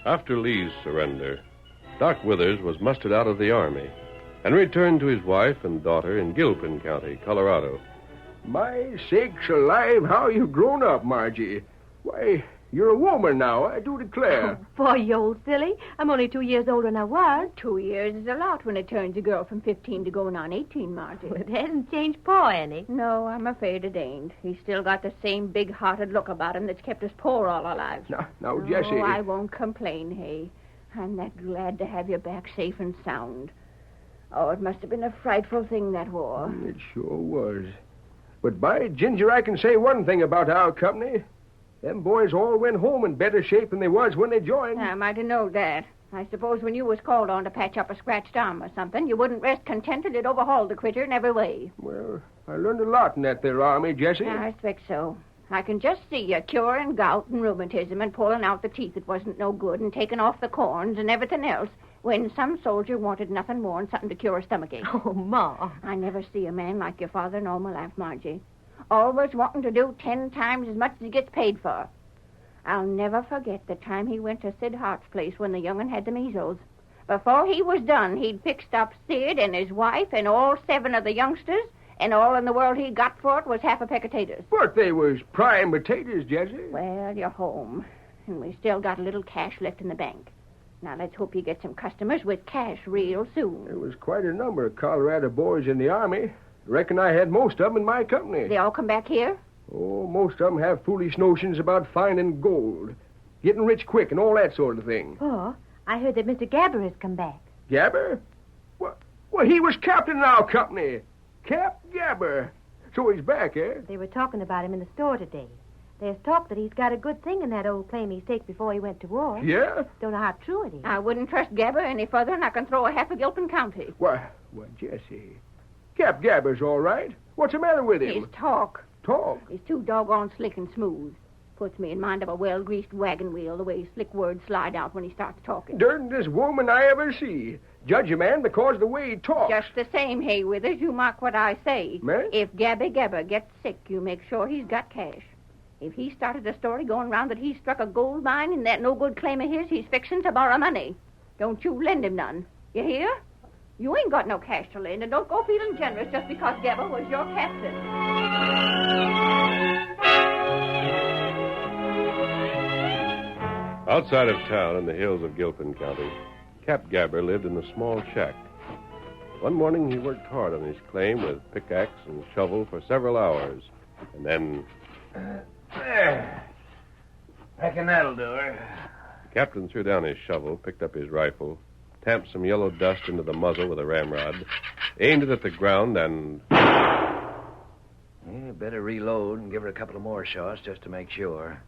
After Lee's surrender, Doc Withers was mustered out of the Army and returned to his wife and daughter in Gilpin County, Colorado. My sakes alive, how you've grown up, Margie. Why, you're a woman now, I do declare. Oh, boy, you old silly. I'm only 2 years older than I was. 2 years is a lot when it turns a girl from 15 to going on 18, Margie. Well, it hasn't changed Pa any. No, I'm afraid it ain't. He's still got the same big-hearted look about him that's kept us poor all our lives. Now, Jessie... Oh, I won't complain, Hay. I'm that glad to have you back safe and sound. Oh, it must have been a frightful thing, that war. It sure was. But by Ginger, I can say one thing about our company. Them boys all went home in better shape than they was when they joined. I might have known that. I suppose when you was called on to patch up a scratched arm or something, you wouldn't rest content till you'd overhauled the critter in every way. Well, I learned a lot in that there army, Jessie. I expect so. I can just see you curing gout and rheumatism and pulling out the teeth that wasn't no good and taking off the corns and everything else when some soldier wanted nothing more than something to cure a stomachache. Oh, Ma. I never see a man like your father in all my life, Margie. Always wanting to do 10 times as much as he gets paid for. I'll never forget the time he went to Sid Hart's place when the young'un had the measles. Before he was done, he'd fixed up Sid and his wife and all 7 of the youngsters, and all in the world he got for it was half a peck of taters. But they was prime potatoes, Jessie. Well, you're home, and we still got a little cash left in the bank. Now, let's hope you get some customers with cash real soon. There was quite a number of Colorado boys in the Army. Reckon I had most of them in my company. They all come back here? Oh, most of them have foolish notions about finding gold. Getting rich quick and all that sort of thing. Pa, I heard that Mr. Gabber has come back. Gabber? Well, he was captain in our company. Cap Gabber. So he's back, eh? They were talking about him in the store today. There's talk that he's got a good thing in that old claim he staked before he went to war. Yeah? Don't know how true it is. I wouldn't trust Gabber any further than I can throw a half of Gilpin County. Why, Jessie. Cap Gabber's all right. What's the matter with him? His talk. Talk? He's too doggone slick and smooth. Puts me in mind of a well-greased wagon wheel, the way slick words slide out when he starts talking. Dirtiest woman I ever see. Judge a man because of the way he talks. Just the same, Haywithers, you mark what I say. Man? If Gabby Gabber gets sick, you make sure he's got cash. If he started a story going round that he struck a gold mine in that no-good claim of his, he's fixing to borrow money. Don't you lend him none. You hear? You ain't got no cash to lend, and don't go feeling generous just because Gabber was your captain. Outside of town in the hills of Gilpin County, Cap Gabber lived in a small shack. One morning he worked hard on his claim with pickaxe and shovel for several hours. And then... There. Reckon that'll do her. The captain threw down his shovel, picked up his rifle, tamped some yellow dust into the muzzle with a ramrod, aimed it at the ground, and... You better reload and give her a couple of more shots just to make sure.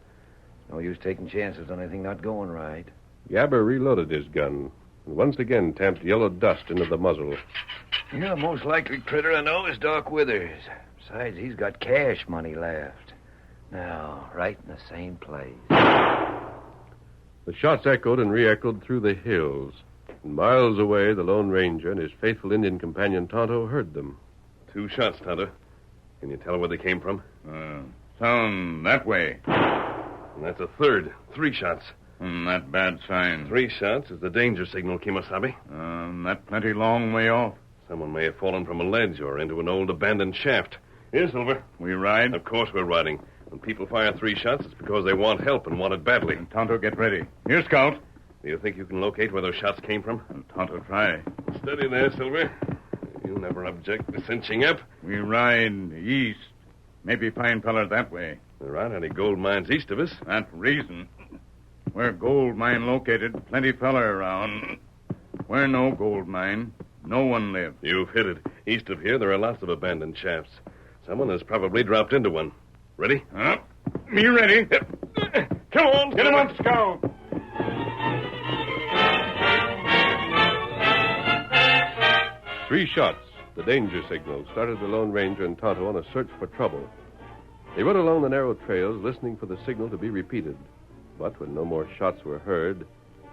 No use taking chances on anything not going right. Gabber reloaded his gun and once again tamped yellow dust into the muzzle. The most likely critter I know is Doc Withers. Besides, he's got cash money left. Now, right in the same place. The shots echoed and re-echoed through the hills. And miles away, the Lone Ranger and his faithful Indian companion Tonto heard them. 2 shots, Tonto. Can you tell where they came from? Sound that way. And that's a third. 3 shots. That bad sign. 3 shots is the danger signal, Kemosabe. That plenty long way off. Someone may have fallen from a ledge or into an old abandoned shaft. Here, Silver. We ride? Of course we're riding. When people fire 3 shots, it's because they want help and want it badly. Tonto, get ready. Here, Scout. Do you think you can locate where those shots came from? Tonto, try. Steady there, Silver. You never object to cinching up. We ride east. Maybe find feller that way. There aren't any gold mines east of us. That reason. Where gold mine located, plenty feller around. Where no gold mine, no one lives. You've hit it. East of here, there are lots of abandoned shafts. Someone has probably dropped into one. Ready? Me ready. Come on. Get him up, Scout. Three shots, the danger signal, started the Lone Ranger and Tonto on a search for trouble. They rode along the narrow trails, listening for the signal to be repeated. But when no more shots were heard,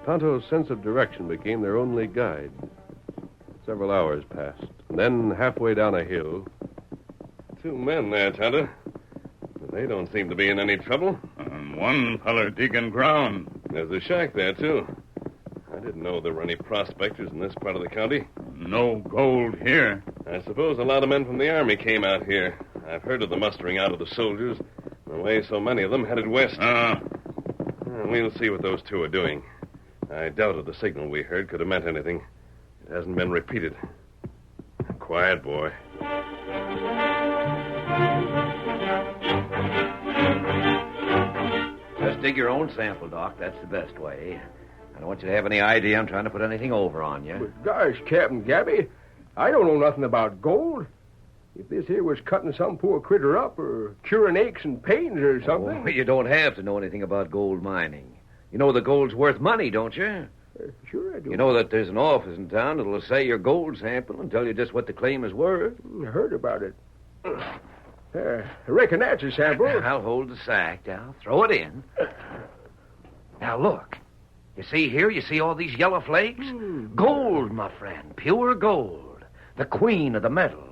Tonto's sense of direction became their only guide. Several hours passed, and then halfway down a hill... 2 men there, Tonto. They don't seem to be in any trouble. And one feller digging ground. There's a shack there, too. I didn't know there were any prospectors in this part of the county. No gold here. I suppose a lot of men from the Army came out here. I've heard of the mustering out of the soldiers. The way so many of them headed west. We'll see what those 2 are doing. I doubted the signal we heard could have meant anything. It hasn't been repeated. Quiet, boy. Just dig your own sample, Doc. That's the best way. I don't want you to have any idea I'm trying to put anything over on you. But gosh, Captain Gabby, I don't know nothing about gold. If this here was cutting some poor critter up or curing aches and pains or something... Oh, you don't have to know anything about gold mining. You know the gold's worth money, don't you? Sure I do. You know that there's an office in town that'll assay your gold sample and tell you just what the claim is worth? I heard about it. I reckon that's a sample. I'll hold the sack. Now, throw it in. Now, look. You see here? You see all these yellow flakes? Gold, my friend. Pure gold. The queen of the metals.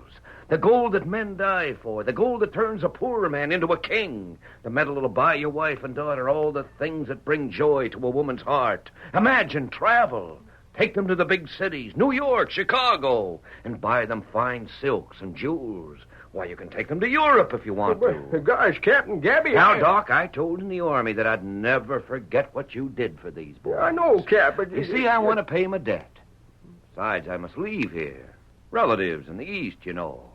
The gold that men die for. The gold that turns a poor man into a king. The metal that'll buy your wife and daughter all the things that bring joy to a woman's heart. Imagine travel. Take them to the big cities, New York, Chicago, and buy them fine silks and jewels. Why, you can take them to Europe if you want to. Gosh, Captain Gabby... Now, Doc, I told in the Army that I'd never forget what you did for these boys. I know, Cap, but... You see, I want to pay my debt. Besides, I must leave here. Relatives in the East, you know.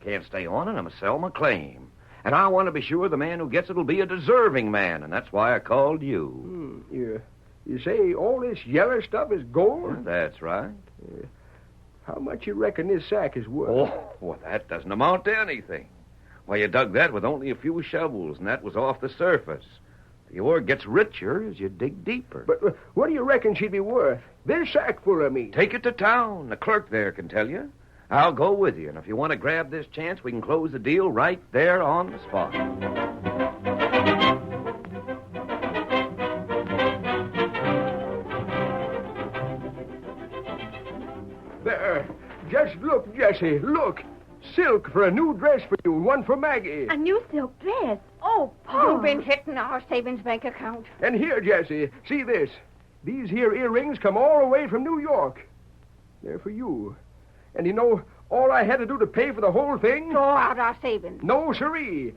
Can't stay on, and I must sell my claim. And I want to be sure the man who gets it will be a deserving man, and that's why I called you. You say all this yellow stuff is gold? That's right. How much you reckon this sack is worth? Oh, well, that doesn't amount to anything. Why, you dug that with only a few shovels, and that was off the surface. The ore gets richer as you dig deeper. But what do you reckon she'd be worth? This sack full of meat. Take it to town. The clerk there can tell you. I'll go with you, and if you want to grab this chance, we can close the deal right there on the spot. Jessie, look. Silk for a new dress for you, one for Maggie. A new silk dress? Oh, Paul. You've been hitting our savings bank account. And here, Jessie, see this. These here earrings come all the way from New York. They're for you. And you know, all I had to do to pay for the whole thing? Throw out our savings. No, siree.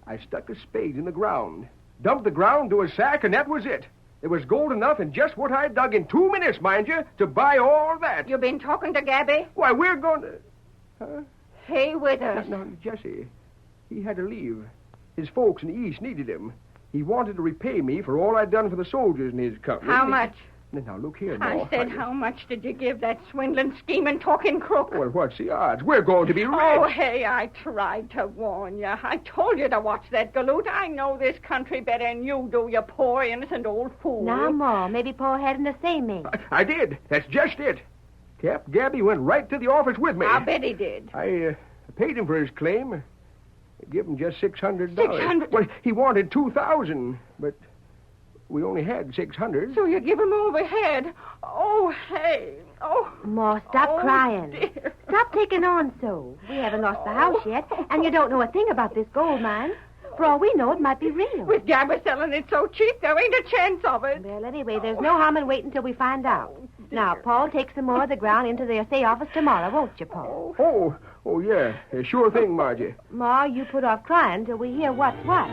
I stuck a spade in the ground, dumped the ground to a sack, and that was it. There was gold enough in just what I dug in 2 minutes, mind you, to buy all that. You been talking to Gabby? Why, we're going to... Huh? Stay with us. No, Jesse, he had to leave. His folks in the East needed him. He wanted to repay me for all I'd done for the soldiers in his company. How much? Now, look here, Ma. I said, how much did you give that swindling, scheming, talking crook? Well, what's the odds? We're going to be rich. Oh, hey, I tried to warn you. I told you to watch that galoot. I know this country better than you do, you poor, innocent old fool. Now, Ma, maybe Paul had him the same man. I did. That's just it. Cap Gabby went right to the office with me. I bet he did. I paid him for his claim. I gave him just $600. $600? Well, he wanted $2,000, but we only had $600. So you give him overhead. Oh, hey. Oh. Ma, stop crying. Dear. Stop taking on so. We haven't lost the house yet, and you don't know a thing about this gold mine. For all we know, it might be real. With Gabby selling it so cheap, there ain't a chance of it. Well, anyway, there's no harm in waiting till we find out. Now, Paul, take some more of the ground into the assay office tomorrow, won't you, Paul? Oh, yeah. Sure thing, Margie. Ma, you put off crying till we hear what's what.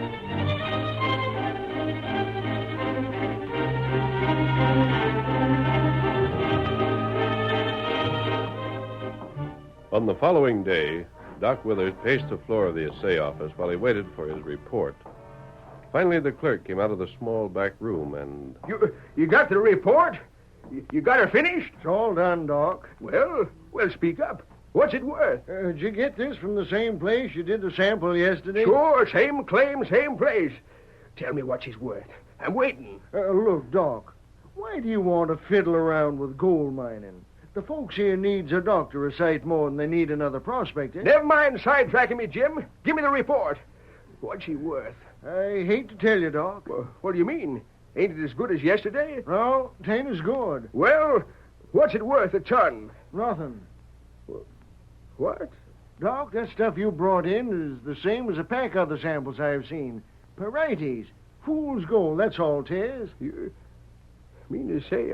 On the following day, Doc Withers paced the floor of the assay office while he waited for his report. Finally, the clerk came out of the small back room and... You got the report? You got her finished? It's all done, Doc. Well, speak up. What's it worth? Did you get this from the same place you did the sample yesterday? Sure, same claim, same place. Tell me what she's worth. I'm waiting. Look, Doc, why do you want to fiddle around with gold mining? The folks here needs a doctor a sight more than they need another prospector. Never mind sidetracking me, Jim. Give me the report. What's she worth? I hate to tell you, Doc. Well, what do you mean? Ain't it as good as yesterday? No, it ain't as good. Well, what's it worth a ton? Nothing. What? Doc, that stuff you brought in is the same as a pack of the samples I've seen. Parietes. Fool's gold, that's all 'tis. You mean to say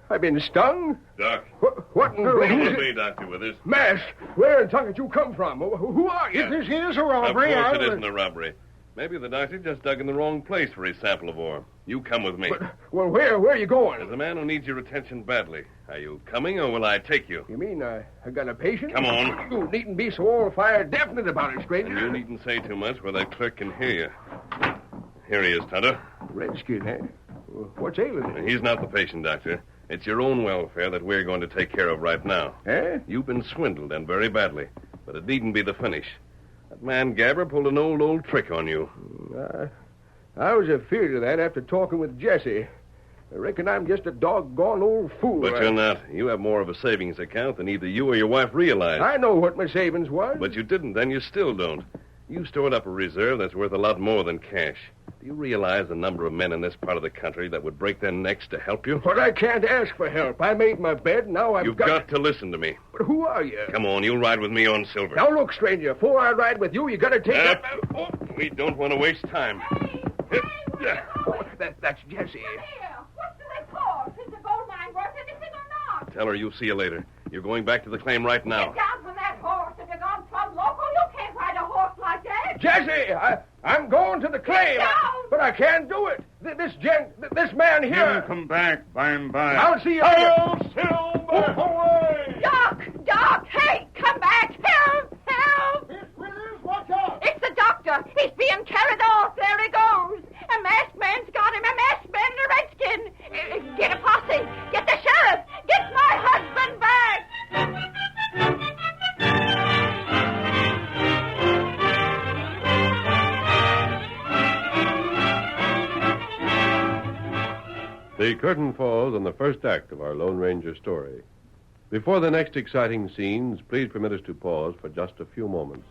I've been stung? Doc. What in Come with me, Dr. Withers. Mask, where in tongue did you come from? Who are you? If this is a robbery, Of course it isn't a robbery. Maybe the doctor just dug in the wrong place for his sample of ore. You come with me. But, well, where are you going? There's a man who needs your attention badly. Are you coming, or will I take you? You mean I got a patient? Come on. You needn't be so all-fire definite about it, stranger. And you needn't say too much where that clerk can hear you. Here he is, Tonto. Redskin, eh? What's ailing him? He's not the patient, Doctor. It's your own welfare that we're going to take care of right now. Eh? You've been swindled, and very badly. But it needn't be the finish. That man Gabber pulled an old trick on you. I was afeard of that after talking with Jesse. I reckon I'm just a doggone old fool. But you're not. You have more of a savings account than either you or your wife realize. I know what my savings was. But you didn't, and you still don't. You stored up a reserve that's worth a lot more than cash. Do you realize the number of men in this part of the country that would break their necks to help you? But I can't ask for help. I made my bed, now I've You've got to listen to me. But who are you? Come on, you'll ride with me on Silver. Now look, stranger, before I ride with you, you gotta take up... We don't want to waste time. That's Jesse. What's the report? Is the gold mine worth anything or not? Tell her you'll see you later. You're going back to the claim right now. Get down from that horse. If you're gone plumb local, you can't ride a horse like that. Jesse, I'm going to the claim. But I can't do it. This man here... He'll come back by and by. I'll see you later. Silver! Away! Doc! Hey, come back! Help! Miss Withers, watch out! It's the doctor. He's being carried off. There he goes. A masked man's got him. A masked man and a redskin. Get a posse. Get the sheriff. Get my husband back. The curtain falls on the first act of our Lone Ranger story. Before the next exciting scenes, please permit us to pause for just a few moments.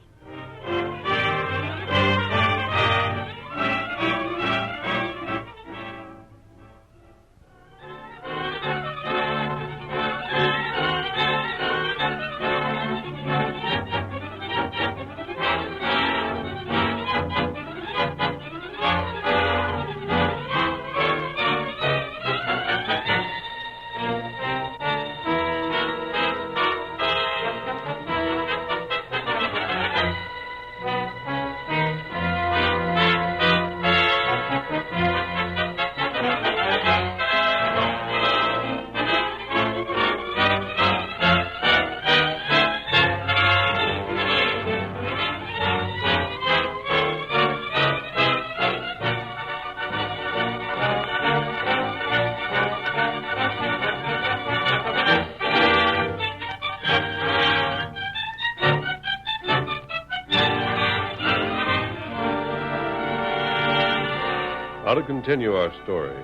Now to continue our story.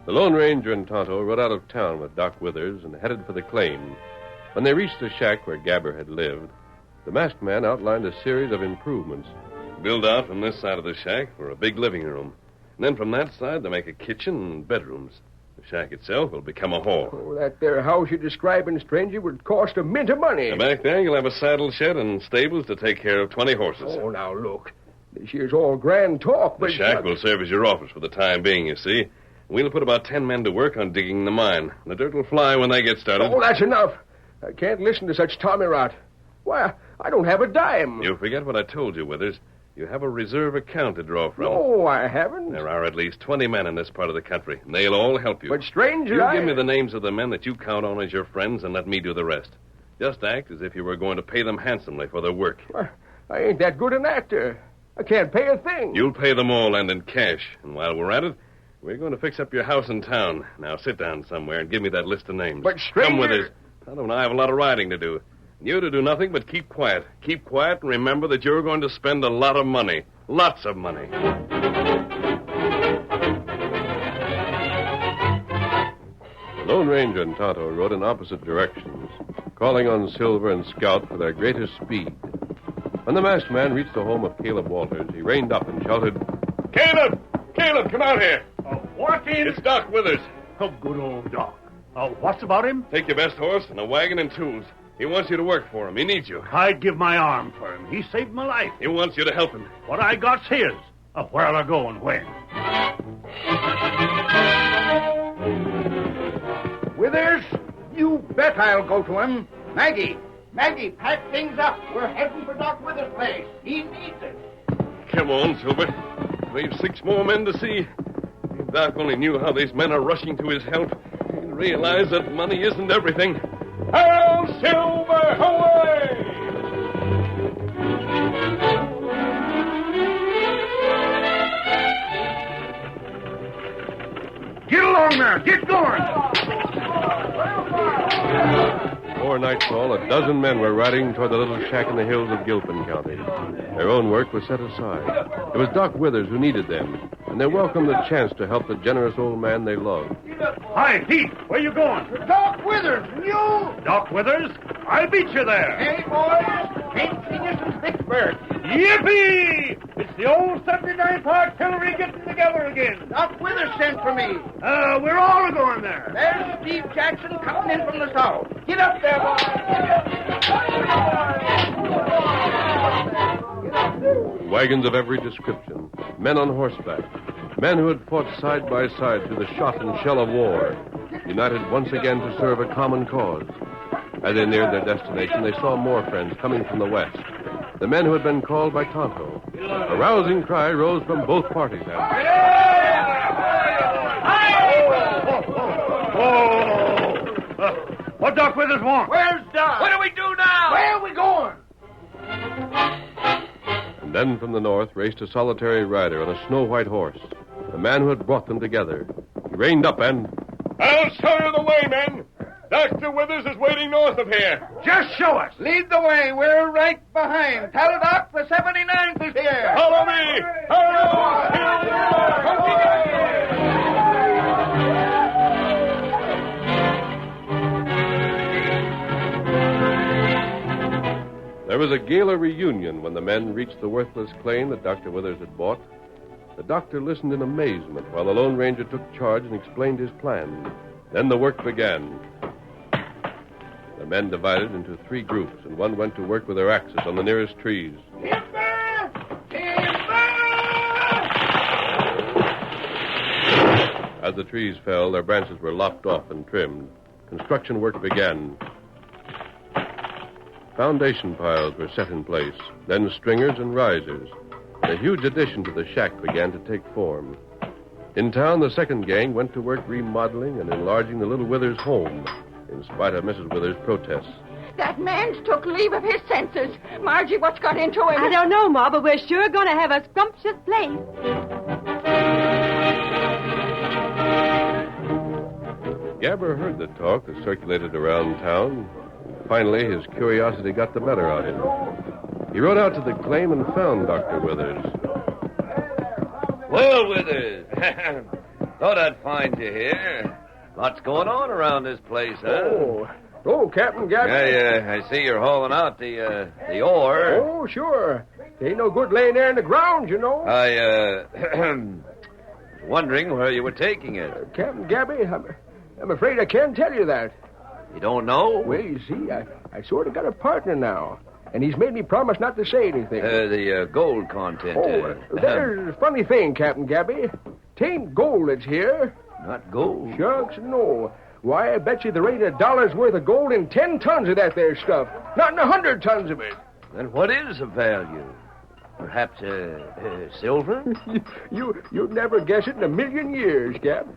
The Lone Ranger and Tonto rode out of town with Doc Withers and headed for the claim. When they reached the shack where Gabber had lived, the masked man outlined a series of improvements. Build out from this side of the shack for a big living room. And then from that side, they make a kitchen and bedrooms. The shack itself will become a hall. Oh, that there house you're describing, stranger, would cost a mint of money. And back there, you'll have a saddle shed and stables to take care of 20 horses. Oh, now, look. This here's all grand talk, but... The shack will serve as your office for the time being, you see. We'll put about 10 men to work on digging the mine. The dirt will fly when they get started. Oh, that's enough. I can't listen to such tommy rot. Why, I don't have a dime. You forget what I told you, Withers. You have a reserve account to draw from. No, I haven't. There are at least 20 men in this part of the country, and they'll all help you. But, stranger, You give me the names of the men that you count on as your friends, and let me do the rest. Just act as if you were going to pay them handsomely for their work. I ain't that good an actor. I can't pay a thing. You'll pay them all, and in cash. And while we're at it, we're going to fix up your house in town. Now, sit down somewhere and give me that list of names. But, stranger... Come with us. Tonto and I have a lot of riding to do. You to do nothing but keep quiet. Keep quiet and remember that you're going to spend a lot of money. Lots of money. Lone Ranger and Tonto rode in opposite directions, calling on Silver and Scout for their greatest speed. When the masked man reached the home of Caleb Walters, he reined up and shouted, Caleb! Caleb, come out here! What in? It's Doc Withers. Oh, good old Doc. What's about him? Take your best horse and a wagon and tools. He wants you to work for him. He needs you. I'd give my arm for him. He saved my life. He wants you to help him. What I got's his. Where'll I go and when? Withers, you bet I'll go to him. Maggie, pack things up. We're heading for Doc Withers' place. He needs it. Come on, Silver. We've 6 more men to see. If Doc only knew how these men are rushing to his help, he'd realize that money isn't everything. Hail Silver, away! Get along there. Get going. Before nightfall, a dozen men were riding toward the little shack in the hills of Gilpin County. Their own work was set aside. It was Doc Withers who needed them, and they welcomed the chance to help the generous old man they loved. Hi, Pete. Where you going? Doc Withers, and you? Doc Withers? I'll beat you there. Hey, boys. Ain't seen you since Vicksburg. Yippee! It's the old 79th Artillery getting together again. Doc Withers sent for me. We're all going there. There's Steve Jackson coming in from the south. Get up there, boys. Wagons of every description, men on horseback, men who had fought side by side through the shot and shell of war, united once again to serve a common cause. As they neared their destination, they saw more friends coming from the west, the men who had been called by Tonto. A rousing cry rose from both parties. What Doc Withers want? Where's Doc? What do we do now? Where are we going? And then from the north raced a solitary rider on a snow-white horse, the man who had brought them together. He reined up and... I'll show you the way, men. Dr. Withers is waiting north of here. Just show us. Lead the way. We're right behind. Tell it, Doc, the 79th is here. Follow me. There was a gala reunion when the men reached the worthless claim that Dr. Withers had bought. The doctor listened in amazement while the Lone Ranger took charge and explained his plan. Then the work began. The men divided into 3 groups, and one went to work with their axes on the nearest trees. As the trees fell, their branches were lopped off and trimmed. Construction work began. Foundation piles were set in place, then stringers and risers. A huge addition to the shack began to take form. In town, the second gang went to work remodeling and enlarging the little Withers home, in spite of Mrs. Withers' protests. That man's took leave of his senses. Margie, what's got into him? I don't know, Ma, but we're sure going to have a scrumptious place. Gabber heard the talk that circulated around town. Finally, his curiosity got the better of him. He rode out to the claim and found Dr. Withers. Well, Withers. Thought I'd find you here. Lots going on around this place, huh? Oh, Captain Gabby. I see you're hauling out the ore. Oh, sure. Ain't no good laying there in the ground, you know. I was wondering where you were taking it. Captain Gabby, I'm afraid I can't tell you that. You don't know? Well, you see, I sort of got a partner now, and he's made me promise not to say anything. The gold content. There's a funny thing, Captain Gabby. 'Tain't gold that's here. Not gold? Shucks, no. Why, I bet you there ain't $1 worth of gold in 10 tons of that there stuff. Not in 100 tons of it. Then what is the value? Perhaps silver? You'd never guess it in a million years, Cap.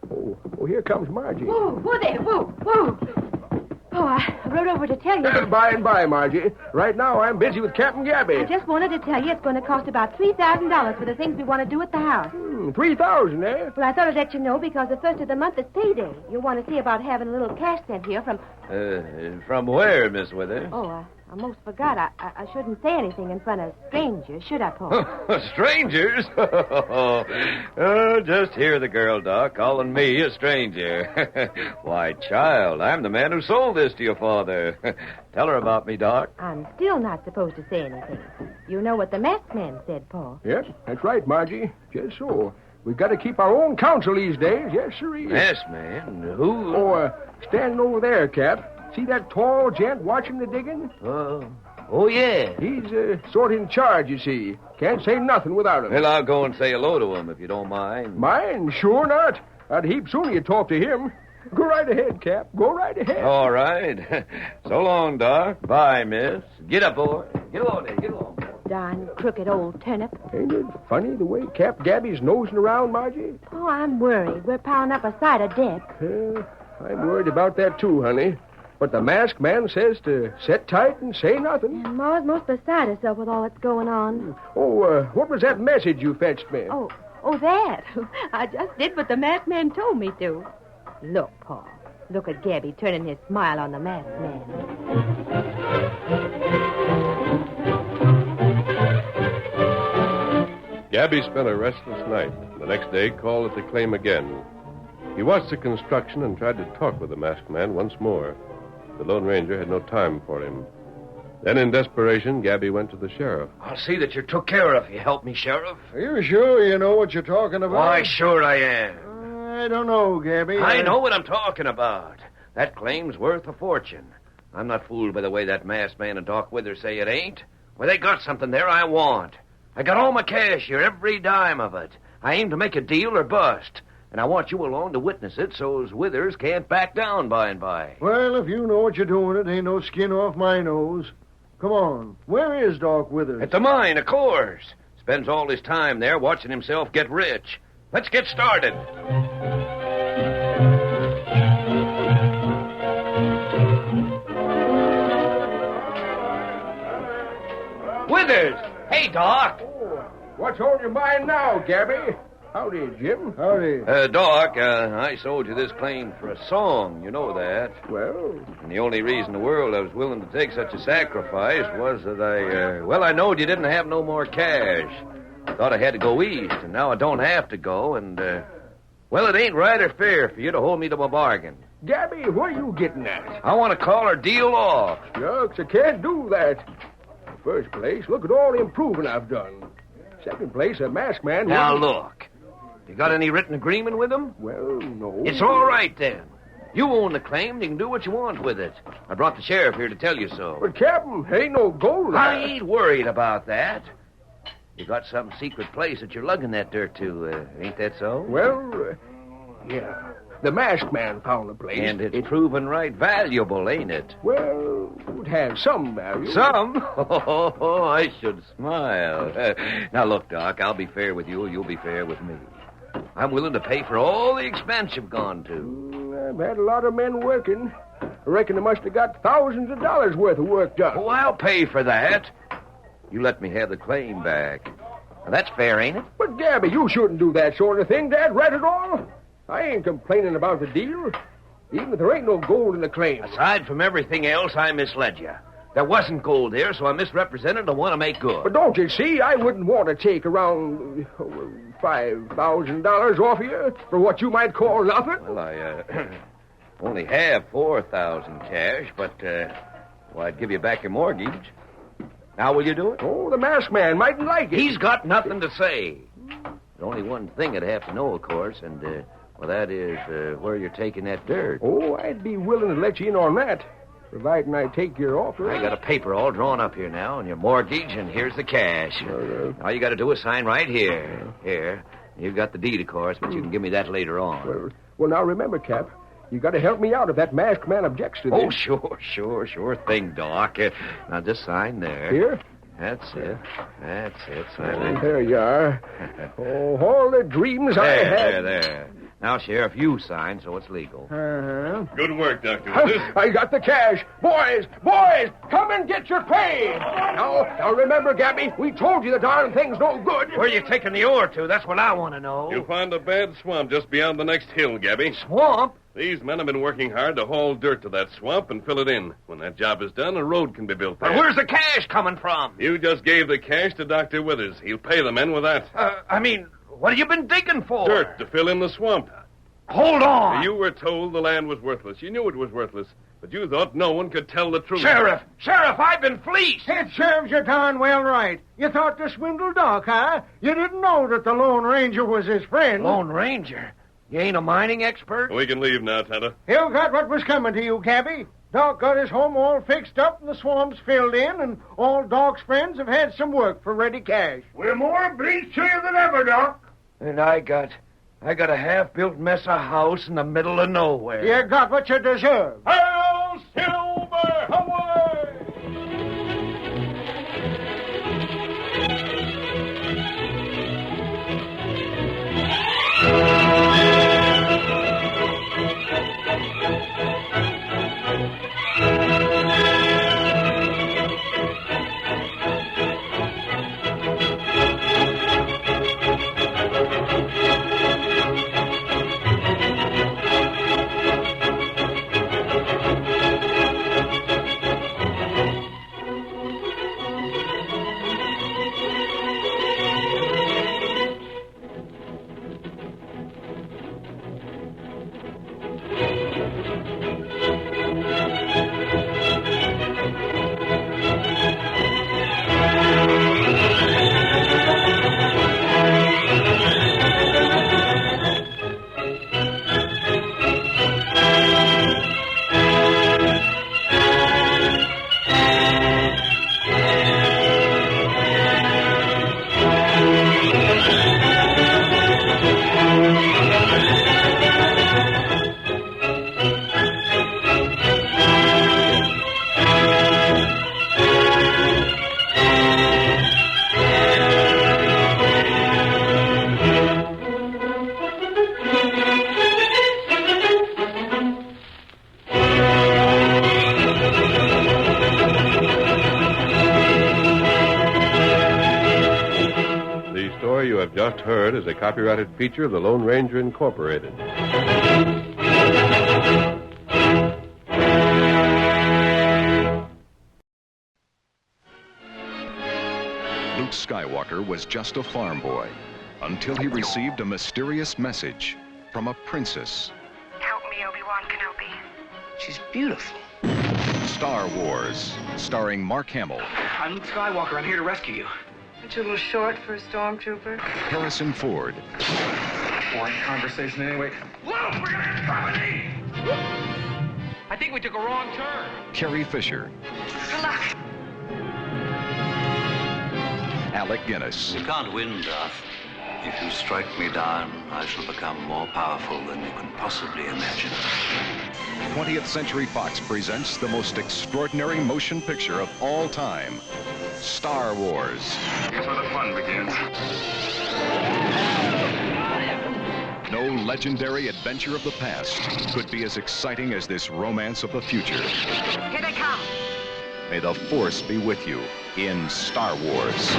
Oh, here comes Margie. Whoa there, whoa. Oh, I rode over to tell you. By and by, Margie. Right now, I'm busy with Captain Gabby. I just wanted to tell you it's going to cost about $3,000 for the things we want to do at the house. $3,000, eh? Well, I thought I'd let you know because the first of the month is payday. You want to see about having a little cash sent here from... From where, Miss Withers? Oh, I almost forgot. I shouldn't say anything in front of strangers, should I, Paul? Strangers? Just hear the girl, Doc, calling me a stranger. Why, child, I'm the man who sold this to your father. Tell her about me, Doc. I'm still not supposed to say anything. You know what the masked man said, Paul. Yes, that's right, Margie. Just so. We've got to keep our own counsel these days. Yes, sirree. Masked man? Who? Oh, standing over there, Cap. See that tall gent watching the digging? Oh, yeah. He's sort of in charge, you see. Can't say nothing without him. Well, I'll go and say hello to him if you don't mind. Mind? Sure not. I'd heap sooner you talk to him. Go right ahead, Cap. Go right ahead. All right. So long, Doc. Bye, miss. Get up, boy. Get along there. Get along. Darn crooked old turnip. Ain't it funny the way Cap Gabby's nosing around, Margie? Oh, I'm worried. We're piling up a side of debt. I'm worried about that, too, honey. But the masked man says to sit tight and say nothing. And Ma's most beside herself with all that's going on. Oh, what was that message you fetched me? Oh, that. I just did what the masked man told me to. Look, Paul. Look at Gabby turning his smile on the masked man. Gabby spent a restless night. The next day, called at the claim again. He watched the construction and tried to talk with the masked man once more. The Lone Ranger had no time for him. Then, in desperation, Gabby went to the sheriff. I'll see that you're took care of. You help me, Sheriff? Are you sure you know what you're talking about? Why, sure I am. I don't know, Gabby. I know what I'm talking about. That claim's worth a fortune. I'm not fooled by the way that masked man and Doc Withers say it ain't. Well, they got something there I want. I got all my cash here, every dime of it. I aim to make a deal or bust. And I want you along to witness it so's Withers can't back down by and by. Well, if you know what you're doing, it ain't no skin off my nose. Come on. Where is Doc Withers? At the mine, of course. Spends all his time there watching himself get rich. Let's get started. Withers! Hey, Doc! What's on your mind now, Gabby? Howdy, Jim. Howdy. Doc, I sold you this claim for a song. You know that. Well? And the only reason in the world I was willing to take such a sacrifice was that I knowed you didn't have no more cash. I thought I had to go east, and now I don't have to go, and, it ain't right or fair for you to hold me to my bargain. Gabby, what are you getting at? I want to call our deal off. Shucks, I can't do that. In the first place, look at all the improving I've done. Second place, a masked man... Now, look. You got any written agreement with him? Well, no. It's all right, then. You own the claim, and you can do what you want with it. I brought the sheriff here to tell you so. But, Captain, ain't no gold there. I ain't worried about that. You got some secret place that you're lugging that dirt to, ain't that so? Well, yeah. The masked man found the place. And it's proven right valuable, ain't it? Well, it would have some value. Some? Oh, I should smile. Now, look, Doc, I'll be fair with you, you'll be fair with me. I'm willing to pay for all the expense you've gone to. I've had a lot of men working. I reckon they must have got thousands of dollars worth of work done. Oh, I'll pay for that. You let me have the claim back. Now, that's fair, ain't it? But, Gabby, you shouldn't do that sort of thing, Dad, right at all. I ain't complaining about the deal, even if there ain't no gold in the claim. Aside from everything else, I misled you. There wasn't gold there, so I misrepresented and want to make good. But don't you see, I wouldn't want to take around $5,000 off of you for what you might call nothing. Well, I only have $4,000 cash, but I'd give you back your mortgage. Now will you do it? Oh, the masked man mightn't like it. He's got nothing to say. There's only one thing I'd have to know, of course, and that is where you're taking that dirt. Oh, I'd be willing to let you in on that, providing I take your offer. I got a paper all drawn up here now, and your mortgage, and here's the cash. All you got to do is sign right here. Here. You've got the deed, of course, but you can give me that later on. Well, now remember, Cap, you got to help me out if that masked man objects to this. Oh, sure thing, Doc. Now just sign there. Here? That's it. Sign it. There you are. Oh, all the dreams I had. There. Now, Sheriff, you sign, so it's legal. Good work, Dr. Withers. I got the cash. Boys, come and get your pay. Now remember, Gabby, we told you the darn thing's no good. Where are you taking the ore to? That's what I want to know. You'll find a bad swamp just beyond the next hill, Gabby. Swamp? These men have been working hard to haul dirt to that swamp and fill it in. When that job is done, a road can be built there. But where's the cash coming from? You just gave the cash to Dr. Withers. He'll pay the men with that. What have you been digging for? Dirt to fill in the swamp. Hold on. You were told the land was worthless. You knew it was worthless, but you thought no one could tell the truth. Sheriff, I've been fleeced. It serves you darn well right. You thought to swindle Doc, huh? You didn't know that the Lone Ranger was his friend. Lone Ranger? You ain't a mining expert? We can leave now, Tonto. You got what was coming to you, Cabby. Doc got his home all fixed up and the swamps filled in, and all Doc's friends have had some work for ready cash. We're more obliged to you than ever, Doc. And I got a half-built mess of house in the middle of nowhere. You got what you deserve. Hail, Silver, away! Just heard is a copyrighted feature of the Lone Ranger Incorporated. Luke Skywalker was just a farm boy until he received a mysterious message from a princess. Help me, Obi-Wan Kenobi. She's beautiful. Star Wars, starring Mark Hamill. I'm Luke Skywalker. I'm here to rescue you. Aren't you a little short for a stormtrooper? Harrison Ford. Boring conversation anyway. Luke, we're gonna have company! I think we took a wrong turn. Carrie Fisher. Good luck. Alec Guinness. You can't win, Darth. If you strike me down, I shall become more powerful than you can possibly imagine. 20th Century Fox presents the most extraordinary motion picture of all time, Star Wars. Here's where the fun begins. No legendary adventure of the past could be as exciting as this romance of the future. Here they come. May the Force be with you in Star Wars.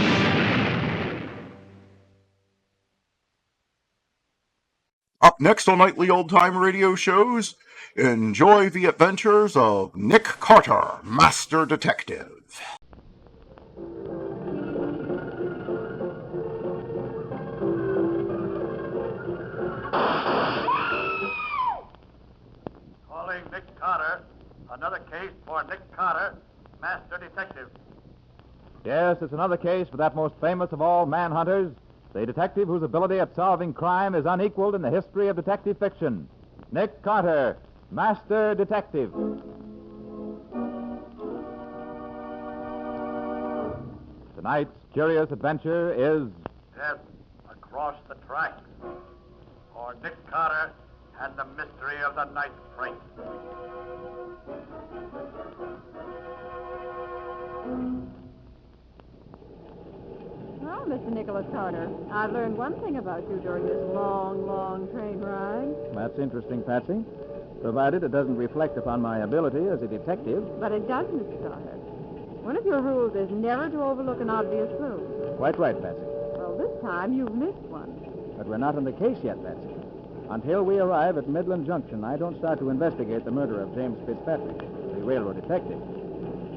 Up next on Nightly Old Time Radio Shows, enjoy the adventures of Nick Carter, Master Detective. Calling Nick Carter. Another case for Nick Carter, Master Detective. Yes, it's another case for that most famous of all manhunters, the detective whose ability at solving crime is unequaled in the history of detective fiction. Nick Carter, Master Detective. Tonight's curious adventure is Death Across the Tracks. For Nick Carter and the mystery of the night freight. Well, Mr. Nicholas Carter, I've learned one thing about you during this long, long train ride. That's interesting, Patsy. Provided it doesn't reflect upon my ability as a detective. But it does, Mr. Carter. One of your rules is never to overlook an obvious clue. Quite right, Patsy. Well, this time you've missed one. But we're not on the case yet, Patsy. Until we arrive at Midland Junction, I don't start to investigate the murder of James Fitzpatrick, the railroad detective.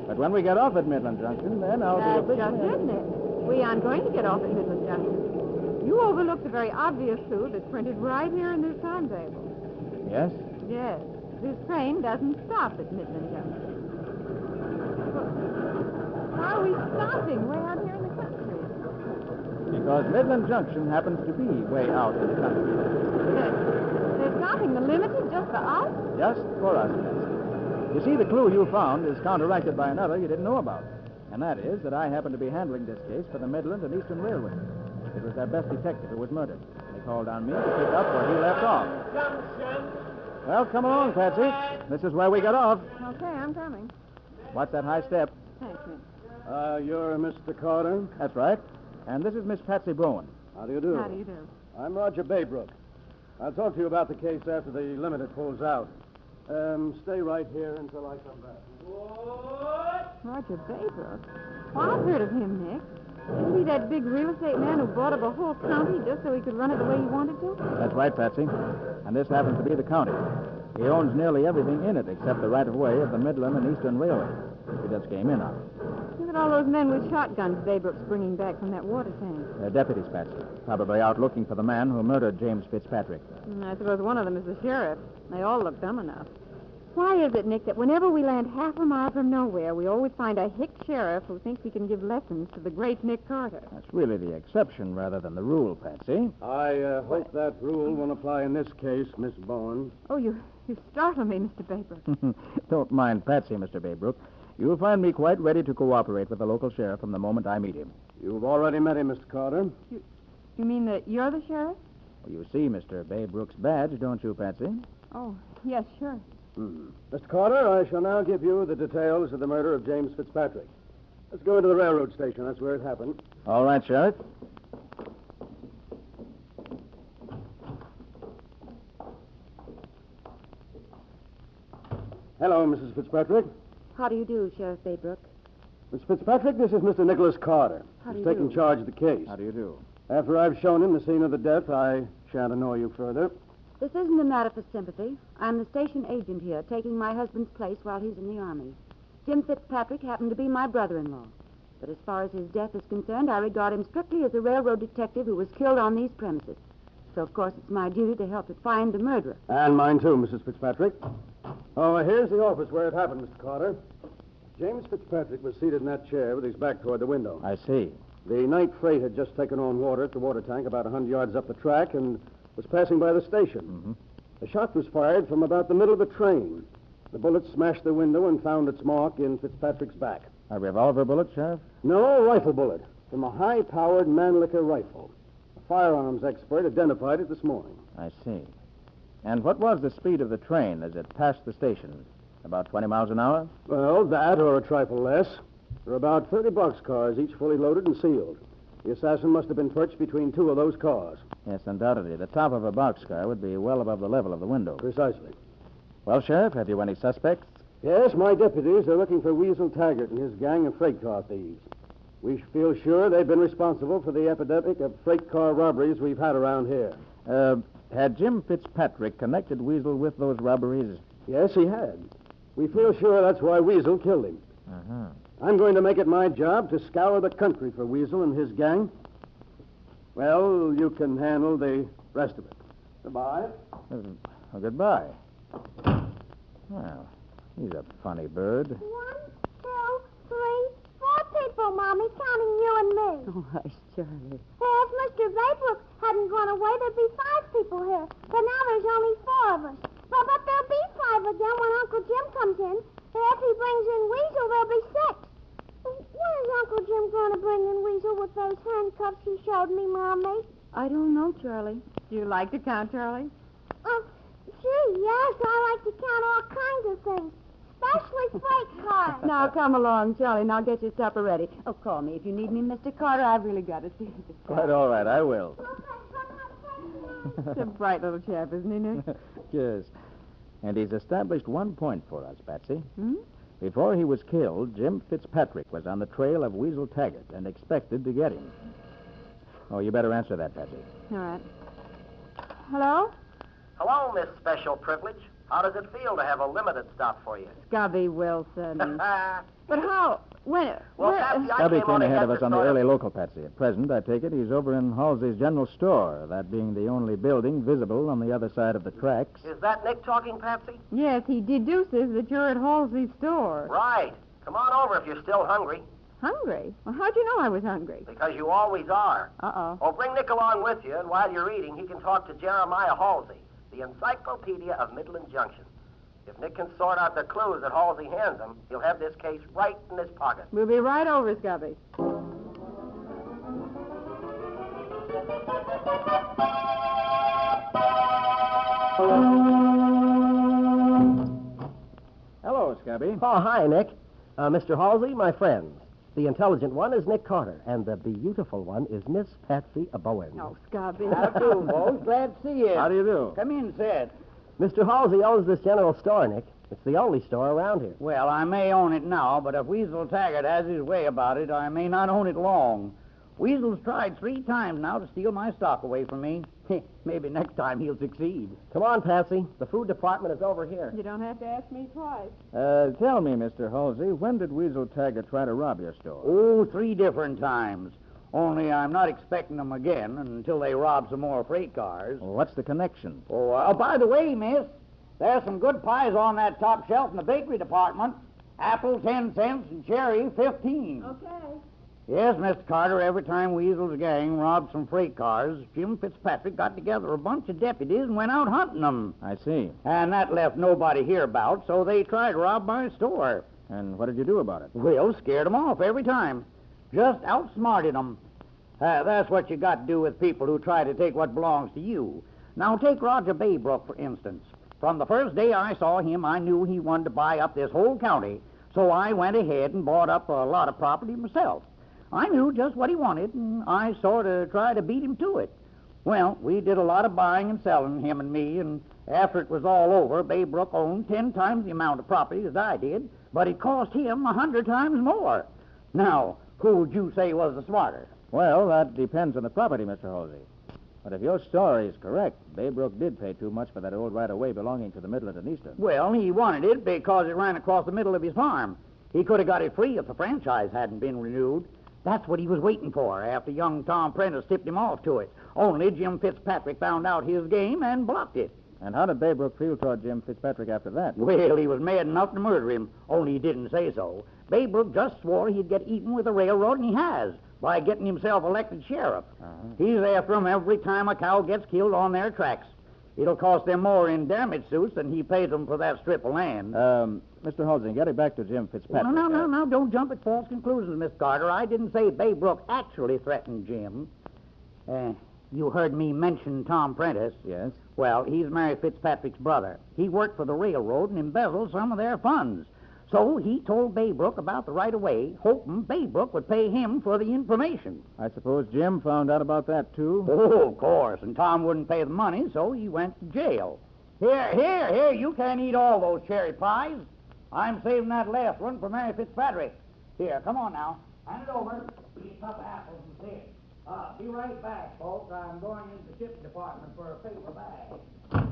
But when we get off at Midland Junction, then I'll That's be just it, Nick. We aren't going to get off at Midland Junction. You overlooked the very obvious clue that's printed right here in this timetable. Yes? Yes. This train doesn't stop at Midland Junction. Why are we stopping way out here in the country? Because Midland Junction happens to be way out in the country. They're stopping the limited just for us? Just for us, Patsy. You see, the clue you found is counteracted by another you didn't know about. And that is that I happen to be handling this case for the Midland and Eastern Railway. It was their best detective who was murdered. They called on me to pick up where he left off. Well, come along, Patsy. This is where we got off. Okay, I'm coming. Watch that high step. Thanks, Nick. You're Mr. Carter? That's right. And this is Miss Patsy Bowen. How do you do? How do you do? I'm Roger Baybrook. I'll talk to you about the case after the limited pulls out. Stay right here until I come back. Roger Baybrook? Well, I've heard of him, Nick. Isn't he that big real estate man who bought up a whole county just so he could run it the way he wanted to? That's right, Patsy. And this happens to be the county. He owns nearly everything in it except the right-of-way of the Midland and Eastern Railway. He just came in on it. Look at all those men with shotguns Baybrook's bringing back from that water tank. They're deputies, Patsy. Probably out looking for the man who murdered James Fitzpatrick. I suppose one of them is the sheriff. They all look dumb enough. Why is it, Nick, that whenever we land half a mile from nowhere, we always find a hick sheriff who thinks he can give lessons to the great Nick Carter? That's really the exception rather than the rule, Patsy. I hope that rule won't apply in this case, Miss Bowen. Oh, you startle me, Mr. Baybrook. Don't mind Patsy, Mr. Baybrook. You'll find me quite ready to cooperate with the local sheriff from the moment I meet him. You've already met him, Mr. Carter. You mean that you're the sheriff? Well, you see Mr. Baybrook's badge, don't you, Patsy? Oh, yes, sure. Mr. Carter, I shall now give you the details of the murder of James Fitzpatrick. Let's go into the railroad station. That's where it happened. All right, Sheriff. Hello, Mrs. Fitzpatrick. How do you do, Sheriff Baybrook? Miss Fitzpatrick, this is Mr. Nicholas Carter. How do He's you taking do? charge of the case. How do you do? After I've shown him the scene of the death, I shan't annoy you further. This isn't a matter for sympathy. I'm the station agent here, taking my husband's place while he's in the Army. Jim Fitzpatrick happened to be my brother-in-law. But as far as his death is concerned, I regard him strictly as a railroad detective who was killed on these premises. So, of course, it's my duty to help to find the murderer. And mine, too, Mrs. Fitzpatrick. Oh, here's the office where it happened, Mr. Carter. James Fitzpatrick was seated in that chair with his back toward the window. I see. The night freight had just taken on water at the water tank about 100 yards up the track and was passing by the station. Mm-hmm. A shot was fired from about the middle of the train. The bullet smashed the window and found its mark in Fitzpatrick's back. A revolver bullet, Sheriff? No, a rifle bullet from a high-powered Mannlicher rifle. A firearms expert identified it this morning. I see. And what was the speed of the train as it passed the station? About 20 miles an hour? Well, that or a trifle less. There are about 30 boxcars, each fully loaded and sealed. The assassin must have been perched between two of those cars. Yes, undoubtedly. The top of a boxcar would be well above the level of the window. Precisely. Well, Sheriff, have you any suspects? Yes, my deputies are looking for Weasel Taggart and his gang of freight car thieves. We feel sure they've been responsible for the epidemic of freight car robberies we've had around here. Had Jim Fitzpatrick connected Weasel with those robberies? Yes, he had. We feel sure that's why Weasel killed him. Uh-huh. I'm going to make it my job to scour the country for Weasel and his gang. Well, you can handle the rest of it. Goodbye. Goodbye. Well, he's a funny bird. 1, 2, 3, 4 people, Mommy, counting you and me. Oh, hush, Charlie. If Mr. Baybrook hadn't gone away, there'd be 5 people here. But now there's only 4 of us. Well, but there'll be 5 again when Uncle Jim comes in. And if he brings in Weasel, there'll be 6. When is Uncle Jim going to bring in Weasel with those handcuffs he showed me, Mommy? I don't know, Charlie. Do you like to count, Charlie? Gee, yes, I like to count all kinds of things, especially freight cars. Now, come along, Charlie, and I'll get your supper ready. Oh, call me if you need me, Mr. Carter. I've really got to see this guy. Quite all right, I will. He's a bright little chap, isn't he, Nick? Yes. And he's established one point for us, Patsy. Hmm? Before he was killed, Jim Fitzpatrick was on the trail of Weasel Taggart and expected to get him. Oh, you better answer that, Patsy. All right. Hello? Hello, Miss Special Privilege. How does it feel to have a limited stop for you? Scubby Wilson. But how? When? Well, where? Patsy, I Stubby came came on ahead ahead of us to on the sort early local, Patsy. At present, I take it, he's over in Halsey's general store, that being the only building visible on the other side of the tracks. Is that Nick talking, Patsy? Yes, he deduces that you're at Halsey's store. Right. Come on over if you're still hungry. Hungry? Well, how'd you know I was hungry? Because you always are. Uh-oh. Oh, bring Nick along with you, and while you're eating, he can talk to Jeremiah Halsey, the Encyclopedia of Midland Junction. If Nick can sort out the clues that Halsey hands him, he'll have this case right in his pocket. We'll be right over, Scubby. Hello, Scubby. Oh, hi, Nick. Mr. Halsey, my friends. The intelligent one is Nick Carter, and the beautiful one is Miss Patsy Bowen. Oh, Scubby. How do you, boys? Glad to see you. How do you do? Come in, Sid. Mr. Halsey owns this general store, Nick. It's the only store around here. Well, I may own it now, but if Weasel Taggart has his way about it, I may not own it long. Weasel's tried 3 times now to steal my stock away from me. Maybe next time he'll succeed. Come on, Patsy. The food department is over here. You don't have to ask me twice. Tell me, Mr. Halsey, when did Weasel Taggart try to rob your store? Oh, 3 different times. Only I'm not expecting them again until they rob some more freight cars. Well, what's the connection? Oh, by the way, miss, there's some good pies on that top shelf in the bakery department. Apple 10 cents and cherry 15. Okay. Yes, Mr. Carter, every time Weasel's gang robbed some freight cars, Jim Fitzpatrick got together a bunch of deputies and went out hunting them. I see. And that left nobody hereabout, so they tried to rob my store. And what did you do about it? Well, scared them off every time. Just outsmarted them. That's what you got to do with people who try to take what belongs to you. Now, take Roger Baybrook, for instance. From the first day I saw him, I knew he wanted to buy up this whole county, so I went ahead and bought up a lot of property myself. I knew just what he wanted, and I sort of tried to beat him to it. Well, we did a lot of buying and selling, him and me, and after it was all over, Baybrook owned 10 times the amount of property as I did, but it cost him 100 times more. Now, who would you say was the smarter? Well, that depends on the property, Mr. Halsey. But if your story is correct, Baybrook did pay too much for that old right-of-way belonging to the Midland and Eastern. Well, he wanted it because it ran across the middle of his farm. He could have got it free if the franchise hadn't been renewed. That's what he was waiting for after young Tom Prentice tipped him off to it. Only Jim Fitzpatrick found out his game and blocked it. And how did Baybrook feel toward Jim Fitzpatrick after that? Well, he was mad enough to murder him, only he didn't say so. Baybrook just swore he'd get even with the railroad, and he has, by getting himself elected sheriff. He's after him every time a cow gets killed on their tracks. It'll cost them more in damage suits than he pays them for that strip of land. Mr. Halsey, getting back to Jim Fitzpatrick. No, don't jump at false conclusions, Miss Carter. I didn't say Baybrook actually threatened Jim. You heard me mention Tom Prentice. Yes. Well, he's Mary Fitzpatrick's brother. He worked for the railroad and embezzled some of their funds. So he told Baybrook about the right-of-way, hoping Baybrook would pay him for the information. I suppose Jim found out about that, too? Oh, of course. And Tom wouldn't pay the money, so he went to jail. Here, you can't eat all those cherry pies. I'm saving that last one for Mary Fitzpatrick. Here, come on now. Hand it over. Eat a cup of apples and see it. Be right back, folks. I'm going into the shipping department for a paper bag.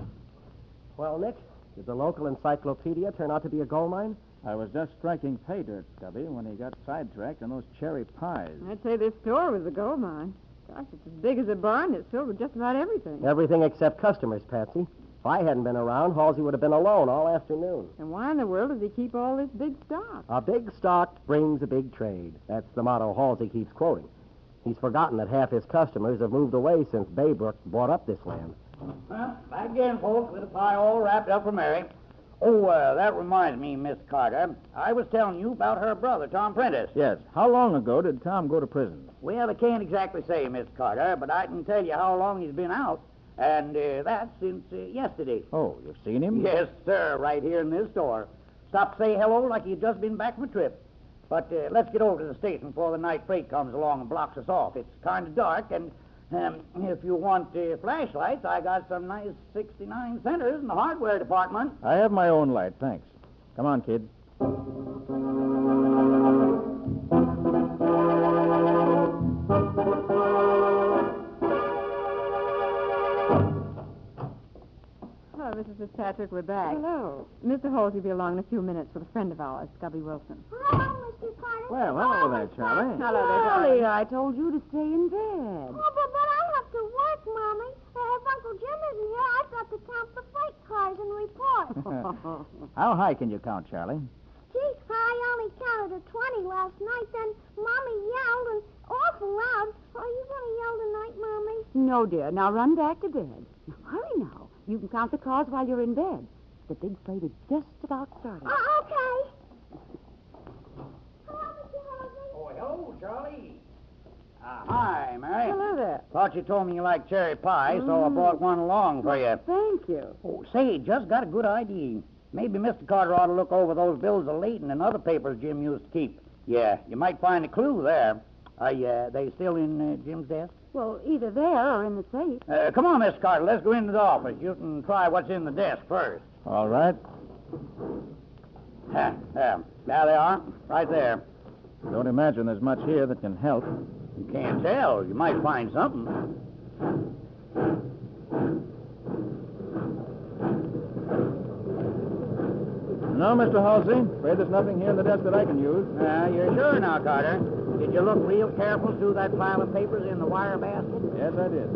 Well, Nick, did the local encyclopedia turn out to be a gold mine? I was just striking pay dirt, Stubby, when he got sidetracked on those cherry pies. I'd say this store was a gold mine. Gosh, it's as big as a barn. It's filled with just about everything. Everything except customers, Patsy. If I hadn't been around, Halsey would have been alone all afternoon. And why in the world does he keep all this big stock? A big stock brings a big trade. That's the motto Halsey keeps quoting. He's forgotten that half his customers have moved away since Baybrook bought up this land. Well, back again, folks, with a pie all wrapped up for Mary. Oh, that reminds me, Miss Carter. I was telling you about her brother, Tom Prentice. Yes. How long ago did Tom go to prison? Well, I can't exactly say, Miss Carter, but I can tell you how long he's been out. And that's since yesterday. Oh, you've seen him? Yes, sir, right here in this store. Stopped to say hello like he'd just been back from a trip. But let's get over to the station before the night freight comes along and blocks us off. It's kind of dark, and if you want flashlights, I got some nice 69 centers in the hardware department. I have my own light, thanks. Come on, kid. Hello, Mrs. Fitzpatrick, we're back. Hello. Mr. Halsey will be along in a few minutes with a friend of ours, Scubby Wilson. Hello, Mr. Carter. Well, hello there, Charlie. Hello there, Charlie, darling. I told you to stay in bed. Oh, but I have to work, Mommy. If Uncle Jim isn't here, I've got to count the freight cars and report. How high can you count, Charlie? Gee, I only counted to 20 last night, then Mommy yelled and awful loud. Are you going to yell tonight, Mommy? No, dear. Now run back to bed. Now, hurry now. You can count the cars while you're in bed. The big freight is just about starting. Okay. Hello, Mr. Halsey. Oh, hello, Charlie. Hi, Mary. Hello there. Thought you told me you liked cherry pie, so I brought one along for you. Thank you. Oh, say, just got a good idea. Maybe Mr. Carter ought to look over those bills of lading and other papers Jim used to keep. Yeah, you might find a clue there. They still in Jim's desk? Well, either there or in the safe. Come on, Miss Carter. Let's go into the office. You can try what's in the desk first. All right. There they are, right there. Don't imagine there's much here that can help. You can't tell. You might find something. No, Mr. Halsey. Afraid there's nothing here in the desk that I can use. You're sure now, Carter? Did you look real careful through that pile of papers in the wire basket? Yes, I did.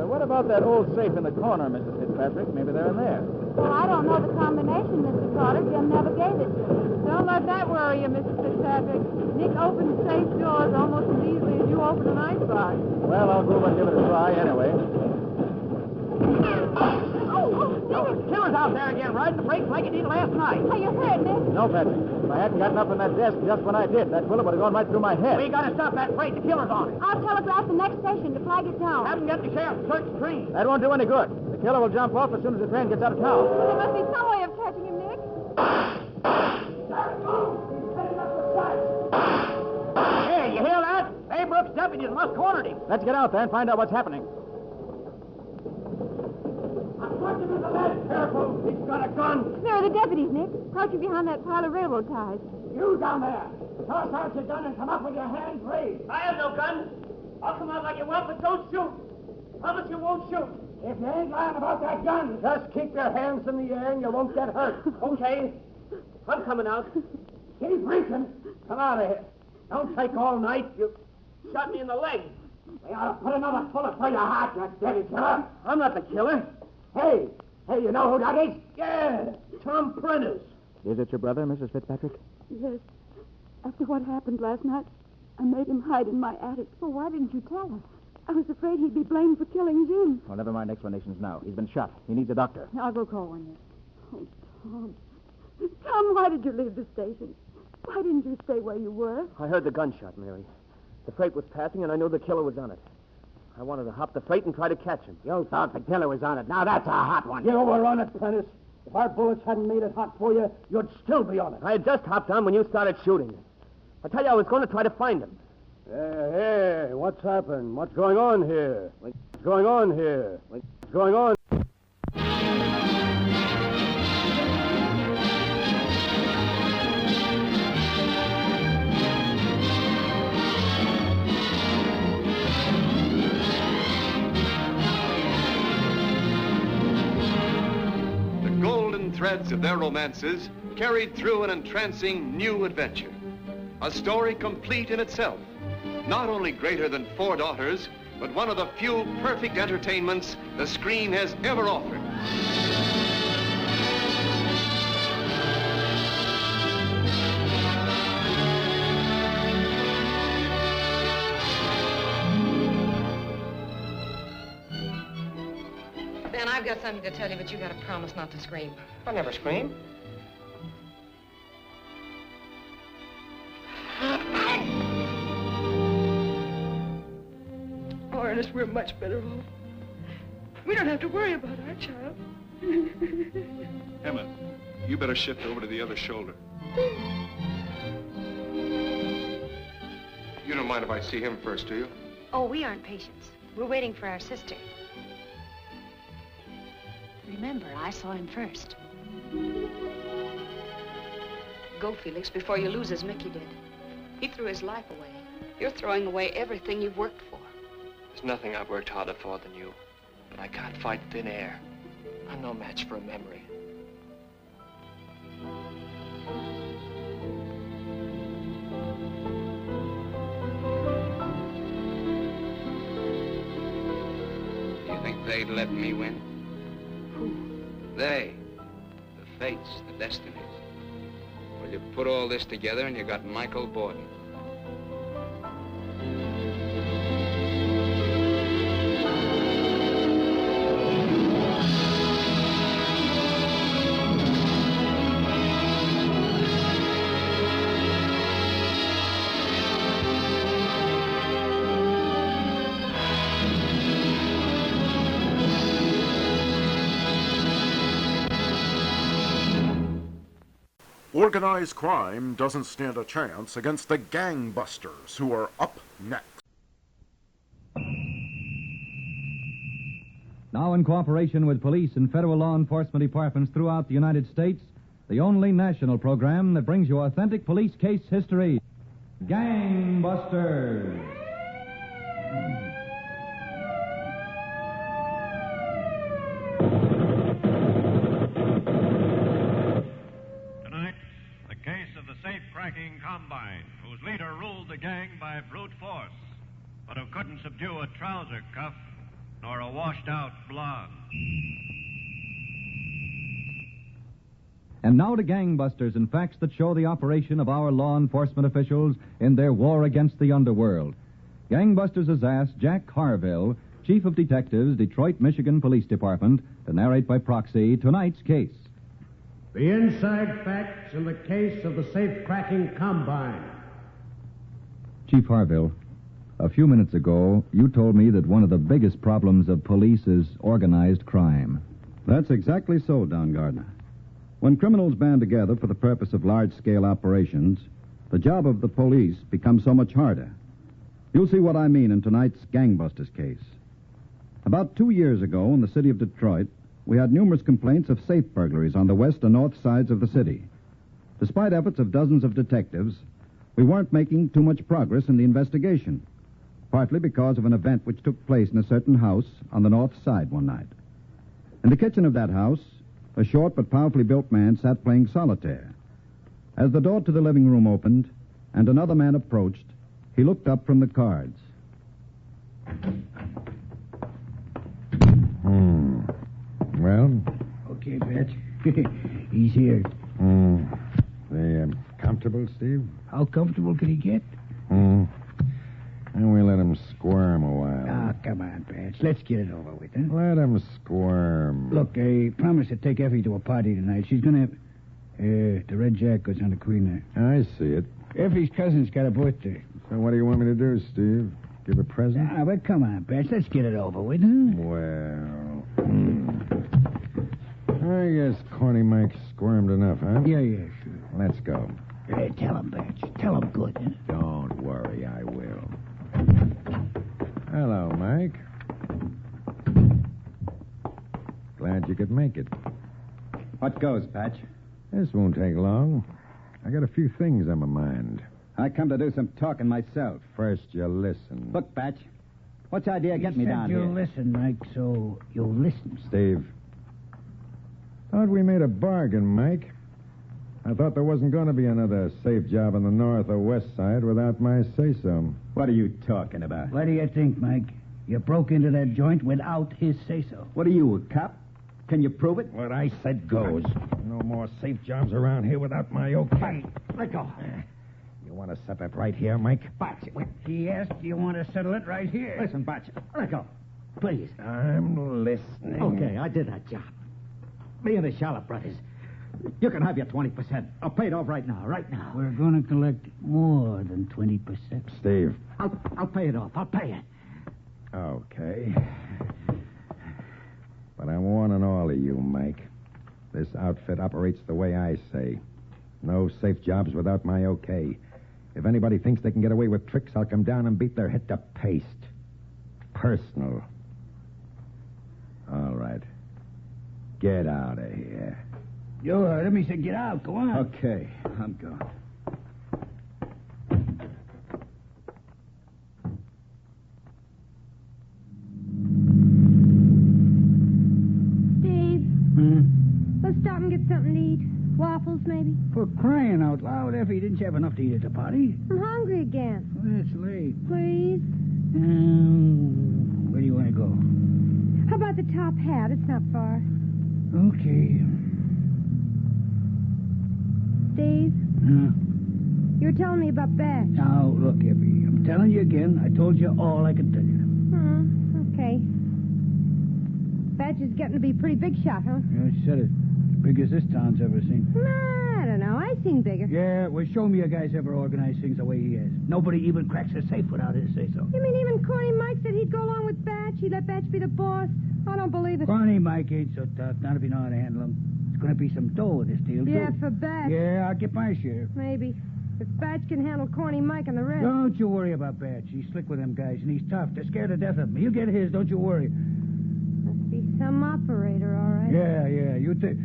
What about that old safe in the corner, Mrs. Fitzpatrick? Maybe they're in there. Well, I don't know the combination, Mr. Carter. Jim never gave it to me. Don't let that worry you, Mrs. Fitzpatrick. Nick opens safe doors almost as easily as you open an icebox. Well, I'll go and give it a try anyway. The killer's out there again, riding the brakes like he did last night. Are you hurt, Nick? No, Patrick. If I hadn't gotten up from that desk just when I did, that bullet would have gone right through my head. We got to stop that freight. The killer's on it. I'll telegraph the next station to flag it down. Have him get the sheriff to search the train. That won't do any good. The killer will jump off as soon as the train gets out of town. Well, there must be some way of catching him, Nick. Hey, you hear that? Baybrook's deputies must have cornered him. Let's get out there and find out what's happening. Watch him in the lead. Careful. He's got a gun. There are the deputies, Nick, crouching behind that pile of railroad ties. You down there. Toss out your gun and come up with your hands raised. I have no gun. I'll come out like you want, but don't shoot. Promise you won't shoot. If you ain't lying about that gun, just keep your hands in the air and you won't get hurt. Okay. I'm coming out. Keep reaching. Come out of here. Don't take all night. You shot me in the leg. They ought to put another bullet through your heart, you dirty killer. I'm not the killer. Hey, you know who that is? Yeah, Tom Prentice. Is it your brother, Mrs. Fitzpatrick? Yes. After what happened last night, I made him hide in my attic. Well, why didn't you tell us? I was afraid he'd be blamed for killing Jim. Well, never mind explanations now. He's been shot. He needs a doctor. I'll go call one, Nick. Oh, Tom. Tom, why did you leave the station? Why didn't you stay where you were? I heard the gunshot, Mary. The freight was passing, and I knew the killer was on it. I wanted to hop the freight and try to catch him. You thought the killer was on it. Now that's a hot one. You were on it, Prentice. If our bullets hadn't made it hot for you, you'd still be on it. I had just hopped on when you started shooting. I tell you, I was going to try to find him. Hey, what's happened? What's going on here? What's going on here? What's going on? threads of their romances carried through an entrancing new adventure. A story complete in itself, not only greater than Four Daughters, but one of the few perfect entertainments the screen has ever offered. Ben, I've got something to tell you, but you gotta promise not to scream. I never scream. Oh, Ernest, we're much better off. We don't have to worry about our child. Emma, you better shift over to the other shoulder. You don't mind if I see him first, do you? Oh, we aren't patients. We're waiting for our sister. Remember, I saw him first. Go, Felix, before you lose as Mickey did. He threw his life away. You're throwing away everything you've worked for. There's nothing I've worked harder for than you. But I can't fight thin air. I'm no match for a memory. You think they'd let me win? They. The fates, the destinies. Well, you put all this together and you got Michael Borden. Organized crime doesn't stand a chance against the gangbusters, who are up next. Now, in cooperation with police and federal law enforcement departments throughout the United States, the only national program that brings you authentic police case history, Gangbusters. Safe-cracking Combine, whose leader ruled the gang by brute force, but who couldn't subdue a trouser cuff nor a washed-out blonde. And now to Gangbusters and facts that show the operation of our law enforcement officials in their war against the underworld. Gangbusters has asked Jack Harville, Chief of Detectives, Detroit, Michigan Police Department, to narrate by proxy tonight's case. The inside facts in the case of the safe-cracking Combine. Chief Harville, a few minutes ago, you told me that one of the biggest problems of police is organized crime. That's exactly so, Don Gardner. When criminals band together for the purpose of large-scale operations, the job of the police becomes so much harder. You'll see what I mean in tonight's Gangbusters case. About 2 years ago, in the city of Detroit, we had numerous complaints of safe burglaries on the west and north sides of the city. Despite efforts of dozens of detectives, we weren't making too much progress in the investigation, partly because of an event which took place in a certain house on the north side one night. In the kitchen of that house, a short but powerfully built man sat playing solitaire. As the door to the living room opened and another man approached, he looked up from the cards. Well? Okay, Patch. He's here. They comfortable, Steve? How comfortable can he get? And we let him squirm a while. Ah, come on, Patch. Let's get it over with, huh? Let him squirm. Look, I promised to take Effie to a party tonight. She's gonna... the Red Jack goes on the Queen there. I see it. Effie's cousin's got a birthday. So what do you want me to do, Steve? Give a present? Ah, but come on, Patch. Let's get it over with, huh? Well... I guess Corny Mike squirmed enough, huh? Yeah, sure. Let's go. Tell him, Patch. Tell him good, huh? Don't worry, I will. Hello, Mike. Glad you could make it. What goes, Patch? This won't take long. I got a few things on my mind. I come to do some talking myself. First, you listen. Look, Patch, what's the idea of getting me down here? You'll listen, Mike, so you'll listen. Steve, Thought we made a bargain, Mike. I thought there wasn't going to be another safe job on the north or west side without my say-so. What are you talking about? What do you think, Mike? You broke into that joint without his say-so. What are you, a cop? Can you prove it? What I said goes. No more safe jobs around here without my okay. Let go. You want to settle it right here, Mike? Batch. He asked, do you want to settle it right here? Listen, Batch. Let go. Please. I'm listening. Okay, I did that job. Me and the Shallop brothers. You can have your 20%. I'll pay it off right now, We're going to collect more than 20%. Steve. I'll pay it off. I'll pay it. Okay. But I'm warning all of you, Mike. This outfit operates the way I say. No safe jobs without my okay. If anybody thinks they can get away with tricks, I'll come down and beat their head to paste. Personal. All right. Get out of here. You heard him. He said, get out. Go on. Okay, I'm going. Let's stop and get something to eat. Waffles, maybe? For crying out loud, Effie, didn't you have enough to eat at the party? I'm hungry again. Well, it's late. Please? Where do you want to go? How about the Top Hat? It's not far. Okay. Steve? You were telling me about Batch. Now, look, Effie, I'm telling you again. I told you all I could tell you. Okay. Batch is getting to be a pretty big shot, huh? You said it. As big as this town's ever seen. I don't know. I've seen bigger. Yeah, well, show me a guy's ever organized things the way he has. Nobody even cracks a safe without his say-so. You mean even Corny Mike said he'd go along with Batch? He'd let Batch be the boss? I don't believe it. Corny Mike ain't so tough. Not if you know how to handle him. There's going to be some dough in this deal, Yeah, too. for Batch. Yeah, I'll get my share. Maybe. If Batch can handle Corny Mike and the rest. Don't you worry about Batch. He's slick with them guys, and he's tough. They're scared to death of him. He'll get his, don't you worry. Must be some operator, all right. Yeah, you think...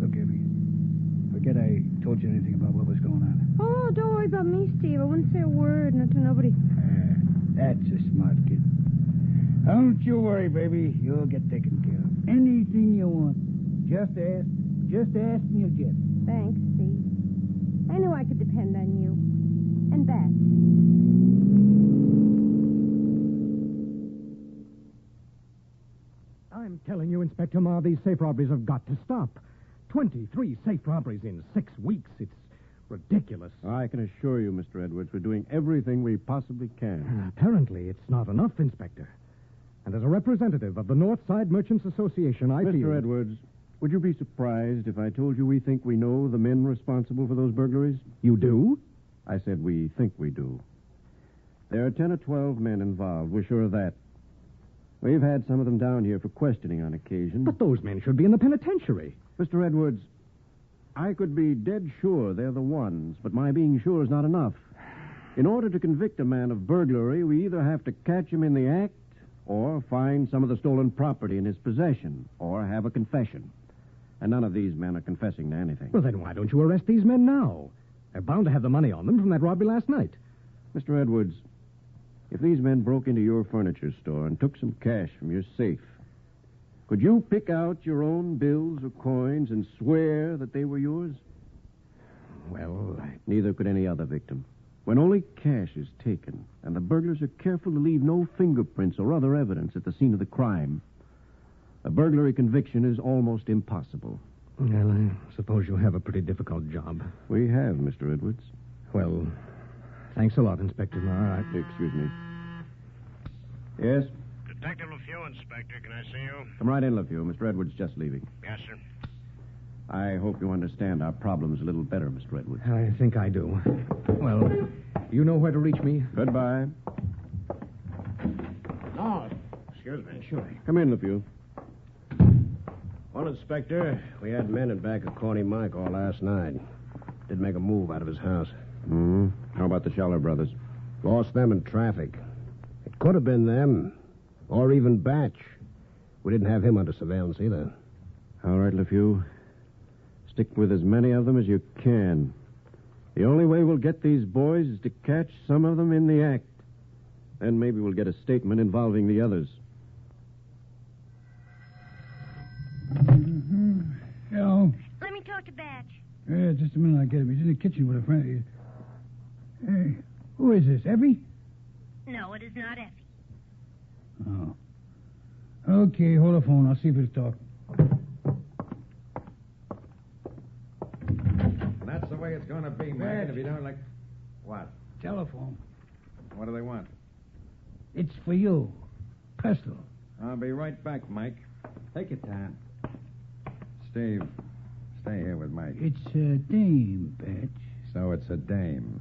Look, Effie, forget I told you anything about what was going on. Oh, don't worry about me, Steve. I wouldn't say a word, not to nobody. That's a smart kid. Don't you worry, baby. You'll get taken care of. Anything you want. Just ask. Just ask and you'll get. Thanks, Steve. I knew I could depend on you. And Batch. I'm telling you, Inspector Ma, these safe robberies have got to stop. 23 safe robberies in 6 weeks. It's ridiculous. I can assure you, Mr. Edwards, we're doing everything we possibly can. Apparently, it's not enough, Inspector. And as a representative of the North Side Merchants Association, I feel... Mr. Edwards, would you be surprised if I told you we think we know the men responsible for those burglaries? You do? I said we think we do. There are 10 or 12 men involved. We're sure of that. We've had some of them down here for questioning on occasion. But those men should be in the penitentiary. Mr. Edwards, I could be dead sure they're the ones, but my being sure is not enough. In order to convict a man of burglary, we either have to catch him in the act, or find some of the stolen property in his possession, or have a confession. And none of these men are confessing to anything. Well, then why don't you arrest these men now? They're bound to have the money on them from that robbery last night. Mr. Edwards, if these men broke into your furniture store and took some cash from your safe, could you pick out your own bills or coins and swear that they were yours? Well, neither could any other victim. When only cash is taken, and the burglars are careful to leave no fingerprints or other evidence at the scene of the crime, a burglary conviction is almost impossible. Well, I suppose you'll have a pretty difficult job. We have, Mr. Edwards. Well, thanks a lot, Inspector. All right. Excuse me. Yes? Detective LeFew, Inspector. Can I see you? Come right in, LeFew. Mr. Edwards just leaving. Yes, sir. I hope you understand our problem's a little better, Mr. Edwards. I think I do. Well, you know where to reach me. Goodbye. Oh, excuse me. Sure. Come in, LeFew. Well, Inspector, we had men in back of Corny Mike all last night. Didn't make a move out of his house. How about the Schaller brothers? Lost them in traffic. It could have been them, or even Batch. We didn't have him under surveillance either. All right, LeFew. Stick with as many of them as you can. The only way we'll get these boys is to catch some of them in the act. Then maybe we'll get a statement involving the others. Mr. Batch? Just a minute, I'll get him. He's in the kitchen with a friend. Hey, who is this, Effie? No, it is not Effie. Oh. Okay, hold the phone. I'll see if it'll talk. That's the way it's going to be, Mac. And if you don't like... What? Telephone. What do they want? It's for you. Personal. I'll be right back, Mike. Take your time. Steve, stay here with Mike. It's a dame, Batch. So it's a dame.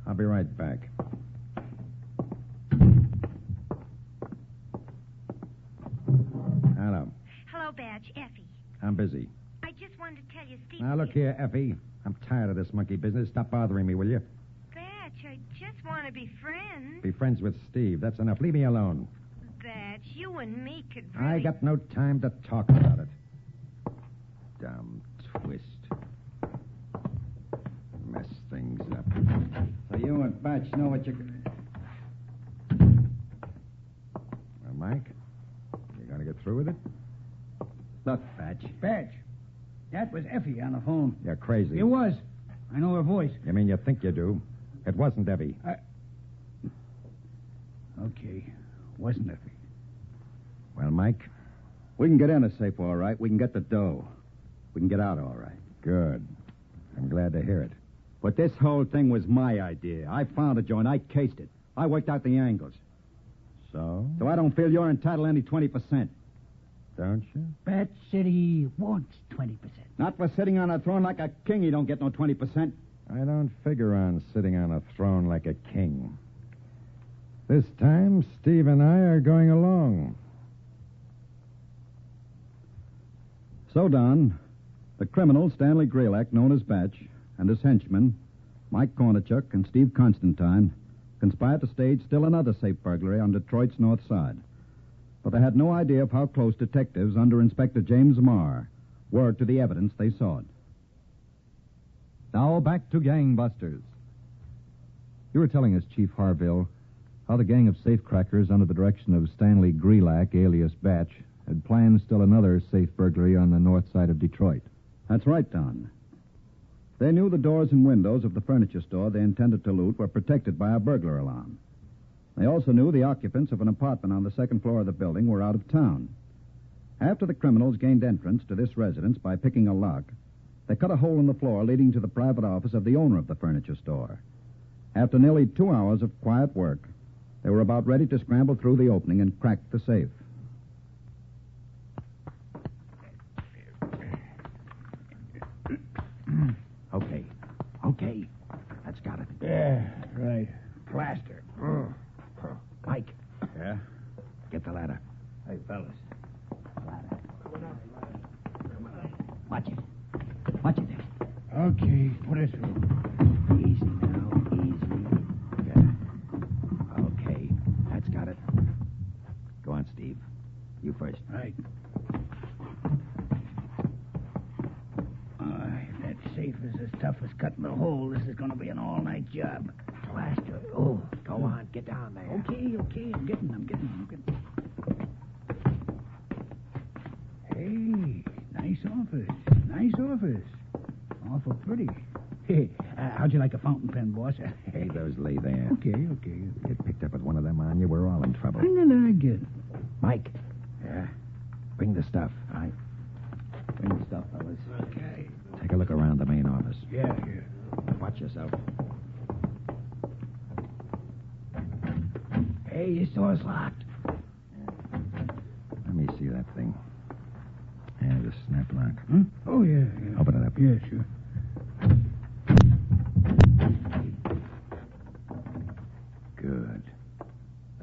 I'll be right back. Hello. Hello, Batch. Effie. I'm busy. I just wanted to tell you, Steve... Now, look here, Effie. I'm tired of this monkey business. Stop bothering me, will you? Batch, I just want to be friends. Be friends with Steve. That's enough. Leave me alone. Batch, you and me could really... I got no time to talk about it. Dumb twist. Mess things up. So you and Batch know what you... Well, Mike, you going to get through with it? Look, Batch. Batch. That was Effie on the phone. You're crazy. It was. I know her voice. You mean you think you do? It wasn't Effie. Okay. Wasn't Effie. Well, Mike? We can get in a safe, all right. We can get the dough. We can get out, all right. Good. I'm glad to hear it. But this whole thing was my idea. I found a joint. I cased it. I worked out the angles. So? So I don't feel you're entitled to any 20%. Don't you? Batch said he wants 20%. Not for sitting on a throne like a king, you don't get no 20%. I don't figure on sitting on a throne like a king. This time, Steve and I are going along. So, Don, the criminal Stanley Grelak, known as Batch, and his henchmen, Mike Kornichuk and Steve Constantine, conspired to stage still another safe burglary on Detroit's north side. But they had no idea of how close detectives under Inspector James Marr were to the evidence they sought. Now back to gangbusters. You were telling us, Chief Harville, how the gang of safecrackers under the direction of Stanley Grelak, alias Batch, had planned still another safe burglary on the north side of Detroit. That's right, Don. They knew the doors and windows of the furniture store they intended to loot were protected by a burglar alarm. They also knew the occupants of an apartment on the second floor of the building were out of town. After the criminals gained entrance to this residence by picking a lock, they cut a hole in the floor leading to the private office of the owner of the furniture store. After nearly 2 hours of quiet work, they were about ready to scramble through the opening and crack the safe. Okay. That's got it. Yeah, right. Plaster. Mike. Yeah? Get the ladder. Hey, fellas. Ladder. Watch it. Watch it there. Okay, put it through. Easy now, easy. Yeah. Okay, that's got it. Go on, Steve. You first. Right. If that safe is as tough as cutting the hole, this is going to be an all-night job. Plaster. Oh, go on. Get down there. Okay. I'm getting. Hey, nice office. Awful pretty. Hey, how'd you like a fountain pen, boss? Leave those lay there. Okay. Get picked up with one of them on you, we're all in trouble. No, I get it. Mike. Yeah? Bring the stuff. All right. Bring the stuff, fellas. Okay. Take a look around the main office. Yeah. Watch yourself. Hey, this door's locked. Let me see that thing. Yeah, the snap lock. Hmm? Oh, yeah. Open it up. Yeah, sure. Good.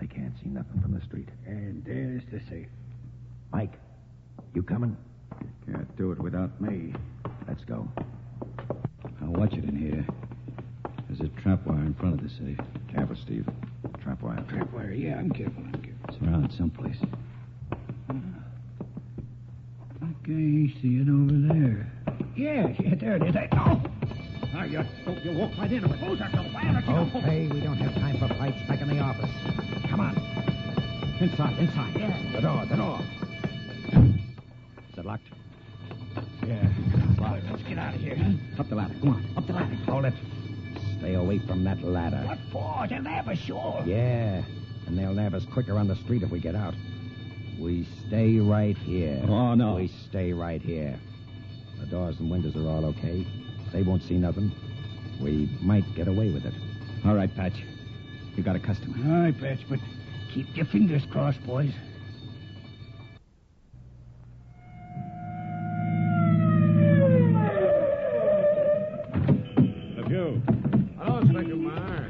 They can't see nothing from the street. And there's the safe. Mike, you coming? Can't do it without me. Let's go. I'll watch it in here. There's a trap wire in front of the safe. Careful, Steve. Trap wire. Trap wire, yeah, I'm careful. It's around someplace. Okay, see it over there. Yeah, there it is. You walk right into it. Okay, we don't have time for fights. Back in the office. Come on. Inside. Yeah. The door. Is it locked? Yeah, it's locked. boys, let's get out of here, huh? Up the ladder. Come on. Up the ladder. Hold it. Stay away from that ladder. What for? They'll nab us, sure. Yeah, and they'll nab us quicker on the street if we get out. We stay right here. Oh, no. We stay right here. The doors and windows are all okay. They won't see nothing. We might get away with it. All right, Patch. You got a customer. All right, Patch, but keep your fingers crossed, boys. Hello, Inspector Meyer.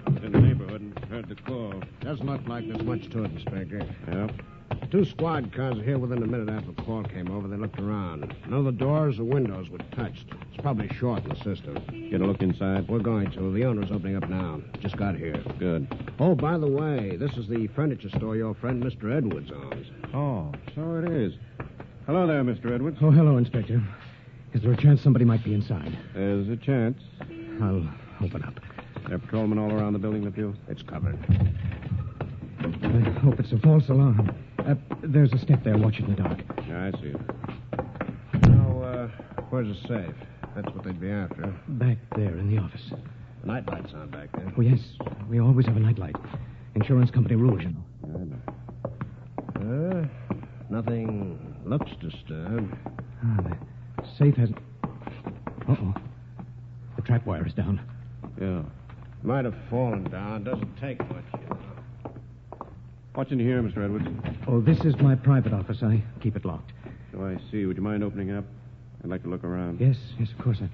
I was in the neighborhood and heard the call. Doesn't look like there's much to it, Inspector. Yeah? 2 squad cars are here within a minute after the call came over. They looked around. None of the doors or windows were touched. It's probably short in the system. Get a look inside? We're going to. The owner's opening up now. Just got here. Good. Oh, by the way, this is the furniture store your friend Mr. Edwards owns. Oh, so it is. Hello there, Mr. Edwards. Oh, hello, Inspector. Is there a chance somebody might be inside? There's a chance. I'll open up. There are patrolmen all around the building, LePew? It's covered. I hope it's a false alarm. There's a step there. Watch it in the dark. Yeah, I see it. Now, where's the safe? That's what they'd be after. Back there in the office. The night light's on back there. Oh, yes. We always have a nightlight. Insurance company rules, you know. Nothing looks disturbed. The safe hasn't... Uh-oh. The trap wire is down. Yeah. Might have fallen down. Doesn't take much, you know. What's in here, Mr. Edwards? Oh, this is my private office. I keep it locked. So I see. Would you mind opening up? I'd like to look around. Yes, of course. I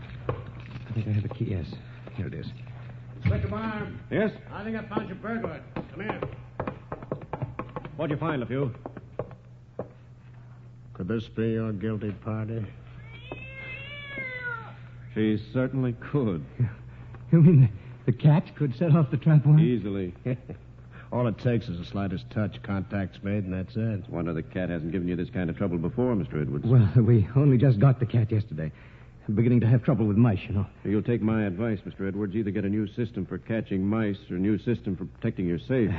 think I have a key. Yes. Here it is. Inspector Meyer. Yes? I think I found your burglar. Come here. What'd you find, LePew? Could this be your guilty party? She certainly could. You mean the cat could set off the trap wire? Easily. All it takes is the slightest touch. Contact's made, and that's it. Wonder the cat hasn't given you this kind of trouble before, Mr. Edwards. Well, we only just got the cat yesterday. I'm beginning to have trouble with mice, you know. You'll take my advice, Mr. Edwards. Either get a new system for catching mice or a new system for protecting your safe.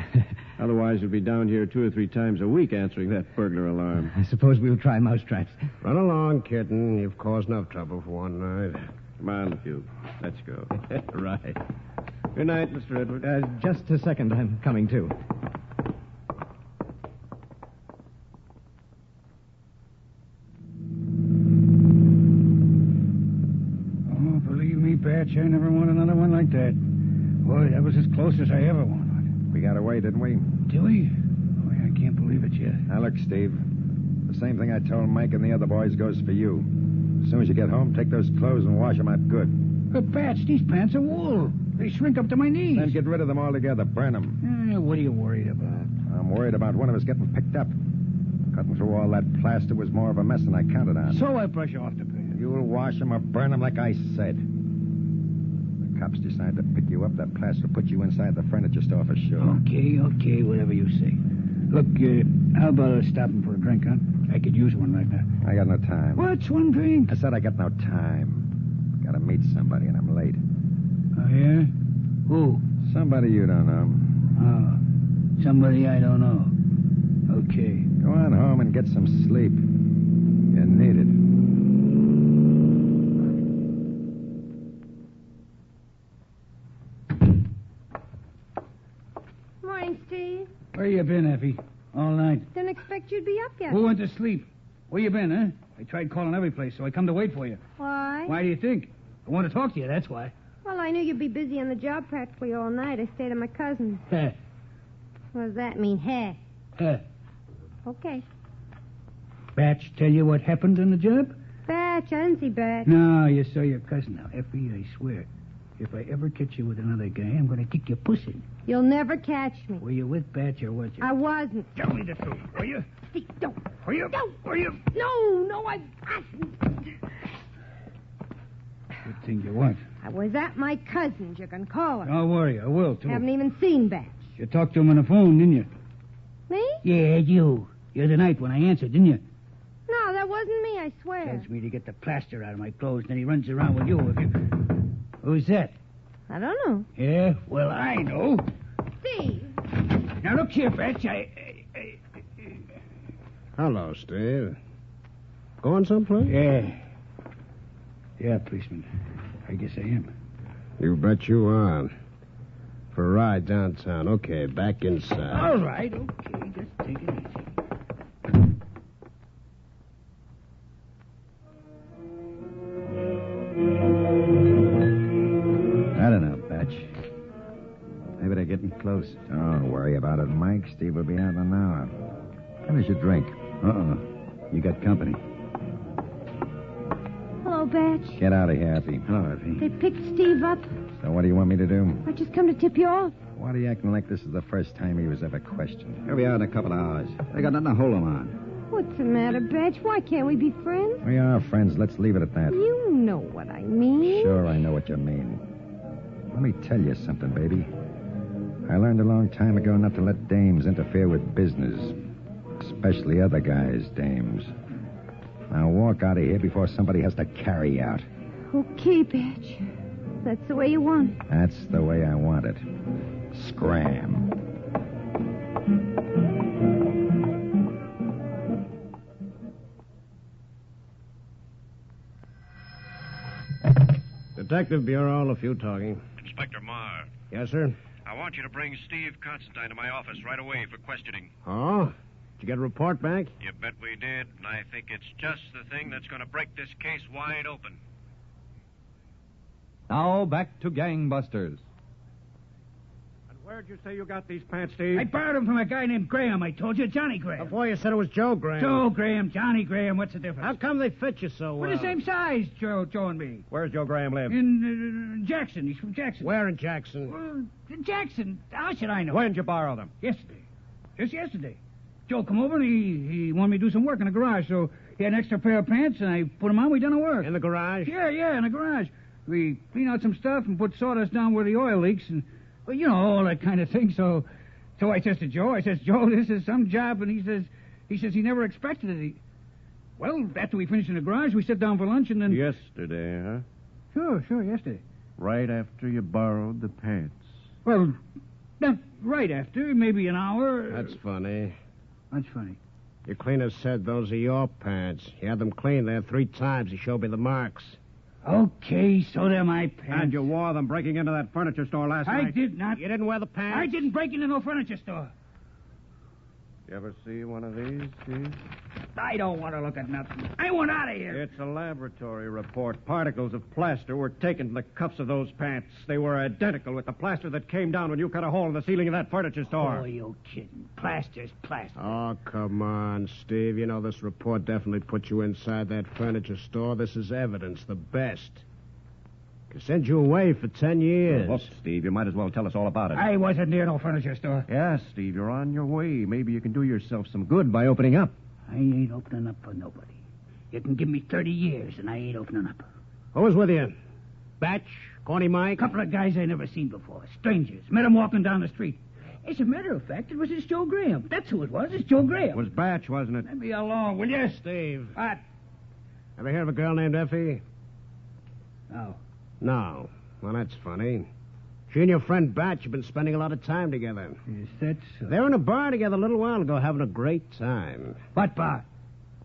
Otherwise, you'll be down here 2 or 3 times a week answering that burglar alarm. I suppose we'll try mousetraps. Run along, kitten. You've caused enough trouble for one night. Come on, LePew. Let's go. Right. Good night, Mr. Edwards. Just a second. I'm coming, too. Oh, believe me, Patch, I never want another one like that. Boy, that was as close as I ever wanted. We got away, didn't we? Did we? Boy, I can't believe it yet. Now, look, Steve. The same thing I told Mike and the other boys goes for you. As soon as you get home, take those clothes and wash them out good. But, Patch, these pants are wool. They shrink up to my knees. Then get rid of them altogether. Burn them. What are you worried about? I'm worried about one of us getting picked up. Cutting through all that plaster was more of a mess than I counted on. So I brush off the paint. You'll wash them or burn them like I said. The cops decide to pick you up, that plaster will put you inside the furniture store for sure. Okay, whatever you say. Look, how about stopping for a drink, huh? I could use one right now. I got no time. What's one drink? I said I got no time. Gotta meet somebody, and I'm late. Oh, yeah? Who? Somebody you don't know. Oh, somebody I don't know. Okay. Go on home and get some sleep. You need it. Morning, Steve. Where you been, Effie? All night. Didn't expect you'd be up yet. Who went to sleep? Where you been, huh? I tried calling every place, so I come to wait for you. Why? Why do you think? I want to talk to you, that's why. Well, I knew you'd be busy on the job practically all night. I stayed at my cousin's. Heh. What does that mean, heh? Heh. Okay. Batch tell you what happened on the job? Batch, I didn't see Batch. No, you saw your cousin. Now, Effie, I swear, if I ever catch you with another guy, I'm going to kick your pussy. You'll never catch me. Were you with Batch or was you? I wasn't. Tell me the truth, were you? Steve, don't. Were you? Don't. Were you? No, I... Good thing you weren't. I was at my cousin's. You can call her. Don't worry, I will, too. Haven't even seen Batch. You talked to him on the phone, didn't you? Me? Yeah, you. The other night when I answered, didn't you? No, that wasn't me, I swear. Tells me to get the plaster out of my clothes, then he runs around with you. Who's that? I don't know. Yeah, well, I know. Steve. Now, look here, Batch. Hello, Steve. Going someplace? Yeah. Yeah, policeman. I guess I am. You bet you are. For a ride downtown. Okay, back inside. All right, okay. Just take it easy. I don't know, Batch. Maybe they're getting close. Don't worry about it, Mike. Steve will be out in an hour. Finish your drink. Uh-uh. You got company. Hello, Batch. Get out of here, Effie. Hello, Effie. They picked Steve up. So what do you want me to do? I just come to tip you off. Why are you acting like this is the first time he was ever questioned? He'll be out in a couple of hours. They got nothing to hold him on. What's the matter, Batch? Why can't we be friends? We are friends. Let's leave it at that. You know what I mean. Sure, I know what you mean. Let me tell you something, baby. I learned a long time ago not to let dames interfere with business. Especially other guys' dames. Now walk out of here before somebody has to carry you out. Okay, Batch. That's the way you want it. That's the way I want it. Scram. Detective Bureau, a few talking. Inspector Marr, Yes, sir? I want you to bring Steve Constantine to my office right away for questioning. Oh? Did you get a report back? You bet we did, and I think it's just the thing that's going to break this case wide open. Now back to Gangbusters. Where'd you say you got these pants, Steve? I borrowed them from a guy named Graham. I told you, Johnny Graham. Before you said it was Joe Graham. Joe Graham, Johnny Graham. What's the difference? How come they fit you so well? We're the same size, Joe and me. Where's Joe Graham live? In Jackson. He's from Jackson. Where in Jackson? In Jackson. How should I know? When'd you borrow them? Yesterday. Just yesterday. Joe come over and he wanted me to do some work in the garage, so he had an extra pair of pants, and I put them on. We done the work. In the garage? Yeah, in the garage. We cleaned out some stuff and put sawdust down where the oil leaks, and, well, you know, all that kind of thing. So I says to Joe, Joe, this is some job, and he says he never expected it. Well, after we finished in the garage, we sat down for lunch, and then... Yesterday, huh? Sure, yesterday. Right after you borrowed the pants. Well, not right after, maybe an hour. That's funny. That's funny. Your cleaner said those are your pants. He had them cleaned there 3 times. He showed me the marks. Okay, so they're my pants. And you wore them breaking into that furniture store last night. I did not. You didn't wear the pants? I didn't break into no furniture store. You ever see one of these, Steve? I don't want to look at nothing. I want out of here. It's a laboratory report. Particles of plaster were taken from the cuffs of those pants. They were identical with the plaster that came down when you cut a hole in the ceiling of that furniture store. Oh, you kidding. Plaster's plaster. Oh, come on, Steve. You know this report definitely put you inside that furniture store. This is evidence, the best. Could send you away for 10 years. Look, Steve, you might as well tell us all about it. I wasn't near no furniture store. Yes, Steve, you're on your way. Maybe you can do yourself some good by opening up. I ain't opening up for nobody. You can give me 30 years, and I ain't opening up. Who was with you? Batch? Corny Mike? A couple of guys I never seen before. Strangers. Met them walking down the street. As a matter of fact, it was this Joe Graham. That's who it was. It's Joe Graham. It was Batch, wasn't it? Let me alone, will you? Steve. What? Ever hear of a girl named Effie? No. No. Well, that's funny. She and your friend Batch have been spending a lot of time together. Is that so? They were in a bar together a little while ago having a great time. What bar?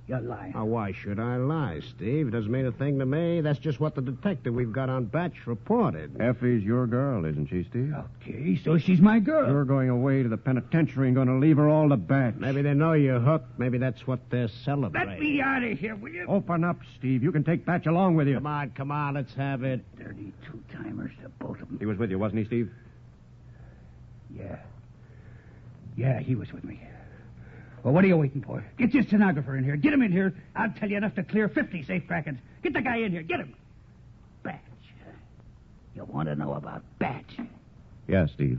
You're lying. Oh, why should I lie, Steve? Doesn't mean a thing to me. That's just what the detective we've got on Batch reported. Effie's your girl, isn't she, Steve? Okay, so she's my girl. You're going away to the penitentiary and going to leave her all to Batch. Maybe they know you're hooked. Maybe that's what they're celebrating. Let me out of here, will you? Open up, Steve. You can take Batch along with you. Come on, let's have it. 32-timers, the both of them. He was with you, wasn't he, Steve? Yeah, he was with me. Well, what are you waiting for? Get your stenographer in here. Get him in here. I'll tell you enough to clear 50 safe crackings. Get the guy in here. Get him. Batch. You want to know about Batch? Yeah, Steve.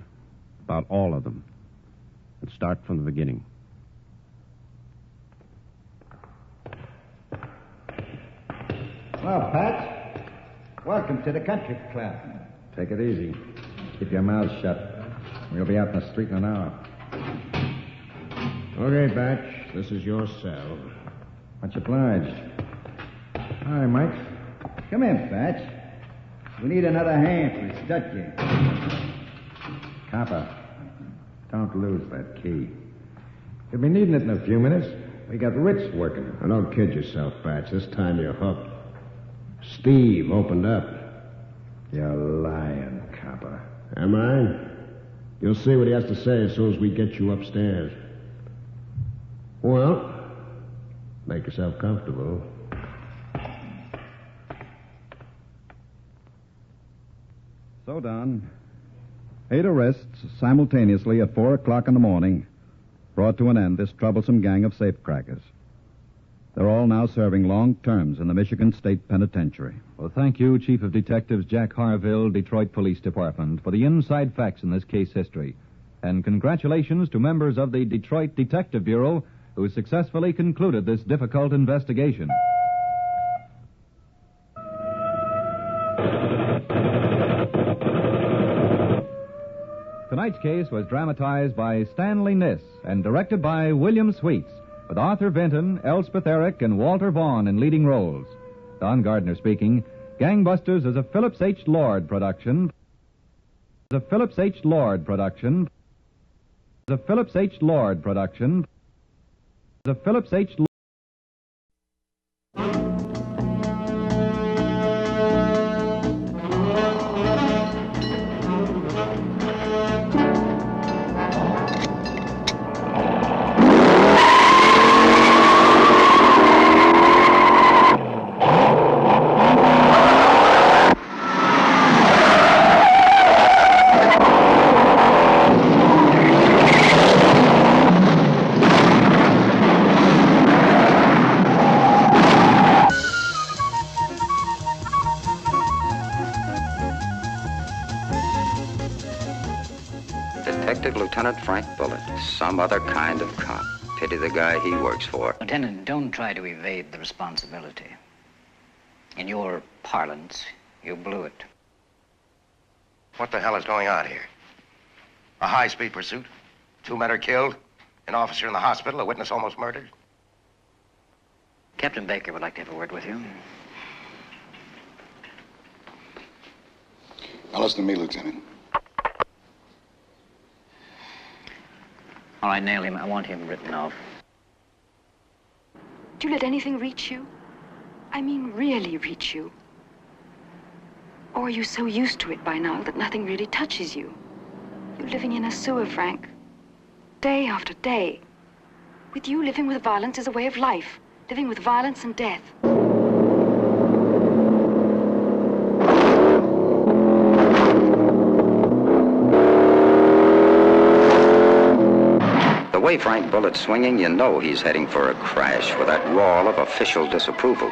About all of them. And start from the beginning. Well, Pat, welcome to the country club. Take it easy. Keep your mouth shut. We'll be out in the street in an hour. Okay, Batch. This is your cell. Much obliged. Hi, Mike. Come in, Batch. We need another hand for the stud game. Copper, don't lose that key. You'll be needing it in a few minutes. We got Rich working. Now, don't kid yourself, Batch. This time you're hooked. Steve opened up. You're lying, copper. Am I? You'll see what he has to say as soon as we get you upstairs. Well, make yourself comfortable. So, Don, 8 arrests simultaneously at 4 o'clock in the morning brought to an end this troublesome gang of safecrackers. They're all now serving long terms in the Michigan State Penitentiary. Well, thank you, Chief of Detectives Jack Harville, Detroit Police Department, for the inside facts in this case history. And congratulations to members of the Detroit Detective Bureau who successfully concluded this difficult investigation. Tonight's case was dramatized by Stanley Niss and directed by William Sweets, with Arthur Vinton, Elspeth Eric, and Walter Vaughn in leading roles. Don Gardner speaking. Gangbusters is a Phillips H. Lord production. A Phillips H. Lord production. A Phillips H. Lord production. A Phillips H. Lieutenant Frank Bullitt, some other kind of cop. Pity the guy he works for. Lieutenant, don't try to evade the responsibility. In your parlance, you blew it. What the hell is going on here? A high-speed pursuit? 2 men are killed? An officer in the hospital? A witness almost murdered? Captain Baker would like to have a word with you. Now listen to me, Lieutenant. All right, nail him. I want him written off. Do you let anything reach you? I mean, really reach you? Or are you so used to it by now that nothing really touches you? You're living in a sewer, Frank. Day after day. With you, living with violence is a way of life. Living with violence and death. The way Frank Bullitt's swinging, you know he's heading for a crash with that wall of official disapproval.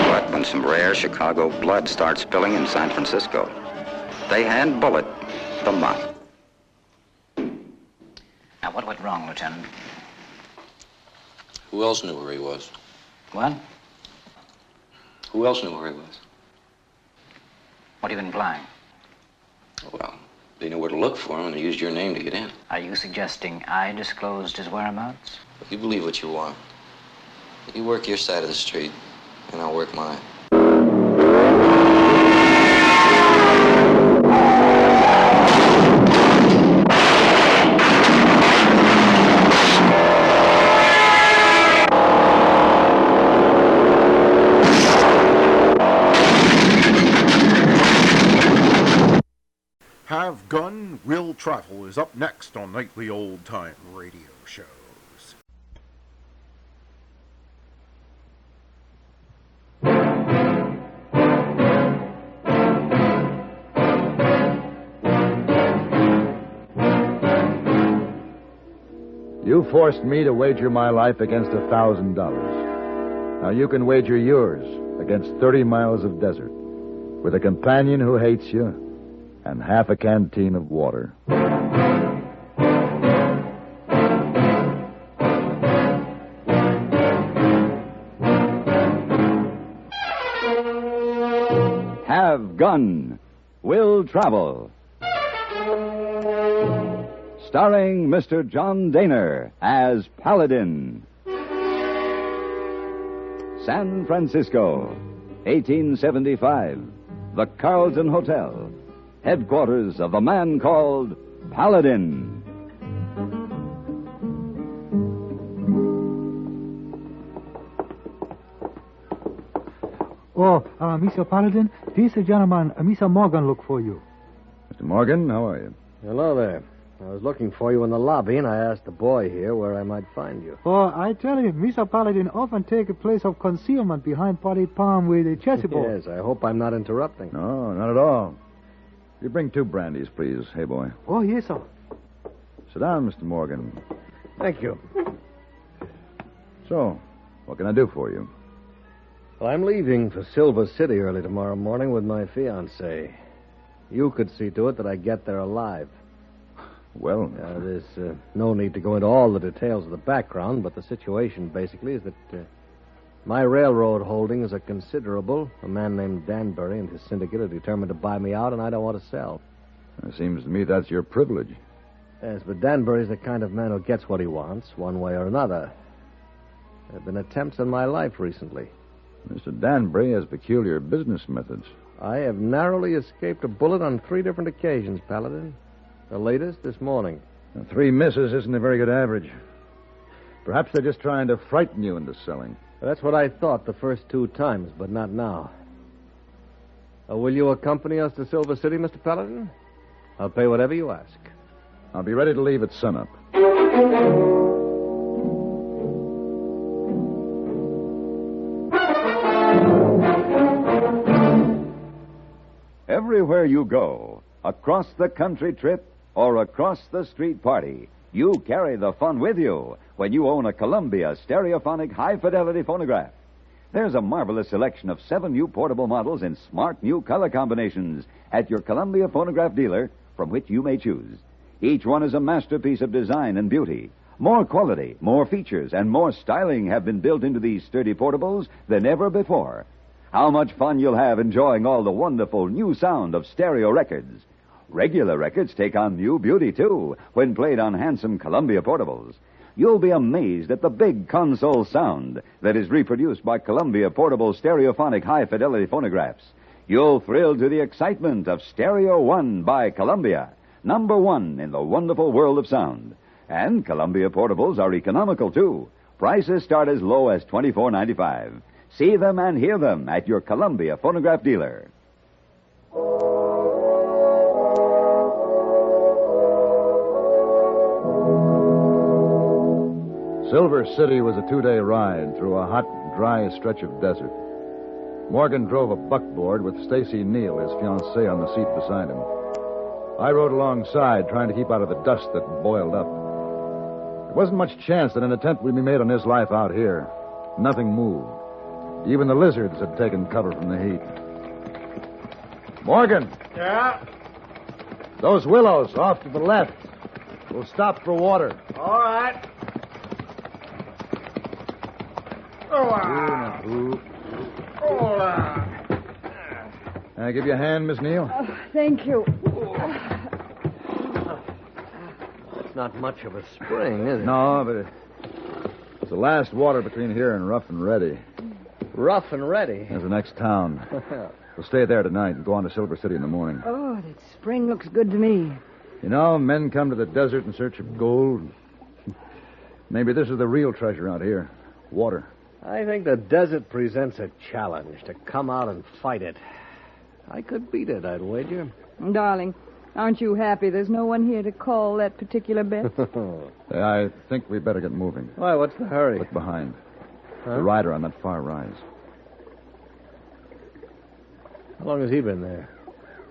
But when some rare Chicago blood starts spilling in San Francisco, they hand Bullitt the mop. Now, what went wrong, Lieutenant? Who else knew where he was? What? Who else knew where he was? What have you been implying? Well, they knew where to look for him, and they used your name to get in. Are you suggesting I disclosed his whereabouts? You believe what you want. You work your side of the street, and I'll work mine. Have Gun, Will Travel is up next on Nightly Old Time Radio Shows. You forced me to wager my life against $1,000. Now you can wager yours against 30 miles of desert with a companion who hates you and half a canteen of water. Have Gun, Will Travel. Starring Mr. John Daner as Paladin. San Francisco, 1875. The Carlton Hotel. Headquarters of the man called Paladin. Mr. Paladin, this gentleman, Mr. Morgan, look for you. Mr. Morgan, how are you? Hello there. I was looking for you in the lobby, and I asked the boy here where I might find you. I tell you, Mr. Paladin often take a place of concealment behind potted palm with a chessboard. Yes, I hope I'm not interrupting. No, not at all. You bring 2 brandies, please. Hey, boy. Oh, yes, sir. Sit down, Mr. Morgan. Thank you. So, what can I do for you? Well, I'm leaving for Silver City early tomorrow morning with my fiancée. You could see to it that I get there alive. Well... there's no need to go into all the details of the background, but the situation basically is that my railroad holdings are considerable. A man named Danbury and his syndicate are determined to buy me out, and I don't want to sell. It seems to me that's your privilege. Yes, but Danbury's the kind of man who gets what he wants, one way or another. There have been attempts on my life recently. Mr. Danbury has peculiar business methods. I have narrowly escaped a bullet on 3 different occasions, Paladin. The latest this morning. 3 misses isn't a very good average. Perhaps they're just trying to frighten you into selling. That's what I thought the first 2 times, but not now. Will you accompany us to Silver City, Mr. Paladin? I'll pay whatever you ask. I'll be ready to leave at sunup. Everywhere you go, across the country trip or across the street party, you carry the fun with you when you own a Columbia stereophonic high-fidelity phonograph. There's a marvelous selection of 7 new portable models in smart new color combinations at your Columbia phonograph dealer from which you may choose. Each one is a masterpiece of design and beauty. More quality, more features, and more styling have been built into these sturdy portables than ever before. How much fun you'll have enjoying all the wonderful new sound of stereo records. Regular records take on new beauty, too, when played on handsome Columbia portables. You'll be amazed at the big console sound that is reproduced by Columbia portable stereophonic high-fidelity phonographs. You'll thrill to the excitement of Stereo One by Columbia, #1 in the wonderful world of sound. And Columbia portables are economical, too. Prices start as low as $24.95. See them and hear them at your Columbia phonograph dealer. Silver City was a 2-day ride through a hot, dry stretch of desert. Morgan drove a buckboard with Stacy Neal, his fiancée, on the seat beside him. I rode alongside, trying to keep out of the dust that boiled up. There wasn't much chance that an attempt would be made on his life out here. Nothing moved. Even the lizards had taken cover from the heat. Morgan! Yeah? Those willows off to the left. We'll stop for water. All right. Can I give you a hand, Miss Neal? Thank you. It's not much of a spring, is it? No, but it's the last water between here and Rough and Ready. Rough and Ready? That's the next town. We'll stay there tonight and go on to Silver City in the morning. Oh, that spring looks good to me. You know, men come to the desert in search of gold. Maybe this is the real treasure out here. Water. I think the desert presents a challenge to come out and fight it. I could beat it, I'd wager. Darling, aren't you happy there's no one here to call that particular bet? I think we better get moving. Why, what's the hurry? Look behind. Huh? The rider on that far rise. How long has he been there?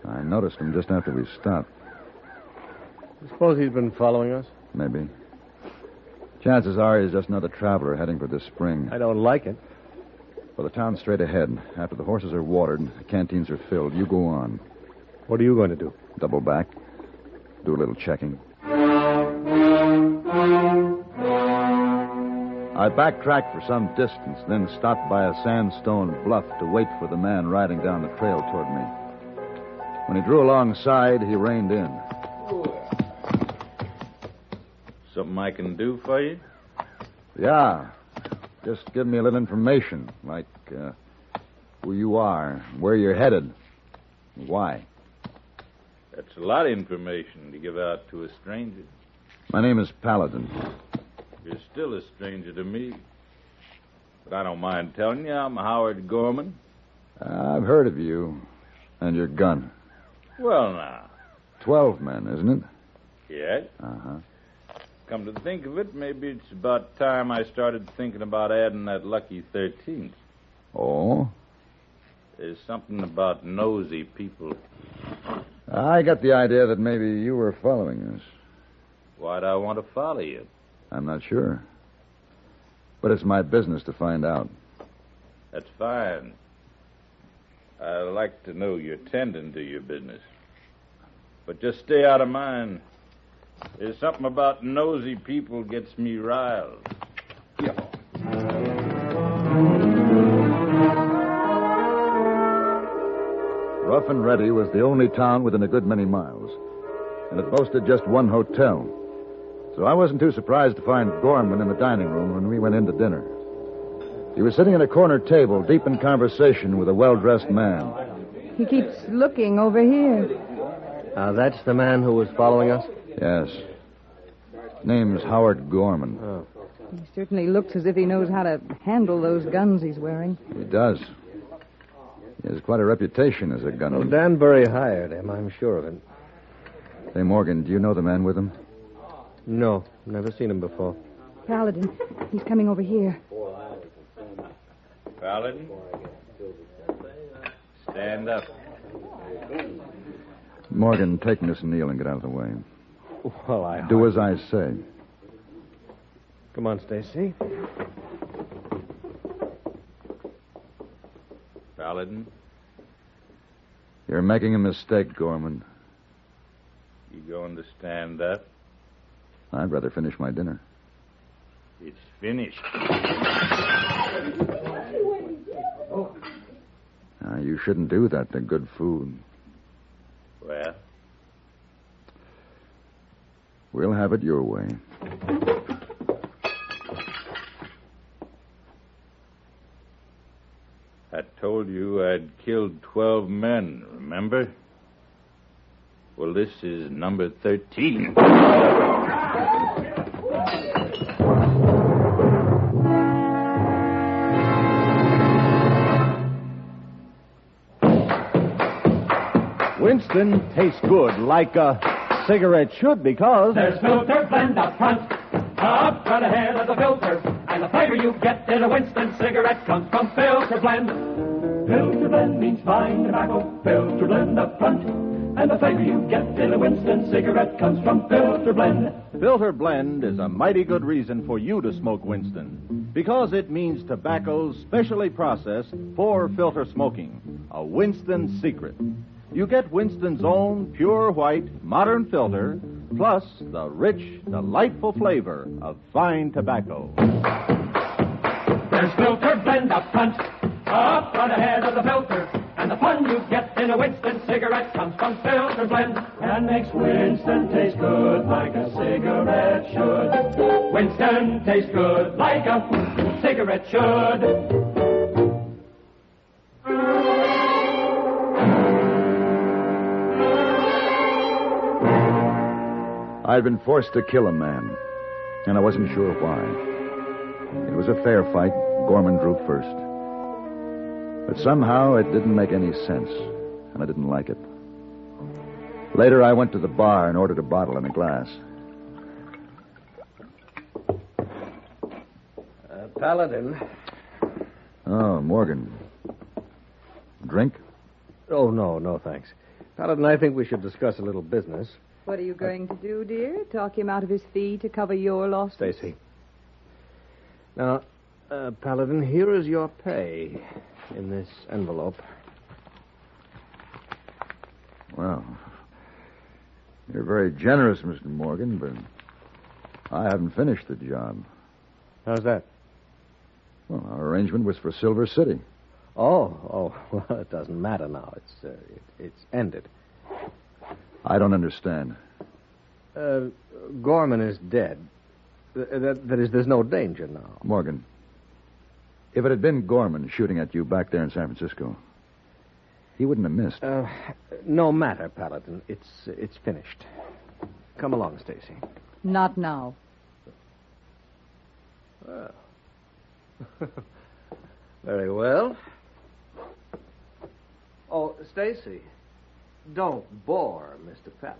I noticed him just after we stopped. I suppose he's been following us? Maybe. Chances are he's just another traveler heading for this spring. I don't like it. Well, the town's straight ahead. After the horses are watered, the canteens are filled, you go on. What are you going to do? Double back. Do a little checking. I backtracked for some distance, then stopped by a sandstone bluff to wait for the man riding down the trail toward me. When he drew alongside, he reined in. Something I can do for you? Yeah. Just give me a little information, like who you are, where you're headed, and why. That's a lot of information to give out to a stranger. My name is Paladin. You're still a stranger to me. But I don't mind telling you I'm Howard Gorman. I've heard of you and your gun. Well, now. 12 men, isn't it? Yes. Uh-huh. Come to think of it, maybe it's about time I started thinking about adding that lucky 13th. Oh? There's something about nosy people. I got the idea that maybe you were following us. Why'd I want to follow you? I'm not sure. But it's my business to find out. That's fine. I like to know you're tending to your business. But just stay out of mine. There's something about nosy people gets me riled. Rough and Ready was the only town within a good many miles, and it boasted just one hotel. So I wasn't too surprised to find Gorman in the dining room when we went in to dinner. He was sitting at a corner table, deep in conversation with a well-dressed man. He keeps looking over here. That's the man who was following us? Yes. Name's Howard Gorman. Oh. He certainly looks as if he knows how to handle those guns he's wearing. He does. He has quite a reputation as a gunman. Well, Danbury hired him, I'm sure of it. Hey, Morgan, do you know the man with him? No, never seen him before. Paladin, he's coming over here. Paladin? Stand up. Morgan, take Miss Neal and get out of the way. Well, Do as I say. Come on, Stacy. Paladin? You're making a mistake, Gorman. You going to stand up? I'd rather finish my dinner. It's finished. You shouldn't do that to good food. Well? We'll have it your way. I told you I'd killed 12 men, remember? Well, this is number 13. Winston tastes good like a cigarette should because... There's filter blend up front ahead of the filter. And the flavor you get in a Winston cigarette comes from filter blend. Filter blend means fine tobacco. Filter blend up front. And the flavor you get in a Winston cigarette comes from filter blend. Filter blend is a mighty good reason for you to smoke Winston, because it means tobacco specially processed for filter smoking. A Winston secret. You get Winston's own pure white, modern filter, plus the rich, delightful flavor of fine tobacco. There's filter blend up front ahead of the filter. And the fun you get in a Winston cigarette comes from filter blend. And makes Winston taste good like a cigarette should. Winston tastes good like a cigarette should. I'd been forced to kill a man, and I wasn't sure why. It was a fair fight. Gorman drew first. But somehow it didn't make any sense, and I didn't like it. Later, I went to the bar and ordered a bottle and a glass. Paladin. Oh, Morgan. Drink? Oh, no, thanks. Paladin, I think we should discuss a little business. What are you going to do, dear? Talk him out of his fee to cover your losses? Stacy. Now, Paladin, here is your pay in this envelope. Well, you're very generous, Mr. Morgan, but I haven't finished the job. How's that? Well, our arrangement was for Silver City. Oh, well, it doesn't matter now. It's ended. I don't understand. Gorman is dead. That is, there's no danger now. Morgan, if it had been Gorman shooting at you back there in San Francisco, he wouldn't have missed. No matter, Paladin. It's finished. Come along, Stacy. Not now. Very well. Stacy, don't bore Mr. Paladin.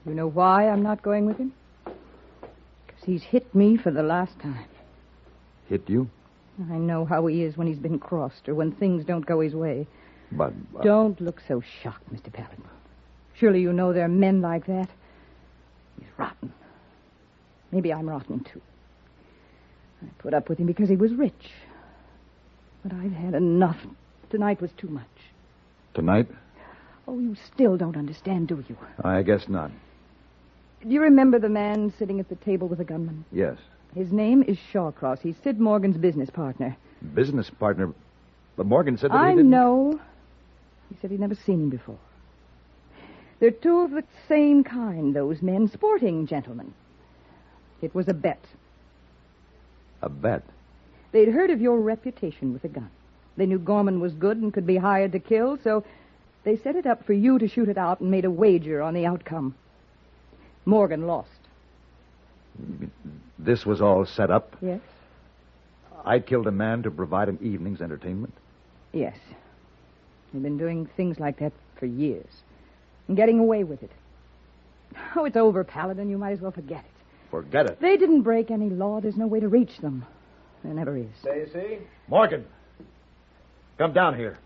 You know why I'm not going with him? Because he's hit me for the last time. Hit you? I know how he is when he's been crossed or when things don't go his way. But... Don't look so shocked, Mr. Paladin. Surely you know there are men like that. He's rotten. Maybe I'm rotten, too. I put up with him because he was rich. But I've had enough. Tonight was too much. Tonight? Oh, you still don't understand, do you? I guess not. Do you remember the man sitting at the table with the gunman? Yes. His name is Shawcross. He's Sid Morgan's business partner. Business partner? But Morgan said that I he didn't... know. He said he'd never seen him before. They're two of the same kind, those men, sporting gentlemen. It was a bet. A bet? They'd heard of your reputation with a gun. They knew Gorman was good and could be hired to kill, so they set it up for you to shoot it out and made a wager on the outcome. Morgan lost. This was all set up? Yes. I killed a man to provide an evening's entertainment? Yes. They've been doing things like that for years. And getting away with it. Oh, it's over, Paladin. You might as well forget it. Forget it? They didn't break any law. There's no way to reach them. There never is. Stacy? Morgan! Come down here.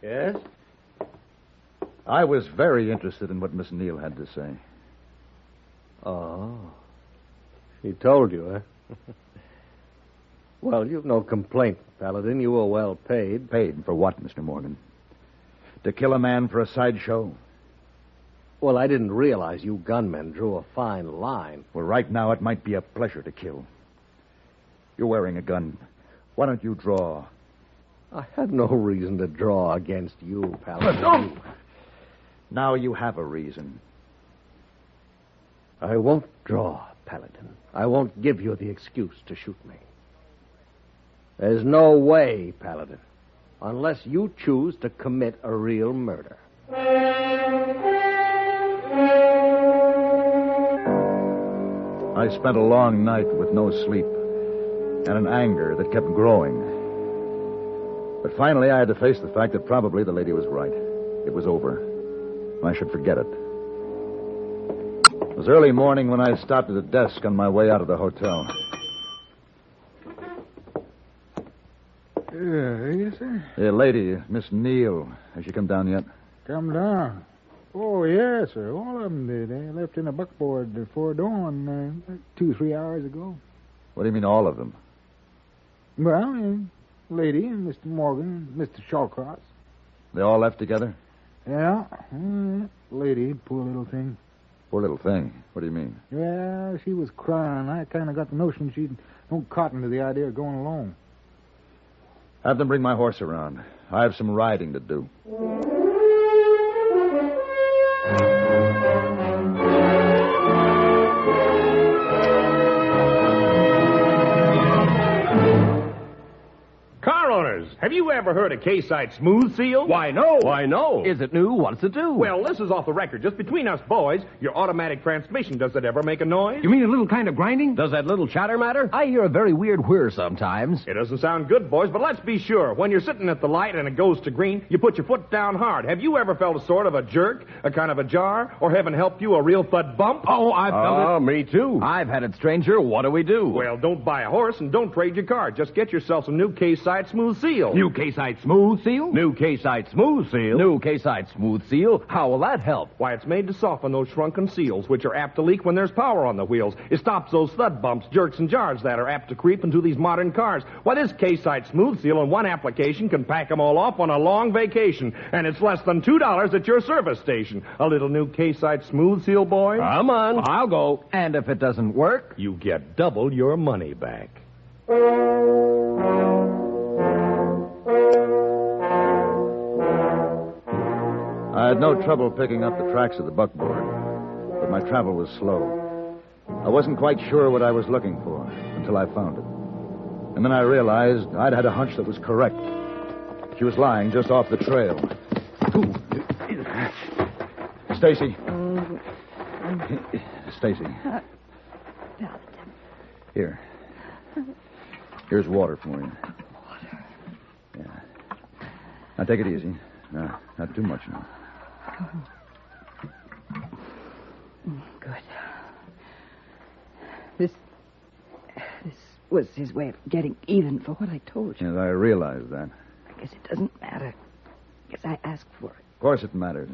Yes? I was very interested in what Miss Neal had to say. Oh. She told you, eh? Well, you've no complaint, Paladin. You were well paid. Paid for what, Mr. Morgan? To kill a man for a sideshow? Well, I didn't realize you gunmen drew a fine line. Well, right now it might be a pleasure to kill. You're wearing a gun. Why don't you draw? I had no reason to draw against you, Paladin. No! Now you have a reason. I won't draw, Paladin. I won't give you the excuse to shoot me. There's no way, Paladin, unless you choose to commit a real murder. I spent a long night with no sleep and an anger that kept growing. But finally I had to face the fact that probably the lady was right. It was over. I should forget it. It was early morning when I stopped at a desk on my way out of the hotel. Yes, sir. The lady, Miss Neal, has she come down yet? Come down. Oh, yes, sir. All of them did. They left in a buckboard before dawn 2-3 hours ago. What do you mean, all of them? Well, lady and Mr. Morgan and Mr. Shawcross. They all left together? Yeah. Lady, poor little thing. Poor little thing? What do you mean? Well, she was crying. I kind of got the notion she don't cotton to the idea of going alone. Have them bring my horse around. I have some riding to do. Car owners, have you ever heard of K-Site Smooth Seal? Why, no. Why, no. Is it new? What's it do? Well, this is off the record. Just between us boys, your automatic transmission, does it ever make a noise? You mean a little kind of grinding? Does that little chatter matter? I hear a very weird whir sometimes. It doesn't sound good, boys, but let's be sure. When you're sitting at the light and it goes to green, you put your foot down hard. Have you ever felt a sort of a jerk, a kind of a jar, or heaven help you, a real thud bump? Oh, I've felt it. Oh, me too. I've had it, stranger. What do we do? Well, don't buy a horse and don't trade your car. Just get yourself some new K-Site Smooth Seal. New K-Site Smooth Seal? New K-Site Smooth Seal? New K-Site Smooth Seal? How will that help? Why, it's made to soften those shrunken seals, which are apt to leak when there's power on the wheels. It stops those thud bumps, jerks, and jars that are apt to creep into these modern cars. Why, this K-Site Smooth Seal in one application can pack them all off on a long vacation. And it's less than $2 at your service station. A little new K-Site Smooth Seal, boys? Come on. I'll go. And if it doesn't work, you get double your money back. I had no trouble picking up the tracks of the buckboard, but my travel was slow. I wasn't quite sure what I was looking for until I found it. And then I realized I'd had a hunch that was correct. She was lying just off the trail. Stacy. Stacy. Here. Here's water for you. Water? Yeah. Now, take it easy. No, not too much now. Good. This was his way of getting even for what I told you. Yes, I realize that. I guess it doesn't matter. I guess I asked for it. Of course it matters.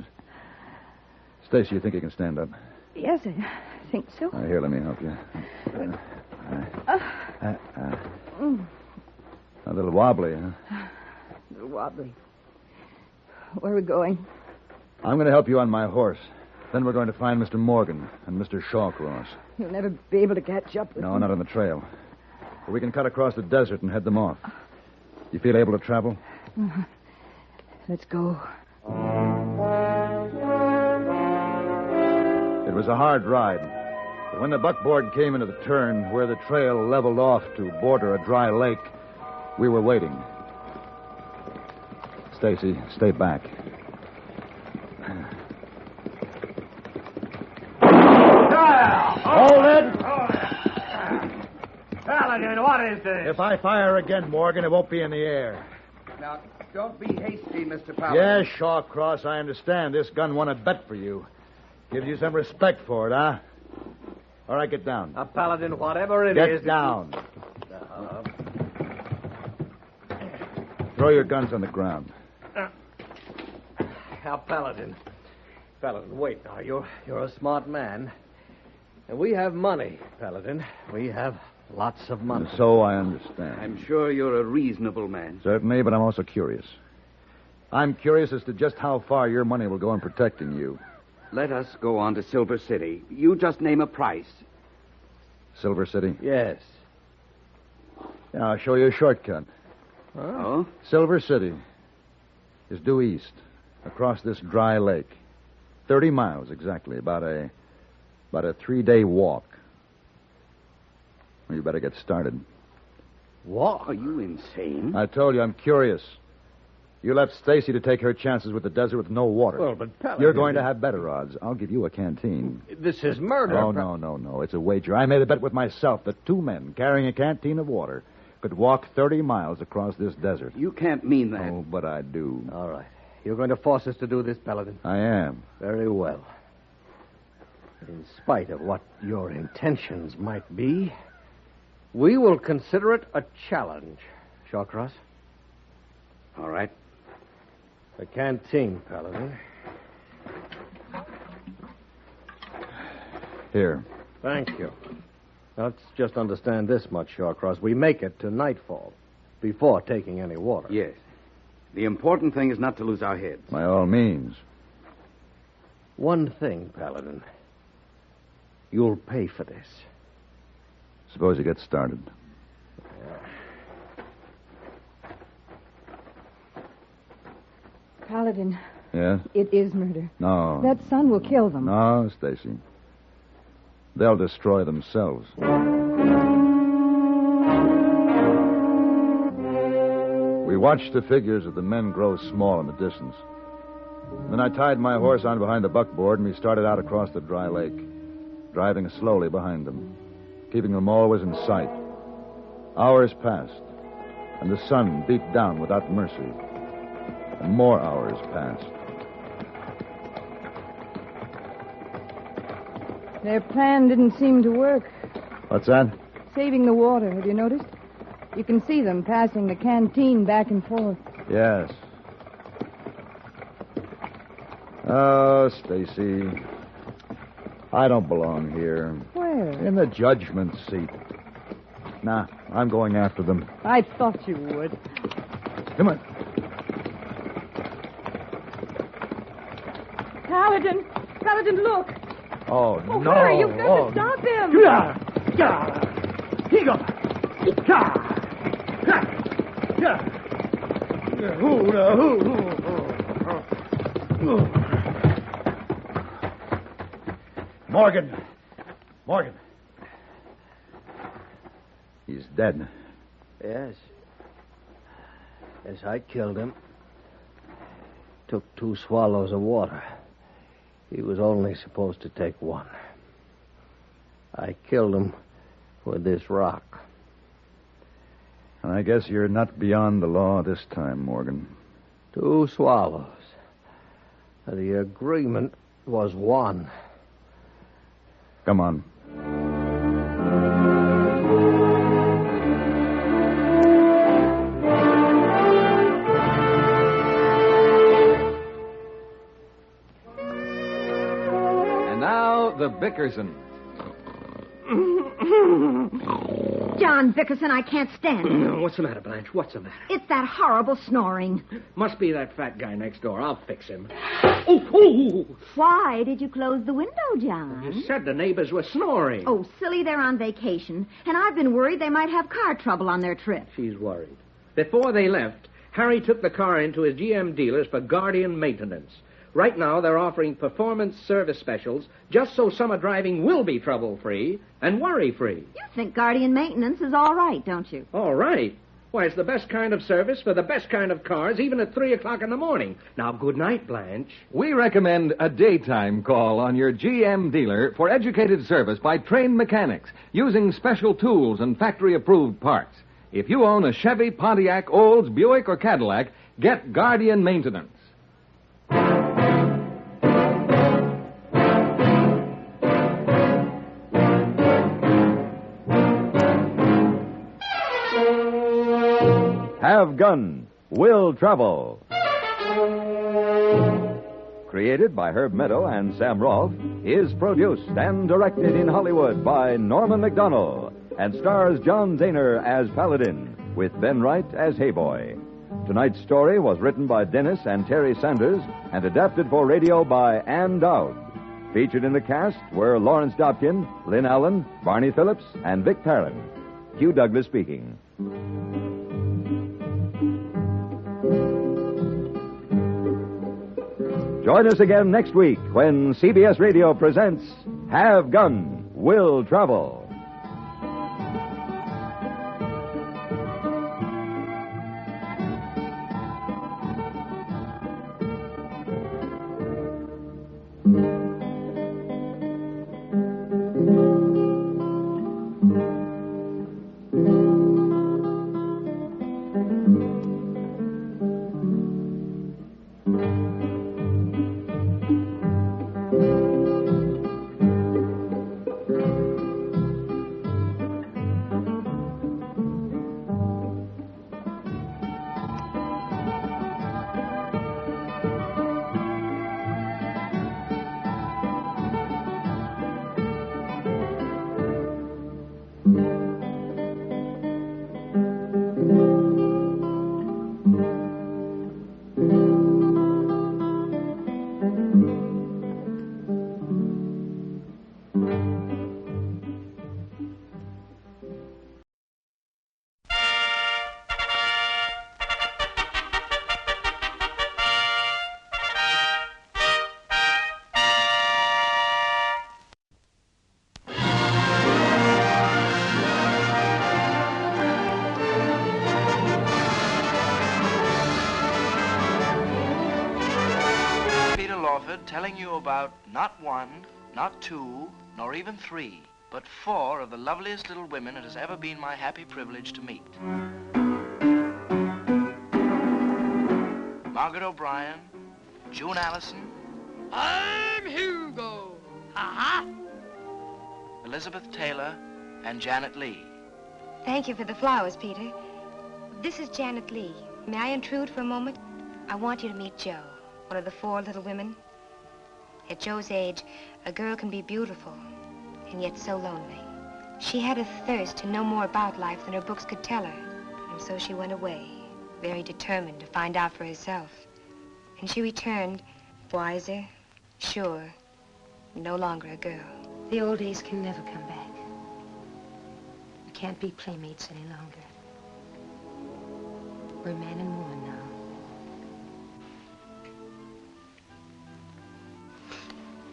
Stacy, you think you can stand up? Yes, I think so. Here, let me help you. A little wobbly, huh? A little wobbly. Where are we going? I'm going to help you on my horse. Then we're going to find Mr. Morgan and Mr. Shawcross. You'll never be able to catch up with No, them. not on the trail. But we can cut across the desert and head them off. You feel able to travel? Let's go. It was a hard ride. But when the buckboard came into the turn where the trail leveled off to border a dry lake, we were waiting. Stacy, stay back. Hold it! Paladin, what is this? If I fire again, Morgan, it won't be in the air. Now, don't be hasty, Mr. Paladin. Yes, Shawcross, I understand. This gun won a bet for you. Gives you some respect for it, huh? All right, get down. A Paladin, whatever it is. Get down. Throw your guns on the ground. Now, Paladin, wait now. You're a smart man. And we have money, Paladin. We have lots of money. So I understand. I'm sure you're a reasonable man. Certainly, but I'm also curious. I'm curious as to just how far your money will go in protecting you. Let us go on to Silver City. You just name a price. Silver City? Yes. Yeah, I'll show you a shortcut. Oh? Silver City is due east, across this dry lake. 30 miles exactly, about a 3-day walk. Well, you better get started. Walk? Are you insane? I told you, I'm curious. You left Stacy to take her chances with the desert with no water. Well, but Paladin... You're going to have better odds. I'll give you a canteen. This is murder. Oh, no. It's a wager. I made a bet with myself that 2 men carrying a canteen of water could walk 30 miles across this desert. You can't mean that. Oh, but I do. All right. You're going to force us to do this, Paladin? I am. Very well. In spite of what your intentions might be, we will consider it a challenge, Shawcross. All right. The canteen, Paladin. Here. Thank you. Let's just understand this much, Shawcross. We make it to nightfall before taking any water. Yes. The important thing is not to lose our heads. By all means. One thing, Paladin. You'll pay for this. Suppose you get started. Paladin. Yes? It is murder. No. That sun will kill them. No, Stacy. They'll destroy themselves. We watched the figures of the men grow small in the distance. Then I tied my horse on behind the buckboard, and we started out across the dry lake, driving slowly behind them, keeping them always in sight. Hours passed, and the sun beat down without mercy. And more hours passed. Their plan didn't seem to work. What's that? Saving the water, have you noticed? You can see them passing the canteen back and forth. Yes. Oh, Stacy. I don't belong here. Where? In the judgment seat. Nah, I'm going after them. I thought you would. Come on. Paladin! Paladin, look! Oh, no. Hurry, you've got to stop him! Morgan. He's dead. Yes. Yes, I killed him. Took 2 swallows of water. He was only supposed to take 1. I killed him with this rock. And I guess you're not beyond the law this time, Morgan. 2 swallows. The agreement was 1. Come on. And now, the Bickersons. John Bickerson, I can't stand it. What's the matter, Blanche? What's the matter? It's that horrible snoring. Must be that fat guy next door. I'll fix him. Oh! Why did you close the window, John? You said the neighbors were snoring. Oh, silly, they're on vacation. And I've been worried they might have car trouble on their trip. She's worried. Before they left, Harry took the car into his GM dealers for guardian maintenance. Right now, they're offering performance service specials just so summer driving will be trouble-free and worry-free. You think guardian maintenance is all right, don't you? All right. Why, it's the best kind of service for the best kind of cars, even at 3 o'clock in the morning. Now, good night, Blanche. We recommend a daytime call on your GM dealer for educated service by trained mechanics using special tools and factory-approved parts. If you own a Chevy, Pontiac, Olds, Buick, or Cadillac, get Guardian Maintenance. Have Gun, Will Travel. Created by Herb Meadow and Sam Rolfe, is produced and directed in Hollywood by Norman McDonnell and stars John Daner as Paladin, with Ben Wright as Hayboy. Tonight's story was written by Dennis and Terry Sanders and adapted for radio by Ann Dowd. Featured in the cast were Lawrence Dobkin, Lynn Allen, Barney Phillips, and Vic Perrin. Hugh Douglas speaking. Join us again next week when CBS Radio presents Have Gun, Will Travel. Telling you about not 1, not 2, nor even 3, but 4 of the loveliest little women it has ever been my happy privilege to meet. Margaret O'Brien, June Allison. I'm Hugo. Ha-ha. Elizabeth Taylor, and Janet Lee. Thank you for the flowers, Peter. This is Janet Lee. May I intrude for a moment? I want you to meet Jo, one of the 4 little women. At Jo's age, a girl can be beautiful, and yet so lonely. She had a thirst to know more about life than her books could tell her, and so she went away, very determined to find out for herself. And she returned, wiser, sure, no longer a girl. The old days can never come back. We can't be playmates any longer. We're man and woman now.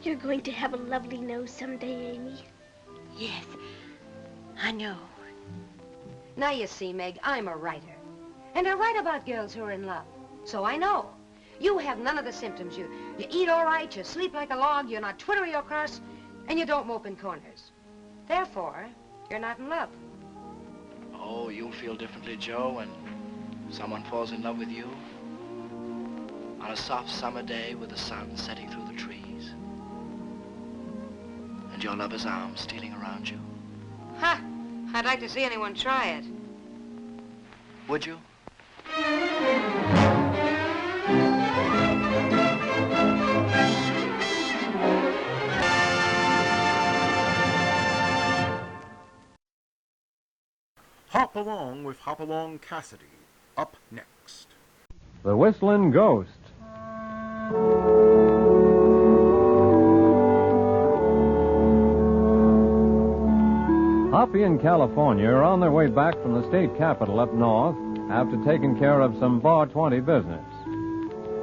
You're going to have a lovely nose someday, Amy. Yes, I know. Now you see, Meg, I'm a writer. And I write about girls who are in love. So I know. You have none of the symptoms. You eat all right, you sleep like a log, you're not twittery or cross, and you don't mope in corners. Therefore, You're not in love. Oh, you'll feel differently, Joe, when someone falls in love with you on a soft summer day with the sun setting through the trees and your lover's arms stealing around you. Ha! I'd like to see anyone try it. Would you? Hop Along with Along Cassidy. Up next. The Whistling Ghost. Hoppy and California are on their way back from the state capital up north after taking care of some Bar 20 business.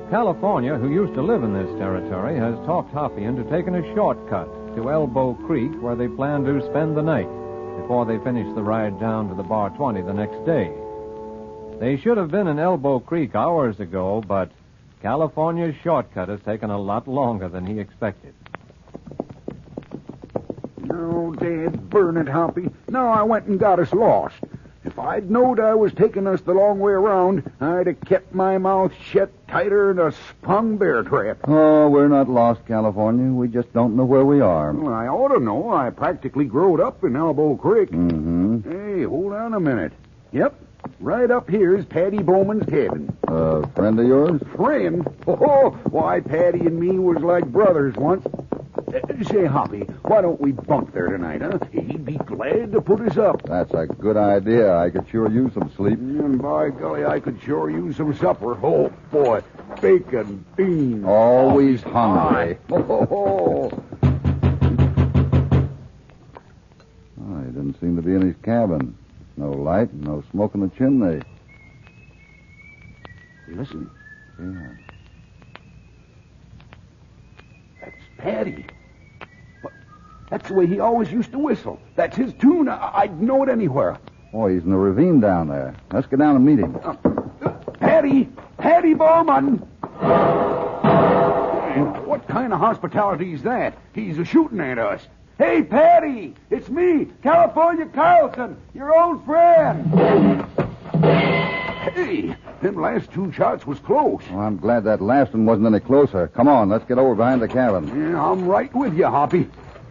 California, who used to live in this territory, has talked Hoppy into taking a shortcut to Elbow Creek, where they plan to spend the night before they finish the ride down to the Bar 20 the next day. They should have been in Elbow Creek hours ago, but California's shortcut has taken a lot longer than he expected. Oh, Dad, burn it, Hoppy. Now I went and got us lost. If I'd knowed I was taking us the long way around, I'd have kept my mouth shut tighter than a sprung bear trap. Oh, we're not lost, California. We just don't know where we are. Well, I ought to know. I practically growed up in Elbow Creek. Mm-hmm. Hey, hold on a minute. Yep, right up here is Patty Bowman's cabin. A friend of yours? Friend? Oh, why, Patty and me was like brothers once. Say, Hoppy, why don't we bunk there tonight, huh? He'd be glad to put us up. That's a good idea. I could sure use some sleep. And by golly, I could sure use some supper. Oh, boy, bacon, beans. Always hungry. Oh, he didn't seem to be in his cabin. No light, no smoke in the chimney. Listen. Yeah. That's Patty. That's the way he always used to whistle. That's his tune. I'd know it anywhere. Oh, he's in the ravine down there. Let's go down and meet him. Patty! Patty Bowman! What kind of hospitality is that? He's a-shooting at us. Hey, Patty! It's me, California Carlson, your old friend. Hey, them last two shots was close. Well, I'm glad that last one wasn't any closer. Come on, let's get over behind the cabin. Yeah, I'm right with you, Hoppy.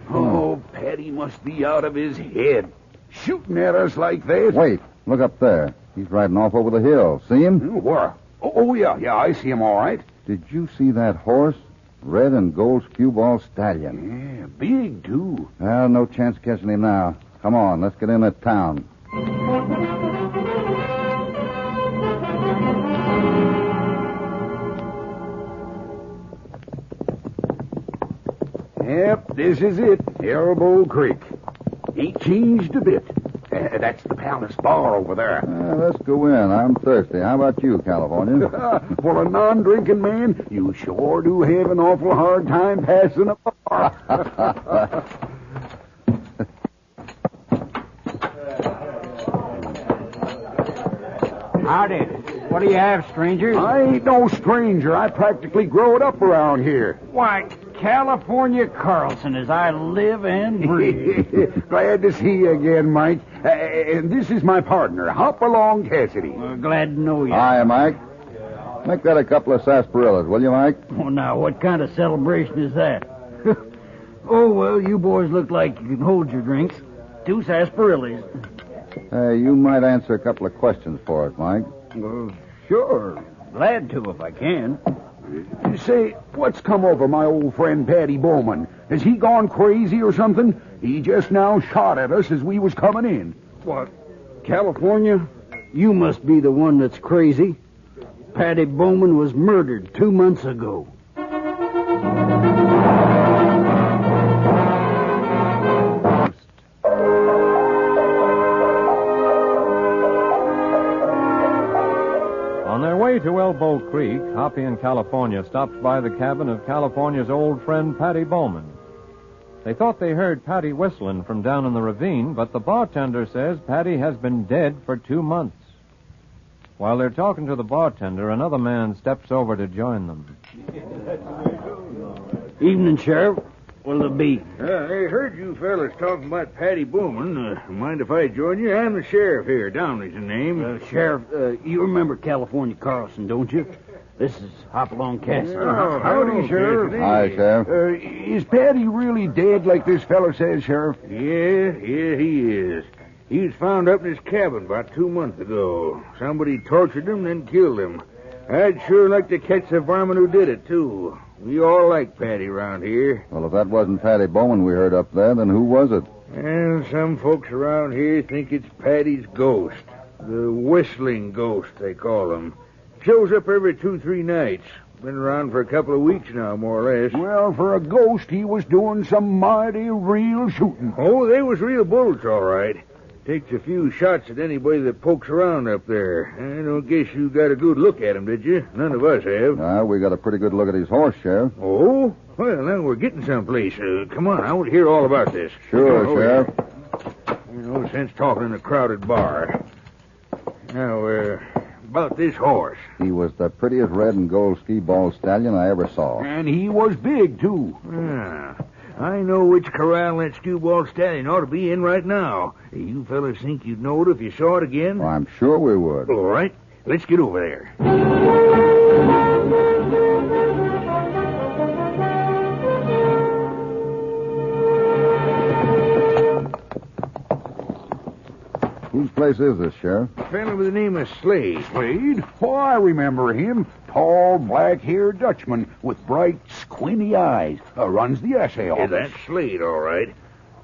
Oh, Patty must be out of his head. Shooting at us like that. Wait, look up there. He's riding off over the hill. See him? Where? Oh, yeah, I see him all right. Did you see that horse? Red and gold skewball stallion. Yeah, big, too. Well, no chance of catching him now. Come on, let's get in at town. Yep, this is it. Elbow Creek. Ain't changed a bit. That's the Palace Bar over there. Let's go in. I'm thirsty. How about you, California? For a non-drinking man, you sure do have an awful hard time passing a bar. Howdy. What do you have, stranger? I ain't no stranger. I practically growed up around here. Why, California Carlson, as I live and breathe. Glad to see you again, Mike. And this is my partner, Hop Along Cassidy. Glad to know you. Hi, Mike. Make that a couple of sarsaparillas, will you, Mike? Oh, now, what kind of celebration is that? Oh, well, you boys look like you can hold your drinks. 2 sarsaparillas. You might answer a couple of questions for us, Mike. Well, sure. Glad to if I can. Say, what's come over my old friend Patty Bowman? Has he gone crazy or something? He just now shot at us as we was coming in. What? California? You must be the one that's crazy. Patty Bowman was murdered 2 months ago. On their way to Elbow Creek, Hoppy and California stopped by the cabin of California's old friend Patty Bowman. They thought they heard Patty whistling from down in the ravine, but the bartender says Patty has been dead for 2 months. While they're talking to the bartender, another man steps over to join them. Evening, Sheriff. will it be? I heard you fellas talking about Patty Bowman. Mind if I join you? I'm the sheriff here. Downey's the name. Sheriff, you remember California Carlson, don't you? This is Along Cassidy. Howdy, Sheriff. Hi, Sheriff. Is Patty really dead like this fella says, Sheriff? Yeah, he is. He was found up in his cabin about 2 months ago. Somebody tortured him, then killed him. I'd sure like to catch the varmint who did it, too. We all like Patty around here. Well, if that wasn't Patty Bowman we heard up there, then who was it? And some folks around here think it's Patty's ghost. The whistling ghost, they call him. Shows up every 2-3 nights. Been around for a couple of weeks now, more or less. Well, for a ghost, he was doing some mighty real shooting. Oh, they was real bullets, all right. Takes a few shots at anybody that pokes around up there. I don't guess you got a good look at him, did you? None of us have. We got a pretty good look at his horse, Sheriff. Oh? Well, now we're getting someplace. Come on, I want to hear all about this. Sure, Sheriff. No sense talking in a crowded bar. Now, about this horse. He was the prettiest red and gold skee-ball stallion I ever saw. And he was big, too. I know which corral that skewball stallion ought to be in right now. You fellas think you'd know it if you saw it again? Well, I'm sure we would. All right, let's get over there. Whose place is this, Sheriff? A fellow with the name of Slade. Slade? Oh, I remember him. Tall, black-haired Dutchman with bright, squinty eyes. Runs the assay office. Yeah, that's Slade, all right.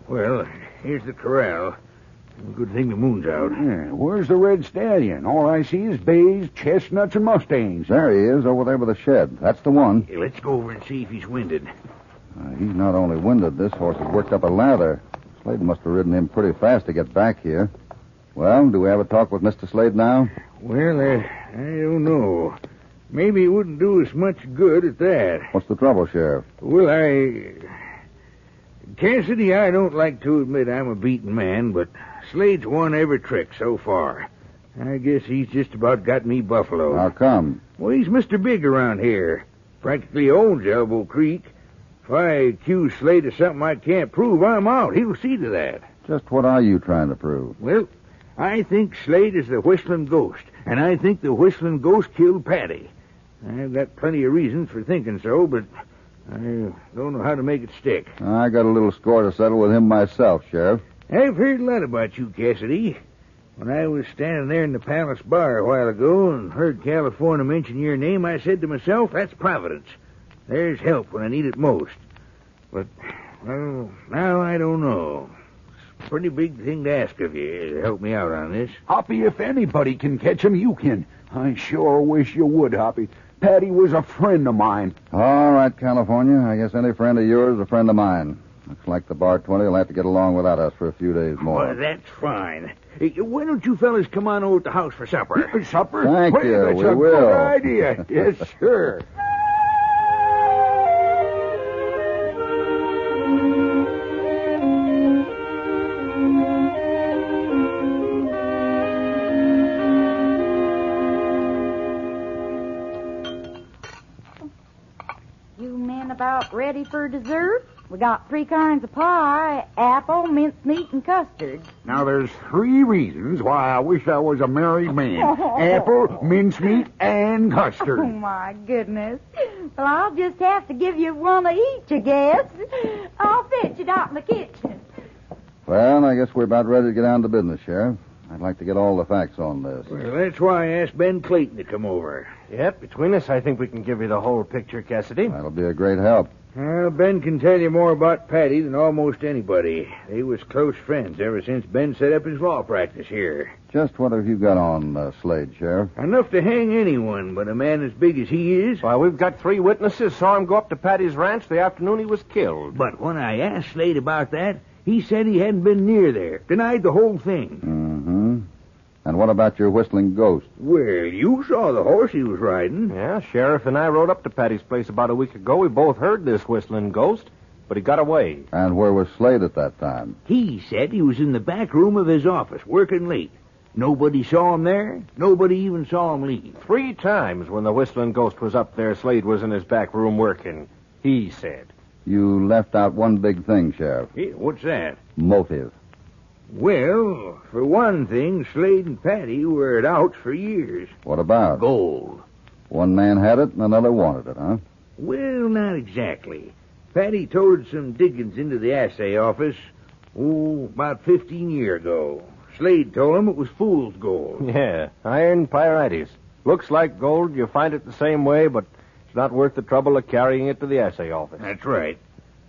Well, here's the corral. Good thing the moon's out. Yeah, where's the red stallion? All I see is bays, chestnuts, and mustangs. There he is, over there by the shed. That's the one. Hey, let's go over and see if he's winded. He's not only winded, this horse has worked up a lather. Slade must have ridden him pretty fast to get back here. Well, do we have a talk with Mr. Slade now? Well, I don't know. Maybe it wouldn't do us much good at that. What's the trouble, Sheriff? Well, Cassidy, I don't like to admit I'm a beaten man, but Slade's won every trick so far. I guess he's just about got me buffaloed. How come? Well, he's Mr. Big around here. Practically owns Elbow Creek. If I accuse Slade of something I can't prove, I'm out. He'll see to that. Just what are you trying to prove? Well, I think Slade is the Whistling Ghost, and I think the Whistling Ghost killed Patty. I've got plenty of reasons for thinking so, but I don't know how to make it stick. I got a little score to settle with him myself, Sheriff. I've heard a lot about you, Cassidy. When I was standing there in the Palace Bar a while ago and heard California mention your name, I said to myself, that's Providence. There's help when I need it most. But, well, now I don't know. It's a pretty big thing to ask of you to help me out on this. Hoppy, if anybody can catch him, you can. I sure wish you would, Hoppy. Patty was a friend of mine. All right, California. I guess any friend of yours is a friend of mine. Looks like the Bar 20 will have to get along without us for a few days more. Well, that's fine. Hey, why don't you fellas come on over to the house for supper? Supper? Thank you. That's We a will. good idea. Yes, sir. You men about ready for dessert? We got 3 kinds of pie, apple, mincemeat, and custard. Now, there's 3 reasons why I wish I was a married man. Apple, mincemeat, and custard. Oh, my goodness. Well, I'll just have to give you one of each, I guess. I'll fetch it out in the kitchen. Well, I guess we're about ready to get down to business, Sheriff. I'd like to get all the facts on this. Well, that's why I asked Ben Clayton to come over. Yep, between us, I think we can give you the whole picture, Cassidy. That'll be a great help. Well, Ben can tell you more about Patty than almost anybody. They was close friends ever since Ben set up his law practice here. Just what have you got on Slade, Sheriff? Enough to hang anyone, but a man as big as he is. Well, we've got 3 witnesses saw him go up to Patty's ranch the afternoon he was killed. But when I asked Slade about that, he said he hadn't been near there. Denied the whole thing. Mm-hmm. And what about your whistling ghost? Well, you saw the horse he was riding. Yeah, Sheriff and I rode up to Patty's place about a week ago. We both heard this whistling ghost, but he got away. And where was Slade at that time? He said he was in the back room of his office, working late. Nobody saw him there. Nobody even saw him leave. 3 times when the whistling ghost was up there, Slade was in his back room working. He said. You left out one big thing, Sheriff. Yeah, what's that? Motive. Well, for one thing, Slade and Patty were at outs for years. What about? Gold. One man had it and another wanted it, huh? Well, not exactly. Patty toted some diggings into the assay office, about 15 years ago. Slade told him it was fool's gold. Yeah, iron pyrites. Looks like gold. You find it the same way, but it's not worth the trouble of carrying it to the assay office. That's right.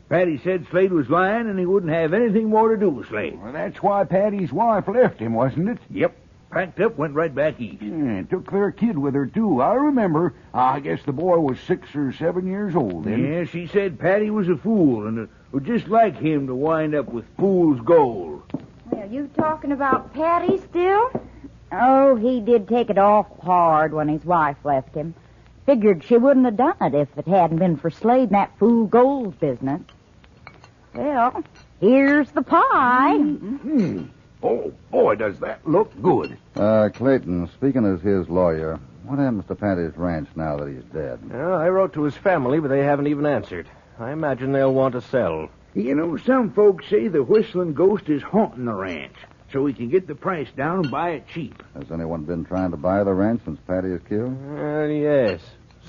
Patty said Slade was lying and he wouldn't have anything more to do with Slade. Well, that's why Patty's wife left him, wasn't it? Yep. Packed up, went right back east. Yeah, took their kid with her, too. I remember. I guess the boy was 6 or 7 years old then. Yeah, she said Patty was a fool and it was just like him to wind up with fool's gold. Well, you talking about Patty still? Oh, he did take it awful hard when his wife left him. Figured she wouldn't have done it if it hadn't been for Slade and that fool gold business. Well, here's the pie. Mm-hmm. Oh, boy, does that look good. Clayton, speaking as his lawyer, what happens to Patty's ranch now that he's dead? Well, I wrote to his family, but they haven't even answered. I imagine they'll want to sell. You know, some folks say the whistling ghost is haunting the ranch, so he can get the price down and buy it cheap. Has anyone been trying to buy the ranch since Patty is killed? Yes.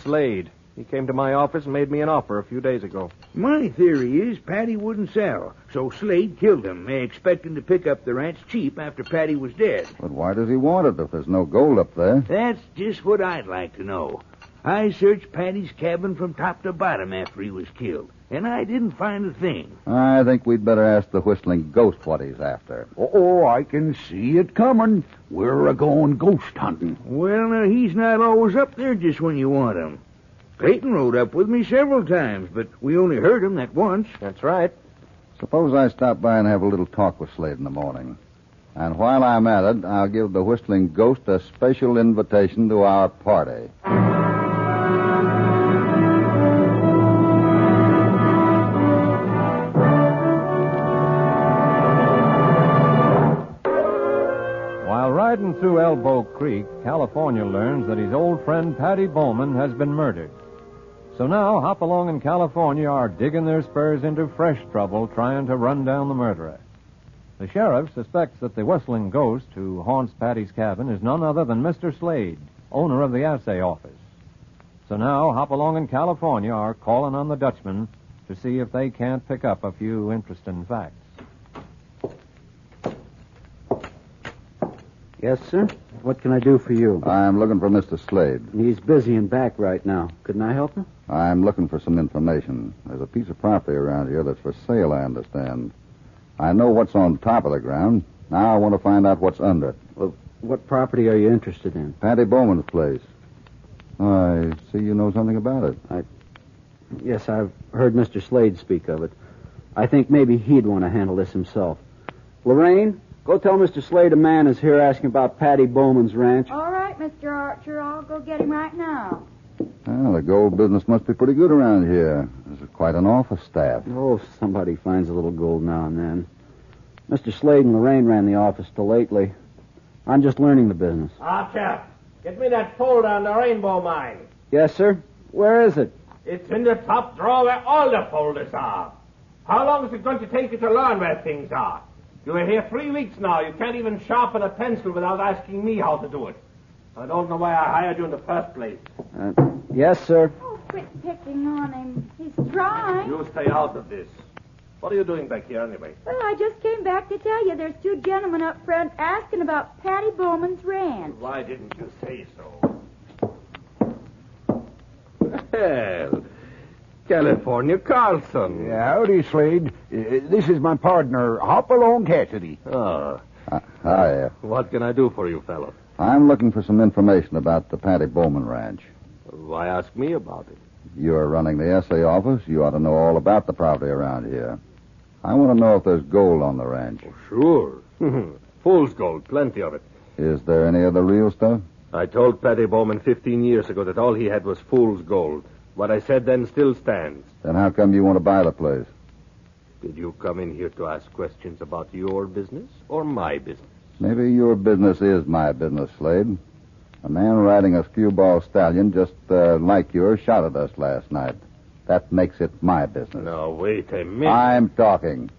Slade. He came to my office and made me an offer a few days ago. My theory is Patty wouldn't sell, so Slade killed him, expecting to pick up the ranch cheap after Patty was dead. But why does he want it if there's no gold up there? That's just what I'd like to know. I searched Patty's cabin from top to bottom after he was killed, and I didn't find a thing. I think we'd better ask the whistling ghost what he's after. Oh, I can see it coming. We're a-going ghost hunting. Well, now, he's not always up there just when you want him. Clayton rode up with me several times, but we only heard him that once. That's right. Suppose I stop by and have a little talk with Slade in the morning. And while I'm at it, I'll give the whistling ghost a special invitation to our party. While riding through Elbow Creek, California learns that his old friend Patty Bowman has been murdered. So now, Hopalong and California are digging their spurs into fresh trouble trying to run down the murderer. The sheriff suspects that the whistling ghost who haunts Patty's cabin is none other than Mr. Slade, owner of the assay office. So now, Hopalong and California are calling on the Dutchman to see if they can't pick up a few interesting facts. Yes, sir? What can I do for you? I'm looking for Mr. Slade. He's busy and back right now. Couldn't I help him? I'm looking for some information. There's a piece of property around here that's for sale, I understand. I know what's on top of the ground. Now I want to find out what's under it. Well, what property are you interested in? Patty Bowman's place. I see you know something about it. Yes, I've heard Mr. Slade speak of it. I think maybe he'd want to handle this himself. Lorraine, go tell Mr. Slade a man is here asking about Patty Bowman's ranch. All right, Mr. Archer. I'll go get him right now. Well, the gold business must be pretty good around here. There's quite an office staff. Oh, somebody finds a little gold now and then. Mr. Slade and Lorraine ran the office till lately. I'm just learning the business. Archer, get me that folder on the Rainbow Mine. Yes, sir? Where is it? It's in the top drawer where all the folders are. How long is it going to take you to learn where things are? You were here 3 weeks now. You can't even sharpen a pencil without asking me how to do it. I don't know why I hired you in the first place. Yes, sir. Oh, quit picking on him. He's trying. You stay out of this. What are you doing back here anyway? Well, I just came back to tell you there's 2 gentlemen up front asking about Patty Bowman's ranch. Why didn't you say so? Well, California Carlson. Howdy, Slade. This is my partner, Along Cassidy. Oh. Hi. What can I do for you, fellow? I'm looking for some information about the Patty Bowman ranch. Why ask me about it? You're running the assay office. You ought to know all about the property around here. I want to know if there's gold on the ranch. Oh, sure. Fool's gold, plenty of it. Is there any of the real stuff? I told Patty Bowman 15 years ago that all he had was fool's gold. What I said then still stands. Then how come you want to buy the place? Did you come in here to ask questions about your business or my business? Maybe your business is my business, Slade. A man riding a skewball stallion just like yours shot at us last night. That makes it my business. No, wait a minute. I'm talking.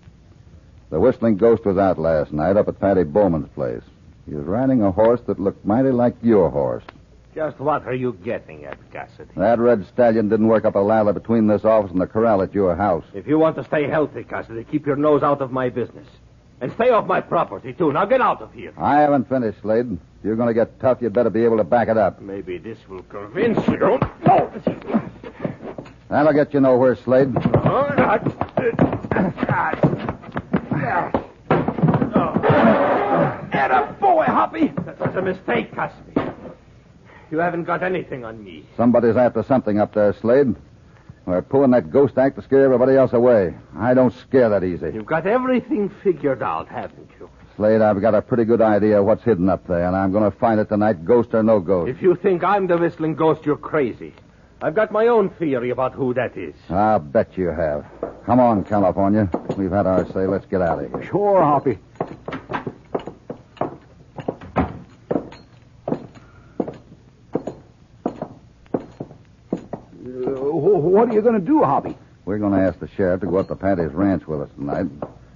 The Whistling Ghost was out last night up at Patty Bowman's place. He was riding a horse that looked mighty like your horse. Just what are you getting at, Cassidy? That red stallion didn't work up a lather between this office and the corral at your house. If you want to stay healthy, Cassidy, keep your nose out of my business. And stay off my property, too. Now get out of here. I haven't finished, Slade. If you're going to get tough, you'd better be able to back it up. Maybe this will convince you. No! That'll get you nowhere, Slade. Atta boy, Hoppy! That was a mistake, Cassidy. You haven't got anything on me. Somebody's after something up there, Slade. We're pulling that ghost act to scare everybody else away. I don't scare that easy. You've got everything figured out, haven't you? Slade, I've got a pretty good idea of what's hidden up there, and I'm going to find it tonight, ghost or no ghost. If you think I'm the whistling ghost, you're crazy. I've got my own theory about who that is. I'll bet you have. Come on, California. We've had our say. Let's get out of here. Sure, Hoppy. What are you going to do, Hoppy? We're going to ask the sheriff to go up to Patty's ranch with us tonight.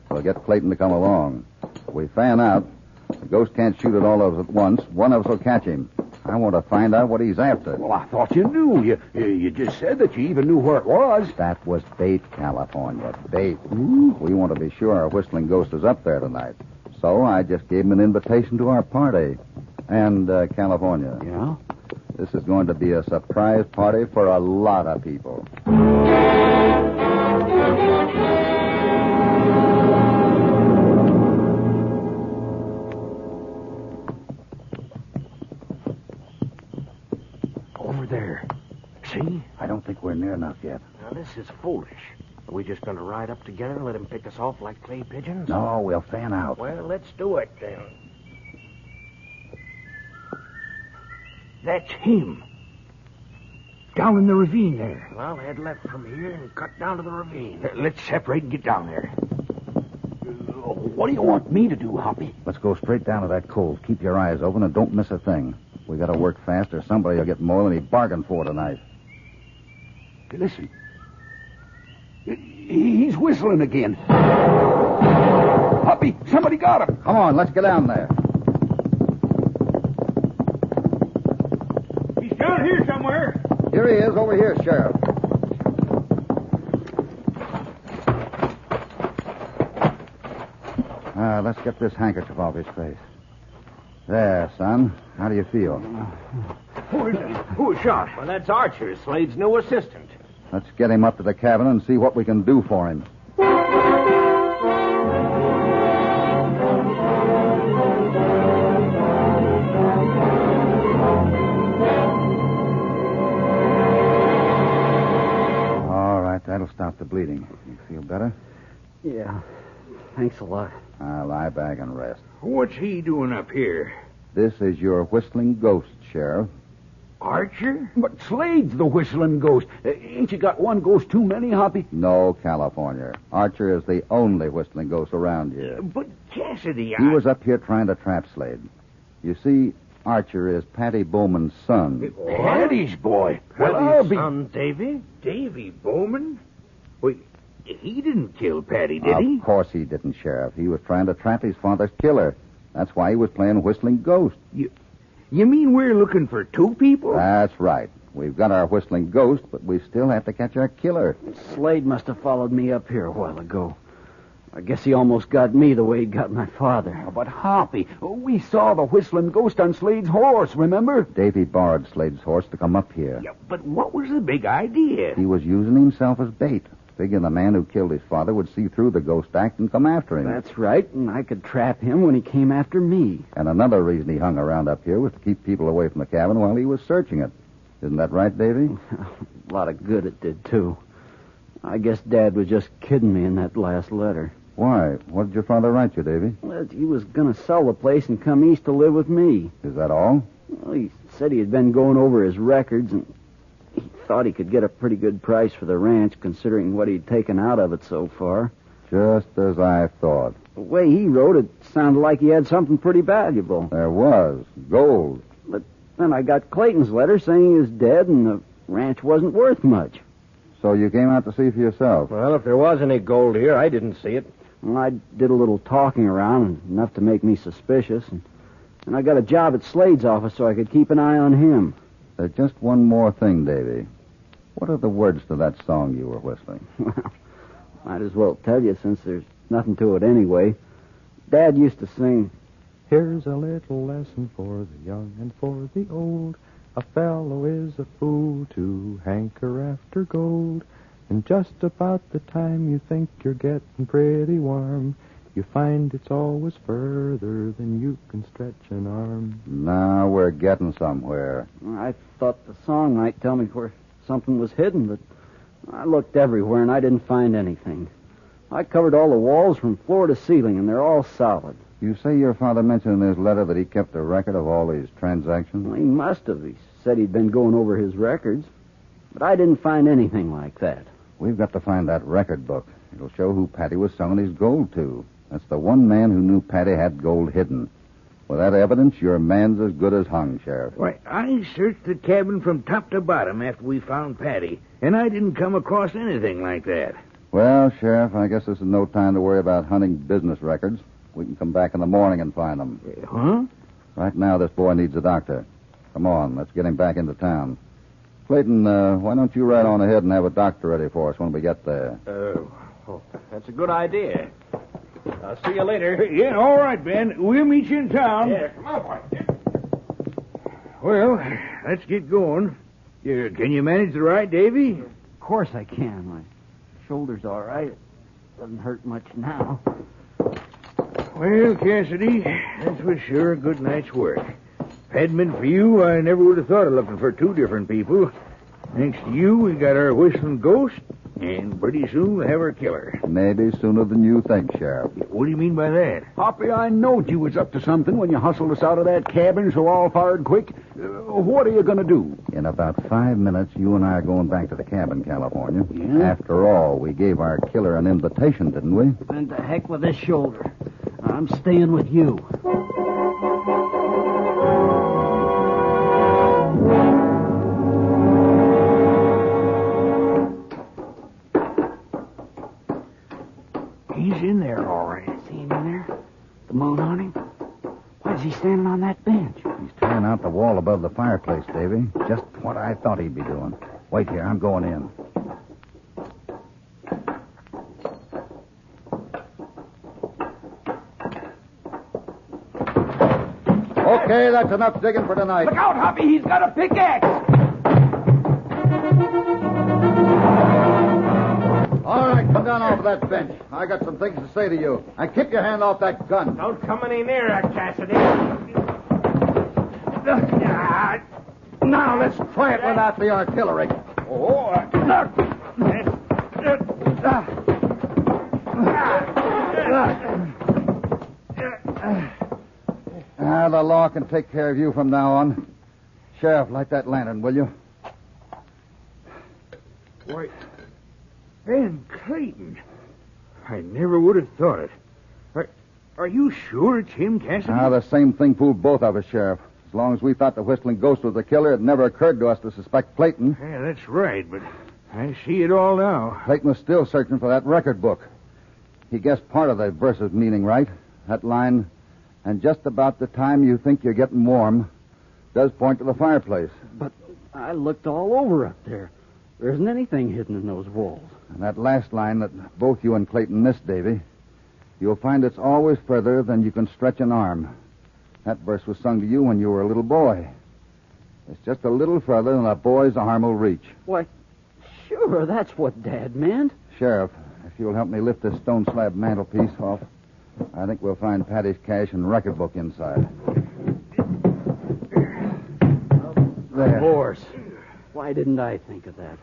We'll get Clayton to come along. If we fan out, the ghost can't shoot at all of us at once. One of us will catch him. I want to find out what he's after. Well, I thought you knew. You just said that you even knew where it was. That was bait, California. Bait. Ooh. We want to be sure our whistling ghost is up there tonight. So I just gave him an invitation to our party. And, California. Yeah? This is going to be a surprise party for a lot of people. Over there. See? I don't think we're near enough yet. Now, this is foolish. Are we just going to ride up together and let him pick us off like clay pigeons? No, we'll fan out. Well, let's do it, then. That's him. Down in the ravine there. Well, head left from here and cut down to the ravine. Let's separate and get down there. What do you want me to do, Hoppy? Let's go straight down to that cove. Keep your eyes open and don't miss a thing. We got to work fast or somebody will get more than he bargained for tonight. Hey, listen. He's whistling again. Hoppy, somebody got him. Come on, let's get down there. He's down here somewhere. Here he is, over here, Sheriff. Let's get this handkerchief off his face. There, son. How do you feel? Who was shot? Well, that's Archer, Slade's new assistant. Let's get him up to the cabin and see what we can do for him. All right, that'll stop the bleeding. You feel better? Yeah. Thanks a lot. Lie back and rest. What's he doing up here? This is your whistling ghost, Sheriff. Archer? But Slade's the whistling ghost. Ain't you got one ghost too many, Hoppy? No, California. Archer is the only whistling ghost around here. But Cassidy, He was up here trying to trap Slade. You see, Archer is Patty Bowman's son. Patty's boy. Well, Patty's I'll be... son, Davy? Davy Bowman? Wait, he didn't kill Patty, did he? Of course he didn't, Sheriff. He was trying to trap his father's killer. That's why he was playing whistling ghost. You mean we're looking for two people? That's right. We've got our whistling ghost, but we still have to catch our killer. Slade must have followed me up here a while ago. I guess he almost got me the way he got my father. But Hoppy, we saw the whistling ghost on Slade's horse, remember? Davy borrowed Slade's horse to come up here. Yeah, but what was the big idea? He was using himself as bait, figuring the man who killed his father would see through the ghost act and come after him. That's right, and I could trap him when he came after me. And another reason he hung around up here was to keep people away from the cabin while he was searching it. Isn't that right, Davy? A lot of good it did, too. I guess Dad was just kidding me in that last letter. Why? What did your father write you, Davy? Well, he was going to sell the place and come east to live with me. Is that all? Well, he said he had been going over his records, and he thought he could get a pretty good price for the ranch, considering what he'd taken out of it so far. Just as I thought. The way he wrote it sounded like he had something pretty valuable. There was. Gold. But then I got Clayton's letter saying he was dead and the ranch wasn't worth much. So you came out to see for yourself? Well, if there was any gold here, I didn't see it. Well, I did a little talking around, enough to make me suspicious, and I got a job at Slade's office so I could keep an eye on him. There's just one more thing, Davy. What are the words to that song you were whistling? Well, might as well tell you since there's nothing to it anyway. Dad used to sing, "Here's a little lesson for the young and for the old. A fellow is a fool to hanker after gold. And just about the time you think you're getting pretty warm, you find it's always further than you can stretch an arm." Now we're getting somewhere. I thought the song might tell me where something was hidden, but I looked everywhere and I didn't find anything. I covered all the walls from floor to ceiling, and they're all solid. You say your father mentioned in his letter that he kept a record of all these transactions? Well, he must have. He said he'd been going over his records. But I didn't find anything like that. We've got to find that record book. It'll show who Patty was selling his gold to. That's the one man who knew Patty had gold hidden. With that evidence, your man's as good as hung, Sheriff. Why, I searched the cabin from top to bottom after we found Patty, and I didn't come across anything like that. Well, Sheriff, I guess this is no time to worry about hunting business records. We can come back in the morning and find them. Huh? Right now, this boy needs a doctor. Come on, let's get him back into town. Clayton, why don't you ride on ahead and have a doctor ready for us when we get there? That's a good idea. I'll see you later. Yeah, all right, Ben. We'll meet you in town. Yeah, come on, boy. Well, let's get going. Can you manage the ride, Davy? Of course I can. My shoulder's all right. It doesn't hurt much now. Well, Cassidy, this was sure a good night's work. If it hadn't been for you, I never would have thought of looking for two different people. Next to you, we got our whistling ghost, and pretty soon we'll have our killer. Maybe sooner than you think, Sheriff. What do you mean by that? Hoppy, I knowed you was up to something when you hustled us out of that cabin so all fired quick. What are you going to do? In about 5 minutes, you and I are going back to the cabin, California. Yeah? After all, we gave our killer an invitation, didn't we? And to heck with this shoulder. I'm staying with you. He's in there, all right. See him in there? The moon on him? Why is he standing on that bench? He's tearing out the wall above the fireplace, Davy. Just what I thought he'd be doing. Wait here, I'm going in. Okay, that's enough digging for tonight. Look out, Hoppy! He's got a pickaxe! All right, come down off of that bench. I got some things to say to you. And keep your hand off that gun. Don't come any nearer, Cassidy. Now let's try it without the artillery. The law can take care of you from now on. Sheriff, light that lantern, will you? Why, Ben Clayton. I never would have thought it. Are you sure it's him, Cassidy? The same thing fooled both of us, Sheriff. As long as we thought the Whistling Ghost was the killer, it never occurred to us to suspect Clayton. Yeah, that's right, but I see it all now. Clayton was still searching for that record book. He guessed part of the verse's meaning right. That line, and just about the time you think you're getting warm, does point to the fireplace. But I looked all over up there. There isn't anything hidden in those walls. And that last line that both you and Clayton missed, Davy, you'll find it's always further than you can stretch an arm. That verse was sung to you when you were a little boy. It's just a little further than a boy's arm will reach. Why, sure, that's what Dad meant. Sheriff, if you'll help me lift this stone slab mantelpiece off, I think we'll find Patty's cash and record book inside. There. Of course. Why didn't I think of that?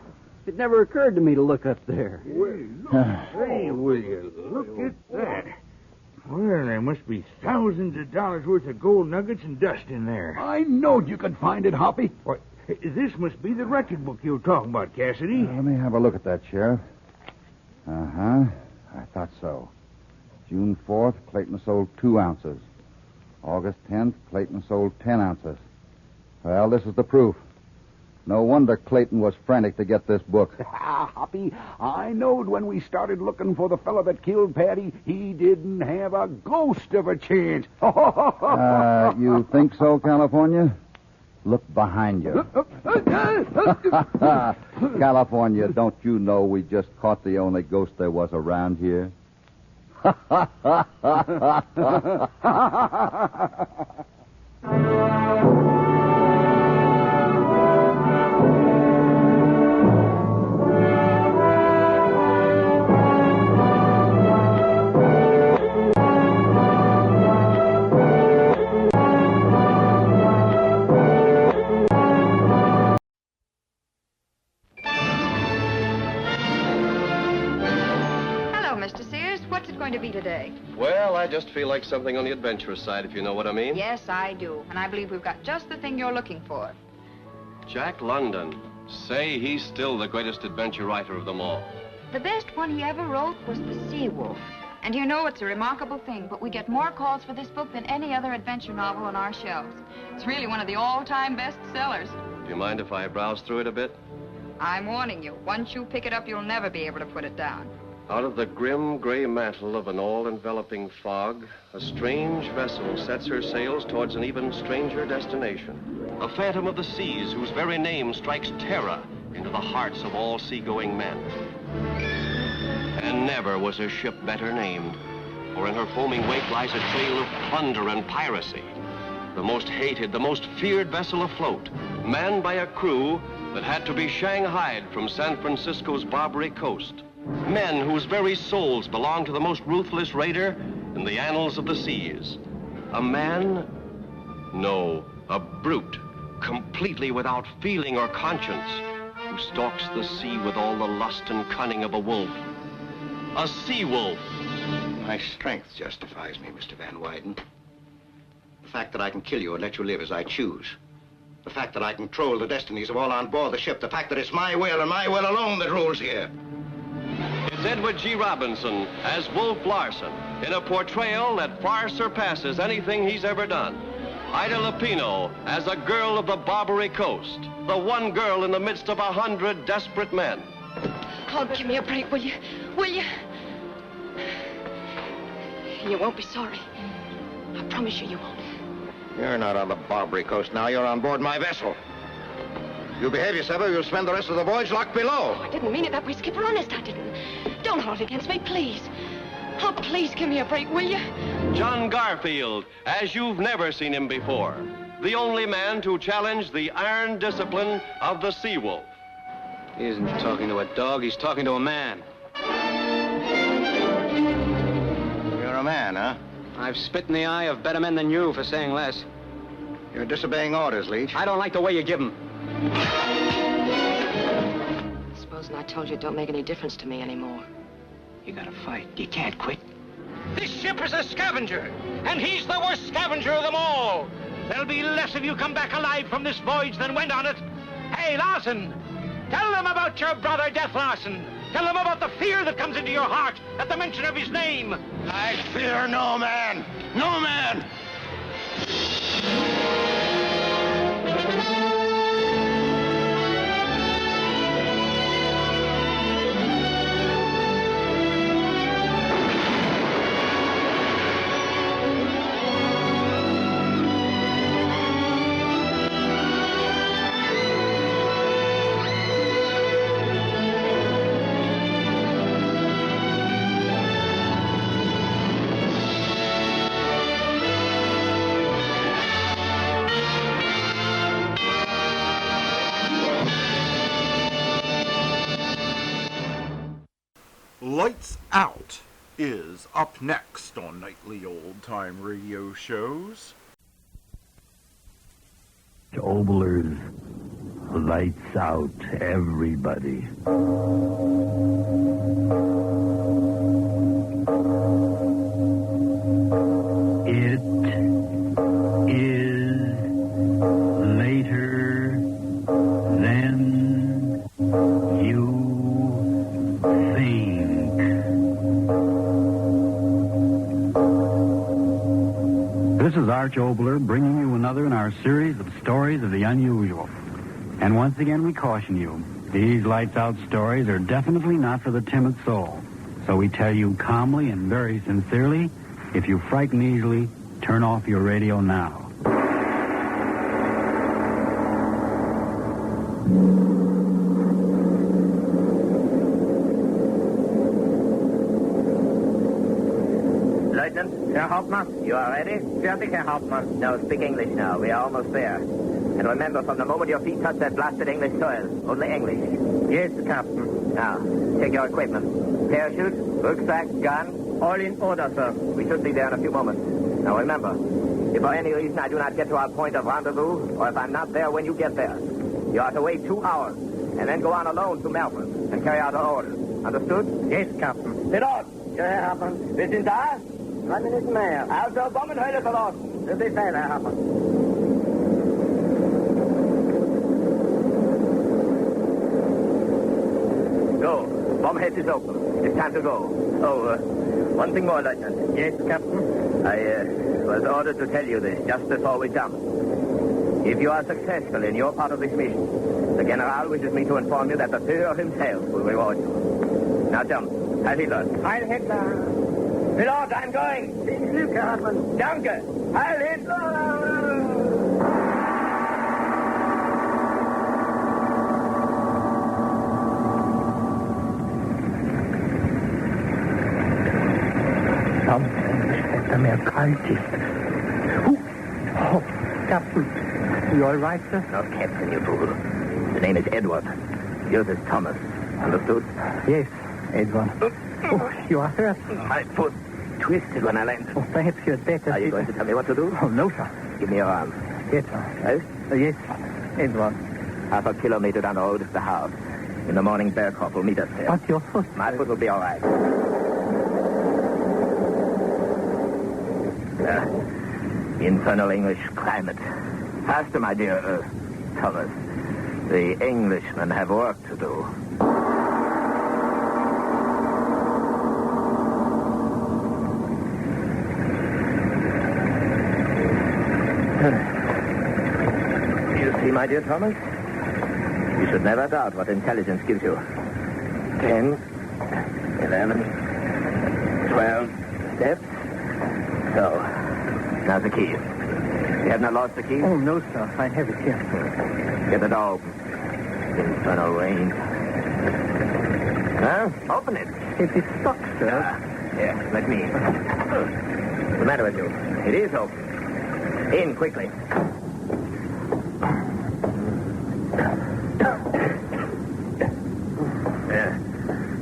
It never occurred to me to look up there. Hey, will you look at that? Well, there must be thousands of dollars worth of gold nuggets and dust in there. I knowed you could find it, Hoppy. Why, this must be the record book you were talking about, Cassidy. Let me have a look at that, Sheriff. Uh-huh. I thought so. June 4th, Clayton sold 2 ounces. August 10th, Clayton sold 10 ounces. Well, this is the proof. No wonder Clayton was frantic to get this book. Hoppy, I knowed when we started looking for the fellow that killed Patty, he didn't have a ghost of a chance. You think so, California? Look behind you. California, don't you know we just caught the only ghost there was around here? To be today? Well, I just feel like something on the adventurous side, if you know what I mean. Yes, I do. And I believe we've got just the thing you're looking for. Jack London. Say he's still the greatest adventure writer of them all. The best one he ever wrote was The Sea Wolf. And you know, it's a remarkable thing, but we get more calls for this book than any other adventure novel on our shelves. It's really one of the all-time bestsellers. Do you mind if I browse through it a bit? I'm warning you. Once you pick it up, you'll never be able to put it down. Out of the grim gray mantle of an all-enveloping fog, a strange vessel sets her sails towards an even stranger destination. A phantom of the seas whose very name strikes terror into the hearts of all seagoing men. And never was a ship better named, for in her foaming wake lies a trail of plunder and piracy. The most hated, the most feared vessel afloat, manned by a crew that had to be shanghaied from San Francisco's Barbary coast. Men whose very souls belong to the most ruthless raider in the annals of the seas. A man? No, a brute, completely without feeling or conscience, who stalks the sea with all the lust and cunning of a wolf. A sea wolf. My strength justifies me, Mr. Van Wyden. The fact that I can kill you and let you live as I choose. The fact that I control the destinies of all on board the ship. The fact that it's my will and my will alone that rules here. It's Edward G. Robinson as Wolf Larson in a portrayal that far surpasses anything he's ever done. Ida Lupino as a girl of the Barbary coast, the one girl in the midst of 100 desperate men. Oh, give me a break, will you? Will you? You won't be sorry. I promise you, you won't. You're not on the Barbary coast now. You're on board my vessel. You behave yourself or you'll spend the rest of the voyage locked below. Oh, I didn't mean it that way, Skipper. Honest, I didn't. Don't hold it against me, please. Oh, please give me a break, will you? John Garfield, as you've never seen him before. The only man to challenge the iron discipline of the sea wolf. He isn't talking to a dog, he's talking to a man. You're a man, huh? I've spit in the eye of better men than you for saying less. You're disobeying orders, Leach. I don't like the way you give them. Supposing I told you it don't make any difference to me anymore. You gotta fight. You can't quit. This ship is a scavenger, and he's the worst scavenger of them all. There'll be less of you come back alive from this voyage than went on it. Hey, Larson, tell them about your brother, Death Larson. Tell them about the fear that comes into your heart at the mention of his name. I fear no man. No man. Lights Out is up next on Nightly Old Time Radio Shows. Oboler's Lights Out, everybody. It is later than you think. This is Arch Obler bringing you another in our series of stories of the unusual. And once again, we caution you. These lights-out stories are definitely not for the timid soul. So we tell you calmly and very sincerely, if you frighten easily, turn off your radio now. Lieutenant, Herr Hauptmann, you are ready? Fertig, Herr Hauptmann. No, speak English now. We are almost there. And remember, from the moment your feet touch that blasted English soil, only English. Yes, Captain. Now, take your equipment. Parachute, rucksack, gun. All in order, sir. We should be there in a few moments. Now, remember, if for any reason I do not get to our point of rendezvous, or if I'm not there when you get there, you are to wait 2 hours, and then go on alone to Melbourne and carry out our orders. Understood? Yes, Captain. Pilot! Ja, Herr Hauptmann. Wir sind da? 2 Minuten mehr. Also, Bombenhöhle verlassen. Das ist Befehl, Herr Hauptmann. Go. Bomb hatch is open. It's time to go. Oh, one thing more, Lieutenant. Yes, Captain? I was ordered to tell you this just before we jump. If you are successful in your part of this mission, the General wishes me to inform you that the Führer himself will reward you. Now jump. Heil Hitler. Heil Hitler. Pilot, I'm going. Viel Glück, Herr Hartmann. Danke. Heil Hitler. Mehr kalt ist. Oh, Captain. You all right, sir? No, Captain, you fool. The name is Edward. Yours is Thomas. Understood? Yes, Edward. Oh, you are hurt. My foot twisted when I landed. Oh, perhaps you had better... Are you going to tell me what to do? Oh, no, sir. Give me your arm. Yes, sir. Yes? Yes, Edward. 1/2 kilometer down the road is the house. In the morning, Bearcroft will meet us there. What's your foot? My foot will be all right. Infernal English climate. Faster, my dear, Thomas. The Englishmen have work to do. You see, my dear Thomas? You should never doubt what intelligence gives you. 10, 11, 12 steps. So, now the key. You have not lost the key? Oh, no, sir. I have it here. Get the door open. Infernal rain. Huh? Open it. It is stuck, sir. Yes, let me. What's the matter with you? It is open. In, quickly.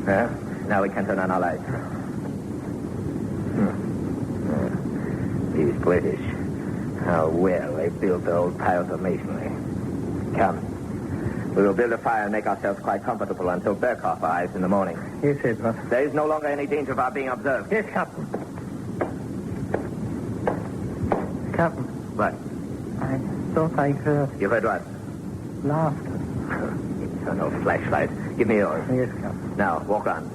Yeah. Now we can turn on our lights. These British, how well they built the old piles of masonry. Come. We will build a fire and make ourselves quite comfortable until Bearcroft arrives in the morning. Yes, Edward. There is no longer any danger of our being observed. Yes, Captain. Captain. What? I thought I heard... You heard what? Laughter. Infernal flashlight. Give me yours. Yes, Captain. Now, walk on.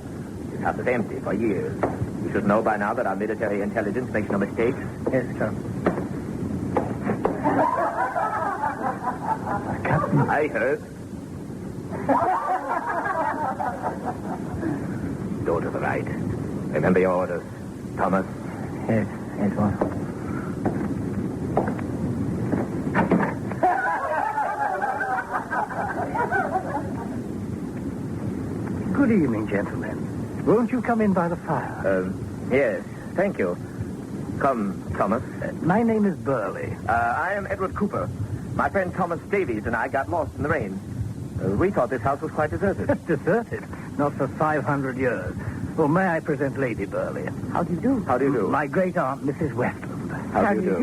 This house is empty for years. You should know by now that our military intelligence makes no mistakes. Yes, Captain. Captain. I heard. Go to the right. Remember your orders, Thomas. Yes, Edward. Good evening, gentlemen. Won't you come in by the fire? Yes, thank you. Come, Thomas. My name is Burley. I am Edward Cooper. My friend Thomas Davies and I got lost in the rain. We thought this house was quite deserted. Deserted? Not for 500 years. Well, may I present Lady Burley? How do you do? How do you do? My great-aunt, Mrs. Westland. How do you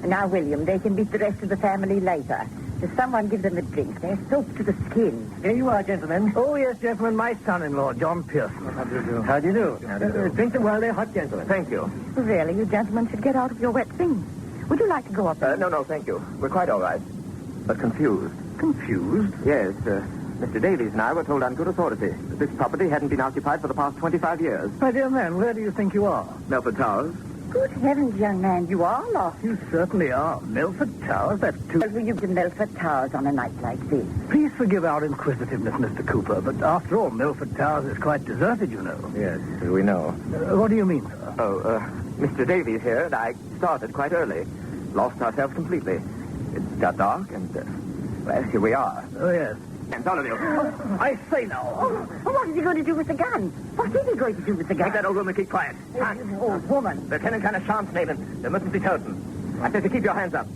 do? Now, William, they can beat the rest of the family later. Does someone give them a drink? They're soaked to the skin. Here you are, gentlemen. Oh, yes, gentlemen. My son-in-law, John Pearson. How do you do? How do you do? Drink them while they're hot, gentlemen. Thank you. Really, you gentlemen should get out of your wet things. Would you like to go up there? No, thank you. We're quite all right. But confused. Confused? Yes, Mr. Davies and I were told on good authority that this property hadn't been occupied for the past 25 years. My dear man, where do you think you are? Melford Towers. Good heavens, young man, you are lost. You certainly are. Milford Towers, that's too... Why were you to Milford Towers on a night like this? Please forgive our inquisitiveness, Mr. Cooper, but after all, Milford Towers is quite deserted, you know. Yes, we know. What do you mean, sir? Mr. Davies here and I started quite early. Lost ourselves completely. It got dark and, well, here we are. Oh, yes. And all of you. I say now. What is he going to do with the gun? What is he going to do with the gun? Make that old woman keep quiet. Old woman? Lieutenant Colonel Scharmsnaven. They mustn't be toten. I said to keep your hands up.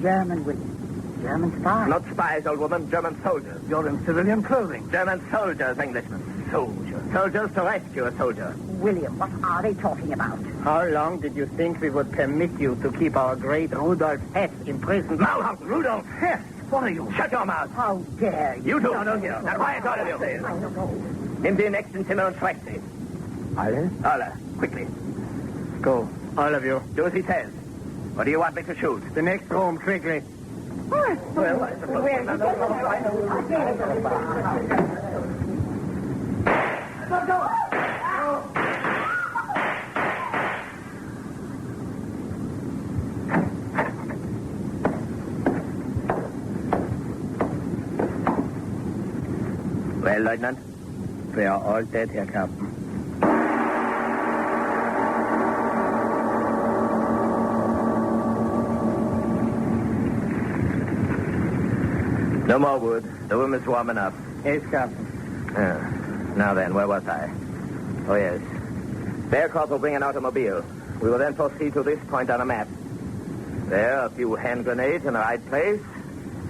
German women. German spies. Not spies, old woman. German soldiers. You're in civilian clothing. German soldiers, Englishmen. Soldiers. Soldiers to rescue a soldier. William, what are they talking about? How long did you think we would permit you to keep our great Rudolf Hess imprisoned? Now, Rudolf Hess! What are you? Shut your mouth. How dare you? You two. No, here. Now, quiet, all of you. Nimm den nächsten Zimmer und schreck sie. Alle? Alle. Quickly. Go. All of you. Do as he says. What do you want me to shoot? The next room, quickly. Well, I suppose... Well, Lieutenant? We are all dead here, Captain. No more wood. The room is warm enough. Yes, Captain. Now then, where was I? Oh, yes. Bearcroft will bring an automobile. We will then proceed to this point on a map. There, a few hand grenades in the right place,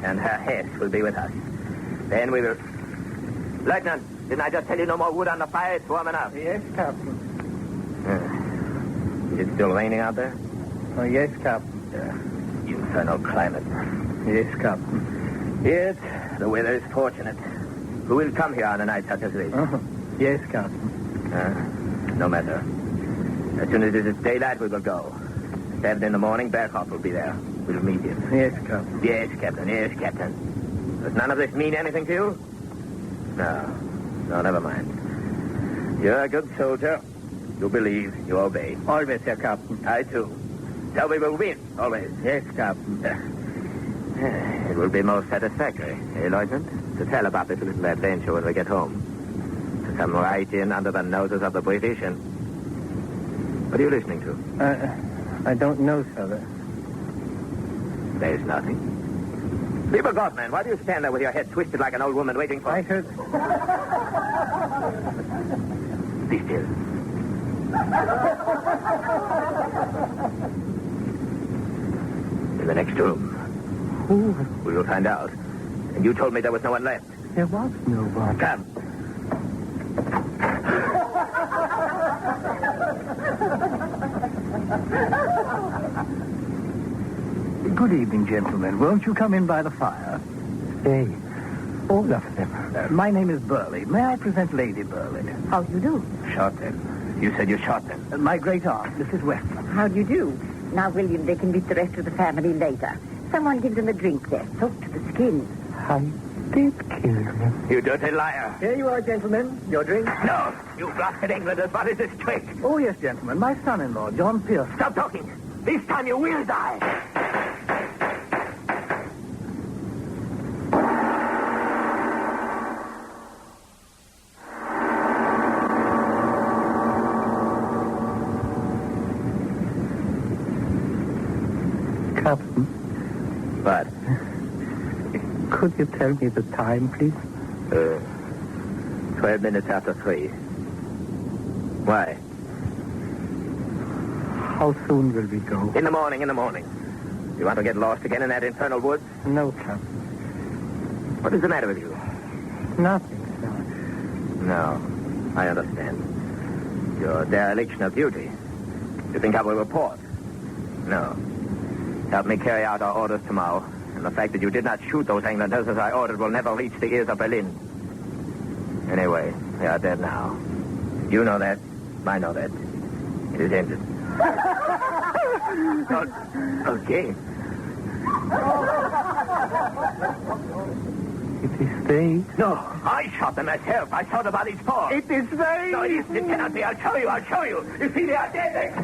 and Herr Hess will be with us. Then we will... Lieutenant, didn't I just tell you no more wood on the fire? It's warm enough. Yes, Captain. Is it still raining out there? Oh, yes, Captain. Infernal climate. Yes, Captain. Yes, the weather is fortunate. Who will come here on a night such as this? Yes, Captain. No matter. As soon as it is daylight, we will go. 7 in the morning, Bearcroft will be there. We'll meet him. Yes, Captain. Yes, Captain. Yes, Captain. Does none of this mean anything to you? No, never mind. You're a good soldier. You believe, you obey. Always, Herr Captain. I, too. So we will win, always. Yes, Captain. It will be most satisfactory, eh, Lieutenant? To tell about this little adventure when we get home. To come right in under the noses of the British and... What are you listening to? I don't know, sir. There's nothing. Be God, man, why do you stand there with your head twisted like an old woman waiting for... I heard... Be still. In the next room. Who? We will find out. And you told me there was no one left. There was no one. Come. Good evening, gentlemen. Won't you come in by the fire? Stay. All of them. My name is Burley. May I present Lady Burley? How do you do? Shot them. You said you shot them. My great aunt, Mrs. Westland. How do you do? Now, William, they can meet the rest of the family later. Someone give them a drink there. Soaked to the skin. I did kill them. You dirty liar. Here you are, gentlemen. Your drink? No. You blasted Englanders. What is this trick? Oh, yes, gentlemen. My son-in-law, John Pierce. Stop talking. This time you will die. Captain. What? Could you tell me the time, please? 12 minutes after 3. Why? How soon will we go? In the morning. You want to get lost again in that infernal woods? No, Captain. What is the matter with you? Nothing, sir. No, I understand. Your dereliction of duty. You think I will report? No. Help me carry out our orders tomorrow. And the fact that you did not shoot those Englanders as I ordered will never reach the ears of Berlin. Anyway, they are dead now. You know that. I know that. It is ended. Okay. It is they. No, I shot them myself. I saw the bodies fall. It is they. No, it isn't. It cannot be. I'll show you. I'll show you. You see, they are dead.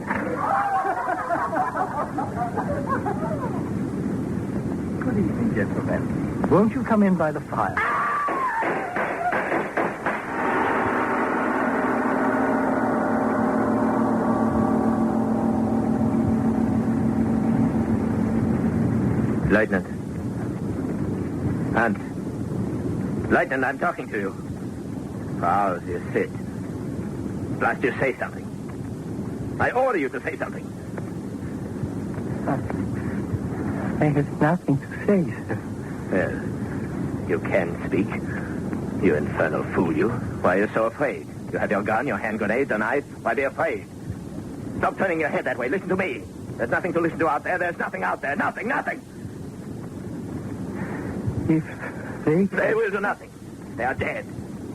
Good evening, gentlemen. Won't you come in by the fire? Lieutenant. Lieutenant, I'm talking to you. For hours you sit. Blast, you say something. I order you to say something. I have nothing to say, sir. Well, you can speak. You infernal fool, you. Why are you so afraid? You have your gun, your hand grenade, the knife. Why be afraid? Stop turning your head that way. Listen to me. There's nothing to listen to out there. There's nothing out there. Nothing. If they will do nothing. They are dead.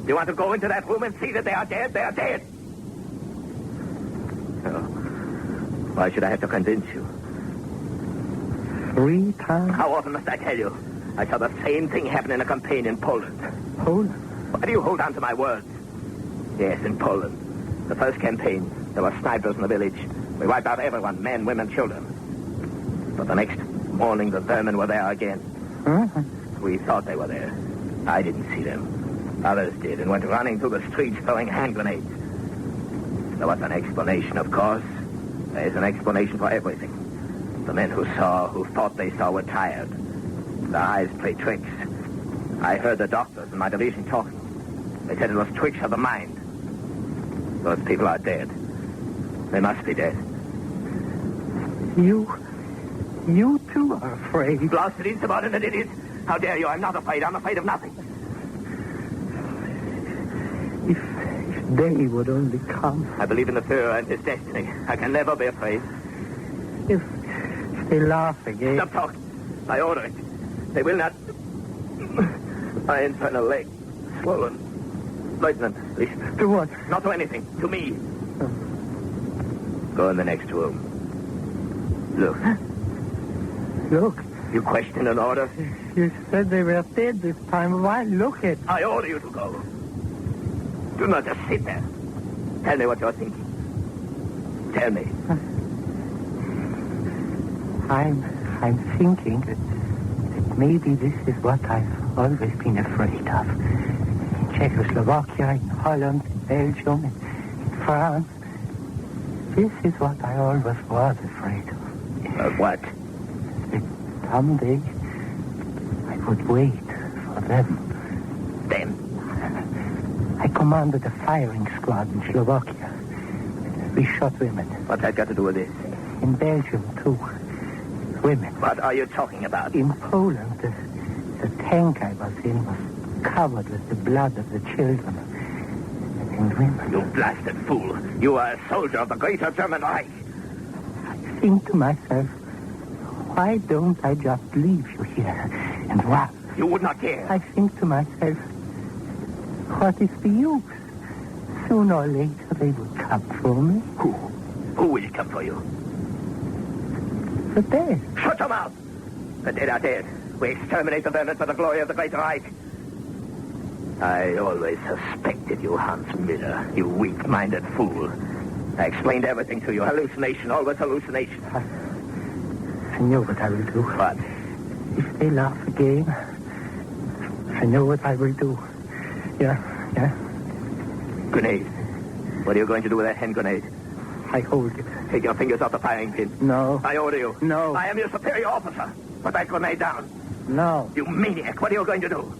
You want to go into that room and see that they are dead? They are dead. Oh. Why should I have to convince you? 3 times? How often must I tell you? I saw the same thing happen in a campaign in Poland. Poland? Why do you hold on to my words? Yes, in Poland. The first campaign, there were snipers in the village. We wiped out everyone, men, women, children. But the next morning, the vermin were there again. Huh? We thought they were there. I didn't see them. Others did and went running through the streets throwing hand grenades. There was an explanation, of course. There is an explanation for everything. The men who thought they saw, were tired. Their eyes played tricks. I heard the doctors in my division talking. They said it was tricks of the mind. Those people are dead. They must be dead. You too are afraid. Blasted insubordinate idiot. How dare you? I'm not afraid. I'm afraid of nothing. If they would only come. I believe in the Führer and his destiny. I can never be afraid. If they laugh again. Stop talking. I order it. They will not. My infernal leg. Swollen. Lieutenant, listen. To what? Not to anything. To me. Go in the next room. Look. You question an order? You said they were dead this time. Why look at? I order you to go. Do not just sit there. Tell me what you're thinking. Tell me. I'm thinking that maybe this is what I've always been afraid of. In Czechoslovakia, in Holland, in Belgium, in France. This is what I always was afraid of. Of what? Someday, I would wait for them. Them? I commanded a firing squad in Slovakia. We shot women. What's that got to do with this? In Belgium, too. Women. What are you talking about? In Poland, the tank I was in was covered with the blood of the children and women. You blasted fool. You are a soldier of the greater German Reich. I think to myself, why don't I just leave you here and run? You would not dare. I think to myself, what is the use? Sooner or later they will come for me. Who will come for you? The dead. Shut your mouth. The dead are dead. We exterminate the vermin for the glory of the great Reich. I always suspected you, Hans Miller, you weak-minded fool. I explained everything to you. Hallucination, always hallucination. I know what I will do. What? If they laugh again, I know what I will do. Yeah. Grenade. What are you going to do with that hand grenade? I hold it. Take your fingers off the firing pin. No. I order you. No. I am your superior officer. Put that grenade down. No. You maniac. What are you going to do?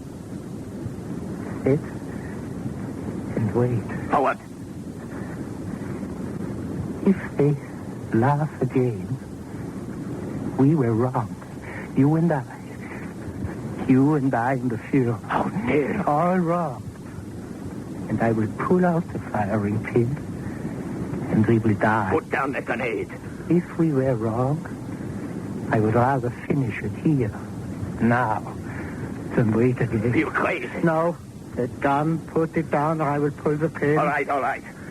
Sit and wait. For what? If they laugh again, we were wrong. You and I. You and I in the field. How dare you? All wrong. And I will pull out the firing pin, and we will die. Put down the grenade. If we were wrong, I would rather finish it here, now, than wait again. You're crazy. No. That gun, put it down, or I will pull the pin. All right.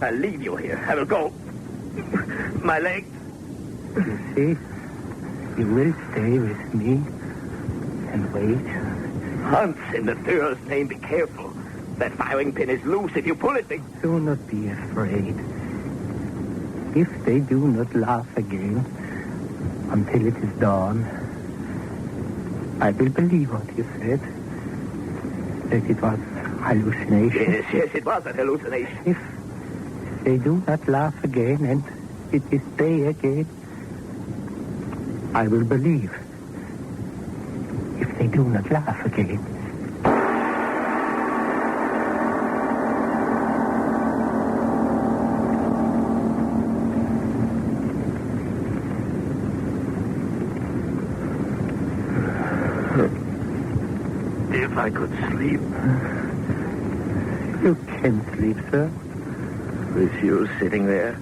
I'll leave you here. I will go. My leg. You see, you will stay with me and wait. Hans, in the Führer's name, be careful. That firing pin is loose. If you pull it, they... Do not be afraid. If they do not laugh again until it is dawn, I will believe what you said. That it was hallucination. Yes, it was a hallucination. If they do not laugh again and it is day again, I will believe. If they do not laugh again. If I could sleep. You can sleep, sir. With you sitting there,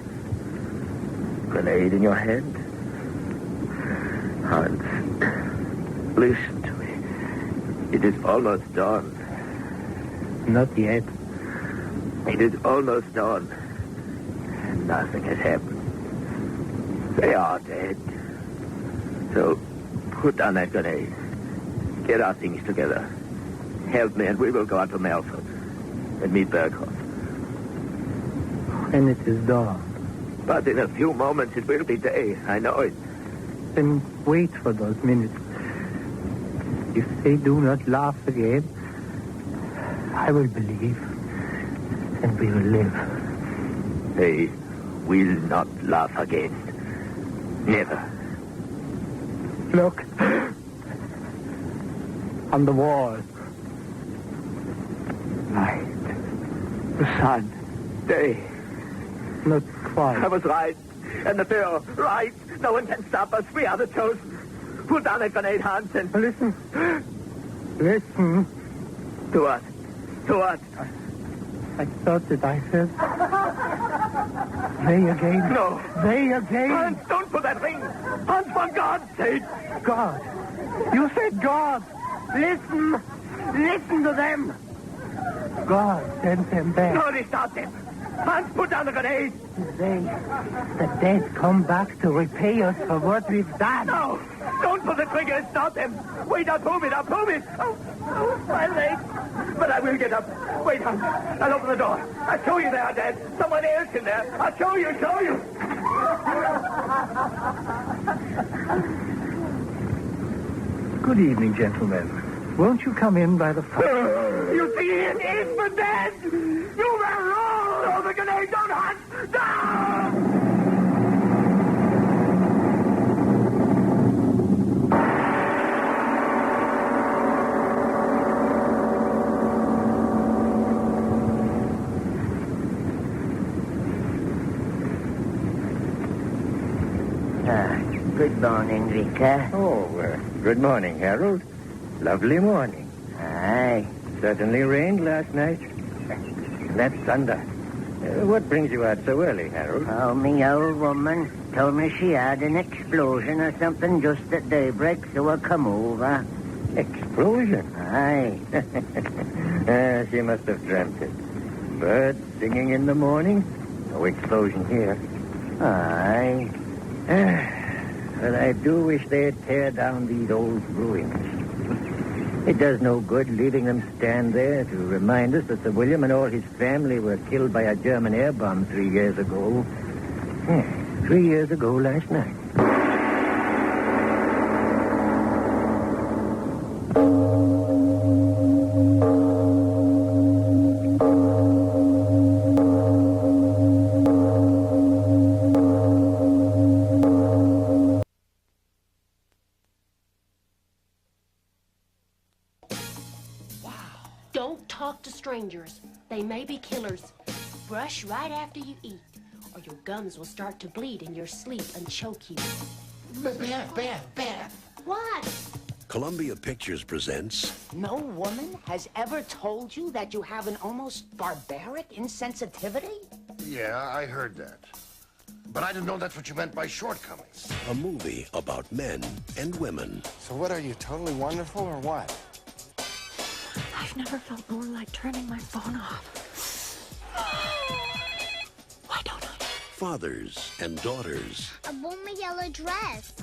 grenade in your hand. Hans, listen to me. It is almost dawn. Not yet. It is almost dawn. Nothing has happened. They are dead. So, put down that grenade. Get our things together. Help me and we will go out to Melford and meet Berghoff. When it is dawn. But in a few moments it will be day. I know it. Then wait for those minutes. If they do not laugh again, I will believe, and we will live. They will not laugh again. Never. Look. On the wall. Light. The sun. Day. Not quite. I was right. And the Führer, right. No one can stop us. We are the chosen. Put down that grenade, Hans, and... Listen. Listen. To what? To what? I thought that I said... They again. No. They again. Hans, don't put that ring. Hans, for God's sake. God. You said God. Listen. Listen to them. God sent them back. No, they stopped them. Hans, put down the grenade. The dead come back to repay us for what we've done. No. Don't pull the trigger and stop them. Wait, I'll pull it. Oh, my leg. But I will get up. Wait, Hans. I'll open the door. I'll show you they are dead. Someone else in there. I'll show you. Good evening, gentlemen. Won't you come in by the fire? You see, it is for dead. You were wrong. Oh, the grenade, don't hunt. Down! Good morning, Rika. Oh, good morning, Harold. Lovely morning. Aye. Certainly rained last night. That's thunder. What brings you out so early, Harold? Oh, me old woman told me she had an explosion or something just at daybreak, so I come over. Explosion? Aye. She must have dreamt it. Birds singing in the morning. No explosion here. Aye. But I do wish they'd tear down these old ruins. It does no good leaving them stand there to remind us that Sir William and all his family were killed by a German air bomb 3 years ago. 3 years ago last night. Strangers. They may be killers. Brush right after you eat, or your gums will start to bleed in your sleep and choke you. Beth. What? Columbia Pictures presents... No woman has ever told you that you have an almost barbaric insensitivity? Yeah, I heard that. But I didn't know that's what you meant by shortcomings. A movie about men and women. So what, are you totally wonderful or what? I've never felt more like turning my phone off. Why don't I? Fathers and daughters. I want my yellow dress.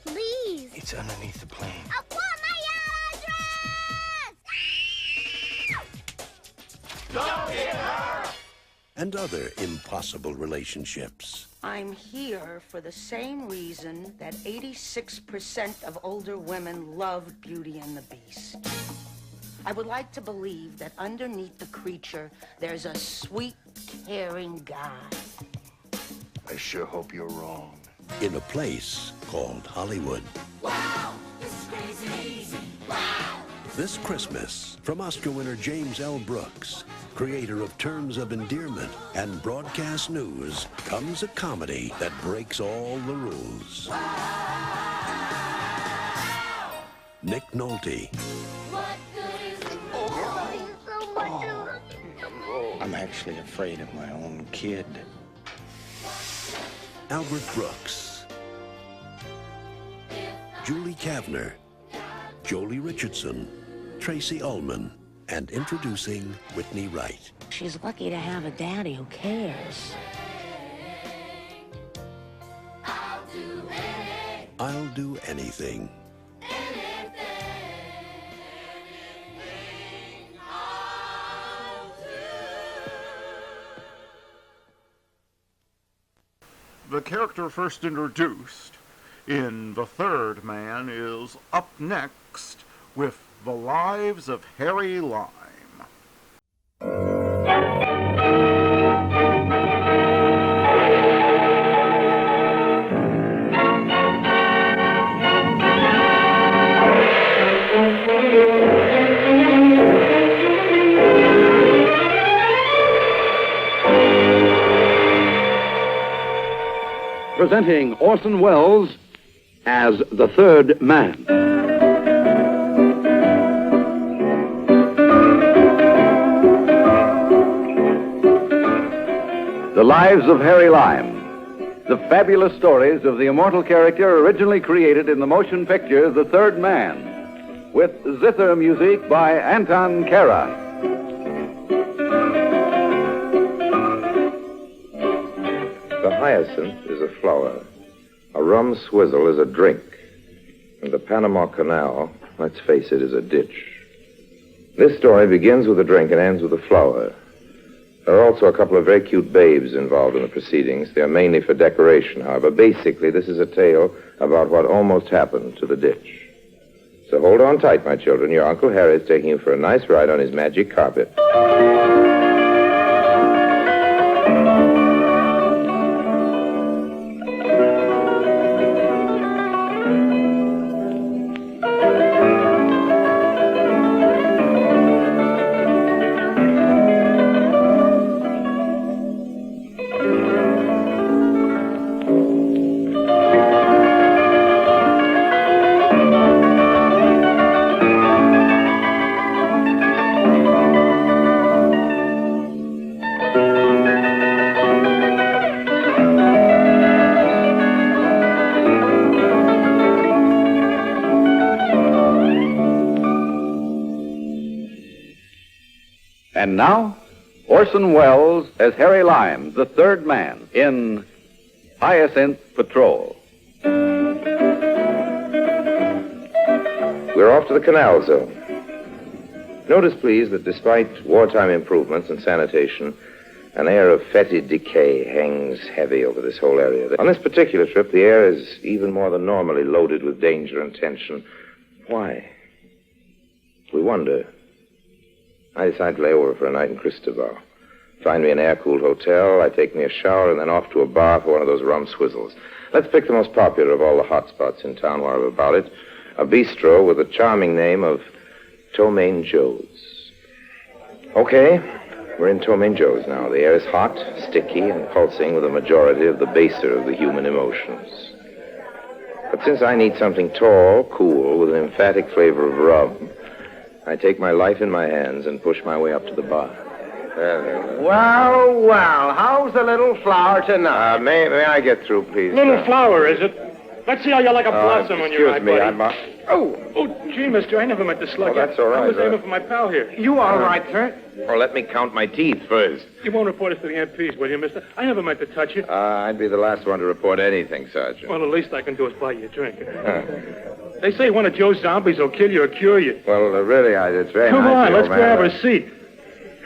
Please. It's underneath the plane. I want my yellow dress! and other impossible relationships. I'm here for the same reason that 86% of older women love Beauty and the Beast. I would like to believe that underneath the creature, there's a sweet, caring guy. I sure hope you're wrong. In a place called Hollywood. Wow, this is crazy. Wow. This Christmas, from Oscar winner James L. Brooks, creator of Terms of Endearment and Broadcast News, comes a comedy that breaks all the rules. Wow. Nick Nolte. What good is it? I'm actually afraid of my own kid. Albert Brooks. Julie Kavner. Jolie Richardson. Tracy Ullman. And introducing Whitney Wright. She's lucky to have a daddy who cares. I'll do anything. The character first introduced in The Third Man is up next with The Lives of Harry Lime. Presenting Orson Welles as The Third Man. The Lives of Harry Lime. The fabulous stories of the immortal character originally created in the motion picture The Third Man, with zither music by Anton Kara. The hyacinth is a flower, a rum swizzle is a drink, and the Panama Canal, let's face it, is a ditch. This story begins with a drink and ends with a flower. There are also a couple of very cute babes involved in the proceedings. They are mainly for decoration, however. Basically, this is a tale about what almost happened to the ditch. So hold on tight, my children. Your Uncle Harry is taking you for a nice ride on his magic carpet. And now, Orson Welles as Harry Lime, the third man, in Hyacinth Patrol. We're off to the canal zone. Notice, please, that despite wartime improvements and sanitation, an air of fetid decay hangs heavy over this whole area. On this particular trip, the air is even more than normally loaded with danger and tension. Why? We wonder. I decide to lay over for a night in Cristobal. Find me an air-cooled hotel, I take me a shower, and then off to a bar for one of those rum swizzles. Let's pick the most popular of all the hot spots in town while we're about it. A bistro with the charming name of Ptomaine Joe's. Okay, we're in Ptomaine Joe's now. The air is hot, sticky, and pulsing with a majority of the baser of the human emotions. But since I need something tall, cool, with an emphatic flavor of rum, I take my life in my hands and push my way up to the bar. Well, how's the little flower tonight? May I get through, please? Little flower, is it? Let's see how you like a blossom when you're right, Excuse me, buddy. Oh, gee, mister, I never meant to slug you. that's all right, I was sir. aiming for my pal here. You all right, sir? Oh, let me count my teeth first. You won't report us to the MPs, will you, mister? I never meant to touch you. I'd be the last one to report anything, Sergeant. Well, the least I can do is buy you a drink. They say one of Joe's zombies will kill you or cure you. Well, really, it's very Come nice on, of you, let's old grab man. a seat.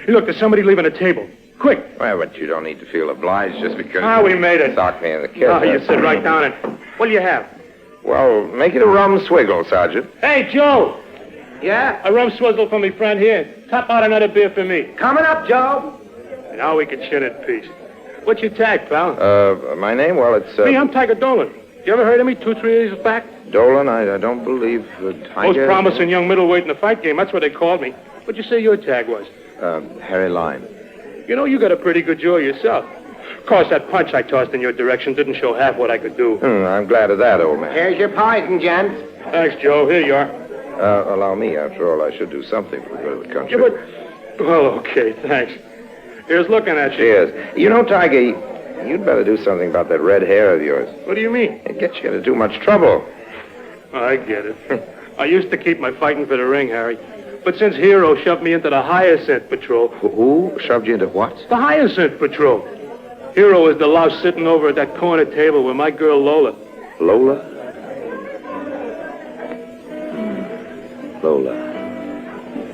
Hey, look, there's somebody leaving a table. Quick. Well, but you don't need to feel obliged just because we made it. Socked me in the kid. Oh, you sit right down and... What'll you have? Well, make it a rum swiggle, Sergeant. Hey, Joe. Yeah? A rum swizzle for me friend here. Top out another beer for me. Coming up, Joe. Now we can chin in peace. What's your tag, pal? My name? Well, it's... Me, I'm Tiger Dolan. You ever heard of me 2-3 years back? Dolan? I don't believe Most promising young middleweight in the fight game. That's what they called me. What'd you say your tag was? Harry Lime. You know, you got a pretty good jaw yourself. Of course, that punch I tossed in your direction didn't show half what I could do. I'm glad of that, old man. Here's your poison, gents. Thanks, Joe. Here you are. Allow me. After all, I should do something for the good of the country. Yeah, but... Well, okay, thanks. Here's looking at you. Cheers. You know, Tiger, you'd better do something about that red hair of yours. What do you mean? It gets you into too much trouble. I get it. I used to keep my fighting for the ring, Harry. But since Hero shoved me into the Hyacinth Patrol... Who shoved you into what? The Hyacinth Patrol. Hero is the louse sitting over at that corner table with my girl Lola. Lola? Lola.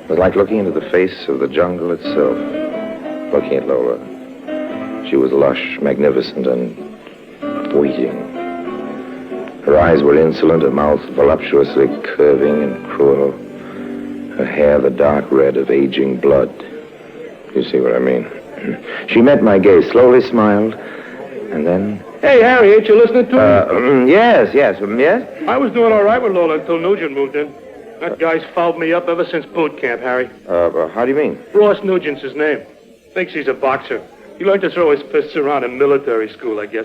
It was like looking into the face of the jungle itself. Looking at Lola. She was lush, magnificent, and waiting. Her eyes were insolent, her mouth voluptuously curving and cruel. Her hair the dark red of aging blood. You see what I mean? She met my gaze, slowly smiled, and then... Hey, Harry, ain't you listening to me? Yes. I was doing all right with Lola until Nugent moved in. That guy's fouled me up ever since boot camp, Harry. How do you mean? Ross Nugent's his name. Thinks he's a boxer. He learned to throw his fists around in military school, I guess.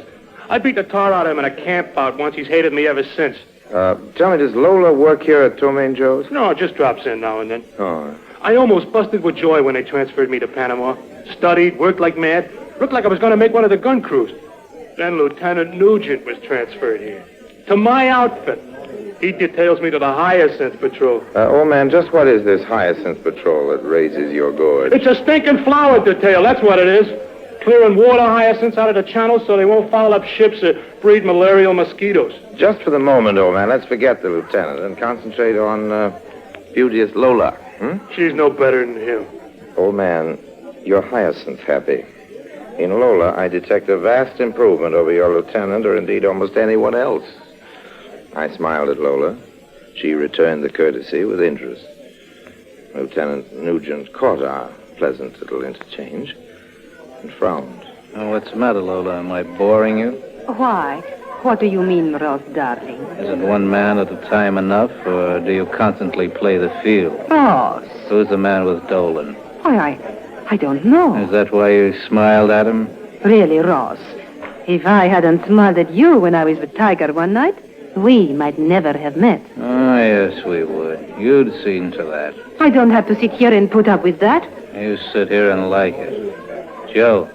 I beat the tar out of him in a camp out once. He's hated me ever since. Tell me, does Lola work here at Tomaine Joe's? No, just drops in now and then. Oh. I almost busted with joy when they transferred me to Panama. Studied, worked like mad. Looked like I was going to make one of the gun crews. Then Lieutenant Nugent was transferred here. To my outfit. He details me to the Hyacinth Patrol. Old man, just what is this Hyacinth Patrol that raises your gorge? It's a stinking flower detail, that's what it is. Clearing water hyacinths out of the channels so they won't foul up ships that breed malarial mosquitoes. Just for the moment, old man, let's forget the lieutenant and concentrate on beauteous Lola. She's no better than him. Old man, you're Hyacinth happy. In Lola, I detect a vast improvement over your lieutenant or indeed almost anyone else. I smiled at Lola. She returned the courtesy with interest. Lieutenant Nugent caught our pleasant little interchange and frowned. Oh, what's the matter, Lola? Am I boring you? Why? What do you mean, Ross, darling? Isn't one man at a time enough, or do you constantly play the field? Ross. Who's the man with Dolan? Why, I don't know. Is that why you smiled at him? Really, Ross, if I hadn't smiled at you when I was with Tiger one night, we might never have met. Oh, yes, we would. You'd seen to that. I don't have to sit here and put up with that. You sit here and like it. Joe.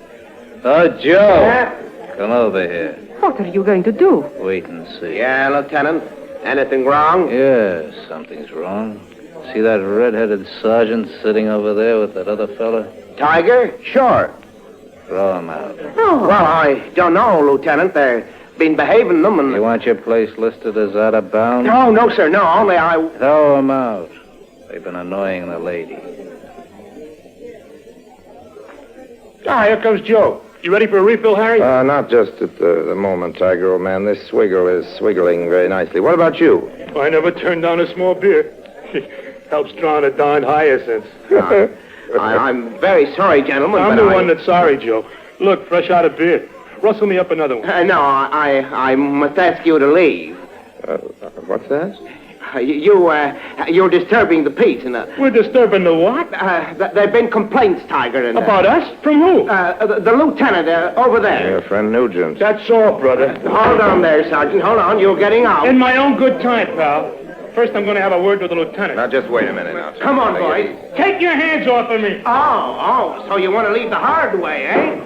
Oh, Joe! Yeah? Come over here. What are you going to do? Wait and see. Yeah, Lieutenant. Anything wrong? Yes, something's wrong. See that red-headed sergeant sitting over there with that other fella? Tiger? Sure. Throw him out. Oh. Well, I don't know, Lieutenant. They've been behaving them and... You want your place listed as out of bounds? No, sir, no. Only I... Throw him out. They've been annoying the lady. Here comes Joe. You ready for a refill, Harry? Not just at the moment, Tiger, old man. This swiggle is swiggling very nicely. What about you? I never turned down a small beer. Helps drown a darned hyacinth. I'm very sorry, gentlemen, I'm but the one that's sorry, Joe. Look, fresh out of beer. Rustle me up another one. No, I must ask you to leave. What's that? You're disturbing the peace. We're disturbing the what? There've been complaints, Tiger. And, about us? From who? The lieutenant over there. Your friend Nugent. That's all, brother. Hold on there, Sergeant. Hold on. You're getting out. In my own good time, pal. First, I'm going to have a word with the lieutenant. Now, just wait a minute now. Come on, boys. Take your hands off of me. Oh, so you want to leave the hard way, eh?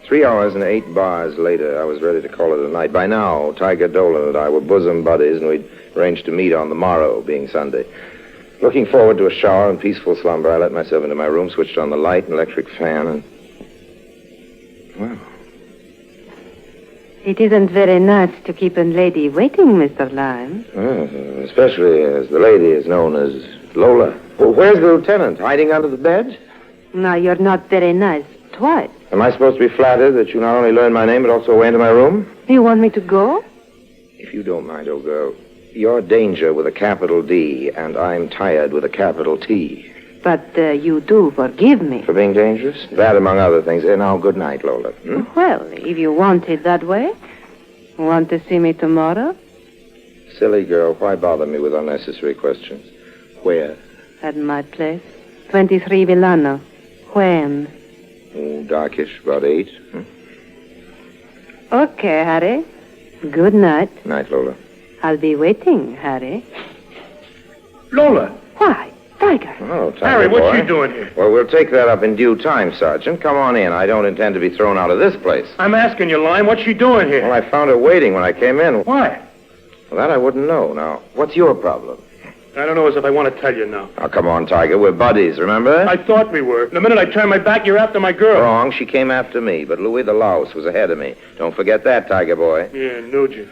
3 hours and 8 bars later, I was ready to call it a night. By now, Tiger Dolan and I were bosom buddies, and we'd arranged to meet on the morrow, being Sunday. Looking forward to a shower and peaceful slumber, I let myself into my room, switched on the light and electric fan, and... well... It isn't very nice to keep a lady waiting, Mr. Lime. Especially as the lady is known as Lola. Well, where's the lieutenant? Hiding under the bed? Now, you're not very nice twice. Am I supposed to be flattered that you not only learned my name, but also went into my room? You want me to go? If you don't mind, old girl, you're Danger with a capital D, and I'm Tired with a capital T. But you do forgive me. For being dangerous? That, among other things. Now, good night, Lola. Well, if you want it that way. Want to see me tomorrow? Silly girl, why bother me with unnecessary questions? Where? At my place. 23 Villano. When? Darkish, about 8. Okay, Harry. Good night. Night, Lola. I'll be waiting, Harry. Lola. Why? Tiger. Oh, Tiger Harry, boy. what you doing here? Well, we'll take that up in due time, Sergeant. Come on in. I don't intend to be thrown out of this place. I'm asking you, Lime, what you doing here? Well, I found her waiting when I came in. Why? Well, that I wouldn't know. Now, what's your problem? I don't know as if I want to tell you now. Oh, come on, Tiger. We're buddies, remember? I thought we were. The minute I turned my back, you're after my girl. Wrong. She came after me, but Louis the Louse was ahead of me. Don't forget that, Tiger boy. Yeah, Nugent.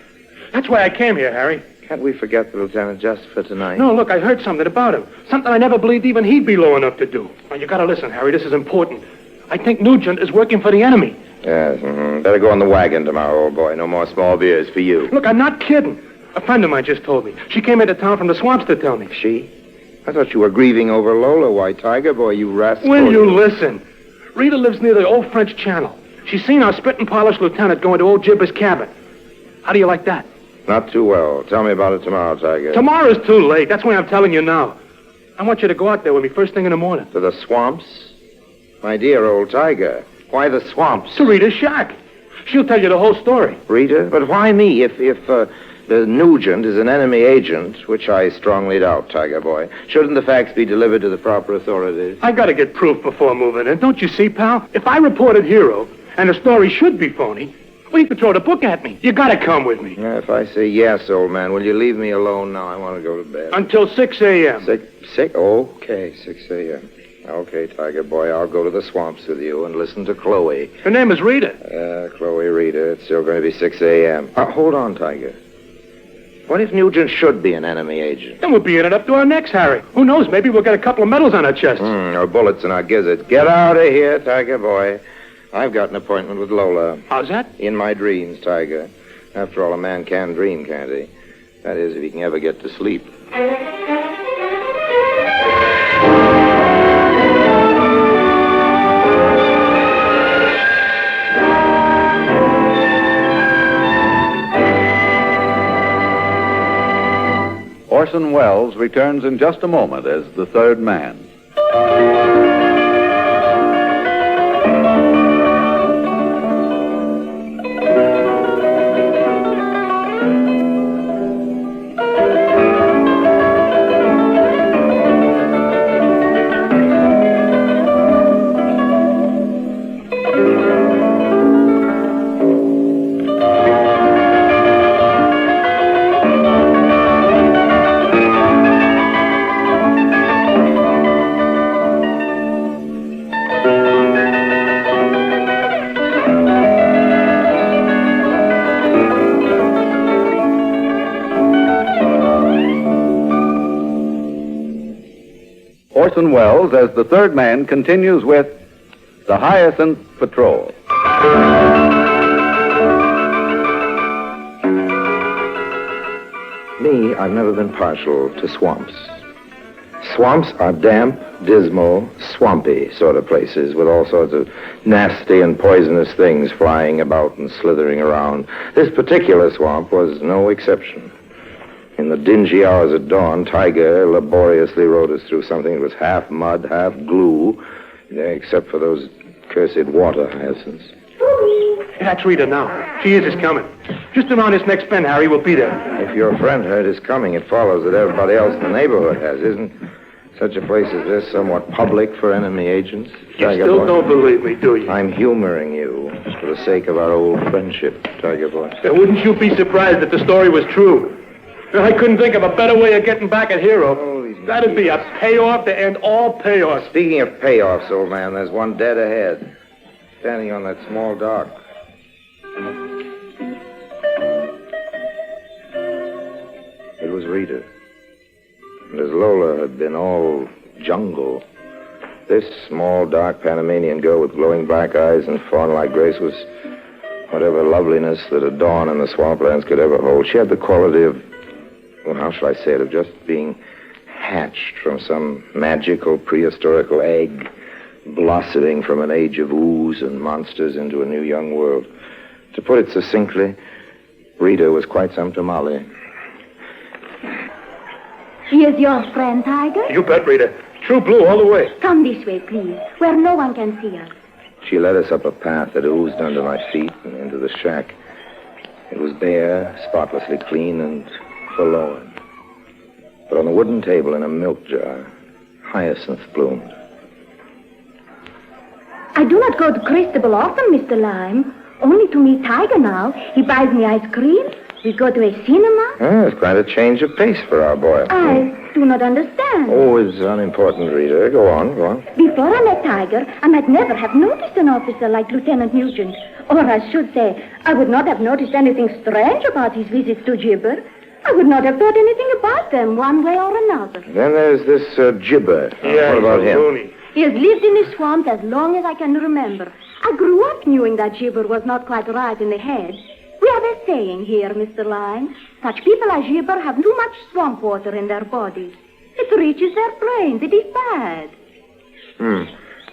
That's why I came here, Harry. Can't we forget the lieutenant just for tonight? No, look, I heard something about him. Something I never believed even he'd be low enough to do. Now, you gotta listen, Harry. This is important. I think Nugent is working for the enemy. Yes, Better go on the wagon tomorrow, old boy. No more small beers for you. Look, I'm not kidding. A friend of mine just told me. She came into town from the swamps to tell me. She? I thought you were grieving over Lola. Why, Tiger boy, you rascal. Will you listen? Rita lives near the old French Channel. She's seen our spit and polished lieutenant going to old Jibber's cabin. How do you like that? Not too well. Tell me about it tomorrow, Tiger. Tomorrow's too late. That's why I'm telling you now. I want you to go out there with me first thing in the morning. To the swamps? My dear old Tiger. Why the swamps? To Rita's shack. She'll tell you the whole story. Rita? But why me? If the Nugent is an enemy agent, which I strongly doubt, Tiger boy, shouldn't the facts be delivered to the proper authorities? I gotta get proof before moving in. Don't you see, pal? If I reported Hero, and the story should be phony, well, you could throw the book at me. You gotta come with me. If I say yes, old man, will you leave me alone now? I want to go to bed. Until 6 a.m. 6? Okay, 6 a.m. Okay, Tiger boy, I'll go to the swamps with you and listen to Chloe. Her name is Rita. Chloe Rita. It's still going to be 6 a.m. Hold on, Tiger. What if Nugent should be an enemy agent? Then we'll be in it up to our necks, Harry. Who knows? Maybe we'll get a couple of medals on our chests. Or bullets in our gizzards. Get out of here, Tiger boy. I've got an appointment with Lola. How's that? In my dreams, Tiger. After all, a man can dream, can't he? That is, if he can ever get to sleep. Orson Welles returns in just a moment as the third man. Orson Welles as the third man continues with The Hyacinth Patrol. Me, I've never been partial to swamps. Swamps are damp, dismal, swampy sort of places with all sorts of nasty and poisonous things flying about and slithering around. This particular swamp was no exception. In the dingy hours at dawn, Tiger laboriously rode us through something that was half mud, half glue, except for those cursed water hyacinths. That's Rita now. She is coming. Just around this next bend, Harry. We'll be there. If your friend heard is coming, it follows that everybody else in the neighborhood has. Isn't such a place as this somewhat public for enemy agents? You still don't believe me, do you? I'm humoring you for the sake of our old friendship, Tiger boy. Then wouldn't you be surprised if the story was true? I couldn't think of a better way of getting back at Hero. That'd be a payoff to end all payoffs. Speaking of payoffs, old man, there's one dead ahead. Standing on that small dock. was Rita. And as Lola had been all jungle, this small, dark Panamanian girl with glowing black eyes and fawn-like grace was whatever loveliness that a dawn in the swamplands could ever hold. She had the quality of, well, how shall I say it, of just being hatched from some magical prehistorical egg, blossoming from an age of ooze and monsters into a new young world. To put it succinctly, Rita was quite some tamale. Here's your friend, Tiger. You bet, Rita. True blue all the way. Come this way, please, where no one can see us. She led us up a path that oozed under my feet and into the shack. It was bare, spotlessly clean, and forlorn. But on the wooden table in a milk jar, hyacinth bloomed. I do not go to Cristobal often, Mr. Lime. Only to meet Tiger now. He buys me ice cream. We go to a cinema. It's quite a change of pace for our boy. I do not understand. Oh, it's unimportant, Rita. Go on. Before I met Tiger, I might never have noticed an officer like Lieutenant Nugent. Or I should say, I would not have noticed anything strange about his visits to Gibber. I would not have thought anything about them one way or another. Then there's this Gibber. Yeah, what about him? Loony. He has lived in the swamp as long as I can remember. I grew up knowing that Gibber was not quite right in the head. We have a saying here, Mr. Lime. Such people as Gibber have too much swamp water in their bodies. It reaches their brains. It is bad. Well,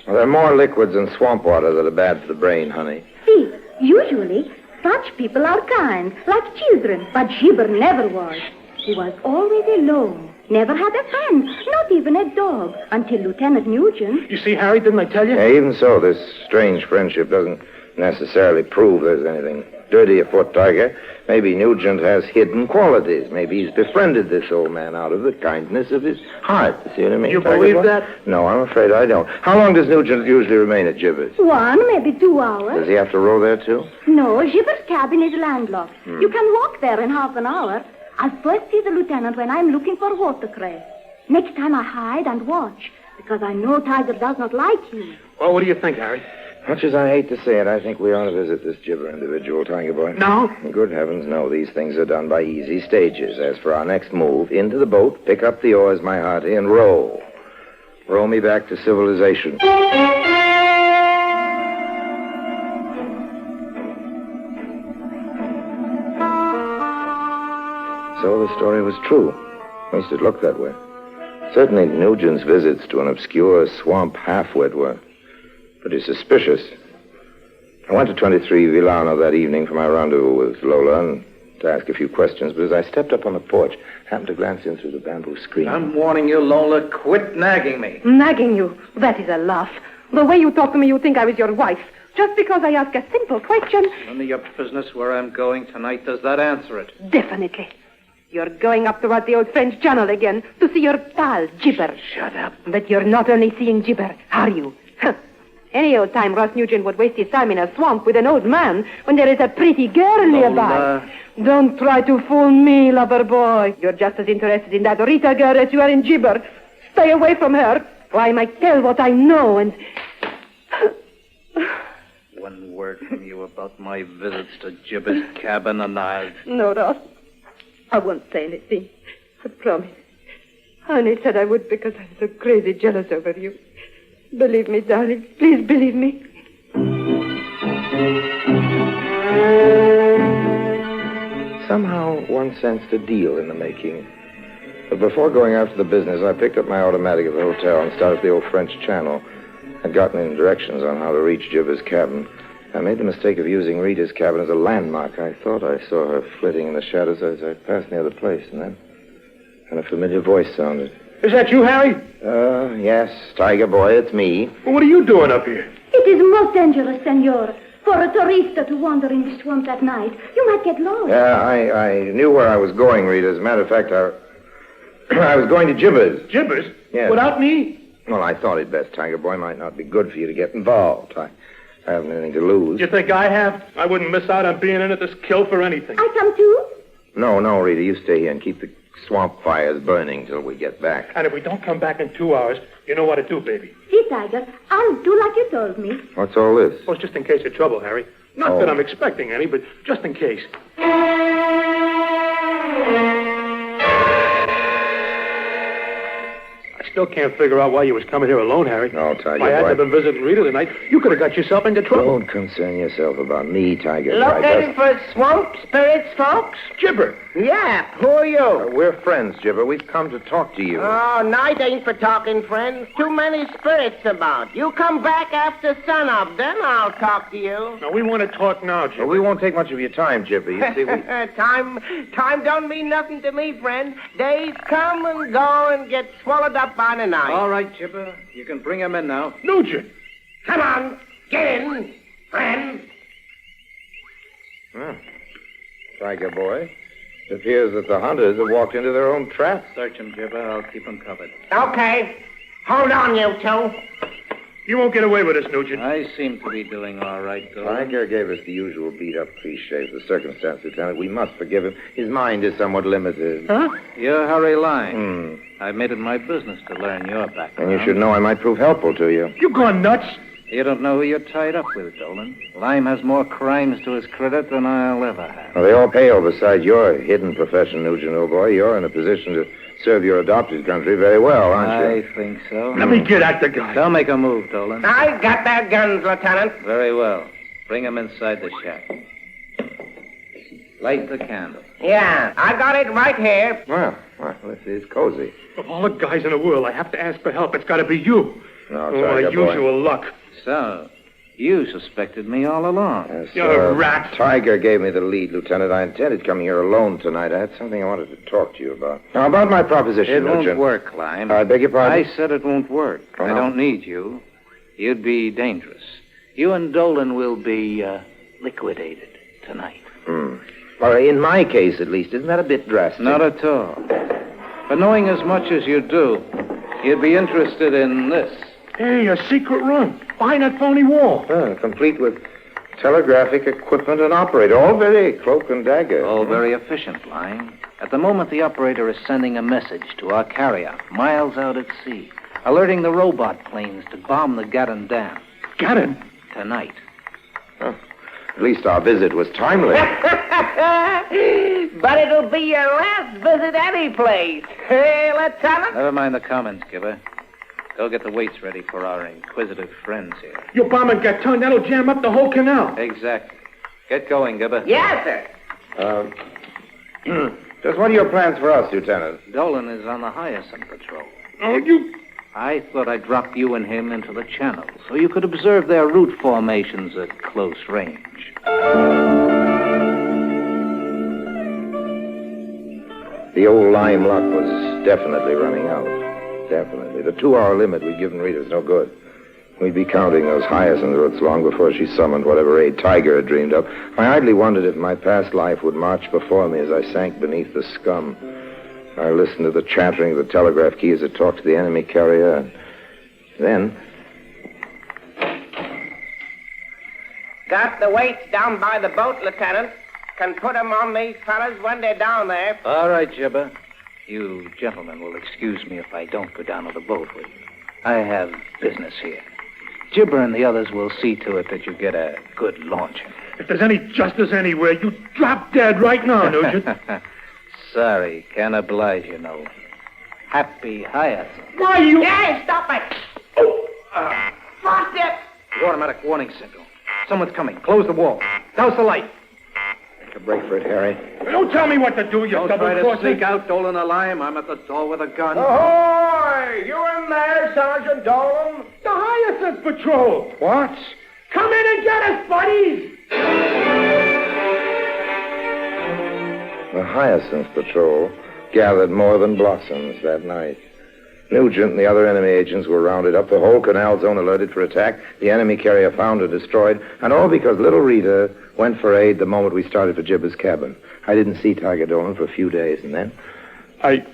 there are more liquids in swamp water that are bad for the brain, honey. See, usually, such people are kind, like children. But Gibber never was. He was always alone. Never had a friend, not even a dog, until Lieutenant Nugent. You see, Harry, didn't I tell you? Yeah, even so, this strange friendship doesn't necessarily prove there's anything dirty afoot, Tiger. Maybe Nugent has hidden qualities. Maybe he's befriended this old man out of the kindness of his heart. You see what I mean? You Tiger believe boy? that? No, I'm afraid I don't. How long does Nugent usually remain at Gibber's? 1, maybe 2 hours. Does he have to row there, too? No, Gibber's cabin is landlocked. You can walk there in half an hour. I'll first see the lieutenant when I'm looking for watercress. Next time I hide and watch, because I know Tiger does not like him. Well, what do you think, Harry? Much as I hate to say it, I think we ought to visit this Gibber individual, Tiger boy. No? Good heavens, no. These things are done by easy stages. As for our next move, into the boat, pick up the oars, my hearty, and row. Row me back to civilization. So the story was true. At least it looked that way. Certainly Nugent's visits to an obscure swamp half-wit were pretty suspicious. I went to 23 Villano that evening for my rendezvous with Lola and to ask a few questions, but as I stepped up on the porch, happened to glance in through the bamboo screen. I'm warning you, Lola, quit nagging me. Nagging you? That is a laugh. The way you talk to me, you think I was your wife. Just because I ask a simple question. None of your business where I'm going tonight. Does that answer it? Definitely. You're going up toward the old French Channel again to see your pal, Gibber. Shut up. But you're not only seeing Gibber, are you? Any old time Ross Nugent would waste his time in a swamp with an old man when there is a pretty girl nearby. Don't try to fool me, lover boy. You're just as interested in that Rita girl as you are in Gibber. Stay away from her, or I might tell what I know and... One word from you about my visits to Gibber's cabin and I'll... No, Ross. I won't say anything. I promise. I only said I would because I'm so crazy jealous over you. Believe me, darling. Please believe me. Somehow one sensed a deal in the making. But before going after the business, I picked up my automatic at the hotel and started the old French Channel. I'd gotten in directions on how to reach Gibber's cabin. I made the mistake of using Rita's cabin as a landmark. I thought I saw her flitting in the shadows as I passed near the place, and then a familiar voice sounded. Is that you, Harry? Yes, Tiger boy, it's me. Well, what are you doing up here? It is most dangerous, senor. For a tourista to wander in the swamp at night, you might get lost. Yeah, I knew where I was going, Rita. As a matter of fact, I was going to Gibber's. Gibber's? Yes. Without me? Well, I thought it best, Tiger boy. Might not be good for you to get involved. I haven't anything to lose. You think I have? I wouldn't miss out on being in at this kill for anything. I come too? No, Rita. You stay here and keep the swamp fires burning till we get back. And if we don't come back in 2 hours, you know what to do, baby. See, Tiger, I'll do like you told me. What's all this? Well, it's just in case of trouble, Harry. Not that I'm expecting any, but just in case. still can't figure out why you was coming here alone, Harry. No, Tiger If I hadn't boy. have been visiting Rita tonight, you could have got yourself into trouble. Don't concern yourself about me, Tiger. Looking for swamp spirits, folks? Gibber. Yeah, who are you? We're friends, Gibber. We've come to talk to you. Oh, night ain't for talking, friends. Too many spirits about. You come back after sunup, then I'll talk to you. No, we want to talk now, Gibber. Well, we won't take much of your time, Gibber. You see, we... Time don't mean nothing to me, friend. Days come and go and get swallowed up by the night. All right, Chipper. You can bring him in now. Nugent! Come on, get in, friend. Tiger boy. It appears that the hunters have walked into their own trap. Search him, Chipper. I'll keep him covered. Okay. Hold on, you two. You won't get away with this, Nugent. I seem to be doing all right, Dolan. Tiger gave us the usual beat-up cliche of the circumstance, Lieutenant. We must forgive him. His mind is somewhat limited. Huh? You're Harry Lyne. I made it my business to learn your background. And you should know I might prove helpful to you. You gone nuts? You don't know who you're tied up with, Dolan. Lyme has more crimes to his credit than I'll ever have. Well, they all pale beside your hidden profession, Nugent, old boy. You're in a position to serve your adopted country very well, aren't you? I think so. Let me get at the guy. Don't make a move, Dolan. I got their guns, Lieutenant. Very well. Bring him inside the shack. Light the candle. Yeah, I got it right here. Well, this is cozy. Of all the guys in the world, I have to ask for help. It's got to be you. No, my Tiger boy. usual luck. So, you suspected me all along. Yes, You're a rat. Tiger gave me the lead, Lieutenant. I intended coming here alone tonight. I had something I wanted to talk to you about. Now, about my proposition, It won't Nugent. work, Lyme. I beg your pardon? I said it won't work. Oh, I no? don't need you. You'd be dangerous. You and Dolan will be liquidated tonight. Well, in my case, at least, isn't that a bit drastic? Not at all. But knowing as much as you do, you'd be interested in this. Hey, a secret room behind that phony wall. Complete with telegraphic equipment and operator. All very cloak and dagger. All very efficient, Lyme. At the moment, the operator is sending a message to our carrier, miles out at sea, alerting the robot planes to bomb the Gatun Dam. Gatun? Tonight. At least our visit was timely. But it'll be your last visit any place. Hey, Lieutenant. Never mind the comments, Gibber. Go get the weights ready for our inquisitive friends here. Your bomb and Gatun, that'll jam up the whole canal. Exactly. Get going, Gibber. Yes, sir. Just what are your plans for us, Lieutenant? Dolan is on the Hyacinth patrol. Oh, you... I thought I'd drop you and him into the channel so you could observe their route formations at close range. The old lime luck was definitely running out. Definitely. The 2-hour limit we'd given Rita was no good. We'd be counting those hyacinth roots long before she summoned whatever aid Tiger had dreamed up. I idly wondered if my past life would march before me as I sank beneath the scum. I listened to the chattering of the telegraph key as it talked to the enemy carrier, and then... Got the weights down by the boat, Lieutenant. Can put 'em on these fellas when they're down there. All right, Gibber. You gentlemen will excuse me if I don't go down to the boat with you. I have business here. Gibber and the others will see to it that you get a good launching. If there's any justice anywhere, you drop dead right now, Nugent. Sorry, can't oblige you, no. Happy Hyacinth. Why, you... Hey, stop it! What's it? The automatic warning signal. Someone's coming. Close the wall. Douse the light. Take a break for it, Harry. Don't tell me what to do, you Don't try to double-crosser. sneak out, Dolan a lime. I'm at the door with a gun. Ahoy! You in there, Sergeant Dolan? The Hyacinth Patrol. What? Come in and get us, buddies! The Hyacinth Patrol gathered more than blossoms that night. Nugent and the other enemy agents were rounded up, the whole canal zone alerted for attack, the enemy carrier found and destroyed, and all because little Rita went for aid the moment we started for Gibber's cabin. I didn't see Tiger Dolan for a few days, and then... I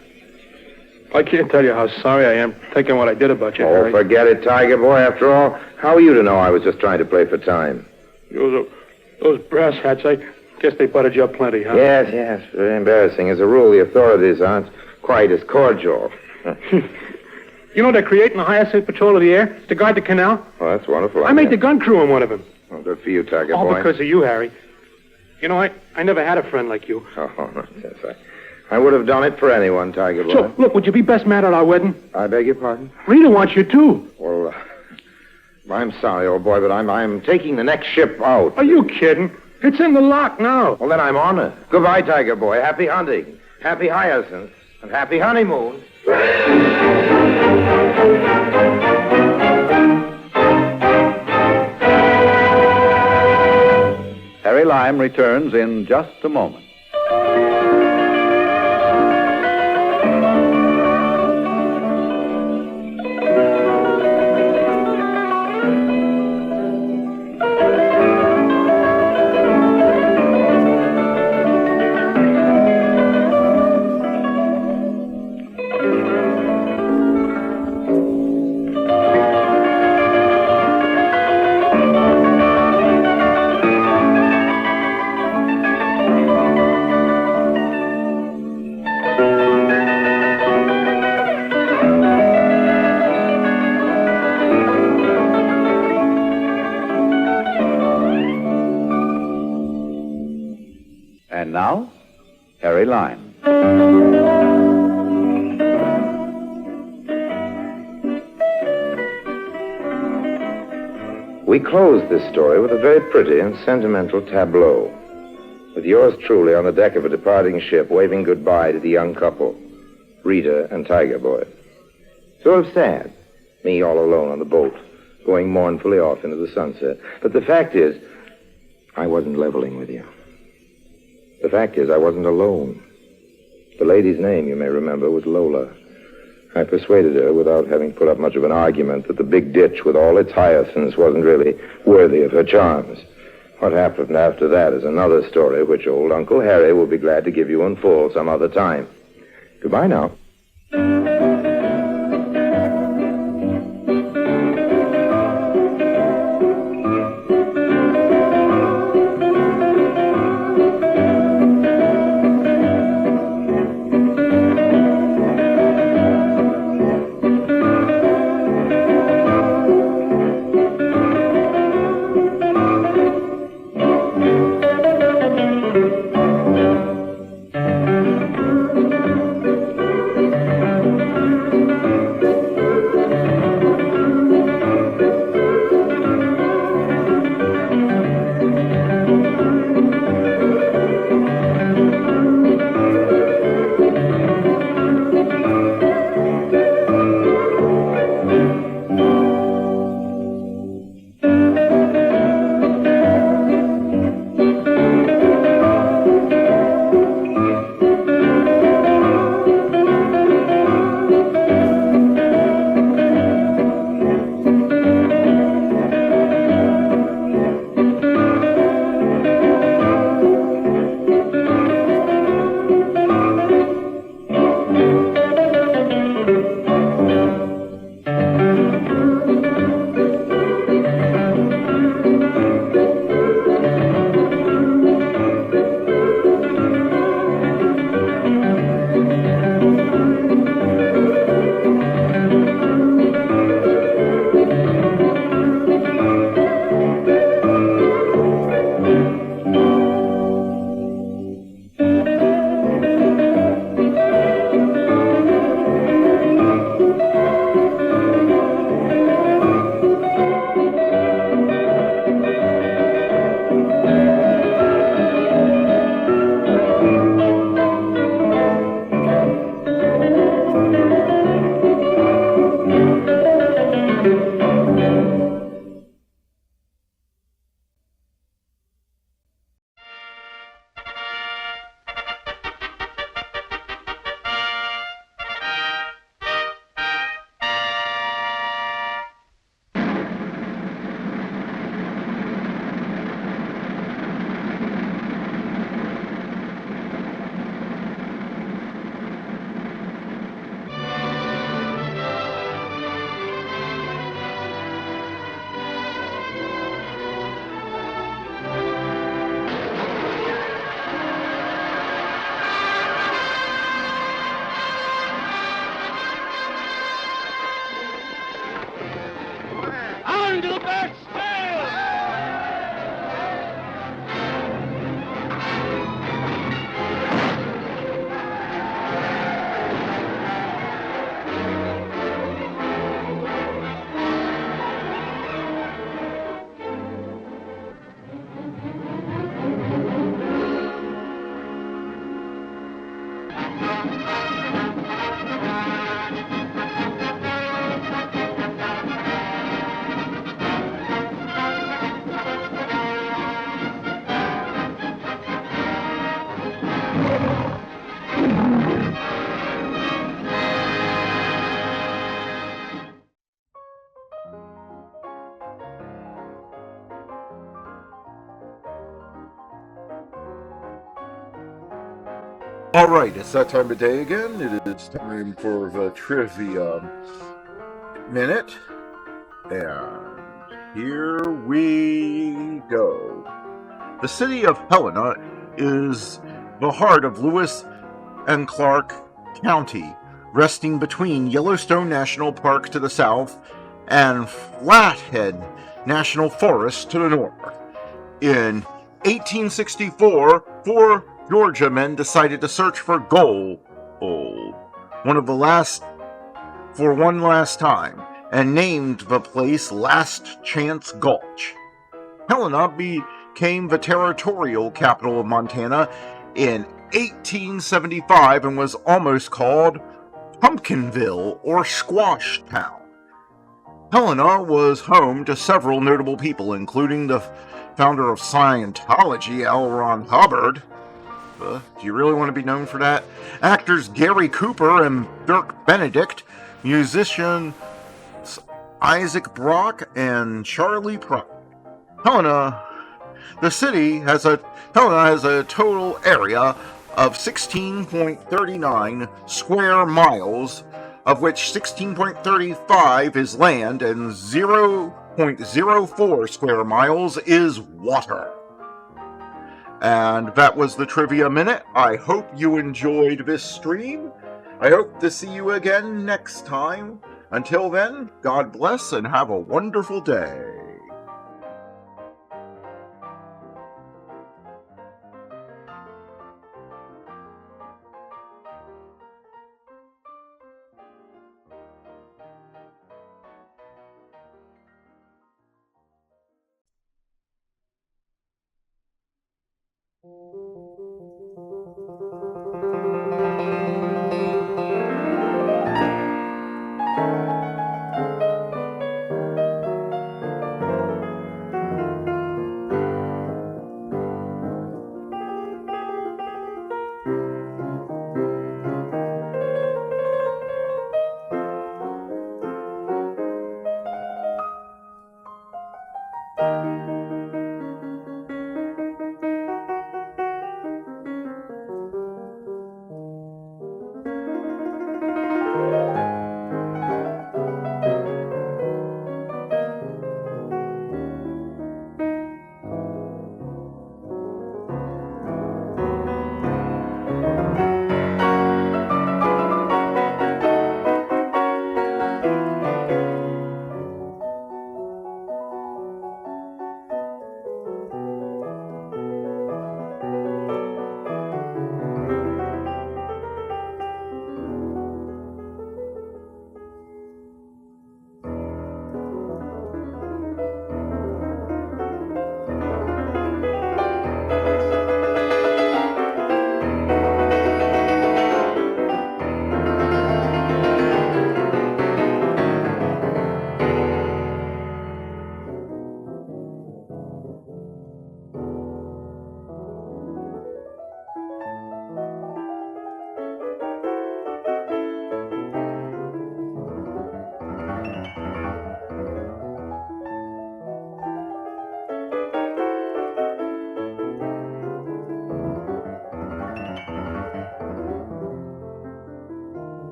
can't tell you how sorry I am thinking what I did about you, Harry. Forget it, Tiger boy. After all, how are you to know I was just trying to play for time? Those brass hats, I guess they buttered you up plenty, huh? Yes. Very embarrassing. As a rule, the authorities aren't quite as cordial. You know they're creating the Hyacinth Patrol of the Air to guard the canal? Oh, that's wonderful. I made the gun crew on one of them. Oh, good for you, Tiger All boy. because of you, Harry. You know, I never had a friend like you. Oh, yes, I would have done it for anyone, Tiger Boy. So, look, would you be best man at our wedding? I beg your pardon? Rita wants you, too. Well, I'm sorry, old boy, but I'm taking the next ship out. Are you kidding? It's in the lock now. Well, then I'm on it. Goodbye, Tiger Boy. Happy hunting. Happy hyacinths. And happy honeymoon. Harry Lime returns in just a moment. And now, Harry Lime. We close this story with a very pretty and sentimental tableau, with yours truly on the deck of a departing ship waving goodbye to the young couple, Rita and Tiger Boy. Sort of sad, me all alone on the boat, going mournfully off into the sunset. But the fact is, I wasn't leveling with you. The fact is, I wasn't alone. The lady's name, you may remember, was Lola. I persuaded her, without having put up much of an argument, that the big ditch with all its hyacinths wasn't really worthy of her charms. What happened after that is another story which old Uncle Harry will be glad to give you in full some other time. Goodbye now. All right, it's that time of day again. It is time for the Trivia Minute. And here we go. The city of Helena is the heart of Lewis and Clark County, resting between Yellowstone National Park to the south and Flathead National Forest to the north. In 1864, four Georgia men decided to search for gold, one last time, and named the place Last Chance Gulch. Helena became the territorial capital of Montana in 1875 and was almost called Pumpkinville or Squash Town. Helena was home to several notable people, including the founder of Scientology, L. Ron Hubbard. Do you really want to be known for that? Actors Gary Cooper and Dirk Benedict, musician Isaac Brock, and Charlie Pratt. Helena has a total area of 16.39 square miles, of which 16.35 is land and 0.04 square miles is water. And that was the Trivia Minute. I hope you enjoyed this stream. I hope to see you again next time. Until then, God bless and have a wonderful day.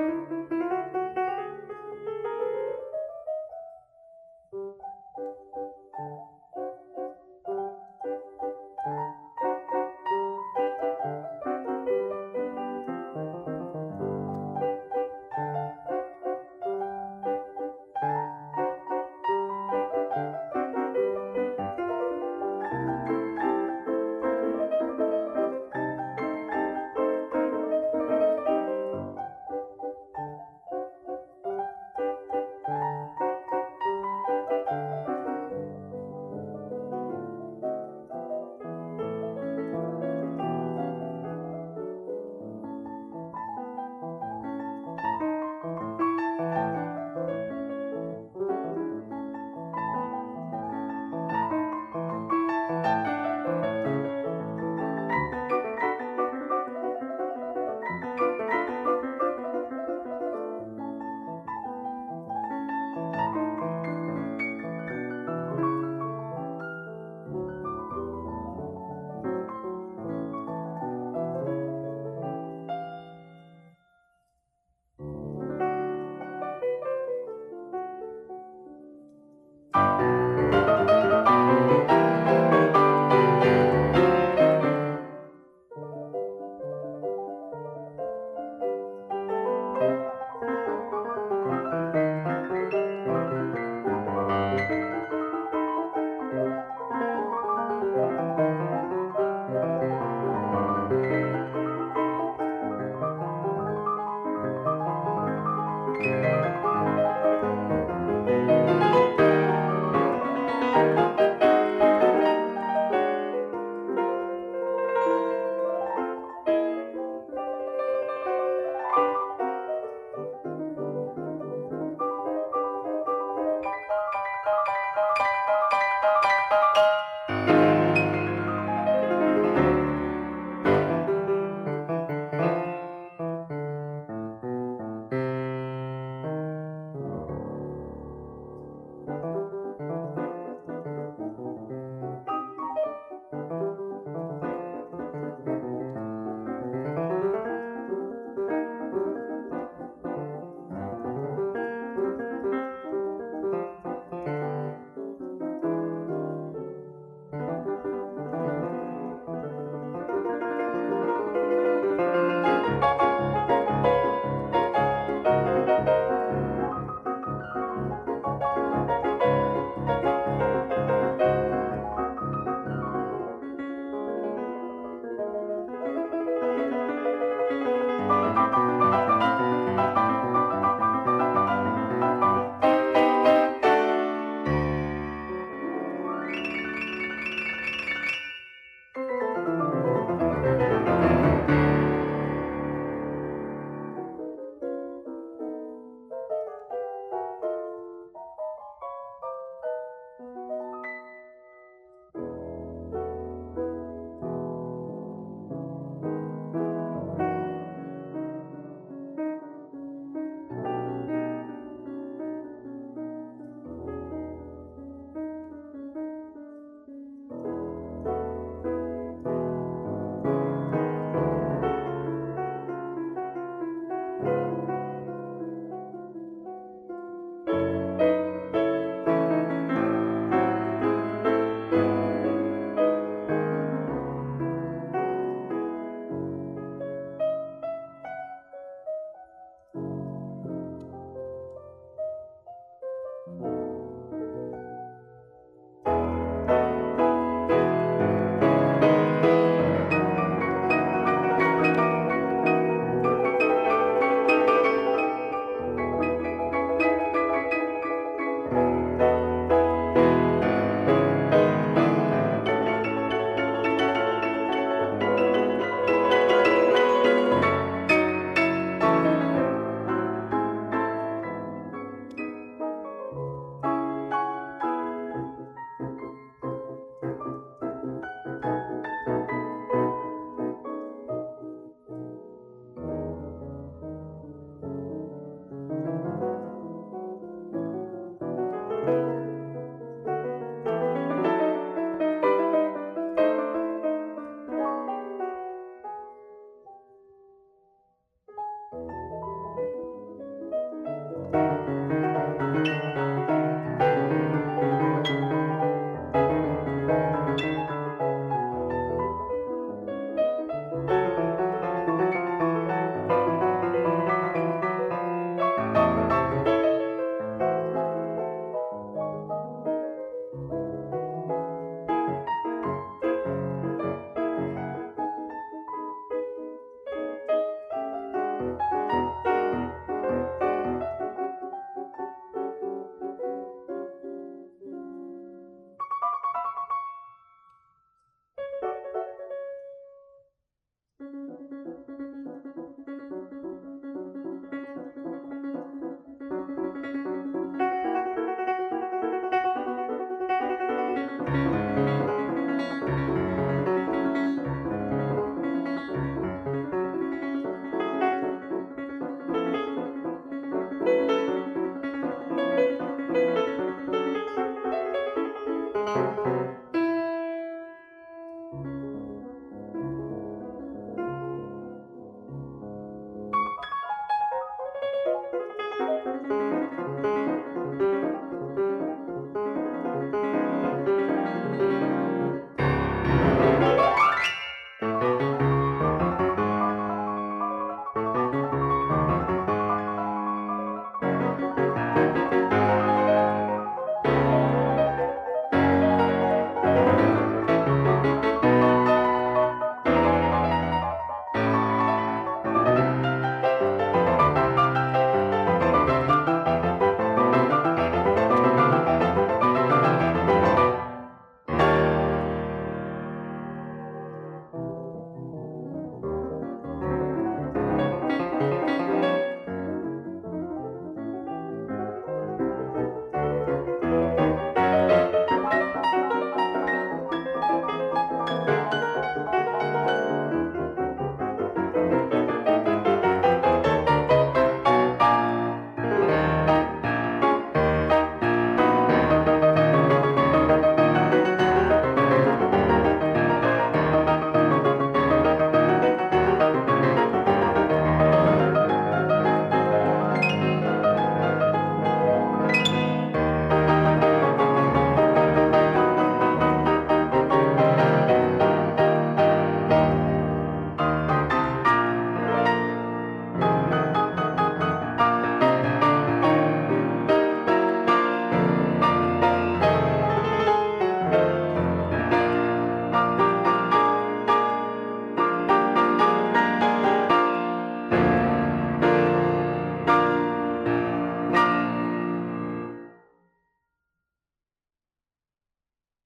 Thank you.